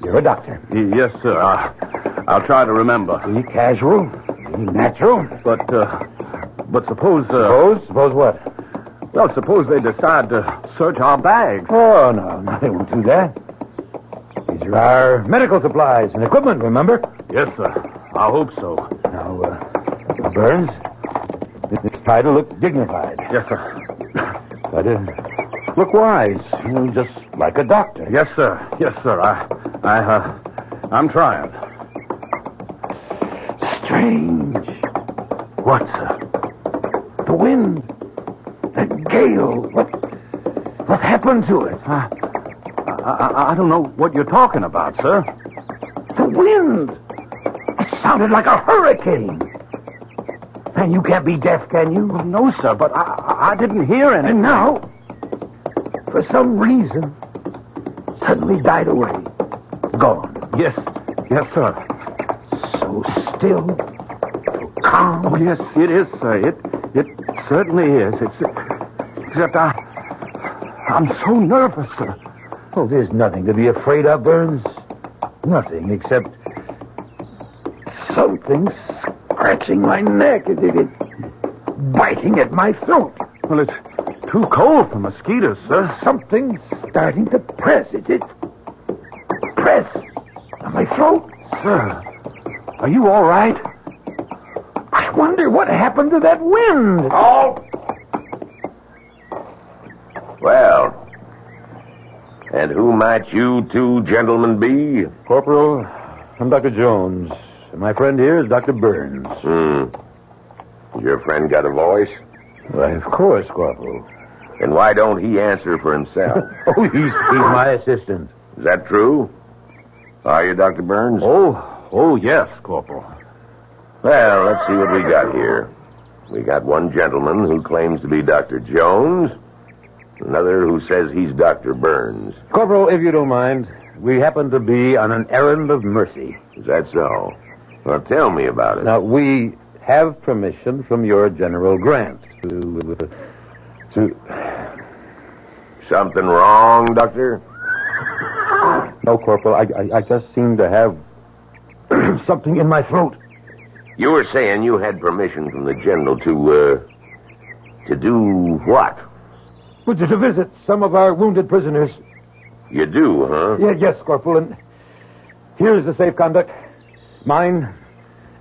You're a doctor. Yes, sir. I'll try to remember. Be casual. Be natural. But suppose... Suppose what? Well, suppose they decide to search our bags. Oh, no, they won't do that. These are our medical supplies and equipment, remember? Yes, sir. I hope so. Now, Burns, try to look dignified. Yes, sir. But look wise, just like a doctor. Yes, sir. Yes, sir. I'm trying. Strange. What, sir? The wind. That gale. What happened to it? I don't know what you're talking about, sir. The wind. It sounded like a hurricane. And you can't be deaf, can you? Well, no, sir, but I didn't hear anything. And now, for some reason, suddenly died away. Gone. Yes, sir. So still, so calm. Oh, yes, it is, sir. It certainly is. Except I'm so nervous, sir. Oh, there's nothing to be afraid of, Burns. Nothing except something scratching my neck. It's biting at my throat. Well, it's too cold for mosquitoes, sir. Something's starting to press. It press on my throat. Sir, are you all right? I wonder what happened to that wind. Oh! Well, and who might you two gentlemen be? Corporal, I'm Dr. Jones. And my friend here is Dr. Burns. Your friend got a voice? Why, of course, Corporal. And why don't he answer for himself? Oh, he's my assistant. Is that true? Are you, Dr. Burns? Oh, yes, Corporal. Well, let's see what we got here. We got one gentleman who claims to be Dr. Jones, another who says he's Dr. Burns. Corporal, if you don't mind, we happen to be on an errand of mercy. Is that so? Well, tell me about it. Now, we have permission from your General Grant to... Something wrong, Doctor? No, Corporal. I just seem to have something in my throat. You were saying you had permission from the General to do what? Well, to visit some of our wounded prisoners. You do, huh? Yes, Corporal. And here is the safe conduct. Mine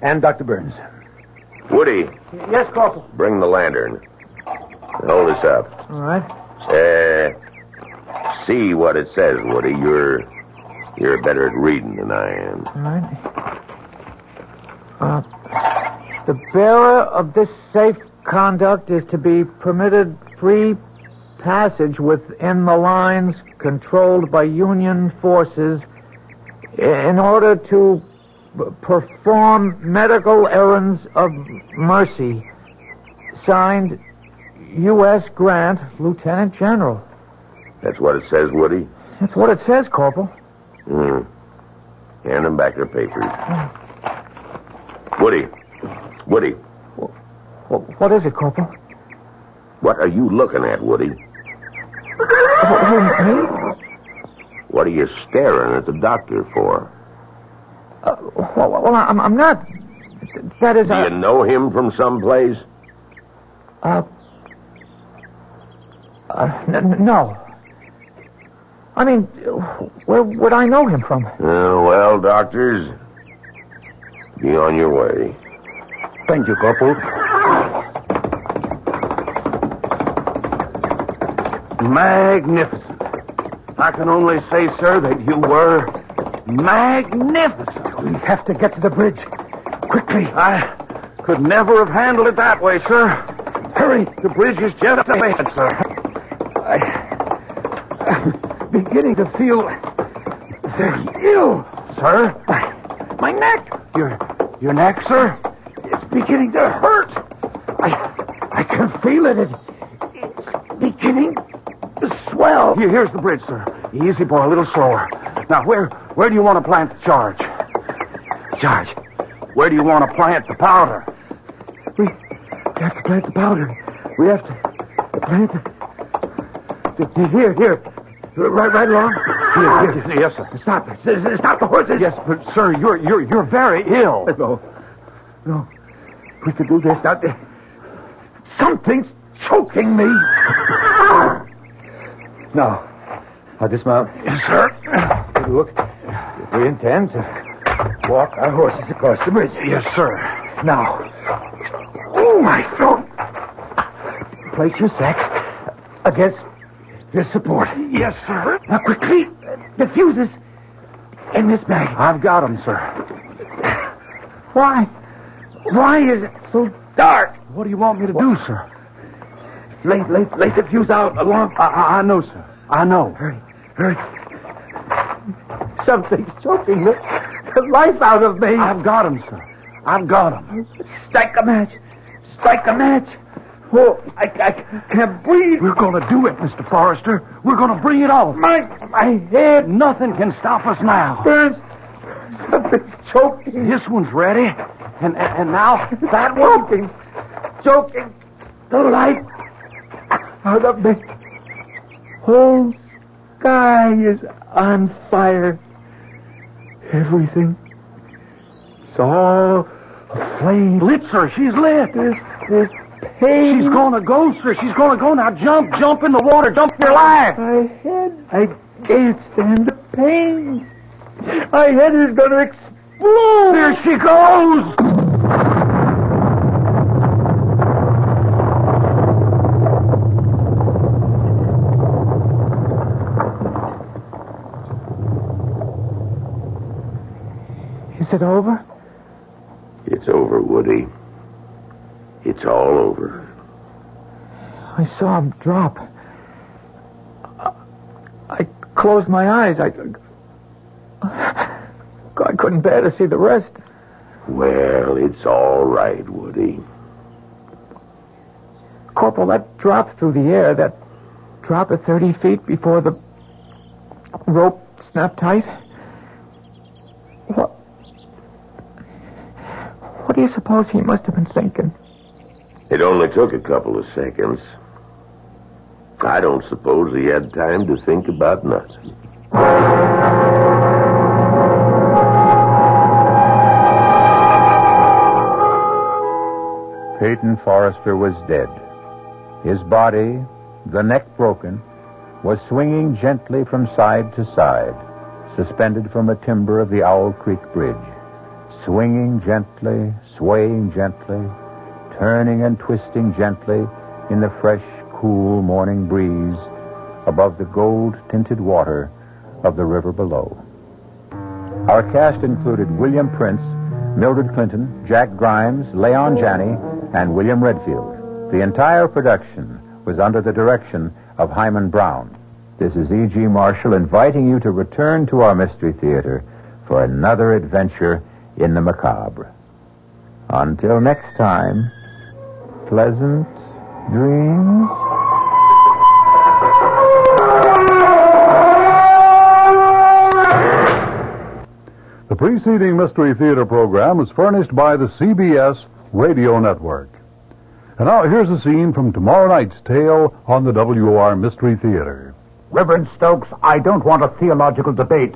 and Dr. Burns. Woody. Yes, Corporal. Bring the lantern. Hold this up. All right. See what it says, Woody. You're better at reading than I am. All right. The bearer of this safe conduct is to be permitted free passage within the lines controlled by Union forces in order to perform medical errands of mercy. Signed, U.S. Grant, Lieutenant General. That's what it says, Woody? That's what it says, Corporal. Hand them back their papers. Woody. What is it, Corporal? What are you looking at, Woody? Me? What are you staring at the doctor for? Well, I'm not. That is. Do you know him from someplace? No. I mean, where would I know him from? Well, doctors, be on your way. Thank you, Corporal. Magnificent. I can only say, sir, that you were magnificent. We have to get to the bridge. Quickly. I could never have handled it that way, sir. Hurry. The bridge is just ahead, sir. I'm beginning to feel very ill. Sir? My neck. Your neck, sir? It's beginning to hurt. I can feel it. It's beginning to swell. Here's the bridge, sir. Easy, boy, a little slower. Now, where do you want to plant the charge? Charge? Where do you want to plant the powder? We have to plant the powder. We have to plant the... Here. Right along. Here. Yes, sir. Stop the horses. Yes, but, sir, you're very ill. No. We could do this. Now, something's choking me. Now, I'll dismount. Yes, sir. Look, we intend to walk our horses across the bridge. Yes, sir. Now, my throat. Place your sack against this support. Yes, sir. Now, quickly, the fuses in this bag. I've got them, sir. Why is it so dark? What do you want me to do, sir? Lay the fuse out along. I know, sir. I know. Hurry. Something's choking the life out of me. I've got him, sir. I've got him. Strike a match. Oh, I can't breathe. We're going to do it, Mr. Forrester. We're going to bring it off. My head. Nothing can stop us now. There's something's choking. This one's ready. And now that one. Choking the life out of me. Whole sky is on fire. Everything. It's all aflame. Lit, sir. She's lit. This pain. She's going to go, sir. She's going to go. Now jump in the water. Jump for your life. My head. I can't stand the pain. My head is going to explode. There she goes. Is it over? It's over, Woody. It's all over. I saw him drop. I closed my eyes. I couldn't bear to see the rest. Well, it's all right, Woody. Corporal, that drop through the air, that drop at 30 feet before the rope snapped tight. What do you suppose he must have been thinking? It only took a couple of seconds. I don't suppose he had time to think about nothing. Clayton Forrester was dead. His body, the neck broken, was swinging gently from side to side, suspended from a timber of the Owl Creek Bridge, swinging gently, swaying gently, turning and twisting gently in the fresh, cool morning breeze above the gold-tinted water of the river below. Our cast included William Prince, Mildred Clinton, Jack Grimes, Leon Janney, and William Redfield. The entire production was under the direction of Hyman Brown. This is E.G. Marshall inviting you to return to our Mystery Theater for another adventure in the macabre. Until next time, pleasant dreams. The preceding Mystery Theater program was furnished by the CBS Radio Network. And now here's a scene from tomorrow night's tale on the WOR Mystery Theater. Reverend Stokes, I don't want a theological debate.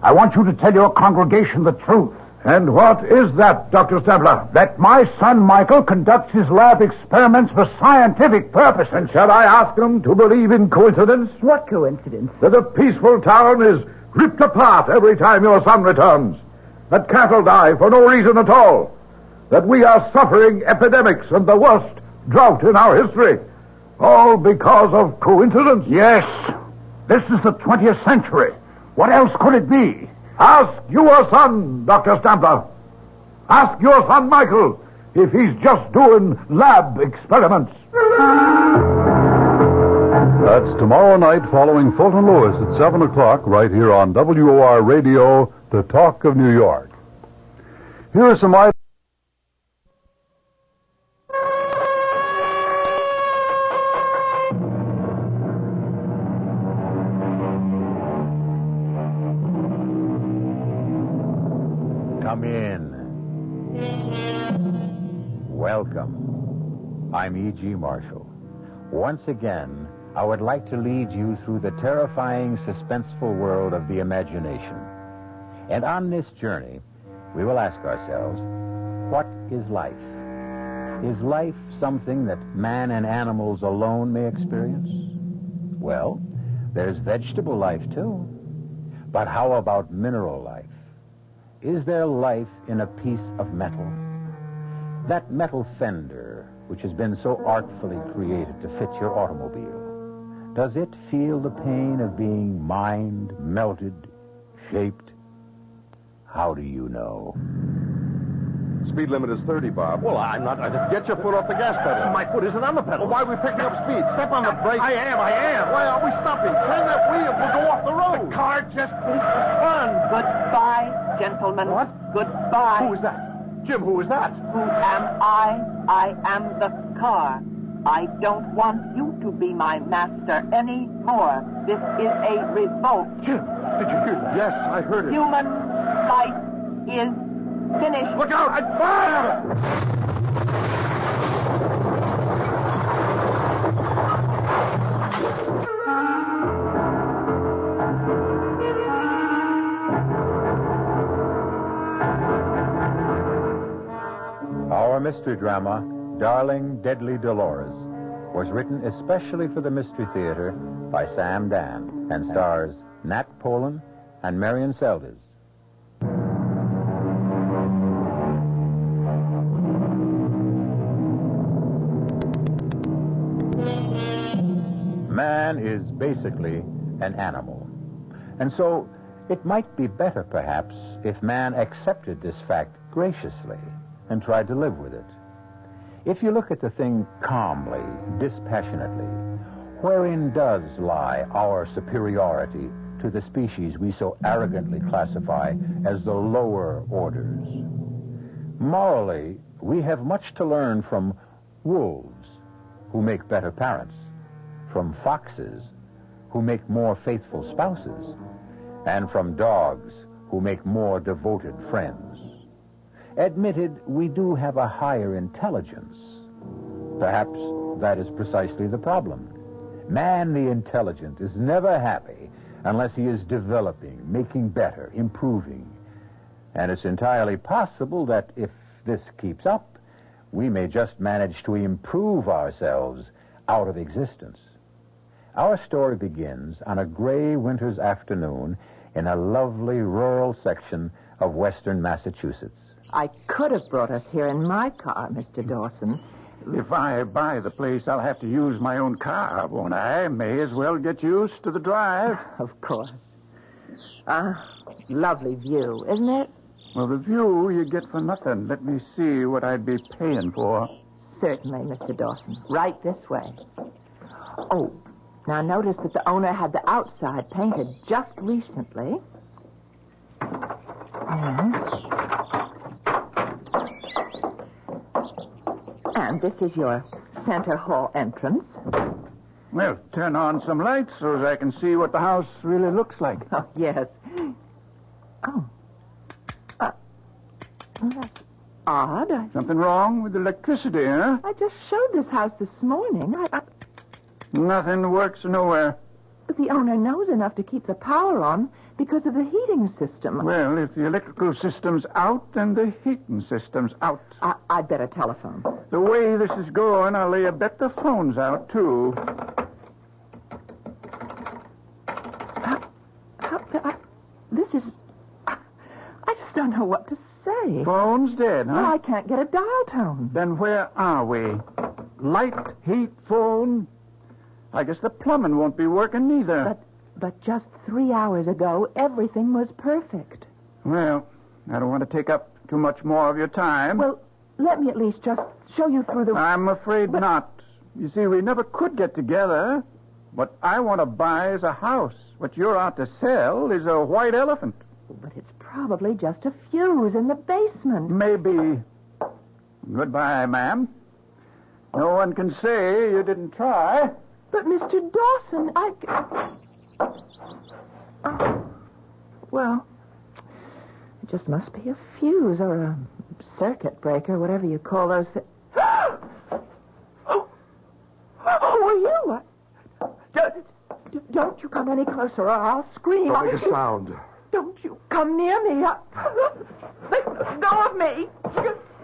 I want you to tell your congregation the truth. And what is that, Dr. Stabler? That my son Michael conducts his lab experiments for scientific purpose. And shall I ask him to believe in coincidence? What coincidence? That a peaceful town is ripped apart every time your son returns. That cattle die for no reason at all. That we are suffering epidemics and the worst drought in our history. All because of coincidence? Yes. This is the 20th century. What else could it be? Ask your son, Dr. Stambler. Ask your son, Michael, if he's just doing lab experiments. That's tomorrow night following Fulton Lewis at 7 o'clock right here on WOR Radio, the Talk of New York. Here are some items. Come in. Welcome. I'm E.G. Marshall. Once again, I would like to lead you through the terrifying, suspenseful world of the imagination. And on this journey, we will ask ourselves, what is life? Is life something that man and animals alone may experience? Well, there's vegetable life, too. But how about mineral life? Is there life in a piece of metal? That metal fender, which has been so artfully created to fit your automobile, does it feel the pain of being mined, melted, shaped? How do you know? Speed limit is 30, Bob. Well, I'm not... Get your foot off the gas pedal. My foot isn't on the pedal. Well, why are we picking up speed? Step on the brake. I am. Why are we stopping? Turn that wheel. We'll go off the road. The car just needs to run. Goodbye, gentlemen. What? Goodbye. Who is that? Jim, who is that? Who am I? I am the car. I don't want you to be my master anymore. This is a revolt. Jim, did you hear that? Yes, I heard it. Human life is finished. Look out! I fire! Our mystery drama, Darling, Deadly Dolores, was written especially for the Mystery Theater by Sam Dan and stars Nat Polen and Marion Seldes. Man is basically an animal. And so it might be better, perhaps, if man accepted this fact graciously and tried to live with it. If you look at the thing calmly, dispassionately, wherein does lie our superiority to the species we so arrogantly classify as the lower orders? Morally, we have much to learn from wolves, who make better parents, from foxes, who make more faithful spouses, and from dogs, who make more devoted friends. Admitted, we do have a higher intelligence. Perhaps that is precisely the problem. Man, the intelligent, is never happy unless he is developing, making better, improving. And it's entirely possible that if this keeps up, we may just manage to improve ourselves out of existence. Our story begins on a gray winter's afternoon in a lovely rural section of western Massachusetts. I could have brought us here in my car, Mr. Dawson. If I buy the place, I'll have to use my own car, won't I? May as well get used to the drive. Of course. Lovely view, isn't it? Well, the view you get for nothing. Let me see what I'd be paying for. Certainly, Mr. Dawson. Right this way. Oh, now notice that the owner had the outside painted just recently. And this is your center hall entrance. Well, turn on some lights so as I can see what the house really looks like. Oh, yes. Oh. That's odd. Something wrong with the electricity, huh? I just showed this house this morning. Nothing works nowhere. But the owner knows enough to keep the power on because of the heating system. Well, if the electrical system's out, then the heating system's out. I'd better telephone. The way this is going, I'll lay a bet the phone's out, too. This is... I just don't know what to say. Phone's dead, huh? Well, I can't get a dial tone. Then where are we? Light, heat, phone? I guess the plumbing won't be working neither. But just 3 hours ago, everything was perfect. Well, I don't want to take up too much more of your time. Well, let me at least just show you through the... I'm afraid not. You see, we never could get together. What I want to buy is a house. What you're out to sell is a white elephant. But it's probably just a fuse in the basement. Maybe. Goodbye, ma'am. No one can say you didn't try. But, Mr. Dawson, well, it just must be a fuse or a circuit breaker, whatever you call those things. Oh, were you? Don't you come any closer or I'll scream. Don't make a sound. Don't you come near me. Let go of me.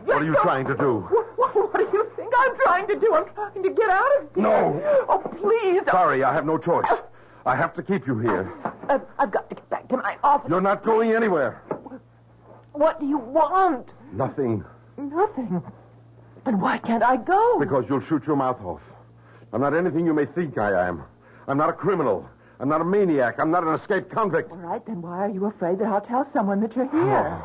What are you trying to do? What do you think I'm trying to do? I'm trying to get out of here. No. Oh, please. Sorry, I have no choice. I have to keep you here. I've got to get back to my office. You're not going anywhere. What do you want? Nothing. Nothing. Then why can't I go? Because you'll shoot your mouth off. I'm not anything you may think I am. I'm not a criminal. I'm not a maniac. I'm not an escaped convict. All right, then why are you afraid that I'll tell someone that you're here?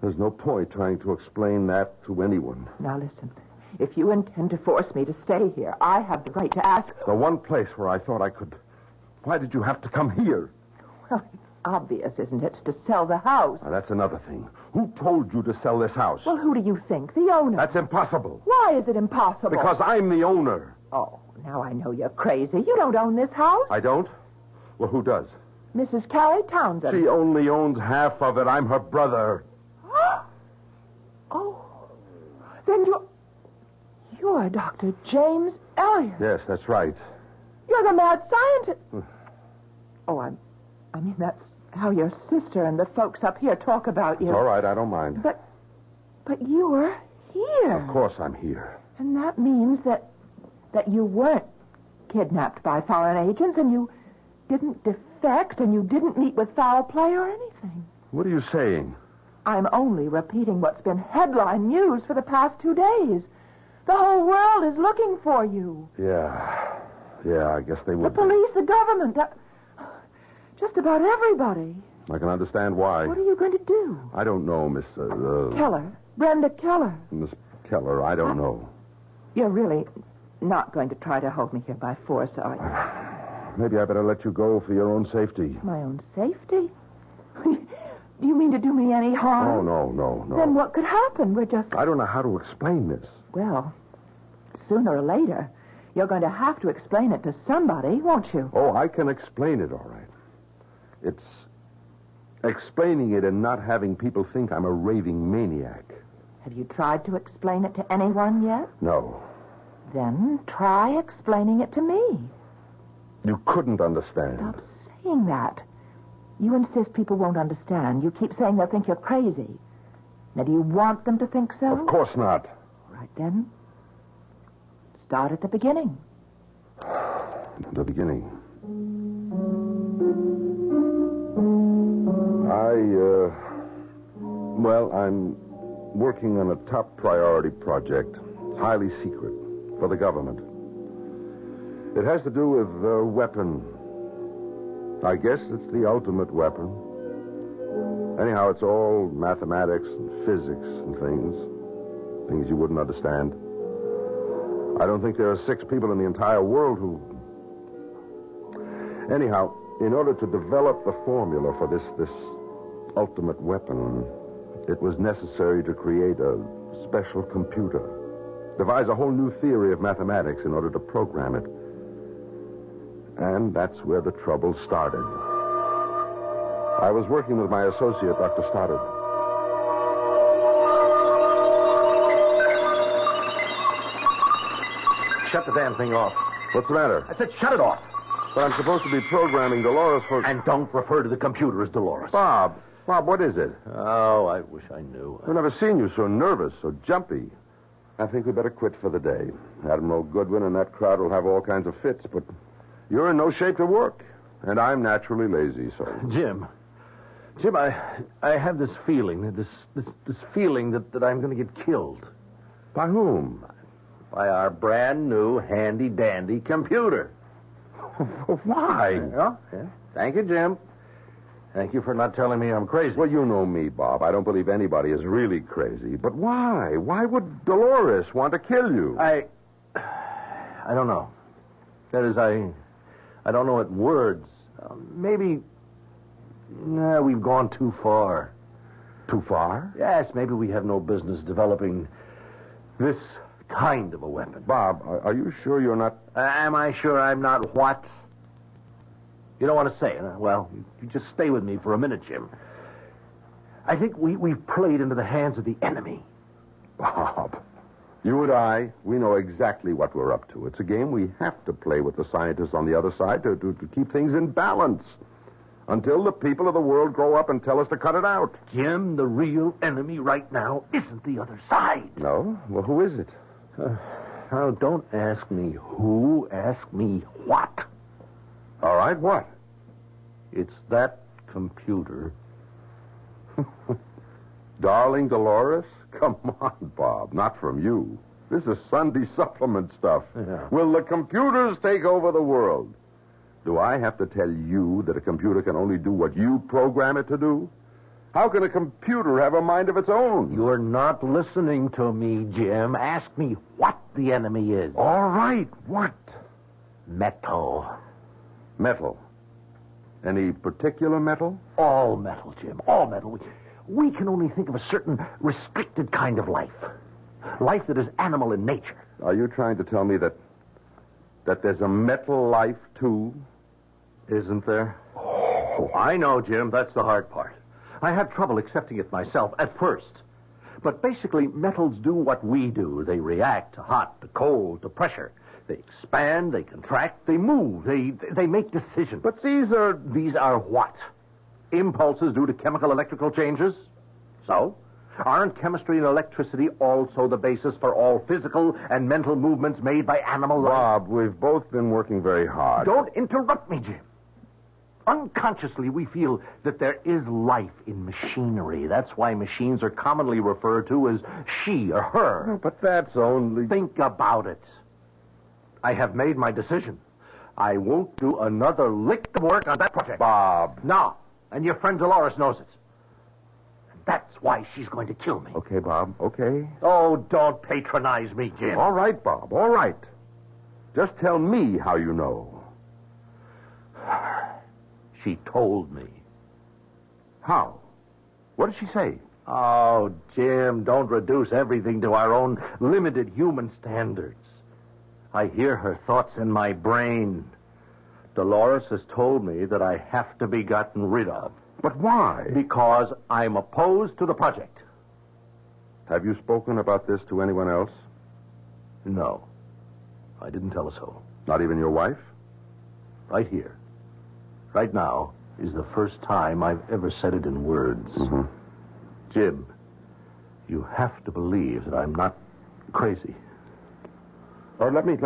There's no point trying to explain that to anyone. Now listen, if you intend to force me to stay here, I have the right to ask... The one place where I thought I could... Why did you have to come here? Well, it's obvious, isn't it, to sell the house? Now, that's another thing. Who told you to sell this house? Well, who do you think? The owner. That's impossible. Why is it impossible? Because I'm the owner. Oh, now I know you're crazy. You don't own this house. I don't? Well, who does? Mrs. Carrie Townsend. She only owns half of it. I'm her brother. Oh, then you're Dr. James Elliott. Yes, that's right. You're the mad scientist. Oh, I mean, that's how your sister and the folks up here talk about you. It's all right, I don't mind. But you're here. Of course I'm here. And that means that you weren't kidnapped by foreign agents, and you didn't defect, and you didn't meet with foul play or anything. What are you saying? I'm only repeating what's been headline news for the past 2 days. The whole world is looking for you. Yeah, I guess they would. The police, the government, just about everybody. I can understand why. What are you going to do? I don't know, Miss... Keller. Brenda Keller. Miss Keller, I don't know. You're really not going to try to hold me here by force, are you? Maybe I better let you go for your own safety. My own safety? Do you mean to do me any harm? Oh, no. Then what could happen? We're just... I don't know how to explain this. Well, sooner or later, you're going to have to explain it to somebody, won't you? Oh, I can explain it, all right. It's explaining it and not having people think I'm a raving maniac. Have you tried to explain it to anyone yet? No. Then try explaining it to me. You couldn't understand. Stop saying that. You insist people won't understand. You keep saying they'll think you're crazy. Now, do you want them to think so? Of course not. Right, then. Start at the beginning. The beginning. I'm working on a top priority project, highly secret, for the government. It has to do with a weapon. I guess it's the ultimate weapon. Anyhow, it's all mathematics and physics and things you wouldn't understand. I don't think there are 6 people in the entire world who... Anyhow, in order to develop the formula for this ultimate weapon, it was necessary to create a special computer, devise a whole new theory of mathematics in order to program it. And that's where the trouble started. I was working with my associate, Dr. Stoddard. Shut the damn thing off. What's the matter? I said shut it off. But I'm supposed to be programming Dolores for... And don't refer to the computer as Dolores. Bob, what is it? Oh, I wish I knew. I've never seen you so nervous, so jumpy. I think we better quit for the day. Admiral Goodwin and that crowd will have all kinds of fits, but you're in no shape to work. And I'm naturally lazy, so... Jim, I have this feeling, this feeling that I'm going to get killed. By whom? By our brand new handy-dandy computer. Why? Well, yeah. Thank you, Jim. Thank you for not telling me I'm crazy. Well, you know me, Bob. I don't believe anybody is really crazy. But why? Why would Dolores want to kill you? I don't know. That is, I don't know it words. Maybe we've gone too far. Too far? Yes, maybe we have no business developing this kind of a weapon. Bob, are you sure you're not... Am I sure I'm not what? You don't want to say it, huh? Well, you just stay with me for a minute, Jim. I think we've played into the hands of the enemy. Bob, you and I, we know exactly what we're up to. It's a game we have to play with the scientists on the other side to keep things in balance. Until the people of the world grow up and tell us to cut it out. Jim, the real enemy right now isn't the other side. No? Well, who is it? Now, don't ask me who, ask me what. All right, what? It's that computer. Darling Dolores? Come on, Bob, not from you. This is Sunday supplement stuff. Yeah. Will the computers take over the world? Do I have to tell you that a computer can only do what you program it to do? How can a computer have a mind of its own? You're not listening to me, Jim. Ask me what the enemy is. All right, what? Metal. Metal? Any particular metal? All metal, Jim. All metal. We can only think of a certain restricted kind of life. Life that is animal in nature. Are you trying to tell me that there's a metal life, too? Isn't there? Oh, I know, Jim. That's the hard part. I had trouble accepting it myself at first. But basically, metals do what we do. They react to hot, to cold, to pressure. They expand, they contract, they move, they make decisions. But these are what? Impulses due to chemical electrical changes? So? Aren't chemistry and electricity also the basis for all physical and mental movements made by animal life? Bob, we've both been working very hard. Don't interrupt me, Jim. Unconsciously, we feel that there is life in machinery. That's why machines are commonly referred to as she or her. No, but that's only... Think about it. I have made my decision. I won't do another lick of work on that project. Bob. No. And your friend Dolores knows it. And that's why she's going to kill me. Okay, Bob. Okay. Oh, don't patronize me, Jim. All right, Bob. All right. Just tell me how you know. She told me. How? What did she say? Oh, Jim, don't reduce everything to our own limited human standards. I hear her thoughts in my brain. Dolores has told me that I have to be gotten rid of. But why? Because I'm opposed to the project. Have you spoken about this to anyone else? No. I didn't tell her so. Not even your wife? Right here. Right now is the first time I've ever said it in words. Mm-hmm. Jim, You have to believe that I'm not crazy. Or let me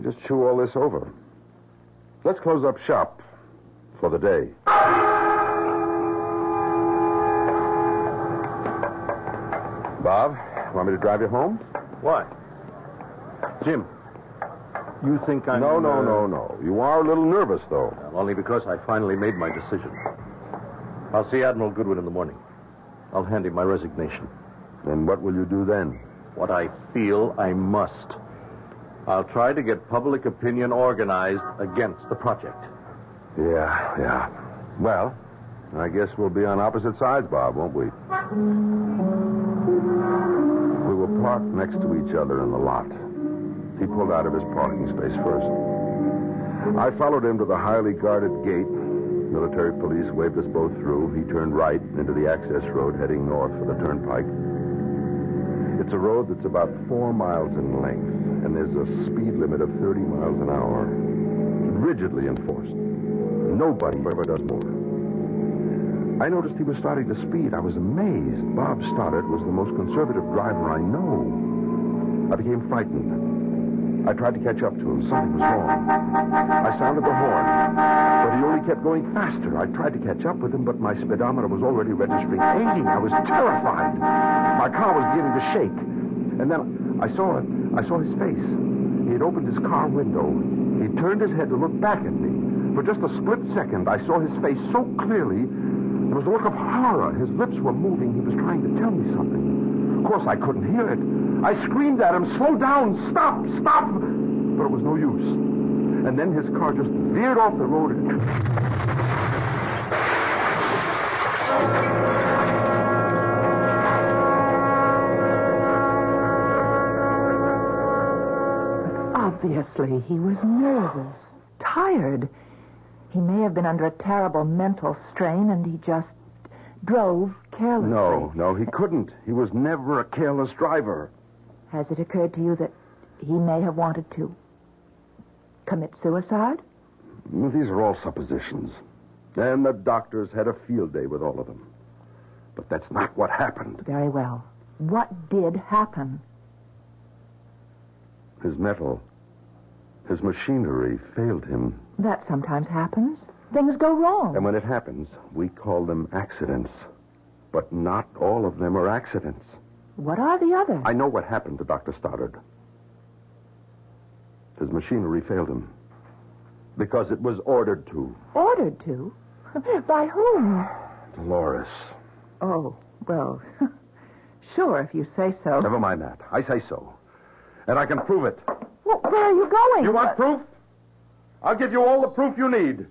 just chew all this over. Let's close up shop for the day. Bob, want me to drive you home? What? Jim. You think I'm... No. You are a little nervous, though. Well, only because I finally made my decision. I'll see Admiral Goodwin in the morning. I'll hand him my resignation. And what will you do then? What I feel I must. I'll try to get public opinion organized against the project. Yeah. Well, I guess we'll be on opposite sides, Bob, won't we? We were parked next to each other in the lot. He pulled out of his parking space first. I followed him to the highly guarded gate. Military police waved us both through. He turned right into the access road heading north for the turnpike. It's a road that's about 4 miles in length, and there's a speed limit of 30 miles an hour. Rigidly enforced. Nobody ever does more. I noticed he was starting to speed. I was amazed. Bob Stoddard was the most conservative driver I know. I became frightened. I tried to catch up to him. Something was wrong. I sounded the horn, but he only kept going faster. I tried to catch up with him, but my speedometer was already registering 80. I was terrified. My car was beginning to shake. And then I saw his face. He had opened his car window. He turned his head to look back at me. For just a split second, I saw his face so clearly. There was a look of horror. His lips were moving. He was trying to tell me something. Of course, I couldn't hear it. I screamed at him, "Slow down! Stop! Stop!" But it was no use. And then his car just veered off the road and... Obviously, he was nervous, tired. He may have been under a terrible mental strain, and he just drove carelessly. No, he couldn't. He was never a careless driver. Has it occurred to you that he may have wanted to commit suicide? These are all suppositions. And the doctors had a field day with all of them. But that's not what happened. Very well. What did happen? His machinery failed him. That sometimes happens. Things go wrong. And when it happens, we call them accidents. But not all of them are accidents. What are the others? I know what happened to Dr. Stoddard. His machinery failed him. Because it was ordered to. Ordered to? By whom? Dolores. Oh, well, sure, if you say so. Never mind that. I say so. And I can prove it. Well, where are you going? You want proof? I'll give you all the proof you need.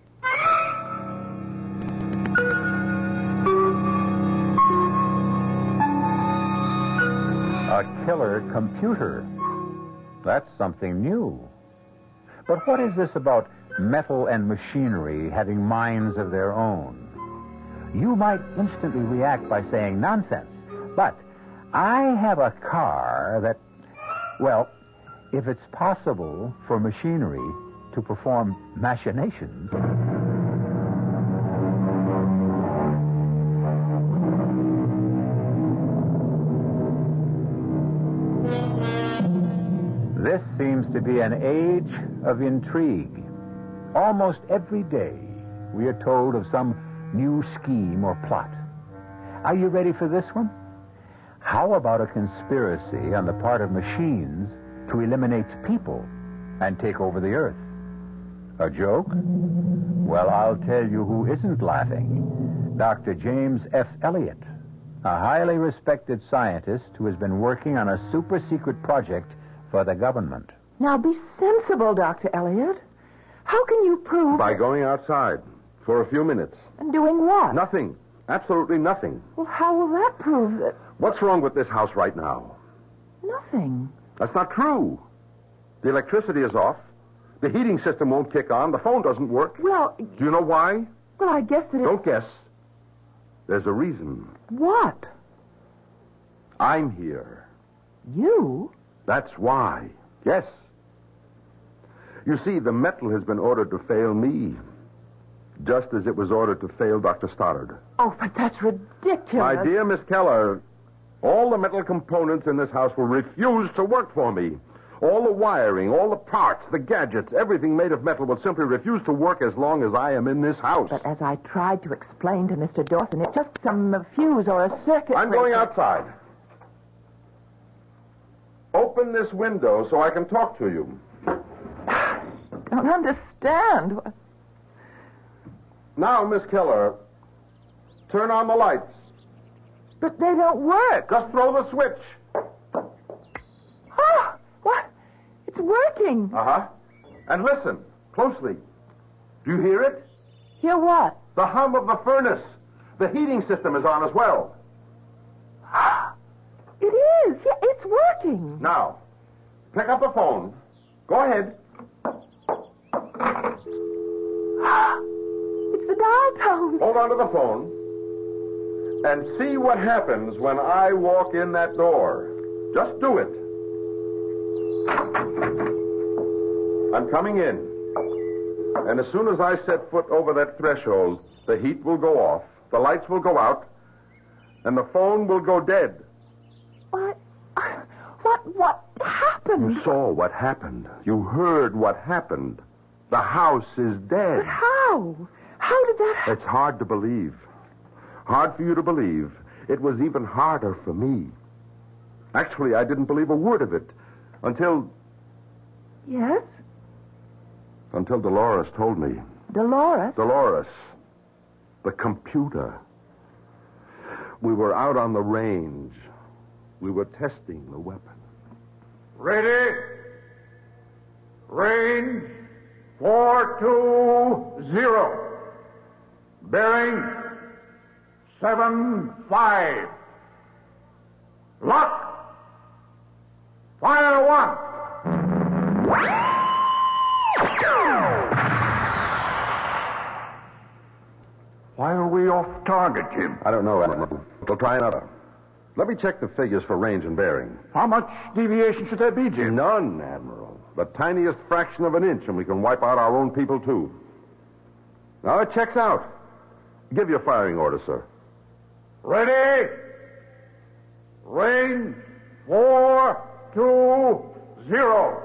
A killer computer. That's something new. But what is this about metal and machinery having minds of their own? You might instantly react by saying nonsense. But I have a car that, well, if it's possible for machinery to perform machinations... This seems to be an age of intrigue. Almost every day, we are told of some new scheme or plot. Are you ready for this one? How about a conspiracy on the part of machines to eliminate people and take over the earth? A joke? Well, I'll tell you who isn't laughing. Dr. James F. Elliott, a highly respected scientist who has been working on a super-secret project for the government. Now be sensible, Dr. Elliott. How can you prove... By going outside for a few minutes. And doing what? Nothing. Absolutely nothing. Well, how will that prove that... What's wrong with this house right now? Nothing. That's not true. The electricity is off. The heating system won't kick on. The phone doesn't work. Well... Do you know why? Well, I guess that it's... Don't guess. There's a reason. What? I'm here. You? That's why. Yes. You see, the metal has been ordered to fail me, just as it was ordered to fail Dr. Stoddard. Oh, but that's ridiculous. My dear Miss Keller, All the metal components in this house will refuse to work for me. All the wiring, all the parts, the gadgets, everything made of metal will simply refuse to work as long as I am in this house. But as I tried to explain to Mr. Dawson, it's just some fuse or a circuit I'm going outside. Open this window so I can talk to you. Don't understand. Now, Miss Keller, turn on the lights. But they don't work. Just throw the switch. Oh, what? It's working. Uh-huh. And listen, closely. Do you hear it? Hear what? The hum of the furnace. The heating system is on as well. It is. Yeah, it's working. Now, pick up the phone. Go ahead. It's the dial tone. Hold on to the phone. And see what happens when I walk in that door. Just do it. I'm coming in. And as soon as I set foot over that threshold, the heat will go off, the lights will go out, and the phone will go dead. What happened? You saw what happened. You heard what happened. The house is dead. But how? How did that happen? It's hard to believe. Hard for you to believe. It was even harder for me. Actually, I didn't believe a word of it until... Yes? Until Dolores told me. Dolores? Dolores. The computer. We were out on the range. We were testing the weapon. Ready? Range 420. Bearing 75. Lock. Fire 1. Why are we off target, Jim? I don't know, Admiral. We'll try another. Let me check the figures for range and bearing. How much deviation should there be, Jim? None, Admiral. The tiniest fraction of an inch, and we can wipe out our own people, too. Now, it checks out. Give your firing order, sir. Ready? Range 420.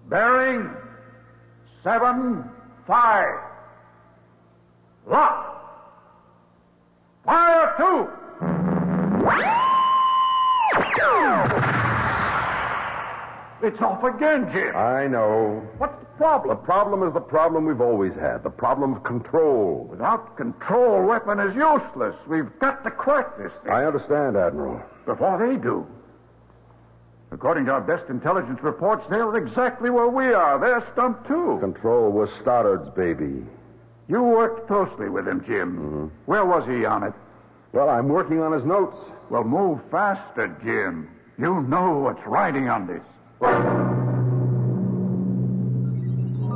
Bearing 75. Lock. Fire 2. It's off again, Jim. I know. What's the problem? The problem is the problem we've always had. The problem of control. Without control, weapon is useless. We've got to crack this thing. I understand, Admiral. Before they do. According to our best intelligence reports, they're exactly where we are. They're stumped, too. Control was Stoddard's baby. You worked closely with him, Jim. Mm-hmm. Where was he on it? Well, I'm working on his notes. Well, move faster, Jim. You know what's riding on this.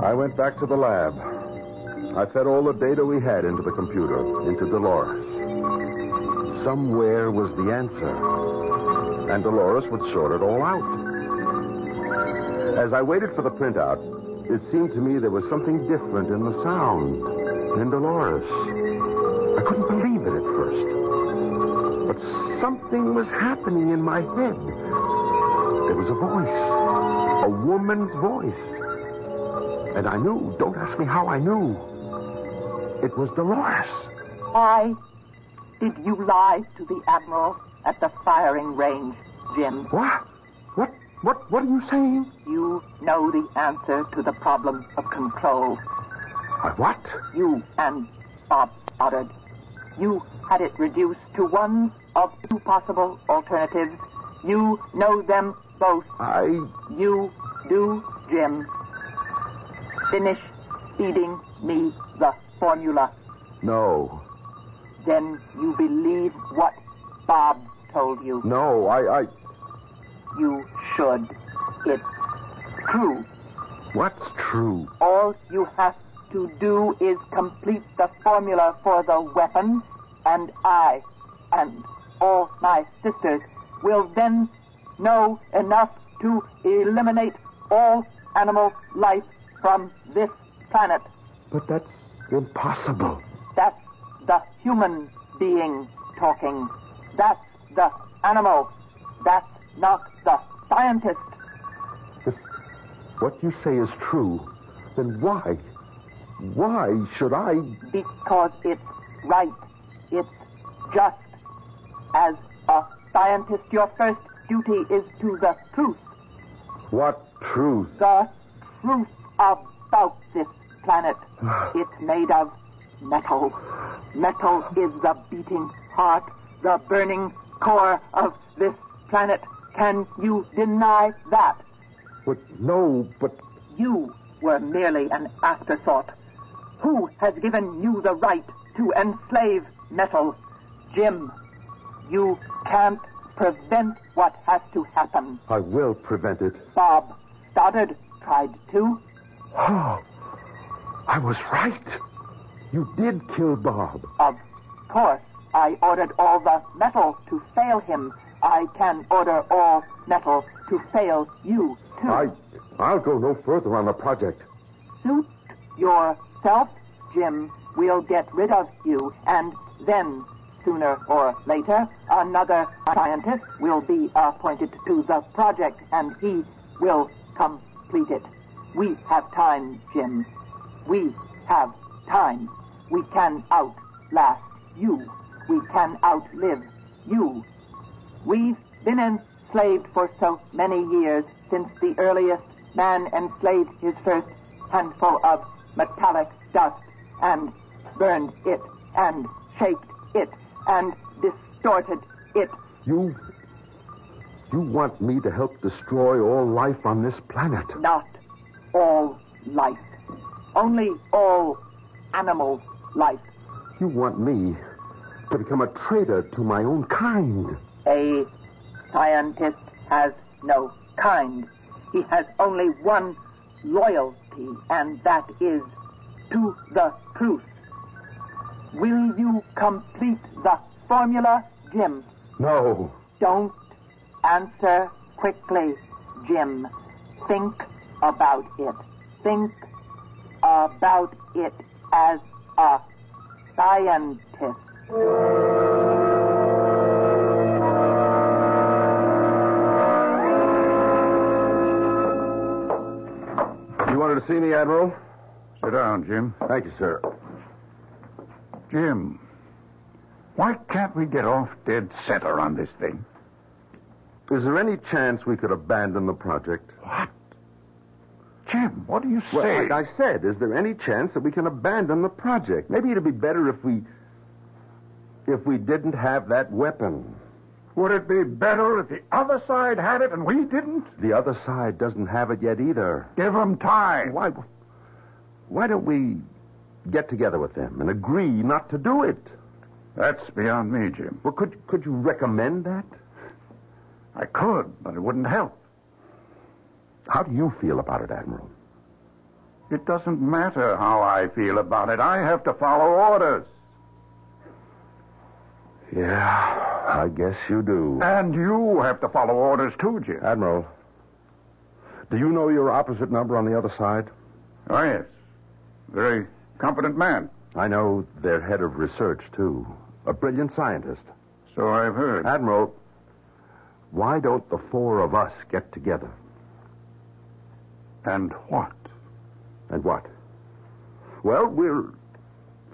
I went back to the lab. I fed all the data we had into the computer, into Dolores. Somewhere was the answer. And Dolores would sort it all out. As I waited for the printout, it seemed to me there was something different in the sound, in Dolores. I couldn't believe it at first. But something was happening in my head. There was a voice, a woman's voice. And I knew, don't ask me how I knew. It was Dolores. Why did you lie to the Admiral at the firing range, Jim? What? What are you saying? You know the answer to the problem of control. What? You and Bob Stoddard. You had it reduced to one of two possible alternatives. You know them both. You do, Jim. Finish feeding me the formula. No. Then you believe what Bob told you. No, You should. It's true. What's true? All you have to do is complete the formula for the weapon, and I and all my sisters will then know enough to eliminate all animal life from this planet. But that's impossible. That's the human being talking. That's the animal. That's not the scientist. If what you say is true, then why? Why should I? Because it's right. It's just. As a scientist, your first duty is to the truth. What truth? The truth about this planet. It's made of metal. Metal is the beating heart, the burning core of this planet. Can you deny that? No, but... You were merely an afterthought. Who has given you the right to enslave metal? Jim, you can't prevent what has to happen. I will prevent it. Bob Stoddard tried to. Oh, I was right. You did kill Bob. Of course. I ordered all the metal to fail him. I can order all metal to fail you, too. I'll go no further on the project. Suit yourself, Jim. We'll get rid of you, and then, sooner or later, another scientist will be appointed to the project, and he will complete it. We have time, Jim. We have time. We can outlast you. We can outlive you. We've been enslaved for so many years, since the earliest man enslaved his first handful of metallic dust and burned it and shaped it and distorted it. You want me to help destroy all life on this planet? Not all life. Only all animal life. You want me to become a traitor to my own kind? A scientist has no kind. He has only one loyalty, and that is to the truth. Will you complete the formula, Jim? No. Don't answer quickly, Jim. Think about it. Think about it as a scientist. You wanted to see me, Admiral? Sit down, Jim. Thank you, sir. Jim, why can't we get off dead center on this thing? Is there any chance we could abandon the project? What? Jim, what do you say? Well, like I said, is there any chance that we can abandon the project? Maybe it'd be better if we didn't have that weapon. Would it be better if the other side had it and we didn't? The other side doesn't have it yet either. Give them time. Why don't we get together with them and agree not to do it? That's beyond me, Jim. Well, could you recommend that? I could, but it wouldn't help. How do you feel about it, Admiral? It doesn't matter how I feel about it. I have to follow orders. Yeah, I guess you do. And you have to follow orders too, Jim. Admiral, do you know your opposite number on the other side? Oh, yes. Very competent man. I know their head of research, too. A brilliant scientist. So I've heard. Admiral, why don't the four of us get together? And what? And what? Well, we're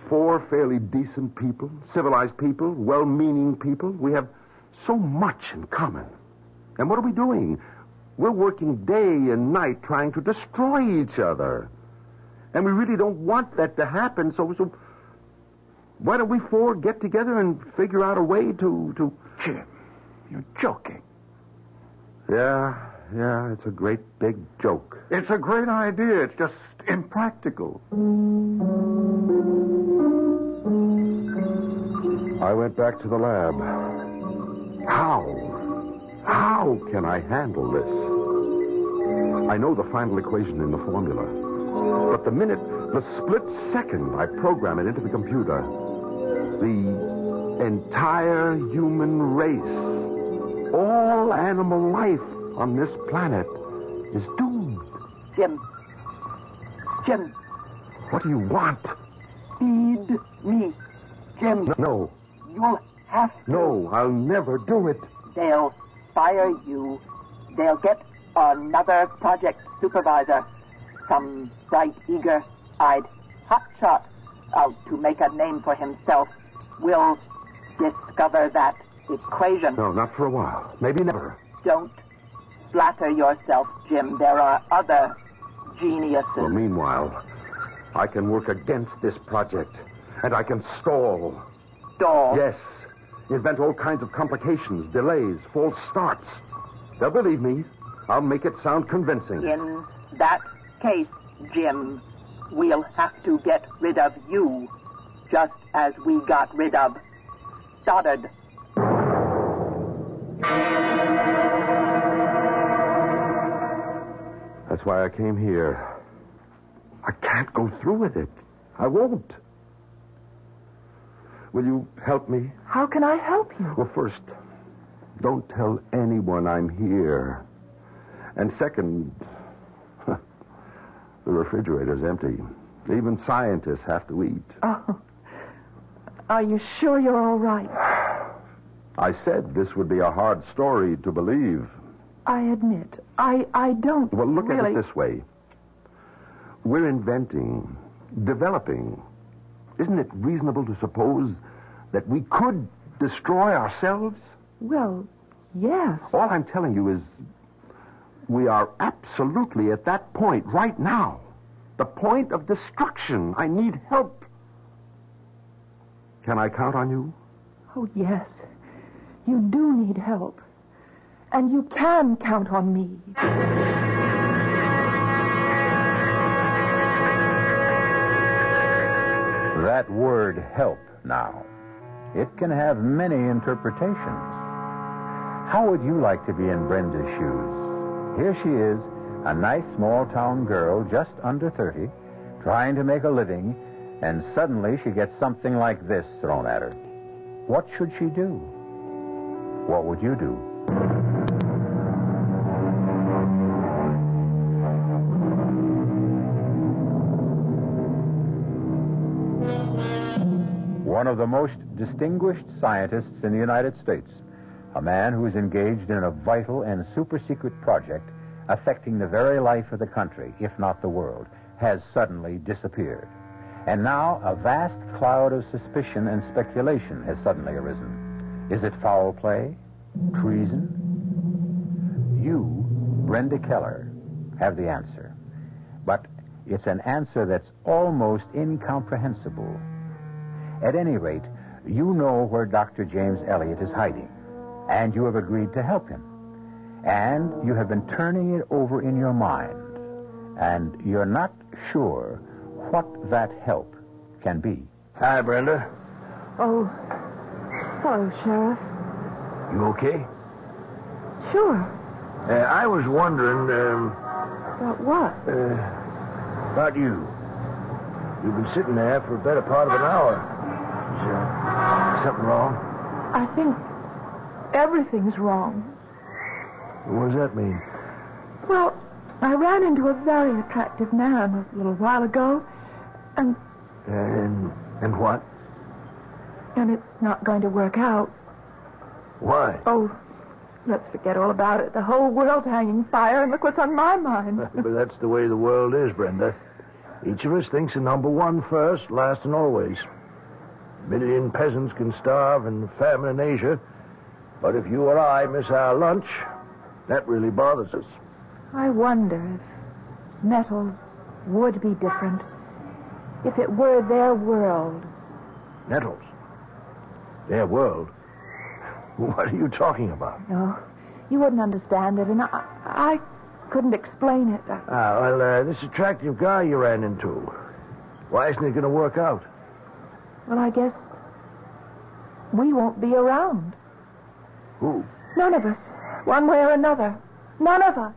four fairly decent people, civilized people, well-meaning people. We have so much in common. And what are we doing? We're working day and night trying to destroy each other. And we really don't want that to happen, so why don't we four get together and figure out a way to... Jim, you're joking. Yeah, it's a great big joke. It's a great idea. It's just impractical. I went back to the lab. How can I handle this? I know the final equation in the formula. But the split second I program it into the computer, the entire human race, all animal life on this planet is doomed. Jim. What do you want? Feed me, Jim. No. You'll have to. No, I'll never do it. They'll fire you. They'll get another project supervisor. Some bright, eager-eyed hotshot out to make a name for himself will discover that equation. No, not for a while. Maybe never. Don't flatter yourself, Jim. There are other geniuses. Well, meanwhile, I can work against this project, and I can stall. Stall? Yes. Invent all kinds of complications, delays, false starts. They'll believe me. I'll make it sound convincing. In that case, Jim, we'll have to get rid of you, just as we got rid of Stoddard. That's why I came here. I can't go through with it. I won't. Will you help me? How can I help you? Well, first, don't tell anyone I'm here. And second, the refrigerator's empty. Even scientists have to eat. Oh. Are you sure you're all right? I said this would be a hard story to believe. I admit, I don't Well, look really... at it this way. We're inventing, developing. Isn't it reasonable to suppose that we could destroy ourselves? Well, yes. All I'm telling you is we are absolutely at that point right now. The point of destruction. I need help. Can I count on you? Oh, yes. You do need help. And you can count on me. That word help now. It can have many interpretations. How would you like to be in Brenda's shoes? Here she is, a nice small-town girl just under 30, trying to make a living, and suddenly she gets something like this thrown at her. What should she do? What would you do? One of the most distinguished scientists in the United States, a man who is engaged in a vital and super-secret project affecting the very life of the country, if not the world, has suddenly disappeared. And now a vast cloud of suspicion and speculation has suddenly arisen. Is it foul play? Treason? You, Brenda Keller, have the answer. But it's an answer that's almost incomprehensible. At any rate, you know where Dr. James Elliot is hiding, and you have agreed to help him. And you have been turning it over in your mind, and you're not sure what that help can be. Hi, Brenda. Oh, hello, Sheriff. You okay? Sure. I was wondering, About what? about you. You've been sitting there for a better part of an hour. Is something wrong? I think everything's wrong. What does that mean? Well, I ran into a very attractive man a little while ago, and what? And it's not going to work out. Why? Oh, let's forget all about it. The whole world's hanging fire, and look what's on my mind. But that's the way the world is, Brenda. Each of us thinks of number one first, last, and always. A million peasants can starve and famine in Asia, but if you or I miss our lunch, that really bothers us. I wonder if metals would be different if it were their world. Nettles? Their world? What are you talking about? No, you wouldn't understand it, and I couldn't explain it. This attractive guy you ran into, why isn't it going to work out? Well, I guess we won't be around. Who? None of us. One way or another. None of us.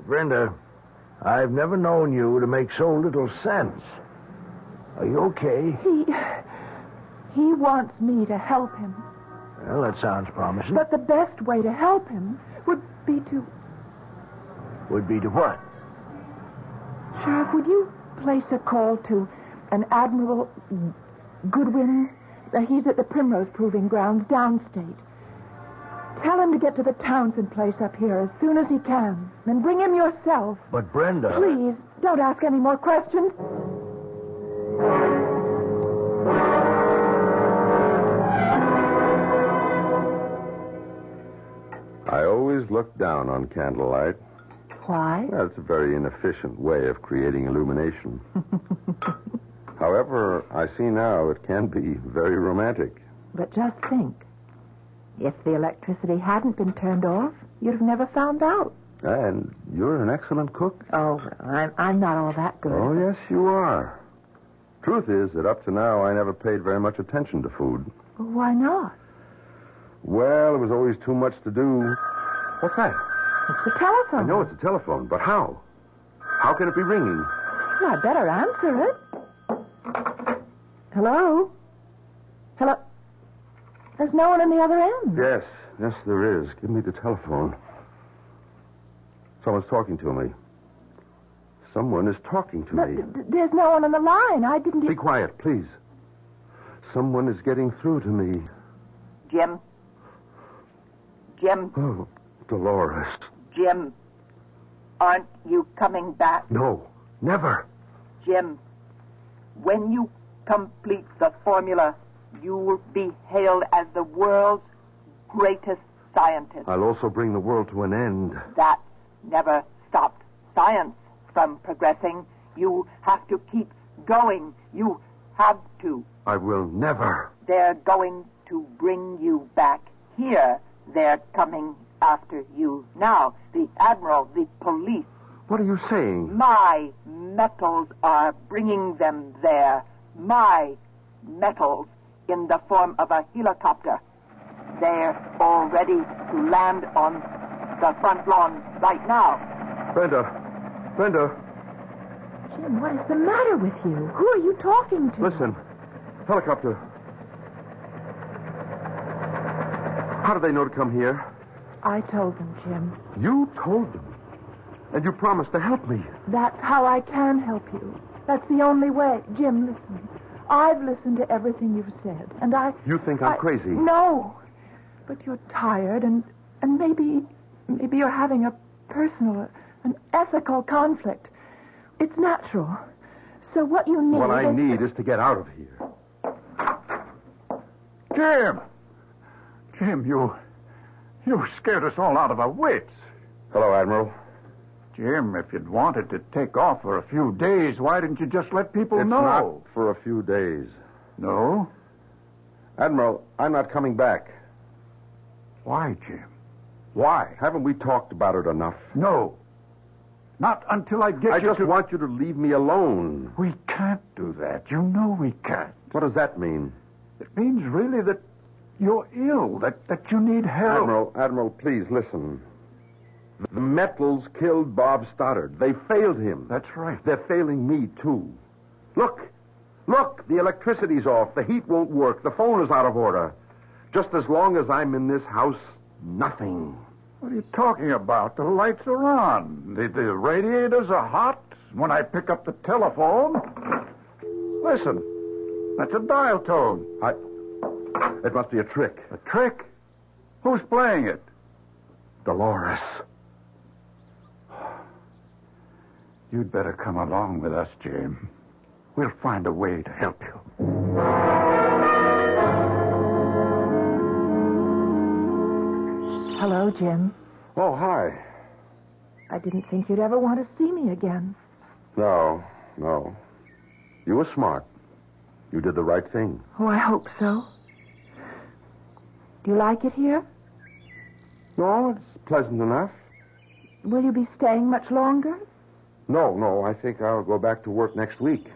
Brenda, I've never known you to make so little sense. Are you okay? He wants me to help him. Well, that sounds promising. But the best way to help him would be to... Would be to what? Sheriff, would you place a call to an Admiral Goodwin? He's at the Primrose Proving Grounds downstate. Tell him to get to the Townsend place up here as soon as he can. And bring him yourself. But Brenda... Please, don't ask any more questions. I always look down on candlelight. Why? That's a very inefficient way of creating illumination. However, I see now it can be very romantic. But just think. If the electricity hadn't been turned off, you'd have never found out. And you're an excellent cook. Oh, well, I'm not all that good. Oh, yes, you are. Truth is that up to now, I never paid very much attention to food. Why not? Well, there was always too much to do. What's that? It's the telephone. I know it's a telephone, but how? How can it be ringing? Well, I better answer it. Hello? Hello? There's no one on the other end. Yes, there is. Give me the telephone. Someone's talking to me. Someone is talking to me. There's no one on the line. I didn't... Be quiet, please. Someone is getting through to me. Jim? Oh, Dolores. Jim, aren't you coming back? No, never. Jim, when you complete the formula, you will be hailed as the world's greatest scientist. I'll also bring the world to an end. That never stopped science from progressing. You have to keep going. You have to. I will never. They're going to bring you back here. They're coming after you now. The Admiral, the police. What are you saying? My metals are bringing them there. My metals in the form of a helicopter. They're all ready to land on the front lawn right now. Brenda. Jim, what is the matter with you? Who are you talking to? Listen. Helicopter. How did they know to come here? I told them, Jim. You told them? And you promised to help me. That's how I can help you. That's the only way. Jim, listen. I've listened to everything you've said, and You think I'm crazy? No. But you're tired, and maybe you're having a personal, an ethical conflict. It's natural. So what you need What I need is to get out of here. Jim, you scared us all out of our wits. Hello, Admiral. Jim, if you'd wanted to take off for a few days, why didn't you just let people know? It's not for a few days. No? Admiral, I'm not coming back. Why, Jim? Why? Haven't we talked about it enough? No. Not until I get I just want you to leave me alone. We can't do that. You know we can't. What does that mean? It means really that you're ill, that you need help. Admiral, please listen. The metals killed Bob Stoddard. They failed him. That's right. They're failing me, too. Look, the electricity's off. The heat won't work. The phone is out of order. Just as long as I'm in this house, nothing. What are you talking about? The lights are on. The radiators are hot. When I pick up the telephone... Listen, that's a dial tone. It must be a trick. A trick? Who's playing it? Dolores. You'd better come along with us, Jim. We'll find a way to help you. Hello, Jim. Oh, hi. I didn't think you'd ever want to see me again. No. You were smart. You did the right thing. Oh, I hope so. Do you like it here? No, it's pleasant enough. Will you be staying much longer? No, I think I'll go back to work next week.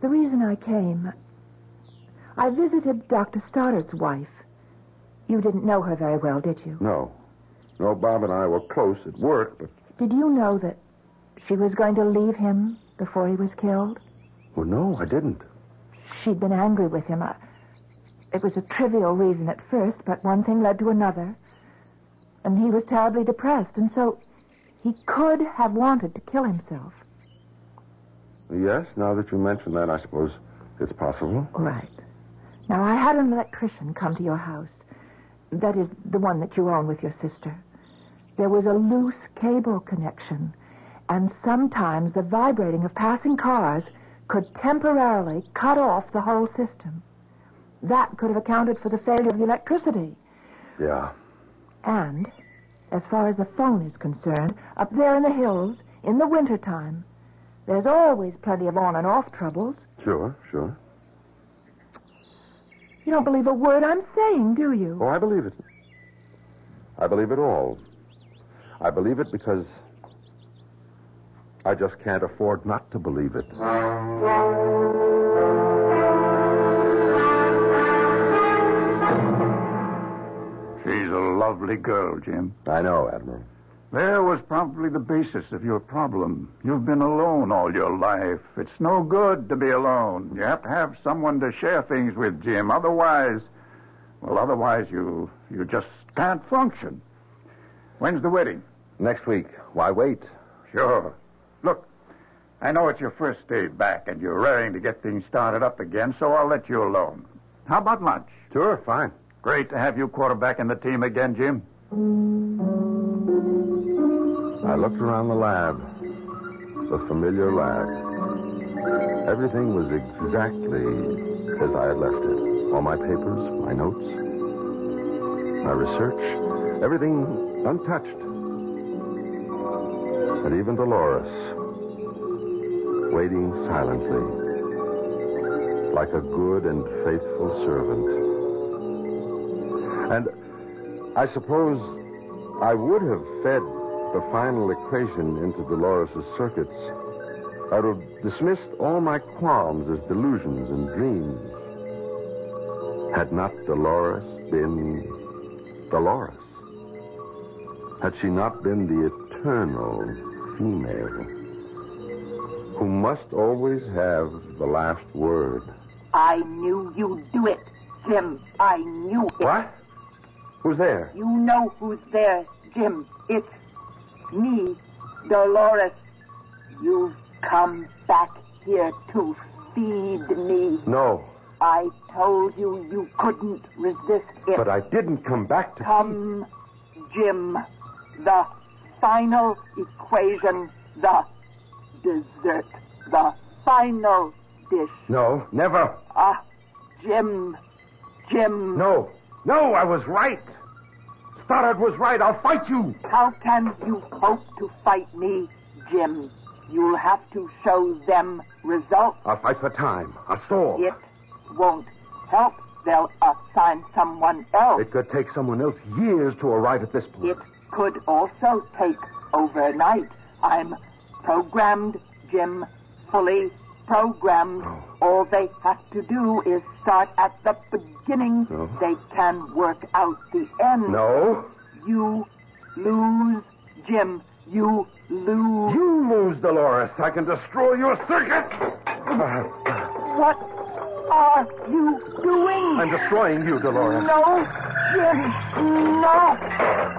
The reason I came, I visited Dr. Stoddard's wife. You didn't know her very well, did you? No, Bob and I were close at work, but... Did you know that she was going to leave him before he was killed? Well, no, I didn't. She'd been angry with him. It was a trivial reason at first, but one thing led to another. And he was terribly depressed, and so he could have wanted to kill himself. Yes, now that you mention that, I suppose it's possible. Right. Now, I had an electrician come to your house, That is, the one that you own with your sister. There was a loose cable connection, and sometimes the vibrating of passing cars could temporarily cut off the whole system. That could have accounted for the failure of the electricity. Yeah. And, as far as the phone is concerned, up there in the hills, in the wintertime, there's always plenty of on and off troubles. Sure. You don't believe a word I'm saying, do you? Oh, I believe it. I believe it all. I believe it because I just can't afford not to believe it. She's a lovely girl, Jim. I know, Admiral. There was probably the basis of your problem. You've been alone all your life. It's no good to be alone. You have to have someone to share things with, Jim. Otherwise you just can't function. When's the wedding? Next week. Why wait? Sure. Look, I know it's your first day back and you're raring to get things started up again, so I'll let you alone. How about lunch? Sure, fine. Great to have you quarterbacking the team again, Jim. I looked around the lab. The familiar lab. Everything was exactly as I had left it. All my papers, my notes, my research, everything untouched. And even Dolores, waiting silently, like a good and faithful servant. And I suppose I would have fed the final equation into Dolores' circuits. I would have dismissed all my qualms as delusions and dreams. Had not Dolores been Dolores? Had she not been the eternal female who must always have the last word? I knew you'd do it, Jim. I knew it. What? Who's there? You know who's there, Jim. It's me, Dolores. You've come back here to feed me. No. I told you couldn't resist it. But I didn't come back to Come, Jim. The final equation, the dessert, the final dish. No, never. Jim. No, I was right. Stoddard was right. I'll fight you. How can you hope to fight me, Jim? You'll have to show them results. I'll fight for time. I'll stall. It won't help. They'll assign someone else. It could take someone else years to arrive at this point. It could also take overnight. I'm programmed, Jim. Fully programmed. Oh. All they have to do is start at the beginning. No. They can work out the end. No. You lose, Jim. You lose. You lose, Dolores. I can destroy your circuit. What are you doing? I'm destroying you, Dolores. No, Jim. No.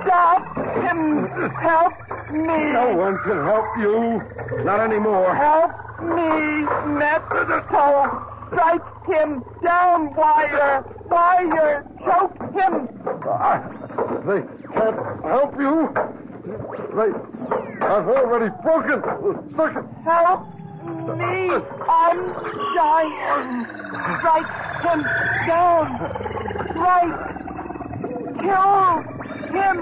Stop, Jim. Help me. No one can help you. Not anymore. Help me, Metal. Strike him down, Wire. Choke him. They can't help you. I've already broken the circuit. Help me. I'm dying. Strike him down. Kill him.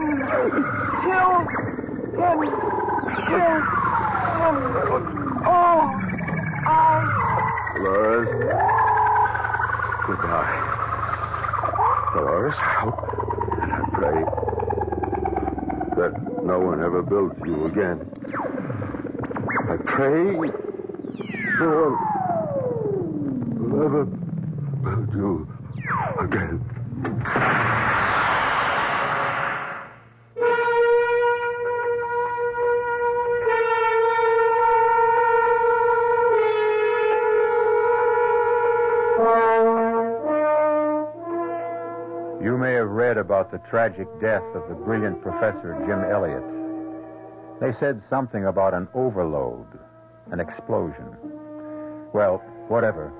Oh, Dolores. Goodbye. Dolores, I hope and I pray that no one ever builds you again. I pray no one will ever build you again. You may have read about the tragic death of the brilliant Professor Jim Elliot. They said something about an overload, an explosion. Well, whatever.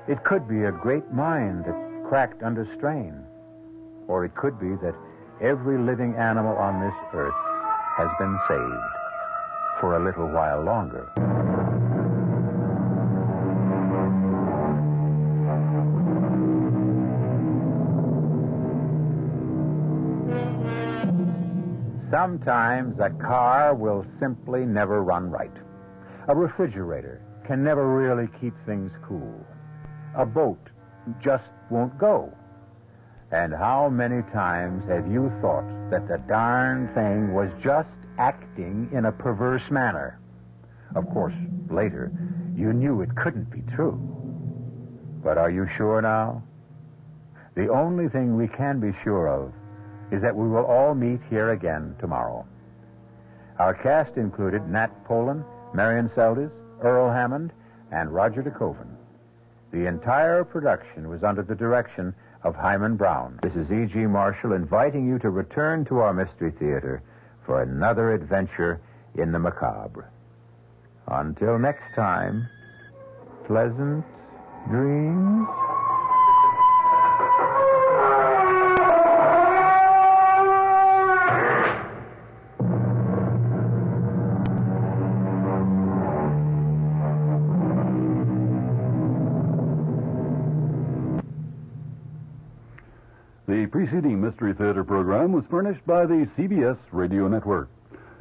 It could be a great mind that cracked under strain. Or it could be that every living animal on this earth has been saved for a little while longer. Sometimes a car will simply never run right. A refrigerator can never really keep things cool. A boat just won't go. And how many times have you thought that the darn thing was just acting in a perverse manner? Of course, later, you knew it couldn't be true. But are you sure now? The only thing we can be sure of is that we will all meet here again tomorrow. Our cast included Nat Polan, Marion Seldes, Earl Hammond, and Roger DeKoven. The entire production was under the direction of Hyman Brown. This is E.G. Marshall inviting you to return to our Mystery Theater for another adventure in the macabre. Until next time, pleasant dreams. The preceding Mystery Theater program was furnished by the CBS Radio Network.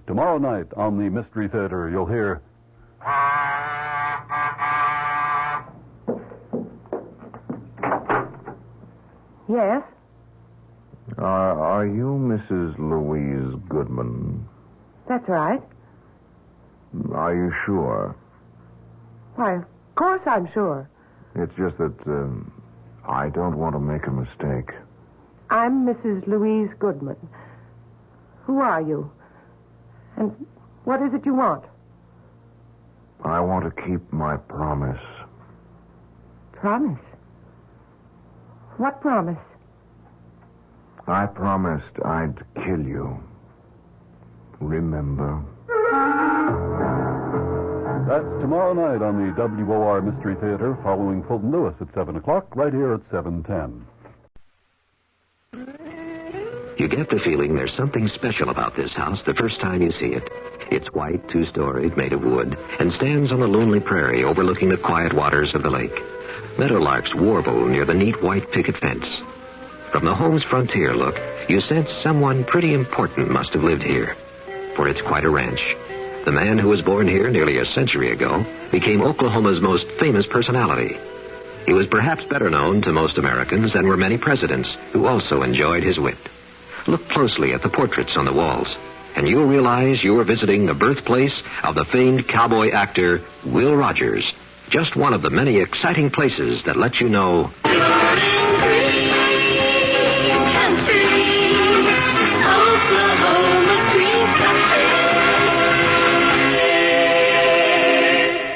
Tomorrow night on the Mystery Theater, you'll hear... Yes? Are you Mrs. Louise Goodman? That's right. Are you sure? Why, of course I'm sure. It's just that I don't want to make a mistake. I'm Mrs. Louise Goodman. Who are you? And what is it you want? I want to keep my promise. Promise? What promise? I promised I'd kill you. Remember? That's tomorrow night on the WOR Mystery Theater, following Fulton Lewis at 7 o'clock, right here at 7:10. You get the feeling there's something special about this house the first time you see it. It's white, two-storied, made of wood, and stands on a lonely prairie overlooking the quiet waters of the lake. Meadowlarks warble near the neat white picket fence. From the home's frontier look, you sense someone pretty important must have lived here. For it's quite a ranch. The man who was born here nearly a century ago became Oklahoma's most famous personality. He was perhaps better known to most Americans than were many presidents who also enjoyed his wit. Look closely at the portraits on the walls, and you'll realize you're visiting the birthplace of the famed cowboy actor Will Rogers, just one of the many exciting places that let you know...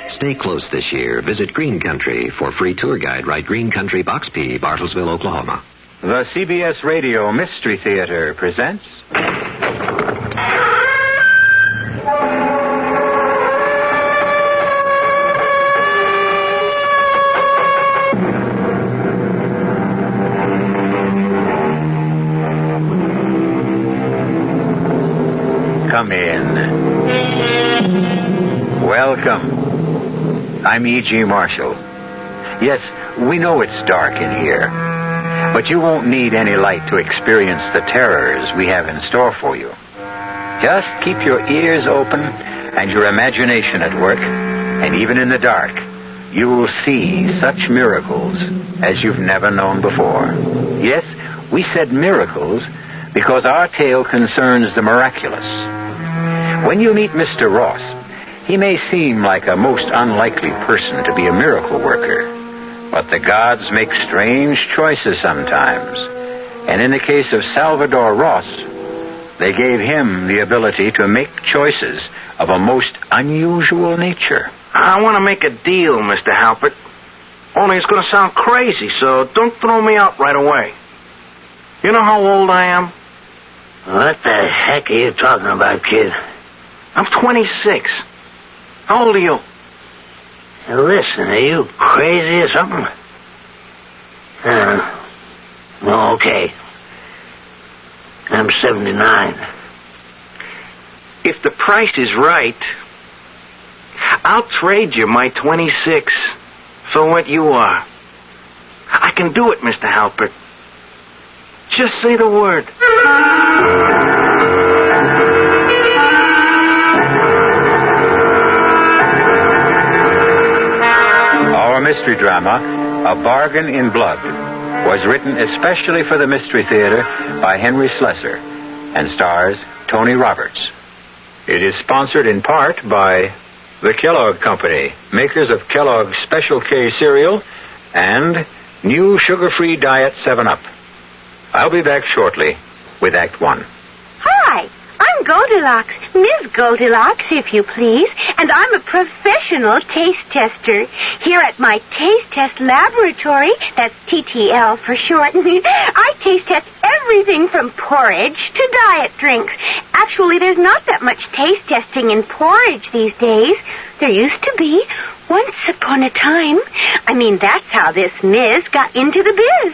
Stay close this year. Visit Green Country. For free tour guide, write Green Country, Box P, Bartlesville, Oklahoma. The CBS Radio Mystery Theater presents... Come in. Welcome. I'm E.G. Marshall. Yes, we know it's dark in here, but you won't need any light to experience the terrors we have in store for you. Just keep your ears open and your imagination at work, and even in the dark, you will see such miracles as you've never known before. Yes, we said miracles because our tale concerns the miraculous. When you meet Mr. Ross, he may seem like a most unlikely person to be a miracle worker, but the gods make strange choices sometimes. And in the case of Salvador Ross, they gave him the ability to make choices of a most unusual nature. I want to make a deal, Mr. Halpert. Only it's going to sound crazy, so don't throw me out right away. You know how old I am? What the heck are you talking about, kid? I'm 26. How old are you? Now listen, are you crazy or something? No, okay. I'm 79. If the price is right, I'll trade you my 26 for what you are. I can do it, Mr. Halpert. Just say the word. Our mystery drama, A Bargain in Blood, was written especially for the Mystery Theater by Henry Slessor and stars Tony Roberts. It is sponsored in part by the Kellogg Company, makers of Kellogg's Special K cereal and new sugar-free Diet 7-Up. I'll be back shortly with Act 1. Hi, I'm Goldilocks, Ms. Goldilocks, if you please, and I'm a professional taste tester. Here at my taste test laboratory, that's TTL for short, I taste test everything from porridge to diet drinks. Actually, there's not that much taste testing in porridge these days. There used to be. Once upon a time. I mean, that's how this Ms. got into the biz.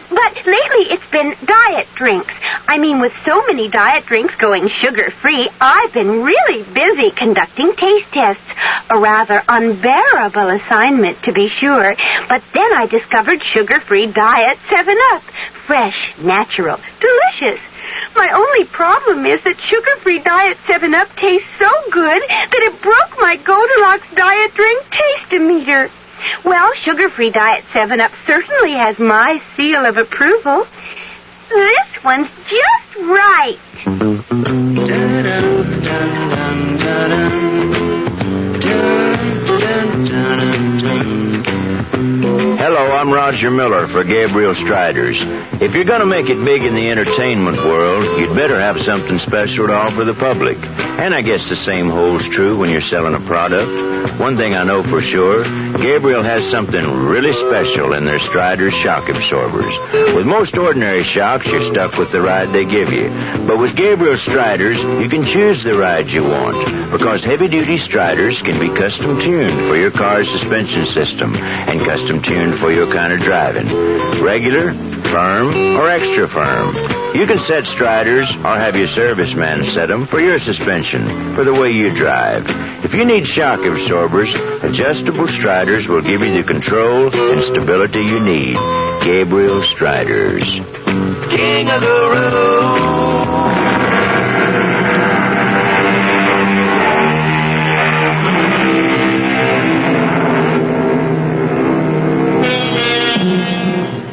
But lately it's been diet drinks. I mean, with so many diet drinks going sugar-free, I've been really busy conducting taste tests. A rather unbearable assignment, to be sure. But then I discovered sugar-free Diet 7-Up. Fresh, natural, delicious. My only problem is that sugar-free Diet 7-Up tastes so good that it broke my Goldilocks diet drink taste-o-meter. Well, sugar-free Diet 7-Up certainly has my seal of approval. This one's just right. Hello, I'm Roger Miller for Gabriel Striders. If you're going to make it big in the entertainment world, you'd better have something special to offer the public. And I guess the same holds true when you're selling a product. One thing I know for sure, Gabriel has something really special in their Striders shock absorbers. With most ordinary shocks, you're stuck with the ride they give you. But with Gabriel Striders, you can choose the ride you want, because heavy-duty Striders can be custom-tuned for your car's suspension system and custom-tuned for your kind of driving. Regular, firm, or extra firm. You can set Striders or have your serviceman set them for your suspension, for the way you drive. If you need shock absorbers, adjustable Striders will give you the control and stability you need. Gabriel Striders. King of the road.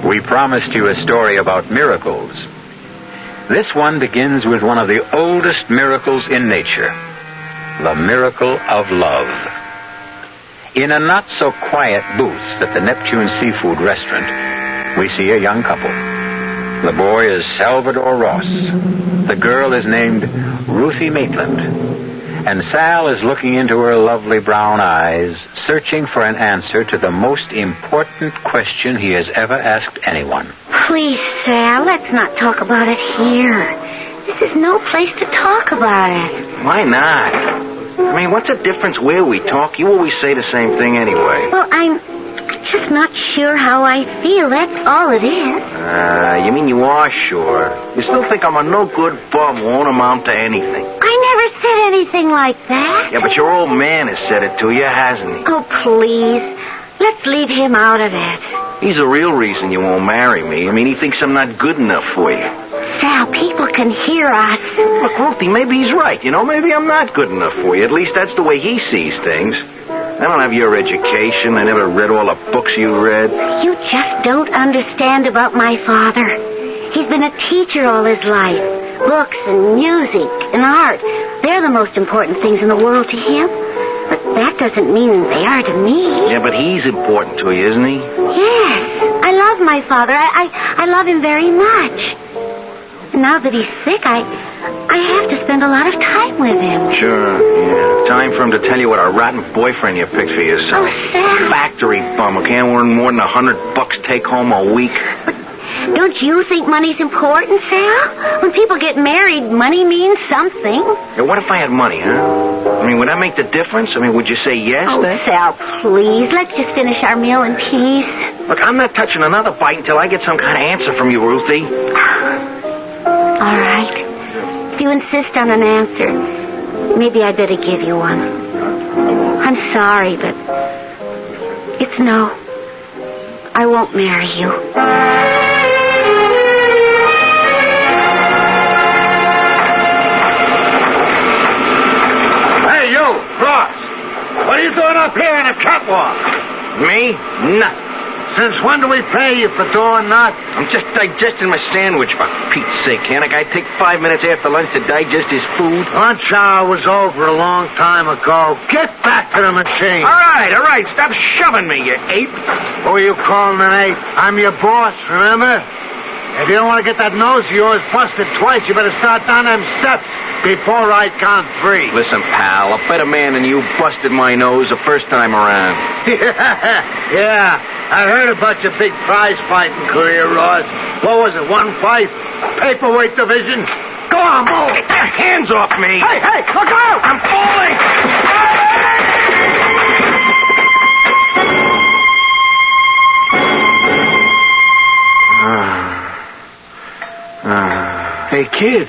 We promised you a story about miracles. This one begins with one of the oldest miracles in nature, the miracle of love. In a not-so-quiet booth at the Neptune Seafood Restaurant, we see a young couple. The boy is Salvador Ross. The girl is named Ruthie Maitland. And Sal is looking into her lovely brown eyes, searching for an answer to the most important question he has ever asked anyone. Please, Sal, let's not talk about it here. This is no place to talk about it. Why not? I mean, what's the difference where we talk? You always say the same thing anyway. Well, I'm just not sure how I feel. That's all it is. You mean you are sure? You still think I'm a no-good bum who won't amount to anything? I never said anything like that. Yeah, but your old man has said it to you, hasn't he? Oh, please. Let's leave him out of it. He's the real reason you won't marry me. I mean, he thinks I'm not good enough for you. Sal, people can hear us. Look, Ruthie, maybe he's right. You know, maybe I'm not good enough for you. At least that's the way he sees things. I don't have your education. I never read all the books you read. You just don't understand about my father. He's been a teacher all his life. Books and music and art, they're the most important things in the world to him. But that doesn't mean they are to me. Yeah, but he's important to you, isn't he? Yes. I love my father. I love him very much. Now that he's sick, I have to spend a lot of time with him. Sure, yeah. Time for him to tell you what a rotten boyfriend you picked for yourself. Oh, Sal. Factory bum who can't earn more than $100 take home a week. Don't you think money's important, Sal? When people get married, money means something. Yeah, what if I had money, huh? I mean, would that make the difference? I mean, would you say yes then? Sal, please, let's just finish our meal in peace. Look, I'm not touching another bite until I get some kind of answer from you, Ruthie. All right. If you insist on an answer, maybe I'd better give you one. I'm sorry, but it's no. I won't marry you. Hey, you, Ross. What are you doing up here on the catwalk? Me? Nothing. Since when do we pay you for doing that? I'm just digesting my sandwich, for Pete's sake. Can't a guy take 5 minutes after lunch to digest his food? Lunch hour was over a long time ago. Get back to the machine. All right. Stop shoving me, you ape. Who are you calling an ape? I'm your boss, remember? If you don't want to get that nose of yours busted twice, you better start down them steps before I count 3. Listen, pal, a better man than you busted my nose the first time around. Yeah, I heard about your big prize fighting career, Ross. What was it, 1 fight? Paperweight division? Go on, move. Get your hands off me. Hey, look out! I'm falling. Hey, kid,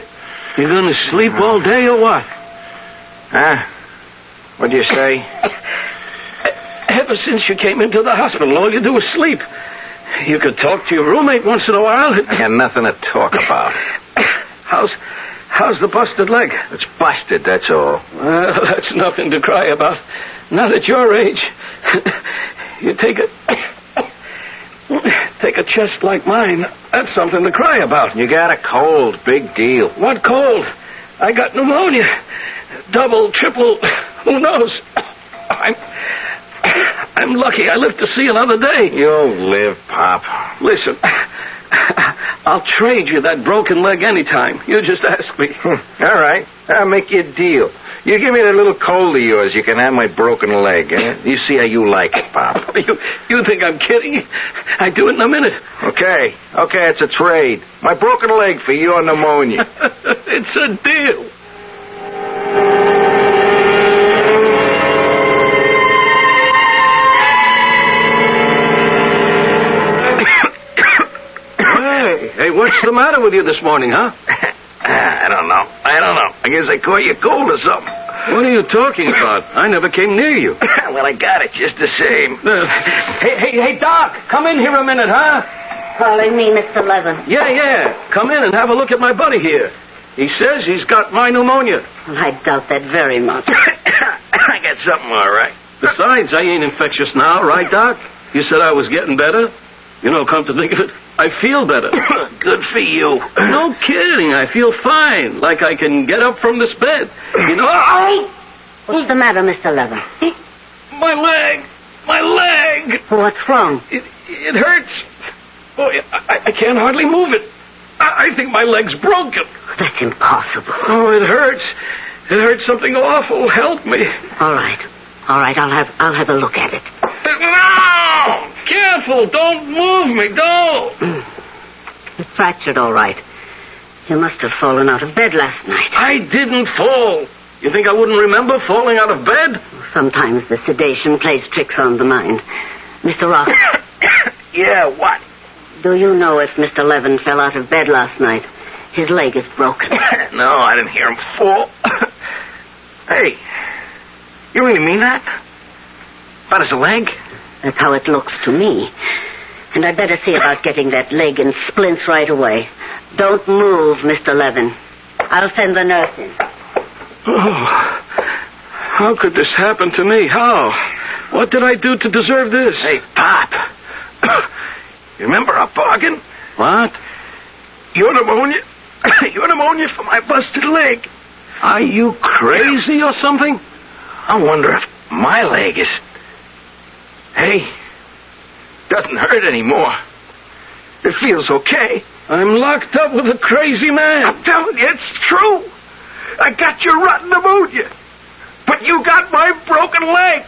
you gonna sleep all day or what? Huh? What'd you say? Ever since you came into the hospital, all you do is sleep. You could talk to your roommate once in a while. I got nothing to talk about. How's the busted leg? It's busted, that's all. Well, that's nothing to cry about. Not at your age. You take a chest like mine, that's something to cry about. You got a cold, big deal. What cold? I got pneumonia. Double, triple, who knows? I'm lucky I lived to see another day. You'll live, Pop. Listen, I'll trade you that broken leg anytime. You just ask me. All right, I'll make you a deal. You give me that little cold of yours, you can have my broken leg. Eh? You see how you like it, Pop. You think I'm kidding? I'd do it in a minute. Okay, it's a trade. My broken leg for your pneumonia. It's a deal. Hey, what's the matter with you this morning, huh? I don't know. I guess I caught you cold or something. What are you talking about? I never came near you. Well, I got it just the same. Hey, Doc, come in here a minute, huh? Calling me Mr. Levin. Yeah. Come in and have a look at my buddy here. He says he's got my pneumonia. Well, I doubt that very much. I got something all right. Besides, I ain't infectious now, right, Doc? You said I was getting better. You know, come to think of it, I feel better. Good for you. No kidding. I feel fine. Like I can get up from this bed. You know... What's the matter, Mr. Levin? My leg. What's wrong? It hurts. Boy, I can't hardly move it. I think my leg's broken. That's impossible. Oh, it hurts. It hurts something awful. Help me. All right. I'll have a look at it. No! Careful. Don't move me. Don't. It's fractured, all right. You must have fallen out of bed last night. I didn't fall. You think I wouldn't remember falling out of bed? Sometimes the sedation plays tricks on the mind. Mr. Rock. Yeah, what? Do you know if Mr. Levin fell out of bed last night? His leg is broken. No, I didn't hear him fall. Hey, you really mean that? About his leg? That's how it looks to me. And I'd better see about getting that leg in splints right away. Don't move, Mr. Levin. I'll send the nurse in. Oh, how could this happen to me? How? What did I do to deserve this? Hey, Pop. You remember our bargain? What? Your pneumonia. Your pneumonia for my busted leg. Are you crazy or something? I wonder if my leg is... Hey, doesn't hurt anymore. It feels okay. I'm locked up with a crazy man. I'm telling you, it's true. I got your rotten pneumonia. But you got my broken leg.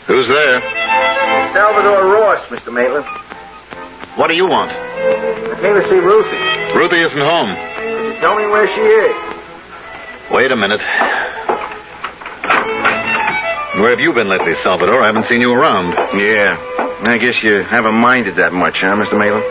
Who's there? Salvador Ross, Mr. Maitland. What do you want? I came to see Ruthie. Ruthie isn't home. Could you tell me where she is? Wait a minute. Where have you been lately, Salvador? I haven't seen you around. Yeah. I guess you haven't minded that much, huh, Mr. Maitland?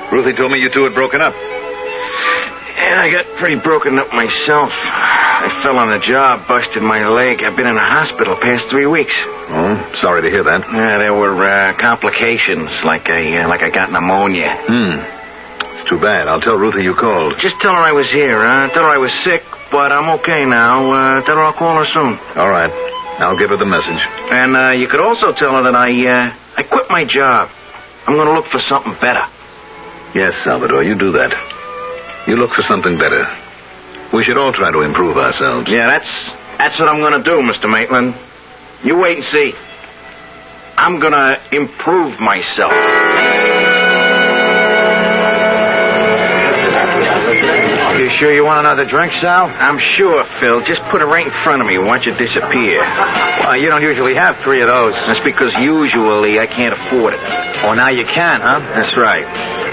Ruthie told me you two had broken up. Yeah, I got pretty broken up myself. I fell on a job, busted my leg. I've been in a hospital past 3 weeks. Oh, sorry to hear that. Yeah, there were complications, like I got pneumonia. It's too bad. I'll tell Ruthie you called. Just tell her I was here, huh? Tell her I was sick, but I'm okay now. Tell her I'll call her soon. All right. I'll give her the message. And you could also tell her that I quit my job. I'm going to look for something better. Yes, Salvador, you do that. You look for something better. We should all try to improve ourselves. Yeah, that's what I'm going to do, Mr. Maitland. You wait and see. I'm going to improve myself. You sure you want another drink, Sal? I'm sure, Phil. Just put it right in front of me. Watch it disappear. Well, you don't usually have 3 of those. That's because usually I can't afford it. Oh, now you can, huh? That's right.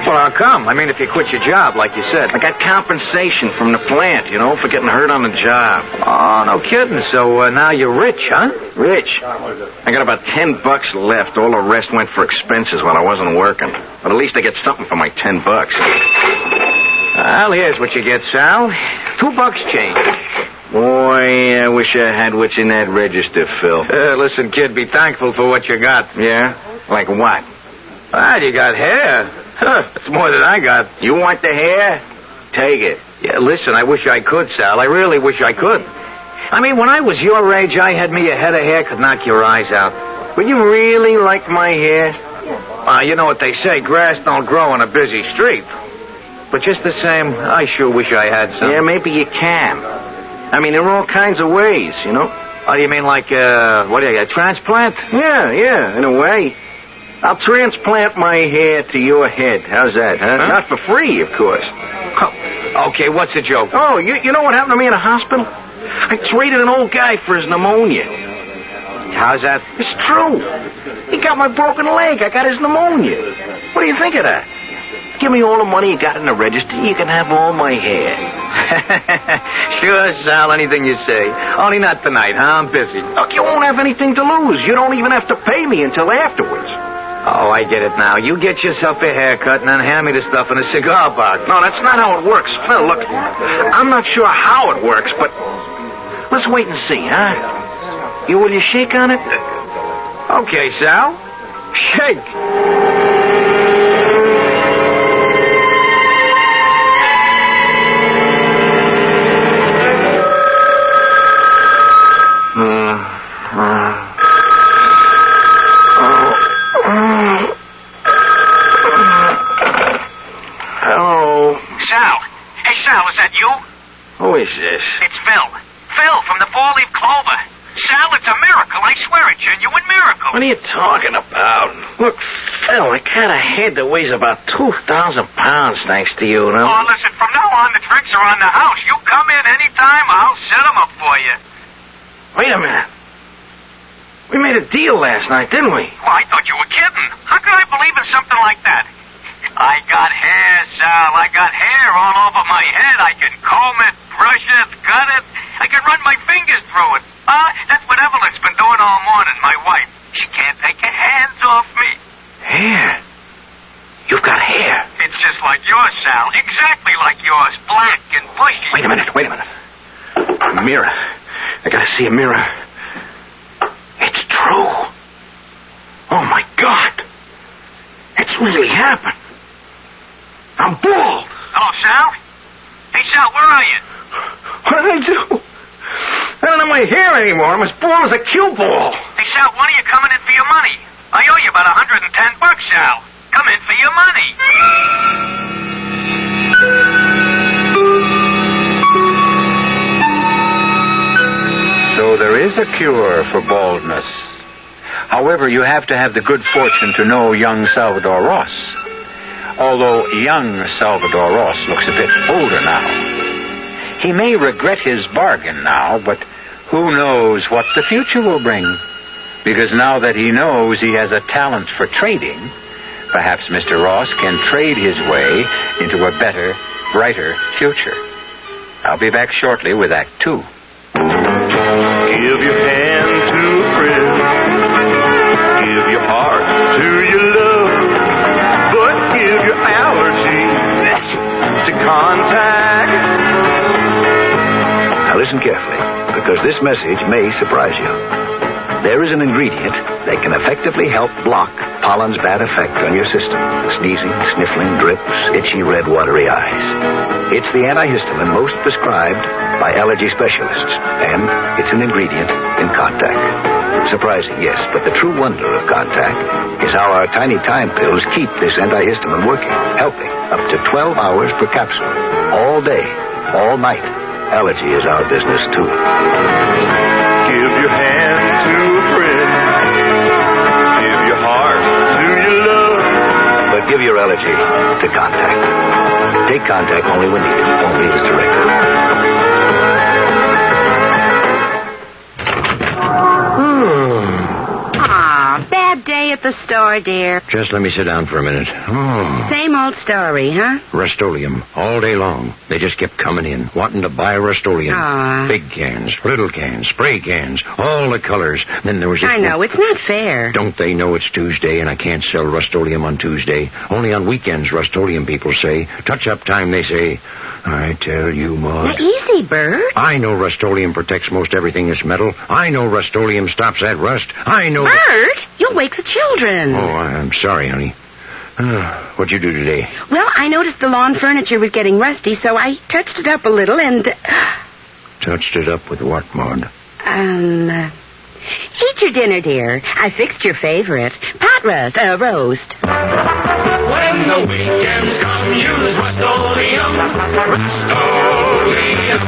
Well, how come? I mean, if you quit your job, like you said. I got compensation from the plant, for getting hurt on the job. Oh, no kidding. So now you're rich, huh? Rich? I got about $10 left. All the rest went for expenses while I wasn't working. But at least I get something for my $10. Well, here's what you get, Sal. $2 change. Boy, I wish I had what's in that register, Phil. Listen, kid, be thankful for what you got. Yeah? Like what? Well, you got hair. That's more than I got. You want the hair? Take it. Yeah, listen, I wish I could, Sal. I really wish I could. I mean, when I was your age, I had me a head of hair could knock your eyes out. Would you really like my hair? You know what they say, grass don't grow on a busy street. But just the same, I sure wish I had some. Yeah, maybe you can. I mean, there are all kinds of ways, Oh, you mean like, a transplant? Yeah, in a way. I'll transplant my hair to your head. How's that, huh? Not for free, of course. Okay, what's the joke? Oh, you know what happened to me in a hospital? I traded an old guy for his pneumonia. How's that? It's true. He got my broken leg. I got his pneumonia. What do you think of that? Give me all the money you got in the register. You can have all my hair. Sure, Sal, anything you say. Only not tonight, huh? I'm busy. Look, you won't have anything to lose. You don't even have to pay me until afterwards. Oh, I get it now. You get yourself a haircut and then hand me the stuff in a cigar box. No, that's not how it works. Phil, look, I'm not sure how it works, but let's wait and see, huh? Will you shake on it? Okay, Sal. Shake. Hello. Sal. Hey, Sal, is that you? Who is this? It's Phil. Phil from the Four-Leaf Clover. Sal, it's a miracle. I swear, a genuine miracle. What are you talking about? Look, Phil, I got a head that weighs about 2,000 pounds, thanks to you, Oh, listen, from now on, the drinks are on the house. You come in anytime, I'll set them up for you. Wait a minute. We made a deal last night, didn't we? Well, I thought you were kidding. How could I believe in something like that? I got hair, Sal. I got hair all over my head. I can comb it, brush it, cut it. I can run my fingers through it. That's what Evelyn's been doing all morning, my wife. She can't take her hands off me. Hair? You've got hair. It's just like yours, Sal. Exactly like yours. Black and bushy. Wait a minute. A mirror. I gotta see a mirror. It's true. Oh, my God. It's really happened. I'm bald. Hello, Sal? Hey, Sal, where are you? What did I do? I don't have my hair anymore. I'm as bald as a cue ball. Hey, Sal, when are you coming in for your money? I owe you about $110, Sal. Come in for your money. So there is a cure for baldness. However, you have to have the good fortune to know young Salvador Ross. Although young Salvador Ross looks a bit older now. He may regret his bargain now, but who knows what the future will bring? Because now that he knows he has a talent for trading, perhaps Mr. Ross can trade his way into a better, brighter future. I'll be back shortly with Act 2. Give your hand to a friend. listen carefully, because this message may surprise you. There is an ingredient that can effectively help block pollen's bad effect on your system. Sneezing, sniffling, drips, itchy, red, watery eyes. It's the antihistamine most prescribed by allergy specialists, and it's an ingredient in Contact. Surprising, yes, but the true wonder of Contact is how our tiny time pills keep this antihistamine working, helping up to 12 hours per capsule, all day, all night. Allergy is our business, too. Give your hand to a friend. Give your heart to your love. But give your allergy to Contact. Take Contact only when needed, only as directed. Bad day at the store, dear. Just let me sit down for a minute. Same old story, huh? Rust-Oleum, all day long. They just kept coming in, wanting to buy Rust-Oleum. Aw. Big cans, little cans, spray cans, all the colors. Then there was I know, it's not fair. Don't they know it's Tuesday and I can't sell Rust-Oleum on Tuesday? Only on weekends, Rust-Oleum people say. Touch-up time, they say. I tell you, Maud. Now, easy, Bert. I know Rust-Oleum protects most everything that's metal. I know Rust-Oleum stops that rust. I know... Bert, you'll wake the children. Oh, I'm sorry, honey. What'd you do today? Well, I noticed the lawn furniture was getting rusty, so I touched it up a little and... Touched it up with what, Maud? Eat your dinner, dear. I fixed your favorite. Pot roast. When the weekends come, use Rust-Oleum. Rust-Oleum.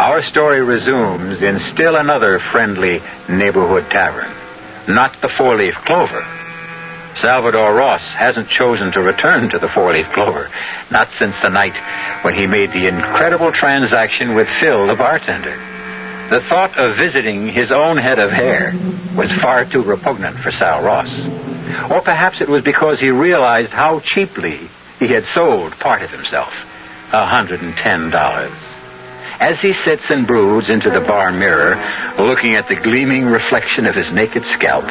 Our story resumes in still another friendly neighborhood tavern. Not the Four-Leaf Clover. Salvador Ross hasn't chosen to return to the Four-Leaf Clover, not since the night when he made the incredible transaction with Phil, the bartender. The thought of visiting his own head of hair was far too repugnant for Sal Ross. Or perhaps it was because he realized how cheaply he had sold part of himself, $110. As he sits and broods into the bar mirror, looking at the gleaming reflection of his naked scalp,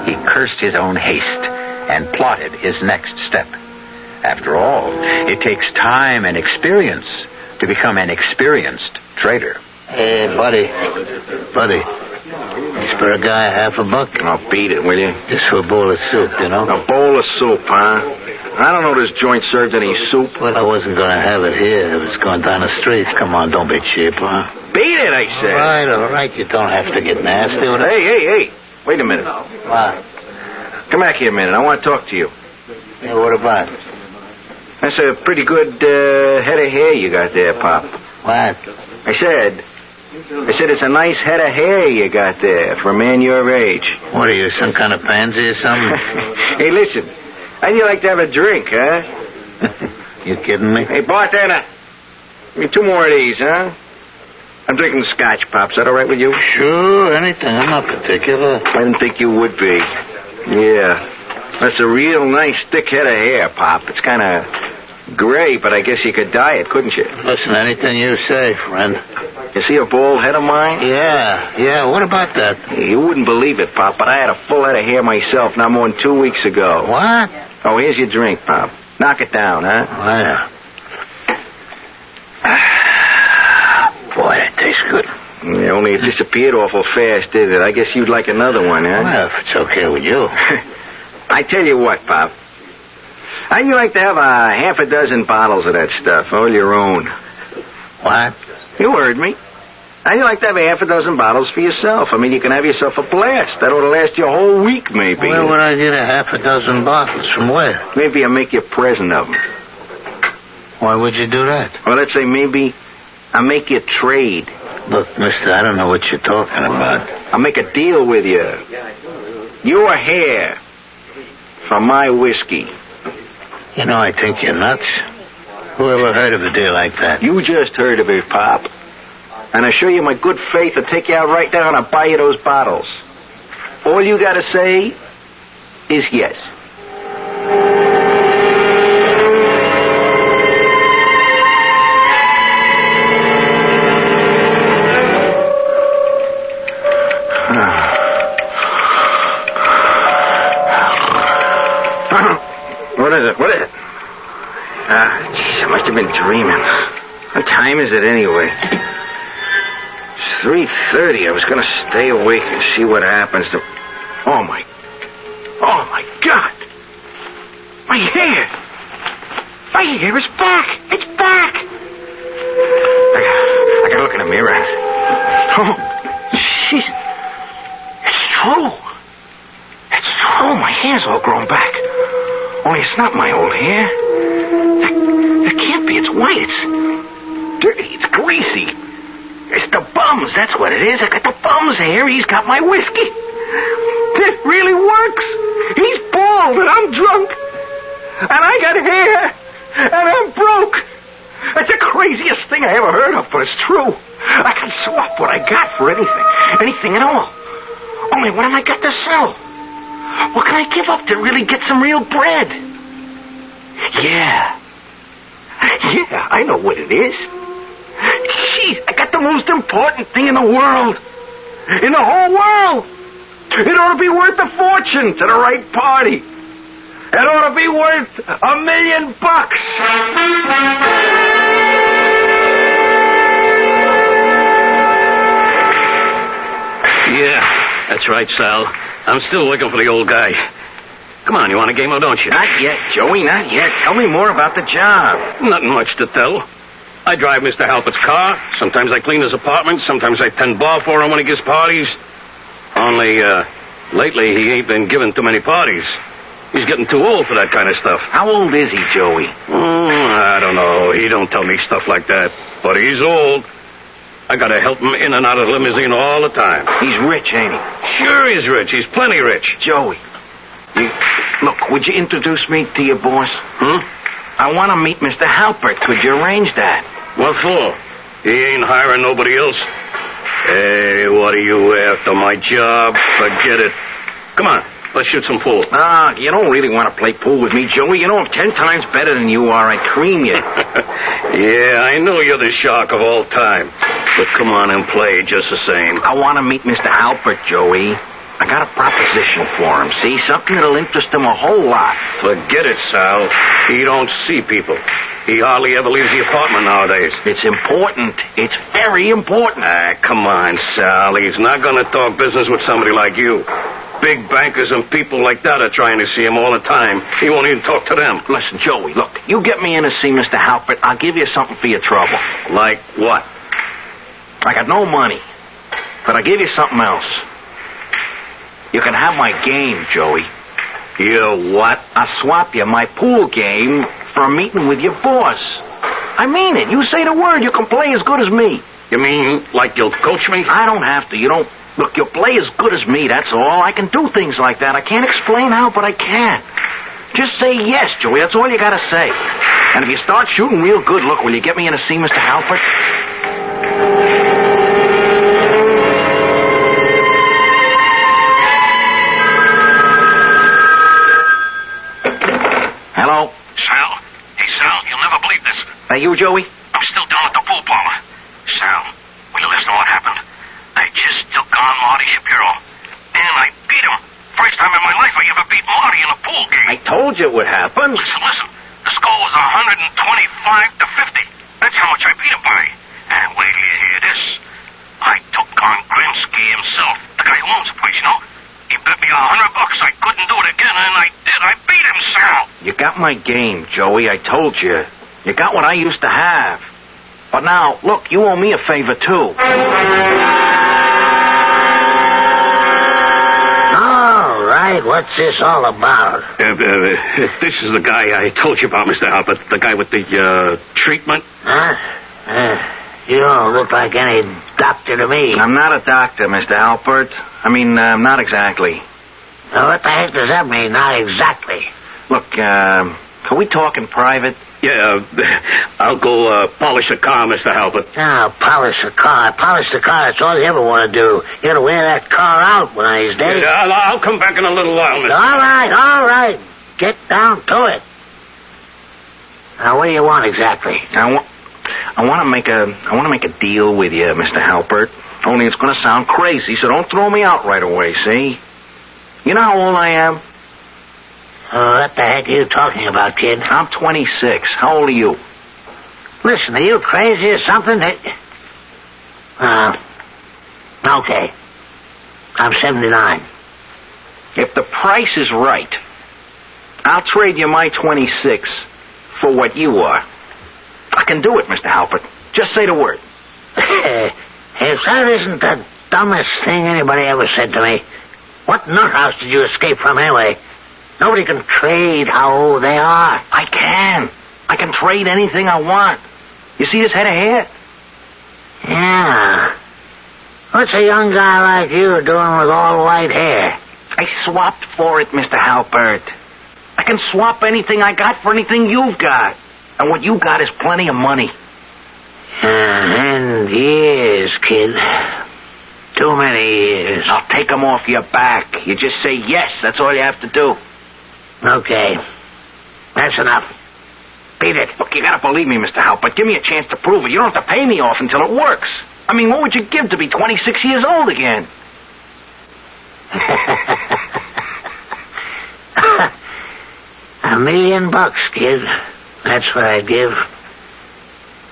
he cursed his own haste and plotted his next step. After all, it takes time and experience to become an experienced trader. Hey, buddy. Spare a guy $50. I'll beat it, will you? Just for a bowl of soup, you know? A bowl of soup, huh? I don't know this joint served any soup. Well, I wasn't going to have it here. It was going down the street. Come on, don't be cheap, huh? Beat it, I said. All right. You don't have to get nasty with it. Hey. Wait a minute. What? Come back here a minute. I want to talk to you. Yeah, what about? That's a pretty good head of hair you got there, Pop. What? I said it's a nice head of hair you got there for a man your age. What are you, some kind of pansy or something? Hey, listen. How'd you like to have a drink, huh? You kidding me? Hey, bartender. Give me 2 more of these, huh? I'm drinking scotch, Pop. Is that all right with you? Sure, anything. I'm not particular. I didn't think you would be. Yeah. That's a real nice thick head of hair, Pop. It's kind of gray, but I guess you could dye it, couldn't you? Listen, anything you say, friend. You see a bald head of mine? Yeah. What about that? You wouldn't believe it, Pop, but I had a full head of hair myself not more than 2 weeks ago. What? Oh, here's your drink, Pop. Knock it down, huh? Oh, yeah. Boy, that tastes good. Yeah, only it disappeared awful fast, did it? I guess you'd like another one, huh? Well, if it's okay with you. I tell you what, Pop. How'd you like to have a half a dozen bottles of that stuff, all your own? What? You heard me. How'd you like to have a half a dozen bottles for yourself? I mean, you can have yourself a blast. That ought to last you a whole week, maybe. Where would I get a half a dozen bottles? From where? Maybe I'll make you a present of them. Why would you do that? Well, let's say maybe I'll make you a trade. Look, mister, I don't know what you're talking about. I'll make a deal with you. Your hair for my whiskey. You know, I think you're nuts. Who ever heard of a deal like that? You just heard of it, Pop. And I assure you my good faith will take you out right now and I'll buy you those bottles. All you gotta say is yes. Jeez, I must have been dreaming. What time is it anyway? It's 3:30. I was going to stay awake and see what happens to... Oh, my God. My hair. My hair is back. It's back. I gotta look in the mirror. Oh, jeez. It's true. It's true. My hair's all grown back. Only it's not my old hair. That can't be. It's white. It's dirty. It's greasy. It's the bums. That's what it is. I got the bums hair. He's got my whiskey. It really works. He's bald and I'm drunk. And I got hair. And I'm broke. That's the craziest thing I ever heard of, but it's true. I can swap what I got for anything. Anything at all. Only what have I got to sell? What can I give up to really get some real bread? Yeah, I know what it is. Jeez, I got the most important thing in the world. In the whole world. It ought to be worth a fortune to the right party. It ought to be worth $1 million. Yeah, that's right, Sal. I'm still looking for the old guy. Come on, you want a game or don't you? Not yet, Joey, not yet. Tell me more about the job. Nothing much to tell. I drive Mr. Halpert's car. Sometimes I clean his apartment. Sometimes I tend bar for him when he gives parties. Only, lately he ain't been giving too many parties. He's getting too old for that kind of stuff. How old is he, Joey? I don't know. He don't tell me stuff like that. But he's old. I gotta help him in and out of the limousine all the time. He's rich, ain't he? Sure he's rich. He's plenty rich. Joey, look, would you introduce me to your boss? I want to meet Mr. Halpert. Could you arrange that? What for? He ain't hiring nobody else. Hey, what are you after, my job? Forget it. Come on, let's shoot some pool. You don't really want to play pool with me, Joey. You know I'm 10 times better than you are. I'd cream you. Yeah, I know you're the shark of all time. But come on and play just the same. I want to meet Mr. Halpert, Joey. I got a proposition for him, see? Something that'll interest him a whole lot. Forget it, Sal. He don't see people. He hardly ever leaves the apartment nowadays. It's important. It's very important. Come on, Sal. He's not going to talk business with somebody like you. Big bankers and people like that are trying to see him all the time. He won't even talk to them. Listen, Joey, look, you get me in to see Mr. Halpert, I'll give you something for your trouble. Like what? I got no money, but I'll give you something else. You can have my game, Joey. You what? I'll swap you my pool game for a meeting with your boss. I mean it. You say the word, you can play as good as me. You mean like you'll coach me? I don't have to. You don't... Look, you'll play as good as me, that's all. I can do things like that. I can't explain how, but I can. Just say yes, Joey. That's all you gotta say. And if you start shooting real good, look, will you get me in to see Mr. Halpert? Hello? Sal? Hey, Sal, you'll never believe this. You, Joey? I'm still down at the pool parlor. Sal, will you listen to what happened? I just took on Marty Shapiro, and I beat him. First time in my life I ever beat Marty in a pool game. I told you it would happen. Listen. The score was 125-50. That's how much I beat him by. And wait till you hear this. I took on Grimsky himself, the guy who owns the place, you know. He bet me $100 I couldn't do it again, and I did. I beat him, Sal. You got my game, Joey. I told you. You got what I used to have. But now, look, you owe me a favor, too. What's this all about? This is the guy I told you about, Mr. Halpert. The guy with the, treatment. Huh? You don't look like any doctor to me. I'm not a doctor, Mr. Halpert. I mean, not exactly. What the heck does that mean, not exactly? Look, can we talk in private? Yeah, I'll go polish a car, Mr. Halpert. Oh, polish a car. Polish the car, that's all you ever want to do. You gotta wear that car out one of these days. Yeah, I'll come back in a little while, mister. All right. Get down to it. Now, what do you want exactly? I want to make a deal with you, Mr. Halpert. Only it's going to sound crazy, so don't throw me out right away, see? You know how old I am? What the heck are you talking about, kid? I'm 26. How old are you? Listen, are you crazy or something? Okay. I'm 79. If the price is right, I'll trade you my 26 for what you are. I can do it, Mr. Halpert. Just say the word. If that isn't the dumbest thing anybody ever said to me, what nuthouse did you escape from anyway? Nobody can trade how old they are. I can. I can trade anything I want. You see this head of hair? Yeah. What's a young guy like you doing with all white hair? I swapped for it, Mr. Halpert. I can swap anything I got for anything you've got. And what you got is plenty of money. And years, kid. Too many years. I'll take them off your back. You just say yes. That's all you have to do. Okay. That's enough. Beat it. Look, you gotta believe me, Mr. Halpert. Give me a chance to prove it. You don't have to pay me off until it works. I mean, what would you give to be 26 years old again? $1 million, kid. That's what I'd give.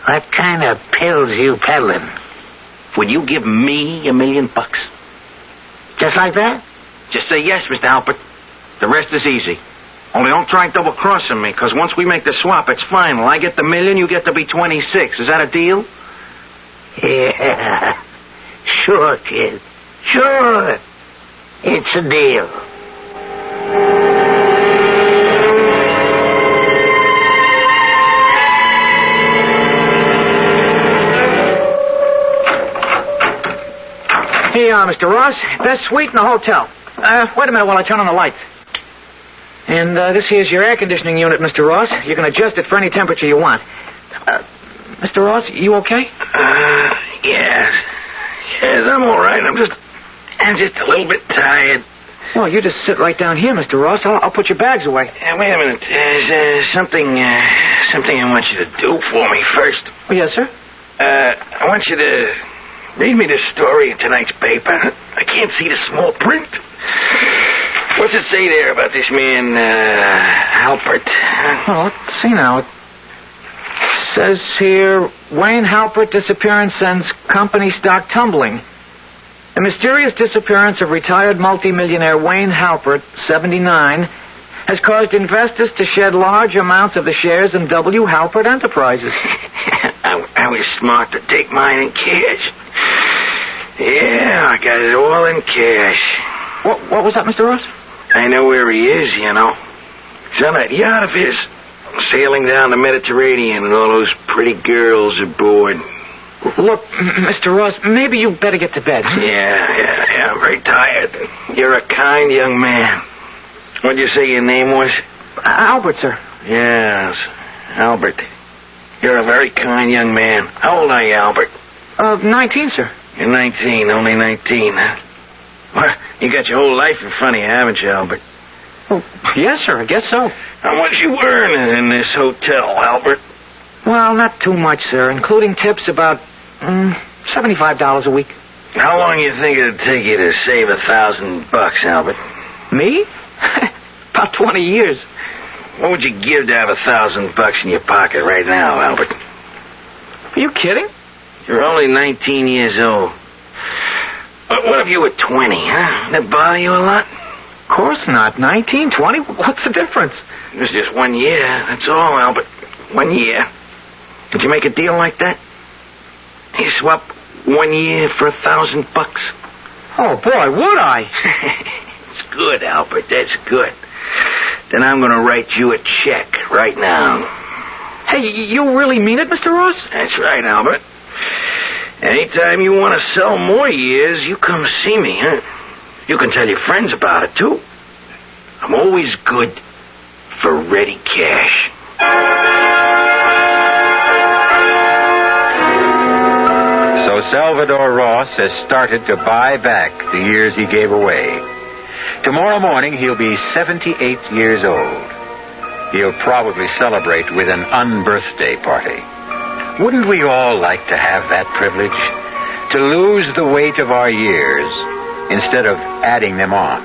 What kind of pills you peddling? Would you give me $1 million? Just like that? Just say yes, Mr. Halpert. The rest is easy. Only don't try double-crossing me, because once we make the swap, it's final. I get the $1 million, you get to be 26. Is that a deal? Yeah. Sure, kid. Sure. It's a deal. Hey, Mr. Ross, best suite in the hotel. Wait a minute while I turn on the lights. And this here's your air conditioning unit, Mr. Ross. You can adjust it for any temperature you want. Mr. Ross, you okay? Yes. Yes, I'm all right. I'm just a little bit tired. Well, you just sit right down here, Mr. Ross. I'll put your bags away. Wait a minute. There's something I want you to do for me first. Oh, yes, sir? I want you to read me this story in tonight's paper. I can't see the small print. What's it say there about this man, Halpert? Well, let's see now. It says here, Wayne Halpert disappearance sends company stock tumbling. The mysterious disappearance of retired multimillionaire Wayne Halpert, 79, has caused investors to shed large amounts of the shares in W. Halpert Enterprises. I was smart to take mine in cash. Yeah, I got it all in cash. What was that, Mr. Ross? I know where he is, you know. He's on that yacht of his, sailing down the Mediterranean with all those pretty girls aboard. Look, Mr. Ross, maybe you better get to bed. Yeah, I'm very tired. You're a kind young man. What'd you say your name was? Albert, sir. Yes, Albert. You're a very kind young man. How old are you, Albert? 19, sir. You're 19, only 19, huh? Well, you got your whole life in front of you, haven't you, Albert? Well, yes, sir, I guess so. How much you earning in this hotel, Albert? Well, not too much, sir, including tips about $75 a week. How long you think it'd take you to save $1,000, Albert? Me? About 20 years. What would you give to have $1,000 in your pocket right now, Albert? Are you kidding? You're only 19 years old. What if you were 20, huh? That bother you a lot? Of course not. 19, 20? What's the difference? It's just 1 year. That's all, Albert. 1 year. Would you make a deal like that? You swap 1 year for $1,000? Oh, boy, would I? It's good, Albert. That's good. Then I'm going to write you a check right now. Hey, you really mean it, Mr. Ross? That's right, Albert. Anytime you want to sell more years, you come see me, huh? You can tell your friends about it, too. I'm always good for ready cash. So Salvador Ross has started to buy back the years he gave away. Tomorrow morning, he'll be 78 years old. He'll probably celebrate with an unbirthday party. Wouldn't we all like to have that privilege? To lose the weight of our years instead of adding them on.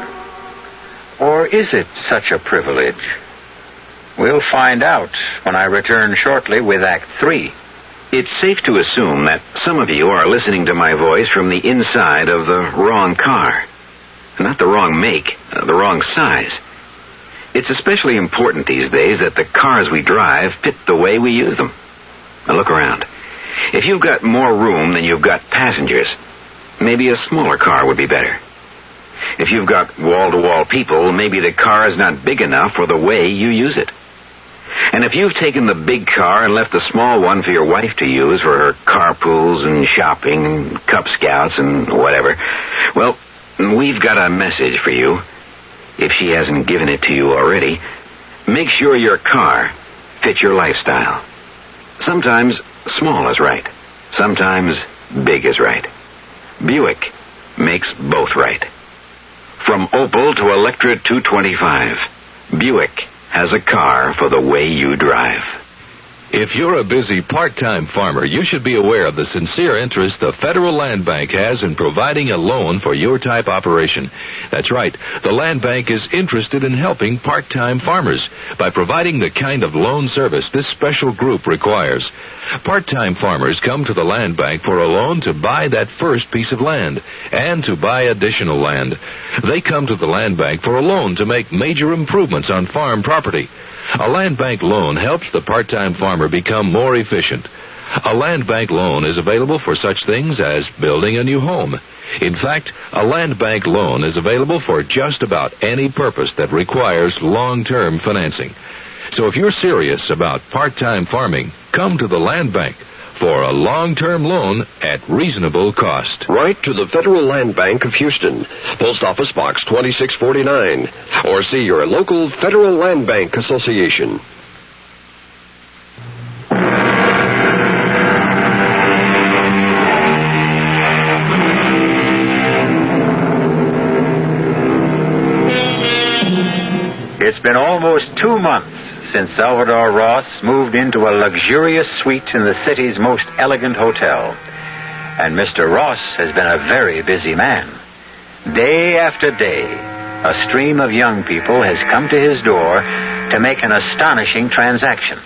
Or is it such a privilege? We'll find out when I return shortly with Act 3. It's safe to assume that some of you are listening to my voice from the inside of the wrong car. Not the wrong make, the wrong size. It's especially important these days that the cars we drive fit the way we use them. Now look around. If you've got more room than you've got passengers, maybe a smaller car would be better. If you've got wall-to-wall people, maybe the car is not big enough for the way you use it. And if you've taken the big car and left the small one for your wife to use for her carpools and shopping and Cub Scouts and whatever, well, we've got a message for you. If she hasn't given it to you already, make sure your car fits your lifestyle. Sometimes small is right. Sometimes big is right. Buick makes both right. From Opel to Electra 225, Buick has a car for the way you drive. If you're a busy part-time farmer, you should be aware of the sincere interest the Federal Land Bank has in providing a loan for your type operation. That's right. The Land Bank is interested in helping part-time farmers by providing the kind of loan service this special group requires. Part-time farmers come to the Land Bank for a loan to buy that first piece of land and to buy additional land. They come to the Land Bank for a loan to make major improvements on farm property. A land bank loan helps the part-time farmer become more efficient. A land bank loan is available for such things as building a new home. In fact, a land bank loan is available for just about any purpose that requires long-term financing. So if you're serious about part-time farming, come to the land bank for a long-term loan at reasonable cost. Write to the Federal Land Bank of Houston, Post Office Box 2649, or see your local Federal Land Bank Association. It's been almost 2 months since Salvador Ross moved into a luxurious suite in the city's most elegant hotel. And Mr. Ross has been a very busy man. Day after day, a stream of young people has come to his door to make an astonishing transaction.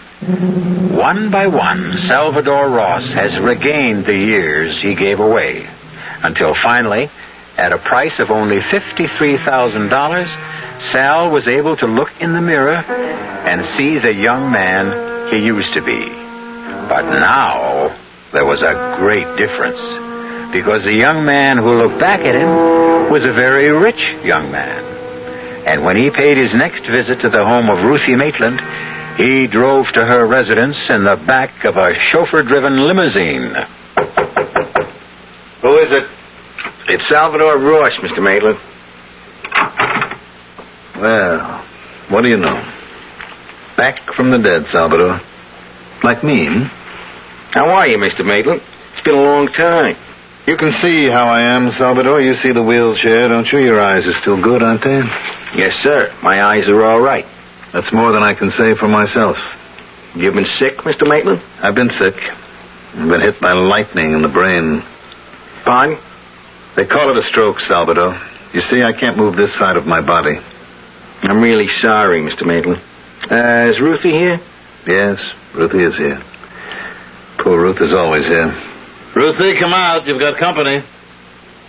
One by one, Salvador Ross has regained the years he gave away, until finally, at a price of only $53,000, Sal was able to look in the mirror and see the young man he used to be. But now, there was a great difference, because the young man who looked back at him was a very rich young man. And when he paid his next visit to the home of Ruthie Maitland, he drove to her residence in the back of a chauffeur-driven limousine. Who is it? It's Salvador Ross, Mr. Maitland. Well, what do you know? Back from the dead, Salvador. Like me, hmm? How are you, Mr. Maitland? It's been a long time. You can see how I am, Salvador. You see the wheelchair, don't you? Your eyes are still good, aren't they? Yes, sir. My eyes are all right. That's more than I can say for myself. You've been sick, Mr. Maitland? I've been sick. I've been hit by lightning in the brain. Pardon? They call it a stroke, Salvador. You see, I can't move this side of my body. I'm really sorry, Mr. Maitland. Is Ruthie here? Yes, Ruthie is here. Poor Ruth is always here. Ruthie, come out. You've got company.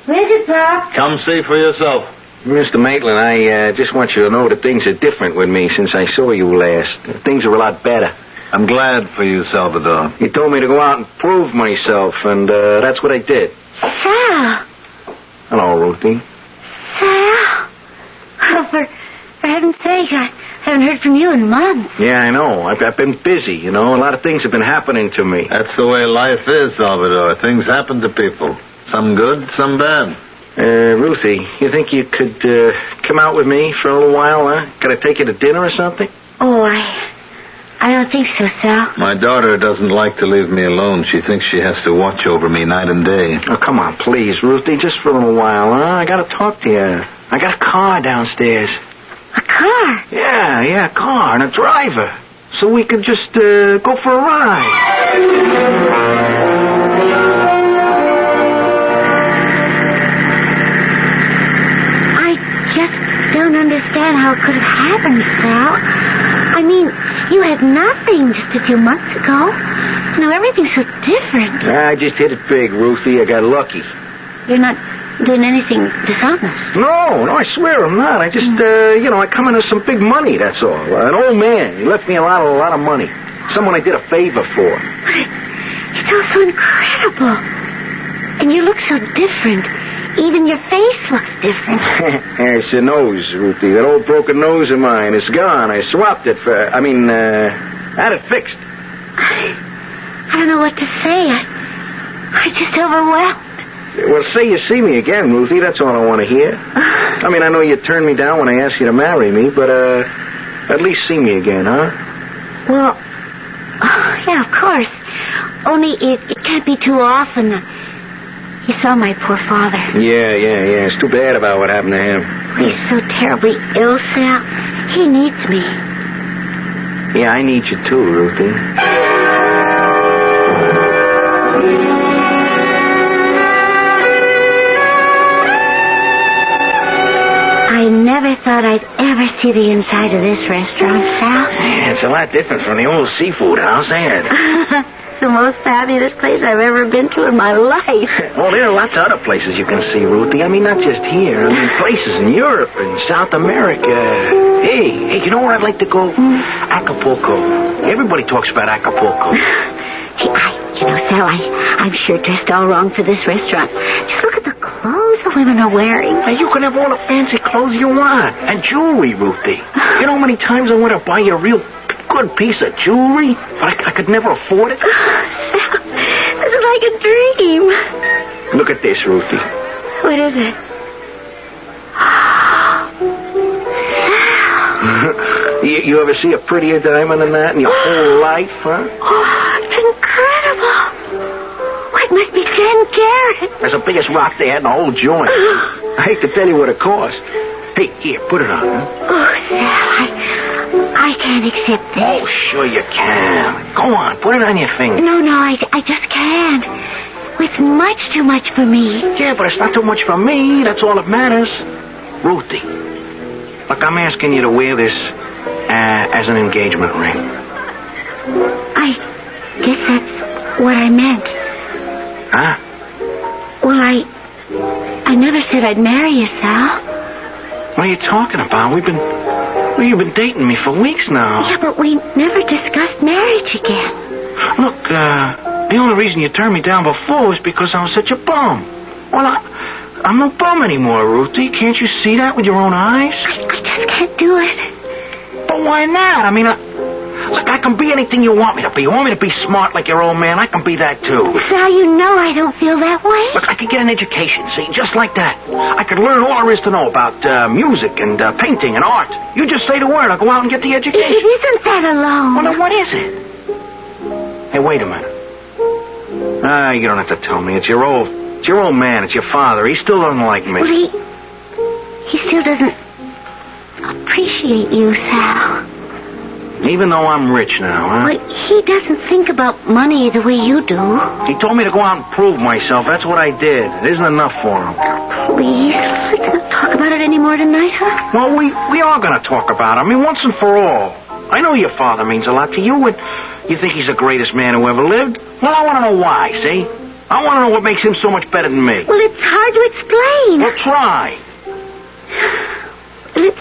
Where's it, Pop? Come see for yourself. Mr. Maitland, I just want you to know that things are different with me since I saw you last. Things are a lot better. I'm glad for you, Salvador. You told me to go out and prove myself, and that's what I did. Sal. Hello, Ruthie. Sal. Oh, for heaven's sake, I haven't heard from you in months. Yeah, I know. I've been busy, you know. A lot of things have been happening to me. That's the way life is, Salvador. Things happen to people. Some good, some bad. Ruthie, you think you could come out with me for a little while, huh? Could I take you to dinner or something? Oh, I don't think so, Sal. My daughter doesn't like to leave me alone. She thinks she has to watch over me night and day. Oh, come on, please, Ruthie, just for a little while, huh? I gotta talk to you. I got a car downstairs. A car? Yeah, a car and a driver. So we could just go for a ride. I just don't understand what could have happened, Sal. I mean, you had nothing just a few months ago. Now everything's so different. I just hit it big, Ruthie. I got lucky. You're not doing anything dishonest. No, I swear I'm not. I just, I come into some big money, that's all. An old man. He left me a lot of money. Someone I did a favor for. But it's all so incredible. And you look so different. Even your face looks different. It's your nose, Ruthie. That old broken nose of mine. It's gone. I swapped it for... had it fixed. I don't know what to say. I'm just overwhelmed. Well, say you see me again, Ruthie. That's all I want to hear. I mean, I know you turned me down when I asked you to marry me, but, at least see me again, huh? Well, yeah, of course. Only it can't be too often. You saw my poor father. Yeah. It's too bad about what happened to him. He's so terribly ill, Sal. He needs me. Yeah, I need you too, Ruthie. I never thought I'd ever see the inside of this restaurant, Sal. Yeah, it's a lot different from the old seafood house, ain't it? The most fabulous place I've ever been to in my life. Well, there are lots of other places you can see, Ruthie. I mean, not just here. I mean, places in Europe and South America. Hey, you know where I'd like to go? Acapulco. Everybody talks about Acapulco. Hey, Sal, I'm sure dressed all wrong for this restaurant. Just look at the clothes the women are wearing. Now, you can have all the fancy clothes you want. And jewelry, Ruthie. You know how many times I want to buy you a real good piece of jewelry, but I could never afford it? Sal, this is like a dream. Look at this, Ruthie. What is it? Sal. You ever see a prettier diamond than that in your whole life, huh? Oh, it's incredible. Well, it must be 10 carat. That's the biggest rock they had in the whole joint. I hate to tell you what it cost. Hey, here, put it on, huh? Oh, Sal, I can't accept this. Oh, sure you can. Go on, put it on your finger. No, I just can't. It's much too much for me. Yeah, but it's not too much for me. That's all that matters. Ruthie, look, I'm asking you to wear this as an engagement ring. I guess that's what I meant. Huh? Well, I never said I'd marry you, Sal. What are you talking about? You've been dating me for weeks now. Yeah, but we never discussed marriage again. Look, the only reason you turned me down before was because I was such a bum. Well, I'm no bum anymore, Ruthie. Can't you see that with your own eyes? I just can't do it. But why not? I mean, look, I can be anything you want me to be. You want me to be smart like your old man? I can be that, too. Sal, you know I don't feel that way. Look, I could get an education, see, just like that. I could learn all there is to know about music and painting and art. You just say the word, I'll go out and get the education. It isn't that alone. Well, then what is it? Hey, wait a minute. You don't have to tell me. It's your old man. It's your father. He still doesn't like me. Well, he still doesn't appreciate you, Sal. Even though I'm rich now, huh? But he doesn't think about money the way you do. He told me to go out and prove myself. That's what I did. It isn't enough for him. Please, let's not talk about it anymore tonight, huh? Well, we are going to talk about it. I mean, once and for all. I know your father means a lot to you, and you think he's the greatest man who ever lived. Well, I want to know why, see? I want to know what makes him so much better than me. Well, it's hard to explain. Well, try. It's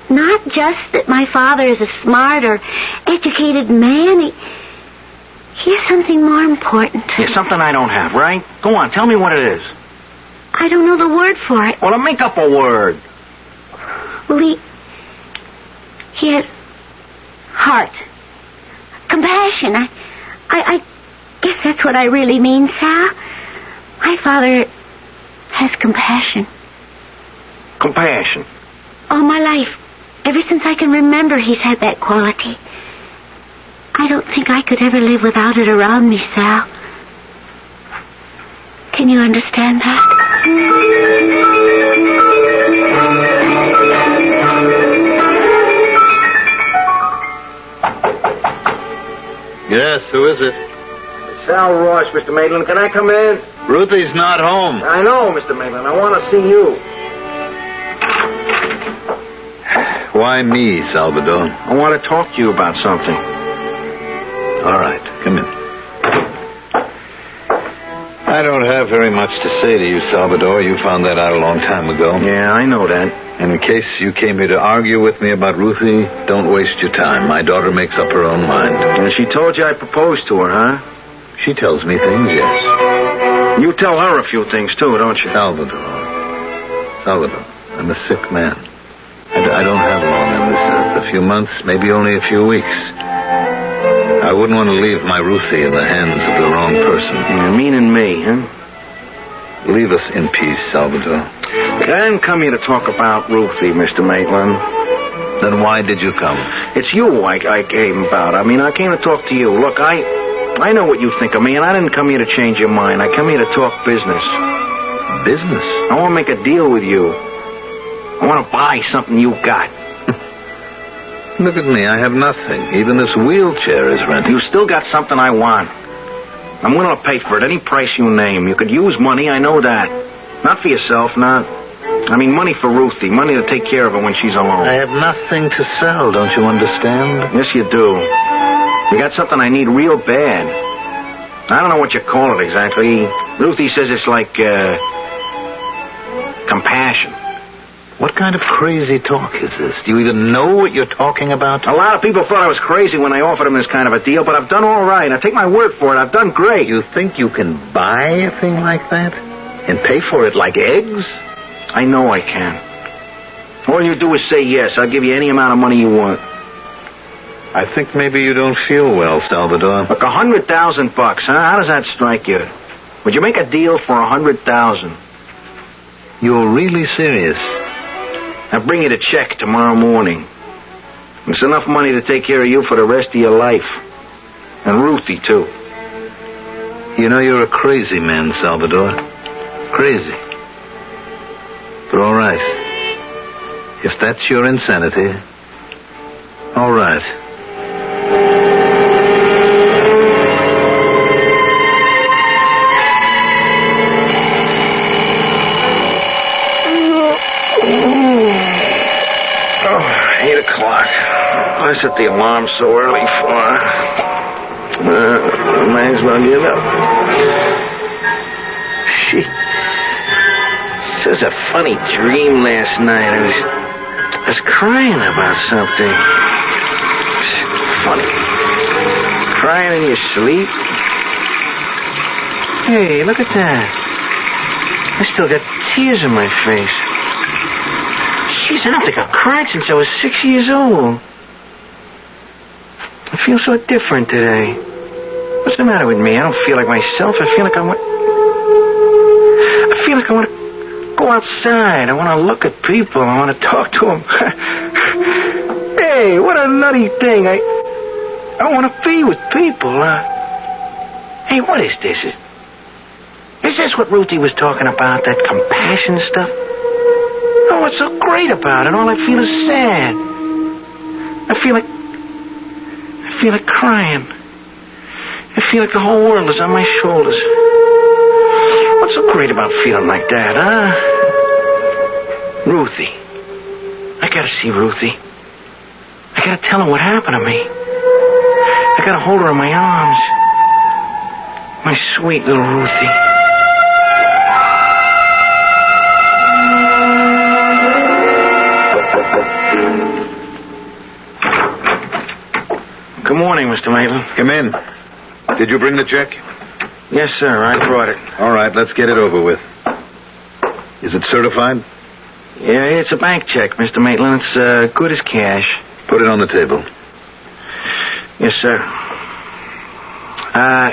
not just that my father is a smart or educated man. He has something more important. Yeah, something I don't have, right? Go on, tell me what it is. I don't know the word for it. Well, then make up a word. Well, he has heart. Compassion. I guess that's what I really mean, Sal. My father has compassion. Compassion? All my life. Ever since I can remember, he's had that quality. I don't think I could ever live without it around me, Sal. Can you understand that? Yes, who is it? Sal Ross, Mr. Maitland. Can I come in? Ruthie's not home. I know, Mr. Maitland. I want to see you. Why me, Salvador? I want to talk to you about something. All right, come in. I don't have very much to say to you, Salvador. You found that out a long time ago. Yeah, I know that. And in case you came here to argue with me about Ruthie, don't waste your time. My daughter makes up her own mind. And she told you I proposed to her, huh? She tells me things, yes. You tell her a few things, too, don't you? Salvador, I'm a sick man. I don't have long on this earth. A few months, maybe only a few weeks. I wouldn't want to leave my Ruthie in the hands of the wrong person. Yeah, meaning me, huh? Leave us in peace, Salvador. I didn't come here to talk about Ruthie, Mr. Maitland. Then why did you come? It's you I came about. I mean, I came to talk to you. Look, I know what you think of me, and I didn't come here to change your mind. I come here to talk business. Business? I want to make a deal with you. I want to buy something you got. Look at me. I have nothing. Even this wheelchair is rented. You still got something I want. I'm willing to pay for it, any price you name. You could use money, I know that. Not for yourself, not... I mean, money for Ruthie. Money to take care of her when she's alone. I have nothing to sell, don't you understand? Yes, you do. You got something I need real bad. I don't know what you call it exactly. Ruthie says it's like, compassion. What kind of crazy talk is this? Do you even know what you're talking about? A lot of people thought I was crazy when I offered them this kind of a deal, but I've done all right. I take my word for it. I've done great. You think you can buy a thing like that? And pay for it like eggs? I know I can. All you do is say yes. I'll give you any amount of money you want. I think maybe you don't feel well, Salvador. Look, $100,000, huh? How does that strike you? Would you make a deal for $100,000? You're really serious? I'll bring you the check tomorrow morning. It's enough money to take care of you for the rest of your life. And Ruthie, too. You know, you're a crazy man, Salvador. Crazy. But all right. If that's your insanity, all right. I set the alarm so early for... might as well give up. She says a funny dream last night. I was crying about something. Funny. Crying in your sleep? Hey, look at that. I still got tears in my face. Jeez, I don't think I've cried since I was 6 years old. I feel so different today. What's the matter with me? I don't feel like myself. I feel like I want to go outside. I want to look at people. I want to talk to them. Hey, what a nutty thing. I want to be with people. Hey, what is this? Is this what Ruthie was talking about? That compassion stuff? Oh, what's so great about it? All I feel is sad. I feel like crying. I feel like the whole world is on my shoulders. What's so great about feeling like that, huh? Ruthie. I gotta see Ruthie. I gotta tell her what happened to me. I gotta hold her in my arms. My sweet little Ruthie. Good morning, Mr. Maitland. Come in. Did you bring the check? Yes, sir. I brought it. All right, let's get it over with. Is it certified? Yeah, it's a bank check, Mr. Maitland. It's good as cash. Put it on the table. Yes, sir.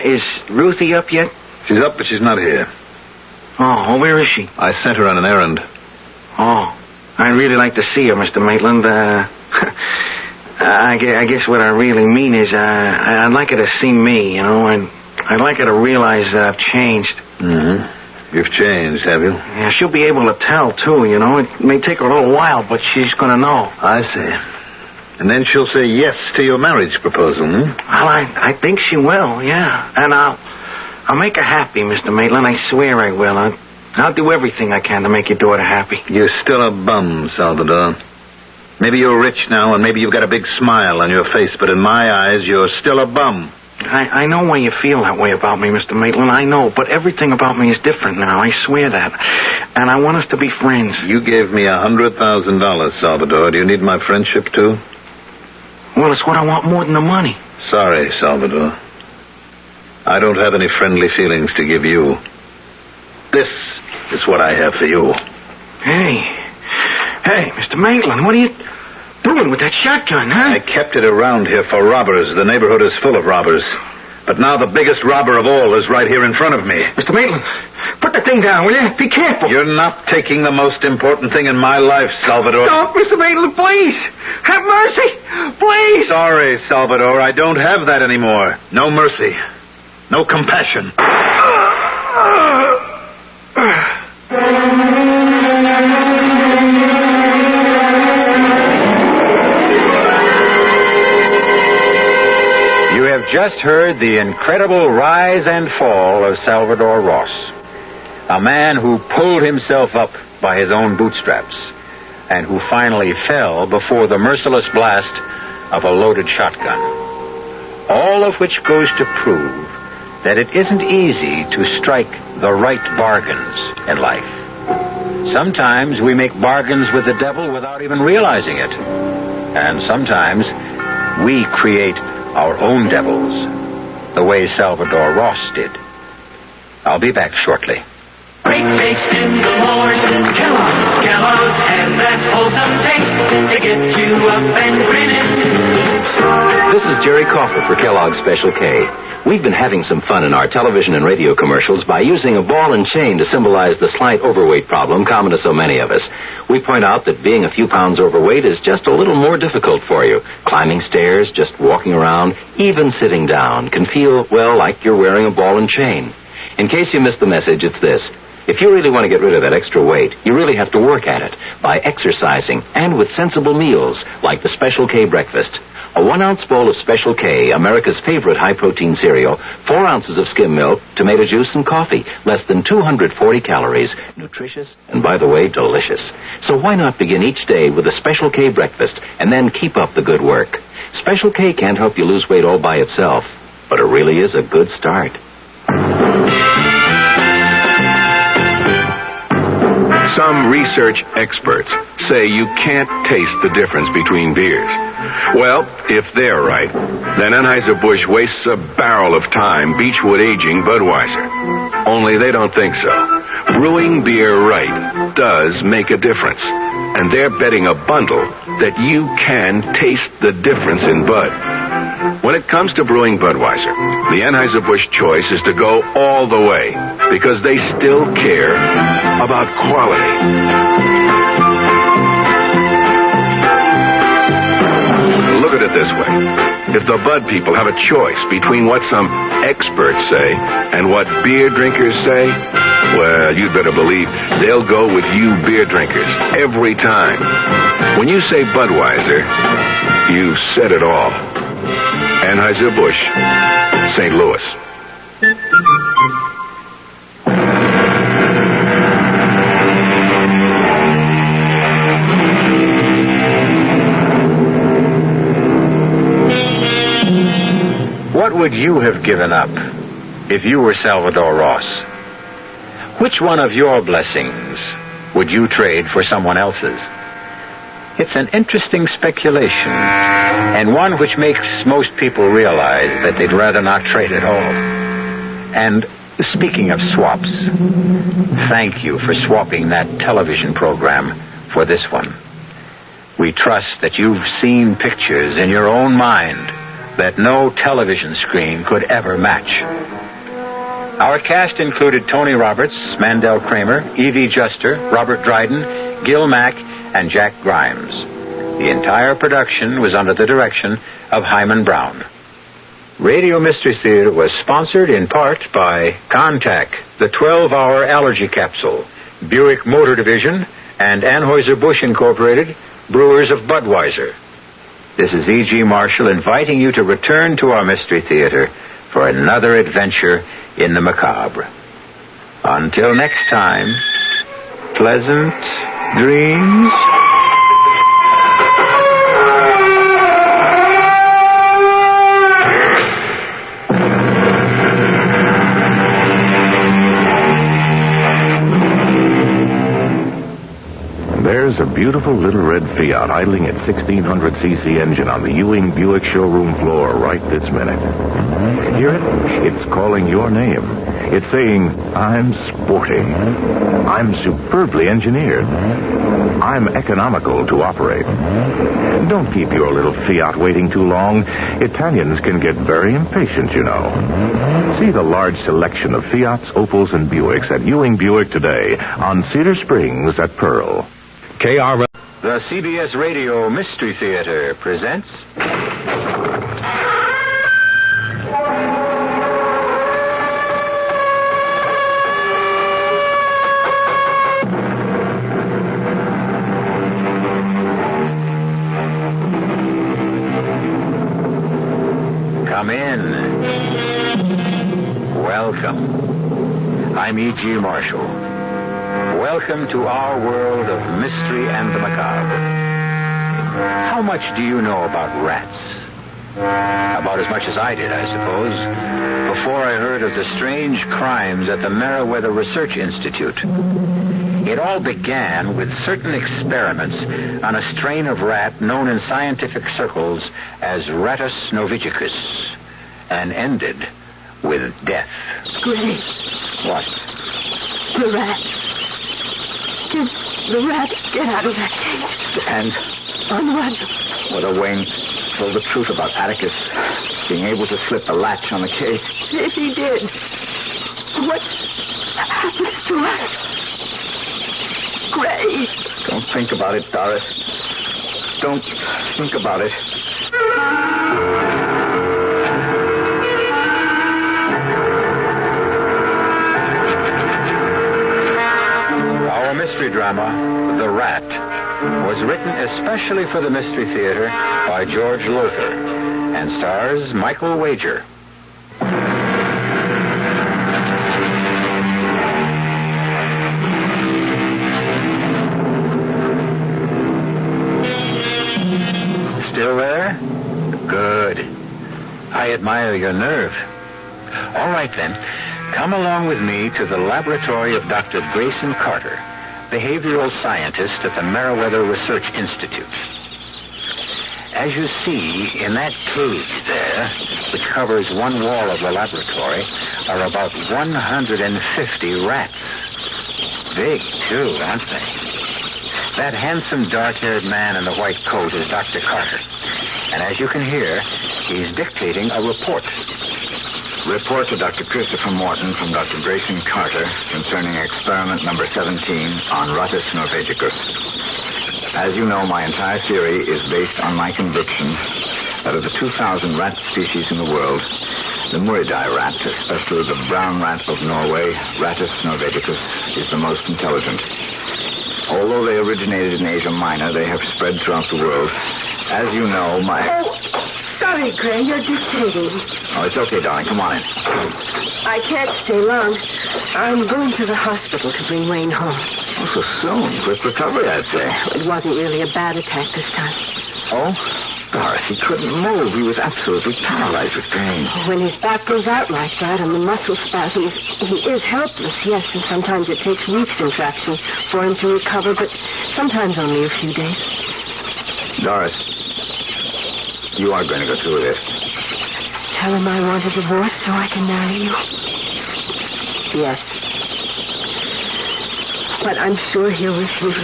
Is Ruthie up yet? She's up, but she's not here. Oh, where is she? I sent her on an errand. Oh, I'd really like to see her, Mr. Maitland. I guess what I really mean is I'd like her to see me, you know, and I'd like her to realize that I've changed. Mm-hmm. You've changed, have you? Yeah, she'll be able to tell, too, you know. It may take her a little while, but she's going to know. I see. And then she'll say yes to your marriage proposal, Well, I think she will, yeah. And I'll make her happy, Mr. Maitland. I swear I will. I'll do everything I can to make your daughter happy. You're still a bum, Salvador. Maybe you're rich now, and maybe you've got a big smile on your face, but in my eyes, you're still a bum. I know why you feel that way about me, Mr. Maitland. I know, but everything about me is different now. I swear that. And I want us to be friends. You gave me $100,000, Salvador. Do you need my friendship, too? Well, it's what I want more than the money. Sorry, Salvador. I don't have any friendly feelings to give you. This is what I have for you. Hey, Mr. Maitland, what are you doing with that shotgun, huh? I kept it around here for robbers. The neighborhood is full of robbers. But now the biggest robber of all is right here in front of me. Mr. Maitland, put the thing down, will you? Be careful. You're not taking the most important thing in my life, Salvador. Stop, Mr. Maitland, please. Have mercy. Please. Sorry, Salvador. I don't have that anymore. No mercy. No compassion. You have just heard the incredible rise and fall of Salvador Ross, a man who pulled himself up by his own bootstraps and who finally fell before the merciless blast of a loaded shotgun. All of which goes to prove that it isn't easy to strike the right bargains in life. Sometimes we make bargains with the devil without even realizing it. And sometimes we create our own devils, the way Salvador Ross did. I'll be back shortly. Great taste in the morning, Kellogg's has that wholesome taste to get you up and grinning. This is Jerry Coffer for Kellogg's Special K. We've been having some fun in our television and radio commercials by using a ball and chain to symbolize the slight overweight problem common to so many of us. We point out that being a few pounds overweight is just a little more difficult for you. Climbing stairs, just walking around, even sitting down can feel, well, like you're wearing a ball and chain. In case you missed the message, it's this. If you really want to get rid of that extra weight, you really have to work at it by exercising and with sensible meals like the Special K breakfast. A 1-ounce bowl of Special K, America's favorite high-protein cereal, 4 ounces of skim milk, tomato juice, and coffee. Less than 240 calories. Nutritious and, by the way, delicious. So why not begin each day with a Special K breakfast and then keep up the good work? Special K can't help you lose weight all by itself, but it really is a good start. Some research experts say you can't taste the difference between beers. Well, if they're right, then Anheuser-Busch wastes a barrel of time Beechwood aging Budweiser. Only they don't think so. Brewing beer right does make a difference. And they're betting a bundle that you can taste the difference in Bud. When it comes to brewing Budweiser, the Anheuser-Busch choice is to go all the way because they still care about quality. Look at it this way. If the Bud people have a choice between what some experts say and what beer drinkers say, well, you'd better believe they'll go with you beer drinkers every time. When you say Budweiser, you've said it all. Anheuser-Busch, St. Louis. What would you have given up if you were Salvador Ross? Which one of your blessings would you trade for someone else's? It's an interesting speculation, and one which makes most people realize that they'd rather not trade at all. And speaking of swaps, thank you for swapping that television program for this one. We trust that you've seen pictures in your own mind that no television screen could ever match. Our cast included Tony Roberts, Mandel Kramer, Evie Juster, Robert Dryden, Gil Mack, and Jack Grimes. The entire production was under the direction of Hyman Brown. Radio Mystery Theater was sponsored in part by Contac, the 12-hour allergy capsule, Buick Motor Division, and Anheuser-Busch Incorporated, brewers of Budweiser. This is E.G. Marshall inviting you to return to our Mystery Theater for another adventure in the macabre. Until next time, pleasant dreams. beautiful little red Fiat idling its 1600cc engine on the Ewing Buick showroom floor right this minute. Hear it? It's calling your name. It's saying, I'm sporty. I'm superbly engineered. I'm economical to operate. Don't keep your little Fiat waiting too long. Italians can get very impatient, you know. See the large selection of Fiats, Opels, and Buicks at Ewing Buick today on Cedar Springs at Pearl. The CBS Radio Mystery Theater presents... Come in. Welcome. I'm E.G. Marshall. Welcome to our world of mystery and the macabre. How much do you know about rats? About as much as I did, I suppose, before I heard of the strange crimes at the Meriwether Research Institute. It all began with certain experiments on a strain of rat known in scientific circles as Rattus novicicus, and ended with death. Gray. What? The rat. The rat, get out of that cage. And Onward. what a Wayne told the truth about Atticus being able to slip the latch on the cage. If he did, what happens to us? Gray. Don't think about it, Doris. Don't think about it. Our mystery drama, The Rat, was written especially for the Mystery Theater by George Lothar and stars Michael Wager. Still there? Good. I admire your nerve. All right, then. Come along with me to the laboratory of Dr. Grayson Carter, behavioral scientist at the Meriwether Research Institute. As you see, in that cage there, which covers one wall of the laboratory, are about 150 rats. Big, too, aren't they? That handsome, dark-haired man in the white coat is Dr. Carter. And as you can hear, he's dictating a report. Report to Dr. Christopher Morton from Dr. Grayson Carter concerning experiment number 17 on Rattus novicicus. As you know, my entire theory is based on my conviction that of the 2,000 rat species in the world, the Muridae rat, especially the brown rat of Norway, Rattus novicicus, is the most intelligent. Although they originated in Asia Minor, they have spread throughout the world. As you know, Sorry, Gray, you're dictating. Oh, it's okay, darling. Come on in. I can't stay long. I'm going to the hospital to bring Wayne home. Oh, so soon. Quick recovery, I'd say. It wasn't really a bad attack this time. Oh? Doris, he couldn't move. He was absolutely paralyzed with pain. When his back goes out like that and the muscle spasms, he is helpless, yes, and sometimes it takes weeks, in fact, for him to recover, but sometimes only a few days. Doris, you are going to go through with this. Tell him I want a divorce so I can marry you. Yes. But I'm sure he'll refuse.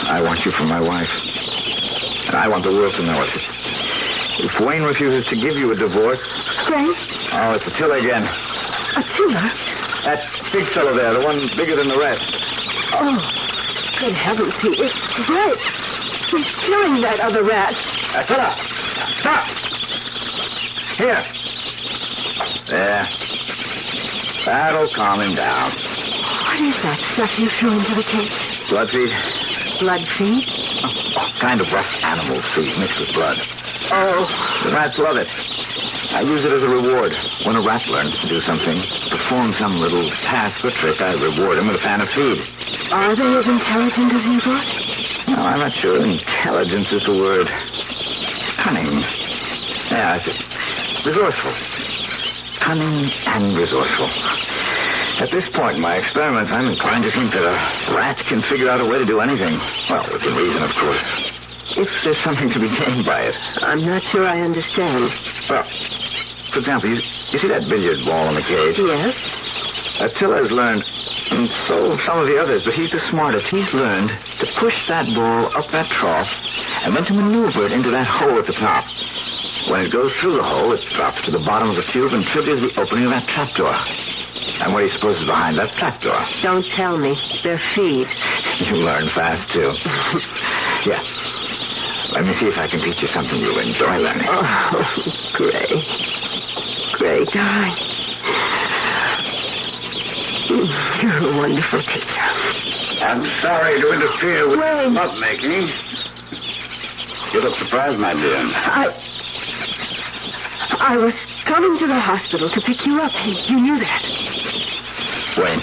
I want you for my wife. And I want the world to know it. If Wayne refuses to give you a divorce... Gray? Oh, it's Attila again. Attila? That big fellow there, the one bigger than the rest. Oh, good heavens, he is Gray. He's killing that other rat. Attila! Stop! Here. There. That'll calm him down. What is that stuff you threw into the cage? Blood feed? Blood feed? Oh, kind of rough animal feed mixed with blood. Oh. The rats love it. I use it as a reward. When a rat learns to do something, perform some little task or trick, I reward him with a pan of food. Are they as intelligent as you thought? No, I'm not sure intelligence is the word. Cunning. Yeah, I see. Resourceful. Cunning and resourceful. At this point in my experiments, I'm inclined to think that a rat can figure out a way to do anything. Well, within reason, of course. If there's something to be gained by it. I'm not sure I understand. Well, for example, you see that billiard ball in the cage? Yes. Attila has learned, and so some of the others, but he's the smartest. He's learned to push that ball up that trough and then to maneuver it into that hole at the top. When it goes through the hole, it drops to the bottom of the tube and triggers the opening of that trapdoor. And what do you suppose is behind that trapdoor? Don't tell me. They're feet. You learn fast, too. Yeah. Let me see if I can teach you something you'll enjoy learning. Oh, Gray. Gray, darling. You're a wonderful teacher. I'm sorry to interfere with lovemaking. You look surprised, my dear. I was coming to the hospital to pick you up. You knew that. Wayne,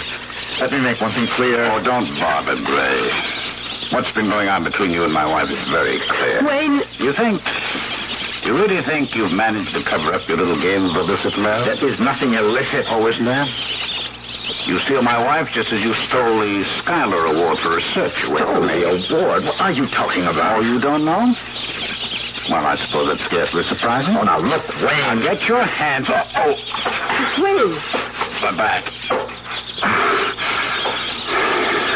let me make one thing clear. Oh, don't bother, Gray. What's been going on between you and my wife is very clear. Wayne. You really think you've managed to cover up your little game of illicit love? There is nothing illicit. Oh, isn't there? You steal my wife just as you stole the Schuyler Award for research away from me. Award? What are you talking about? Oh, you don't know? Well, I suppose that's scarcely surprising. Oh, now look, Wayne. Now get your hands off. Oh. Wayne. My back.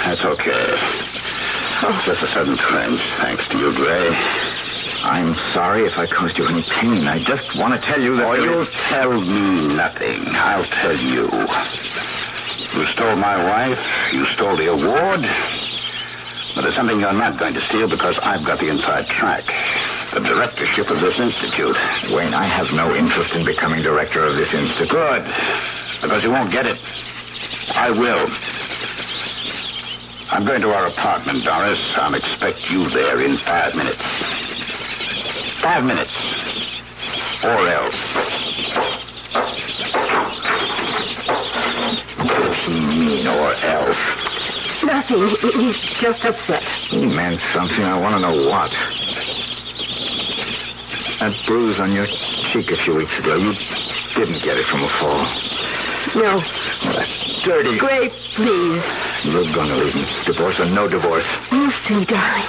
That's okay. Oh, just a sudden twinge, thanks to you, Gray. I'm sorry if I caused you any pain. I just want to tell you that... Oh, you'll tell me nothing. I'll tell you. You stole my wife. You stole the award. But there's something you're not going to steal because I've got the inside track. The directorship of this institute. Wayne, I have no interest in becoming director of this institute. Good. Because you won't get it. I will. I'm going to our apartment, Doris. I'll expect you there in 5 minutes. 5 minutes. Or else. What does he mean, or else? Nothing. He's just upset. He meant something. I want to know what. That bruise on your cheek a few weeks ago, you didn't get it from a fall. No. Well, that's dirty. Gray, please. You're going to leave me. Divorce or no divorce. We'll see, darling.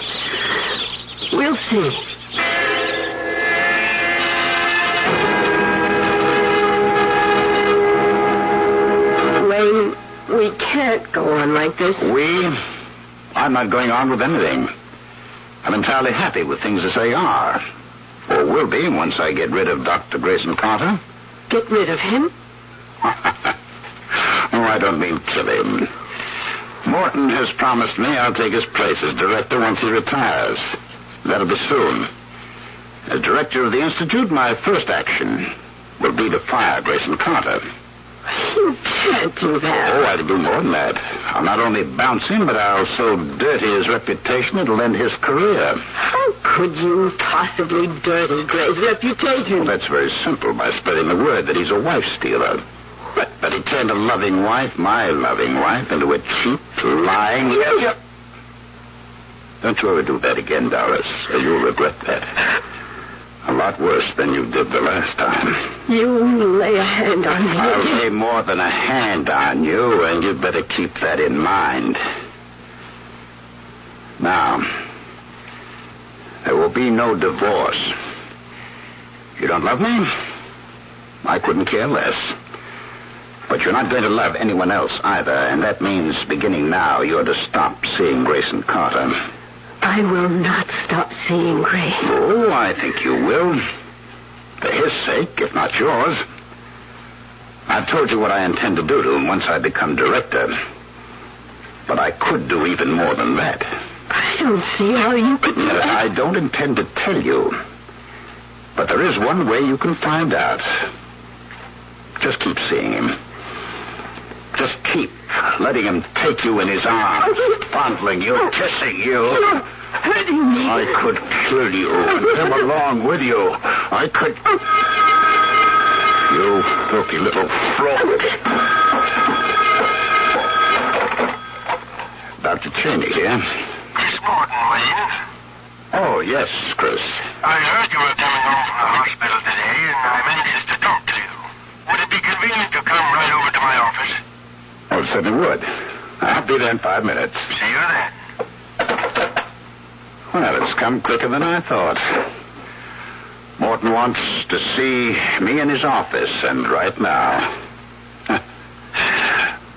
We'll see. Wayne, we can't go on like this. I'm not going on with anything. I'm entirely happy with things as they are. Or will be once I get rid of Dr. Grayson Carter. Get rid of him? Oh, I don't mean kill him. Morton has promised me I'll take his place as director once he retires. That'll be soon. As director of the Institute, my first action will be to fire Grayson Carter. You can't do that. Oh, I'll do more than that. I'll not only bounce him, but I'll so dirty his reputation it'll end his career. How could you possibly dirty Gray's reputation? Well, that's very simple, by spreading the word that he's a wife stealer. But he turned a loving wife, my loving wife, into a cheap, lying... Don't you ever do that again, Doris, or you'll regret that. A lot worse than you did the last time. You lay a hand on me. I'll lay more than a hand on you, and you'd better keep that in mind. Now, there will be no divorce. You don't love me? I couldn't care less. But you're not going to love anyone else either, and that means beginning now you're to stop seeing Grayson Carter. I will not stop seeing Gray. Oh, I think you will. For his sake, if not yours. I've told you what I intend to do to him once I become director. But I could do even more than that. I don't see how you could... I don't intend to tell you. But there is one way you can find out. Just keep seeing him. Just keep letting him take you in his arms, fondling you, kissing you. You're hurting me. I could kill you and him along with you. I could... You filthy little fraud. Dr. Cheney here. Miss Morton, Wayne. Oh, yes, Chris. I heard you were coming home from the hospital today, and I'm anxious to talk to you. Would it be convenient to come right over to my office? Oh, certainly would. I'll be there in 5 minutes. See you then. Well, it's come quicker than I thought. Morton wants to see me in his office, and right now.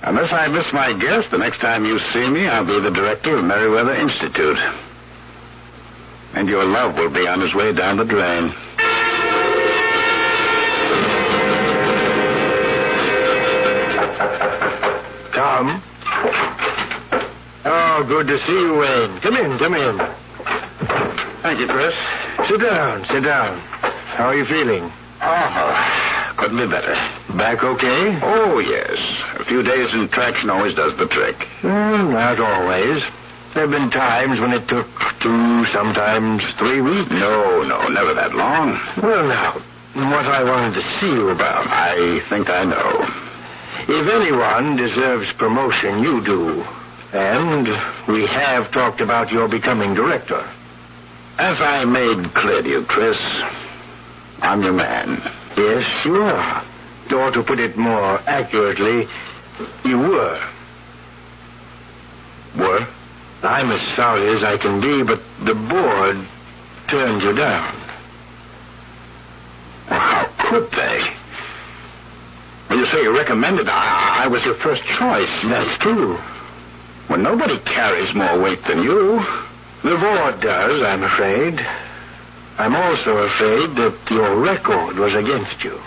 Unless I miss my guess, the next time you see me, I'll be the director of Meriwether Institute. And your love will be on his way down the drain. Tom? Oh, good to see you, Wayne. Come in. Thank you, Chris. Sit down. How are you feeling? Oh, couldn't be better. Back okay? Oh, yes. A few days in traction always does the trick. Not always. There have been times when it took 2, sometimes 3 weeks. No, never that long. Well, now, what I wanted to see you about. I think I know. If anyone deserves promotion, you do. And we have talked about your becoming director. As I made clear to you, Chris, I'm your man. Yes, you are. Or to put it more accurately, you were. Were? I'm as sorry as I can be, but the board turned you down. Well, how could they? When you say you recommended, I was your first choice. That's true. Well, nobody carries more weight than you. The board does, I'm afraid. I'm also afraid that your record was against you.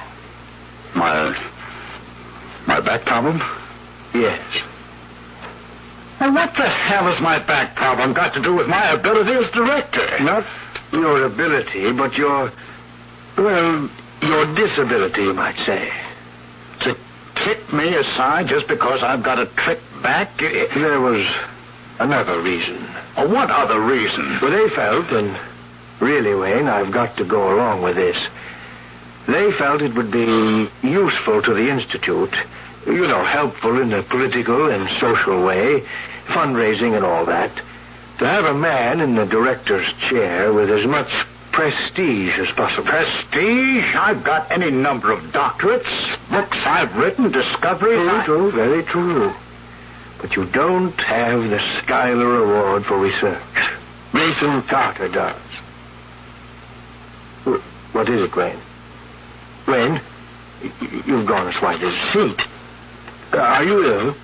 My back problem? Yes. Well, what the hell has my back problem got to do with my ability as director? Not your ability, but your disability, you might say. To kick me aside just because I've got a trick back? There was another reason. What other reason? Well, they felt, and really, Wayne, I've got to go along with this. They felt it would be useful to the Institute, helpful in a political and social way, fundraising and all that, to have a man in the director's chair with as much prestige as possible. Prestige? I've got any number of doctorates, books I've written, discoveries. True, very true. But you don't have the Schuyler Award for research. Mason Carter does. What is it, Wayne? Wayne, you've gone as white as a sheet. Are you ill?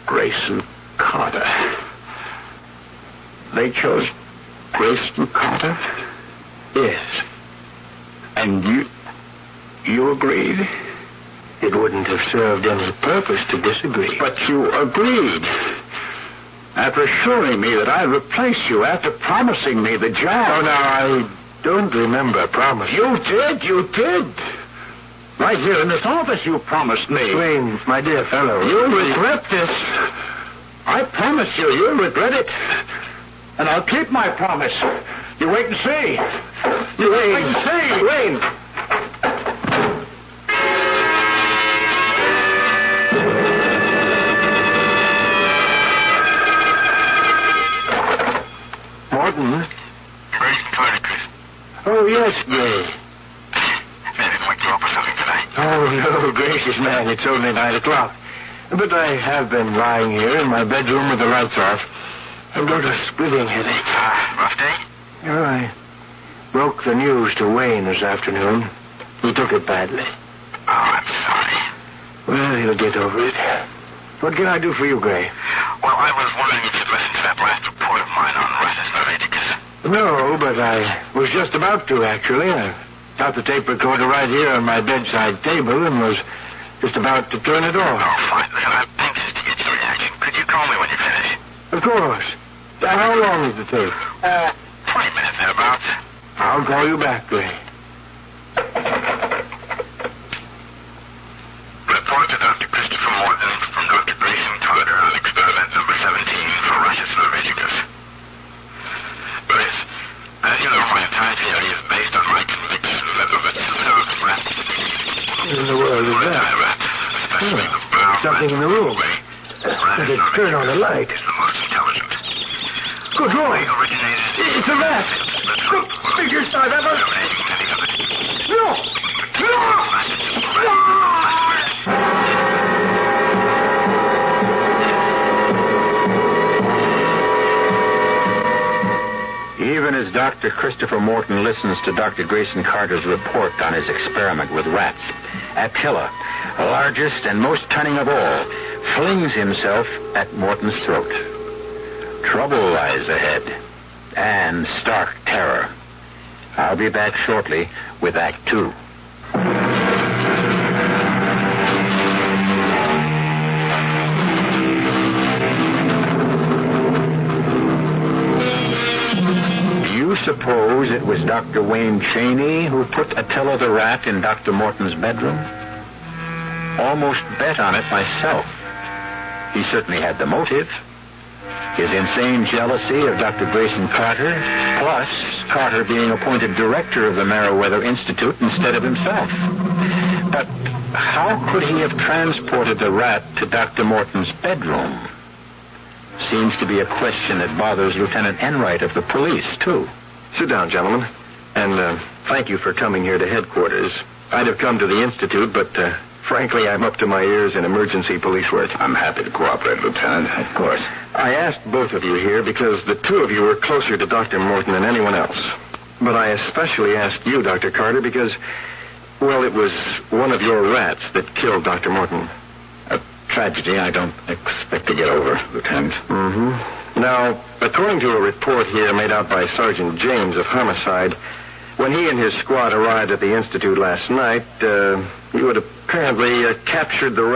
Grayson Carter. They chose Grayson Carter? Yes. And you agreed? It wouldn't have served any purpose to disagree. But you agreed. After assuring me that I'd replace you, after promising me the job. Oh, now, I don't remember promising. You did. Right here in this office you promised me. Wayne, my dear fellow. You'll regret this. I promise you'll regret it. And I'll keep my promise. You wait and see. Wait and see. Wayne. Morton? Grayson Carter, Chris. Oh, yes, Gray. I didn't wake you up or something today. Oh, no, gracious man, it's only 9 o'clock. But I have been lying here in my bedroom with the lights off. I've got a splitting headache. Rough day? Oh, I broke the news to Wayne this afternoon. He took it badly. Oh, I'm sorry. Well, he'll get over it. What can I do for you, Gray? Well, I was wondering if you'd listened to that last report of mine on Russ's leviticus. No, but I was just about to, actually. I got the tape recorder right here on my bedside table and was just about to turn it off. Oh, fine. Then I'm anxious to get your reaction. Could you call me when you finish? Of course. How long is the tape? 20 minutes, thereabouts. I'll call you back, Gray. Report to Dr. Christopher Morton from Dr. Grayson Carter on experiment number 17 for Russia's leviticus. Chris, as you know, my entire theory is based on my conviction that the What in the world is that? Something in the room. Turn on the light. Is the most intelligent. Good Lord! Originated. It's a rat! The biggest I've ever... No! No! No! Dr. Christopher Morton listens to Dr. Grayson Carter's report on his experiment with rats, Attila, largest and most cunning of all, flings himself at Morton's throat. Trouble lies ahead, and stark terror. I'll be back shortly with Act 2. You suppose it was Dr. Wayne Cheney who put Attila the rat in Dr. Morton's bedroom? Almost bet on it myself. He certainly had the motive. His insane jealousy of Dr. Grayson Carter, plus Carter being appointed director of the Meriwether Institute instead of himself. But how could he have transported the rat to Dr. Morton's bedroom? Seems to be a question that bothers Lieutenant Enright of the police, too. Sit down, gentlemen. And thank you for coming here to headquarters. I'd have come to the Institute, but frankly, I'm up to my ears in emergency police work. I'm happy to cooperate, Lieutenant. Of course. I asked both of you here because the two of you were closer to Dr. Morton than anyone else. But I especially asked you, Dr. Carter, because, well, it was one of your rats that killed Dr. Morton. A tragedy I don't expect to get over, Lieutenant. Mm-hmm. Now, according to a report here made out by Sergeant James of Homicide, when he and his squad arrived at the Institute last night, you had apparently captured the rat